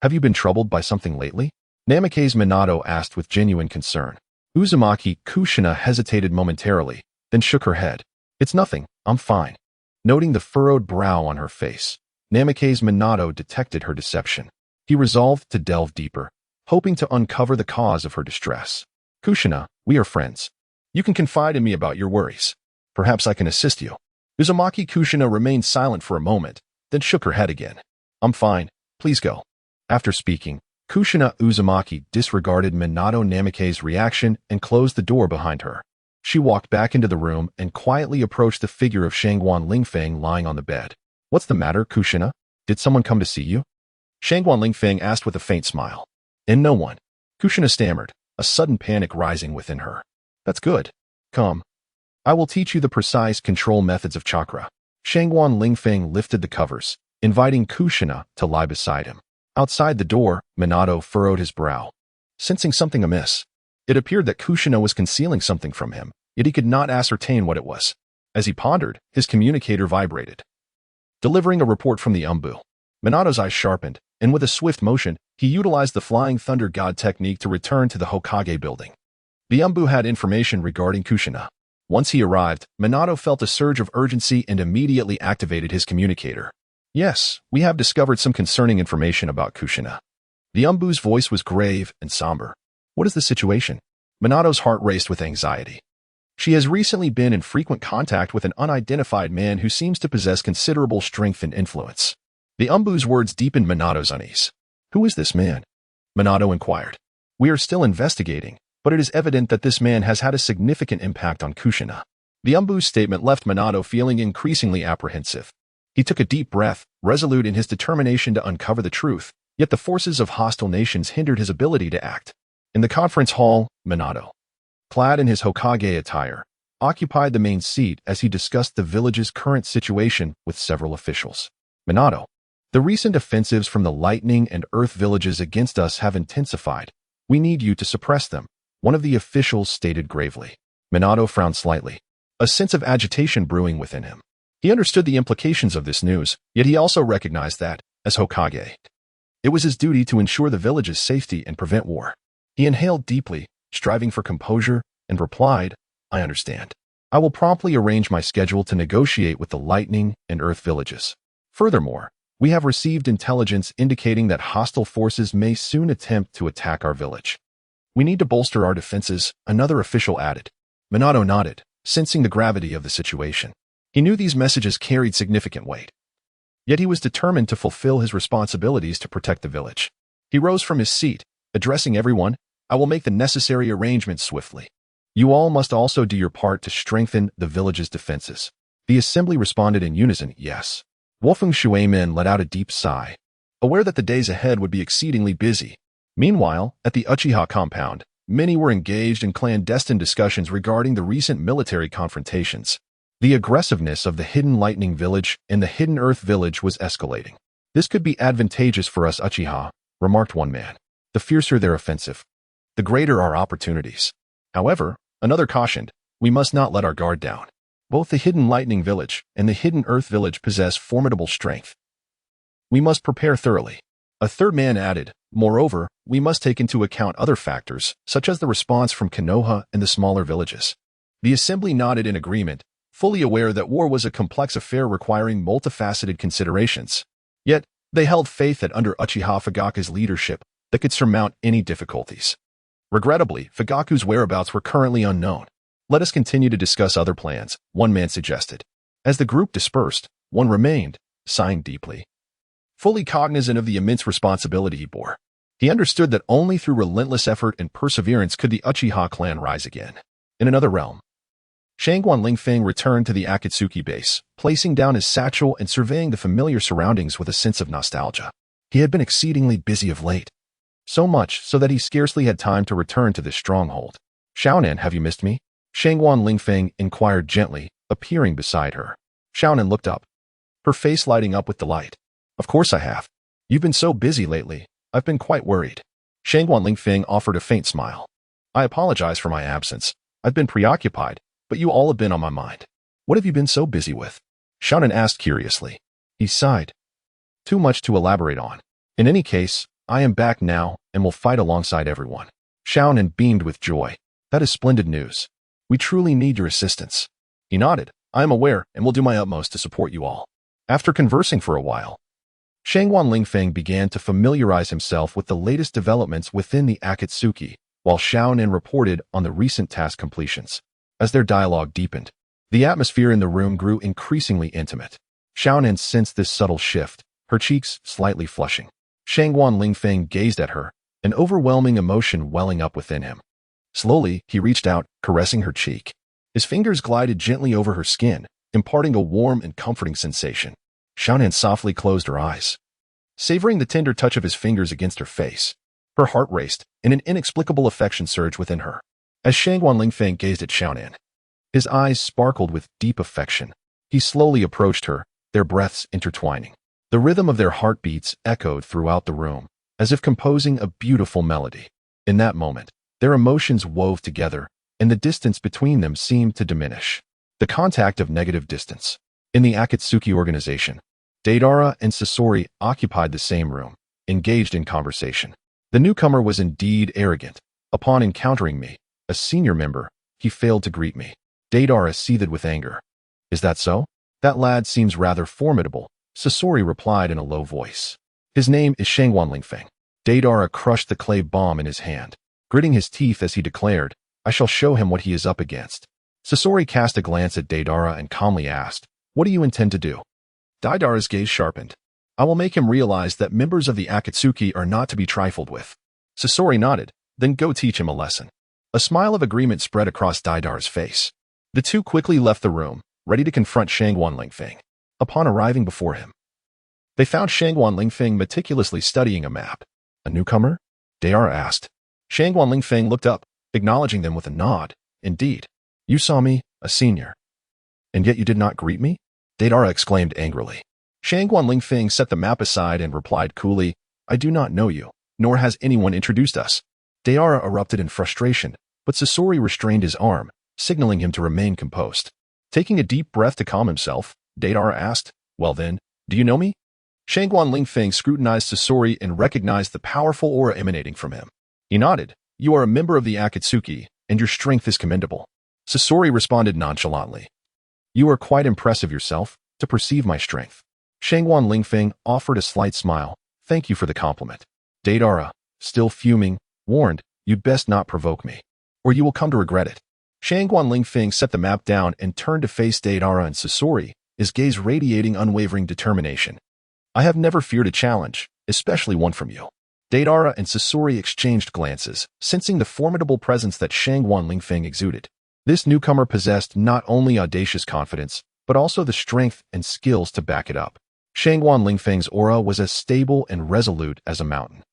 have you been troubled by something lately? Namake's Minato asked with genuine concern. Uzumaki Kushina hesitated momentarily, then shook her head. It's nothing, I'm fine. Noting the furrowed brow on her face, Namake's Minato detected her deception. He resolved to delve deeper, hoping to uncover the cause of her distress. Kushina, we are friends. You can confide in me about your worries. Perhaps I can assist you. Uzumaki Kushina remained silent for a moment, then shook her head again. I'm fine, please go. After speaking, Kushina Uzumaki disregarded Minato Namake's reaction and closed the door behind her. She walked back into the room and quietly approached the figure of Shangguan Lingfeng lying on the bed. What's the matter, Kushina? Did someone come to see you? Shangguan Lingfeng asked with a faint smile. And no one. Kushina stammered, a sudden panic rising within her. That's good. Come. I will teach you the precise control methods of chakra. Shangguan Lingfeng lifted the covers, inviting Kushina to lie beside him. Outside the door, Minato furrowed his brow, sensing something amiss. It appeared that Kushina was concealing something from him, yet he could not ascertain what it was. As he pondered, his communicator vibrated, delivering a report from the Umbu. Minato's eyes sharpened, and with a swift motion, he utilized the Flying Thunder God technique to return to the Hokage building. The Umbu had information regarding Kushina. Once he arrived, Minato felt a surge of urgency and immediately activated his communicator. Yes, we have discovered some concerning information about Kushina. The Umbu's voice was grave and somber. What is the situation? Minato's heart raced with anxiety. She has recently been in frequent contact with an unidentified man who seems to possess considerable strength and influence. The Umbu's words deepened Minato's unease. Who is this man? Minato inquired. We are still investigating, but it is evident that this man has had a significant impact on Kushina. The Umbu's statement left Minato feeling increasingly apprehensive. He took a deep breath, resolute in his determination to uncover the truth, yet the forces of hostile nations hindered his ability to act. In the conference hall, Minato, clad in his Hokage attire, occupied the main seat as he discussed the village's current situation with several officials. Minato, the recent offensives from the Lightning and Earth villages against us have intensified. We need you to suppress them, one of the officials stated gravely. Minato frowned slightly, a sense of agitation brewing within him. He understood the implications of this news, yet he also recognized that, as Hokage, it was his duty to ensure the village's safety and prevent war. He inhaled deeply, striving for composure, and replied, I understand. I will promptly arrange my schedule to negotiate with the Lightning and Earth villages. Furthermore, we have received intelligence indicating that hostile forces may soon attempt to attack our village. We need to bolster our defenses, another official added. Minato nodded, sensing the gravity of the situation. He knew these messages carried significant weight. Yet he was determined to fulfill his responsibilities to protect the village. He rose from his seat, addressing everyone, I will make the necessary arrangements swiftly. You all must also do your part to strengthen the village's defenses. The assembly responded in unison, yes. Wolfeng Shuimin let out a deep sigh, aware that the days ahead would be exceedingly busy. Meanwhile, at the Uchiha compound, many were engaged in clandestine discussions regarding the recent military confrontations. The aggressiveness of the Hidden Lightning Village and the Hidden Earth Village was escalating. This could be advantageous for us Uchiha, remarked one man. The fiercer their offensive, the greater our opportunities. However, another cautioned, we must not let our guard down. Both the Hidden Lightning Village and the Hidden Earth Village possess formidable strength. We must prepare thoroughly. A third man added, moreover, we must take into account other factors, such as the response from Konoha and the smaller villages. The assembly nodded in agreement, fully aware that war was a complex affair requiring multifaceted considerations. Yet, they held faith that under Uchiha Fugaku's leadership, they could surmount any difficulties. Regrettably, Fugaku's whereabouts were currently unknown. Let us continue to discuss other plans, one man suggested. As the group dispersed, one remained, sighing deeply. Fully cognizant of the immense responsibility he bore, he understood that only through relentless effort and perseverance could the Uchiha clan rise again. In another realm, Shangguan Lingfeng returned to the Akatsuki base, placing down his satchel and surveying the familiar surroundings with a sense of nostalgia. He had been exceedingly busy of late, so much so that he scarcely had time to return to this stronghold. Xiaonan, have you missed me? Shangguan Lingfeng inquired gently, appearing beside her. Xiaonan looked up, her face lighting up with delight. Of course I have. You've been so busy lately. I've been quite worried. Shangguan Lingfeng offered a faint smile. I apologize for my absence. I've been preoccupied, but you all have been on my mind. What have you been so busy with? Xiaonan asked curiously. He sighed. Too much to elaborate on. In any case, I am back now and will fight alongside everyone. Xiaonan beamed with joy. That is splendid news. We truly need your assistance. He nodded. I am aware and will do my utmost to support you all. After conversing for a while, Shangguan Lingfeng began to familiarize himself with the latest developments within the Akatsuki, while Xiaonan reported on the recent task completions. As their dialogue deepened, the atmosphere in the room grew increasingly intimate. Xiaonan sensed this subtle shift, her cheeks slightly flushing. Shangguan Lingfeng gazed at her, an overwhelming emotion welling up within him. Slowly, he reached out, caressing her cheek. His fingers glided gently over her skin, imparting a warm and comforting sensation. Xiaonan softly closed her eyes, savoring the tender touch of his fingers against her face. Her heart raced, and an inexplicable affection surged within her. As Shangguan Lingfeng gazed at Xiaonan, his eyes sparkled with deep affection. He slowly approached her, their breaths intertwining. The rhythm of their heartbeats echoed throughout the room, as if composing a beautiful melody. In that moment, their emotions wove together, and the distance between them seemed to diminish. The contact of negative distance. In the Akatsuki organization, Deidara and Sasori occupied the same room, engaged in conversation. The newcomer was indeed arrogant. Upon encountering me, a senior member, he failed to greet me. Deidara seethed with anger. Is that so? That lad seems rather formidable, Sasori replied in a low voice. His name is Shangguan Lingfeng. Deidara crushed the clay bomb in his hand, gritting his teeth as he declared, I shall show him what he is up against. Sasori cast a glance at Deidara and calmly asked, What do you intend to do? Deidara's gaze sharpened. I will make him realize that members of the Akatsuki are not to be trifled with. Sasori nodded, then go teach him a lesson. A smile of agreement spread across Deidara's face. The two quickly left the room, ready to confront Shangguan Lingfeng. Upon arriving before him, they found Shangguan Lingfeng meticulously studying a map. A newcomer? Deidara asked. Shangguan Lingfeng looked up, acknowledging them with a nod. Indeed. You saw me, a senior. And yet you did not greet me? Deidara exclaimed angrily. Shangguan Lingfeng set the map aside and replied coolly, I do not know you, nor has anyone introduced us. Deidara erupted in frustration, but Sasori restrained his arm, signaling him to remain composed. Taking a deep breath to calm himself, Deidara asked, Well then, do you know me? Shangguan Lingfeng scrutinized Sasori and recognized the powerful aura emanating from him. He nodded. You are a member of the Akatsuki, and your strength is commendable. Sasori responded nonchalantly. You are quite impressive yourself, to perceive my strength. Shangguan Lingfeng offered a slight smile. Thank you for the compliment. Deidara, still fuming, warned, You'd best not provoke me, or you will come to regret it. Shangguan Lingfeng set the map down and turned to face Deidara and Sasori, his gaze radiating unwavering determination. I have never feared a challenge, especially one from you. Deidara and Sasori exchanged glances, sensing the formidable presence that Shangguan Lingfeng exuded. This newcomer possessed not only audacious confidence, but also the strength and skills to back it up. Shangguan Lingfeng's aura was as stable and resolute as a mountain,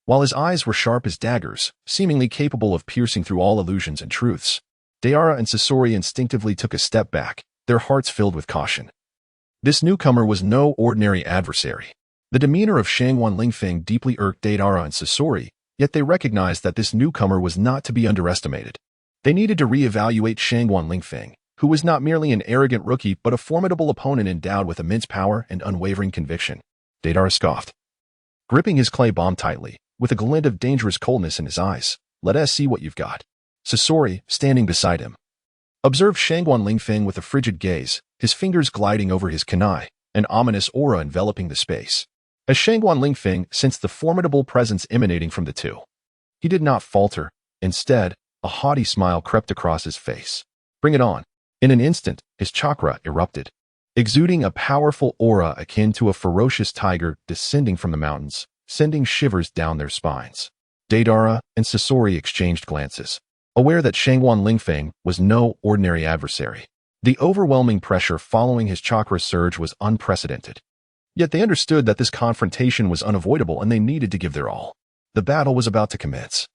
while his eyes were sharp as daggers, seemingly capable of piercing through all illusions and truths. Deidara and Sasori instinctively took a step back, their hearts filled with caution. This newcomer was no ordinary adversary. The demeanor of Shangguan Lingfeng deeply irked Deidara and Sasori, yet they recognized that this newcomer was not to be underestimated. They needed to reevaluate Shangguan Lingfeng, who was not merely an arrogant rookie but a formidable opponent endowed with immense power and unwavering conviction. Deidara scoffed, gripping his clay bomb tightly, with a glint of dangerous coldness in his eyes. Let us see what you've got. Sasori, standing beside him, observed Shangguan Lingfeng with a frigid gaze, his fingers gliding over his kunai, an ominous aura enveloping the space. As Shangguan Lingfeng sensed the formidable presence emanating from the two, he did not falter. Instead, a haughty smile crept across his face. Bring it on. In an instant, his chakra erupted, exuding a powerful aura akin to a ferocious tiger descending from the mountains, sending shivers down their spines. Deidara and Sasori exchanged glances, aware that Shangguan Lingfeng was no ordinary adversary. The overwhelming pressure following his chakra surge was unprecedented. Yet they understood that this confrontation was unavoidable and they needed to give their all. The battle was about to commence.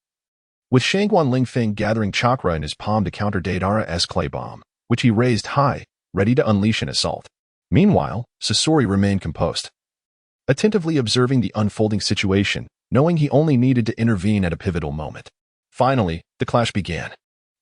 With Shangguan Lingfeng gathering chakra in his palm to counter Deidara's clay bomb, which he raised high, ready to unleash an assault. Meanwhile, Sasori remained composed. attentively observing the unfolding situation, knowing he only needed to intervene at a pivotal moment. Finally, the clash began.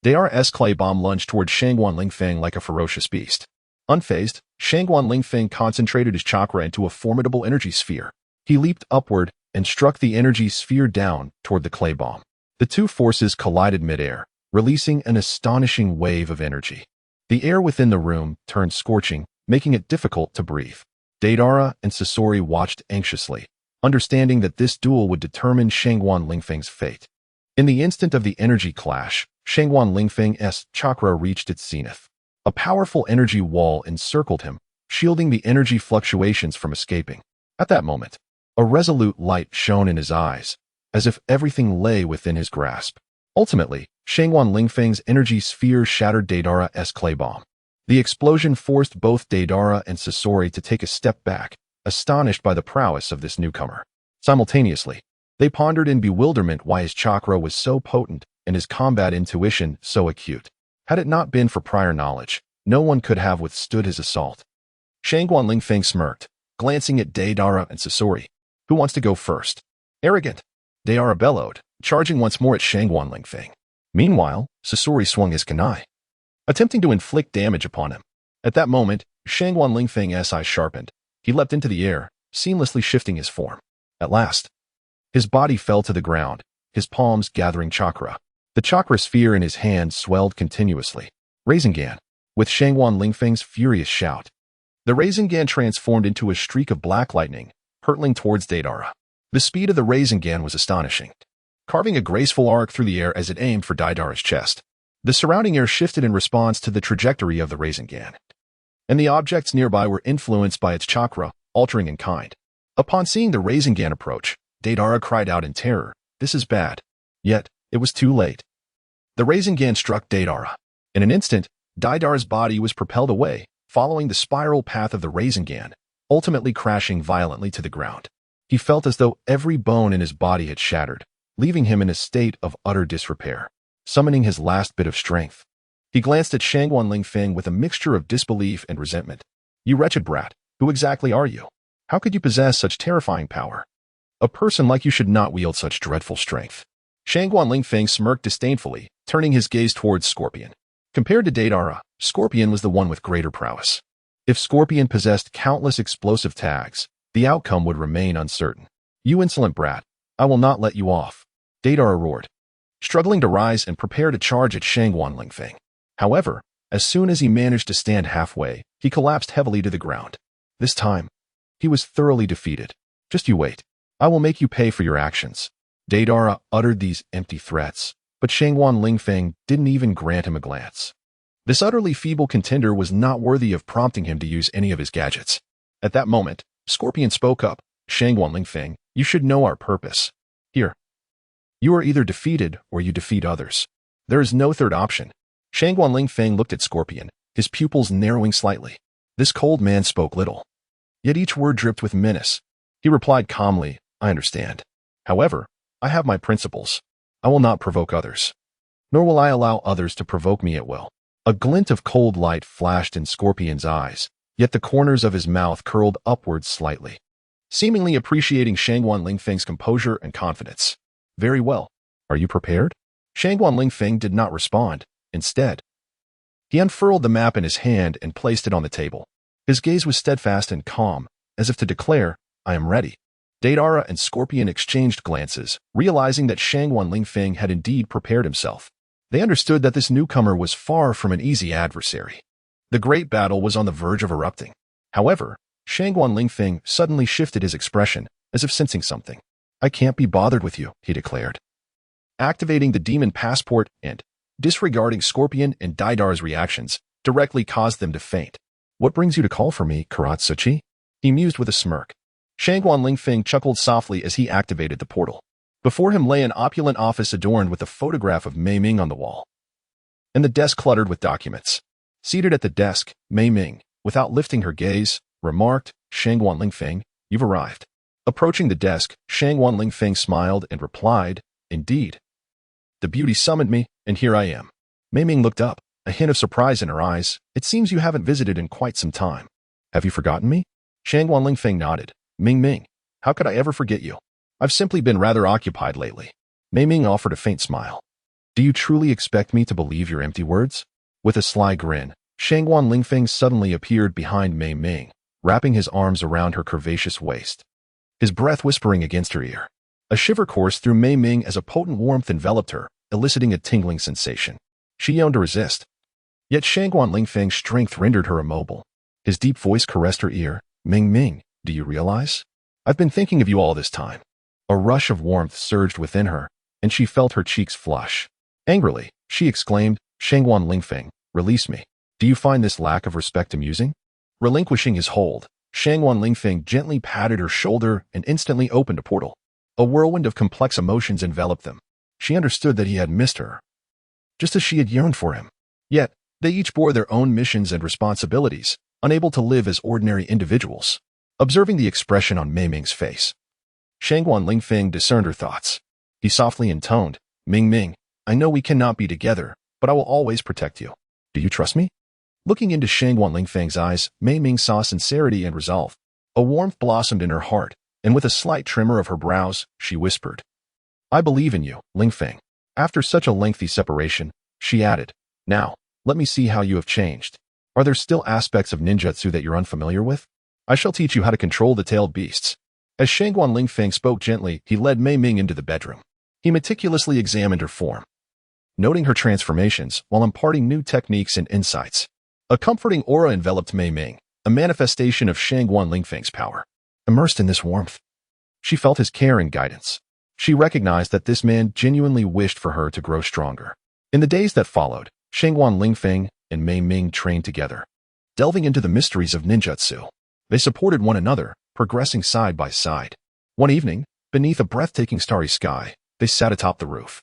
Deidara's clay bomb lunged toward Shangguan Lingfeng like a ferocious beast. Unfazed, Shangguan Lingfeng concentrated his chakra into a formidable energy sphere. He leaped upward and struck the energy sphere down toward the clay bomb. The two forces collided midair, releasing an astonishing wave of energy. The air within the room turned scorching, making it difficult to breathe. Deidara and Sasori watched anxiously, understanding that this duel would determine Shangguan Lingfeng's fate. In the instant of the energy clash, Shangguan Lingfeng's chakra reached its zenith. A powerful energy wall encircled him, shielding the energy fluctuations from escaping. At that moment, a resolute light shone in his eyes, as if everything lay within his grasp. Ultimately, Shangguan Lingfeng's energy sphere shattered Deidara's clay bomb. The explosion forced both Deidara and Sasori to take a step back, astonished by the prowess of this newcomer. Simultaneously, they pondered in bewilderment why his chakra was so potent and his combat intuition so acute. Had it not been for prior knowledge, no one could have withstood his assault. Shangguan Lingfeng smirked, glancing at Deidara and Sasori. Who wants to go first? Arrogant! Deidara bellowed, charging once more at Shangguan Lingfeng. Meanwhile, Sasori swung his kunai, attempting to inflict damage upon him. At that moment, Shangguan Lingfeng's eyes sharpened. He leapt into the air, seamlessly shifting his form. At last, his body fell to the ground, his palms gathering chakra. The chakra sphere in his hand swelled continuously. Rasengan, with Shangguan Lingfeng's furious shout. The Rasengan transformed into a streak of black lightning, hurtling towards Deidara. The speed of the Rasengan was astonishing, carving a graceful arc through the air as it aimed for Deidara's chest. The surrounding air shifted in response to the trajectory of the Rasengan, and the objects nearby were influenced by its chakra, altering in kind. Upon seeing the Rasengan approach, Deidara cried out in terror, "This is bad." Yet, it was too late. The Rasengan struck Deidara. In an instant, Deidara's body was propelled away, following the spiral path of the Rasengan, ultimately crashing violently to the ground. He felt as though every bone in his body had shattered, leaving him in a state of utter disrepair. Summoning his last bit of strength, he glanced at Shangguan Lingfeng with a mixture of disbelief and resentment. "You wretched brat, who exactly are you? How could you possess such terrifying power? A person like you should not wield such dreadful strength." Shangguan Lingfeng smirked disdainfully, turning his gaze towards Scorpion. Compared to Deidara, Scorpion was the one with greater prowess. If Scorpion possessed countless explosive tags, the outcome would remain uncertain. "You insolent brat, I will not let you off," Deidara roared, struggling to rise and prepare to charge at Shangguan Lingfeng. However, as soon as he managed to stand halfway, he collapsed heavily to the ground. This time, he was thoroughly defeated. "Just you wait. I will make you pay for your actions." Deidara uttered these empty threats, but Shangguan Lingfeng didn't even grant him a glance. This utterly feeble contender was not worthy of prompting him to use any of his gadgets. At that moment, Scorpion spoke up. "Shangguan Lingfeng, you should know our purpose. Here. You are either defeated or you defeat others. There is no third option." Shangguan Lingfeng looked at Scorpion, his pupils narrowing slightly. This cold man spoke little, yet each word dripped with menace. He replied calmly, "I understand. However, I have my principles. I will not provoke others, nor will I allow others to provoke me at will." A glint of cold light flashed in Scorpion's eyes, yet the corners of his mouth curled upwards slightly, seemingly appreciating Shangguan Lingfeng's composure and confidence. "Very well. Are you prepared?" Shangguan Lingfeng did not respond. Instead, he unfurled the map in his hand and placed it on the table. His gaze was steadfast and calm, as if to declare, "I am ready." Deidara and Scorpion exchanged glances, realizing that Shangguan Lingfeng had indeed prepared himself. They understood that this newcomer was far from an easy adversary. The great battle was on the verge of erupting. However, Shangguan Lingfeng suddenly shifted his expression, as if sensing something. "I can't be bothered with you," he declared, activating the demon passport and, disregarding Scorpion and Deidara's reactions, directly caused them to faint. "What brings you to call for me, Ōtsutsuki?" he mused with a smirk. Shangguan Lingfeng chuckled softly as he activated the portal. Before him lay an opulent office adorned with a photograph of Mei Ming on the wall, and the desk cluttered with documents. Seated at the desk, Mei Ming, without lifting her gaze, remarked, "Shangguan Lingfeng, you've arrived." Approaching the desk, Shangguan Lingfeng smiled and replied, "Indeed. The beauty summoned me, and here I am." Mei Ming looked up, a hint of surprise in her eyes. "It seems you haven't visited in quite some time. Have you forgotten me?" Shangguan Lingfeng nodded. "Ming Ming, How could I ever forget you? I've simply been rather occupied lately. Mei Ming offered a faint smile. Do you truly expect me to believe your empty words? With a sly grin, Shangguan Lingfeng suddenly appeared behind Mei Ming, wrapping his arms around her curvaceous waist, his breath whispering against her ear. A shiver coursed through Mei Ming as a potent warmth enveloped her, eliciting a tingling sensation. She yearned to resist. Yet Shangguan Lingfeng's strength rendered her immobile. His deep voice caressed her ear. Ming Ming, do you realize? I've been thinking of you all this time. A rush of warmth surged within her, and she felt her cheeks flush. Angrily, she exclaimed, Shangguan Lingfeng, release me. Do you find this lack of respect amusing? Relinquishing his hold, Shangguan Lingfeng gently patted her shoulder and instantly opened a portal. A whirlwind of complex emotions enveloped them. She understood that he had missed her, just as she had yearned for him. Yet, they each bore their own missions and responsibilities, unable to live as ordinary individuals. Observing the expression on Mei Ming's face, Shangguan Lingfeng discerned her thoughts. He softly intoned, Ming Ming, I know we cannot be together, but I will always protect you. Do you trust me? Looking into Shangguan Lingfeng's eyes, Mei Ming saw sincerity and resolve. A warmth blossomed in her heart, and with a slight tremor of her brows, she whispered, I believe in you, Lingfeng. After such a lengthy separation, she added, Now, let me see how you have changed. Are there still aspects of ninjutsu that you're unfamiliar with? I shall teach you how to control the tailed beasts. As Shangguan Lingfeng spoke gently, he led Mei Ming into the bedroom. He meticulously examined her form, noting her transformations while imparting new techniques and insights. A comforting aura enveloped Mei Ming, a manifestation of Shangguan Lingfeng's power. Immersed in this warmth, she felt his care and guidance. She recognized that this man genuinely wished for her to grow stronger. In the days that followed, Shangguan Lingfeng and Mei Ming trained together, delving into the mysteries of ninjutsu. They supported one another, progressing side by side. One evening, beneath a breathtaking starry sky, they sat atop the roof,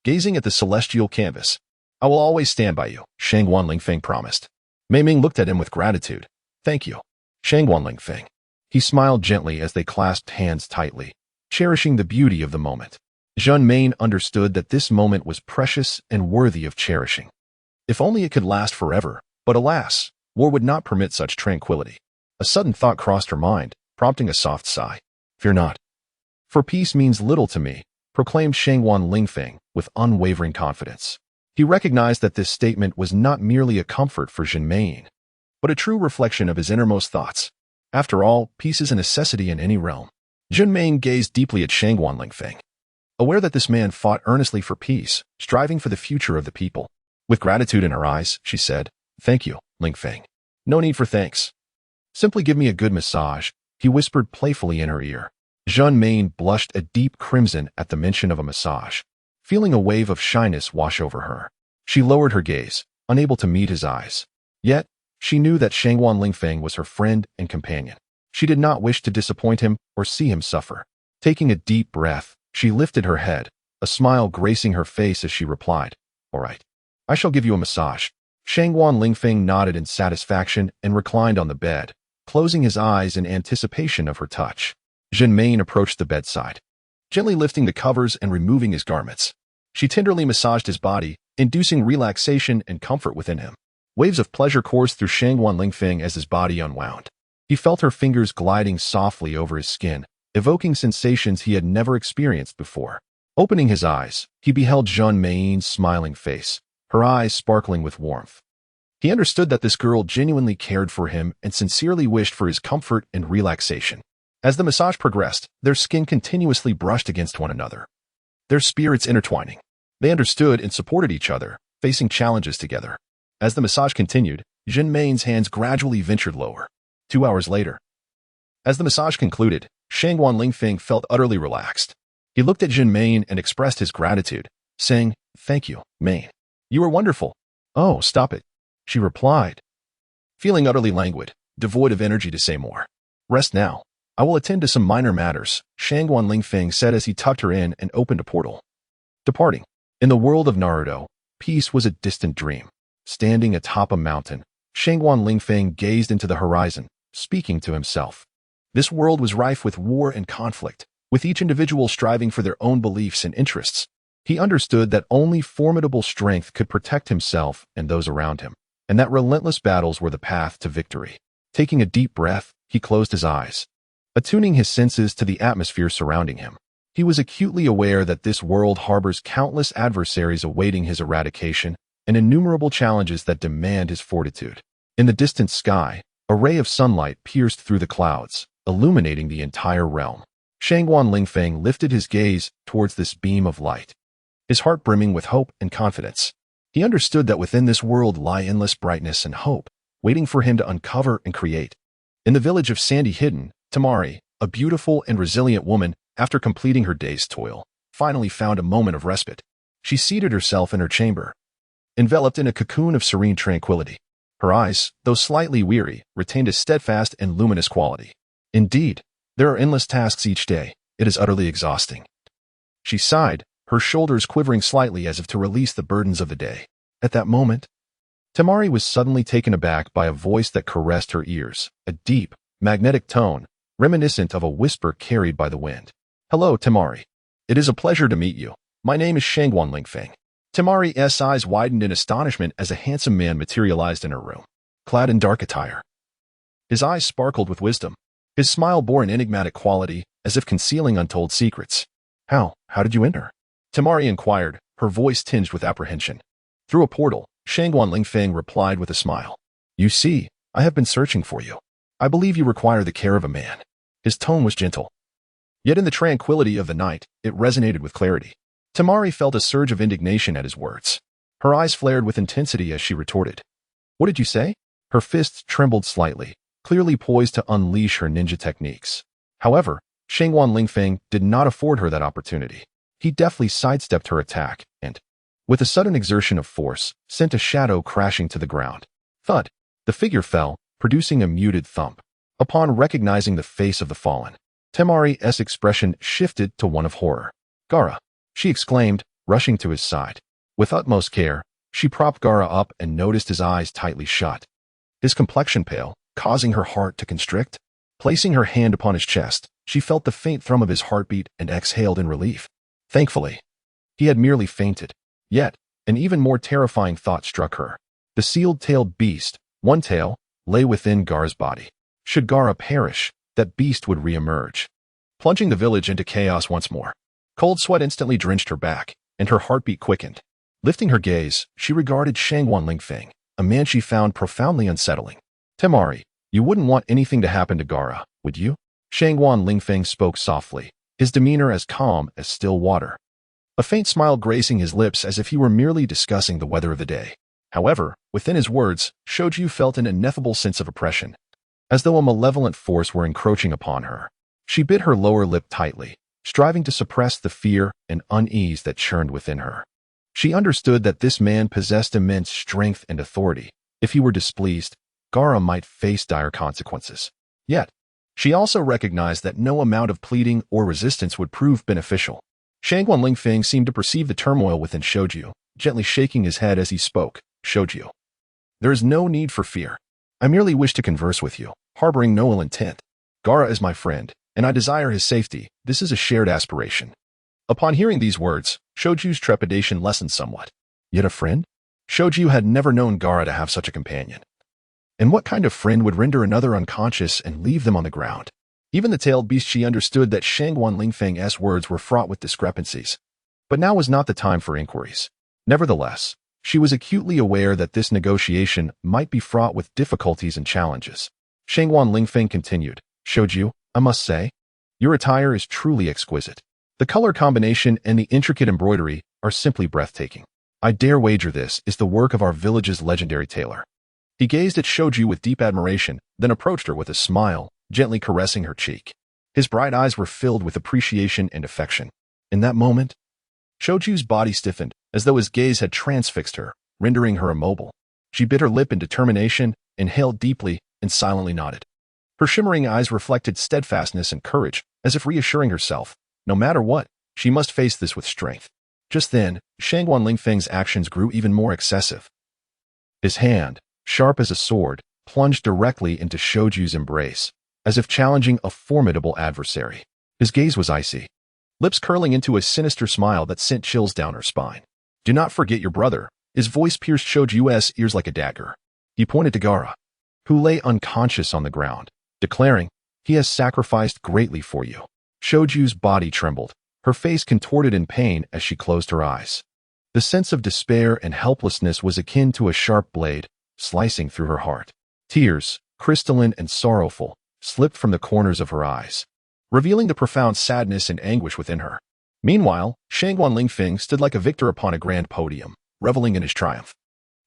gazing at the celestial canvas. I will always stand by you, Shangguan Lingfeng promised. Mei Ming looked at him with gratitude. Thank you, Shangguan Lingfeng. He smiled gently as they clasped hands tightly, cherishing the beauty of the moment. Zhun Main understood that this moment was precious and worthy of cherishing. If only it could last forever, but alas, war would not permit such tranquility. A sudden thought crossed her mind, prompting a soft sigh. Fear not. For peace means little to me, proclaimed Shangguan Lingfeng with unwavering confidence. He recognized that this statement was not merely a comfort for Zhun Main, but a true reflection of his innermost thoughts. After all, peace is a necessity in any realm. Zhun Main gazed deeply at Shangguan Lingfeng, aware that this man fought earnestly for peace, striving for the future of the people. With gratitude in her eyes, she said, Thank you, Lingfeng. No need for thanks. Simply give me a good massage, he whispered playfully in her ear. Zhun Main blushed a deep crimson at the mention of a massage, feeling a wave of shyness wash over her. She lowered her gaze, unable to meet his eyes. Yet, she knew that Shangguan Lingfeng was her friend and companion. She did not wish to disappoint him or see him suffer. Taking a deep breath, she lifted her head, a smile gracing her face as she replied, All right, I shall give you a massage. Shangguan Lingfeng nodded in satisfaction and reclined on the bed, closing his eyes in anticipation of her touch. Zhun Main approached the bedside, gently lifting the covers and removing his garments. She tenderly massaged his body, inducing relaxation and comfort within him. Waves of pleasure coursed through Shangguan Lingfeng as his body unwound. He felt her fingers gliding softly over his skin, evoking sensations he had never experienced before. Opening his eyes, he beheld Zhun Main's smiling face, her eyes sparkling with warmth. He understood that this girl genuinely cared for him and sincerely wished for his comfort and relaxation. As the massage progressed, their skin continuously brushed against one another, their spirits intertwining. They understood and supported each other, facing challenges together. As the massage continued, Zhun Main's hands gradually ventured lower. 2 hours later, as the massage concluded, Shangguan Lingfeng felt utterly relaxed. He looked at Zhun Main and expressed his gratitude, saying, Thank you, Main. You were wonderful. Oh, stop it, she replied, feeling utterly languid, devoid of energy to say more. Rest now. I will attend to some minor matters, Shangguan Lingfeng said as he tucked her in and opened a portal. Departing. In the world of Naruto, peace was a distant dream. Standing atop a mountain, Shangguan Lingfeng gazed into the horizon, speaking to himself. This world was rife with war and conflict, with each individual striving for their own beliefs and interests. He understood that only formidable strength could protect himself and those around him, and that relentless battles were the path to victory. Taking a deep breath, he closed his eyes. attuning his senses to the atmosphere surrounding him. He was acutely aware that this world harbors countless adversaries awaiting his eradication and innumerable challenges that demand his fortitude. In the distant sky, a ray of sunlight pierced through the clouds, illuminating the entire realm. Shangguan Lingfeng lifted his gaze towards this beam of light, his heart brimming with hope and confidence. He understood that within this world lie endless brightness and hope, waiting for him to uncover and create. In the village of Sandy Hidden, Tamari, a beautiful and resilient woman, after completing her day's toil, finally found a moment of respite. She seated herself in her chamber, enveloped in a cocoon of serene tranquility. Her eyes, though slightly weary, retained a steadfast and luminous quality. Indeed, there are endless tasks each day. It is utterly exhausting. She sighed, her shoulders quivering slightly as if to release the burdens of the day. At that moment, Tamari was suddenly taken aback by a voice that caressed her ears, a deep, magnetic tone, reminiscent of a whisper carried by the wind. "Hello, Tamari. It is a pleasure to meet you. My name is Shangguan Lingfeng." Tamari's eyes widened in astonishment as a handsome man materialized in her room, clad in dark attire. His eyes sparkled with wisdom. His smile bore an enigmatic quality, as if concealing untold secrets. How did you enter?" Tamari inquired, her voice tinged with apprehension. "Through a portal," Shangguan Lingfeng replied with a smile. "You see, I have been searching for you. I believe you require the care of a man." His tone was gentle. Yet in the tranquility of the night, it resonated with clarity. Tamari felt a surge of indignation at his words. Her eyes flared with intensity as she retorted. "What did you say?" Her fists trembled slightly, clearly poised to unleash her ninja techniques. However, Shangguan Lingfeng did not afford her that opportunity. He deftly sidestepped her attack and, with a sudden exertion of force, sent a shadow crashing to the ground. Thud! The figure fell, producing a muted thump. Upon recognizing the face of the fallen, Tamari's expression shifted to one of horror. "Gaara!" she exclaimed, rushing to his side. With utmost care, she propped Gaara up and noticed his eyes tightly shut. His complexion pale, causing her heart to constrict. Placing her hand upon his chest, she felt the faint thrum of his heartbeat and exhaled in relief. Thankfully, he had merely fainted. Yet, an even more terrifying thought struck her. The sealed-tailed beast, one tail, lay within Gaara's body. Should Gaara perish, that beast would re-emerge, plunging the village into chaos once more. Cold sweat instantly drenched her back, and her heartbeat quickened. Lifting her gaze, she regarded Shangguan Lingfeng, a man she found profoundly unsettling. "Tamari, you wouldn't want anything to happen to Gaara, would you?" Shangguan Lingfeng spoke softly, his demeanor as calm as still water. A faint smile gracing his lips as if he were merely discussing the weather of the day. However, within his words, Shoju felt an ineffable sense of oppression, as though a malevolent force were encroaching upon her. She bit her lower lip tightly, striving to suppress the fear and unease that churned within her. She understood that this man possessed immense strength and authority. If he were displeased, Gaara might face dire consequences. Yet, she also recognized that no amount of pleading or resistance would prove beneficial. Shangguan Lingfeng seemed to perceive the turmoil within Shoju, gently shaking his head as he spoke. "Shoju, there is no need for fear. I merely wish to converse with you, harboring no ill intent. Gaara is my friend, and I desire his safety. This is a shared aspiration." Upon hearing these words, Shoju's trepidation lessened somewhat. Yet a friend? Shoju had never known Gaara to have such a companion. And what kind of friend would render another unconscious and leave them on the ground? Even the tailed beast, she understood that Shangguan Lingfeng's words were fraught with discrepancies. But now was not the time for inquiries. Nevertheless, she was acutely aware that this negotiation might be fraught with difficulties and challenges. Shangguan Lingfeng continued, "Shoju, I must say, your attire is truly exquisite. The color combination and the intricate embroidery are simply breathtaking. I dare wager this is the work of our village's legendary tailor." He gazed at Shoju with deep admiration, then approached her with a smile, gently caressing her cheek. His bright eyes were filled with appreciation and affection. In that moment, Shoju's body stiffened, as though his gaze had transfixed her, rendering her immobile. She bit her lip in determination, inhaled deeply, and silently nodded. Her shimmering eyes reflected steadfastness and courage, as if reassuring herself, no matter what, she must face this with strength. Just then, Shangguan Lingfeng's actions grew even more excessive. His hand, sharp as a sword, plunged directly into Shoju's embrace, as if challenging a formidable adversary. His gaze was icy, lips curling into a sinister smile that sent chills down her spine. "Do not forget your brother." His voice pierced Shoju's ears like a dagger. He pointed to Gaara, who lay unconscious on the ground, declaring, He has sacrificed greatly for you. Shoju's body trembled. Her face contorted in pain as she closed her eyes. The sense of despair and helplessness was akin to a sharp blade, slicing through her heart. Tears, crystalline and sorrowful, slipped from the corners of her eyes, revealing the profound sadness and anguish within her. Meanwhile, Shangguan Lingfeng stood like a victor upon a grand podium, reveling in his triumph.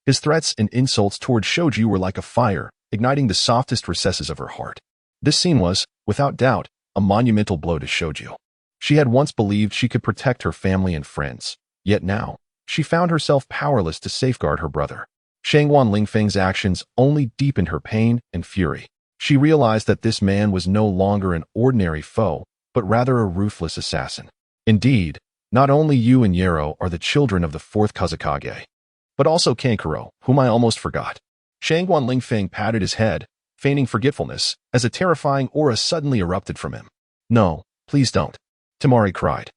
His threats and insults toward Shoju were like a fire, igniting the softest recesses of her heart. This scene was, without doubt, a monumental blow to Shoju. She had once believed she could protect her family and friends, yet now, she found herself powerless to safeguard her brother. Shangguan Lingfeng's actions only deepened her pain and fury. She realized that this man was no longer an ordinary foe, but rather a ruthless assassin. Indeed, not only you and Yero are the children of the fourth Kazekage, but also Kankuro, whom I almost forgot. Shangguan Lingfeng patted his head, feigning forgetfulness, as a terrifying aura suddenly erupted from him. No, please don't, Temari cried,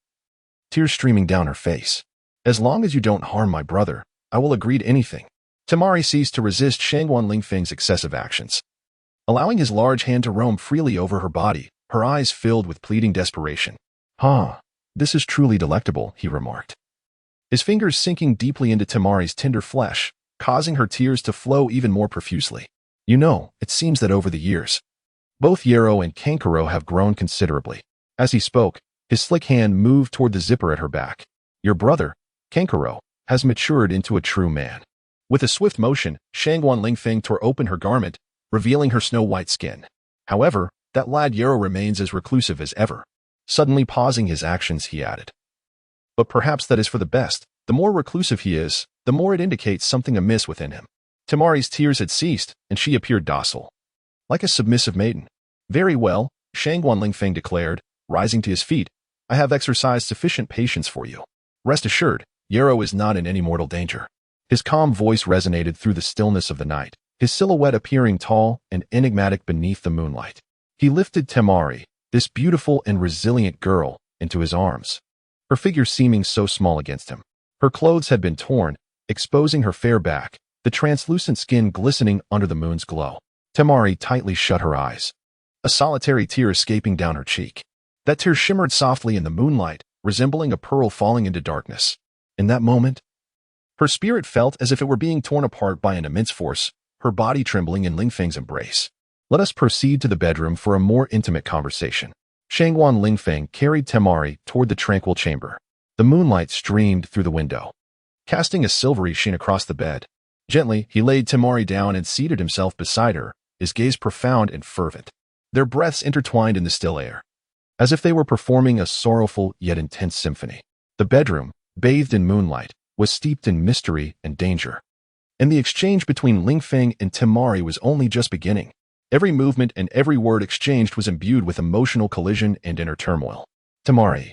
tears streaming down her face. As long as you don't harm my brother, I will agree to anything. Temari ceased to resist Shangguan Lingfeng's excessive actions. Allowing his large hand to roam freely over her body, her eyes filled with pleading desperation. This is truly delectable, he remarked, his fingers sinking deeply into Temari's tender flesh, causing her tears to flow even more profusely. You know, it seems that over the years, both Yero and Kankuro have grown considerably. As he spoke, his slick hand moved toward the zipper at her back. Your brother, Kankuro, has matured into a true man. With a swift motion, Shangguan Lingfeng tore open her garment, revealing her snow-white skin. However, that lad Yero remains as reclusive as ever. Suddenly pausing his actions, he added, but perhaps that is for the best. The more reclusive he is, the more it indicates something amiss within him. Temari's tears had ceased, and she appeared docile, like a submissive maiden. Very well, Shangguan Lingfeng declared, rising to his feet. I have exercised sufficient patience for you. Rest assured, Yero is not in any mortal danger. His calm voice resonated through the stillness of the night, his silhouette appearing tall and enigmatic beneath the moonlight. He lifted Temari, this beautiful and resilient girl, into his arms, her figure seeming so small against him. Her clothes had been torn, exposing her fair back, the translucent skin glistening under the moon's glow. Temari tightly shut her eyes, a solitary tear escaping down her cheek. That tear shimmered softly in the moonlight, resembling a pearl falling into darkness. In that moment, her spirit felt as if it were being torn apart by an immense force, her body trembling in Lingfeng's embrace. Let us proceed to the bedroom for a more intimate conversation. Shangguan Lingfeng carried Temari toward the tranquil chamber. The moonlight streamed through the window, casting a silvery sheen across the bed. Gently, he laid Temari down and seated himself beside her, his gaze profound and fervent. Their breaths intertwined in the still air, as if they were performing a sorrowful yet intense symphony. The bedroom, bathed in moonlight, was steeped in mystery and danger. And the exchange between Lingfeng and Temari was only just beginning. Every movement and every word exchanged was imbued with emotional collision and inner turmoil. Temari,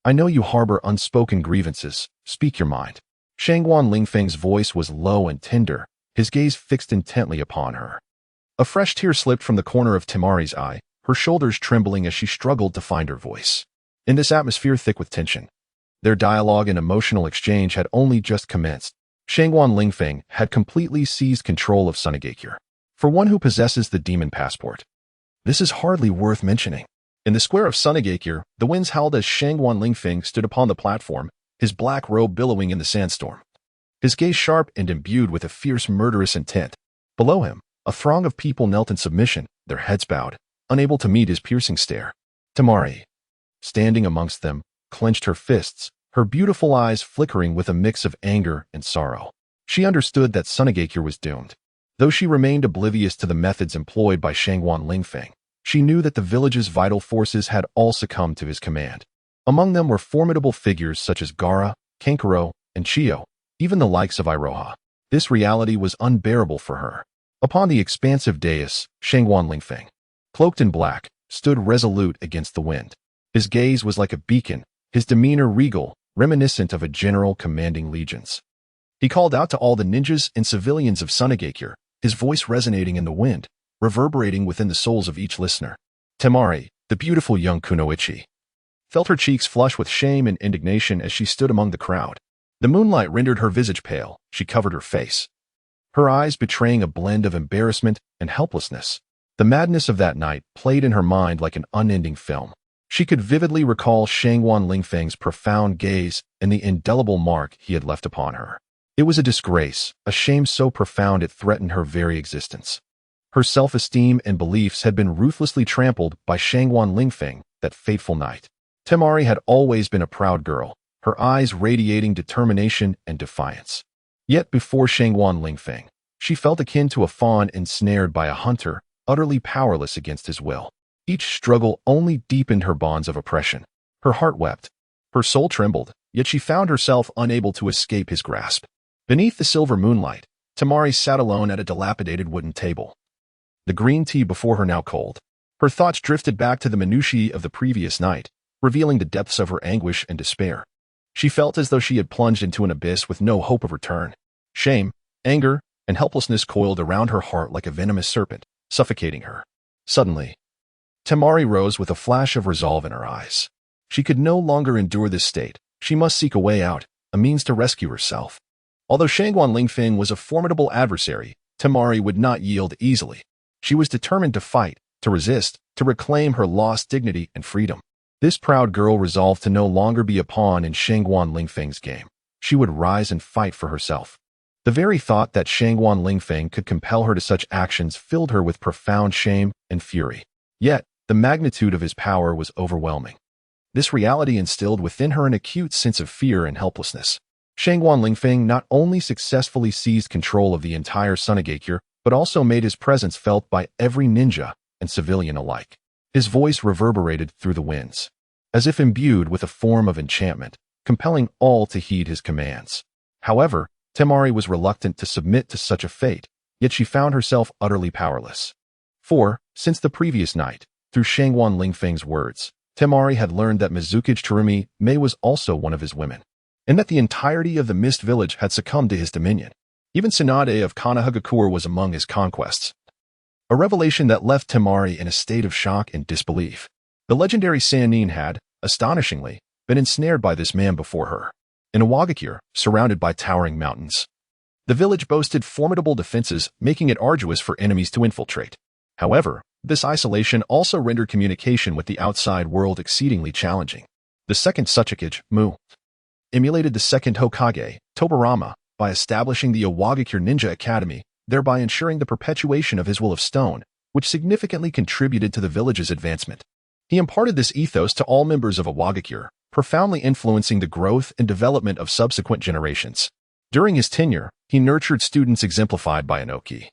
I know you harbor unspoken grievances. Speak your mind. Shangguan Lingfeng's voice was low and tender, his gaze fixed intently upon her. A fresh tear slipped from the corner of Temari's eye, her shoulders trembling as she struggled to find her voice. In this atmosphere thick with tension, their dialogue and emotional exchange had only just commenced. Shangguan Lingfeng had completely seized control of Sunagakure. For one who possesses the demon passport, this is hardly worth mentioning. In the square of Sunagakure, the winds howled as Shangguan Lingfeng stood upon the platform, his black robe billowing in the sandstorm, his gaze sharp and imbued with a fierce murderous intent. Below him, a throng of people knelt in submission, their heads bowed, unable to meet his piercing stare. Temari, standing amongst them, clenched her fists, her beautiful eyes flickering with a mix of anger and sorrow. She understood that Sunagakure was doomed. Though she remained oblivious to the methods employed by Shangguan Lingfeng, she knew that the village's vital forces had all succumbed to his command. Among them were formidable figures such as Gaara, Kankuro, and Chiyo, even the likes of Iroha. This reality was unbearable for her. Upon the expansive dais, Shangguan Lingfeng, cloaked in black, stood resolute against the wind. His gaze was like a beacon, his demeanor regal, reminiscent of a general commanding legions. He called out to all the ninjas and civilians of Sunagakure, his voice resonating in the wind, reverberating within the souls of each listener. Temari, the beautiful young kunoichi, felt her cheeks flush with shame and indignation as she stood among the crowd. The moonlight rendered her visage pale. She covered her face, her eyes betraying a blend of embarrassment and helplessness. The madness of that night played in her mind like an unending film. She could vividly recall Shangguan Lingfeng's profound gaze and the indelible mark he had left upon her. It was a disgrace, a shame so profound it threatened her very existence. Her self-esteem and beliefs had been ruthlessly trampled by Shangguan Lingfeng that fateful night. Temari had always been a proud girl, her eyes radiating determination and defiance. Yet before Shangguan Lingfeng, she felt akin to a fawn ensnared by a hunter, utterly powerless against his will. Each struggle only deepened her bonds of oppression. Her heart wept. Her soul trembled, yet she found herself unable to escape his grasp. Beneath the silver moonlight, Temari sat alone at a dilapidated wooden table. The green tea before her now cold. Her thoughts drifted back to the minutiae of the previous night, revealing the depths of her anguish and despair. She felt as though she had plunged into an abyss with no hope of return. Shame, anger, and helplessness coiled around her heart like a venomous serpent, suffocating her. Suddenly, Temari rose with a flash of resolve in her eyes. She could no longer endure this state. She must seek a way out, a means to rescue herself. Although Shangguan Lingfeng was a formidable adversary, Temari would not yield easily. She was determined to fight, to resist, to reclaim her lost dignity and freedom. This proud girl resolved to no longer be a pawn in Shangguan Lingfeng's game. She would rise and fight for herself. The very thought that Shangguan Lingfeng could compel her to such actions filled her with profound shame and fury. Yet, the magnitude of his power was overwhelming. This reality instilled within her an acute sense of fear and helplessness. Shangguan Lingfeng not only successfully seized control of the entire Sunagakure, but also made his presence felt by every ninja and civilian alike. His voice reverberated through the winds, as if imbued with a form of enchantment, compelling all to heed his commands. However, Temari was reluctant to submit to such a fate, yet she found herself utterly powerless. For, since the previous night, through Shangguan Lingfeng's words, Temari had learned that Mizukage Terumi Mei was also one of his women, and that the entirety of the Mist Village had succumbed to his dominion. Even Tsunade of Konoha was among his conquests. A revelation that left Temari in a state of shock and disbelief. The legendary Sannin had, astonishingly, been ensnared by this man before her. In a Wagakure, surrounded by towering mountains. The village boasted formidable defenses, making it arduous for enemies to infiltrate. However, this isolation also rendered communication with the outside world exceedingly challenging. The second Tsuchikage, Mu, emulated the second Hokage, Tobirama, by establishing the Iwagakure Ninja Academy, thereby ensuring the perpetuation of his will of stone, which significantly contributed to the village's advancement. He imparted this ethos to all members of Iwagakure, profoundly influencing the growth and development of subsequent generations. During his tenure, he nurtured students exemplified by Inoki,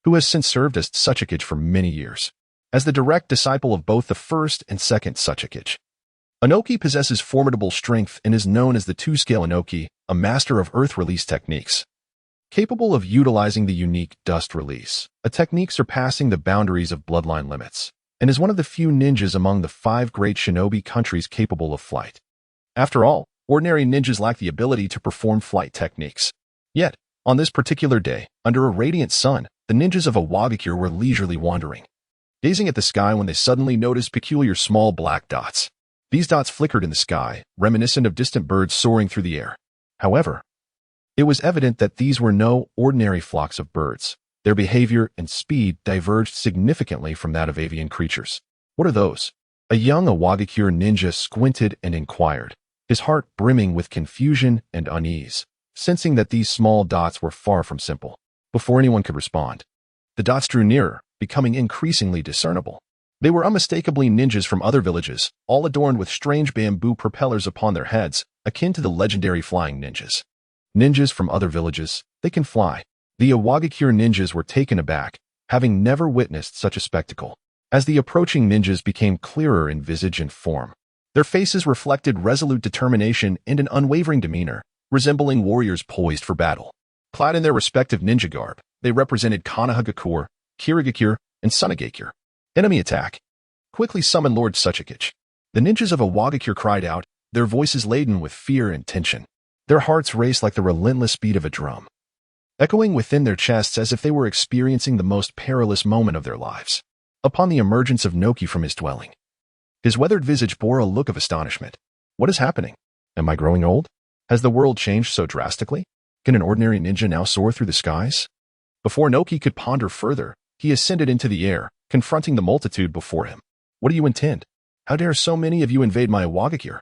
who has since served as Tsuchikage for many years, as the direct disciple of both the first and second Tsuchikage. Inoki possesses formidable strength and is known as the two-scale Inoki, a master of earth release techniques, capable of utilizing the unique dust release, a technique surpassing the boundaries of bloodline limits, and is one of the few ninjas among the 5 great shinobi countries capable of flight. After all, ordinary ninjas lack the ability to perform flight techniques. Yet, on this particular day, under a radiant sun, the ninjas of Iwagakure were leisurely wandering, gazing at the sky when they suddenly noticed peculiar small black dots. These dots flickered in the sky, reminiscent of distant birds soaring through the air. However, it was evident that these were no ordinary flocks of birds. Their behavior and speed diverged significantly from that of avian creatures. What are those? A young Iwagakure ninja squinted and inquired, his heart brimming with confusion and unease, sensing that these small dots were far from simple. Before anyone could respond, the dots drew nearer, becoming increasingly discernible. They were unmistakably ninjas from other villages, all adorned with strange bamboo propellers upon their heads, akin to the legendary flying ninjas. Ninjas from other villages, they can fly. The Iwagakure ninjas were taken aback, having never witnessed such a spectacle. As the approaching ninjas became clearer in visage and form, their faces reflected resolute determination and an unwavering demeanor, resembling warriors poised for battle. Clad in their respective ninja garb, they represented Konoha, Kirigakure, and Sunagakure. Enemy attack. Quickly summon Lord Tsuchikage. The ninjas of Iwagakure cried out, their voices laden with fear and tension. Their hearts raced like the relentless beat of a drum, echoing within their chests as if they were experiencing the most perilous moment of their lives. Upon the emergence of Noki from his dwelling, his weathered visage bore a look of astonishment. What is happening? Am I growing old? Has the world changed so drastically? Can an ordinary ninja now soar through the skies? Before Noki could ponder further, he ascended into the air, confronting the multitude before him. What do you intend? How dare so many of you invade my Iwagakure?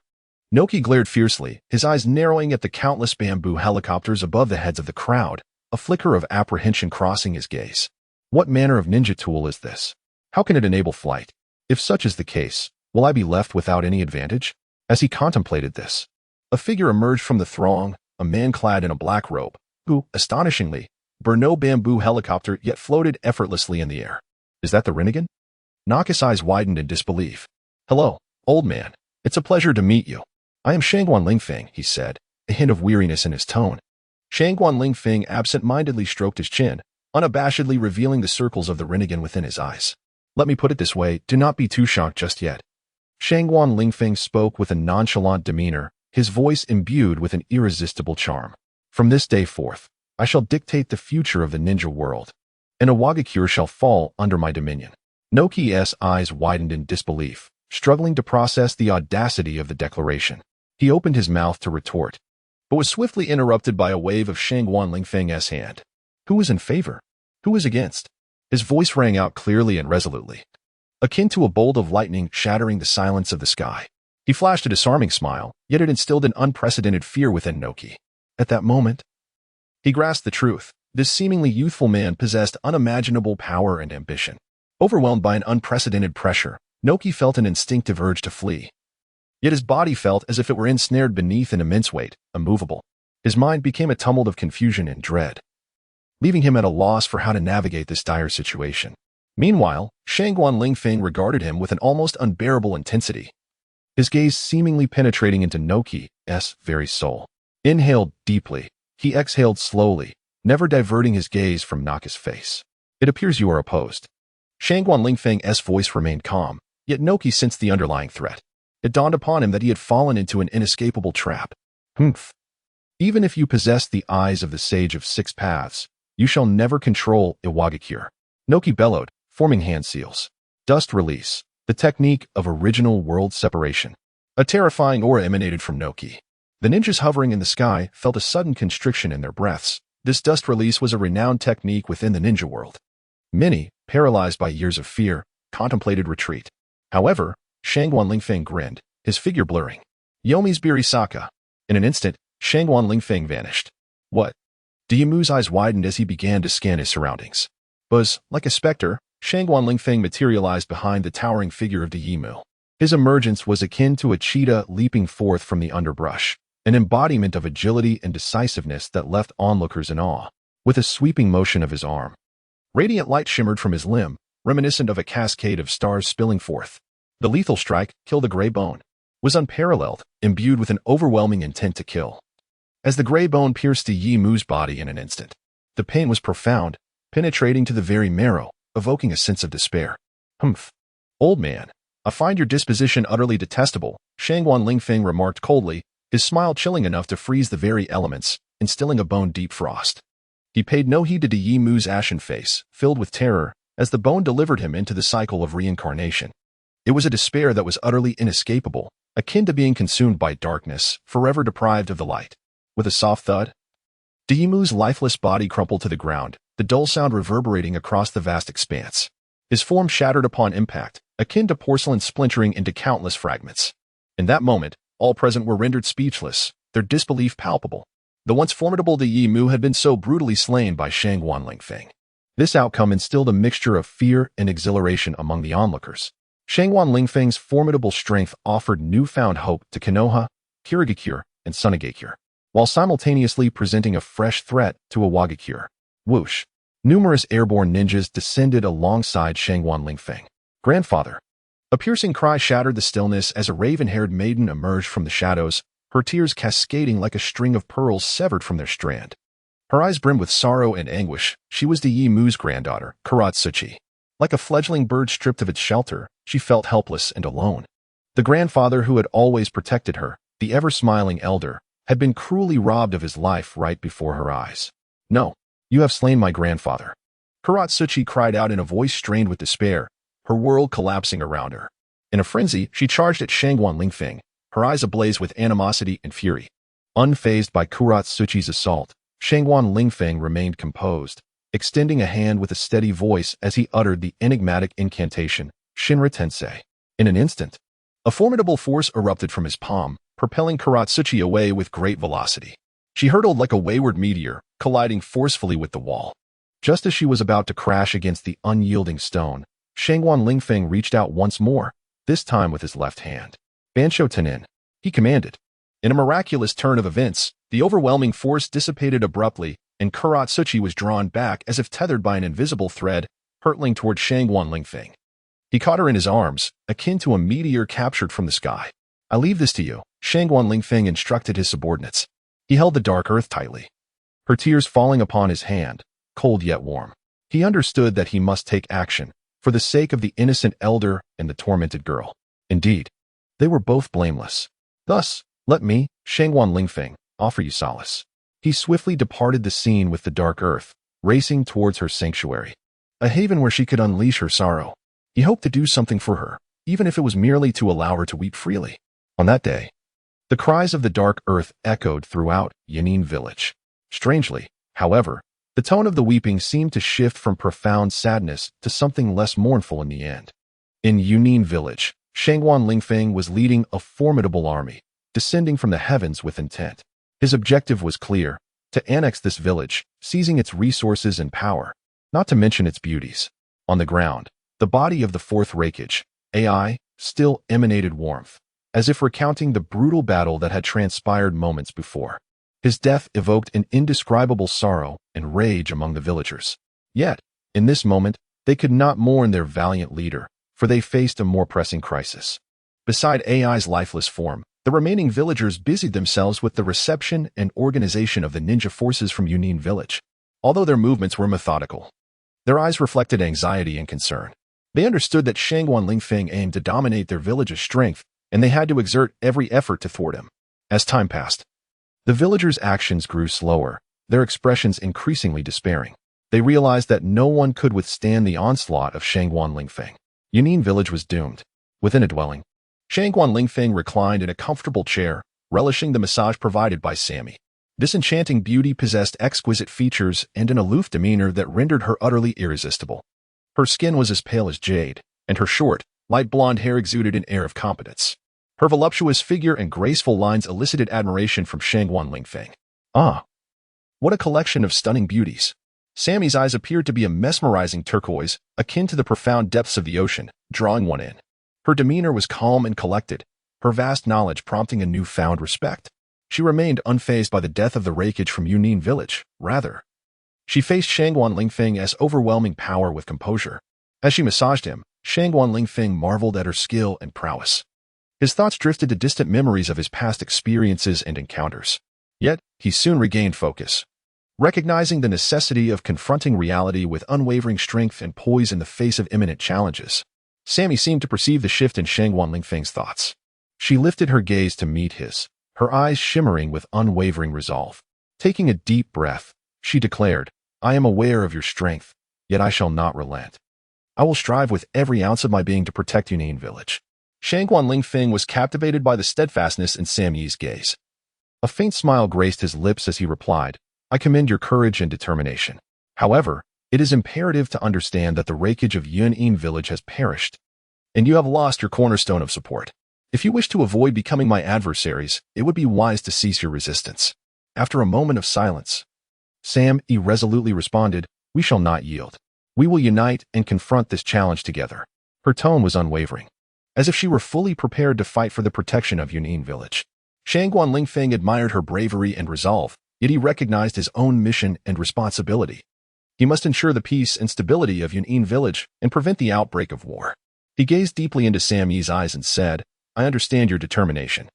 Noki glared fiercely, his eyes narrowing at the countless bamboo helicopters above the heads of the crowd, a flicker of apprehension crossing his gaze. What manner of ninja tool is this? How can it enable flight? If such is the case, will I be left without any advantage? As he contemplated this, a figure emerged from the throng, a man clad in a black robe, who, astonishingly, bore no bamboo helicopter yet floated effortlessly in the air. Is that the Rinnegan? Naka's eyes widened in disbelief. Hello, old man. It's a pleasure to meet you. I am Shangguan Lingfeng, he said, a hint of weariness in his tone. Shangguan Lingfeng absent-mindedly stroked his chin, unabashedly revealing the circles of the Rinnegan within his eyes. Let me put it this way, do not be too shocked just yet. Shangguan Lingfeng spoke with a nonchalant demeanor, his voice imbued with an irresistible charm. From this day forth, I shall dictate the future of the ninja world, and Iwagakure shall fall under my dominion. Noki's eyes widened in disbelief, struggling to process the audacity of the declaration. He opened his mouth to retort, but was swiftly interrupted by a wave of Shangguan Lingfeng's hand. Who was in favor? Who was against? His voice rang out clearly and resolutely, akin to a bolt of lightning shattering the silence of the sky. He flashed a disarming smile, yet it instilled an unprecedented fear within Noki. At that moment, he grasped the truth. This seemingly youthful man possessed unimaginable power and ambition. Overwhelmed by an unprecedented pressure, Noki felt an instinctive urge to flee. Yet his body felt as if it were ensnared beneath an immense weight, immovable. His mind became a tumult of confusion and dread, leaving him at a loss for how to navigate this dire situation. Meanwhile, Shangguan Lingfeng regarded him with an almost unbearable intensity, his gaze seemingly penetrating into Noki's very soul. Inhaled deeply, he exhaled slowly, never diverting his gaze from Naka's face. It appears you are opposed. Shangguan Lingfeng's voice remained calm, yet Noki sensed the underlying threat. It dawned upon him that he had fallen into an inescapable trap. Humph. Even if you possess the eyes of the Sage of Six Paths, you shall never control Iwagakure. Noki bellowed, forming hand seals. Dust release, the technique of original world separation. A terrifying aura emanated from Noki. The ninjas hovering in the sky felt a sudden constriction in their breaths. This dust release was a renowned technique within the ninja world. Many, paralyzed by years of fear, contemplated retreat. However, Shangguan Lingfeng grinned, his figure blurring. Yomi's Birisaka. In an instant, Shangguan Lingfeng vanished. What? Diamu's eyes widened as he began to scan his surroundings. Like a specter, Shangguan Lingfeng materialized behind the towering figure of Diamu. His emergence was akin to a cheetah leaping forth from the underbrush, an embodiment of agility and decisiveness that left onlookers in awe. With a sweeping motion of his arm, radiant light shimmered from his limb, reminiscent of a cascade of stars spilling forth. The lethal strike, Kill the Gray Bone, was unparalleled, imbued with an overwhelming intent to kill. As the gray bone pierced Diamu's body in an instant, the pain was profound, penetrating to the very marrow, evoking a sense of despair. Humph. Old man, I find your disposition utterly detestable, Shangguan Lingfeng remarked coldly, his smile chilling enough to freeze the very elements, instilling a bone-deep frost. He paid no heed to Diamu's ashen face, filled with terror, as the bone delivered him into the cycle of reincarnation. It was a despair that was utterly inescapable, akin to being consumed by darkness, forever deprived of the light. With a soft thud, Diamu's lifeless body crumpled to the ground, the dull sound reverberating across the vast expanse. His form shattered upon impact, akin to porcelain splintering into countless fragments. In that moment, all present were rendered speechless, their disbelief palpable. The once formidable Diamu had been so brutally slain by Shangguan Lingfeng. This outcome instilled a mixture of fear and exhilaration among the onlookers. Shangguan Lingfeng's formidable strength offered newfound hope to Konoha, Kirigakure, and Sunagakure, while simultaneously presenting a fresh threat to Iwagakure. Whoosh! Numerous airborne ninjas descended alongside Shangguan Lingfeng. Grandfather! A piercing cry shattered the stillness as a raven-haired maiden emerged from the shadows, her tears cascading like a string of pearls severed from their strand. Her eyes brimmed with sorrow and anguish. She was Diamu's granddaughter, Ōtsutsuki. Like a fledgling bird stripped of its shelter, she felt helpless and alone. The grandfather who had always protected her, the ever-smiling elder, had been cruelly robbed of his life right before her eyes. No, you have slain my grandfather. Ōtsutsuki cried out in a voice strained with despair, her world collapsing around her. In a frenzy, she charged at Shangguan Lingfeng, her eyes ablaze with animosity and fury. Unfazed by Ōtsutsuki's assault, Shangguan Lingfeng remained composed, extending a hand with a steady voice as he uttered the enigmatic incantation, Shinra Tensei. In an instant, a formidable force erupted from his palm, propelling Ōtsutsuki away with great velocity. She hurtled like a wayward meteor, colliding forcefully with the wall. Just as she was about to crash against the unyielding stone, Shangguan Lingfeng reached out once more, this time with his left hand. Bansho Tenin, he commanded. In a miraculous turn of events, the overwhelming force dissipated abruptly, and Ōtsutsuki was drawn back as if tethered by an invisible thread, hurtling toward Shangguan Lingfeng. He caught her in his arms, akin to a meteor captured from the sky. I leave this to you, Shangguan Lingfeng instructed his subordinates. He held the dark earth tightly, her tears falling upon his hand, cold yet warm. He understood that he must take action, for the sake of the innocent elder and the tormented girl. Indeed, they were both blameless. Thus, let me, Shangguan Lingfeng, offer you solace. He swiftly departed the scene with the dark earth, racing towards her sanctuary, a haven where she could unleash her sorrow. He hoped to do something for her, even if it was merely to allow her to weep freely. On that day, the cries of the dark earth echoed throughout Yunin village. Strangely, however, the tone of the weeping seemed to shift from profound sadness to something less mournful in the end. In Yunin village, Shangguan Lingfeng was leading a formidable army, descending from the heavens with intent. His objective was clear, to annex this village, seizing its resources and power, not to mention its beauties. On the ground, the body of the fourth Reikage, AI, still emanated warmth, as if recounting the brutal battle that had transpired moments before. His death evoked an indescribable sorrow and rage among the villagers. Yet, in this moment, they could not mourn their valiant leader, for they faced a more pressing crisis. Beside AI's lifeless form, the remaining villagers busied themselves with the reception and organization of the ninja forces from Yunin village. Although their movements were methodical, their eyes reflected anxiety and concern. They understood that Shangguan Lingfeng aimed to dominate their village's strength, and they had to exert every effort to thwart him. As time passed, the villagers' actions grew slower, their expressions increasingly despairing. They realized that no one could withstand the onslaught of Shangguan Lingfeng. Yunin village was doomed. Within a dwelling, Shangguan Lingfeng reclined in a comfortable chair, relishing the massage provided by Sammy. This enchanting beauty possessed exquisite features and an aloof demeanor that rendered her utterly irresistible. Her skin was as pale as jade, and her short, light blonde hair exuded an air of competence. Her voluptuous figure and graceful lines elicited admiration from Shangguan Lingfeng. Ah, what a collection of stunning beauties. Sammy's eyes appeared to be a mesmerizing turquoise, akin to the profound depths of the ocean, drawing one in. Her demeanor was calm and collected, her vast knowledge prompting a newfound respect. She remained unfazed by the death of the Reikage from Yunin village. Rather, she faced Shangguan Lingfeng as overwhelming power with composure. As she massaged him, Shangguan Lingfeng marveled at her skill and prowess. His thoughts drifted to distant memories of his past experiences and encounters. Yet, he soon regained focus, recognizing the necessity of confronting reality with unwavering strength and poise in the face of imminent challenges. Sammy seemed to perceive the shift in Shangguan Lingfeng's thoughts. She lifted her gaze to meet his, her eyes shimmering with unwavering resolve. Taking a deep breath, she declared, I am aware of your strength, yet I shall not relent. I will strive with every ounce of my being to protect Yunin village. Shangguan Lingfeng was captivated by the steadfastness in Sammy's gaze. A faint smile graced his lips as he replied, I commend your courage and determination. However, it is imperative to understand that the Reikage of Yunin village has perished, and you have lost your cornerstone of support. If you wish to avoid becoming my adversaries, it would be wise to cease your resistance. After a moment of silence, Sam irresolutely responded, we shall not yield. We will unite and confront this challenge together. Her tone was unwavering, as if she were fully prepared to fight for the protection of Yunin village. Shangguan Lingfeng admired her bravery and resolve, yet he recognized his own mission and responsibility. He must ensure the peace and stability of Yunin village and prevent the outbreak of war. He gazed deeply into Sammy's eyes and said, I understand your determination.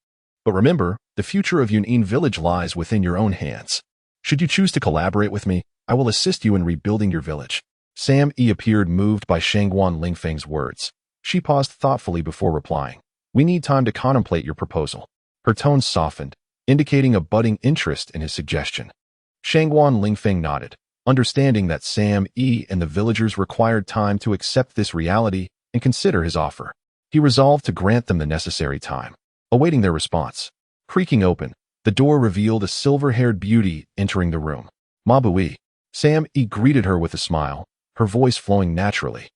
But remember, the future of Yunin village lies within your own hands. Should you choose to collaborate with me, I will assist you in rebuilding your village. Sam appeared moved by Shangguan Lingfeng's words. She paused thoughtfully before replying. We need time to contemplate your proposal. Her tone softened, indicating a budding interest in his suggestion. Shangguan Lingfeng nodded, understanding that Sam and the villagers required time to accept this reality and consider his offer. He resolved to grant them the necessary time. Awaiting their response, creaking open, the door revealed a silver-haired beauty entering the room. Mabui, Sam E greeted her with a smile, her voice flowing naturally.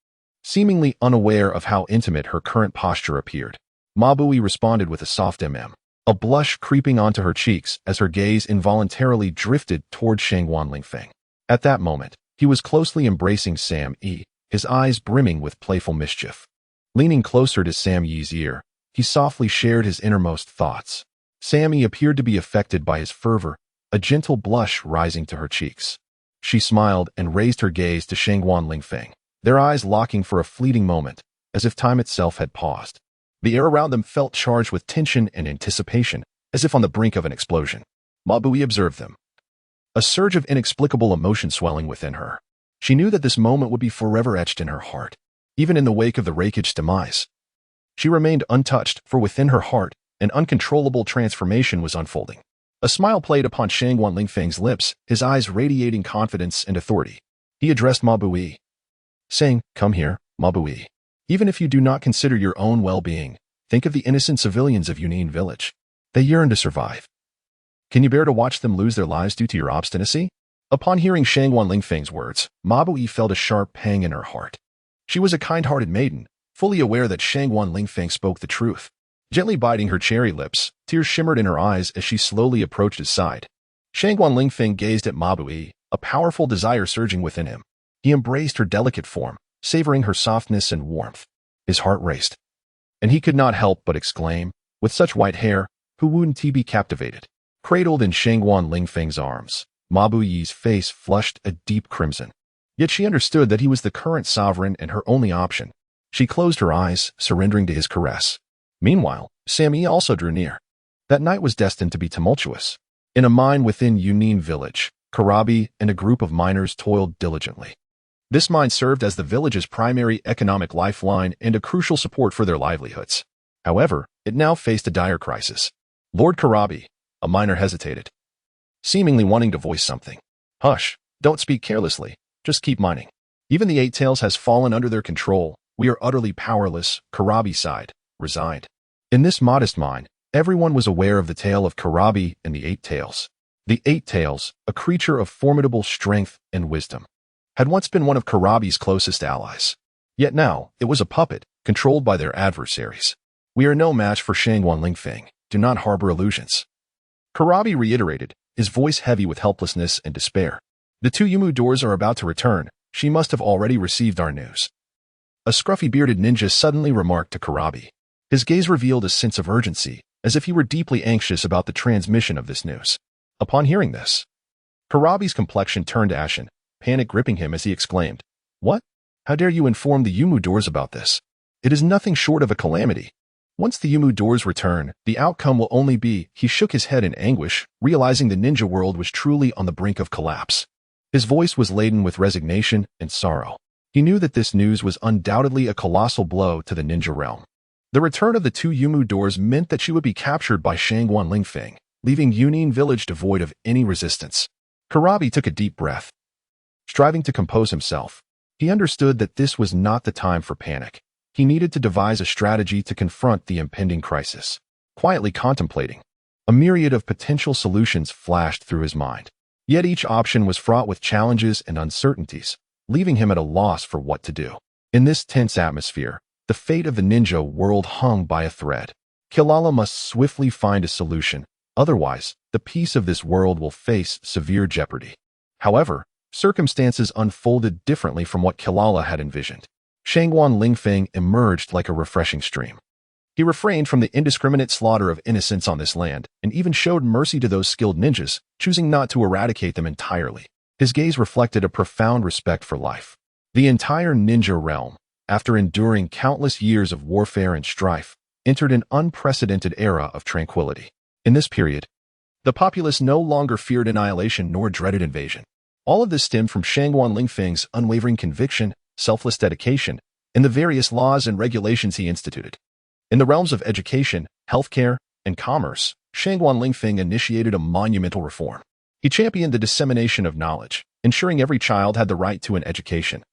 Seemingly unaware of how intimate her current posture appeared, Mabui responded with a soft a blush creeping onto her cheeks as her gaze involuntarily drifted toward Shangguan Lingfeng. At that moment, he was closely embracing Sam E, his eyes brimming with playful mischief. Leaning closer to Sam Yi's ear, he softly shared his innermost thoughts. Sam E appeared to be affected by his fervor, a gentle blush rising to her cheeks. She smiled and raised her gaze to Shangguan Lingfeng, their eyes locking for a fleeting moment, as if time itself had paused. The air around them felt charged with tension and anticipation, as if on the brink of an explosion. Mabui observed them, a surge of inexplicable emotion swelling within her. She knew that this moment would be forever etched in her heart, even in the wake of the Reikich's demise. She remained untouched, for within her heart, an uncontrollable transformation was unfolding. A smile played upon Shangguan Lingfeng's lips, his eyes radiating confidence and authority. He addressed Mabui, saying, "Come here, Mabui. Even if you do not consider your own well-being, think of the innocent civilians of Yunin Village. They yearn to survive. Can you bear to watch them lose their lives due to your obstinacy?" Upon hearing Shangguan Lingfeng's words, Mabui felt a sharp pang in her heart. She was a kind-hearted maiden, fully aware that Shangguan Lingfeng spoke the truth. Gently biting her cherry lips, tears shimmered in her eyes as she slowly approached his side. Shangguan Lingfeng gazed at Mabui, a powerful desire surging within him. He embraced her delicate form, savoring her softness and warmth. His heart raced, and he could not help but exclaim, "With such white hair, who wouldn't he be captivated?" Cradled in Shangguan Lingfeng's arms, Mabui's face flushed a deep crimson. Yet she understood that he was the current sovereign and her only option. She closed her eyes, surrendering to his caress. Meanwhile, Sam E also drew near. That night was destined to be tumultuous. In a mine within Yunin Village, Karabi and a group of miners toiled diligently. This mine served as the village's primary economic lifeline and a crucial support for their livelihoods. However, it now faced a dire crisis. Lord Karabi, a miner, hesitated, seemingly wanting to voice something. "Hush, don't speak carelessly, just keep mining. Even the Eight Tails has fallen under their control. We are utterly powerless," Karabi sighed, resigned. In this modest mine, everyone was aware of the tale of Karabi and the Eight Tails. The Eight Tails, a creature of formidable strength and wisdom, had once been one of Karabi's closest allies. Yet now, it was a puppet, controlled by their adversaries. "We are no match for Shangguan Lingfeng. Do not harbor illusions." Karabi reiterated, his voice heavy with helplessness and despair. "The two Yumu doors are about to return. She must have already received our news." A scruffy bearded ninja suddenly remarked to Karabi. His gaze revealed a sense of urgency, as if he were deeply anxious about the transmission of this news. Upon hearing this, Karabi's complexion turned ashen, panic gripping him as he exclaimed, "What? How dare you inform the Yumu doors about this? It is nothing short of a calamity. Once the Yumu doors return, the outcome will only be—" He shook his head in anguish, realizing the ninja world was truly on the brink of collapse. His voice was laden with resignation and sorrow. He knew that this news was undoubtedly a colossal blow to the ninja realm. The return of the two Yumu doors meant that she would be captured by Shangguan Lingfeng, leaving Yunin Village devoid of any resistance. Karabi took a deep breath. Striving to compose himself, he understood that this was not the time for panic. He needed to devise a strategy to confront the impending crisis. Quietly contemplating, a myriad of potential solutions flashed through his mind. Yet each option was fraught with challenges and uncertainties, leaving him at a loss for what to do. In this tense atmosphere, the fate of the ninja world hung by a thread. Kilala must swiftly find a solution, otherwise, the peace of this world will face severe jeopardy. However, circumstances unfolded differently from what Kilala had envisioned. Shangguan Lingfeng emerged like a refreshing stream. He refrained from the indiscriminate slaughter of innocents on this land, and even showed mercy to those skilled ninjas, choosing not to eradicate them entirely. His gaze reflected a profound respect for life. The entire ninja realm, after enduring countless years of warfare and strife, entered an unprecedented era of tranquility. In this period, the populace no longer feared annihilation nor dreaded invasion. All of this stemmed from Shangguan Lingfeng's unwavering conviction, selfless dedication, and the various laws and regulations he instituted. In the realms of education, healthcare, and commerce, Shangguan Lingfeng initiated a monumental reform. He championed the dissemination of knowledge, ensuring every child had the right to an education.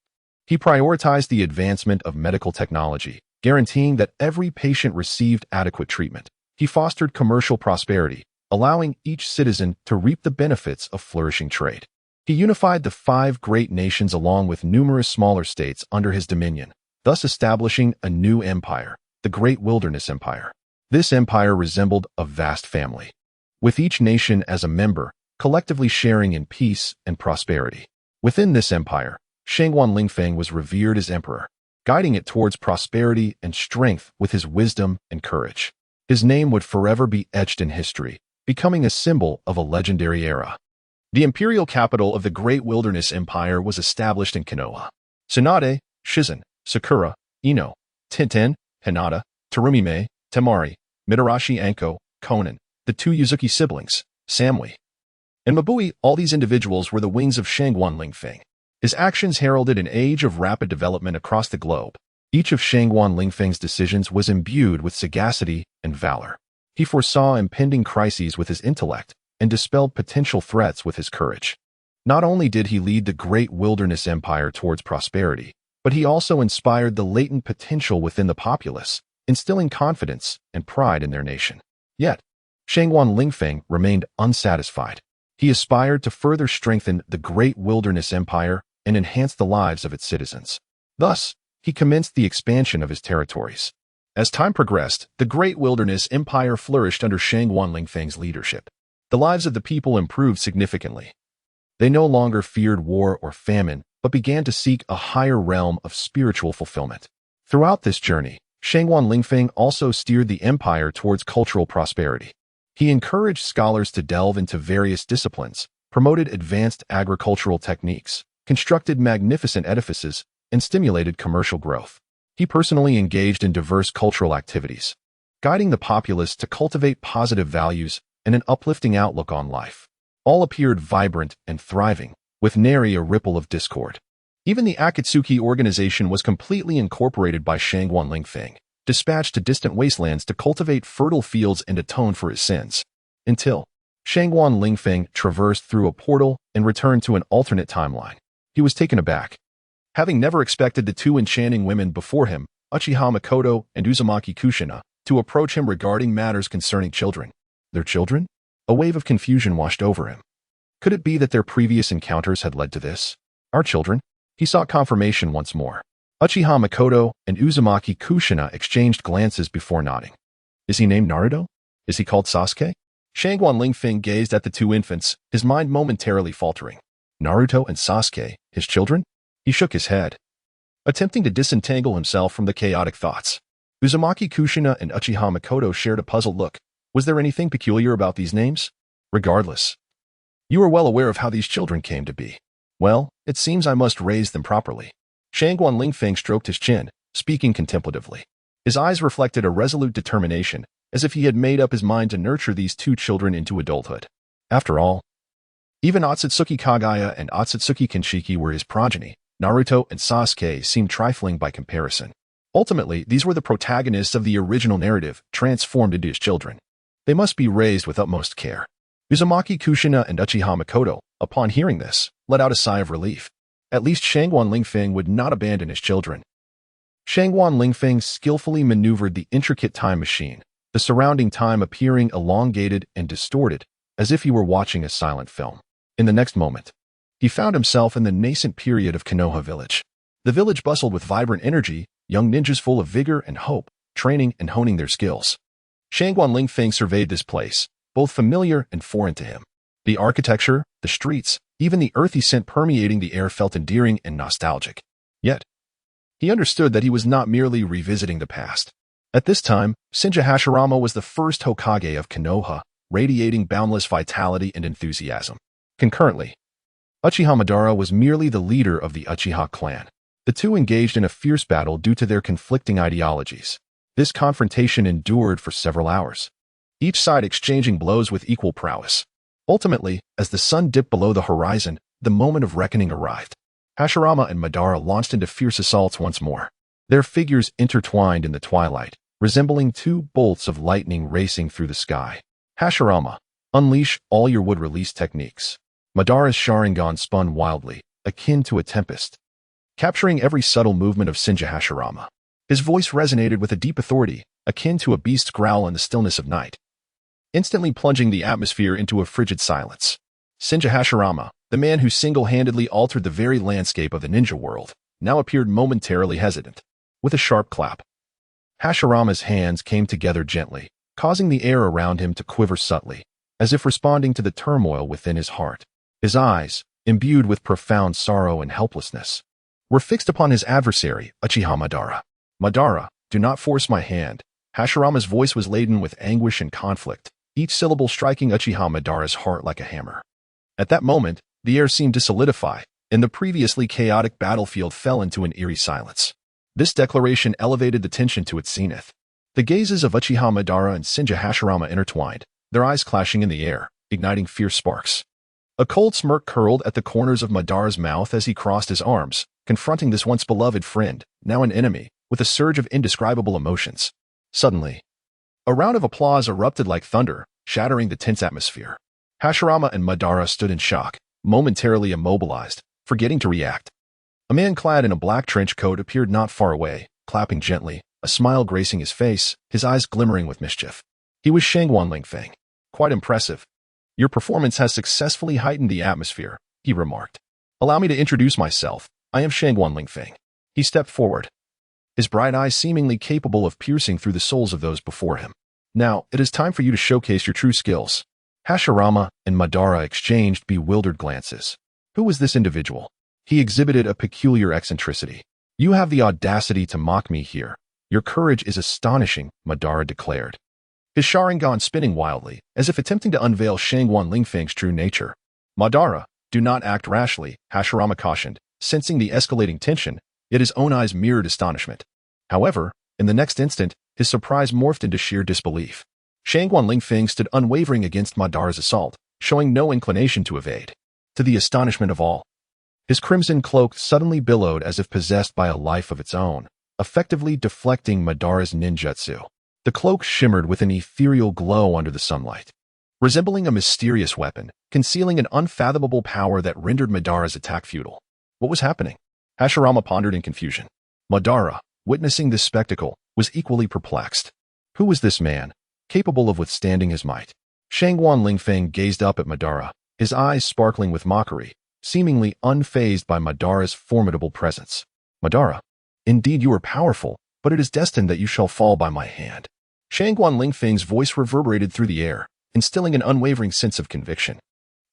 He prioritized the advancement of medical technology, guaranteeing that every patient received adequate treatment. He fostered commercial prosperity, allowing each citizen to reap the benefits of flourishing trade. He unified the 5 great nations along with numerous smaller states under his dominion, thus establishing a new empire, the Great Wilderness Empire. This empire resembled a vast family, with each nation as a member, collectively sharing in peace and prosperity. Within this empire, Shangguan Lingfeng was revered as emperor, guiding it towards prosperity and strength with his wisdom and courage. His name would forever be etched in history, becoming a symbol of a legendary era. The imperial capital of the Great Wilderness Empire was established in Konoha. Tsunade, Shizen, Sakura, Ino, Tintin, Hinata, Terumi Mei, Temari, Mitarashi Anko, Konan, the 2 Yuzuki siblings, Samui, and Mabui, all these individuals were the wings of Shangguan Lingfeng. His actions heralded an age of rapid development across the globe. Each of Shangguan Lingfeng's decisions was imbued with sagacity and valor. He foresaw impending crises with his intellect and dispelled potential threats with his courage. Not only did he lead the Great Wilderness Empire towards prosperity, but he also inspired the latent potential within the populace, instilling confidence and pride in their nation. Yet, Shangguan Lingfeng remained unsatisfied. He aspired to further strengthen the Great Wilderness Empire and enhance the lives of its citizens. Thus, he commenced the expansion of his territories. As time progressed, the Great Wilderness Empire flourished under Shangguan Lingfeng's leadership. The lives of the people improved significantly. They no longer feared war or famine, but began to seek a higher realm of spiritual fulfillment. Throughout this journey, Shangguan Lingfeng also steered the empire towards cultural prosperity. He encouraged scholars to delve into various disciplines, promoted advanced agricultural techniques, constructed magnificent edifices, and stimulated commercial growth. He personally engaged in diverse cultural activities, guiding the populace to cultivate positive values and an uplifting outlook on life. All appeared vibrant and thriving, with nary a ripple of discord. Even the Akatsuki organization was completely incorporated by Shangguan Lingfeng, dispatched to distant wastelands to cultivate fertile fields and atone for his sins. Until Shangguan Lingfeng traversed through a portal and returned to an alternate timeline. He was taken aback. Having never expected the 2 enchanting women before him, Uchiha Makoto and Uzumaki Kushina, to approach him regarding matters concerning children. Their children? A wave of confusion washed over him. Could it be that their previous encounters had led to this? Our children? He sought confirmation once more. Uchiha Makoto and Uzumaki Kushina exchanged glances before nodding. Is he named Naruto? Is he called Sasuke? Shangguan Lingfeng gazed at the 2 infants, his mind momentarily faltering. Naruto and Sasuke, his children? He shook his head, attempting to disentangle himself from the chaotic thoughts. Uzumaki Kushina and Uchiha Makoto shared a puzzled look. Was there anything peculiar about these names? Regardless, you are well aware of how these children came to be. Well, it seems I must raise them properly. Shangguan Lingfeng stroked his chin, speaking contemplatively. His eyes reflected a resolute determination, as if he had made up his mind to nurture these 2 children into adulthood. After all, even Ōtsutsuki Kaguya and Ōtsutsuki Kinshiki were his progeny. Naruto and Sasuke seemed trifling by comparison. Ultimately, these were the protagonists of the original narrative, transformed into his children. They must be raised with utmost care. Uzumaki Kushina and Uchiha Makoto, upon hearing this, let out a sigh of relief. At least Shangguan Lingfeng would not abandon his children. Shangguan Lingfeng skillfully maneuvered the intricate time machine, the surrounding time appearing elongated and distorted, as if he were watching a silent film. In the next moment, he found himself in the nascent period of Konoha village. The village bustled with vibrant energy, young ninjas full of vigor and hope, training and honing their skills. Shangguan Lingfeng surveyed this place, both familiar and foreign to him. The architecture, the streets, even the earthy scent permeating the air felt endearing and nostalgic. Yet, he understood that he was not merely revisiting the past. At this time, Senju Hashirama was the first Hokage of Konoha, radiating boundless vitality and enthusiasm. Concurrently, Uchiha Madara was merely the leader of the Uchiha clan. The 2 engaged in a fierce battle due to their conflicting ideologies. This confrontation endured for several hours, each side exchanging blows with equal prowess. Ultimately, as the sun dipped below the horizon, the moment of reckoning arrived. Hashirama and Madara launched into fierce assaults once more. Their figures intertwined in the twilight, resembling 2 bolts of lightning racing through the sky. Hashirama, unleash all your wood-release techniques. Madara's Sharingan spun wildly, akin to a tempest, capturing every subtle movement of Senju Hashirama. His voice resonated with a deep authority, akin to a beast's growl in the stillness of night, instantly plunging the atmosphere into a frigid silence. Senju Hashirama, The man who single-handedly altered the very landscape of the ninja world now appeared momentarily hesitant. With a sharp clap, Hashirama's hands came together gently, causing the air around him to quiver subtly, as if responding to the turmoil within his heart. His eyes, imbued with profound sorrow and helplessness, were fixed upon his adversary, Uchiha Madara. Madara, do not force my hand. Hashirama's voice was laden with anguish and conflict, each syllable striking Uchiha Madara's heart like a hammer. At that moment, the air seemed to solidify, and the previously chaotic battlefield fell into an eerie silence. This declaration elevated the tension to its zenith. The gazes of Uchiha Madara and Senju Hashirama intertwined, their eyes clashing in the air, igniting fierce sparks. A cold smirk curled at the corners of Madara's mouth as he crossed his arms, confronting this once beloved friend, now an enemy, with a surge of indescribable emotions. Suddenly, a round of applause erupted like thunder, shattering the tense atmosphere. Hashirama and Madara stood in shock, momentarily immobilized, forgetting to react. A man clad in a black trench coat appeared not far away, clapping gently, a smile gracing his face, his eyes glimmering with mischief. He was Shangguan Lingfeng. Quite impressive. Your performance has successfully heightened the atmosphere, he remarked. Allow me to introduce myself. I am Shangguan Lingfeng. He stepped forward, his bright eyes seemingly capable of piercing through the souls of those before him. Now, it is time for you to showcase your true skills. Hashirama and Madara exchanged bewildered glances. Who was this individual? He exhibited a peculiar eccentricity. You have the audacity to mock me here. Your courage is astonishing, Madara declared, his Sharingan spinning wildly, as if attempting to unveil Shangguan Lingfeng's true nature. Madara, do not act rashly, Hashirama cautioned, sensing the escalating tension, yet his own eyes mirrored astonishment. However, in the next instant, his surprise morphed into sheer disbelief. Shangguan Lingfeng stood unwavering against Madara's assault, showing no inclination to evade. To the astonishment of all, his crimson cloak suddenly billowed as if possessed by a life of its own, effectively deflecting Madara's ninjutsu. The cloak shimmered with an ethereal glow under the sunlight, resembling a mysterious weapon, concealing an unfathomable power that rendered Madara's attack futile. What was happening? Hashirama pondered in confusion. Madara, witnessing this spectacle, was equally perplexed. Who was this man, capable of withstanding his might? Shangguan Lingfeng gazed up at Madara, his eyes sparkling with mockery, seemingly unfazed by Madara's formidable presence. Madara, indeed you are powerful, but it is destined that you shall fall by my hand. Shangguan Lingfeng's voice reverberated through the air, instilling an unwavering sense of conviction.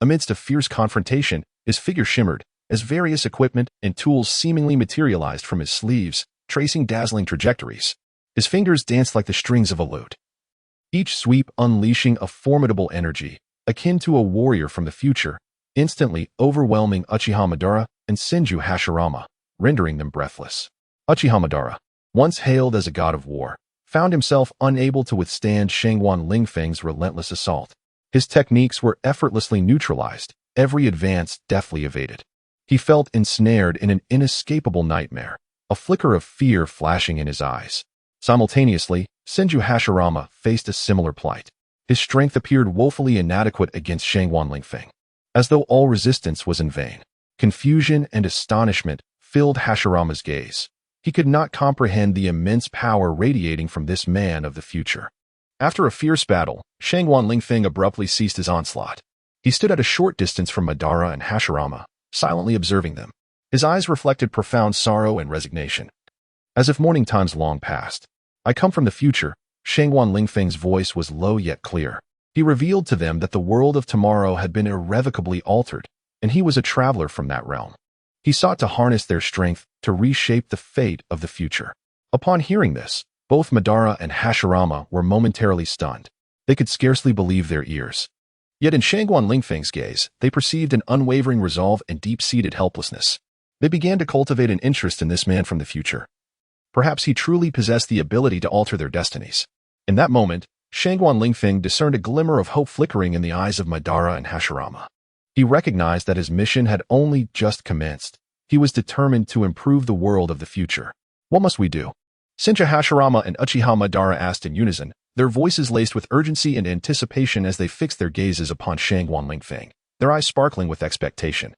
Amidst a fierce confrontation, his figure shimmered, as various equipment and tools seemingly materialized from his sleeves, tracing dazzling trajectories. His fingers danced like the strings of a lute, each sweep unleashing a formidable energy, akin to a warrior from the future, instantly overwhelming Uchiha Madara and Senju Hashirama, rendering them breathless. Uchiha Madara, once hailed as a god of war, found himself unable to withstand Shangguan Lingfeng's relentless assault. His techniques were effortlessly neutralized, every advance deftly evaded. He felt ensnared in an inescapable nightmare, a flicker of fear flashing in his eyes. Simultaneously, Senju Hashirama faced a similar plight. His strength appeared woefully inadequate against Shangguan Lingfeng, as though all resistance was in vain. Confusion and astonishment filled Hashirama's gaze. He could not comprehend the immense power radiating from this man of the future. After a fierce battle, Shangguan Lingfeng abruptly ceased his onslaught. He stood at a short distance from Madara and Hashirama, silently observing them. His eyes reflected profound sorrow and resignation, as if mourning times long past. I come from the future. Shangguan Lingfeng's voice was low yet clear. He revealed to them that the world of tomorrow had been irrevocably altered, and he was a traveler from that realm. He sought to harness their strength to reshape the fate of the future. Upon hearing this, both Madara and Hashirama were momentarily stunned. They could scarcely believe their ears. Yet in Shangguan Lingfeng's gaze, they perceived an unwavering resolve and deep-seated helplessness. They began to cultivate an interest in this man from the future. Perhaps he truly possessed the ability to alter their destinies. In that moment, Shangguan Lingfeng discerned a glimmer of hope flickering in the eyes of Madara and Hashirama. He recognized that his mission had only just commenced. He was determined to improve the world of the future. What must we do? Senju Hashirama and Uchiha Madara asked in unison, their voices laced with urgency and anticipation as they fixed their gazes upon Shangguan Lingfeng, their eyes sparkling with expectation,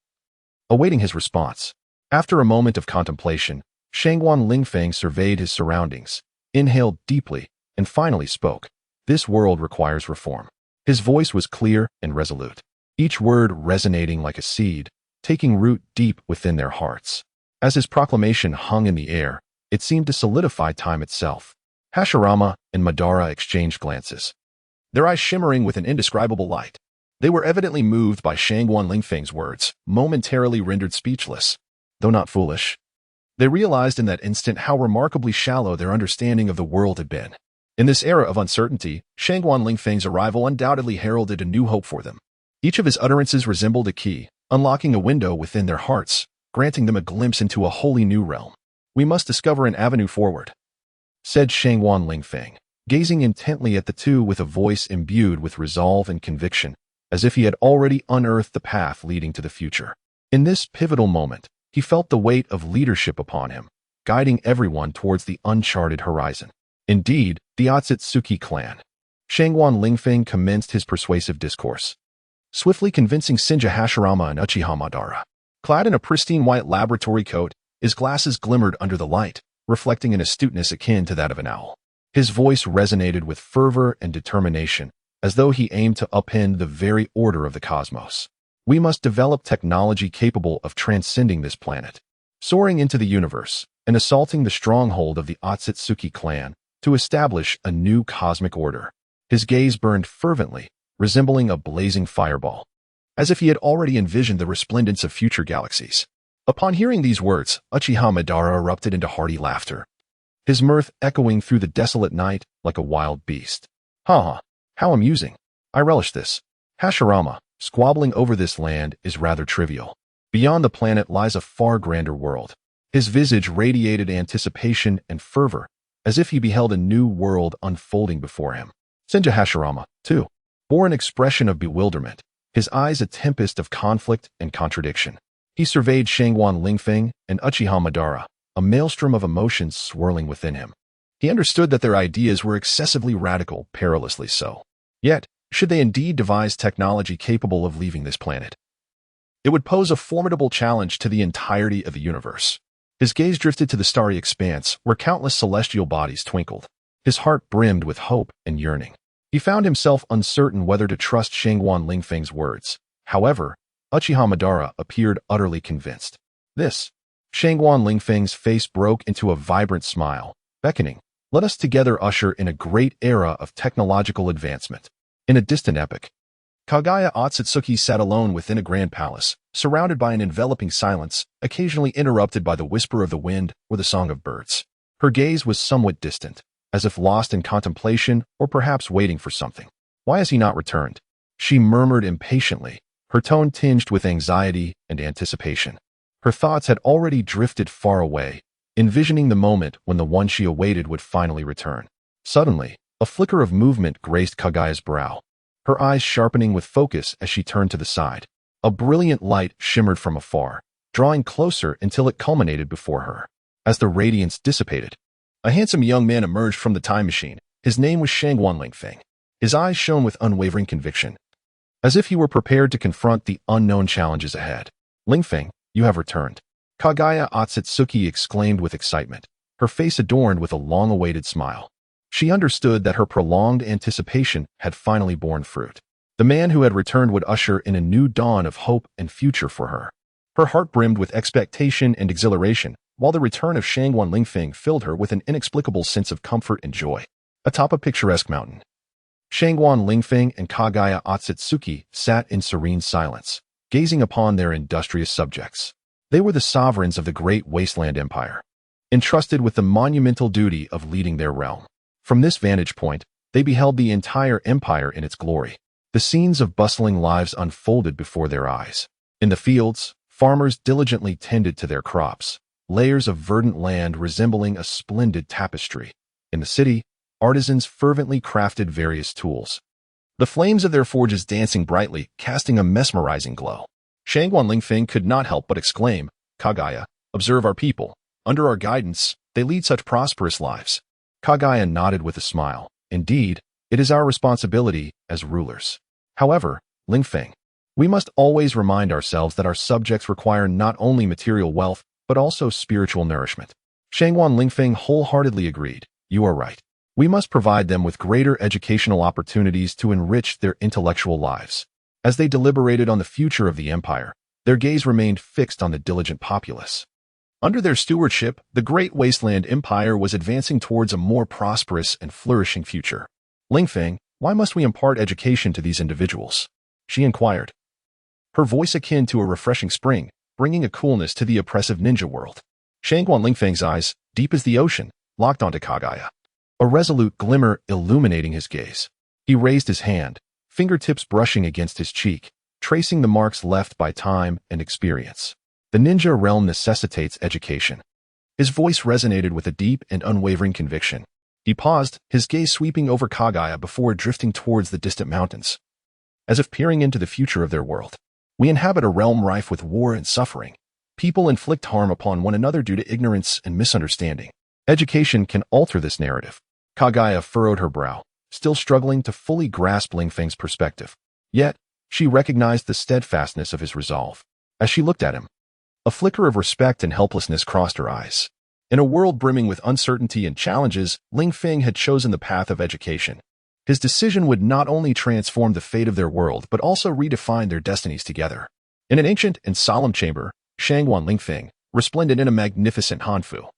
awaiting his response. After a moment of contemplation, Shangguan Lingfeng surveyed his surroundings, inhaled deeply, and finally spoke. This world requires reform. His voice was clear and resolute. each word resonating like a seed, taking root deep within their hearts. As his proclamation hung in the air, it seemed to solidify time itself. Hashirama and Madara exchanged glances, their eyes shimmering with an indescribable light. They were evidently moved by Shangguan Lingfeng's words, momentarily rendered speechless. Though not foolish, they realized in that instant how remarkably shallow their understanding of the world had been. In this era of uncertainty, Shangguan Lingfeng's arrival undoubtedly heralded a new hope for them. Each of his utterances resembled a key, unlocking a window within their hearts, granting them a glimpse into a wholly new realm. "We must discover an avenue forward," said Shangguan Lingfeng, gazing intently at the two with a voice imbued with resolve and conviction, as if he had already unearthed the path leading to the future. In this pivotal moment, he felt the weight of leadership upon him, guiding everyone towards the uncharted horizon. Indeed, the Ōtsutsuki clan. Shangguan Lingfeng commenced his persuasive discourse, swiftly convincing Senju Hashirama and Uchiha Madara. Clad in a pristine white laboratory coat, his glasses glimmered under the light, reflecting an astuteness akin to that of an owl. His voice resonated with fervor and determination, as though he aimed to upend the very order of the cosmos. "We must develop technology capable of transcending this planet, soaring into the universe, and assaulting the stronghold of the Ōtsutsuki clan to establish a new cosmic order." His gaze burned fervently, resembling a blazing fireball, as if he had already envisioned the resplendence of future galaxies. Upon hearing these words, Uchiha Madara erupted into hearty laughter, his mirth echoing through the desolate night like a wild beast. "Ha! How amusing! I relish this. Hashirama, squabbling over this land is rather trivial. Beyond the planet lies a far grander world." His visage radiated anticipation and fervor, as if he beheld a new world unfolding before him. Senju Hashirama, too, bore an expression of bewilderment, his eyes a tempest of conflict and contradiction. He surveyed Shangguan Lingfeng and Uchiha Madara, a maelstrom of emotions swirling within him. He understood that their ideas were excessively radical, perilously so. Yet, should they indeed devise technology capable of leaving this planet, it would pose a formidable challenge to the entirety of the universe. His gaze drifted to the starry expanse, where countless celestial bodies twinkled. His heart brimmed with hope and yearning. He found himself uncertain whether to trust Shangguan Lingfeng's words. However, Uchiha Madara appeared utterly convinced. "This." Shangguan Lingfeng's face broke into a vibrant smile, beckoning, "Let us together usher in a great era of technological advancement." In a distant epoch, Kaguya Ōtsutsuki sat alone within a grand palace, surrounded by an enveloping silence, occasionally interrupted by the whisper of the wind or the song of birds. Her gaze was somewhat distant, as if lost in contemplation or perhaps waiting for something. "Why has he not returned?" she murmured impatiently, her tone tinged with anxiety and anticipation. Her thoughts had already drifted far away, envisioning the moment when the one she awaited would finally return. Suddenly, a flicker of movement graced Kaguya's brow, her eyes sharpening with focus as she turned to the side. A brilliant light shimmered from afar, drawing closer until it culminated before her. As the radiance dissipated, a handsome young man emerged from the time machine. His name was Shangguan Lingfeng. His eyes shone with unwavering conviction, as if he were prepared to confront the unknown challenges ahead. "Lingfeng, you have returned," Kaguya Ōtsutsuki exclaimed with excitement, her face adorned with a long-awaited smile. She understood that her prolonged anticipation had finally borne fruit. The man who had returned would usher in a new dawn of hope and future for her. Her heart brimmed with expectation and exhilaration, while the return of Shangguan Lingfeng filled her with an inexplicable sense of comfort and joy. Atop a picturesque mountain, Shangguan Lingfeng and Kaguya Ōtsutsuki sat in serene silence, gazing upon their industrious subjects. They were the sovereigns of the great wasteland empire, entrusted with the monumental duty of leading their realm. From this vantage point, they beheld the entire empire in its glory. The scenes of bustling lives unfolded before their eyes. In the fields, farmers diligently tended to their crops, layers of verdant land resembling a splendid tapestry. In the city, artisans fervently crafted various tools, the flames of their forges dancing brightly, casting a mesmerizing glow. Shangguan Lingfeng could not help but exclaim, "Kaguya, observe our people. Under our guidance, they lead such prosperous lives." Kaguya nodded with a smile. "Indeed, it is our responsibility as rulers. However, Lingfeng, we must always remind ourselves that our subjects require not only material wealth, but also spiritual nourishment." Shangguan Lingfeng wholeheartedly agreed. "You are right. We must provide them with greater educational opportunities to enrich their intellectual lives." As they deliberated on the future of the empire, their gaze remained fixed on the diligent populace. Under their stewardship, the Great Wasteland Empire was advancing towards a more prosperous and flourishing future. Lingfeng, why must we impart education to these individuals? She inquired. Her voice akin to a refreshing spring, bringing a coolness to the oppressive ninja world. Shangguan Lingfeng's eyes, deep as the ocean, locked onto Kaguya, a resolute glimmer illuminating his gaze. He raised his hand, fingertips brushing against his cheek, tracing the marks left by time and experience. The ninja realm necessitates education. His voice resonated with a deep and unwavering conviction. He paused, his gaze sweeping over Kaguya before drifting towards the distant mountains, as if peering into the future of their world. We inhabit a realm rife with war and suffering. People inflict harm upon one another due to ignorance and misunderstanding. Education can alter this narrative. Kaguya furrowed her brow, still struggling to fully grasp Lingfeng's perspective. Yet, she recognized the steadfastness of his resolve. As she looked at him, a flicker of respect and helplessness crossed her eyes. In a world brimming with uncertainty and challenges, Lingfeng had chosen the path of education. His decision would not only transform the fate of their world but also redefine their destinies together. In an ancient and solemn chamber, Shangguan Lingfeng, resplendent in a magnificent hanfu,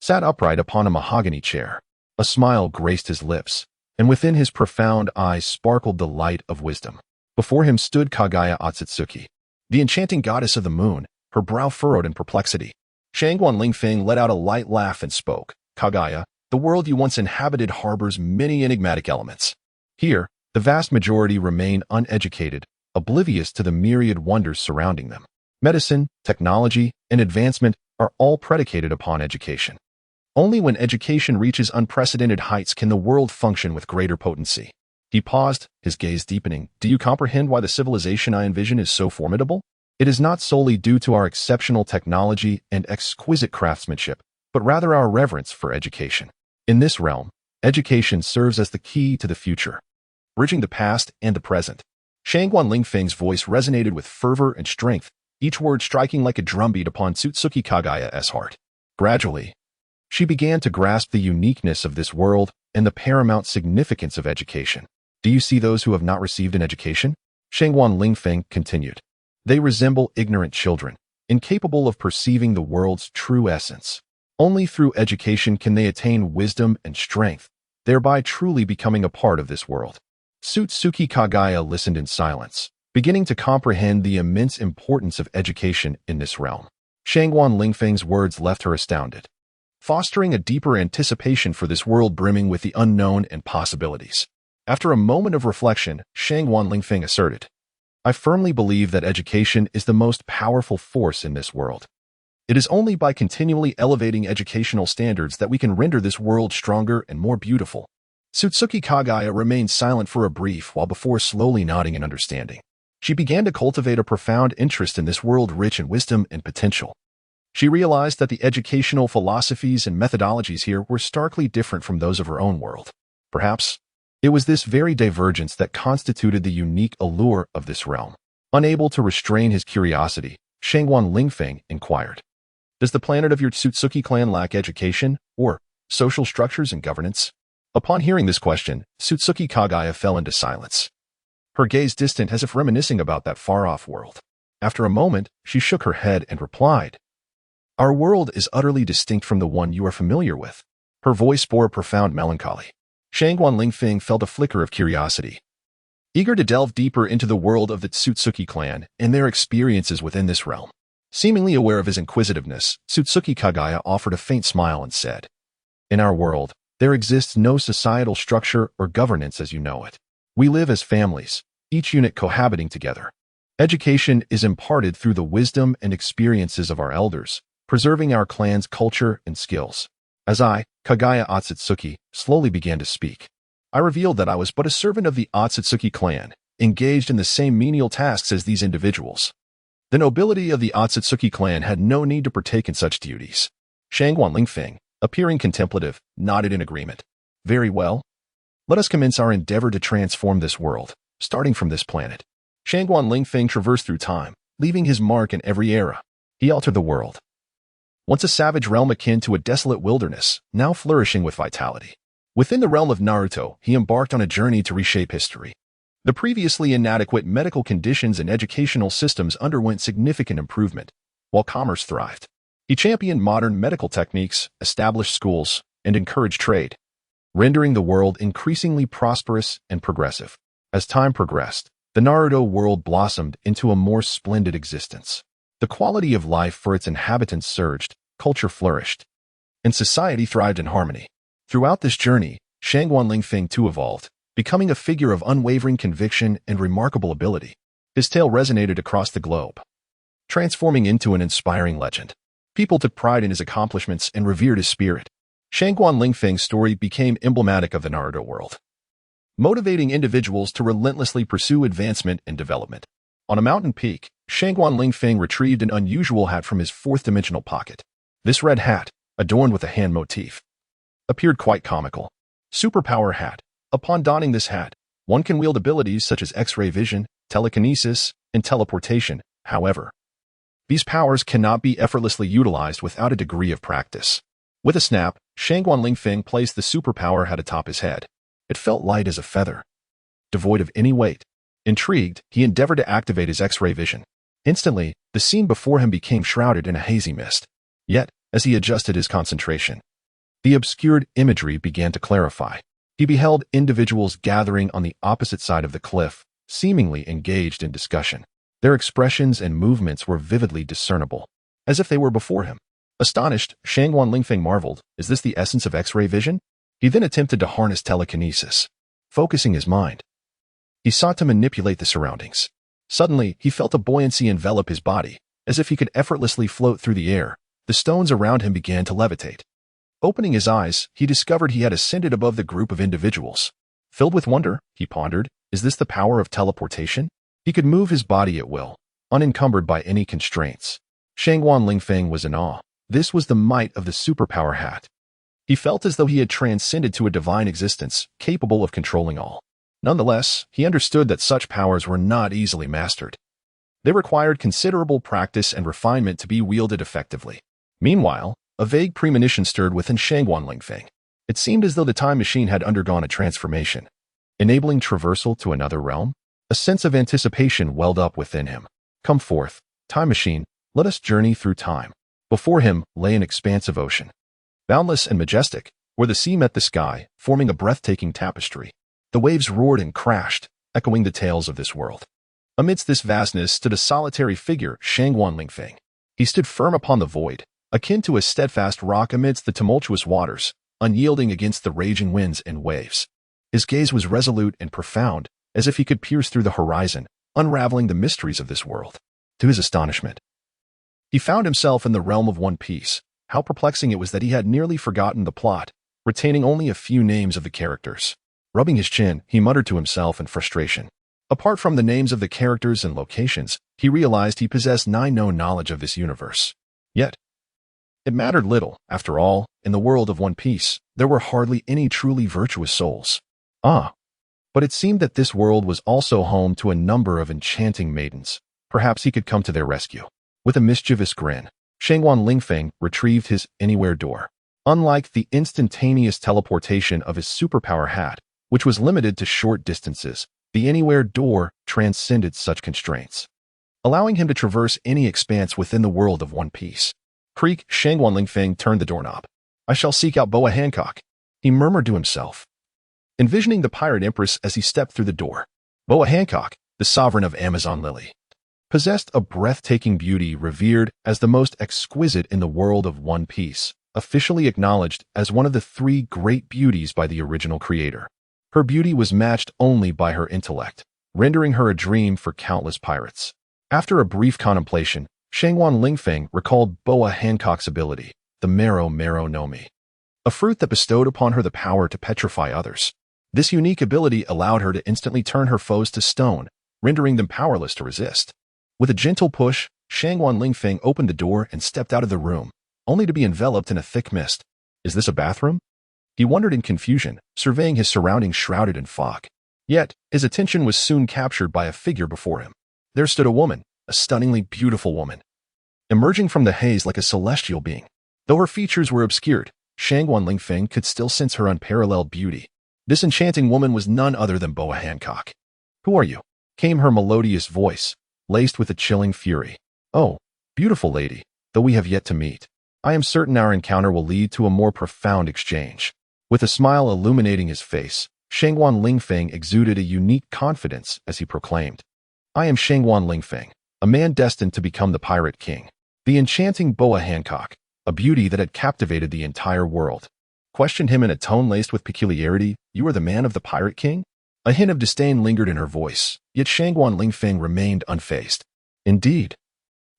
sat upright upon a mahogany chair. A smile graced his lips, and within his profound eyes sparkled the light of wisdom. Before him stood Kaguya Ōtsutsuki, the enchanting goddess of the moon, her brow furrowed in perplexity. Shangguan Lingfeng let out a light laugh and spoke. Kaguya, the world you once inhabited harbors many enigmatic elements. Here, the vast majority remain uneducated, oblivious to the myriad wonders surrounding them. Medicine, technology, and advancement are all predicated upon education. Only when education reaches unprecedented heights can the world function with greater potency. He paused, his gaze deepening. Do you comprehend why the civilization I envision is so formidable? It is not solely due to our exceptional technology and exquisite craftsmanship, but rather our reverence for education. In this realm, education serves as the key to the future, bridging the past and the present. Shangguan Lingfeng's voice resonated with fervor and strength, each word striking like a drumbeat upon Ōtsutsuki Kaguya's heart. Gradually, she began to grasp the uniqueness of this world and the paramount significance of education. Do you see those who have not received an education? Shangguan Lingfeng continued. They resemble ignorant children, incapable of perceiving the world's true essence. Only through education can they attain wisdom and strength, thereby truly becoming a part of this world. Ōtsutsuki Kaguya listened in silence, beginning to comprehend the immense importance of education in this realm. Shangguan Lingfeng's words left her astounded, fostering a deeper anticipation for this world brimming with the unknown and possibilities. After a moment of reflection, Shangguan Lingfeng asserted, I firmly believe that education is the most powerful force in this world. It is only by continually elevating educational standards that we can render this world stronger and more beautiful. Ōtsutsuki Kaguya remained silent for a brief while before slowly nodding in understanding. She began to cultivate a profound interest in this world rich in wisdom and potential. She realized that the educational philosophies and methodologies here were starkly different from those of her own world. Perhaps, it was this very divergence that constituted the unique allure of this realm. Unable to restrain his curiosity, Shangguan Lingfeng inquired, does the planet of your Ōtsutsuki clan lack education, or social structures and governance? Upon hearing this question, Ōtsutsuki Kaguya fell into silence, her gaze distant as if reminiscing about that far-off world. After a moment, she shook her head and replied, Our world is utterly distinct from the one you are familiar with. Her voice bore a profound melancholy. Shangguan Lingfeng felt a flicker of curiosity, eager to delve deeper into the world of the Ōtsutsuki clan and their experiences within this realm. Seemingly aware of his inquisitiveness, Ōtsutsuki Kaguya offered a faint smile and said, In our world, there exists no societal structure or governance as you know it. We live as families, each unit cohabiting together. Education is imparted through the wisdom and experiences of our elders, preserving our clan's culture and skills. As I, Kaguya Ōtsutsuki, slowly began to speak, I revealed that I was but a servant of the Ōtsutsuki clan, engaged in the same menial tasks as these individuals. The nobility of the Ōtsutsuki clan had no need to partake in such duties. Shangguan Lingfeng, appearing contemplative, nodded in agreement. Very well. Let us commence our endeavor to transform this world, starting from this planet. Shangguan Lingfeng traversed through time, leaving his mark in every era. He altered the world. Once a savage realm akin to a desolate wilderness, now flourishing with vitality. Within the realm of Naruto, he embarked on a journey to reshape history. The previously inadequate medical conditions and educational systems underwent significant improvement, while commerce thrived. He championed modern medical techniques, established schools, and encouraged trade, rendering the world increasingly prosperous and progressive. As time progressed, the Naruto world blossomed into a more splendid existence. The quality of life for its inhabitants surged, culture flourished, and society thrived in harmony. Throughout this journey, Shangguan Lingfeng too evolved, becoming a figure of unwavering conviction and remarkable ability. His tale resonated across the globe, transforming into an inspiring legend. People took pride in his accomplishments and revered his spirit. Shangguan Lingfeng's story became emblematic of the Naruto world, motivating individuals to relentlessly pursue advancement and development. On a mountain peak, Shangguan Lingfeng retrieved an unusual hat from his fourth-dimensional pocket. This red hat, adorned with a hand motif, appeared quite comical. Superpower hat. Upon donning this hat, one can wield abilities such as X-ray vision, telekinesis, and teleportation. However, these powers cannot be effortlessly utilized without a degree of practice. With a snap, Shangguan Lingfeng placed the superpower hat atop his head. It felt light as a feather, devoid of any weight. Intrigued, he endeavored to activate his X-ray vision. Instantly, the scene before him became shrouded in a hazy mist. Yet, as he adjusted his concentration, the obscured imagery began to clarify. He beheld individuals gathering on the opposite side of the cliff, seemingly engaged in discussion. Their expressions and movements were vividly discernible, as if they were before him. Astonished, Shangguan Lingfeng marveled, "Is this the essence of X-ray vision?" He then attempted to harness telekinesis. Focusing his mind, he sought to manipulate the surroundings. Suddenly, he felt a buoyancy envelop his body, as if he could effortlessly float through the air. The stones around him began to levitate. Opening his eyes, he discovered he had ascended above the group of individuals. Filled with wonder, he pondered, "Is this the power of teleportation?" He could move his body at will, unencumbered by any constraints. Shangguan Lingfeng was in awe. This was the might of the superpower hat. He felt as though he had transcended to a divine existence, capable of controlling all. Nonetheless, he understood that such powers were not easily mastered. They required considerable practice and refinement to be wielded effectively. Meanwhile, a vague premonition stirred within Shangguan Lingfeng. It seemed as though the time machine had undergone a transformation, enabling traversal to another realm. A sense of anticipation welled up within him. "Come forth, time machine, let us journey through time." Before him lay an expansive ocean, boundless and majestic, where the sea met the sky, forming a breathtaking tapestry. The waves roared and crashed, echoing the tales of this world. Amidst this vastness stood a solitary figure, Shangguan Lingfeng. He stood firm upon the void, akin to a steadfast rock amidst the tumultuous waters, unyielding against the raging winds and waves. His gaze was resolute and profound, as if he could pierce through the horizon, unraveling the mysteries of this world. To his astonishment, he found himself in the realm of One Piece. How perplexing it was that he had nearly forgotten the plot, retaining only a few names of the characters. Rubbing his chin, he muttered to himself in frustration. Apart from the names of the characters and locations, he realized he possessed no knowledge of this universe. Yet, it mattered little. After all, in the world of One Piece, there were hardly any truly virtuous souls. But it seemed that this world was also home to a number of enchanting maidens. Perhaps he could come to their rescue. With a mischievous grin, Shangguan Lingfeng retrieved his anywhere door. Unlike the instantaneous teleportation of his superpower hat, which was limited to short distances, the anywhere door transcended such constraints, allowing him to traverse any expanse within the world of One Piece. Creak, Shangguan Lingfeng turned the doorknob. "I shall seek out Boa Hancock," he murmured to himself, envisioning the pirate empress as he stepped through the door. Boa Hancock, the sovereign of Amazon Lily, possessed a breathtaking beauty revered as the most exquisite in the world of One Piece, officially acknowledged as one of the 3 great beauties by the original creator. Her beauty was matched only by her intellect, rendering her a dream for countless pirates. After a brief contemplation, Shangguan Lingfeng recalled Boa Hancock's ability, the Mero Mero no Mi, a fruit that bestowed upon her the power to petrify others. This unique ability allowed her to instantly turn her foes to stone, rendering them powerless to resist. With a gentle push, Shangguan Lingfeng opened the door and stepped out of the room, only to be enveloped in a thick mist. "Is this a bathroom?" He wondered in confusion, surveying his surroundings shrouded in fog. Yet, his attention was soon captured by a figure before him. There stood a woman, a stunningly beautiful woman, emerging from the haze like a celestial being. Though her features were obscured, Shangguan Lingfeng could still sense her unparalleled beauty. This enchanting woman was none other than Boa Hancock. Who are you? Came her melodious voice, laced with a chilling fury. Oh, beautiful lady, though we have yet to meet, I am certain our encounter will lead to a more profound exchange. With a smile illuminating his face, Shangguan Lingfeng exuded a unique confidence as he proclaimed, I am Shangguan Lingfeng, a man destined to become the Pirate King. The enchanting Boa Hancock, a beauty that had captivated the entire world, questioned him in a tone laced with peculiarity. You are the man of the Pirate King? A hint of disdain lingered in her voice, yet Shangguan Lingfeng remained unfazed. Indeed,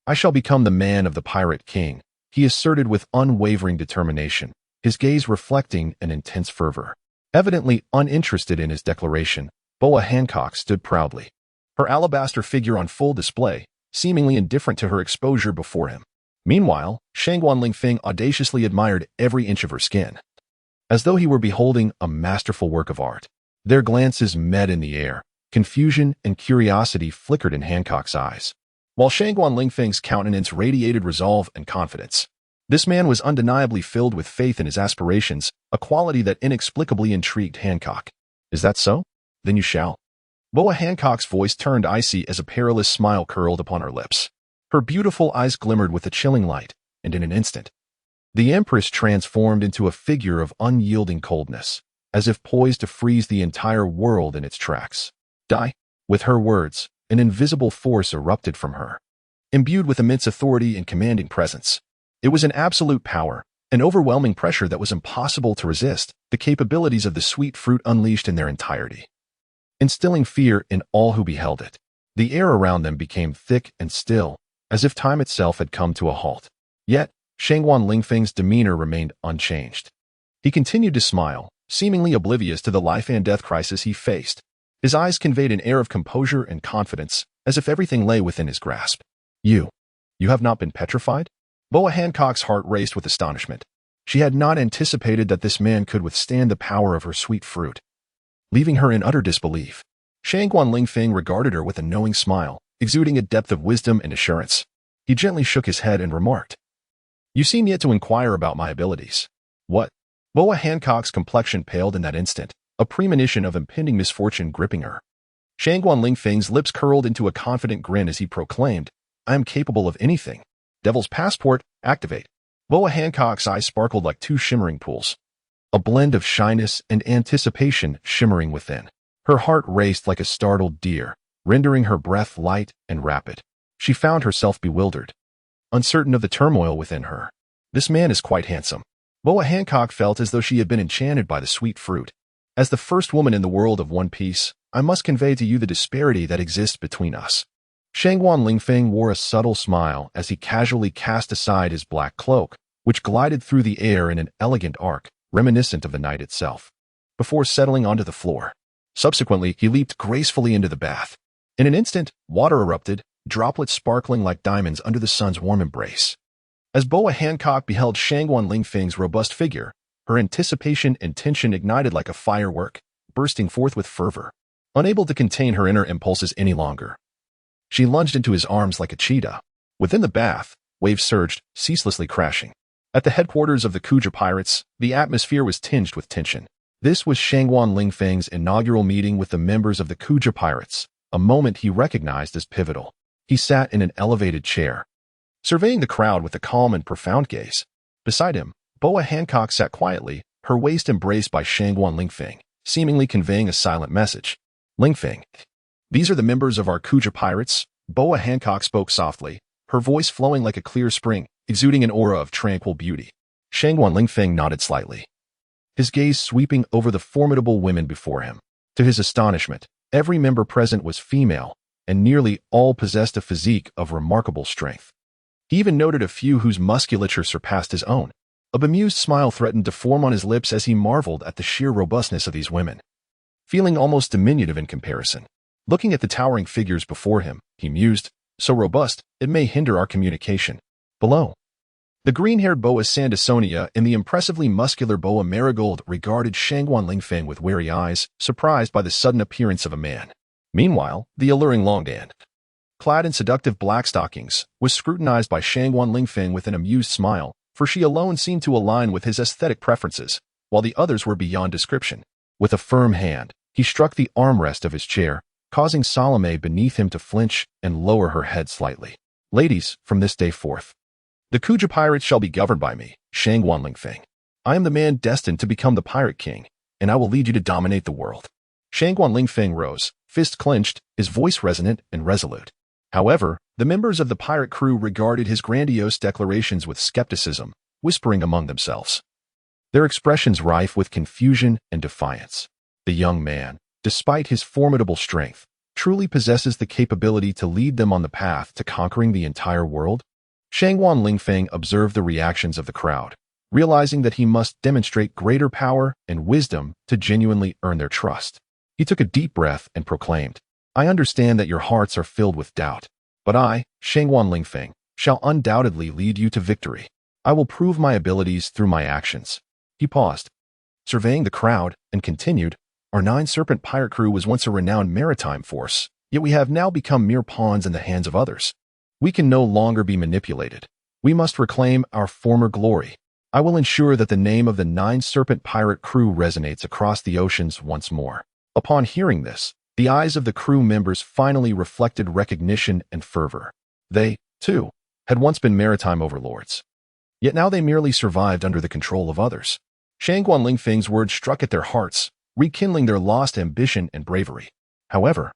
I shall become the man of the Pirate King, he asserted with unwavering determination, his gaze reflecting an intense fervor. Evidently uninterested in his declaration, Boa Hancock stood proudly, her alabaster figure on full display, seemingly indifferent to her exposure before him. Meanwhile, Shangguan Lingfeng audaciously admired every inch of her skin, as though he were beholding a masterful work of art. Their glances met in the air. Confusion and curiosity flickered in Hancock's eyes, while Shangguan Lingfeng's countenance radiated resolve and confidence. This man was undeniably filled with faith in his aspirations, a quality that inexplicably intrigued Hancock. Is that so? Then you shall. Boa Hancock's voice turned icy as a perilous smile curled upon her lips. Her beautiful eyes glimmered with a chilling light, and in an instant, the Empress transformed into a figure of unyielding coldness, as if poised to freeze the entire world in its tracks. Die. With her words, an invisible force erupted from her, imbued with immense authority and commanding presence. It was an absolute power, an overwhelming pressure that was impossible to resist, the capabilities of the sweet fruit unleashed in their entirety, instilling fear in all who beheld it. The air around them became thick and still, as if time itself had come to a halt. Yet, Shangguan Lingfeng's demeanor remained unchanged. He continued to smile, seemingly oblivious to the life and death crisis he faced. His eyes conveyed an air of composure and confidence, as if everything lay within his grasp. You have not been petrified? Boa Hancock's heart raced with astonishment. She had not anticipated that this man could withstand the power of her sweet fruit, leaving her in utter disbelief. Shangguan Lingfeng regarded her with a knowing smile, exuding a depth of wisdom and assurance. He gently shook his head and remarked, You seem yet to inquire about my abilities. What? Boa Hancock's complexion paled in that instant, a premonition of impending misfortune gripping her. Shangguan Lingfeng's lips curled into a confident grin as he proclaimed, I am capable of anything. Devil's Passport, activate. Boa Hancock's eyes sparkled like two shimmering pools, a blend of shyness and anticipation shimmering within. Her heart raced like a startled deer, rendering her breath light and rapid. She found herself bewildered, uncertain of the turmoil within her. This man is quite handsome. Boa Hancock felt as though she had been enchanted by the sweet fruit. As the first woman in the world of One Piece, I must convey to you the disparity that exists between us. Shangguan Lingfeng wore a subtle smile as he casually cast aside his black cloak, which glided through the air in an elegant arc, reminiscent of the night itself, before settling onto the floor. Subsequently, he leaped gracefully into the bath. In an instant, water erupted, droplets sparkling like diamonds under the sun's warm embrace. As Boa Hancock beheld Shangguan Lingfeng's robust figure, her anticipation and tension ignited like a firework, bursting forth with fervor. Unable to contain her inner impulses any longer, she lunged into his arms like a cheetah. Within the bath, waves surged, ceaselessly crashing. At the headquarters of the Kuja pirates, the atmosphere was tinged with tension. This was Shangguan Lingfeng's inaugural meeting with the members of the Kuja pirates, a moment he recognized as pivotal. He sat in an elevated chair, surveying the crowd with a calm and profound gaze. Beside him, Boa Hancock sat quietly, her waist embraced by Shangguan Lingfeng, seemingly conveying a silent message. Lingfeng, these are the members of our Kuja pirates. Boa Hancock spoke softly, her voice flowing like a clear spring, exuding an aura of tranquil beauty. Shangguan Lingfeng nodded slightly, his gaze sweeping over the formidable women before him. To his astonishment, every member present was female, and nearly all possessed a physique of remarkable strength. He even noted a few whose musculature surpassed his own. A bemused smile threatened to form on his lips as he marveled at the sheer robustness of these women, feeling almost diminutive in comparison. Looking at the towering figures before him, he mused, so robust, it may hinder our communication. Below, the green-haired Boa Sandasonia and the impressively muscular Boa Marigold regarded Shangguan Lingfeng with wary eyes, surprised by the sudden appearance of a man. Meanwhile, the alluring Longdan, clad in seductive black stockings, was scrutinized by Shangguan Lingfeng with an amused smile, for she alone seemed to align with his aesthetic preferences, while the others were beyond description. With a firm hand, he struck the armrest of his chair, causing Salome beneath him to flinch and lower her head slightly. Ladies, from this day forth, the Kuja pirates shall be governed by me, Shangguan Lingfeng. I am the man destined to become the pirate king, and I will lead you to dominate the world. Shangguan Lingfeng rose, fist clenched, his voice resonant and resolute. However, the members of the pirate crew regarded his grandiose declarations with skepticism, whispering among themselves, their expressions rife with confusion and defiance. The young man, despite his formidable strength, truly possesses the capability to lead them on the path to conquering the entire world? Shangguan Lingfeng observed the reactions of the crowd, realizing that he must demonstrate greater power and wisdom to genuinely earn their trust. He took a deep breath and proclaimed, I understand that your hearts are filled with doubt, but I, Shangguan Lingfeng, shall undoubtedly lead you to victory. I will prove my abilities through my actions. He paused, surveying the crowd, and continued, Our nine-serpent pirate crew was once a renowned maritime force, yet we have now become mere pawns in the hands of others. We can no longer be manipulated. We must reclaim our former glory. I will ensure that the name of the nine-serpent pirate crew resonates across the oceans once more. Upon hearing this, the eyes of the crew members finally reflected recognition and fervor. They, too, had once been maritime overlords. Yet now they merely survived under the control of others. Shangguan Lingfeng's words struck at their hearts, rekindling their lost ambition and bravery. However,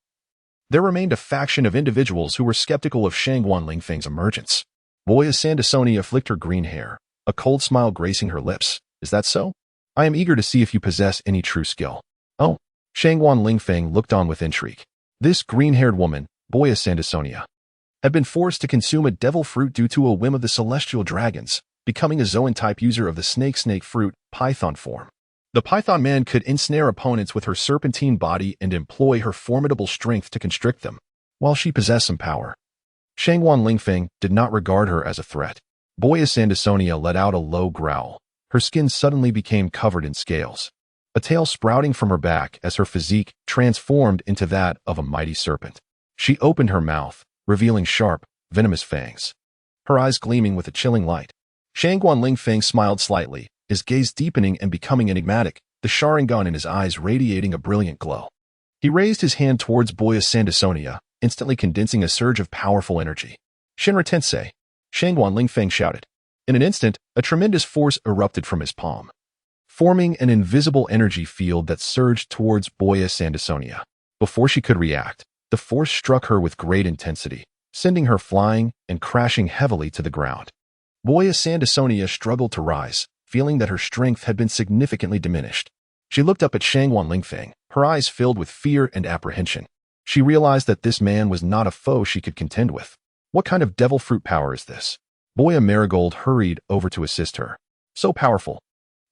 there remained a faction of individuals who were skeptical of Shangguan Lingfeng's emergence. Boya Sandasonia flicked her green hair, a cold smile gracing her lips. Is that so? I am eager to see if you possess any true skill. Oh, Shangguan Lingfeng looked on with intrigue. This green-haired woman, Boya Sandasonia, had been forced to consume a devil fruit due to a whim of the celestial dragons, becoming a Zoan-type user of the snake fruit, python form. The python man could ensnare opponents with her serpentine body and employ her formidable strength to constrict them, while she possessed some power. Shangguan Lingfeng did not regard her as a threat. Boya Sandasonia let out a low growl. Her skin suddenly became covered in scales, a tail sprouting from her back as her physique transformed into that of a mighty serpent. She opened her mouth, revealing sharp, venomous fangs, her eyes gleaming with a chilling light. Shangguan Lingfeng smiled slightly, his gaze deepening and becoming enigmatic, the Sharingan in his eyes radiating a brilliant glow. He raised his hand towards Boya Sandasonia, instantly condensing a surge of powerful energy. Shinra Tensei, Shangguan Lingfeng shouted. In an instant, a tremendous force erupted from his palm, forming an invisible energy field that surged towards Boya Sandasonia. Before she could react, the force struck her with great intensity, sending her flying and crashing heavily to the ground. Boya Sandasonia struggled to rise, feeling that her strength had been significantly diminished. She looked up at Shangguan Lingfeng, her eyes filled with fear and apprehension. She realized that this man was not a foe she could contend with. What kind of devil fruit power is this? Boya Marigold hurried over to assist her. So powerful.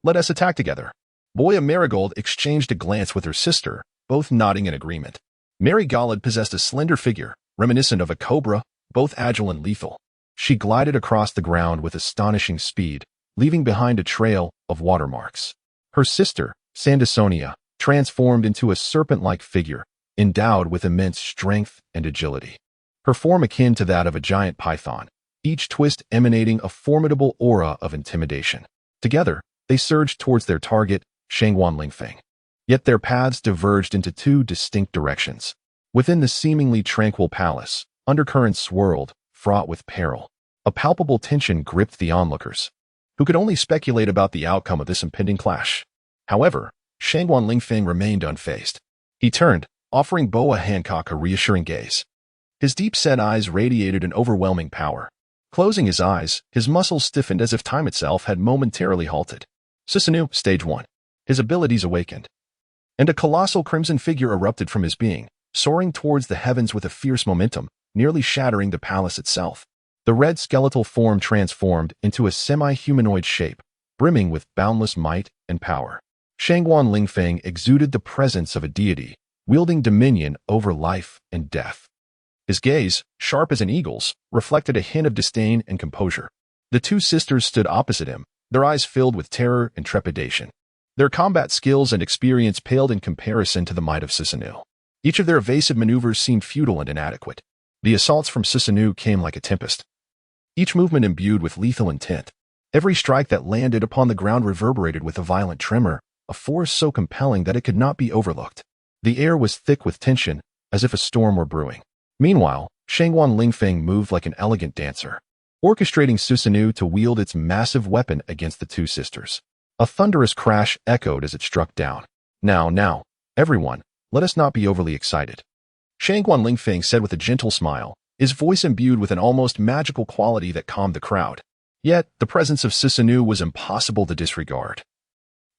Let us attack together. Boya Marigold exchanged a glance with her sister, both nodding in agreement. Marigold possessed a slender figure, reminiscent of a cobra, both agile and lethal. She glided across the ground with astonishing speed, leaving behind a trail of watermarks. Her sister, Sandasonia, transformed into a serpent-like figure, endowed with immense strength and agility. Her form akin to that of a giant python, each twist emanating a formidable aura of intimidation. Together, they surged towards their target, Shangguan Lingfeng. Yet their paths diverged into two distinct directions. Within the seemingly tranquil palace, undercurrents swirled, fraught with peril. A palpable tension gripped the onlookers, who could only speculate about the outcome of this impending clash. However, Shangguan Lingfeng remained unfazed. He turned, offering Boa Hancock a reassuring gaze. His deep-set eyes radiated an overwhelming power. Closing his eyes, his muscles stiffened as if time itself had momentarily halted. Susanoo, Stage 1. His abilities awakened, and a colossal crimson figure erupted from his being, soaring towards the heavens with a fierce momentum, nearly shattering the palace itself. The red skeletal form transformed into a semi-humanoid shape, brimming with boundless might and power. Shangguan Lingfeng exuded the presence of a deity, wielding dominion over life and death. His gaze, sharp as an eagle's, reflected a hint of disdain and composure. The two sisters stood opposite him, their eyes filled with terror and trepidation. Their combat skills and experience paled in comparison to the might of Susanoo. Each of their evasive maneuvers seemed futile and inadequate. The assaults from Susanoo came like a tempest, each movement imbued with lethal intent. Every strike that landed upon the ground reverberated with a violent tremor, a force so compelling that it could not be overlooked. The air was thick with tension, as if a storm were brewing. Meanwhile, Shangguan Lingfeng moved like an elegant dancer, orchestrating Susanoo to wield its massive weapon against the two sisters. A thunderous crash echoed as it struck down. Now, everyone, let us not be overly excited," Shangguan Lingfeng said with a gentle smile, his voice imbued with an almost magical quality that calmed the crowd. Yet, the presence of Susanoo was impossible to disregard,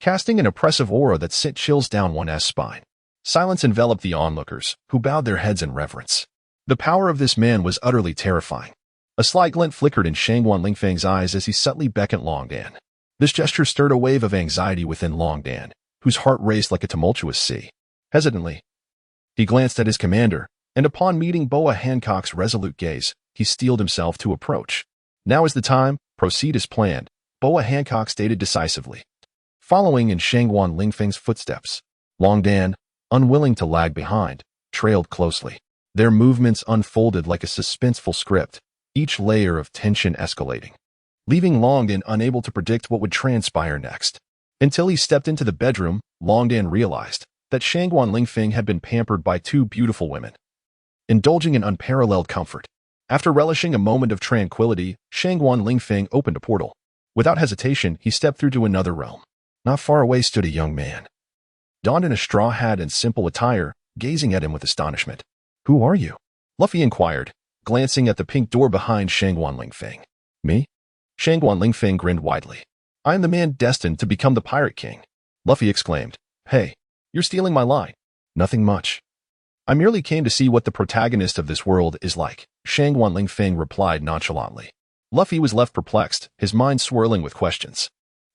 casting an oppressive aura that sent chills down one's spine. Silence enveloped the onlookers, who bowed their heads in reverence. The power of this man was utterly terrifying. A slight glint flickered in Shangguan Lingfeng's eyes as he subtly beckoned Long Dan. This gesture stirred a wave of anxiety within Long Dan, whose heart raced like a tumultuous sea. Hesitantly, he glanced at his commander, and upon meeting Boa Hancock's resolute gaze, he steeled himself to approach. "Now is the time, proceed as planned," Boa Hancock stated decisively. Following in Shangguan Lingfeng's footsteps, Long Dan, unwilling to lag behind, trailed closely. Their movements unfolded like a suspenseful script, each layer of tension escalating, leaving Long Dan unable to predict what would transpire next. Until he stepped into the bedroom, Long Dan realized that Shangguan Lingfeng had been pampered by two beautiful women, indulging in unparalleled comfort. After relishing a moment of tranquility, Shangguan Lingfeng opened a portal. Without hesitation, he stepped through to another realm. Not far away stood a young man, donned in a straw hat and simple attire, gazing at him with astonishment. "Who are you?" Luffy inquired, glancing at the pink door behind Shangguan Lingfeng. "Me?" Shangguan Lingfeng grinned widely. "I am the man destined to become the Pirate King." Luffy exclaimed, "Hey, you're stealing my line." "Nothing much. I merely came to see what the protagonist of this world is like," Shangguan Lingfeng replied nonchalantly. Luffy was left perplexed, his mind swirling with questions.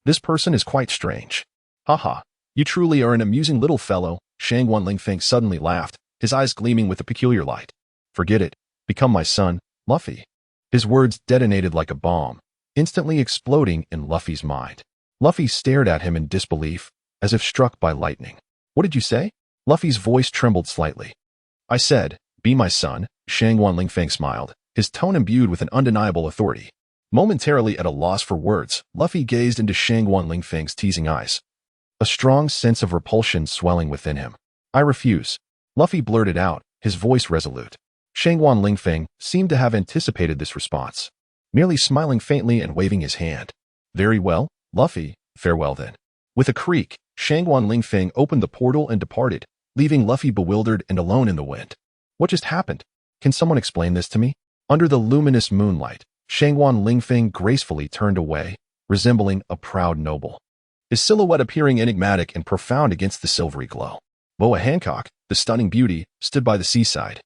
This person is quite strange. "Haha, you truly are an amusing little fellow," Shangguan Lingfeng suddenly laughed, his eyes gleaming with a peculiar light. "Forget it. Become my son, Luffy." His words detonated like a bomb, instantly exploding in Luffy's mind. Luffy stared at him in disbelief, as if struck by lightning. "What did you say?" Luffy's voice trembled slightly. "I said, be my son," Shangguan Lingfeng smiled, his tone imbued with an undeniable authority. Momentarily at a loss for words, Luffy gazed into Shangguan Lingfeng's teasing eyes, a strong sense of repulsion swelling within him. "I refuse," Luffy blurted out, his voice resolute. Shangguan Lingfeng seemed to have anticipated this response, merely smiling faintly and waving his hand. "Very well, Luffy, farewell then." With a creak, Shangguan Lingfeng opened the portal and departed, leaving Luffy bewildered and alone in the wind. What just happened? Can someone explain this to me? Under the luminous moonlight, Shangguan Lingfeng gracefully turned away, resembling a proud noble, his silhouette appearing enigmatic and profound against the silvery glow. Boa Hancock, the stunning beauty, stood by the seaside,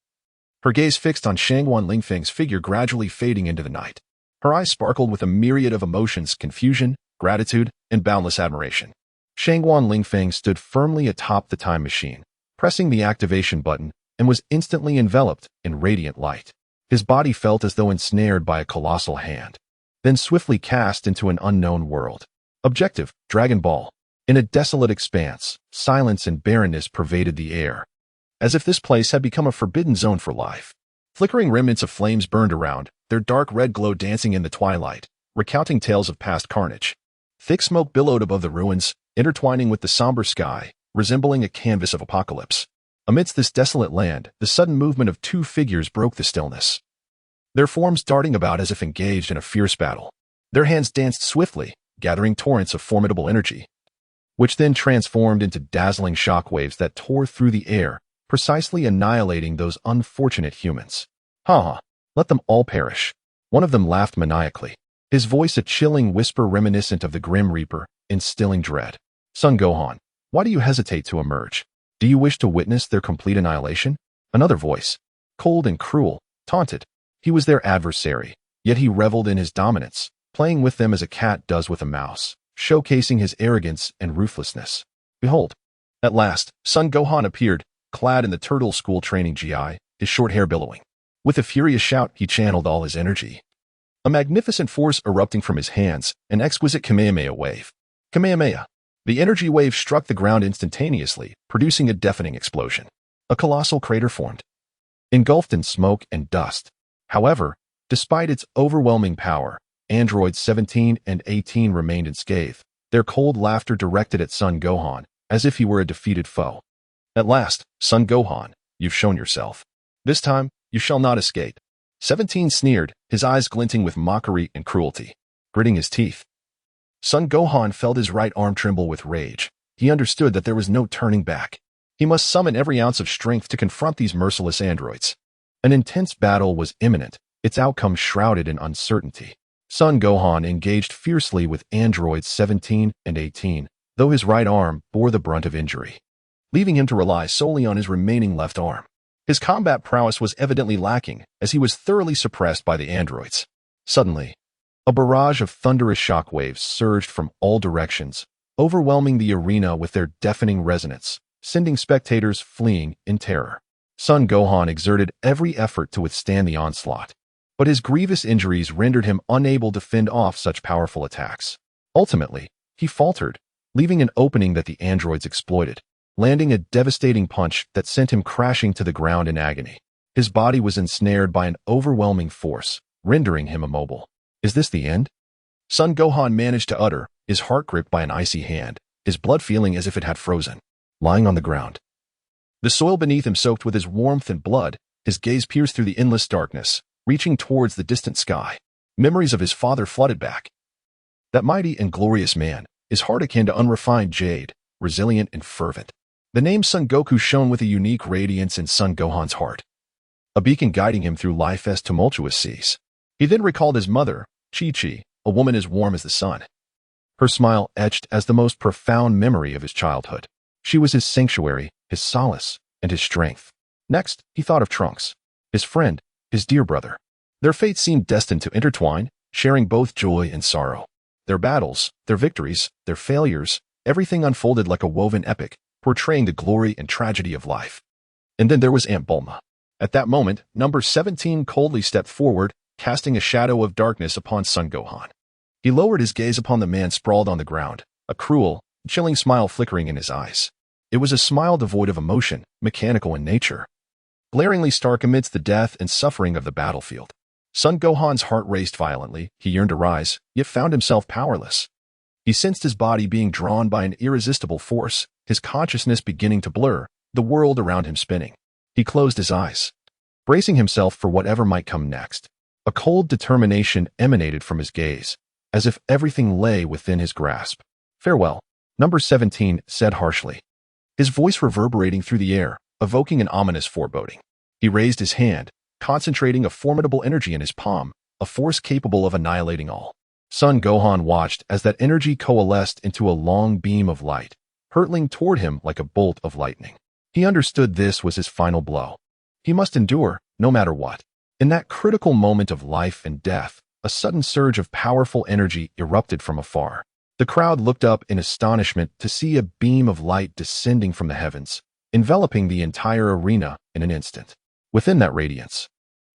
her gaze fixed on Shangguan Lingfeng's figure gradually fading into the night. Her eyes sparkled with a myriad of emotions: confusion, gratitude, and boundless admiration. Shangguan Lingfeng stood firmly atop the time machine, pressing the activation button, and was instantly enveloped in radiant light. His body felt as though ensnared by a colossal hand, then swiftly cast into an unknown world. Objective: Dragon Ball. In a desolate expanse, silence and barrenness pervaded the air, as if this place had become a forbidden zone for life. Flickering remnants of flames burned around, their dark red glow dancing in the twilight, recounting tales of past carnage. Thick smoke billowed above the ruins, intertwining with the somber sky, resembling a canvas of apocalypse. Amidst this desolate land, the sudden movement of two figures broke the stillness, their forms darting about as if engaged in a fierce battle. Their hands danced swiftly, gathering torrents of formidable energy, which then transformed into dazzling shockwaves that tore through the air, precisely annihilating those unfortunate humans. "Ha! Let them all perish." One of them laughed maniacally, his voice a chilling whisper reminiscent of the Grim Reaper, instilling dread. "Son Gohan, why do you hesitate to emerge? Do you wish to witness their complete annihilation?" Another voice, cold and cruel, taunted. He was their adversary, yet he reveled in his dominance, playing with them as a cat does with a mouse, showcasing his arrogance and ruthlessness. Behold! At last, Son Gohan appeared, clad in the turtle school training gi, his short hair billowing. With a furious shout, he channeled all his energy, a magnificent force erupting from his hands, an exquisite Kamehameha wave. Kamehameha! The energy wave struck the ground instantaneously, producing a deafening explosion. A colossal crater formed, engulfed in smoke and dust. However, despite its overwhelming power, androids 17 and 18 remained unscathed, their cold laughter directed at Son Gohan, as if he were a defeated foe. At last, Son Gohan, You've shown yourself. This time, you shall not escape. 17 sneered, his eyes glinting with mockery and cruelty. Gritting his teeth, Son Gohan felt his right arm tremble with rage. He understood that there was no turning back. He must summon every ounce of strength to confront these merciless androids. An intense battle was imminent, its outcome shrouded in uncertainty. Son Gohan engaged fiercely with androids 17 and 18, though his right arm bore the brunt of injury, leaving him to rely solely on his remaining left arm. His combat prowess was evidently lacking, as he was thoroughly suppressed by the androids. Suddenly, a barrage of thunderous shockwaves surged from all directions, overwhelming the arena with their deafening resonance, sending spectators fleeing in terror. Son Gohan exerted every effort to withstand the onslaught, but his grievous injuries rendered him unable to fend off such powerful attacks. Ultimately, he faltered, leaving an opening that the androids exploited, landing a devastating punch that sent him crashing to the ground in agony. His body was ensnared by an overwhelming force, rendering him immobile. Is this the end? Son Gohan managed to utter, his heart gripped by an icy hand, his blood feeling as if it had frozen. Lying on the ground, the soil beneath him soaked with his warmth and blood, his gaze pierced through the endless darkness, reaching towards the distant sky. Memories of his father flooded back. That mighty and glorious man, his heart akin to unrefined jade, resilient and fervent. The name Son Goku shone with a unique radiance in Son Gohan's heart, a beacon guiding him through life's tumultuous seas. He then recalled his mother, Chi-Chi, a woman as warm as the sun. Her smile etched as the most profound memory of his childhood. She was his sanctuary, his solace, and his strength. Next, he thought of Trunks, his friend, his dear brother. Their fates seemed destined to intertwine, sharing both joy and sorrow. Their battles, their victories, their failures, everything unfolded like a woven epic, portraying the glory and tragedy of life. And then there was Aunt Bulma. At that moment, number 17 coldly stepped forward, casting a shadow of darkness upon Son Gohan. He lowered his gaze upon the man sprawled on the ground, a cruel, chilling smile flickering in his eyes. It was a smile devoid of emotion, mechanical in nature, glaringly stark amidst the death and suffering of the battlefield. Son Gohan's heart raced violently. He yearned to rise, yet found himself powerless. He sensed his body being drawn by an irresistible force, his consciousness beginning to blur, the world around him spinning. He closed his eyes, bracing himself for whatever might come next. A cold determination emanated from his gaze, as if everything lay within his grasp. Farewell, number 17 said harshly, his voice reverberating through the air, evoking an ominous foreboding. He raised his hand, concentrating a formidable energy in his palm, a force capable of annihilating all. Son Gohan watched as that energy coalesced into a long beam of light, hurtling toward him like a bolt of lightning. He understood this was his final blow. He must endure, no matter what. In that critical moment of life and death, a sudden surge of powerful energy erupted from afar. The crowd looked up in astonishment to see a beam of light descending from the heavens, enveloping the entire arena in an instant. Within that radiance,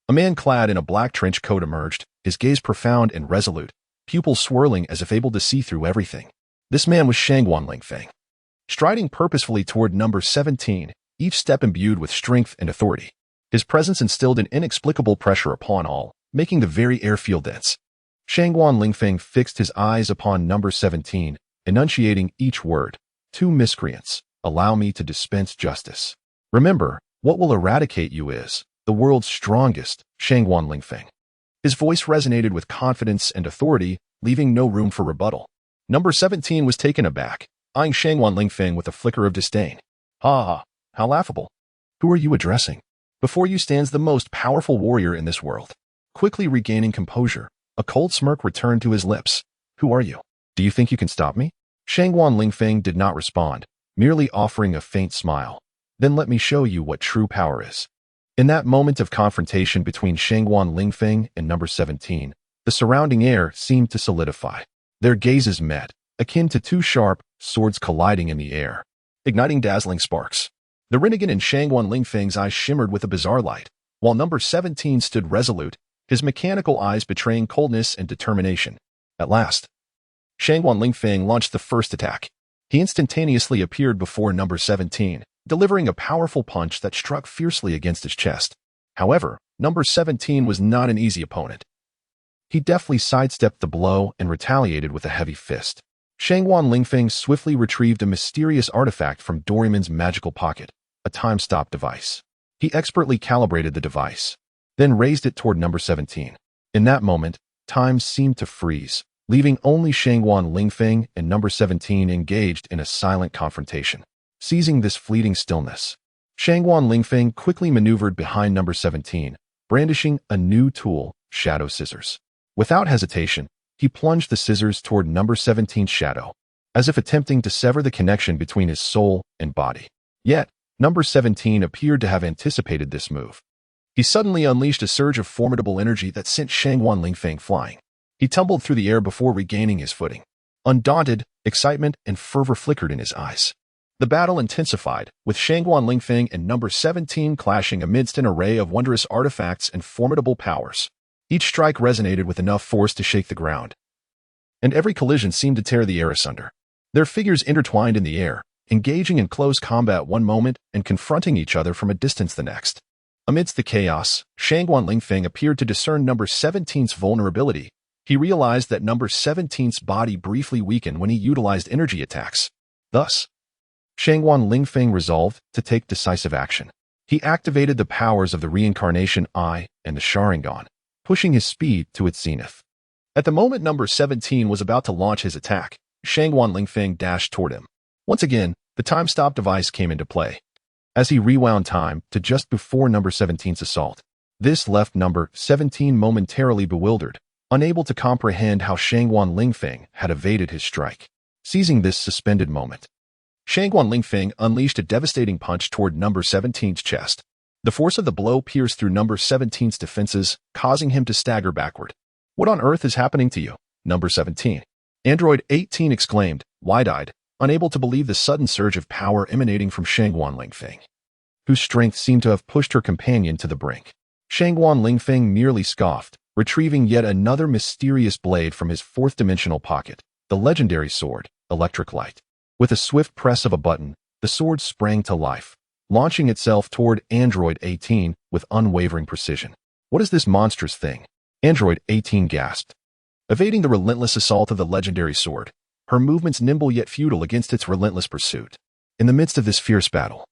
a man clad in a black trench coat emerged, his gaze profound and resolute, pupils swirling as if able to see through everything. This man was Shangguan Lingfeng. Striding purposefully toward number 17, each step imbued with strength and authority. His presence instilled an inexplicable pressure upon all, making the very air feel dense. Shangguan Lingfeng fixed his eyes upon number 17, enunciating each word. Two miscreants, allow me to dispense justice. Remember, what will eradicate you is the world's strongest, Shangguan Lingfeng. His voice resonated with confidence and authority, leaving no room for rebuttal. Number 17 was taken aback, eyeing Shangguan Lingfeng with a flicker of disdain. Ha ha, how laughable. Who are you addressing? Before you stands the most powerful warrior in this world. Quickly regaining composure, a cold smirk returned to his lips. Who are you? Do you think you can stop me? Shangguan Lingfeng did not respond, merely offering a faint smile. Then let me show you what true power is. In that moment of confrontation between Shangguan Lingfeng and number 17, the surrounding air seemed to solidify. Their gazes met, akin to two sharp swords colliding in the air, igniting dazzling sparks. The renegade in Shangguan Lingfeng's eyes shimmered with a bizarre light, while number 17 stood resolute, his mechanical eyes betraying coldness and determination. At last, Shangguan Lingfeng launched the first attack. He instantaneously appeared before number 17, delivering a powerful punch that struck fiercely against his chest. However, number 17 was not an easy opponent. He deftly sidestepped the blow and retaliated with a heavy fist. Shangguan Lingfeng swiftly retrieved a mysterious artifact from Doraemon's magical pocket, a time-stop device. He expertly calibrated the device, then raised it toward number 17. In that moment, time seemed to freeze, leaving only Shangguan Lingfeng and number 17 engaged in a silent confrontation. Seizing this fleeting stillness, Shangguan Lingfeng quickly maneuvered behind number 17, brandishing a new tool, shadow scissors. Without hesitation, he plunged the scissors toward number 17's shadow, as if attempting to sever the connection between his soul and body. Yet, number 17 appeared to have anticipated this move. He suddenly unleashed a surge of formidable energy that sent Shangguan Lingfeng flying. He tumbled through the air before regaining his footing. Undaunted, excitement and fervor flickered in his eyes. The battle intensified, with Shangguan Lingfeng and number 17 clashing amidst an array of wondrous artifacts and formidable powers. Each strike resonated with enough force to shake the ground, and every collision seemed to tear the air asunder. Their figures intertwined in the air, engaging in close combat one moment and confronting each other from a distance the next. Amidst the chaos, Shangguan Lingfeng appeared to discern number 17's vulnerability. He realized that number 17's body briefly weakened when he utilized energy attacks. Thus, Shangguan Lingfeng resolved to take decisive action. He activated the powers of the reincarnation eye and the Sharingan, pushing his speed to its zenith. At the moment number 17 was about to launch his attack, Shangguan Lingfeng dashed toward him. Once again, the time-stop device came into play, as he rewound time to just before number 17's assault. This left number 17 momentarily bewildered, unable to comprehend how Shangguan Lingfeng had evaded his strike. Seizing this suspended moment, Shangguan Lingfeng unleashed a devastating punch toward number 17's chest. The force of the blow pierced through number 17's defenses, causing him to stagger backward. "What on earth is happening to you, number 17?" Android 18 exclaimed, wide-eyed, unable to believe the sudden surge of power emanating from Shangguan Lingfeng, whose strength seemed to have pushed her companion to the brink. Shangguan Lingfeng merely scoffed, retrieving yet another mysterious blade from his fourth-dimensional pocket, the legendary sword, Electric Light. With a swift press of a button, the sword sprang to life, launching itself toward Android 18 with unwavering precision. "What is this monstrous thing?" Android 18 gasped. Evading the relentless assault of the legendary sword, her movements nimble yet futile against its relentless pursuit. In the midst of this fierce battle,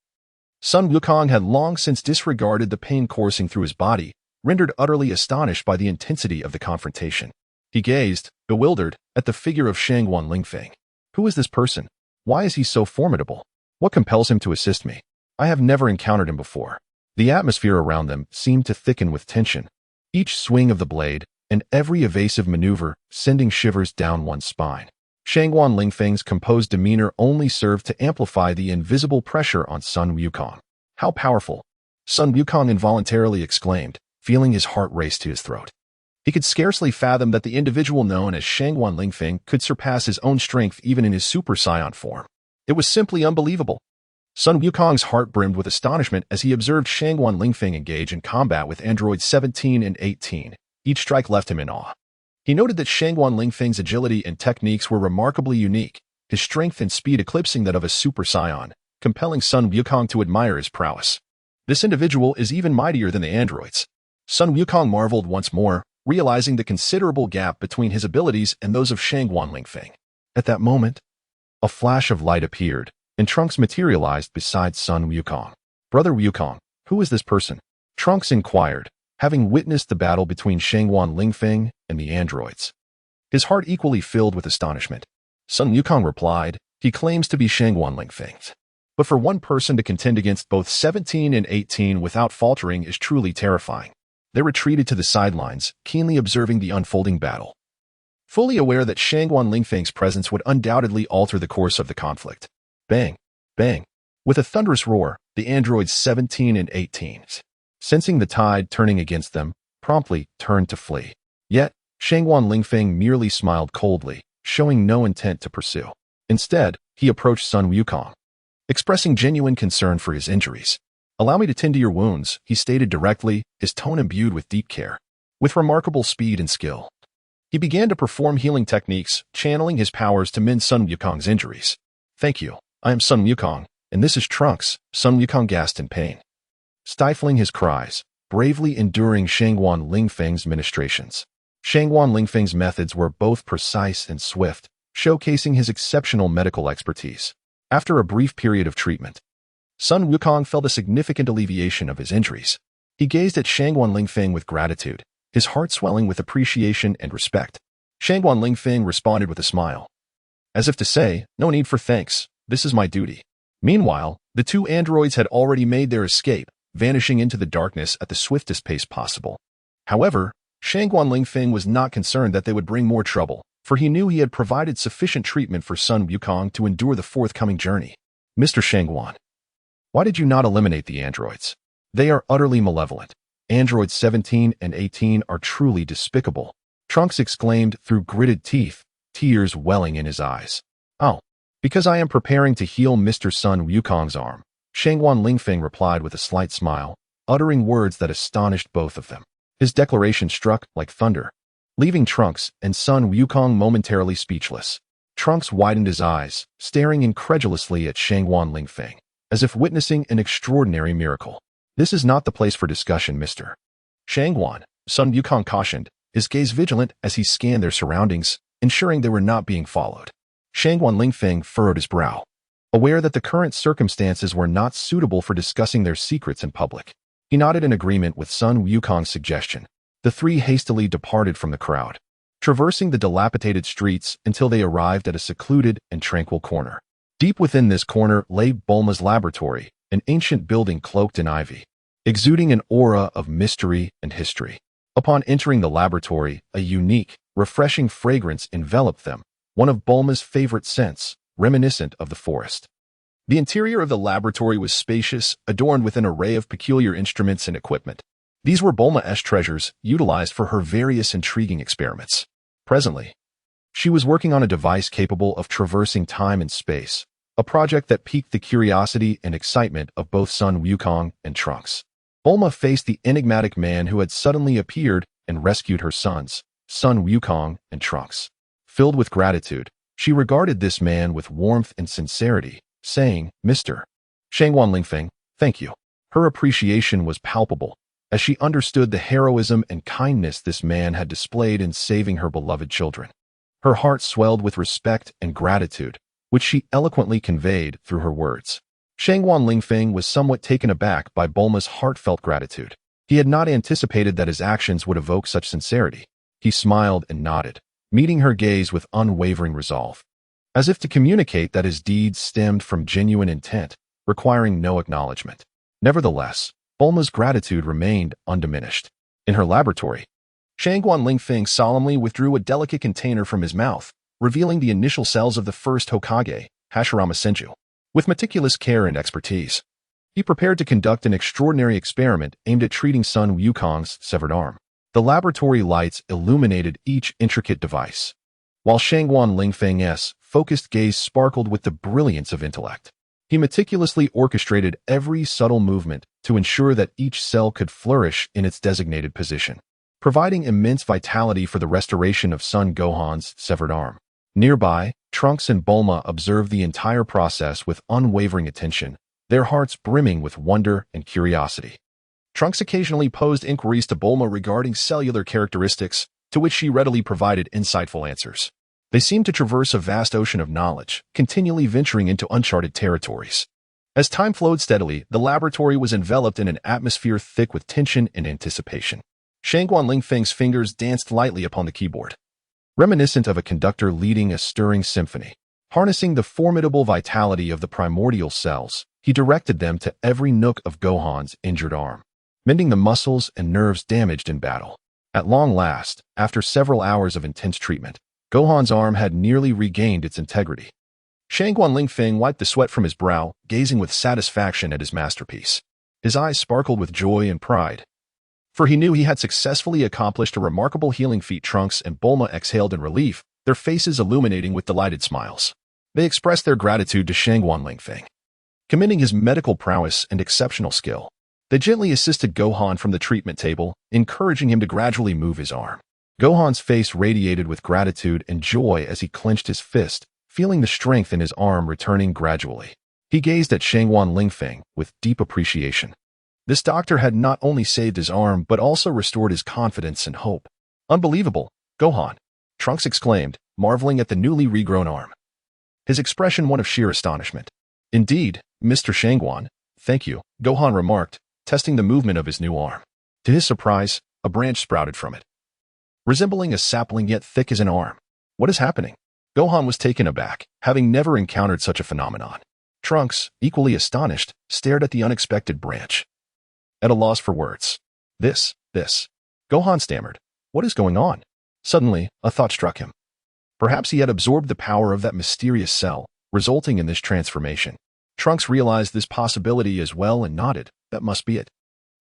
Sun Wukong had long since disregarded the pain coursing through his body, rendered utterly astonished by the intensity of the confrontation. He gazed, bewildered, at the figure of Shangguan Lingfeng. Who is this person? Why is he so formidable? What compels him to assist me? I have never encountered him before. The atmosphere around them seemed to thicken with tension, each swing of the blade and every evasive maneuver sending shivers down one's spine. Shangguan Lingfeng's composed demeanor only served to amplify the invisible pressure on Sun Wukong. "How powerful!" Sun Wukong involuntarily exclaimed, feeling his heart race to his throat. He could scarcely fathom that the individual known as Shangguan Lingfeng could surpass his own strength even in his Super Saiyan form. It was simply unbelievable. Sun Wukong's heart brimmed with astonishment as he observed Shangguan Lingfeng engage in combat with androids 17 and 18. Each strike left him in awe. He noted that Shangguan Lingfeng's agility and techniques were remarkably unique, his strength and speed eclipsing that of a Super Saiyan, compelling Sun Wukong to admire his prowess. This individual is even mightier than the androids. Sun Wukong marveled once more, realizing the considerable gap between his abilities and those of Shangguan Lingfeng. At that moment, a flash of light appeared, and Trunks materialized beside Sun Wukong. "Brother Wukong, who is this person?" Trunks inquired, having witnessed the battle between Shangguan Lingfeng and the androids. His heart equally filled with astonishment. Sun Wukong replied, "He claims to be Shangguan Lingfeng. But for one person to contend against both 17 and 18 without faltering is truly terrifying." They retreated to the sidelines, keenly observing the unfolding battle, fully aware that Shangguan Lingfeng's presence would undoubtedly alter the course of the conflict. Bang! Bang! With a thunderous roar, the androids 17 and 18, sensing the tide turning against them, promptly turned to flee. Yet, Shangguan Lingfeng merely smiled coldly, showing no intent to pursue. Instead, he approached Sun Wukong, expressing genuine concern for his injuries. "Allow me to tend to your wounds," he stated directly, his tone imbued with deep care. With remarkable speed and skill, he began to perform healing techniques, channeling his powers to mend Sun Wukong's injuries. "Thank you. I am Sun Wukong, and this is Trunks," Sun Wukong gasped in pain, stifling his cries, bravely enduring Shangguan Lingfeng's ministrations. Shangguan Lingfeng's methods were both precise and swift, showcasing his exceptional medical expertise. After a brief period of treatment, Sun Wukong felt a significant alleviation of his injuries. He gazed at Shangguan Lingfeng with gratitude, his heart swelling with appreciation and respect. Shangguan Lingfeng responded with a smile, as if to say, "No need for thanks, this is my duty." Meanwhile, the two androids had already made their escape, vanishing into the darkness at the swiftest pace possible. However, Shangguan Lingfeng was not concerned that they would bring more trouble, for he knew he had provided sufficient treatment for Sun Wukong to endure the forthcoming journey. "Mr. Shangguan, why did you not eliminate the androids? They are utterly malevolent. Androids 17 and 18 are truly despicable," Trunks exclaimed through gritted teeth, tears welling in his eyes. "Oh, because I am preparing to heal Mr. Sun Wukong's arm," Shangguan Lingfeng replied with a slight smile, uttering words that astonished both of them. His declaration struck like thunder, leaving Trunks and Sun Wukong momentarily speechless. Trunks widened his eyes, staring incredulously at Shangguan Lingfeng, as if witnessing an extraordinary miracle. "This is not the place for discussion, Mr. Shangguan," Sun Wukong cautioned, his gaze vigilant as he scanned their surroundings, ensuring they were not being followed. Shangguan Lingfeng furrowed his brow, aware that the current circumstances were not suitable for discussing their secrets in public. He nodded in agreement with Sun Wukong's suggestion. The three hastily departed from the crowd, traversing the dilapidated streets until they arrived at a secluded and tranquil corner. Deep within this corner lay Bulma's laboratory, an ancient building cloaked in ivy, exuding an aura of mystery and history. Upon entering the laboratory, a unique, refreshing fragrance enveloped them, one of Bulma's favorite scents, reminiscent of the forest. The interior of the laboratory was spacious, adorned with an array of peculiar instruments and equipment. These were Bulma's treasures, utilized for her various intriguing experiments. Presently, she was working on a device capable of traversing time and space, a project that piqued the curiosity and excitement of both Sun Wukong and Trunks. Bulma faced the enigmatic man who had suddenly appeared and rescued her sons, Sun Wukong and Trunks. Filled with gratitude, she regarded this man with warmth and sincerity, saying, "Mr. Shangguan Lingfeng, thank you." Her appreciation was palpable, as she understood the heroism and kindness this man had displayed in saving her beloved children. Her heart swelled with respect and gratitude, which she eloquently conveyed through her words. Shangguan Lingfeng was somewhat taken aback by Bulma's heartfelt gratitude. He had not anticipated that his actions would evoke such sincerity. He smiled and nodded, meeting her gaze with unwavering resolve, as if to communicate that his deeds stemmed from genuine intent, requiring no acknowledgement. Nevertheless, Bulma's gratitude remained undiminished. In her laboratory, Shangguan Lingfeng solemnly withdrew a delicate container from his mouth, revealing the initial cells of the first Hokage, Hashirama Senju. With meticulous care and expertise, he prepared to conduct an extraordinary experiment aimed at treating Sun Wukong's severed arm. The laboratory lights illuminated each intricate device, while Shangguan Lingfeng's focused gaze sparkled with the brilliance of intellect. He meticulously orchestrated every subtle movement to ensure that each cell could flourish in its designated position, providing immense vitality for the restoration of Sun Gohan's severed arm. Nearby, Trunks and Bulma observed the entire process with unwavering attention, their hearts brimming with wonder and curiosity. Trunks occasionally posed inquiries to Bulma regarding cellular characteristics, to which she readily provided insightful answers. They seemed to traverse a vast ocean of knowledge, continually venturing into uncharted territories. As time flowed steadily, the laboratory was enveloped in an atmosphere thick with tension and anticipation. Shangguan Lingfeng's fingers danced lightly upon the keyboard, reminiscent of a conductor leading a stirring symphony. Harnessing the formidable vitality of the primordial cells, he directed them to every nook of Gohan's injured arm, mending the muscles and nerves damaged in battle. At long last, after several hours of intense treatment, Gohan's arm had nearly regained its integrity. Shangguan Lingfeng wiped the sweat from his brow, gazing with satisfaction at his masterpiece. His eyes sparkled with joy and pride, for he knew he had successfully accomplished a remarkable healing feat. Trunks and Bulma exhaled in relief, their faces illuminating with delighted smiles. They expressed their gratitude to Shangguan Lingfeng, commending his medical prowess and exceptional skill. They gently assisted Gohan from the treatment table, encouraging him to gradually move his arm. Gohan's face radiated with gratitude and joy as he clenched his fist, feeling the strength in his arm returning gradually. He gazed at Shangguan Lingfeng with deep appreciation. This doctor had not only saved his arm but also restored his confidence and hope. "Unbelievable, Gohan!" Trunks exclaimed, marveling at the newly regrown arm, his expression one of sheer astonishment. "Indeed, Mr. Shangguan, Thank you, Gohan remarked, testing the movement of his new arm. To his surprise, a branch sprouted from it, resembling a sapling yet thick as an arm. What is happening? Gohan was taken aback, having never encountered such a phenomenon. Trunks, equally astonished, stared at the unexpected branch, at a loss for words. This. Gohan stammered. What is going on? Suddenly, a thought struck him. Perhaps he had absorbed the power of that mysterious cell, resulting in this transformation. Trunks realized this possibility as well and nodded. That must be it.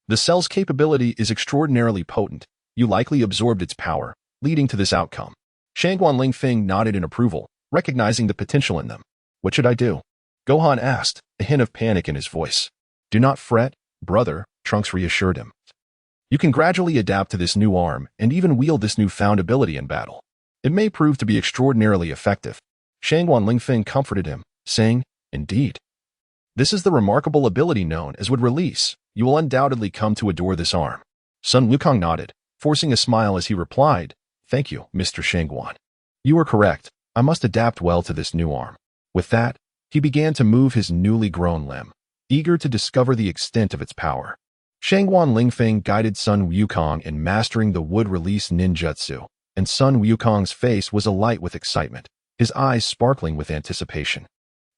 The cell's capability is extraordinarily potent. You likely absorbed its power, leading to this outcome. Shangguan Lingfeng nodded in approval, recognizing the potential in them. What should I do? Gohan asked, a hint of panic in his voice. Do not fret, brother, Trunks reassured him. You can gradually adapt to this new arm and even wield this newfound ability in battle. It may prove to be extraordinarily effective. Shangguan Lingfeng comforted him, saying, Indeed. This is the remarkable ability known as Wood Release. You will undoubtedly come to adore this arm. Sun Wukong nodded, forcing a smile as he replied, Thank you, Mr. Shangguan. You are correct. I must adapt well to this new arm. With that, he began to move his newly grown limb, eager to discover the extent of its power. Shangguan Lingfeng guided Sun Wukong in mastering the Wood Release ninjutsu, and Sun Wukong's face was alight with excitement, his eyes sparkling with anticipation.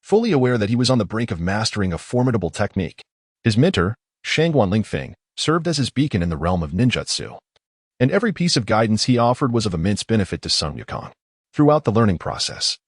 Fully aware that he was on the brink of mastering a formidable technique, his mentor, Shangguan Lingfeng, served as his beacon in the realm of ninjutsu, and every piece of guidance he offered was of immense benefit to Sun Wukong. Throughout the learning process,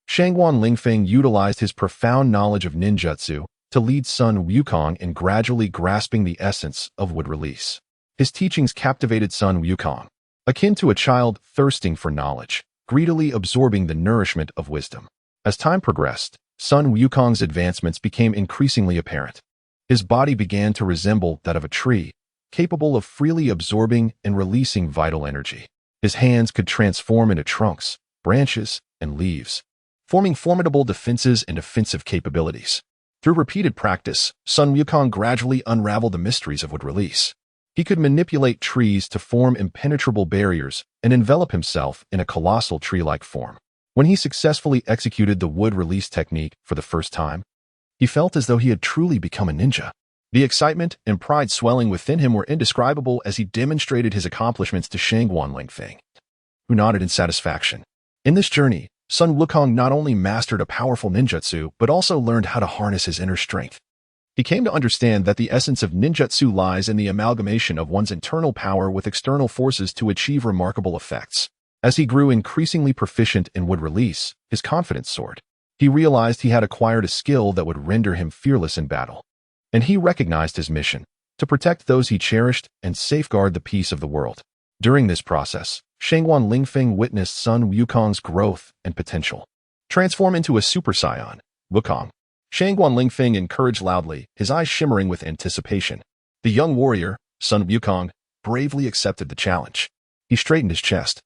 Shangguan Lingfeng utilized his profound knowledge of ninjutsu to lead Sun Wukong in gradually grasping the essence of Wood Release. His teachings captivated Sun Wukong, akin to a child thirsting for knowledge, greedily absorbing the nourishment of wisdom. As time progressed, Sun Wukong's advancements became increasingly apparent. His body began to resemble that of a tree, capable of freely absorbing and releasing vital energy. His hands could transform into trunks, branches, and leaves, forming formidable defenses and offensive capabilities. Through repeated practice, Sun Wukong gradually unraveled the mysteries of Wood Release. He could manipulate trees to form impenetrable barriers and envelop himself in a colossal tree-like form. When he successfully executed the Wood Release technique for the first time, he felt as though he had truly become a ninja. The excitement and pride swelling within him were indescribable as he demonstrated his accomplishments to Shangguan Lingfeng, who nodded in satisfaction. In this journey, Sun Wukong not only mastered a powerful ninjutsu but also learned how to harness his inner strength. He came to understand that the essence of ninjutsu lies in the amalgamation of one's internal power with external forces to achieve remarkable effects. As he grew increasingly proficient in Wood Release, his confidence soared. He realized he had acquired a skill that would render him fearless in battle. And he recognized his mission, to protect those he cherished and safeguard the peace of the world. During this process, Shangguan Lingfeng witnessed Sun Wukong's growth and potential. Transform into a Super Saiyan, Wukong. Shangguan Lingfeng encouraged loudly, his eyes shimmering with anticipation. The young warrior, Sun Wukong, bravely accepted the challenge. He straightened his chest,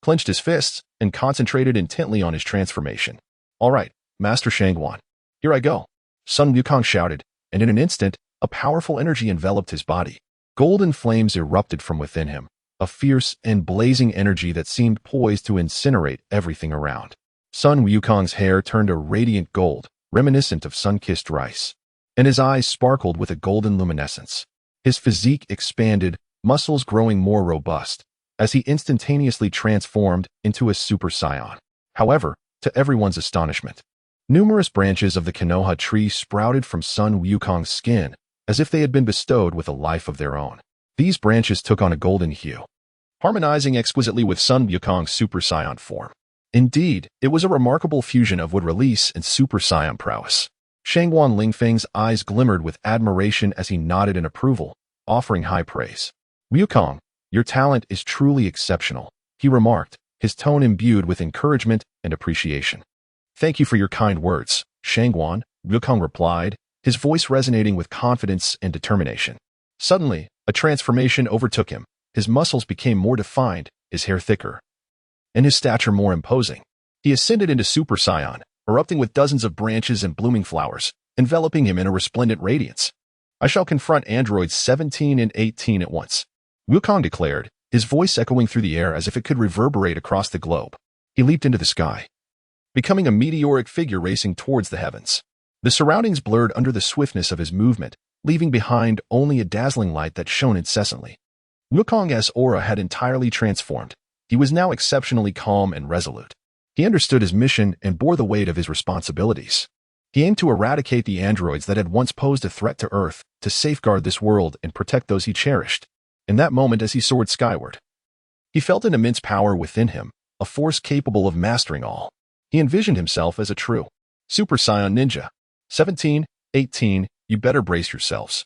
clenched his fists, and concentrated intently on his transformation. All right, Master Shangguan, here I go, Sun Wukong shouted, and in an instant, a powerful energy enveloped his body. Golden flames erupted from within him, a fierce and blazing energy that seemed poised to incinerate everything around. Sun Wukong's hair turned a radiant gold, reminiscent of sun-kissed rice, and his eyes sparkled with a golden luminescence. His physique expanded, muscles growing more robust, as he instantaneously transformed into a Super Saiyan. However, to everyone's astonishment, numerous branches of the Konoha tree sprouted from Sun Wukong's skin, as if they had been bestowed with a life of their own. These branches took on a golden hue, harmonizing exquisitely with Sun Wukong's Super Saiyan form. Indeed, it was a remarkable fusion of Wood Release and Super Saiyan prowess. Shangguan Lingfeng's eyes glimmered with admiration as he nodded in approval, offering high praise. Wukong, your talent is truly exceptional, he remarked, his tone imbued with encouragement and appreciation. Thank you for your kind words, Shangguan, Wukong replied, his voice resonating with confidence and determination. Suddenly, a transformation overtook him. His muscles became more defined, his hair thicker, and his stature more imposing. He ascended into Super Saiyan, erupting with dozens of branches and blooming flowers, enveloping him in a resplendent radiance. I shall confront androids 17 and 18 at once, Wukong declared, his voice echoing through the air as if it could reverberate across the globe. He leaped into the sky, becoming a meteoric figure racing towards the heavens. The surroundings blurred under the swiftness of his movement, leaving behind only a dazzling light that shone incessantly. Wukong's aura had entirely transformed. He was now exceptionally calm and resolute. He understood his mission and bore the weight of his responsibilities. He aimed to eradicate the androids that had once posed a threat to Earth, to safeguard this world and protect those he cherished. In that moment, as he soared skyward, he felt an immense power within him, a force capable of mastering all. He envisioned himself as a true Super Saiyan ninja. 17, 18, you better brace yourselves.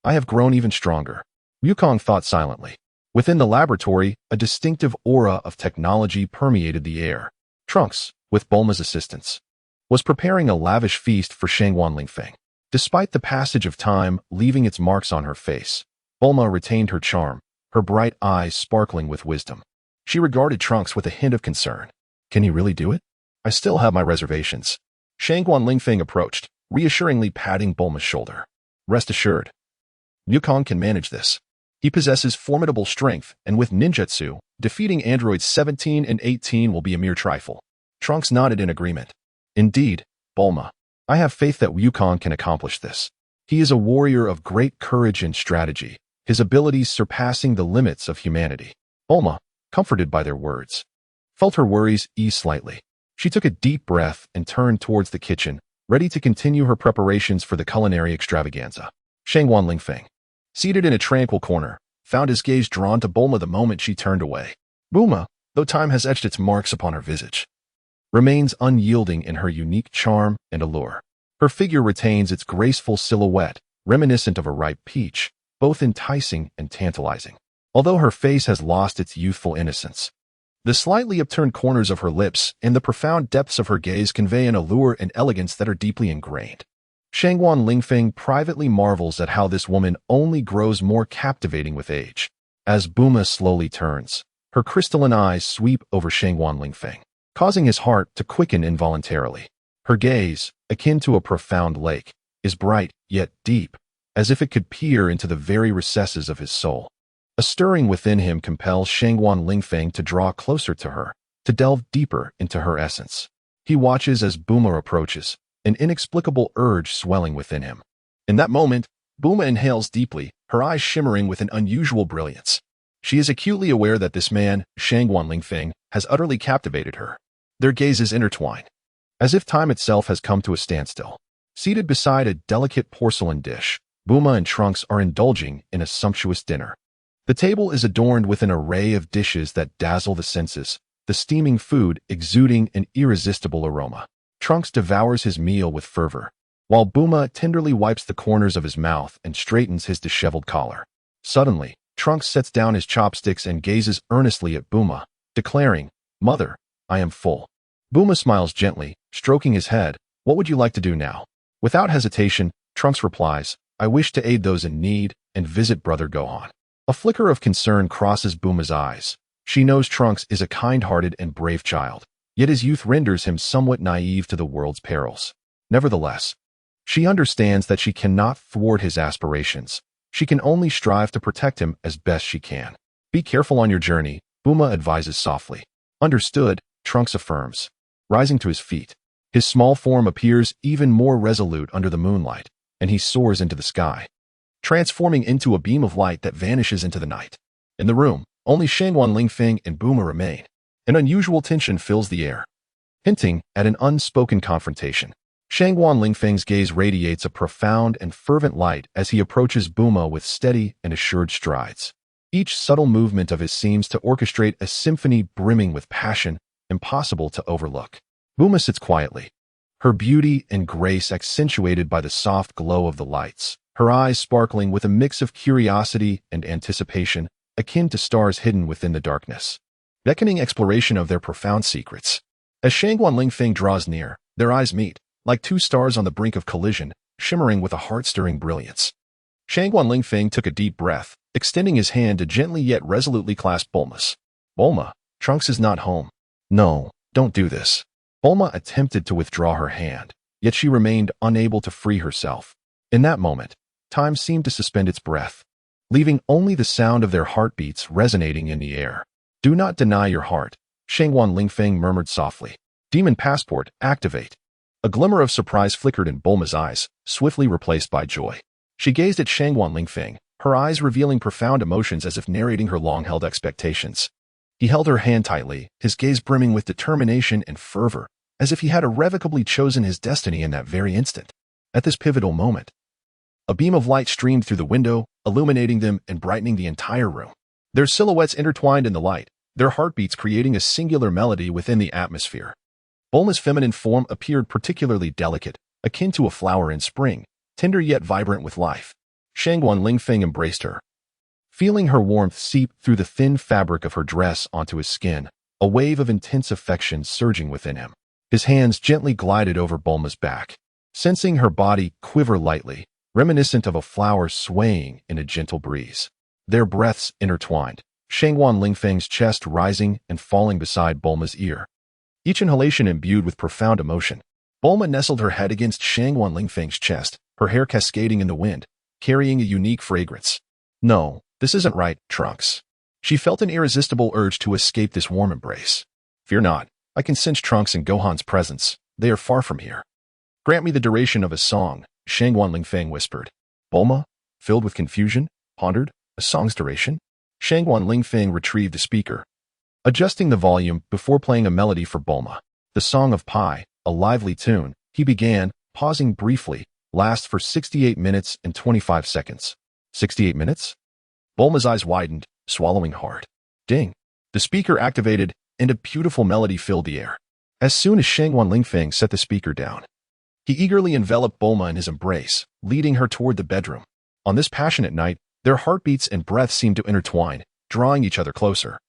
I have grown even stronger. Wukong thought silently. Within the laboratory, a distinctive aura of technology permeated the air. Trunks, with Bulma's assistance, was preparing a lavish feast for Shangguan Lingfeng. Despite the passage of time leaving its marks on her face, Bulma retained her charm, her bright eyes sparkling with wisdom. She regarded Trunks with a hint of concern. Can he really do it? I still have my reservations. Shangguan Lingfeng approached, reassuringly patting Bulma's shoulder. Rest assured, Wukong can manage this. He possesses formidable strength, and with ninjutsu, defeating androids 17 and 18 will be a mere trifle. Trunks nodded in agreement. Indeed, Bulma, I have faith that Wukong can accomplish this. He is a warrior of great courage and strategy, his abilities surpassing the limits of humanity. Bulma, comforted by their words, felt her worries ease slightly. She took a deep breath and turned towards the kitchen, ready to continue her preparations for the culinary extravaganza. Shangguan Lingfeng, seated in a tranquil corner, found his gaze drawn to Bulma the moment she turned away. Bulma, though time has etched its marks upon her visage, remains unyielding in her unique charm and allure. Her figure retains its graceful silhouette, reminiscent of a ripe peach, both enticing and tantalizing. Although her face has lost its youthful innocence, the slightly upturned corners of her lips and the profound depths of her gaze convey an allure and elegance that are deeply ingrained. Shangguan Lingfeng privately marvels at how this woman only grows more captivating with age. As Bulma slowly turns, her crystalline eyes sweep over Shangguan Lingfeng, causing his heart to quicken involuntarily. Her gaze, akin to a profound lake, is bright yet deep, as if it could peer into the very recesses of his soul. A stirring within him compels Shangguan Lingfeng to draw closer to her, to delve deeper into her essence. He watches as Bulma approaches, an inexplicable urge swelling within him. In that moment, Bulma inhales deeply, her eyes shimmering with an unusual brilliance. She is acutely aware that this man, Shangguan Lingfeng, has utterly captivated her. Their gazes intertwine, as if time itself has come to a standstill. Seated beside a delicate porcelain dish, Bulma and Trunks are indulging in a sumptuous dinner. The table is adorned with an array of dishes that dazzle the senses, the steaming food exuding an irresistible aroma. Trunks devours his meal with fervor, while Bulma tenderly wipes the corners of his mouth and straightens his disheveled collar. Suddenly, Trunks sets down his chopsticks and gazes earnestly at Bulma, declaring, "Mother, I am full." Bulma smiles gently, stroking his head. "What would you like to do now?" Without hesitation, Trunks replies, "I wish to aid those in need and visit Brother Gohan." A flicker of concern crosses Bulma's eyes. She knows Trunks is a kind-hearted and brave child, yet his youth renders him somewhat naive to the world's perils. Nevertheless, she understands that she cannot thwart his aspirations. She can only strive to protect him as best she can. "Be careful on your journey," Bulma advises softly. "Understood," Trunks affirms. Rising to his feet, his small form appears even more resolute under the moonlight, and he soars into the sky, transforming into a beam of light that vanishes into the night. In the room, only Shangguan Lingfeng and Bulma remain. An unusual tension fills the air, hinting at an unspoken confrontation. Shangguan Lingfeng's gaze radiates a profound and fervent light as he approaches Bulma with steady and assured strides. Each subtle movement of his seems to orchestrate a symphony brimming with passion, impossible to overlook. Bulma sits quietly, her beauty and grace accentuated by the soft glow of the lights, her eyes sparkling with a mix of curiosity and anticipation, akin to stars hidden within the darkness, beckoning exploration of their profound secrets. As Shangguan Lingfeng draws near, their eyes meet, like two stars on the brink of collision, shimmering with a heart-stirring brilliance. Shangguan Lingfeng took a deep breath, extending his hand to gently yet resolutely clasp Bulma's. "Bulma, Trunks is not home." "No, don't do this." Bulma attempted to withdraw her hand, yet she remained unable to free herself. In that moment, time seemed to suspend its breath, leaving only the sound of their heartbeats resonating in the air. "Do not deny your heart," Shangguan Lingfeng murmured softly. "Demon passport, activate." A glimmer of surprise flickered in Bulma's eyes, swiftly replaced by joy. She gazed at Shangguan Lingfeng, her eyes revealing profound emotions as if narrating her long-held expectations. He held her hand tightly, his gaze brimming with determination and fervor, as if he had irrevocably chosen his destiny in that very instant. At this pivotal moment, a beam of light streamed through the window, illuminating them and brightening the entire room. Their silhouettes intertwined in the light, their heartbeats creating a singular melody within the atmosphere. Bulma's feminine form appeared particularly delicate, akin to a flower in spring, tender yet vibrant with life. Shangguan Lingfeng embraced her, feeling her warmth seep through the thin fabric of her dress onto his skin, a wave of intense affection surging within him. His hands gently glided over Bulma's back, sensing her body quiver lightly, reminiscent of a flower swaying in a gentle breeze. Their breaths intertwined, Shangguan Lingfeng's chest rising and falling beside Bulma's ear, each inhalation imbued with profound emotion. Bulma nestled her head against Shangguan Lingfeng's chest, her hair cascading in the wind, carrying a unique fragrance. No, this isn't right, Trunks. She felt an irresistible urge to escape this warm embrace. Fear not, I can sense Trunks and Gohan's presence. They are far from here. Grant me the duration of a song, Shangguan Lingfeng whispered. Bulma, filled with confusion, pondered, a song's duration? Shangguan Lingfeng retrieved the speaker, adjusting the volume before playing a melody for Bulma. The Song of Pi, a lively tune, he began, pausing briefly, lasts for 68 minutes and 25 seconds. 68 minutes? Bulma's eyes widened, swallowing hard. Ding! The speaker activated, and a beautiful melody filled the air. As soon as Shangguan Lingfeng set the speaker down, he eagerly enveloped Bulma in his embrace, leading her toward the bedroom. On this passionate night, their heartbeats and breaths seemed to intertwine, drawing each other closer.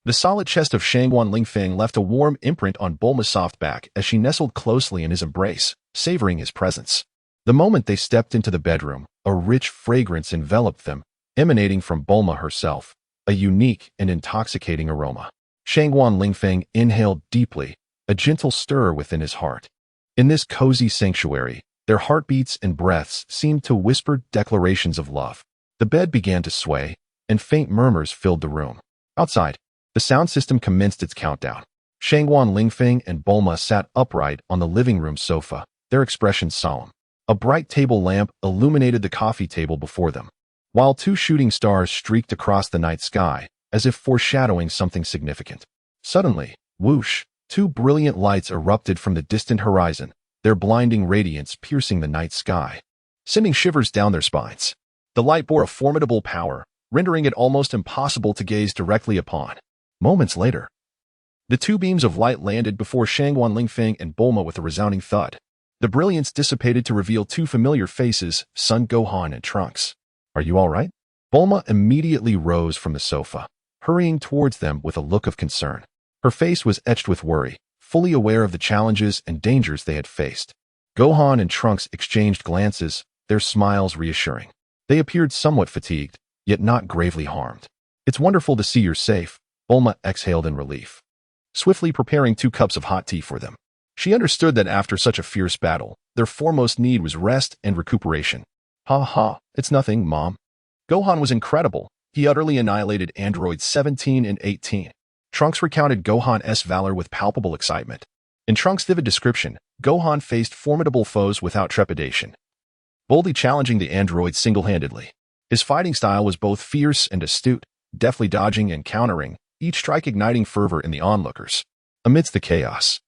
The solid chest of Shangguan Lingfeng left a warm imprint on Bulma's soft back as she nestled closely in his embrace, savoring his presence. The moment they stepped into the bedroom, a rich fragrance enveloped them, emanating from Bulma herself, a unique and intoxicating aroma. Shangguan Lingfeng inhaled deeply, a gentle stir within his heart. In this cozy sanctuary, their heartbeats and breaths seemed to whisper declarations of love. The bed began to sway, and faint murmurs filled the room. Outside, the sound system commenced its countdown. Shangguan Lingfeng and Bulma sat upright on the living room sofa, their expressions solemn. A bright table lamp illuminated the coffee table before them, while two shooting stars streaked across the night sky, as if foreshadowing something significant. Suddenly, whoosh, two brilliant lights erupted from the distant horizon, their blinding radiance piercing the night sky, sending shivers down their spines. The light bore a formidable power, rendering it almost impossible to gaze directly upon. Moments later, the two beams of light landed before Shangguan Lingfeng and Bulma with a resounding thud. The brilliance dissipated to reveal two familiar faces, Son Gohan and Trunks. Are you all right? Bulma immediately rose from the sofa, hurrying towards them with a look of concern. Her face was etched with worry, fully aware of the challenges and dangers they had faced. Gohan and Trunks exchanged glances, their smiles reassuring. They appeared somewhat fatigued, yet not gravely harmed. It's wonderful to see you're safe, Bulma exhaled in relief, swiftly preparing 2 cups of hot tea for them. She understood that after such a fierce battle, their foremost need was rest and recuperation. Ha ha, it's nothing, Mom. Gohan was incredible. He utterly annihilated androids 17 and 18. Trunks recounted Gohan's valor with palpable excitement. In Trunks' vivid description, Gohan faced formidable foes without trepidation, boldly challenging the androids single-handedly. His fighting style was both fierce and astute, deftly dodging and countering, each strike igniting fervor in the onlookers. Amidst the chaos,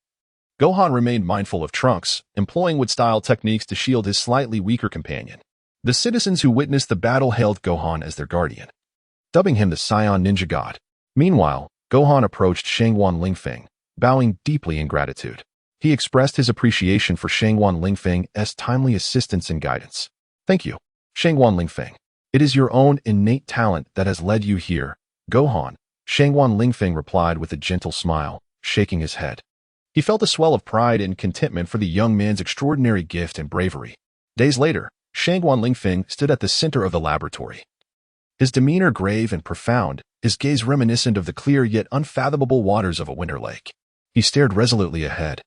Gohan remained mindful of Trunks, employing wood-style techniques to shield his slightly weaker companion. The citizens who witnessed the battle hailed Gohan as their guardian, dubbing him the Scion Ninja God. Meanwhile, Gohan approached Shangguan Lingfeng, bowing deeply in gratitude. He expressed his appreciation for Shangguan Lingfeng's timely assistance and guidance. Thank you, Shangguan Lingfeng. It is your own innate talent that has led you here, Gohan. Shangguan Lingfeng replied with a gentle smile, shaking his head. He felt a swell of pride and contentment for the young man's extraordinary gift and bravery. Days later, Shangguan Lingfeng stood at the center of the laboratory. His demeanor grave and profound, his gaze reminiscent of the clear yet unfathomable waters of a winter lake. He stared resolutely ahead,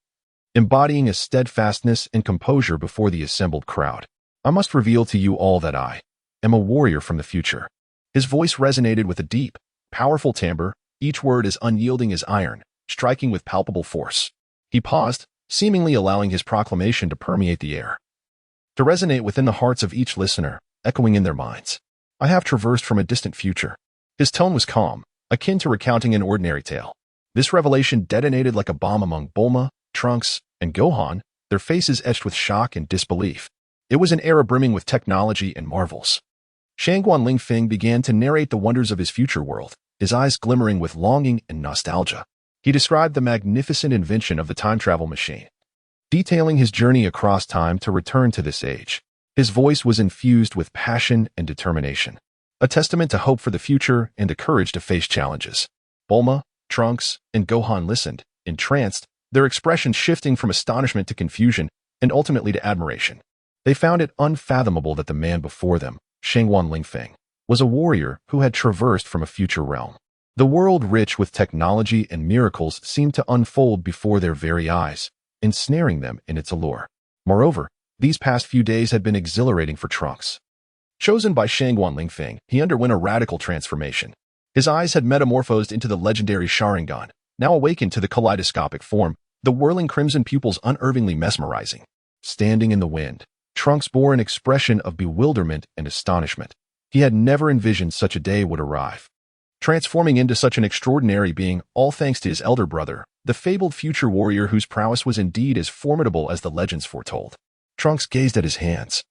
embodying a steadfastness and composure before the assembled crowd. I must reveal to you all that I am a warrior from the future. His voice resonated with a deep, powerful timbre, each word as unyielding as iron, striking with palpable force. He paused, seemingly allowing his proclamation to permeate the air, to resonate within the hearts of each listener, echoing in their minds. I have traversed from a distant future. His tone was calm, akin to recounting an ordinary tale. This revelation detonated like a bomb among Bulma, Trunks, and Gohan, their faces etched with shock and disbelief. It was an era brimming with technology and marvels. Shangguan Lingfeng began to narrate the wonders of his future world, his eyes glimmering with longing and nostalgia. He described the magnificent invention of the time travel machine, detailing his journey across time to return to this age. His voice was infused with passion and determination, a testament to hope for the future and the courage to face challenges. Bulma, Trunks, and Gohan listened, entranced, their expressions shifting from astonishment to confusion and ultimately to admiration. They found it unfathomable that the man before them, Shangguan Lingfeng, was a warrior who had traversed from a future realm. The world rich with technology and miracles seemed to unfold before their very eyes, ensnaring them in its allure. Moreover, these past few days had been exhilarating for Trunks. Chosen by Shangguan Lingfeng, he underwent a radical transformation. His eyes had metamorphosed into the legendary Sharingan, now awakened to the kaleidoscopic form, the whirling crimson pupils unervingly mesmerizing. Standing in the wind, Trunks bore an expression of bewilderment and astonishment. He had never envisioned such a day would arrive. Transforming into such an extraordinary being, all thanks to his elder brother, the fabled future warrior whose prowess was indeed as formidable as the legends foretold. Trunks gazed at his hands.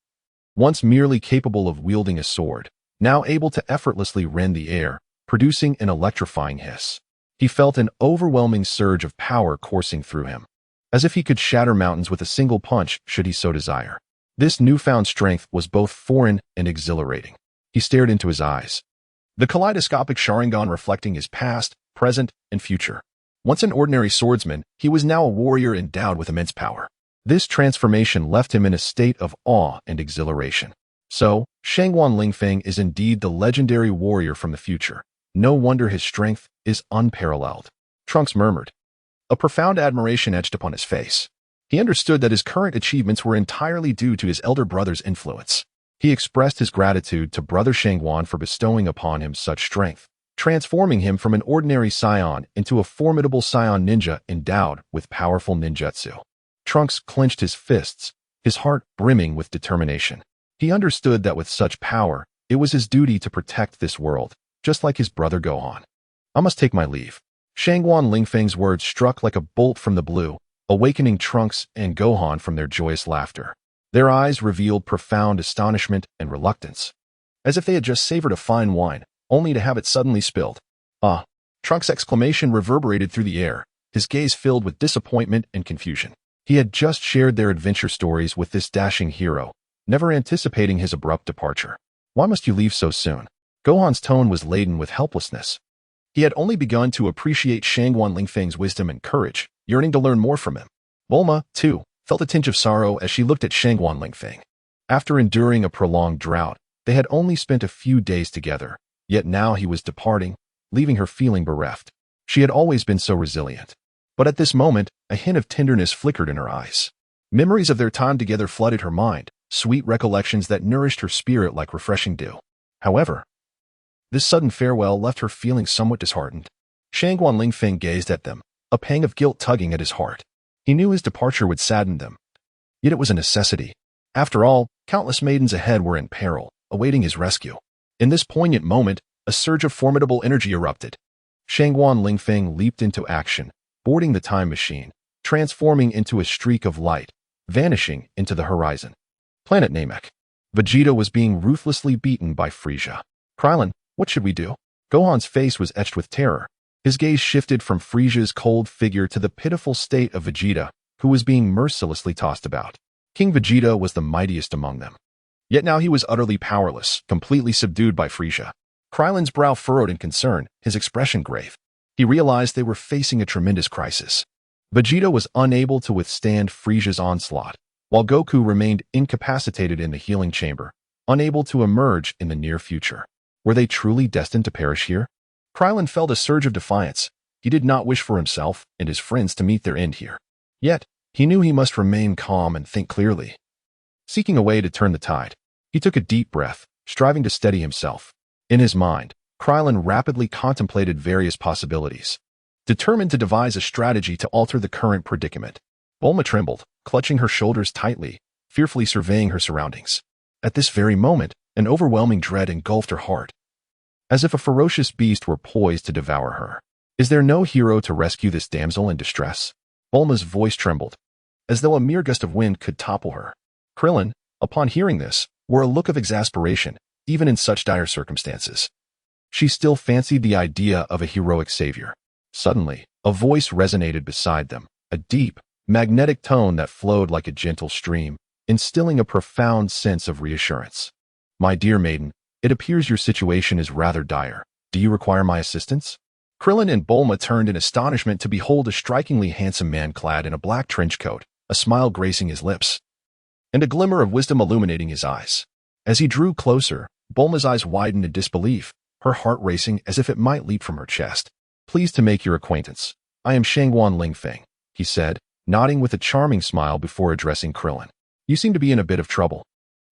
Once merely capable of wielding a sword, now able to effortlessly rend the air, producing an electrifying hiss. He felt an overwhelming surge of power coursing through him, as if he could shatter mountains with a single punch should he so desire. This newfound strength was both foreign and exhilarating. He stared into his eyes, the kaleidoscopic Sharingan reflecting his past, present, and future. Once an ordinary swordsman, he was now a warrior endowed with immense power. This transformation left him in a state of awe and exhilaration. So, Shangguan Lingfeng is indeed the legendary warrior from the future. No wonder his strength is unparalleled. Trunks murmured. A profound admiration etched upon his face. He understood that his current achievements were entirely due to his elder brother's influence. He expressed his gratitude to brother Shangguan for bestowing upon him such strength, transforming him from an ordinary scion into a formidable scion ninja endowed with powerful ninjutsu. Trunks clenched his fists, his heart brimming with determination. He understood that with such power, it was his duty to protect this world, just like his brother Gohan. I must take my leave. Shangguan Lingfeng's words struck like a bolt from the blue, awakening Trunks and Gohan from their joyous laughter. Their eyes revealed profound astonishment and reluctance, as if they had just savored a fine wine, only to have it suddenly spilled. Ah! Trunks' exclamation reverberated through the air, his gaze filled with disappointment and confusion. He had just shared their adventure stories with this dashing hero, never anticipating his abrupt departure. Why must you leave so soon? Gohan's tone was laden with helplessness. He had only begun to appreciate Shangguan Lingfeng's wisdom and courage, yearning to learn more from him. Bulma, too, felt a tinge of sorrow as she looked at Shangguan Lingfeng. After enduring a prolonged drought, they had only spent a few days together, yet now he was departing, leaving her feeling bereft. She had always been so resilient. But at this moment, a hint of tenderness flickered in her eyes. Memories of their time together flooded her mind, sweet recollections that nourished her spirit like refreshing dew. However, this sudden farewell left her feeling somewhat disheartened. Shangguan Lingfeng gazed at them, a pang of guilt tugging at his heart. He knew his departure would sadden them, yet it was a necessity. After all, countless maidens ahead were in peril, awaiting his rescue. In this poignant moment, a surge of formidable energy erupted. Shangguan Lingfeng leaped into action, boarding the time machine, transforming into a streak of light, vanishing into the horizon. Planet Namek. Vegeta was being ruthlessly beaten by Frieza. Krillin, what should we do? Gohan's face was etched with terror. His gaze shifted from Frieza's cold figure to the pitiful state of Vegeta, who was being mercilessly tossed about. King Vegeta was the mightiest among them. Yet now he was utterly powerless, completely subdued by Frieza. Krillin's brow furrowed in concern, his expression grave. He realized they were facing a tremendous crisis. Vegeta was unable to withstand Frieza's onslaught, while Goku remained incapacitated in the healing chamber, unable to emerge in the near future. Were they truly destined to perish here? Krillin felt a surge of defiance. He did not wish for himself and his friends to meet their end here. Yet, he knew he must remain calm and think clearly. Seeking a way to turn the tide, he took a deep breath, striving to steady himself. In his mind, Krillin rapidly contemplated various possibilities, determined to devise a strategy to alter the current predicament. Bulma trembled, clutching her shoulders tightly, fearfully surveying her surroundings. At this very moment, an overwhelming dread engulfed her heart, as if a ferocious beast were poised to devour her. Is there no hero to rescue this damsel in distress? Bulma's voice trembled, as though a mere gust of wind could topple her. Krillin, upon hearing this, wore a look of exasperation, even in such dire circumstances. She still fancied the idea of a heroic savior. Suddenly, a voice resonated beside them, a deep, magnetic tone that flowed like a gentle stream, instilling a profound sense of reassurance. My dear maiden, it appears your situation is rather dire. Do you require my assistance? Krillin and Bulma turned in astonishment to behold a strikingly handsome man clad in a black trench coat, a smile gracing his lips, and a glimmer of wisdom illuminating his eyes. As he drew closer, Bulma's eyes widened in disbelief, her heart racing as if it might leap from her chest. Pleased to make your acquaintance. I am Shangguan Lingfeng, he said, nodding with a charming smile before addressing Krillin. You seem to be in a bit of trouble.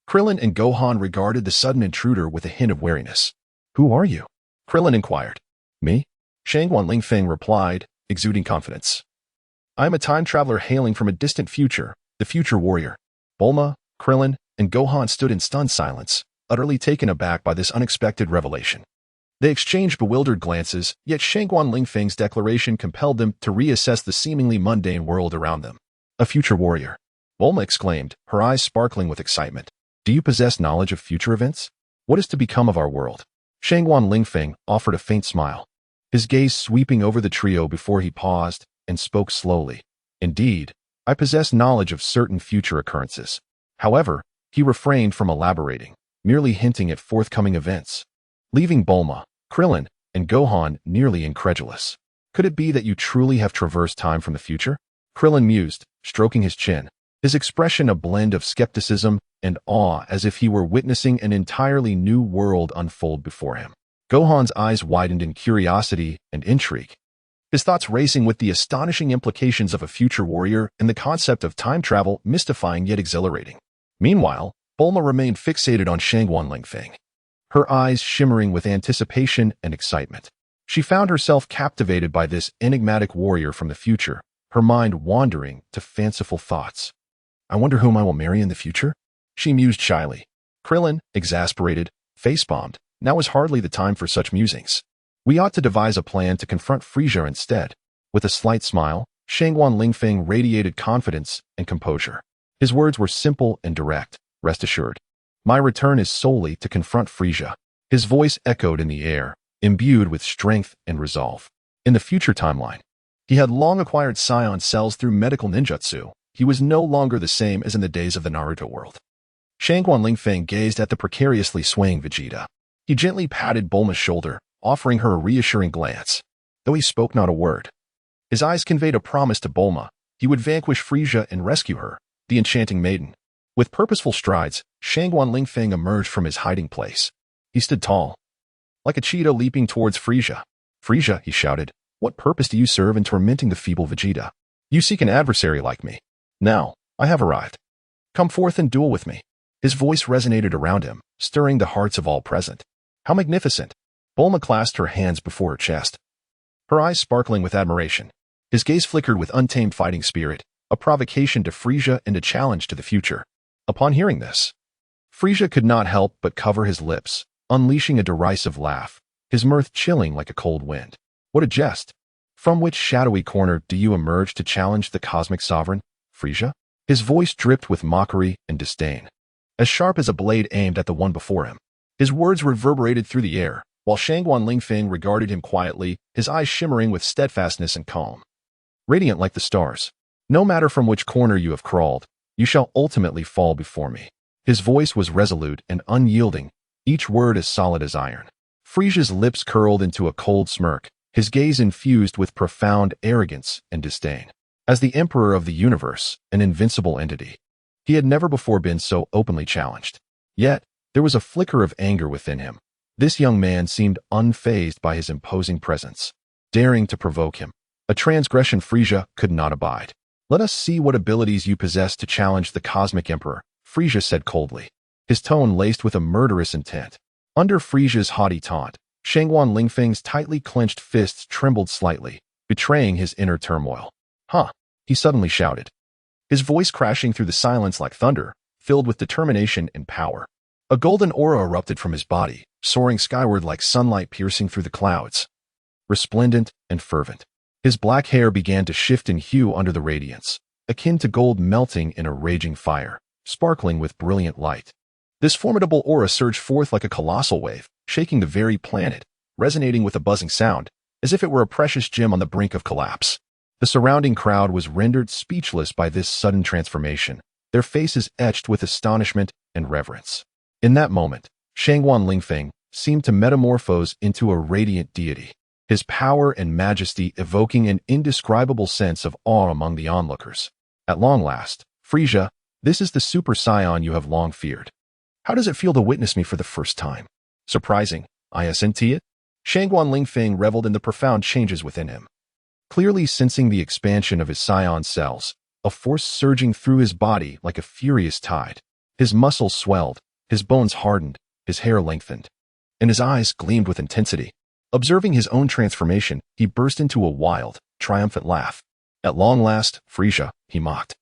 Krillin and Gohan regarded the sudden intruder with a hint of wariness. Who are you? Krillin inquired. Me? Shangguan Lingfeng replied, exuding confidence. I am a time traveler hailing from a distant future, the future warrior. Bulma, Krillin, and Gohan stood in stunned silence, utterly taken aback by this unexpected revelation. They exchanged bewildered glances, yet Shangguan Lingfeng's declaration compelled them to reassess the seemingly mundane world around them. A future warrior. Bulma exclaimed, her eyes sparkling with excitement. Do you possess knowledge of future events? What is to become of our world? Shangguan Lingfeng offered a faint smile, his gaze sweeping over the trio before he paused and spoke slowly. Indeed, I possess knowledge of certain future occurrences. However, he refrained from elaborating, merely hinting at forthcoming events, leaving Bulma, Krillin, and Gohan nearly incredulous. Could it be that you truly have traversed time from the future? Krillin mused, stroking his chin, his expression a blend of skepticism and awe as if he were witnessing an entirely new world unfold before him. Gohan's eyes widened in curiosity and intrigue, his thoughts racing with the astonishing implications of a future warrior and the concept of time travel mystifying yet exhilarating. Meanwhile, Bulma remained fixated on Shangguan Lingfeng, her eyes shimmering with anticipation and excitement. She found herself captivated by this enigmatic warrior from the future, her mind wandering to fanciful thoughts. I wonder whom I will marry in the future? She mused shyly. Krillin, exasperated, face-bombed. Now is hardly the time for such musings. We ought to devise a plan to confront Frieza instead. With a slight smile, Shangguan Lingfeng radiated confidence and composure. His words were simple and direct. Rest assured. My return is solely to confront Frieza. His voice echoed in the air, imbued with strength and resolve. In the future timeline, he had long acquired Scion cells through medical ninjutsu. He was no longer the same as in the days of the Naruto world. Shangguan Lingfeng gazed at the precariously swaying Vegeta. He gently patted Bulma's shoulder, offering her a reassuring glance, though he spoke not a word. His eyes conveyed a promise to Bulma. He would vanquish Frieza and rescue her, the enchanting maiden. With purposeful strides, Shangguan Lingfeng emerged from his hiding place. He stood tall, like a cheetah leaping towards Frieza. Frieza, he shouted, what purpose do you serve in tormenting the feeble Vegeta? You seek an adversary like me. Now, I have arrived. Come forth and duel with me. His voice resonated around him, stirring the hearts of all present. How magnificent! Bulma clasped her hands before her chest, her eyes sparkling with admiration. His gaze flickered with untamed fighting spirit, a provocation to Frieza and a challenge to the future. Upon hearing this, Frieza could not help but cover his lips, unleashing a derisive laugh, his mirth chilling like a cold wind. What a jest! From which shadowy corner do you emerge to challenge the cosmic sovereign, Frieza? His voice dripped with mockery and disdain, as sharp as a blade aimed at the one before him. His words reverberated through the air, while Shangguan Lingfeng regarded him quietly, his eyes shimmering with steadfastness and calm. Radiant like the stars. No matter from which corner you have crawled, you shall ultimately fall before me. His voice was resolute and unyielding, each word as solid as iron. Frieza's lips curled into a cold smirk, his gaze infused with profound arrogance and disdain. As the Emperor of the universe, an invincible entity, he had never before been so openly challenged. Yet, there was a flicker of anger within him. This young man seemed unfazed by his imposing presence, daring to provoke him, a transgression Frieza could not abide. Let us see what abilities you possess to challenge the cosmic emperor, Frieza said coldly, his tone laced with a murderous intent. Under Frieza's haughty taunt, Shangguan Lingfeng's tightly clenched fists trembled slightly, betraying his inner turmoil. Huh, he suddenly shouted. his voice crashing through the silence like thunder, filled with determination and power. A golden aura erupted from his body, soaring skyward like sunlight piercing through the clouds. Resplendent and fervent. His black hair began to shift in hue under the radiance, akin to gold melting in a raging fire, sparkling with brilliant light. This formidable aura surged forth like a colossal wave, shaking the very planet, resonating with a buzzing sound, as if it were a precious gem on the brink of collapse. The surrounding crowd was rendered speechless by this sudden transformation, their faces etched with astonishment and reverence. In that moment, Shangguan Lingfeng seemed to metamorphose into a radiant deity, his power and majesty evoking an indescribable sense of awe among the onlookers. At long last, Frisia, this is the Super Saiyan you have long feared. How does it feel to witness me for the first time? Surprising, isn't it? Shangguan Lingfeng reveled in the profound changes within him. Clearly sensing the expansion of his Saiyan cells, a force surging through his body like a furious tide. His muscles swelled, his bones hardened, his hair lengthened, and his eyes gleamed with intensity. Observing his own transformation, he burst into a wild, triumphant laugh. At long last, Frisia, he mocked.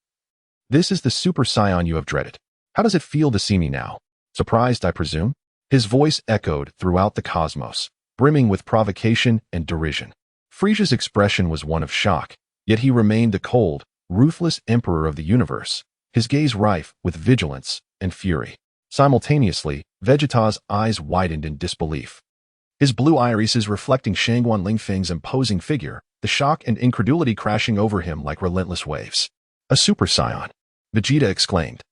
This is the Super Saiyan you have dreaded. How does it feel to see me now? Surprised, I presume? His voice echoed throughout the cosmos, brimming with provocation and derision. Frisia's expression was one of shock, yet he remained the cold, ruthless emperor of the universe, his gaze rife with vigilance and fury. Simultaneously, Vegeta's eyes widened in disbelief. His blue irises reflecting Shangguan Lingfeng's imposing figure, the shock and incredulity crashing over him like relentless waves. A Super Saiyan, Vegeta exclaimed,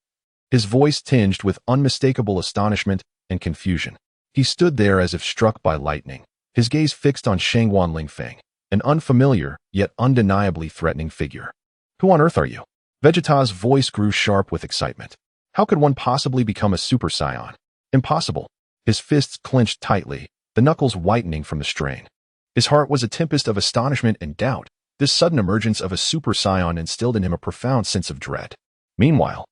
his voice tinged with unmistakable astonishment and confusion. He stood there as if struck by lightning, his gaze fixed on Shangguan Lingfeng, an unfamiliar yet undeniably threatening figure. Who on earth are you? Vegeta's voice grew sharp with excitement. How could one possibly become a Super Saiyan? Impossible. His fists clenched tightly, the knuckles whitening from the strain. His heart was a tempest of astonishment and doubt. This sudden emergence of a Super Saiyan instilled in him a profound sense of dread. Meanwhile,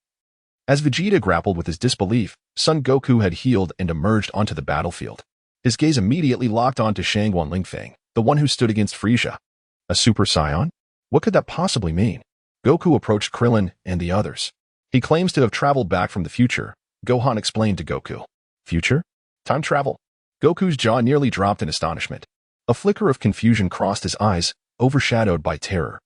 as Vegeta grappled with his disbelief, Son Goku had healed and emerged onto the battlefield. His gaze immediately locked onto Shangguan Lingfeng, the one who stood against Frisia. A Super Saiyan? What could that possibly mean? Goku approached Krillin and the others. He claims to have traveled back from the future, Gohan explained to Goku. Future? Time travel? Goku's jaw nearly dropped in astonishment. A flicker of confusion crossed his eyes, overshadowed by terror.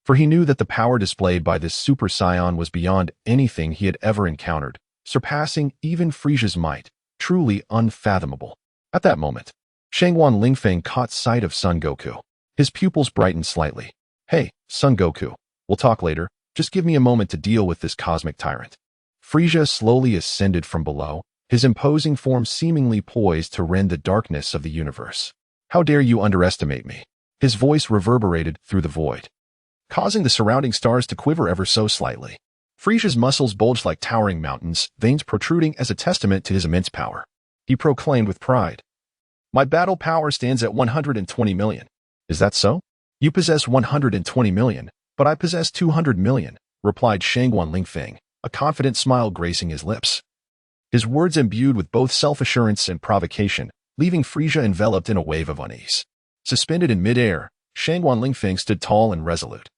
For he knew that the power displayed by this Super Saiyan was beyond anything he had ever encountered, surpassing even Frisia's might, truly unfathomable. At that moment, Shangguan Lingfeng caught sight of Son Goku. His pupils brightened slightly. Hey, Son Goku, we'll talk later. Just give me a moment to deal with this cosmic tyrant. Frisia slowly ascended from below, his imposing form seemingly poised to rend the darkness of the universe. How dare you underestimate me? His voice reverberated through the void, causing the surrounding stars to quiver ever so slightly. Frisia's muscles bulged like towering mountains, veins protruding as a testament to his immense power. He proclaimed with pride, "My battle power stands at 120 million. Is that so? You possess 120 million, but I possess 200 million, replied Shangguan Lingfeng, a confident smile gracing his lips. His words imbued with both self-assurance and provocation, leaving Frisia enveloped in a wave of unease. Suspended in midair, Shangguan Lingfeng stood tall and resolute,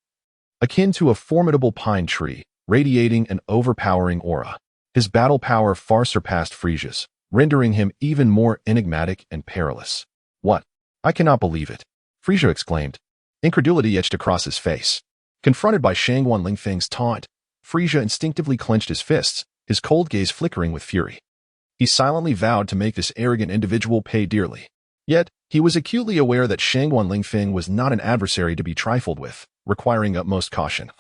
akin to a formidable pine tree, radiating an overpowering aura. His battle power far surpassed Frisia's, rendering him even more enigmatic and perilous. What? I cannot believe it, Frisia exclaimed. Incredulity etched across his face. Confronted by Shangguan Lingfeng's taunt, Frisia instinctively clenched his fists, his cold gaze flickering with fury. He silently vowed to make this arrogant individual pay dearly. Yet, he was acutely aware that Shangguan Lingfeng was not an adversary to be trifled with, requiring utmost caution.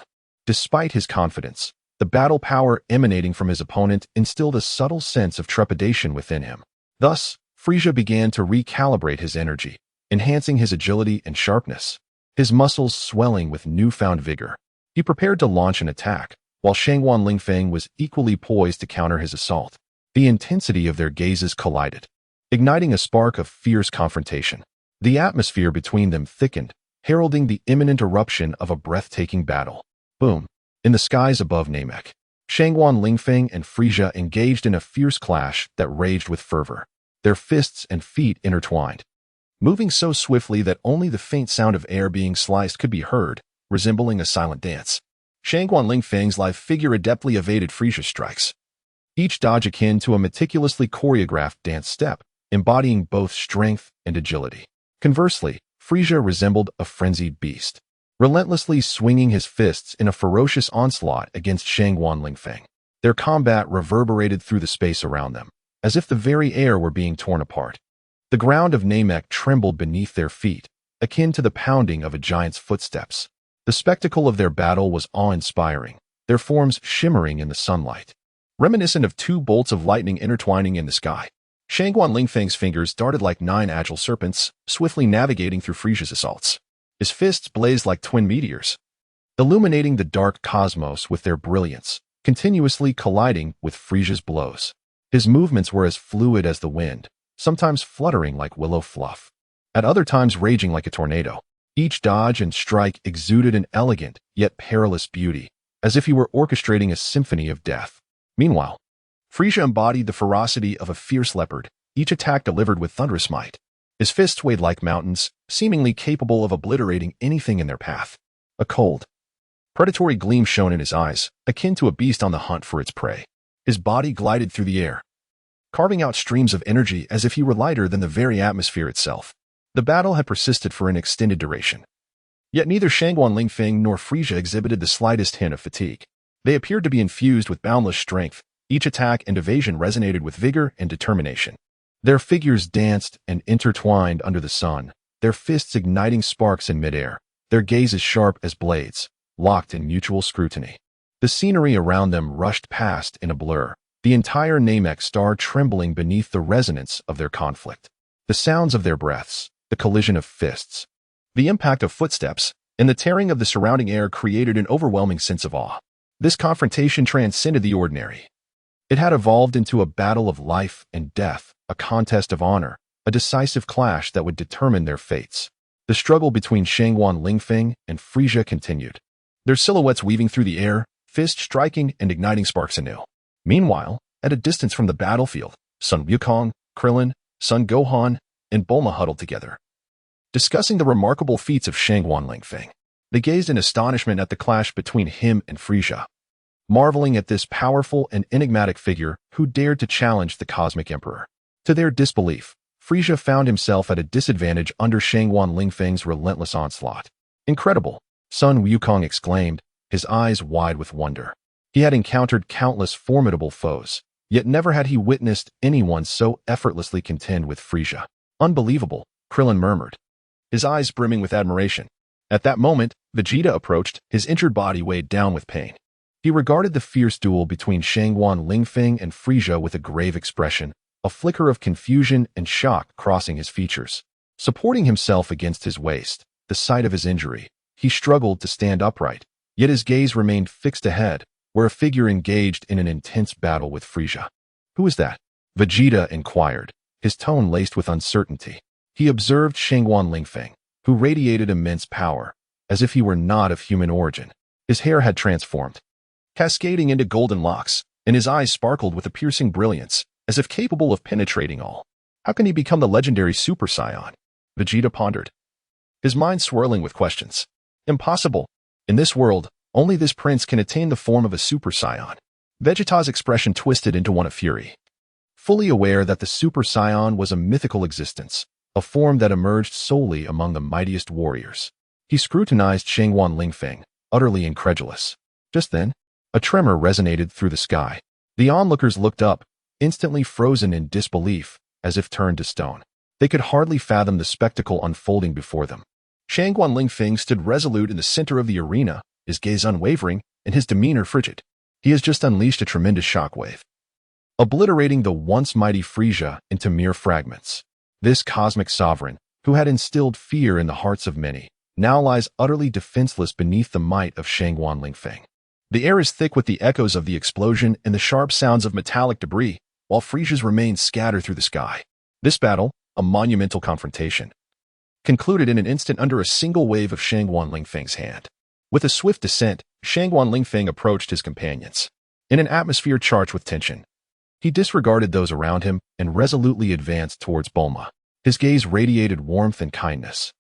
Despite his confidence, the battle power emanating from his opponent instilled a subtle sense of trepidation within him. Thus, Frisia began to recalibrate his energy, enhancing his agility and sharpness, his muscles swelling with newfound vigor. He prepared to launch an attack, while Shangguan Lingfeng was equally poised to counter his assault. The intensity of their gazes collided, igniting a spark of fierce confrontation. The atmosphere between them thickened, heralding the imminent eruption of a breathtaking battle. Boom! In the skies above Namek, Shangguan Lingfeng and Frisia engaged in a fierce clash that raged with fervor, their fists and feet intertwined, moving so swiftly that only the faint sound of air being sliced could be heard, resembling a silent dance. Shangguan Lingfeng's live figure adeptly evaded Frisia's strikes, each dodge akin to a meticulously choreographed dance step, embodying both strength and agility. Conversely, Frisia resembled a frenzied beast, relentlessly swinging his fists in a ferocious onslaught against Shangguan Lingfeng. Their combat reverberated through the space around them, as if the very air were being torn apart. The ground of Namek trembled beneath their feet, akin to the pounding of a giant's footsteps. The spectacle of their battle was awe-inspiring, their forms shimmering in the sunlight, reminiscent of two bolts of lightning intertwining in the sky. Shangguan Lingfeng's fingers darted like 9 agile serpents, swiftly navigating through Frisia's assaults. His fists blazed like twin meteors, illuminating the dark cosmos with their brilliance, continuously colliding with Frisia's blows. His movements were as fluid as the wind, sometimes fluttering like willow fluff, at other times raging like a tornado. Each dodge and strike exuded an elegant yet perilous beauty, as if he were orchestrating a symphony of death. Meanwhile, Frisia embodied the ferocity of a fierce leopard, each attack delivered with thunderous might. His fists weighed like mountains, seemingly capable of obliterating anything in their path. A cold, predatory gleam shone in his eyes, akin to a beast on the hunt for its prey. His body glided through the air, carving out streams of energy as if he were lighter than the very atmosphere itself. The battle had persisted for an extended duration. Yet neither Shangguan Lingfeng nor Frisia exhibited the slightest hint of fatigue. They appeared to be infused with boundless strength. Each attack and evasion resonated with vigor and determination. Their figures danced and intertwined under the sun, their fists igniting sparks in midair, their gazes sharp as blades, locked in mutual scrutiny. The scenery around them rushed past in a blur, the entire Namek star trembling beneath the resonance of their conflict. The sounds of their breaths, the collision of fists, the impact of footsteps, and the tearing of the surrounding air created an overwhelming sense of awe. This confrontation transcended the ordinary. It had evolved into a battle of life and death, a contest of honor, a decisive clash that would determine their fates. The struggle between Shangguan Lingfeng and Frisia continued, their silhouettes weaving through the air, fists striking and igniting sparks anew. Meanwhile, at a distance from the battlefield, Sun Wukong, Krillin, Sun Gohan, and Bulma huddled together, discussing the remarkable feats of Shangguan Lingfeng. They gazed in astonishment at the clash between him and Frisia, marveling at this powerful and enigmatic figure who dared to challenge the Cosmic Emperor. To their disbelief, Frisia found himself at a disadvantage under Shangguan Lingfeng's relentless onslaught. Incredible, Sun Wukong exclaimed, his eyes wide with wonder. He had encountered countless formidable foes, yet never had he witnessed anyone so effortlessly contend with Frisia. Unbelievable, Krillin murmured, his eyes brimming with admiration. At that moment, Vegeta approached, his injured body weighed down with pain. He regarded the fierce duel between Shangguan Lingfeng and Frisia with a grave expression, a flicker of confusion and shock crossing his features. Supporting himself against his waist, the site of his injury, he struggled to stand upright, yet his gaze remained fixed ahead, where a figure engaged in an intense battle with Frisia. Who is that? Vegeta inquired, his tone laced with uncertainty. He observed Shangguan Lingfeng, who radiated immense power, as if he were not of human origin. His hair had transformed, cascading into golden locks, and his eyes sparkled with a piercing brilliance, as if capable of penetrating all. How can he become the legendary Super Saiyan? Vegeta pondered, his mind swirling with questions. Impossible. In this world, only this prince can attain the form of a Super Saiyan. Vegeta's expression twisted into one of fury, fully aware that the Super Saiyan was a mythical existence, a form that emerged solely among the mightiest warriors. He scrutinized Shangguan Lingfeng, utterly incredulous. Just then, a tremor resonated through the sky. The onlookers looked up, instantly frozen in disbelief, as if turned to stone. They could hardly fathom the spectacle unfolding before them. Shangguan Lingfeng stood resolute in the center of the arena, his gaze unwavering and his demeanor frigid. He has just unleashed a tremendous shockwave, obliterating the once mighty Frisia into mere fragments. This cosmic sovereign, who had instilled fear in the hearts of many, now lies utterly defenseless beneath the might of Shangguan Lingfeng. The air is thick with the echoes of the explosion and the sharp sounds of metallic debris, while Frisia's remains scatter through the sky. This battle, a monumental confrontation, concluded in an instant under a single wave of Shangguan Lingfeng's hand. With a swift descent, Shangguan Lingfeng approached his companions. In an atmosphere charged with tension, he disregarded those around him and resolutely advanced towards Bulma. His gaze radiated warmth and kindness,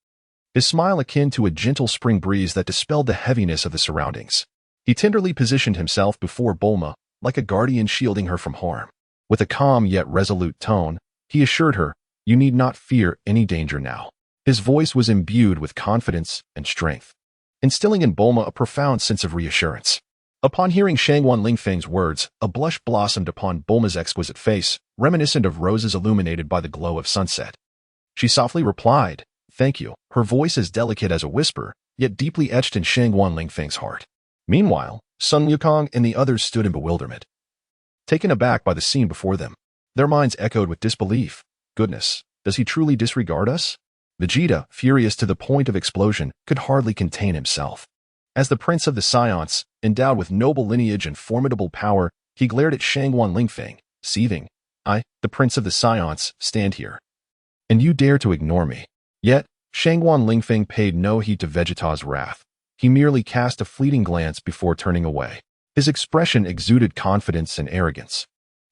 his smile akin to a gentle spring breeze that dispelled the heaviness of the surroundings. He tenderly positioned himself before Bulma, like a guardian shielding her from harm. With a calm yet resolute tone, he assured her, "You need not fear any danger now." His voice was imbued with confidence and strength, instilling in Bulma a profound sense of reassurance. Upon hearing Shangguan Lingfeng's words, a blush blossomed upon Bulma's exquisite face, reminiscent of roses illuminated by the glow of sunset. She softly replied, "Thank you," her voice as delicate as a whisper, yet deeply etched in Shangguan Lingfeng's heart. Meanwhile, Sun Wukong and the others stood in bewilderment, taken aback by the scene before them. Their minds echoed with disbelief. Goodness, does he truly disregard us? Vegeta, furious to the point of explosion, could hardly contain himself. As the Prince of the Scions, endowed with noble lineage and formidable power, he glared at Shangguan Lingfeng, seething. "I, the Prince of the Scions, stand here, and you dare to ignore me." Yet, Shangguan Lingfeng paid no heed to Vegeta's wrath. He merely cast a fleeting glance before turning away. His expression exuded confidence and arrogance,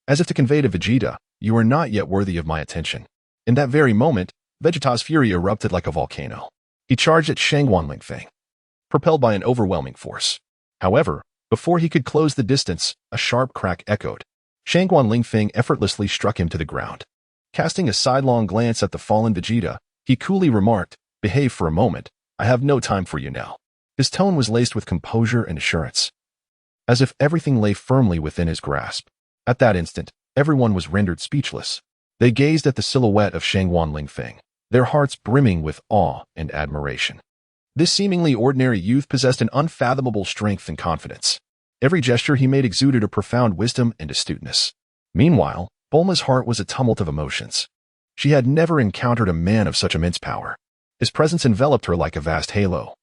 as if to convey to Vegeta, "You are not yet worthy of my attention." In that very moment, Vegeta's fury erupted like a volcano. He charged at Shangguan Lingfeng, propelled by an overwhelming force. However, before he could close the distance, a sharp crack echoed. Shangguan Lingfeng effortlessly struck him to the ground. Casting a sidelong glance at the fallen Vegeta, he coolly remarked, "Behave for a moment. I have no time for you now." His tone was laced with composure and assurance, as if everything lay firmly within his grasp. At that instant, everyone was rendered speechless. They gazed at the silhouette of Shangguan Lingfeng, their hearts brimming with awe and admiration. This seemingly ordinary youth possessed an unfathomable strength and confidence. Every gesture he made exuded a profound wisdom and astuteness. Meanwhile, Bulma's heart was a tumult of emotions. She had never encountered a man of such immense power. His presence enveloped her like a vast halo,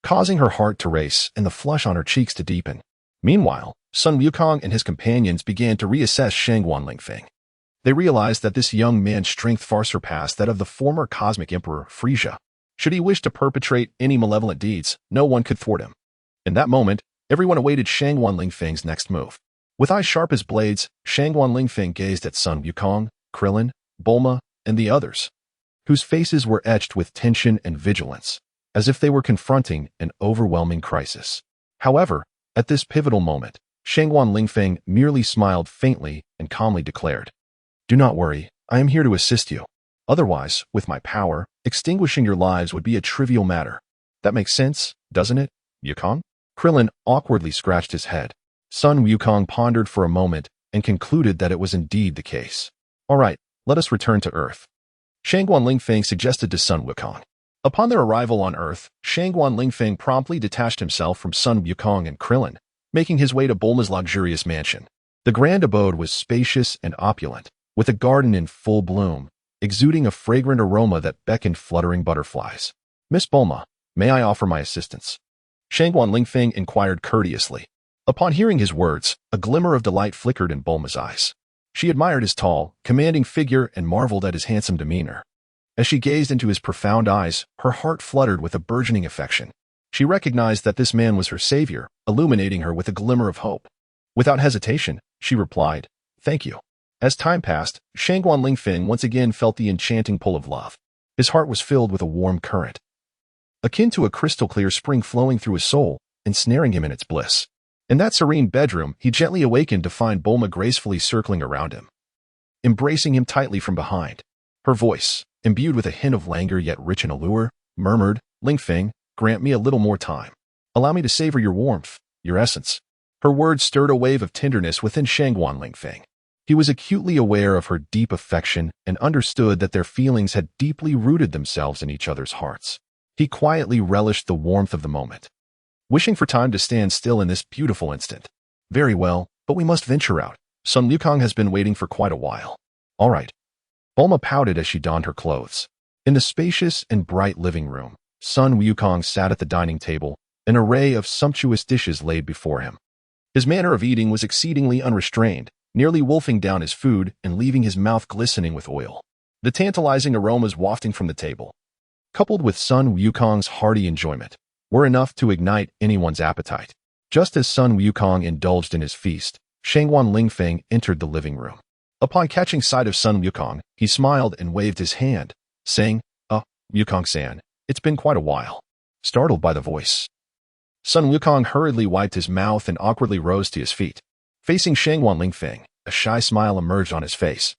causing her heart to race and the flush on her cheeks to deepen. Meanwhile, Sun Wukong and his companions began to reassess Shangguan Lingfeng. They realized that this young man's strength far surpassed that of the former cosmic emperor, Frisia. Should he wish to perpetrate any malevolent deeds, no one could thwart him. In that moment, everyone awaited Shangguan Lingfeng's next move. With eyes sharp as blades, Shangguan Lingfeng gazed at Sun Wukong, Krillin, Bulma, and the others, whose faces were etched with tension and vigilance, as if they were confronting an overwhelming crisis. However, at this pivotal moment, Shangguan Lingfeng merely smiled faintly and calmly declared, "Do not worry, I am here to assist you. Otherwise, with my power, extinguishing your lives would be a trivial matter. That makes sense, doesn't it, Wukong?" Krillin awkwardly scratched his head. Sun Wukong pondered for a moment and concluded that it was indeed the case. "All right, let us return to Earth," Shangguan Lingfeng suggested to Sun Wukong. Upon their arrival on Earth, Shangguan Lingfeng promptly detached himself from Sun Wukong and Krillin, making his way to Bulma's luxurious mansion. The grand abode was spacious and opulent, with a garden in full bloom, exuding a fragrant aroma that beckoned fluttering butterflies. "Miss Bulma, may I offer my assistance?" Shangguan Lingfeng inquired courteously. Upon hearing his words, a glimmer of delight flickered in Bulma's eyes. She admired his tall, commanding figure and marveled at his handsome demeanor. As she gazed into his profound eyes, her heart fluttered with a burgeoning affection. She recognized that this man was her savior, illuminating her with a glimmer of hope. Without hesitation, she replied, "Thank you." As time passed, Shangguan Lingfeng once again felt the enchanting pull of love. His heart was filled with a warm current, akin to a crystal-clear spring flowing through his soul, ensnaring him in its bliss. In that serene bedroom, he gently awakened to find Bulma gracefully circling around him, embracing him tightly from behind. Her voice, imbued with a hint of languor yet rich in allure, murmured, "Lingfeng, grant me a little more time. Allow me to savor your warmth, your essence." Her words stirred a wave of tenderness within Shangguan Lingfeng. He was acutely aware of her deep affection and understood that their feelings had deeply rooted themselves in each other's hearts. He quietly relished the warmth of the moment, wishing for time to stand still in this beautiful instant. "Very well, but we must venture out. Sun Wukong has been waiting for quite a while." "All right." Bulma pouted as she donned her clothes. In the spacious and bright living room, Sun Wukong sat at the dining table, an array of sumptuous dishes laid before him. His manner of eating was exceedingly unrestrained, nearly wolfing down his food and leaving his mouth glistening with oil. The tantalizing aromas wafting from the table, coupled with Sun Wukong's hearty enjoyment, were enough to ignite anyone's appetite. Just as Sun Wukong indulged in his feast, Shangguan Lingfeng entered the living room. Upon catching sight of Sun Wukong, he smiled and waved his hand, saying, Wukong-san, it's been quite a while." Startled by the voice, Sun Wukong hurriedly wiped his mouth and awkwardly rose to his feet. Facing Shangguan Lingfeng, a shy smile emerged on his face,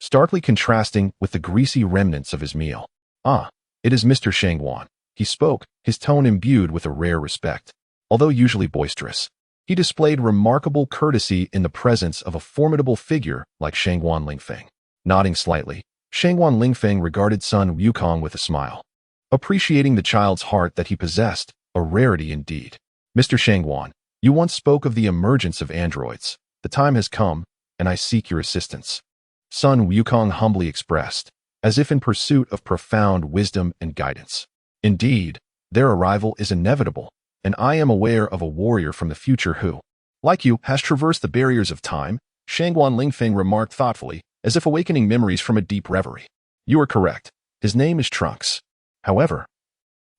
starkly contrasting with the greasy remnants of his meal. "Ah, it is Mr. Shangguan," he spoke, his tone imbued with a rare respect. Although usually boisterous, he displayed remarkable courtesy in the presence of a formidable figure like Shangguan Lingfeng. Nodding slightly, Shangguan Lingfeng regarded Sun Wukong with a smile, appreciating the child's heart that he possessed, a rarity indeed. "Mr. Shangguan, you once spoke of the emergence of androids. The time has come, and I seek your assistance," Sun Wukong humbly expressed, as if in pursuit of profound wisdom and guidance. "Indeed, their arrival is inevitable, and I am aware of a warrior from the future who, like you, has traversed the barriers of time," Shangguan Lingfeng remarked thoughtfully, as if awakening memories from a deep reverie. "You are correct. His name is Trunks. However,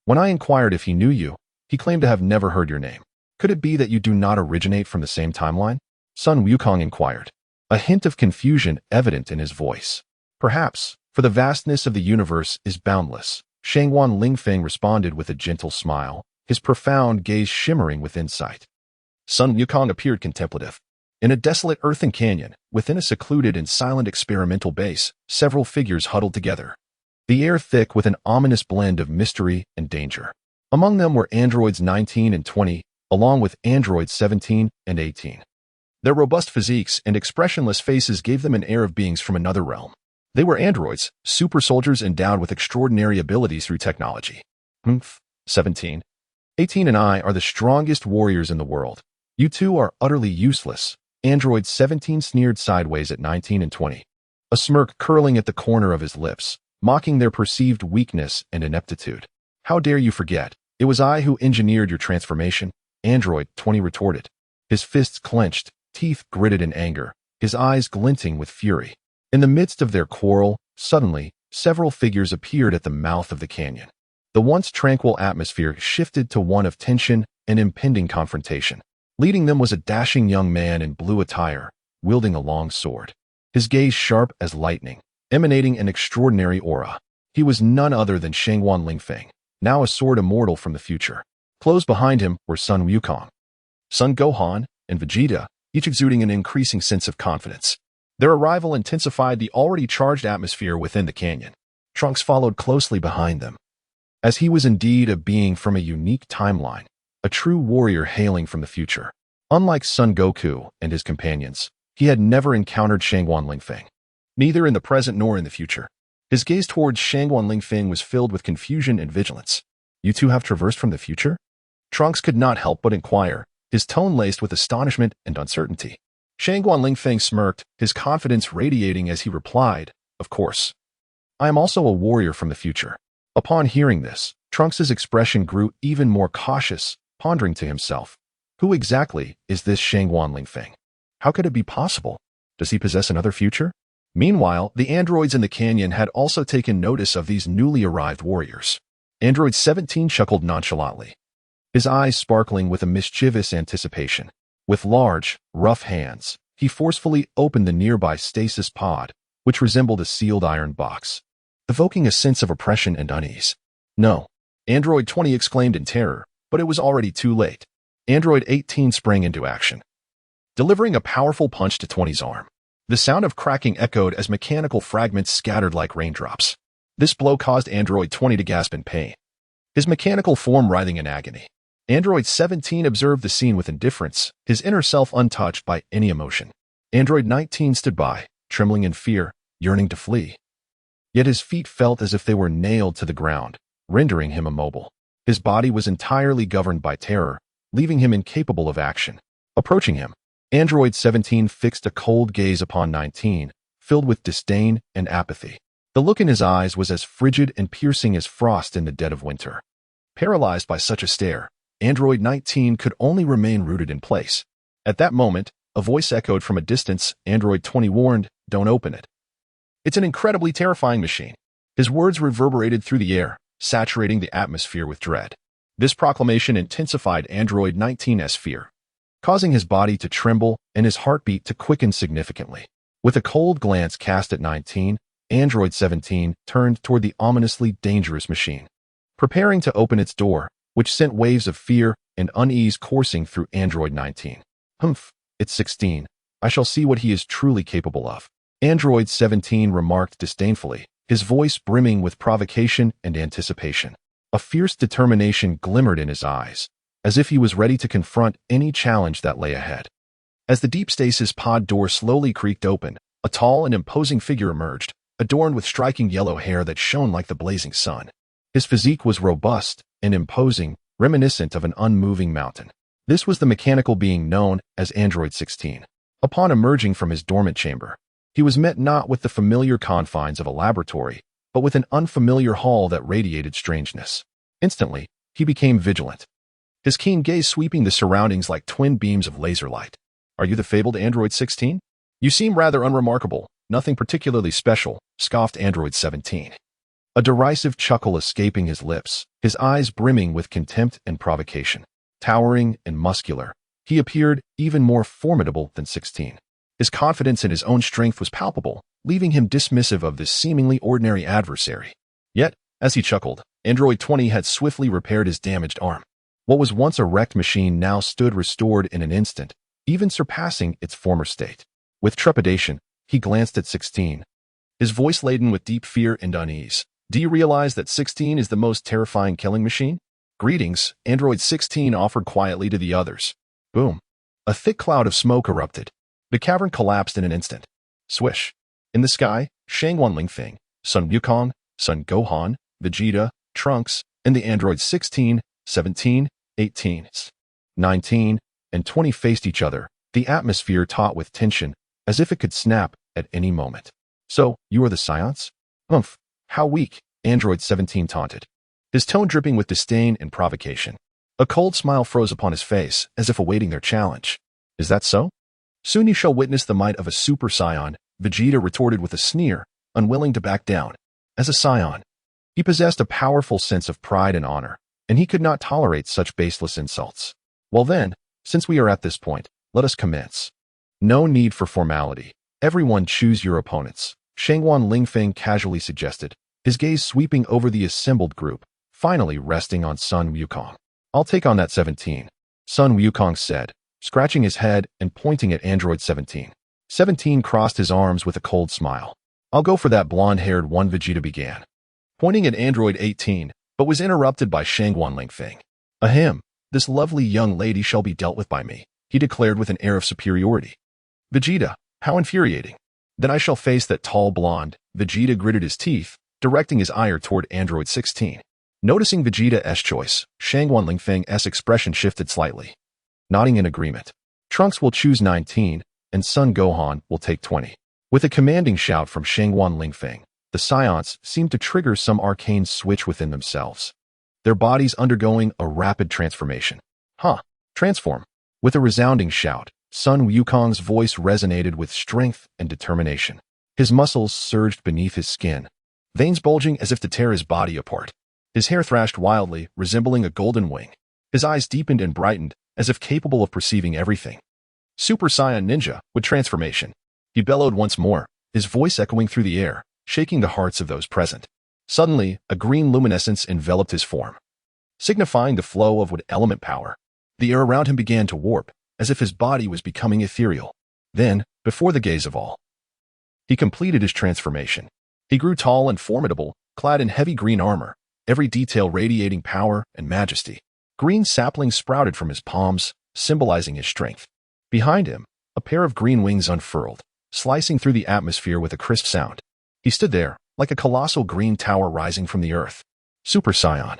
when I inquired if he knew you, he claimed to have never heard your name. Could it be that you do not originate from the same timeline?" Sun Wukong inquired, a hint of confusion evident in his voice. "Perhaps, for the vastness of the universe is boundless," Shangguan Lingfeng responded with a gentle smile, his profound gaze shimmering with insight. Sun Wukong appeared contemplative. In a desolate earthen canyon, within a secluded and silent experimental base, several figures huddled together, the air thick with an ominous blend of mystery and danger. Among them were androids 19 and 20, along with androids 17 and 18. Their robust physiques and expressionless faces gave them an air of beings from another realm. They were androids, super soldiers endowed with extraordinary abilities through technology. 17, 18 and I are the strongest warriors in the world. You two are utterly useless, Android 17 sneered sideways at 19 and 20, a smirk curling at the corner of his lips, mocking their perceived weakness and ineptitude. "How dare you forget? It was I who engineered your transformation," Android 20 retorted, his fists clenched, teeth gritted in anger, his eyes glinting with fury. In the midst of their quarrel, suddenly, several figures appeared at the mouth of the canyon. The once tranquil atmosphere shifted to one of tension and impending confrontation. Leading them was a dashing young man in blue attire, wielding a long sword, his gaze sharp as lightning, emanating an extraordinary aura. He was none other than Shangguan Lingfeng, now a sword immortal from the future. Close behind him were Sun Wukong, Son Gohan, and Vegeta, each exuding an increasing sense of confidence. Their arrival intensified the already charged atmosphere within the canyon. Trunks followed closely behind them, as he was indeed a being from a unique timeline, a true warrior hailing from the future. Unlike Son Goku and his companions, he had never encountered Shangguan Lingfeng, neither in the present nor in the future. His gaze towards Shangguan Lingfeng was filled with confusion and vigilance. "You two have traversed from the future?" Trunks could not help but inquire, his tone laced with astonishment and uncertainty. Shangguan Lingfeng smirked, his confidence radiating as he replied, "Of course. I am also a warrior from the future." Upon hearing this, Trunks' expression grew even more cautious, pondering to himself, "Who exactly is this Shangguan Lingfeng? How could it be possible? Does he possess another future?" Meanwhile, the androids in the canyon had also taken notice of these newly arrived warriors. Android 17 chuckled nonchalantly, his eyes sparkling with a mischievous anticipation. With large, rough hands, he forcefully opened the nearby stasis pod, which resembled a sealed iron box, evoking a sense of oppression and unease. "No," Android 20 exclaimed in terror, but it was already too late. Android 18 sprang into action, delivering a powerful punch to 20's arm. The sound of cracking echoed as mechanical fragments scattered like raindrops. This blow caused Android 20 to gasp in pain, his mechanical form writhing in agony. Android 17 observed the scene with indifference, his inner self untouched by any emotion. Android 19 stood by, trembling in fear, yearning to flee. Yet his feet felt as if they were nailed to the ground, rendering him immobile. His body was entirely governed by terror, leaving him incapable of action. Approaching him, Android 17 fixed a cold gaze upon 19, filled with disdain and apathy. The look in his eyes was as frigid and piercing as frost in the dead of winter. Paralyzed by such a stare, Android 19 could only remain rooted in place. At that moment, a voice echoed from a distance. Android 20 warned, "Don't open it. It's an incredibly terrifying machine." His words reverberated through the air, saturating the atmosphere with dread. This proclamation intensified Android 19's fear, causing his body to tremble and his heartbeat to quicken significantly. With a cold glance cast at 19, Android 17 turned toward the ominously dangerous machine, preparing to open its door, which sent waves of fear and unease coursing through Android 19. Humph, it's 16. I shall see what he is truly capable of. Android 17 remarked disdainfully, his voice brimming with provocation and anticipation. A fierce determination glimmered in his eyes, as if he was ready to confront any challenge that lay ahead. As the deep stasis pod door slowly creaked open, a tall and imposing figure emerged, adorned with striking yellow hair that shone like the blazing sun. His physique was robust and imposing, reminiscent of an unmoving mountain. This was the mechanical being known as Android 16. Upon emerging from his dormant chamber, he was met not with the familiar confines of a laboratory, but with an unfamiliar hall that radiated strangeness. Instantly, he became vigilant, his keen gaze sweeping the surroundings like twin beams of laser light. Are you the fabled Android 16? You seem rather unremarkable, nothing particularly special, scoffed Android 17. A derisive chuckle escaping his lips, his eyes brimming with contempt and provocation. Towering and muscular, he appeared even more formidable than 16. His confidence in his own strength was palpable, leaving him dismissive of this seemingly ordinary adversary. Yet, as he chuckled, Android 20 had swiftly repaired his damaged arm. What was once a wrecked machine now stood restored in an instant, even surpassing its former state. With trepidation, he glanced at 16, his voice laden with deep fear and unease. Do you realize that 16 is the most terrifying killing machine? Greetings, Android 16 offered quietly to the others. Boom. A thick cloud of smoke erupted. The cavern collapsed in an instant. Swish. In the sky, Shangguan Lingfeng, Sun Wukong, Sun Gohan, Vegeta, Trunks, and the androids 16, 17, 18, 19, and 20 faced each other, the atmosphere taut with tension, as if it could snap at any moment. So, you are the Scions? Humph, how weak, Android 17 taunted, his tone dripping with disdain and provocation. A cold smile froze upon his face, as if awaiting their challenge. Is that so? Soon you shall witness the might of a Super Saiyan, Vegeta retorted with a sneer, unwilling to back down. As a Saiyan, he possessed a powerful sense of pride and honor, and he could not tolerate such baseless insults. Well then, since we are at this point, let us commence. No need for formality. Everyone choose your opponents, Shangguan Lingfeng casually suggested, his gaze sweeping over the assembled group, finally resting on Sun Wukong. I'll take on that 17, Sun Wukong said, scratching his head and pointing at Android 17. 17 crossed his arms with a cold smile. I'll go for that blonde-haired one, Vegeta began, pointing at Android 18, but was interrupted by Shangguan Lingfeng. Ahem, this lovely young lady shall be dealt with by me, he declared with an air of superiority. Vegeta, how infuriating. Then I shall face that tall blonde, Vegeta gritted his teeth, directing his ire toward Android 16. Noticing Vegeta's choice, Shangguan Lingfeng's expression shifted slightly. Nodding in agreement. Trunks will choose 19, and Son Gohan will take 20. With a commanding shout from Shangguan Lingfeng, the Scions seemed to trigger some arcane switch within themselves, their bodies undergoing a rapid transformation. Transform. With a resounding shout, Sun Wukong's voice resonated with strength and determination. His muscles surged beneath his skin, veins bulging as if to tear his body apart. His hair thrashed wildly, resembling a golden wing. His eyes deepened and brightened, as if capable of perceiving everything. Super Saiyan Ninja, with transformation. He bellowed once more, his voice echoing through the air, shaking the hearts of those present. Suddenly, a green luminescence enveloped his form, signifying the flow of wood element power. The air around him began to warp, as if his body was becoming ethereal. Then, before the gaze of all, he completed his transformation. He grew tall and formidable, clad in heavy green armor, every detail radiating power and majesty. Green saplings sprouted from his palms, symbolizing his strength. Behind him, a pair of green wings unfurled, slicing through the atmosphere with a crisp sound. He stood there, like a colossal green tower rising from the earth. Super Saiyan.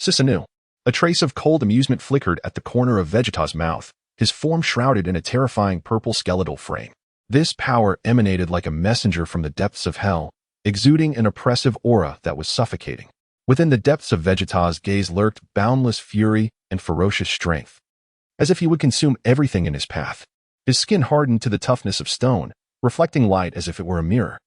Sisanu. A trace of cold amusement flickered at the corner of Vegeta's mouth, his form shrouded in a terrifying purple skeletal frame. This power emanated like a messenger from the depths of hell, exuding an oppressive aura that was suffocating. Within the depths of Vegeta's gaze lurked boundless fury and ferocious strength, as if he would consume everything in his path. His skin hardened to the toughness of stone, reflecting light as if it were a mirror.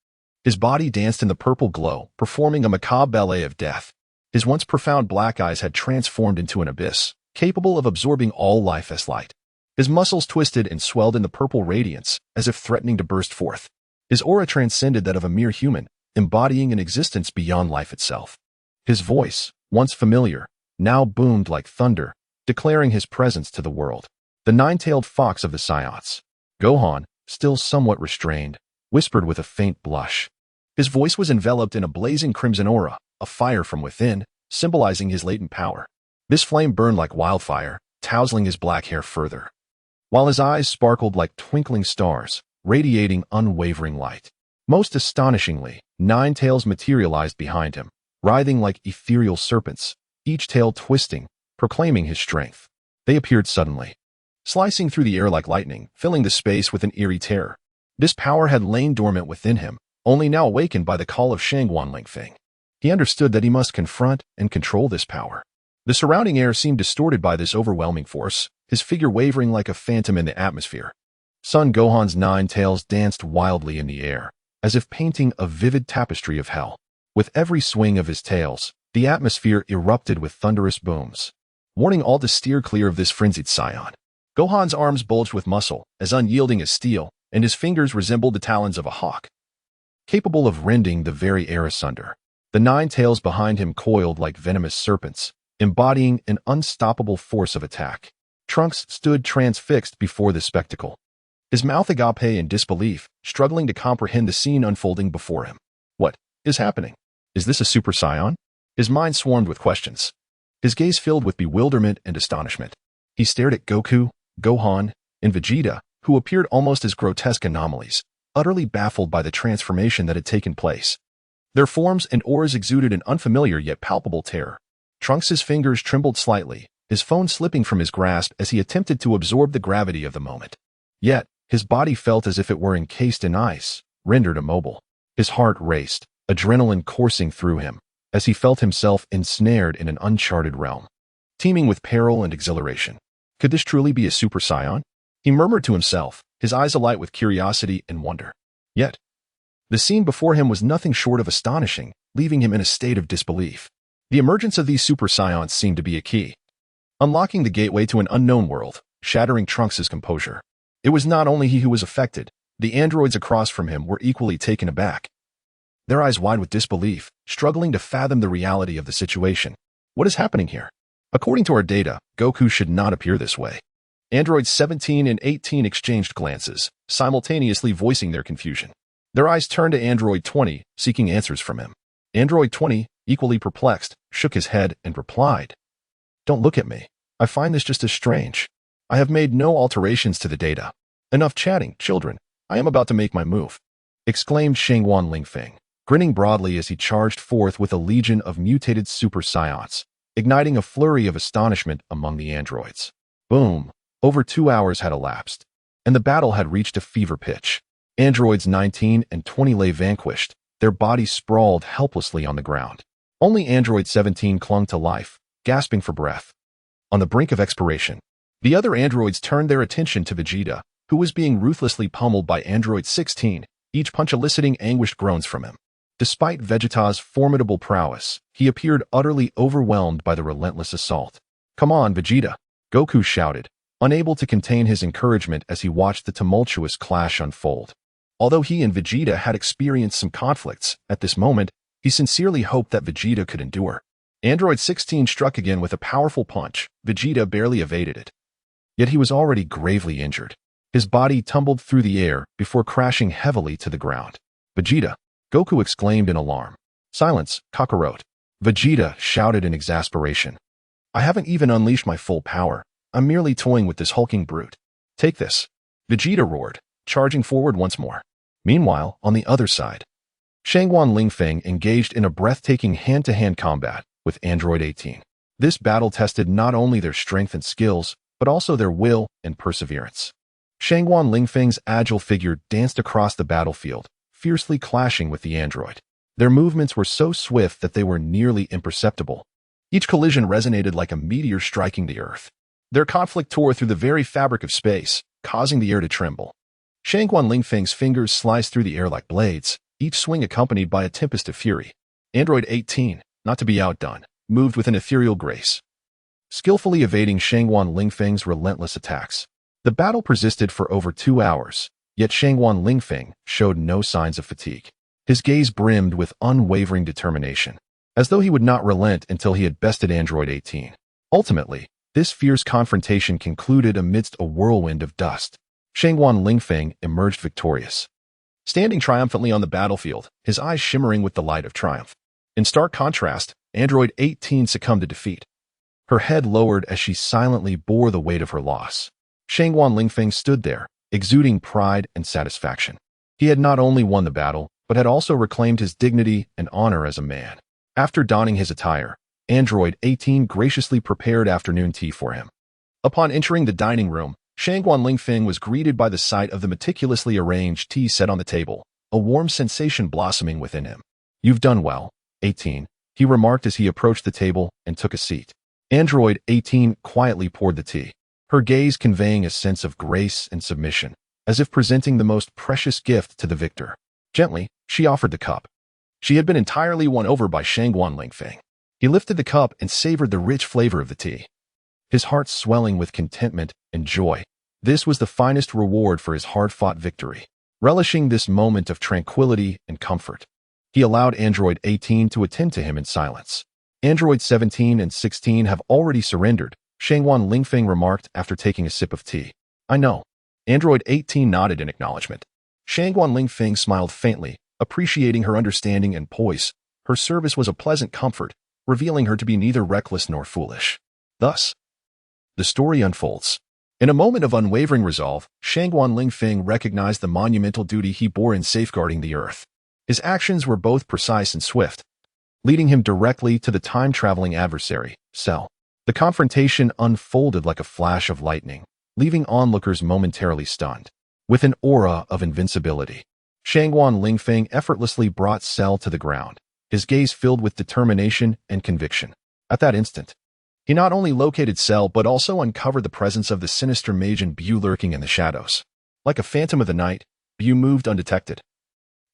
His body danced in the purple glow, performing a macabre ballet of death. His once profound black eyes had transformed into an abyss, capable of absorbing all life as light. His muscles twisted and swelled in the purple radiance, as if threatening to burst forth. His aura transcended that of a mere human, embodying an existence beyond life itself. His voice, once familiar, now boomed like thunder, declaring his presence to the world. The nine-tailed fox of the Science. Gohan, still somewhat restrained, whispered with a faint blush. His voice was enveloped in a blazing crimson aura, a fire from within, symbolizing his latent power. This flame burned like wildfire, tousling his black hair further, while his eyes sparkled like twinkling stars, radiating unwavering light. Most astonishingly, 9 tails materialized behind him, writhing like ethereal serpents, each tail twisting, proclaiming his strength. They appeared suddenly, slicing through the air like lightning, filling the space with an eerie terror. This power had lain dormant within him, only now awakened by the call of Shangguan Lingfeng. He understood that he must confront and control this power. The surrounding air seemed distorted by this overwhelming force, his figure wavering like a phantom in the atmosphere. Son Gohan's 9 tails danced wildly in the air, as if painting a vivid tapestry of hell. With every swing of his tails, the atmosphere erupted with thunderous booms, warning all to steer clear of this frenzied scion. Gohan's arms bulged with muscle, as unyielding as steel, and his fingers resembled the talons of a hawk, capable of rending the very air asunder. The 9 tails behind him coiled like venomous serpents, embodying an unstoppable force of attack. Trunks stood transfixed before the spectacle, his mouth agape in disbelief, struggling to comprehend the scene unfolding before him. What is happening? Is this a Super Saiyan? His mind swarmed with questions, his gaze filled with bewilderment and astonishment. He stared at Goku, Gohan, and Vegeta, who appeared almost as grotesque anomalies, utterly baffled by the transformation that had taken place. Their forms and auras exuded an unfamiliar yet palpable terror. Trunks' fingers trembled slightly, his phone slipping from his grasp as he attempted to absorb the gravity of the moment. Yet, his body felt as if it were encased in ice, rendered immobile. His heart raced, adrenaline coursing through him, as he felt himself ensnared in an uncharted realm, teeming with peril and exhilaration. Could this truly be a Super Saiyan? He murmured to himself, his eyes alight with curiosity and wonder. Yet, the scene before him was nothing short of astonishing, leaving him in a state of disbelief. The emergence of these Super Saions seemed to be a key, unlocking the gateway to an unknown world, shattering Trunks' composure. It was not only he who was affected, the androids across from him were equally taken aback, their eyes wide with disbelief, struggling to fathom the reality of the situation. What is happening here? According to our data, Goku should not appear this way. Androids 17 and 18 exchanged glances, simultaneously voicing their confusion. Their eyes turned to Android 20, seeking answers from him. Android 20, equally perplexed, shook his head and replied, "Don't look at me. I find this just as strange. I have made no alterations to the data. Enough chatting, children. I am about to make my move," exclaimed Shangguan Lingfeng, grinning broadly as he charged forth with a legion of mutated Super Saiyans, igniting a flurry of astonishment among the androids. Boom! Over 2 hours had elapsed, and the battle had reached a fever pitch. Androids 19 and 20 lay vanquished, their bodies sprawled helplessly on the ground. Only Android 17 clung to life, gasping for breath. On the brink of expiration, the other androids turned their attention to Vegeta, who was being ruthlessly pummeled by Android 16, each punch eliciting anguished groans from him. Despite Vegeta's formidable prowess, he appeared utterly overwhelmed by the relentless assault. "Come on, Vegeta," Goku shouted, unable to contain his encouragement as he watched the tumultuous clash unfold. Although he and Vegeta had experienced some conflicts, at this moment, he sincerely hoped that Vegeta could endure. Android 16 struck again with a powerful punch. Vegeta barely evaded it. Yet he was already gravely injured. His body tumbled through the air before crashing heavily to the ground. "Vegeta!" Goku exclaimed in alarm. "Silence, Kakarot!" Vegeta shouted in exasperation. "I haven't even unleashed my full power. I'm merely toying with this hulking brute. Take this!" Vegeta roared, charging forward once more. Meanwhile, on the other side, Shangguan Lingfeng engaged in a breathtaking hand-to-hand combat with Android 18. This battle tested not only their strength and skills, but also their will and perseverance. Shangguan Lingfeng's agile figure danced across the battlefield, fiercely clashing with the android. Their movements were so swift that they were nearly imperceptible. Each collision resonated like a meteor striking the earth. Their conflict tore through the very fabric of space, causing the air to tremble. Shangguan Lingfeng's fingers sliced through the air like blades, each swing accompanied by a tempest of fury. Android 18, not to be outdone, moved with an ethereal grace, skillfully evading Shangguan Lingfeng's relentless attacks. The battle persisted for over 2 hours, yet Shangguan Lingfeng showed no signs of fatigue. His gaze brimmed with unwavering determination, as though he would not relent until he had bested Android 18. Ultimately, This fierce confrontation concluded amidst a whirlwind of dust. Shangguan Lingfeng emerged victorious, standing triumphantly on the battlefield, his eyes shimmering with the light of triumph. In stark contrast, Android 18 succumbed to defeat. Her head lowered as she silently bore the weight of her loss. Shangguan Lingfeng stood there, exuding pride and satisfaction. He had not only won the battle, but had also reclaimed his dignity and honor as a man. After donning his attire, Android 18 graciously prepared afternoon tea for him. Upon entering the dining room, Shangguan Lingfeng was greeted by the sight of the meticulously arranged tea set on the table, a warm sensation blossoming within him. "You've done well, 18, he remarked as he approached the table and took a seat. Android 18 quietly poured the tea, her gaze conveying a sense of grace and submission, as if presenting the most precious gift to the victor. Gently, she offered the cup. She had been entirely won over by Shangguan Lingfeng. He lifted the cup and savored the rich flavor of the tea, his heart swelling with contentment and joy. This was the finest reward for his hard-fought victory. Relishing this moment of tranquility and comfort, he allowed Android 18 to attend to him in silence. Android 17 and 16 have already surrendered, Shangguan Lingfeng remarked after taking a sip of tea. I know. Android 18 nodded in acknowledgement. Shangguan Lingfeng smiled faintly, appreciating her understanding and poise. Her service was a pleasant comfort, revealing her to be neither reckless nor foolish. Thus, the story unfolds. In a moment of unwavering resolve, Shangguan Lingfeng recognized the monumental duty he bore in safeguarding the earth. His actions were both precise and swift, leading him directly to the time-traveling adversary, Cell. The confrontation unfolded like a flash of lightning, leaving onlookers momentarily stunned. With an aura of invincibility, Shangguan Lingfeng effortlessly brought Cell to the ground, his gaze filled with determination and conviction. At that instant, he not only located Cell but also uncovered the presence of the sinister Majin Buu lurking in the shadows. Like a phantom of the night, Buu moved undetected.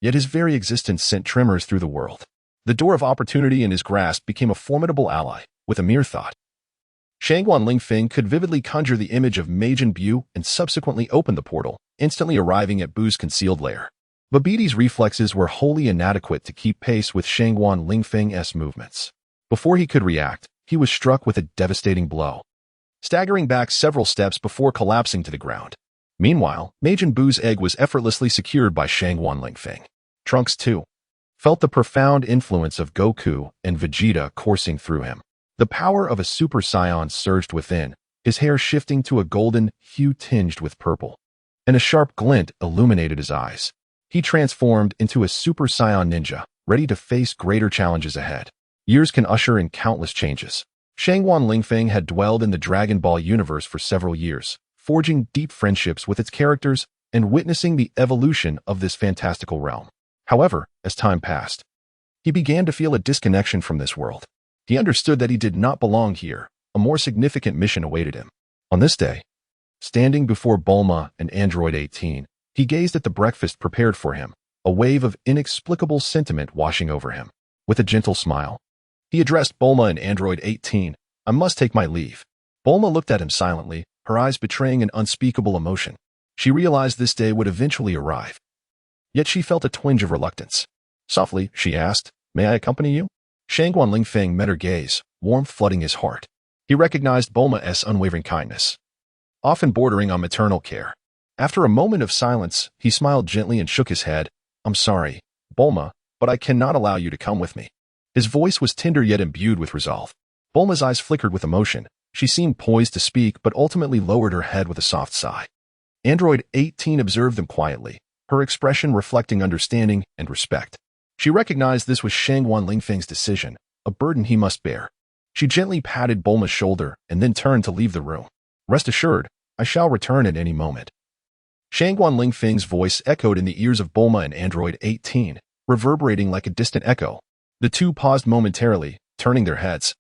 Yet his very existence sent tremors through the world. The door of opportunity in his grasp became a formidable ally, with a mere thought. Shangguan Lingfeng could vividly conjure the image of Majin Buu and subsequently opened the portal, instantly arriving at Buu's concealed lair. Babiti's reflexes were wholly inadequate to keep pace with Shangguan Lingfeng's movements. Before he could react, he was struck with a devastating blow, staggering back several steps before collapsing to the ground. Meanwhile, Majin Buu's egg was effortlessly secured by Shangguan Lingfeng. Trunks, too, felt the profound influence of Goku and Vegeta coursing through him. The power of a Super Saiyan surged within, his hair shifting to a golden hue tinged with purple, and a sharp glint illuminated his eyes. He transformed into a Super Saiyan ninja, ready to face greater challenges ahead. Years can usher in countless changes. Shangguan Lingfeng had dwelled in the Dragon Ball universe for several years, forging deep friendships with its characters and witnessing the evolution of this fantastical realm. However, as time passed, he began to feel a disconnection from this world. He understood that he did not belong here. A more significant mission awaited him. On this day, standing before Bulma and Android 18, he gazed at the breakfast prepared for him, a wave of inexplicable sentiment washing over him. With a gentle smile, he addressed Bulma and Android 18. I must take my leave. Bulma looked at him silently, her eyes betraying an unspeakable emotion. She realized this day would eventually arrive. Yet she felt a twinge of reluctance. Softly, she asked, May I accompany you? Shangguan Lingfeng met her gaze, warmth flooding his heart. He recognized Bulma's unwavering kindness, often bordering on maternal care. After a moment of silence, he smiled gently and shook his head. I'm sorry, Bulma, but I cannot allow you to come with me. His voice was tender yet imbued with resolve. Bulma's eyes flickered with emotion. She seemed poised to speak, but ultimately lowered her head with a soft sigh. Android 18 observed them quietly, her expression reflecting understanding and respect. She recognized this was Shangguan Lingfeng's decision, a burden he must bear. She gently patted Bulma's shoulder and then turned to leave the room. Rest assured, I shall return at any moment. Shangguan Lingfeng's voice echoed in the ears of Bulma and Android 18, reverberating like a distant echo. The two paused momentarily, turning their heads,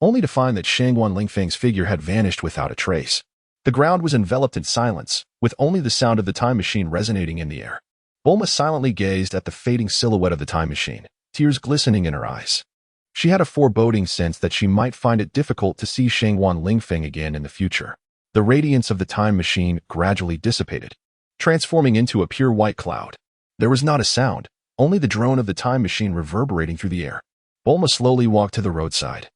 only to find that Shangguan Lingfeng's figure had vanished without a trace. The ground was enveloped in silence, with only the sound of the time machine resonating in the air. Bulma silently gazed at the fading silhouette of the time machine, tears glistening in her eyes. She had a foreboding sense that she might find it difficult to see Shangguan Lingfeng again in the future. The radiance of the time machine gradually dissipated, transforming into a pure white cloud. There was not a sound, only the drone of the time machine reverberating through the air. Bulma slowly walked to the roadside,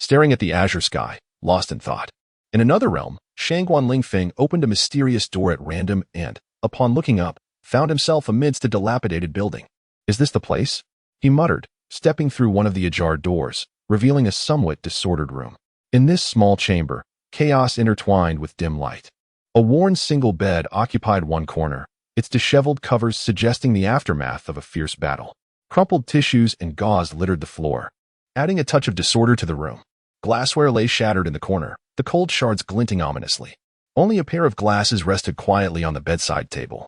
staring at the azure sky, lost in thought. In another realm, Shangguan Lingfeng opened a mysterious door at random and, upon looking up, found himself amidst a dilapidated building. "Is this the place?" he muttered, stepping through one of the ajar doors, revealing a somewhat disordered room. In this small chamber, chaos intertwined with dim light. A worn single bed occupied one corner, its disheveled covers suggesting the aftermath of a fierce battle. Crumpled tissues and gauze littered the floor, adding a touch of disorder to the room. Glassware lay shattered in the corner, the cold shards glinting ominously. Only a pair of glasses rested quietly on the bedside table.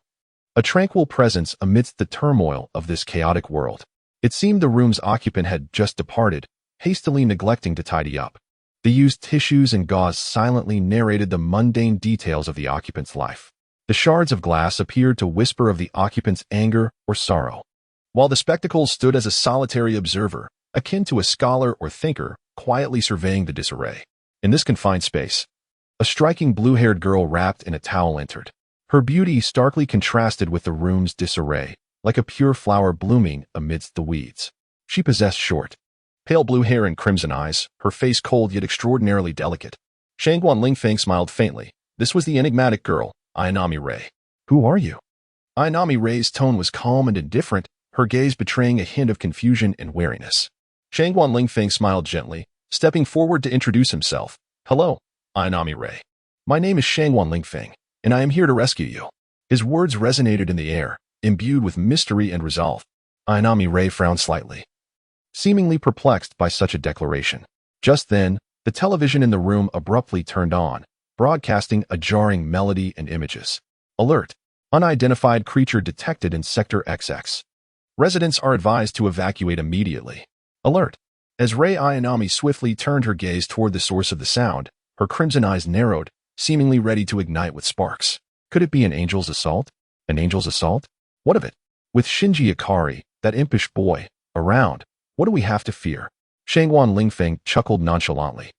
A tranquil presence amidst the turmoil of this chaotic world. It seemed the room's occupant had just departed, hastily neglecting to tidy up. The used tissues and gauze silently narrated the mundane details of the occupant's life. The shards of glass appeared to whisper of the occupant's anger or sorrow, while the spectacles stood as a solitary observer, akin to a scholar or thinker, quietly surveying the disarray. In this confined space, a striking blue-haired girl wrapped in a towel entered. Her beauty starkly contrasted with the room's disarray, like a pure flower blooming amidst the weeds. She possessed short, pale blue hair and crimson eyes, her face cold yet extraordinarily delicate. Shangguan Lingfeng smiled faintly. This was the enigmatic girl, Ayanami Rei. "Who are you?" Ayanami Rei's tone was calm and indifferent, her gaze betraying a hint of confusion and wariness. Shangguan Lingfeng smiled gently, stepping forward to introduce himself. "Hello, Ayanami Rei. My name is Shangguan Lingfeng, and I am here to rescue you." His words resonated in the air, imbued with mystery and resolve. Ayanami Rei frowned slightly, seemingly perplexed by such a declaration. Just then, the television in the room abruptly turned on, broadcasting a jarring melody and images. "Alert! Unidentified creature detected in Sector XX. Residents are advised to evacuate immediately. Alert!" As Rei Ayanami swiftly turned her gaze toward the source of the sound, her crimson eyes narrowed, seemingly ready to ignite with sparks. Could it be an angel's assault? An angel's assault? What of it? With Shinji Ikari, that impish boy, around, what do we have to fear? Shangguan Lingfeng chuckled nonchalantly,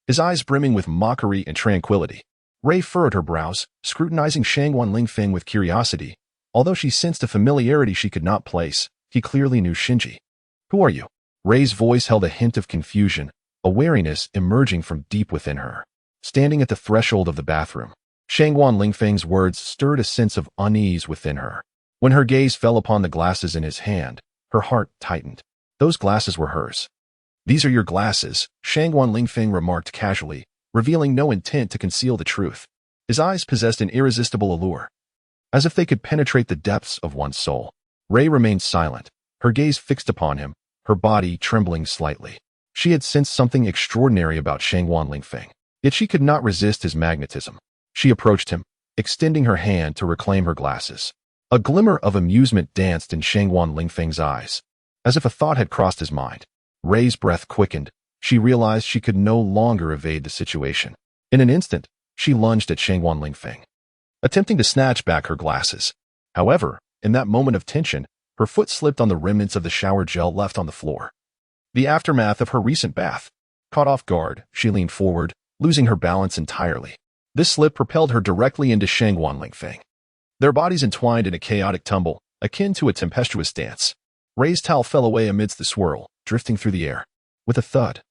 his eyes brimming with mockery and tranquility. Rei furrowed her brows, scrutinizing Shangguan Lingfeng with curiosity. Although she sensed a familiarity she could not place, he clearly knew Shinji. "Who are you?" Rei's voice held a hint of confusion, a wariness emerging from deep within her. Standing at the threshold of the bathroom, Shangguan Lingfeng's words stirred a sense of unease within her. When her gaze fell upon the glasses in his hand, her heart tightened. Those glasses were hers. "These are your glasses," Shangguan Lingfeng remarked casually, revealing no intent to conceal the truth. His eyes possessed an irresistible allure, as if they could penetrate the depths of one's soul. Rei remained silent, her gaze fixed upon him, her body trembling slightly. She had sensed something extraordinary about Shangguan Lingfeng, yet she could not resist his magnetism. She approached him, extending her hand to reclaim her glasses. A glimmer of amusement danced in Shangguan Lingfeng's eyes, as if a thought had crossed his mind. Rei's breath quickened. She realized she could no longer evade the situation. In an instant, she lunged at Shangguan Lingfeng, attempting to snatch back her glasses. However, in that moment of tension, her foot slipped on the remnants of the shower gel left on the floor. The aftermath of her recent bath. Caught off guard, she leaned forward, losing her balance entirely. This slip propelled her directly into Shangguan Lingfeng. Their bodies entwined in a chaotic tumble, akin to a tempestuous dance. Rei's towel fell away amidst the swirl, drifting through the air. With a thud,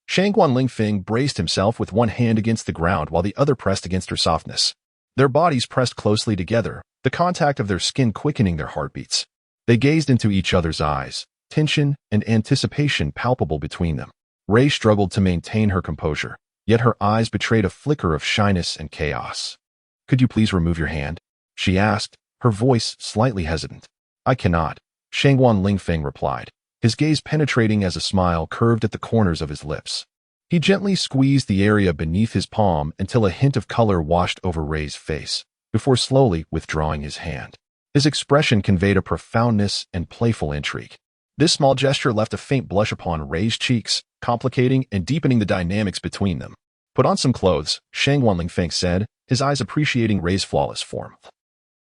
Shangguan Lingfeng braced himself with one hand against the ground while the other pressed against her softness. Their bodies pressed closely together, the contact of their skin quickening their heartbeats. They gazed into each other's eyes, tension and anticipation palpable between them. Rei struggled to maintain her composure, yet her eyes betrayed a flicker of shyness and chaos. "Could you please remove your hand?" she asked, her voice slightly hesitant. "I cannot," Shangguan Lingfeng replied, his gaze penetrating as a smile curved at the corners of his lips. He gently squeezed the area beneath his palm until a hint of color washed over Rei's face, before slowly withdrawing his hand. His expression conveyed a profoundness and playful intrigue. This small gesture left a faint blush upon Rei's cheeks, complicating and deepening the dynamics between them. "Put on some clothes," Shangguan Lingfeng said, his eyes appreciating Rei's flawless form.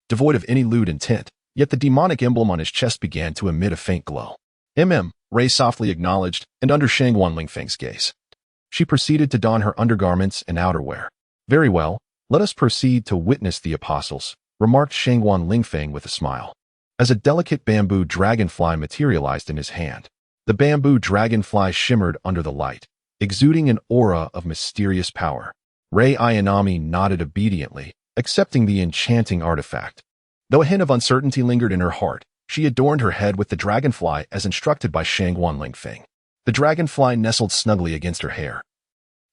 Devoid of any lewd intent, yet the demonic emblem on his chest began to emit a faint glow. Rei softly acknowledged, and under Shangguan Lingfeng's gaze, she proceeded to don her undergarments and outerwear. "Very well, let us proceed to witness the apostles," remarked Shangguan Lingfeng with a smile, as a delicate bamboo dragonfly materialized in his hand. The bamboo dragonfly shimmered under the light, exuding an aura of mysterious power. Rei Ayanami nodded obediently, accepting the enchanting artifact. Though a hint of uncertainty lingered in her heart, she adorned her head with the dragonfly as instructed by Shangguan Lingfeng. The dragonfly nestled snugly against her hair,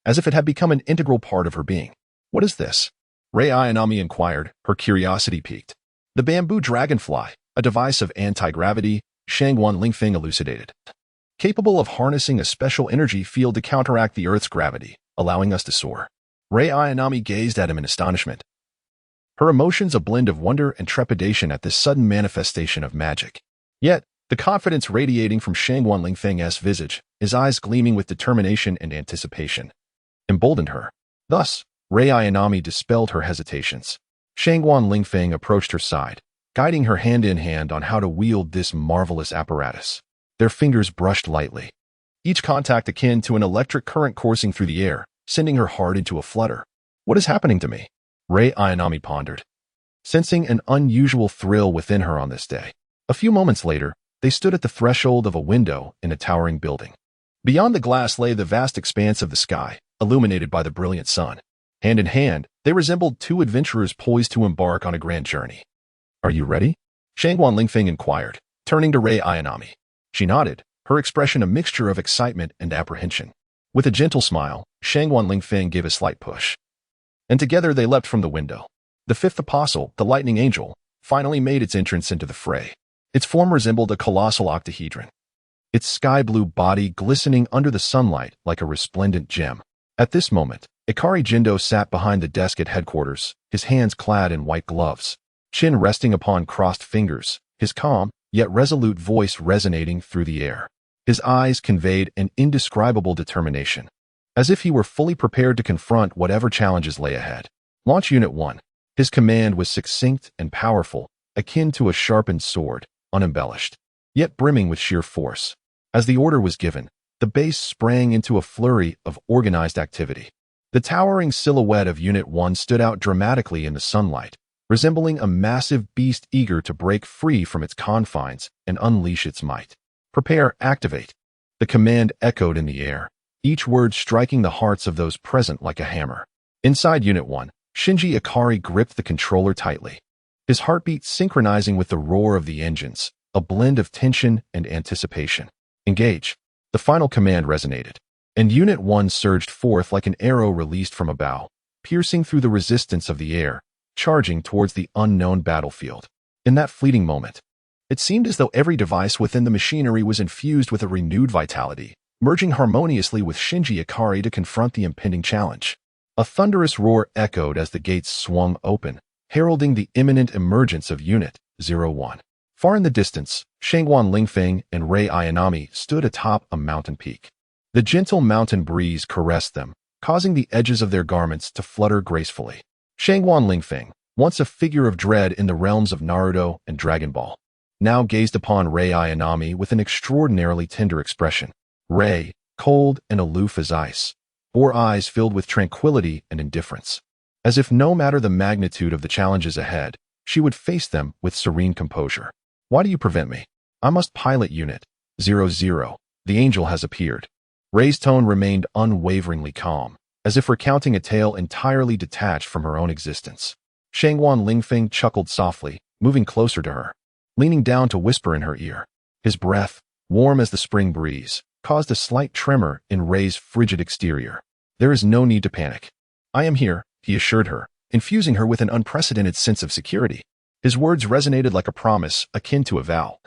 as if it had become an integral part of her being. "What is this?" Rei Ayanami inquired, her curiosity piqued. "The bamboo dragonfly, a device of anti-gravity," Shangguan Lingfeng elucidated. "Capable of harnessing a special energy field to counteract the Earth's gravity, allowing us to soar." Rei Ayanami gazed at him in astonishment, her emotions a blend of wonder and trepidation at this sudden manifestation of magic. Yet, the confidence radiating from Shangguan Lingfeng's visage, his eyes gleaming with determination and anticipation, emboldened her. Thus, Rei Ayanami dispelled her hesitations. Shangguan Lingfeng approached her side, guiding her hand in hand on how to wield this marvelous apparatus. Their fingers brushed lightly, each contact akin to an electric current coursing through the air, sending her heart into a flutter. "What is happening to me?" Rei Ayanami pondered, sensing an unusual thrill within her on this day. A few moments later, they stood at the threshold of a window in a towering building. Beyond the glass lay the vast expanse of the sky, illuminated by the brilliant sun. Hand in hand, they resembled two adventurers poised to embark on a grand journey. "Are you ready?" Shangguan Lingfeng inquired, turning to Rei Ayanami. She nodded, her expression a mixture of excitement and apprehension. With a gentle smile, Shangguan Lingfeng gave a slight push, and together they leapt from the window. The fifth apostle, the lightning angel, finally made its entrance into the fray. Its form resembled a colossal octahedron, its sky-blue body glistening under the sunlight like a resplendent gem. At this moment, Ikari Jindo sat behind the desk at headquarters, his hands clad in white gloves, chin resting upon crossed fingers, his calm, yet resolute voice resonating through the air. His eyes conveyed an indescribable determination, as if he were fully prepared to confront whatever challenges lay ahead. "Launch Unit 1. His command was succinct and powerful, akin to a sharpened sword, unembellished, yet brimming with sheer force. As the order was given, the base sprang into a flurry of organized activity. The towering silhouette of Unit 1 stood out dramatically in the sunlight, resembling a massive beast eager to break free from its confines and unleash its might. "Prepare, activate." The command echoed in the air, each word striking the hearts of those present like a hammer. Inside Unit 1, Shinji Ikari gripped the controller tightly, his heartbeat synchronizing with the roar of the engines, a blend of tension and anticipation. "Engage." The final command resonated, and Unit 1 surged forth like an arrow released from a bow, piercing through the resistance of the air, charging towards the unknown battlefield. In that fleeting moment, it seemed as though every device within the machinery was infused with a renewed vitality, merging harmoniously with Shinji Ikari to confront the impending challenge. A thunderous roar echoed as the gates swung open, heralding the imminent emergence of Unit 01. Far in the distance, Shangguan Lingfeng and Rei Ayanami stood atop a mountain peak. The gentle mountain breeze caressed them, causing the edges of their garments to flutter gracefully. Shangguan Lingfeng, once a figure of dread in the realms of Naruto and Dragon Ball, now gazed upon Rei Ayanami with an extraordinarily tender expression. Rei, cold and aloof as ice, bore eyes filled with tranquility and indifference. As if no matter the magnitude of the challenges ahead, she would face them with serene composure. "Why do you prevent me? I must pilot Unit 00. The angel has appeared." Rei's tone remained unwaveringly calm, as if recounting a tale entirely detached from her own existence. Shangguan Lingfeng chuckled softly, moving closer to her, leaning down to whisper in her ear. His breath, warm as the spring breeze, caused a slight tremor in Rei's frigid exterior. "There is no need to panic. I am here," he assured her, infusing her with an unprecedented sense of security. His words resonated like a promise, akin to a vow,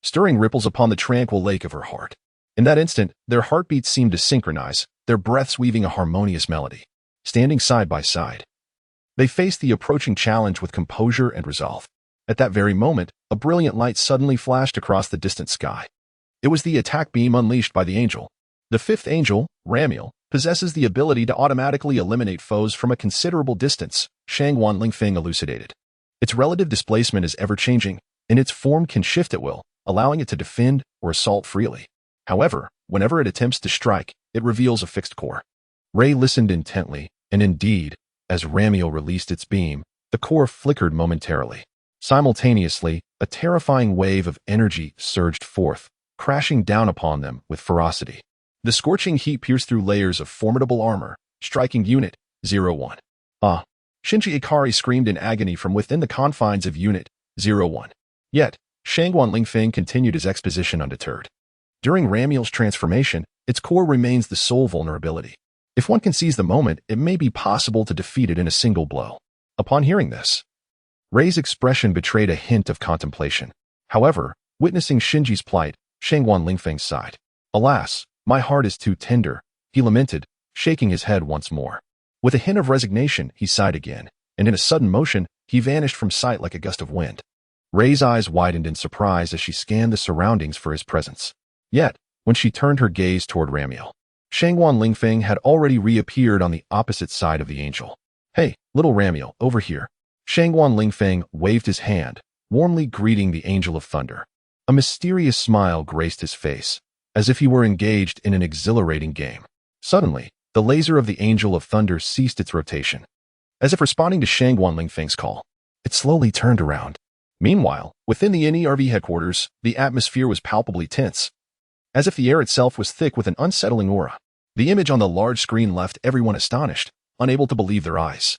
stirring ripples upon the tranquil lake of her heart. In that instant, their heartbeats seemed to synchronize, their breaths weaving a harmonious melody. Standing side by side, they faced the approaching challenge with composure and resolve. At that very moment, a brilliant light suddenly flashed across the distant sky. It was the attack beam unleashed by the angel. The fifth angel, Ramiel, possesses the ability to automatically eliminate foes from a considerable distance, Shangguan Lingfeng elucidated. Its relative displacement is ever-changing, and its form can shift at will, allowing it to defend or assault freely. However, whenever it attempts to strike, it reveals a fixed core. Rei listened intently, and indeed, as Ramiel released its beam, the core flickered momentarily. Simultaneously, a terrifying wave of energy surged forth, crashing down upon them with ferocity. The scorching heat pierced through layers of formidable armor, striking Unit 01. Ah! Shinji Ikari screamed in agony from within the confines of Unit 01. Yet, Shangguan Lingfeng continued his exposition undeterred. During Ramiel's transformation, its core remains the sole vulnerability. If one can seize the moment, it may be possible to defeat it in a single blow. Upon hearing this, Rei's expression betrayed a hint of contemplation. However, witnessing Shinji's plight, Shangguan Lingfeng sighed. Alas, my heart is too tender, he lamented, shaking his head once more. With a hint of resignation, he sighed again, and in a sudden motion, he vanished from sight like a gust of wind. Rei's eyes widened in surprise as she scanned the surroundings for his presence. Yet, when she turned her gaze toward Ramiel, Shangguan Lingfeng had already reappeared on the opposite side of the angel. Hey, little Ramiel, over here. Shangguan Lingfeng waved his hand, warmly greeting the Angel of Thunder. A mysterious smile graced his face, as if he were engaged in an exhilarating game. Suddenly, the laser of the Angel of Thunder ceased its rotation. As if responding to Shangguan Lingfeng's call, it slowly turned around. Meanwhile, within the NERV headquarters, the atmosphere was palpably tense, as if the air itself was thick with an unsettling aura. The image on the large screen left everyone astonished, unable to believe their eyes.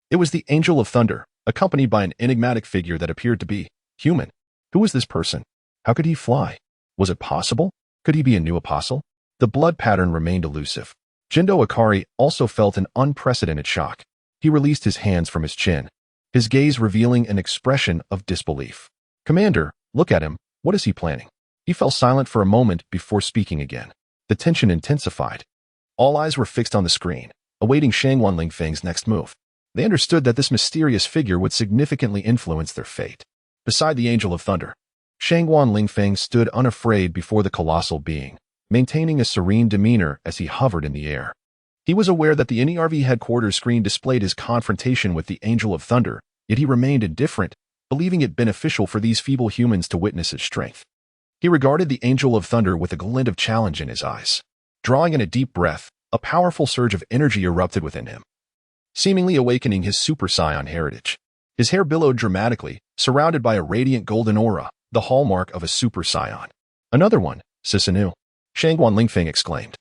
It was the Angel of Thunder, accompanied by an enigmatic figure that appeared to be human. Who was this person? How could he fly? Was it possible? Could he be a new apostle? The blood pattern remained elusive. Jindo Ikari also felt an unprecedented shock. He released his hands from his chin, his gaze revealing an expression of disbelief. Commander, look at him. What is he planning? He fell silent for a moment before speaking again. The tension intensified. All eyes were fixed on the screen, awaiting Shangguan Lingfeng's next move. They understood that this mysterious figure would significantly influence their fate. Beside the Angel of Thunder, Shangguan Lingfeng stood unafraid before the colossal being, maintaining a serene demeanor as he hovered in the air. He was aware that the NERV headquarters screen displayed his confrontation with the Angel of Thunder, yet he remained indifferent, believing it beneficial for these feeble humans to witness his strength. He regarded the Angel of Thunder with a glint of challenge in his eyes. Drawing in a deep breath, a powerful surge of energy erupted within him, seemingly awakening his Super Saiyan heritage. His hair billowed dramatically, surrounded by a radiant golden aura, the hallmark of a Super Saiyan. Another one, Sisanu, Shangguan Lingfeng exclaimed,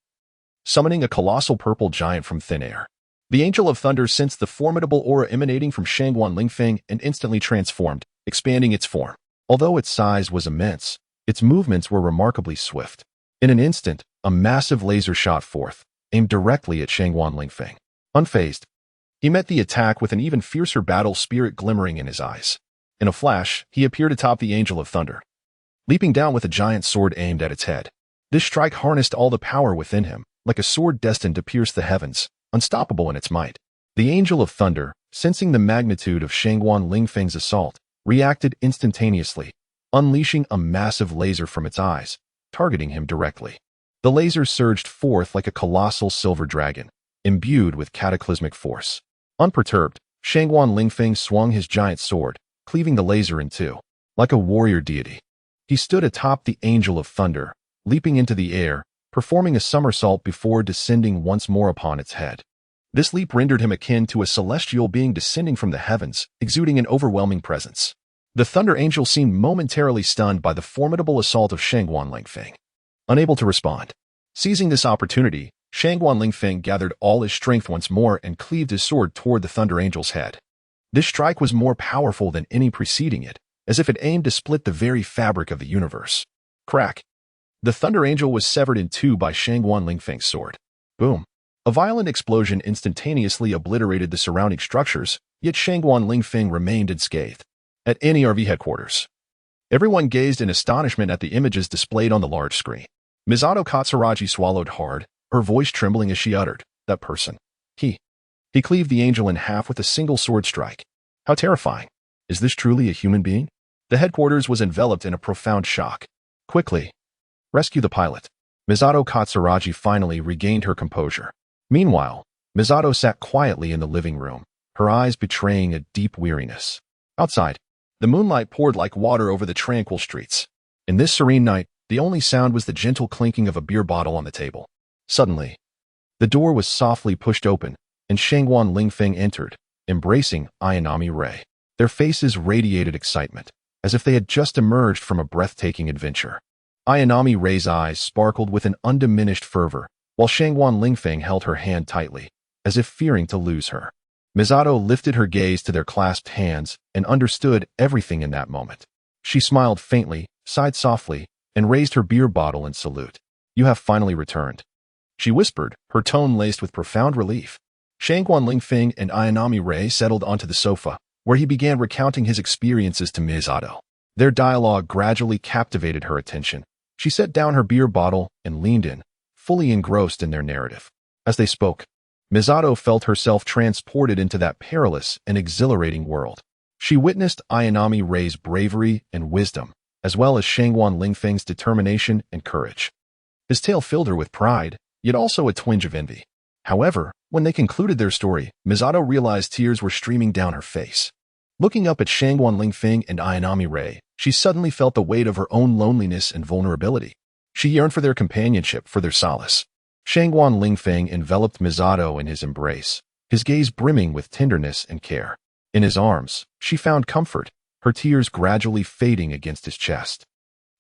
summoning a colossal purple giant from thin air. The Angel of Thunder sensed the formidable aura emanating from Shangguan Lingfeng and instantly transformed, expanding its form. Although its size was immense, its movements were remarkably swift. In an instant, a massive laser shot forth, aimed directly at Shangguan Lingfeng. Unfazed, he met the attack with an even fiercer battle spirit glimmering in his eyes. In a flash, he appeared atop the Angel of Thunder, leaping down with a giant sword aimed at its head. This strike harnessed all the power within him, like a sword destined to pierce the heavens, unstoppable in its might. The Angel of Thunder, sensing the magnitude of Shangguan Lingfeng's assault, reacted instantaneously, unleashing a massive laser from its eyes, targeting him directly. The laser surged forth like a colossal silver dragon, imbued with cataclysmic force. Unperturbed, Shangguan Lingfeng swung his giant sword, cleaving the laser in two. Like a warrior deity, he stood atop the Angel of Thunder, leaping into the air, performing a somersault before descending once more upon its head. This leap rendered him akin to a celestial being descending from the heavens, exuding an overwhelming presence. The Thunder Angel seemed momentarily stunned by the formidable assault of Shangguan Lingfeng. Unable to respond, seizing this opportunity, Shangguan Lingfeng gathered all his strength once more and cleaved his sword toward the Thunder Angel's head. This strike was more powerful than any preceding it, as if it aimed to split the very fabric of the universe. Crack! The Thunder Angel was severed in two by Shangguan Lingfeng's sword. Boom! A violent explosion instantaneously obliterated the surrounding structures, yet Shangguan Lingfeng remained unscathed. At NERV headquarters, everyone gazed in astonishment at the images displayed on the large screen. Misato Katsuragi swallowed hard, her voice trembling as she uttered, "That person. He cleaved the angel in half with a single sword strike. How terrifying. Is this truly a human being?" The headquarters was enveloped in a profound shock. Quickly, rescue the pilot. Misato Katsuragi finally regained her composure. Meanwhile, Misato sat quietly in the living room, her eyes betraying a deep weariness. Outside, the moonlight poured like water over the tranquil streets. In this serene night, the only sound was the gentle clinking of a beer bottle on the table. Suddenly, the door was softly pushed open, and Shangguan Lingfeng entered, embracing Ayanami Rei. Their faces radiated excitement, as if they had just emerged from a breathtaking adventure. Ayanami Rei's eyes sparkled with an undiminished fervor, while Shangguan Lingfeng held her hand tightly, as if fearing to lose her. Misato lifted her gaze to their clasped hands and understood everything in that moment. She smiled faintly, sighed softly, and raised her beer bottle in salute. "You have finally returned," she whispered, her tone laced with profound relief. Shangguan Lingfeng and Ayanami Rei settled onto the sofa, where he began recounting his experiences to Misato. Their dialogue gradually captivated her attention. She set down her beer bottle and leaned in, fully engrossed in their narrative. As they spoke, Misato felt herself transported into that perilous and exhilarating world. She witnessed Ayanami Rei's bravery and wisdom, as well as Shangguan Lingfeng's determination and courage. His tale filled her with pride, yet also a twinge of envy. However, when they concluded their story, Misato realized tears were streaming down her face. Looking up at Shangguan Lingfeng and Ayanami Rei, she suddenly felt the weight of her own loneliness and vulnerability. She yearned for their companionship, for their solace. Shangguan Lingfeng enveloped Misato in his embrace, his gaze brimming with tenderness and care. In his arms, she found comfort, her tears gradually fading against his chest.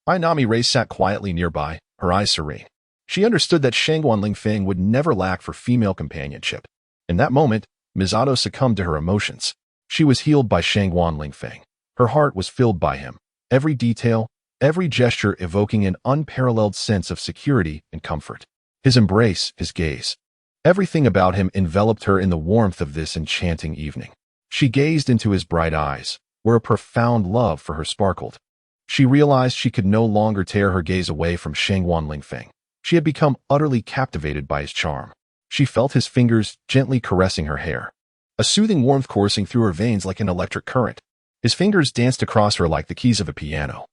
Ayanami Rei sat quietly nearby, her eyes serene. She understood that Shangguan Lingfeng would never lack for female companionship. In that moment, Misato succumbed to her emotions. She was healed by Shangguan Lingfeng. Her heart was filled by him, every detail, every gesture evoking an unparalleled sense of security and comfort. His embrace, his gaze. Everything about him enveloped her in the warmth of this enchanting evening. She gazed into his bright eyes, where a profound love for her sparkled. She realized she could no longer tear her gaze away from Shangguan Lingfeng. She had become utterly captivated by his charm. She felt his fingers gently caressing her hair, a soothing warmth coursing through her veins like an electric current. His fingers danced across her like the keys of a piano,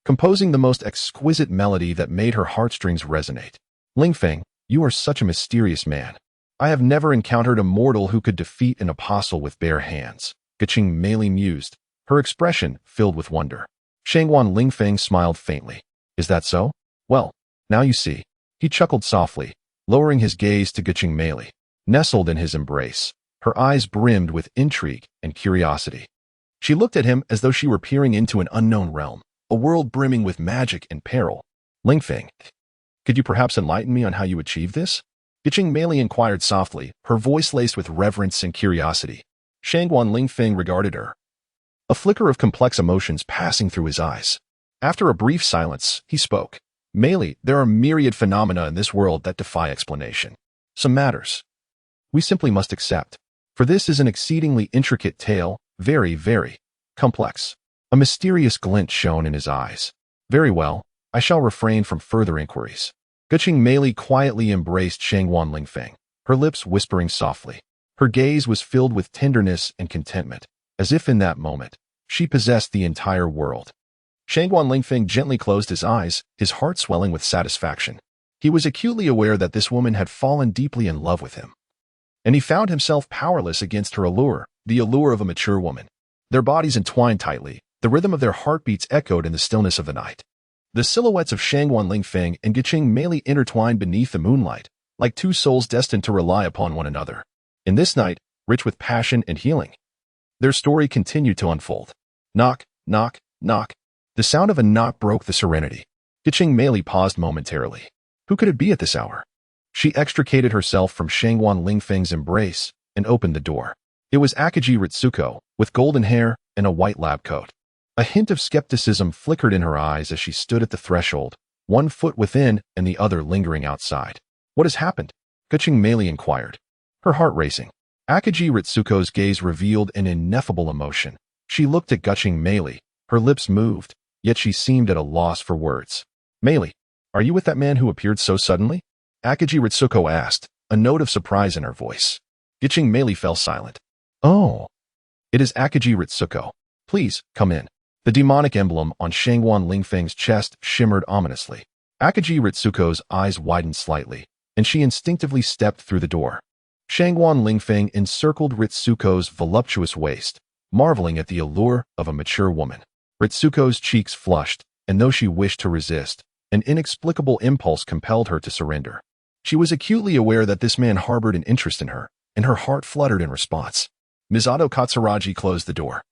composing the most exquisite melody that made her heartstrings resonate. "Lingfeng, you are such a mysterious man. I have never encountered a mortal who could defeat an apostle with bare hands," Gaching Meili mused, her expression filled with wonder. Shangguan Lingfeng smiled faintly. "Is that so? Well, now you see." He chuckled softly, lowering his gaze to Gaching Meili. Nestled in his embrace, her eyes brimmed with intrigue and curiosity. She looked at him as though she were peering into an unknown realm, a world brimming with magic and peril. "Lingfeng, could you perhaps enlighten me on how you achieved this?" Gaching Meili inquired softly, her voice laced with reverence and curiosity. Shangguan Lingfeng regarded her, a flicker of complex emotions passing through his eyes. After a brief silence, he spoke. "Meili, there are myriad phenomena in this world that defy explanation. Some matters we simply must accept. For this is an exceedingly intricate tale, very, very complex." A mysterious glint shone in his eyes. "Very well, I shall refrain from further inquiries." Gaching Meili quietly embraced Shangguan Lingfeng, her lips whispering softly. Her gaze was filled with tenderness and contentment, as if in that moment, she possessed the entire world. Shangguan Lingfeng gently closed his eyes, his heart swelling with satisfaction. He was acutely aware that this woman had fallen deeply in love with him, and he found himself powerless against her allure, the allure of a mature woman. Their bodies entwined tightly, the rhythm of their heartbeats echoed in the stillness of the night. The silhouettes of Shangguan Lingfeng and Gaching Meili intertwined beneath the moonlight, like two souls destined to rely upon one another. In this night, rich with passion and healing, their story continued to unfold. Knock, knock, knock. The sound of a knock broke the serenity. Gaching Meili paused momentarily. Who could it be at this hour? She extricated herself from Shangguan Lingfeng's embrace and opened the door. It was Akaji Ritsuko, with golden hair and a white lab coat. A hint of skepticism flickered in her eyes as she stood at the threshold, one foot within and the other lingering outside. "What has happened?" Gaching Meili inquired, her heart racing. Akaji Ritsuko's gaze revealed an ineffable emotion. She looked at Gaching Meili, her lips moved, yet she seemed at a loss for words. "Meili, are you with that man who appeared so suddenly?" Akaji Ritsuko asked, a note of surprise in her voice. Gaching Meili fell silent. "Oh, it is Akaji Ritsuko. Please, come in." The demonic emblem on Shangguan Lingfeng's chest shimmered ominously. Akaji Ritsuko's eyes widened slightly, and she instinctively stepped through the door. Shangguan Lingfeng encircled Ritsuko's voluptuous waist, marveling at the allure of a mature woman. Ritsuko's cheeks flushed, and though she wished to resist, an inexplicable impulse compelled her to surrender. She was acutely aware that this man harbored an interest in her, and her heart fluttered in response. Misato Katsuragi closed the door,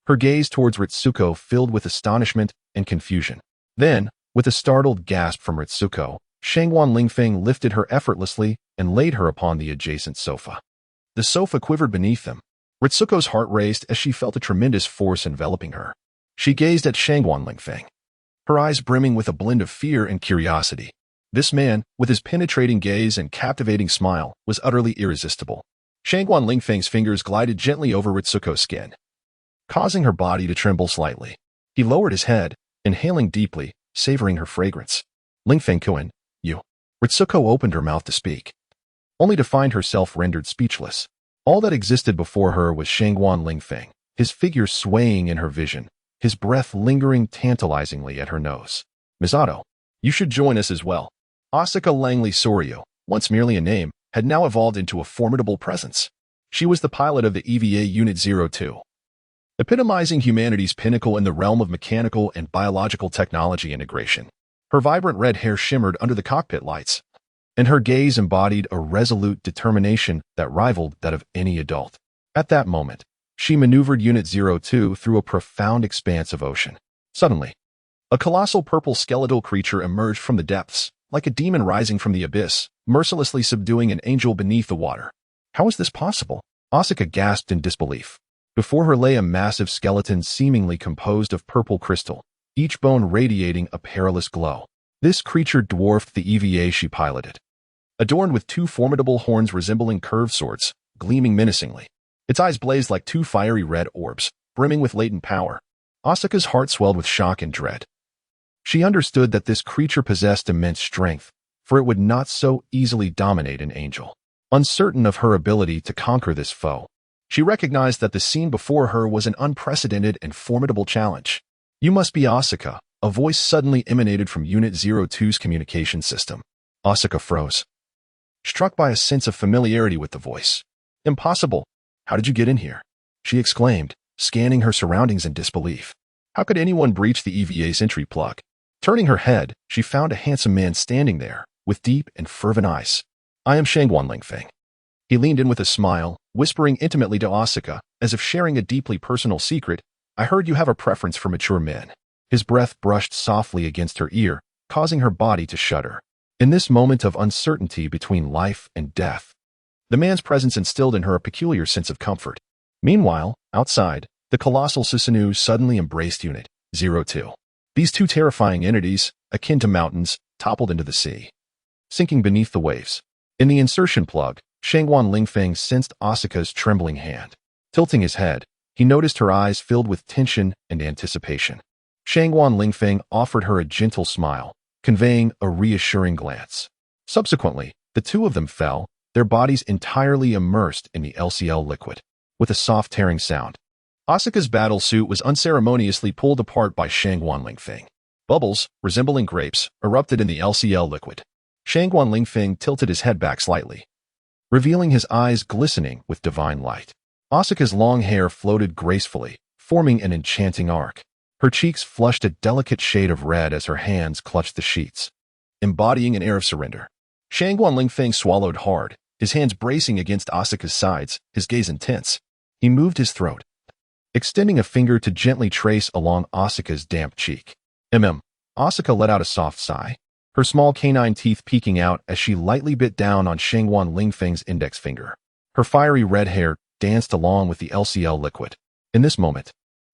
her gaze towards Ritsuko filled with astonishment and confusion. Then, With a startled gasp from Ritsuko, Shangguan Lingfeng lifted her effortlessly and laid her upon the adjacent sofa. The sofa quivered beneath them. Ritsuko's heart raced as she felt a tremendous force enveloping her. She gazed at Shangguan Lingfeng, her eyes brimming with a blend of fear and curiosity. This man, with his penetrating gaze and captivating smile, was utterly irresistible. Shangguan Lingfeng's fingers glided gently over Ritsuko's skin, causing her body to tremble slightly. He lowered his head, inhaling deeply, savoring her fragrance. Lingfeng-kun, you. Ritsuko opened her mouth to speak, only to find herself rendered speechless. All that existed before her was Shangguan Lingfeng, his figure swaying in her vision, his breath lingering tantalizingly at her nose. Misato, you should join us as well. Asuka Langley Soryu, once merely a name, had now evolved into a formidable presence. She was the pilot of the EVA Unit 02, epitomizing humanity's pinnacle in the realm of mechanical and biological technology integration. Her vibrant red hair shimmered under the cockpit lights, and her gaze embodied a resolute determination that rivaled that of any adult. At that moment, she maneuvered Unit 02 through a profound expanse of ocean. Suddenly, a colossal purple skeletal creature emerged from the depths, like a demon rising from the abyss, mercilessly subduing an angel beneath the water. How is this possible? Asuka gasped in disbelief. Before her lay a massive skeleton seemingly composed of purple crystal, each bone radiating a perilous glow. This creature dwarfed the EVA she piloted, adorned with two formidable horns resembling curved swords, gleaming menacingly. Its eyes blazed like two fiery red orbs, brimming with latent power. Asuka's heart swelled with shock and dread. She understood that this creature possessed immense strength, for it would not so easily dominate an angel. Uncertain of her ability to conquer this foe, she recognized that the scene before her was an unprecedented and formidable challenge. You must be Asuka, a voice suddenly emanated from Unit 02's communication system. Asuka froze, struck by a sense of familiarity with the voice. Impossible! How did you get in here? She exclaimed, scanning her surroundings in disbelief. How could anyone breach the EVA's entry plug? Turning her head, she found a handsome man standing there, with deep and fervent eyes. I am Shangguan Lingfeng. He leaned in with a smile, whispering intimately to Asuka, as if sharing a deeply personal secret. I heard you have a preference for mature men. His breath brushed softly against her ear, causing her body to shudder. In this moment of uncertainty between life and death, the man's presence instilled in her a peculiar sense of comfort. Meanwhile, outside, the colossal Susanoo suddenly embraced Unit 02. These two terrifying entities, akin to mountains, toppled into the sea, sinking beneath the waves. In the insertion plug, Shangguan Lingfeng sensed Asuka's trembling hand. Tilting his head, he noticed her eyes filled with tension and anticipation. Shangguan Lingfeng offered her a gentle smile, conveying a reassuring glance. Subsequently, the two of them fell, their bodies entirely immersed in the LCL liquid. With a soft tearing sound, Asuka's battle suit was unceremoniously pulled apart by Shangguan Lingfeng. Bubbles, resembling grapes, erupted in the LCL liquid. Shangguan Lingfeng tilted his head back slightly, revealing his eyes glistening with divine light. Asuka's long hair floated gracefully, forming an enchanting arc. Her cheeks flushed a delicate shade of red as her hands clutched the sheets, embodying an air of surrender. Shangguan Lingfeng swallowed hard, his hands bracing against Asuka's sides, his gaze intense. He moved his throat, extending a finger to gently trace along Asuka's damp cheek. Asuka let out a soft sigh, her small canine teeth peeking out as she lightly bit down on Shangguan Lingfeng's index finger. Her fiery red hair danced along with the LCL liquid. In this moment,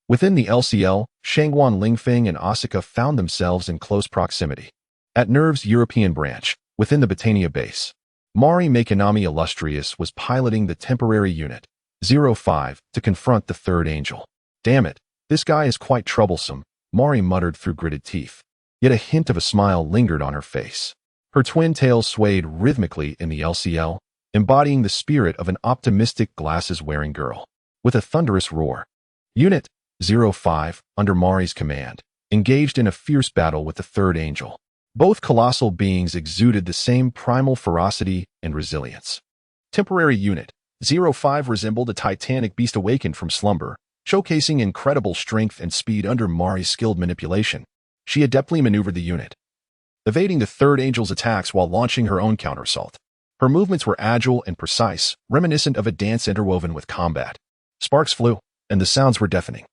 within the LCL, Shangguan Lingfeng and Asuka found themselves in close proximity. At NERV's European branch, within the Botania base, Mari Makinami Illustrious was piloting the temporary Unit 05 to confront the third angel. Damn it, this guy is quite troublesome, Mari muttered through gritted teeth. Yet a hint of a smile lingered on her face. Her twin tails swayed rhythmically in the LCL, embodying the spirit of an optimistic glasses-wearing girl. With a thunderous roar, Unit 05, under Mari's command, engaged in a fierce battle with the third angel. Both colossal beings exuded the same primal ferocity and resilience. Temporary Unit 05 resembled a titanic beast awakened from slumber, showcasing incredible strength and speed under Mari's skilled manipulation. She adeptly maneuvered the unit, evading the third angel's attacks while launching her own counterassault. Her movements were agile and precise, reminiscent of a dance interwoven with combat. Sparks flew, and the sounds were deafening.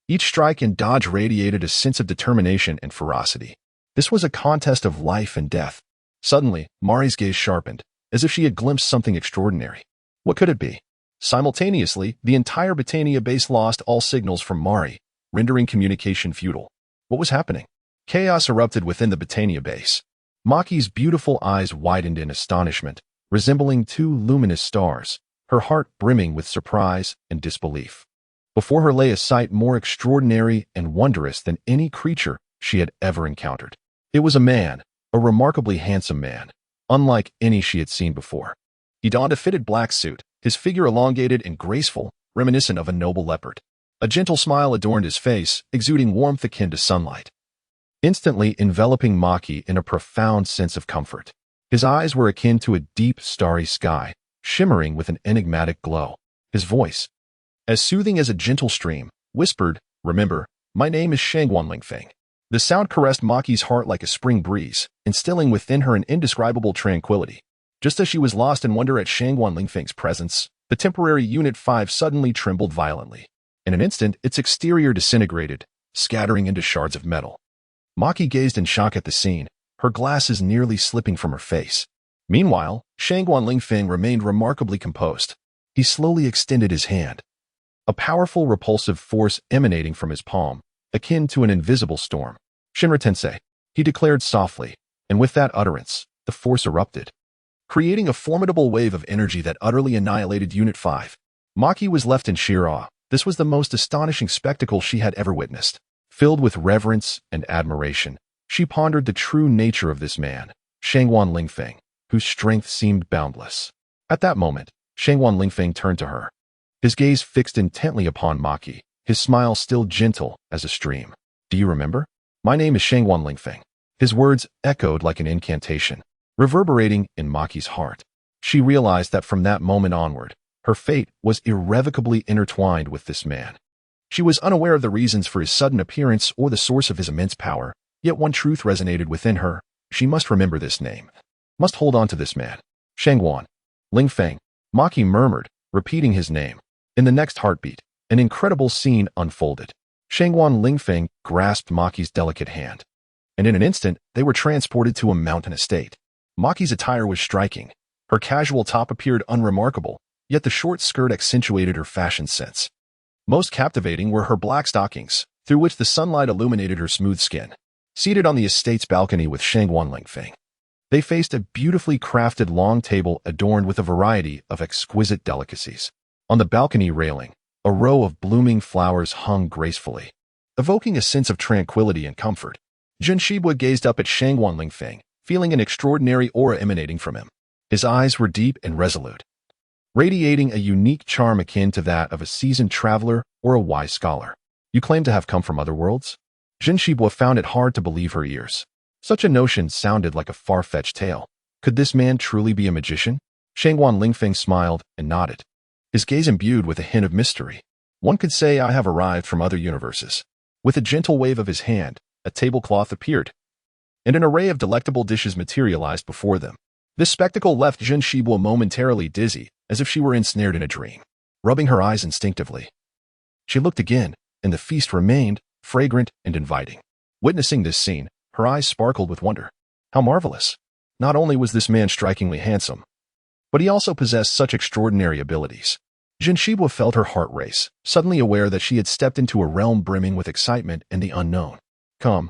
Each strike and dodge radiated a sense of determination and ferocity. This was a contest of life and death. Suddenly, Mari's gaze sharpened, as if she had glimpsed something extraordinary. What could it be? Simultaneously, the entire Botania base lost all signals from Mari, rendering communication futile. What was happening? Chaos erupted within the Botania base. Maki's beautiful eyes widened in astonishment, resembling two luminous stars, her heart brimming with surprise and disbelief. Before her lay a sight more extraordinary and wondrous than any creature she had ever encountered. It was a man, a remarkably handsome man, unlike any she had seen before. He donned a fitted black suit, his figure elongated and graceful, reminiscent of a noble leopard. A gentle smile adorned his face, exuding warmth akin to sunlight, instantly enveloping Maki in a profound sense of comfort. His eyes were akin to a deep, starry sky, shimmering with an enigmatic glow. His voice, as soothing as a gentle stream, whispered, "Remember, my name is Shangguan Lingfeng." The sound caressed Maki's heart like a spring breeze, instilling within her an indescribable tranquility. Just as she was lost in wonder at Shangguan Lingfeng's presence, the temporary Unit 5 suddenly trembled violently. In an instant, its exterior disintegrated, scattering into shards of metal. Maki gazed in shock at the scene, her glasses nearly slipping from her face. Meanwhile, Shangguan Lingfeng remained remarkably composed. He slowly extended his hand. A powerful repulsive force emanating from his palm, akin to an invisible storm. "Shinra Tensei," he declared softly, and with that utterance, the force erupted, creating a formidable wave of energy that utterly annihilated Unit 5. Maki was left in sheer awe. This was the most astonishing spectacle she had ever witnessed. Filled with reverence and admiration, she pondered the true nature of this man, Shangguan Lingfeng, whose strength seemed boundless. At that moment, Shangguan Lingfeng turned to her, his gaze fixed intently upon Maki, his smile still gentle as a stream. "Do you remember? My name is Shangguan Lingfeng." His words echoed like an incantation, reverberating in Maki's heart. She realized that from that moment onward, her fate was irrevocably intertwined with this man. She was unaware of the reasons for his sudden appearance or the source of his immense power, yet one truth resonated within her: she must remember this name, must hold on to this man. "Shangguan Lingfeng," Maki murmured, repeating his name. In the next heartbeat, an incredible scene unfolded. Shangguan Lingfeng grasped Maki's delicate hand, and in an instant, they were transported to a mountain estate. Maki's attire was striking. Her casual top appeared unremarkable, yet the short skirt accentuated her fashion sense. Most captivating were her black stockings, through which the sunlight illuminated her smooth skin. Seated on the estate's balcony with Shangguan Lingfeng, they faced a beautifully crafted long table adorned with a variety of exquisite delicacies. On the balcony railing, a row of blooming flowers hung gracefully, evoking a sense of tranquility and comfort. Jin Shibua gazed up at Shangguan Lingfeng, feeling an extraordinary aura emanating from him. His eyes were deep and resolute, radiating a unique charm akin to that of a seasoned traveler or a wise scholar. "You claim to have come from other worlds?" Jin Shibua found it hard to believe her ears. Such a notion sounded like a far-fetched tale. Could this man truly be a magician? Shangguan Lingfeng smiled and nodded, his gaze imbued with a hint of mystery. "One could say I have arrived from other universes." With a gentle wave of his hand, a tablecloth appeared, and an array of delectable dishes materialized before them. This spectacle left Jin Shibua momentarily dizzy, as if she were ensnared in a dream. Rubbing her eyes instinctively, she looked again, and the feast remained fragrant and inviting. Witnessing this scene, her eyes sparkled with wonder. How marvelous! Not only was this man strikingly handsome, but he also possessed such extraordinary abilities. Jin Shibua felt her heart race, suddenly aware that she had stepped into a realm brimming with excitement and the unknown. "Come,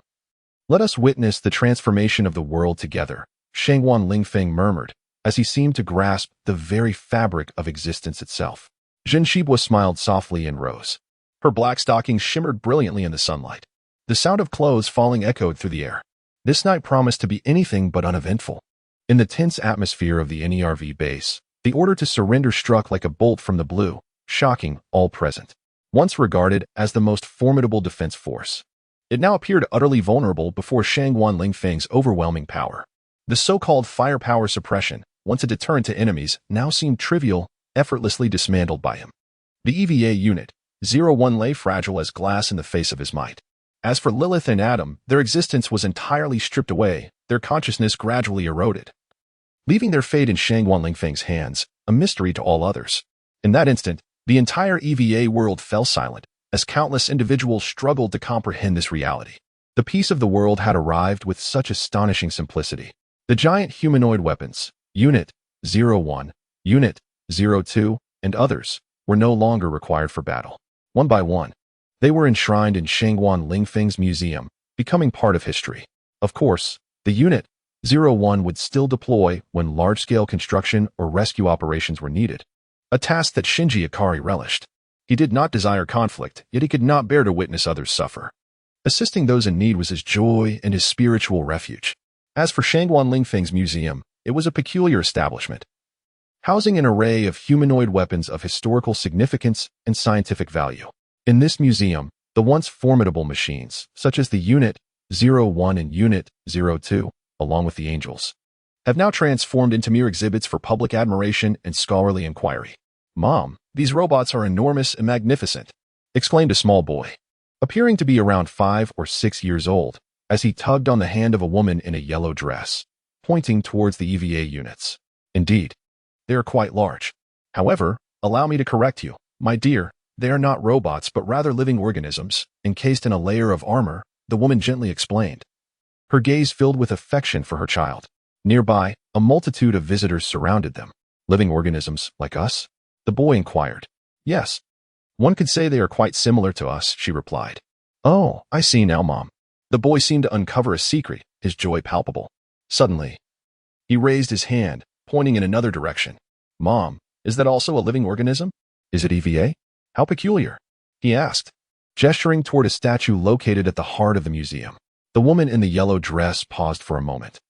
let us witness the transformation of the world together," Shangguan Lingfeng murmured, as he seemed to grasp the very fabric of existence itself. Jin Shibua smiled softly and rose. Her black stockings shimmered brilliantly in the sunlight. The sound of clothes falling echoed through the air. This night promised to be anything but uneventful. In the tense atmosphere of the NERV base, the order to surrender struck like a bolt from the blue, shocking all present. Once regarded as the most formidable defense force, it now appeared utterly vulnerable before Shangguan Lingfeng's overwhelming power. The so-called firepower suppression, once a deterrent to enemies, now seemed trivial, effortlessly dismantled by him. The EVA unit, 01, lay fragile as glass in the face of his might. As for Lilith and Adam, their existence was entirely stripped away, their consciousness gradually eroded, leaving their fate in Shangguan Lingfeng's hands, a mystery to all others. In that instant, the entire EVA world fell silent, as countless individuals struggled to comprehend this reality. The piece of the world had arrived with such astonishing simplicity. The giant humanoid weapons, Unit 01, Unit 02, and others, were no longer required for battle. One by one, they were enshrined in Shangguan Lingfeng's museum, becoming part of history. Of course, the Unit 01 would still deploy when large-scale construction or rescue operations were needed, a task that Shinji Ikari relished. He did not desire conflict, yet he could not bear to witness others suffer. Assisting those in need was his joy and his spiritual refuge. As for Shangguan Lingfeng's museum, it was a peculiar establishment, housing an array of humanoid weapons of historical significance and scientific value. In this museum, the once formidable machines, such as the Unit 01 and Unit 02, along with the angels, have now transformed into mere exhibits for public admiration and scholarly inquiry. "Mom, these robots are enormous and magnificent," exclaimed a small boy, appearing to be around 5 or 6 years old, as he tugged on the hand of a woman in a yellow dress, pointing towards the EVA units. "Indeed, they are quite large. However, allow me to correct you, my dear, they are not robots but rather living organisms, encased in a layer of armor," the woman gently explained, her gaze filled with affection for her child. Nearby, a multitude of visitors surrounded them. "Living organisms, like us?" the boy inquired. "Yes. One could say they are quite similar to us," she replied. "Oh, I see now, Mom." The boy seemed to uncover a secret, his joy palpable. Suddenly, he raised his hand, pointing in another direction. "Mom, is that also a living organism? Is it EVA? How peculiar," he asked, gesturing toward a statue located at the heart of the museum. The woman in the yellow dress paused for a moment,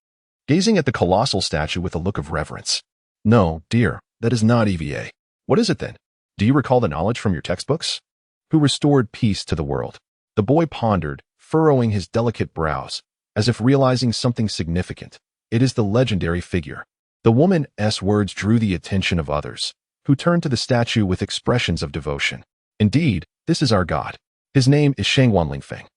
gazing at the colossal statue with a look of reverence. "No, dear, that is not EVA. What is it then? Do you recall the knowledge from your textbooks? Who restored peace to the world?" The boy pondered, furrowing his delicate brows, as if realizing something significant. "It is the legendary figure." The woman's words drew the attention of others, who turned to the statue with expressions of devotion. "Indeed, this is our god. His name is Shangguan Lingfeng.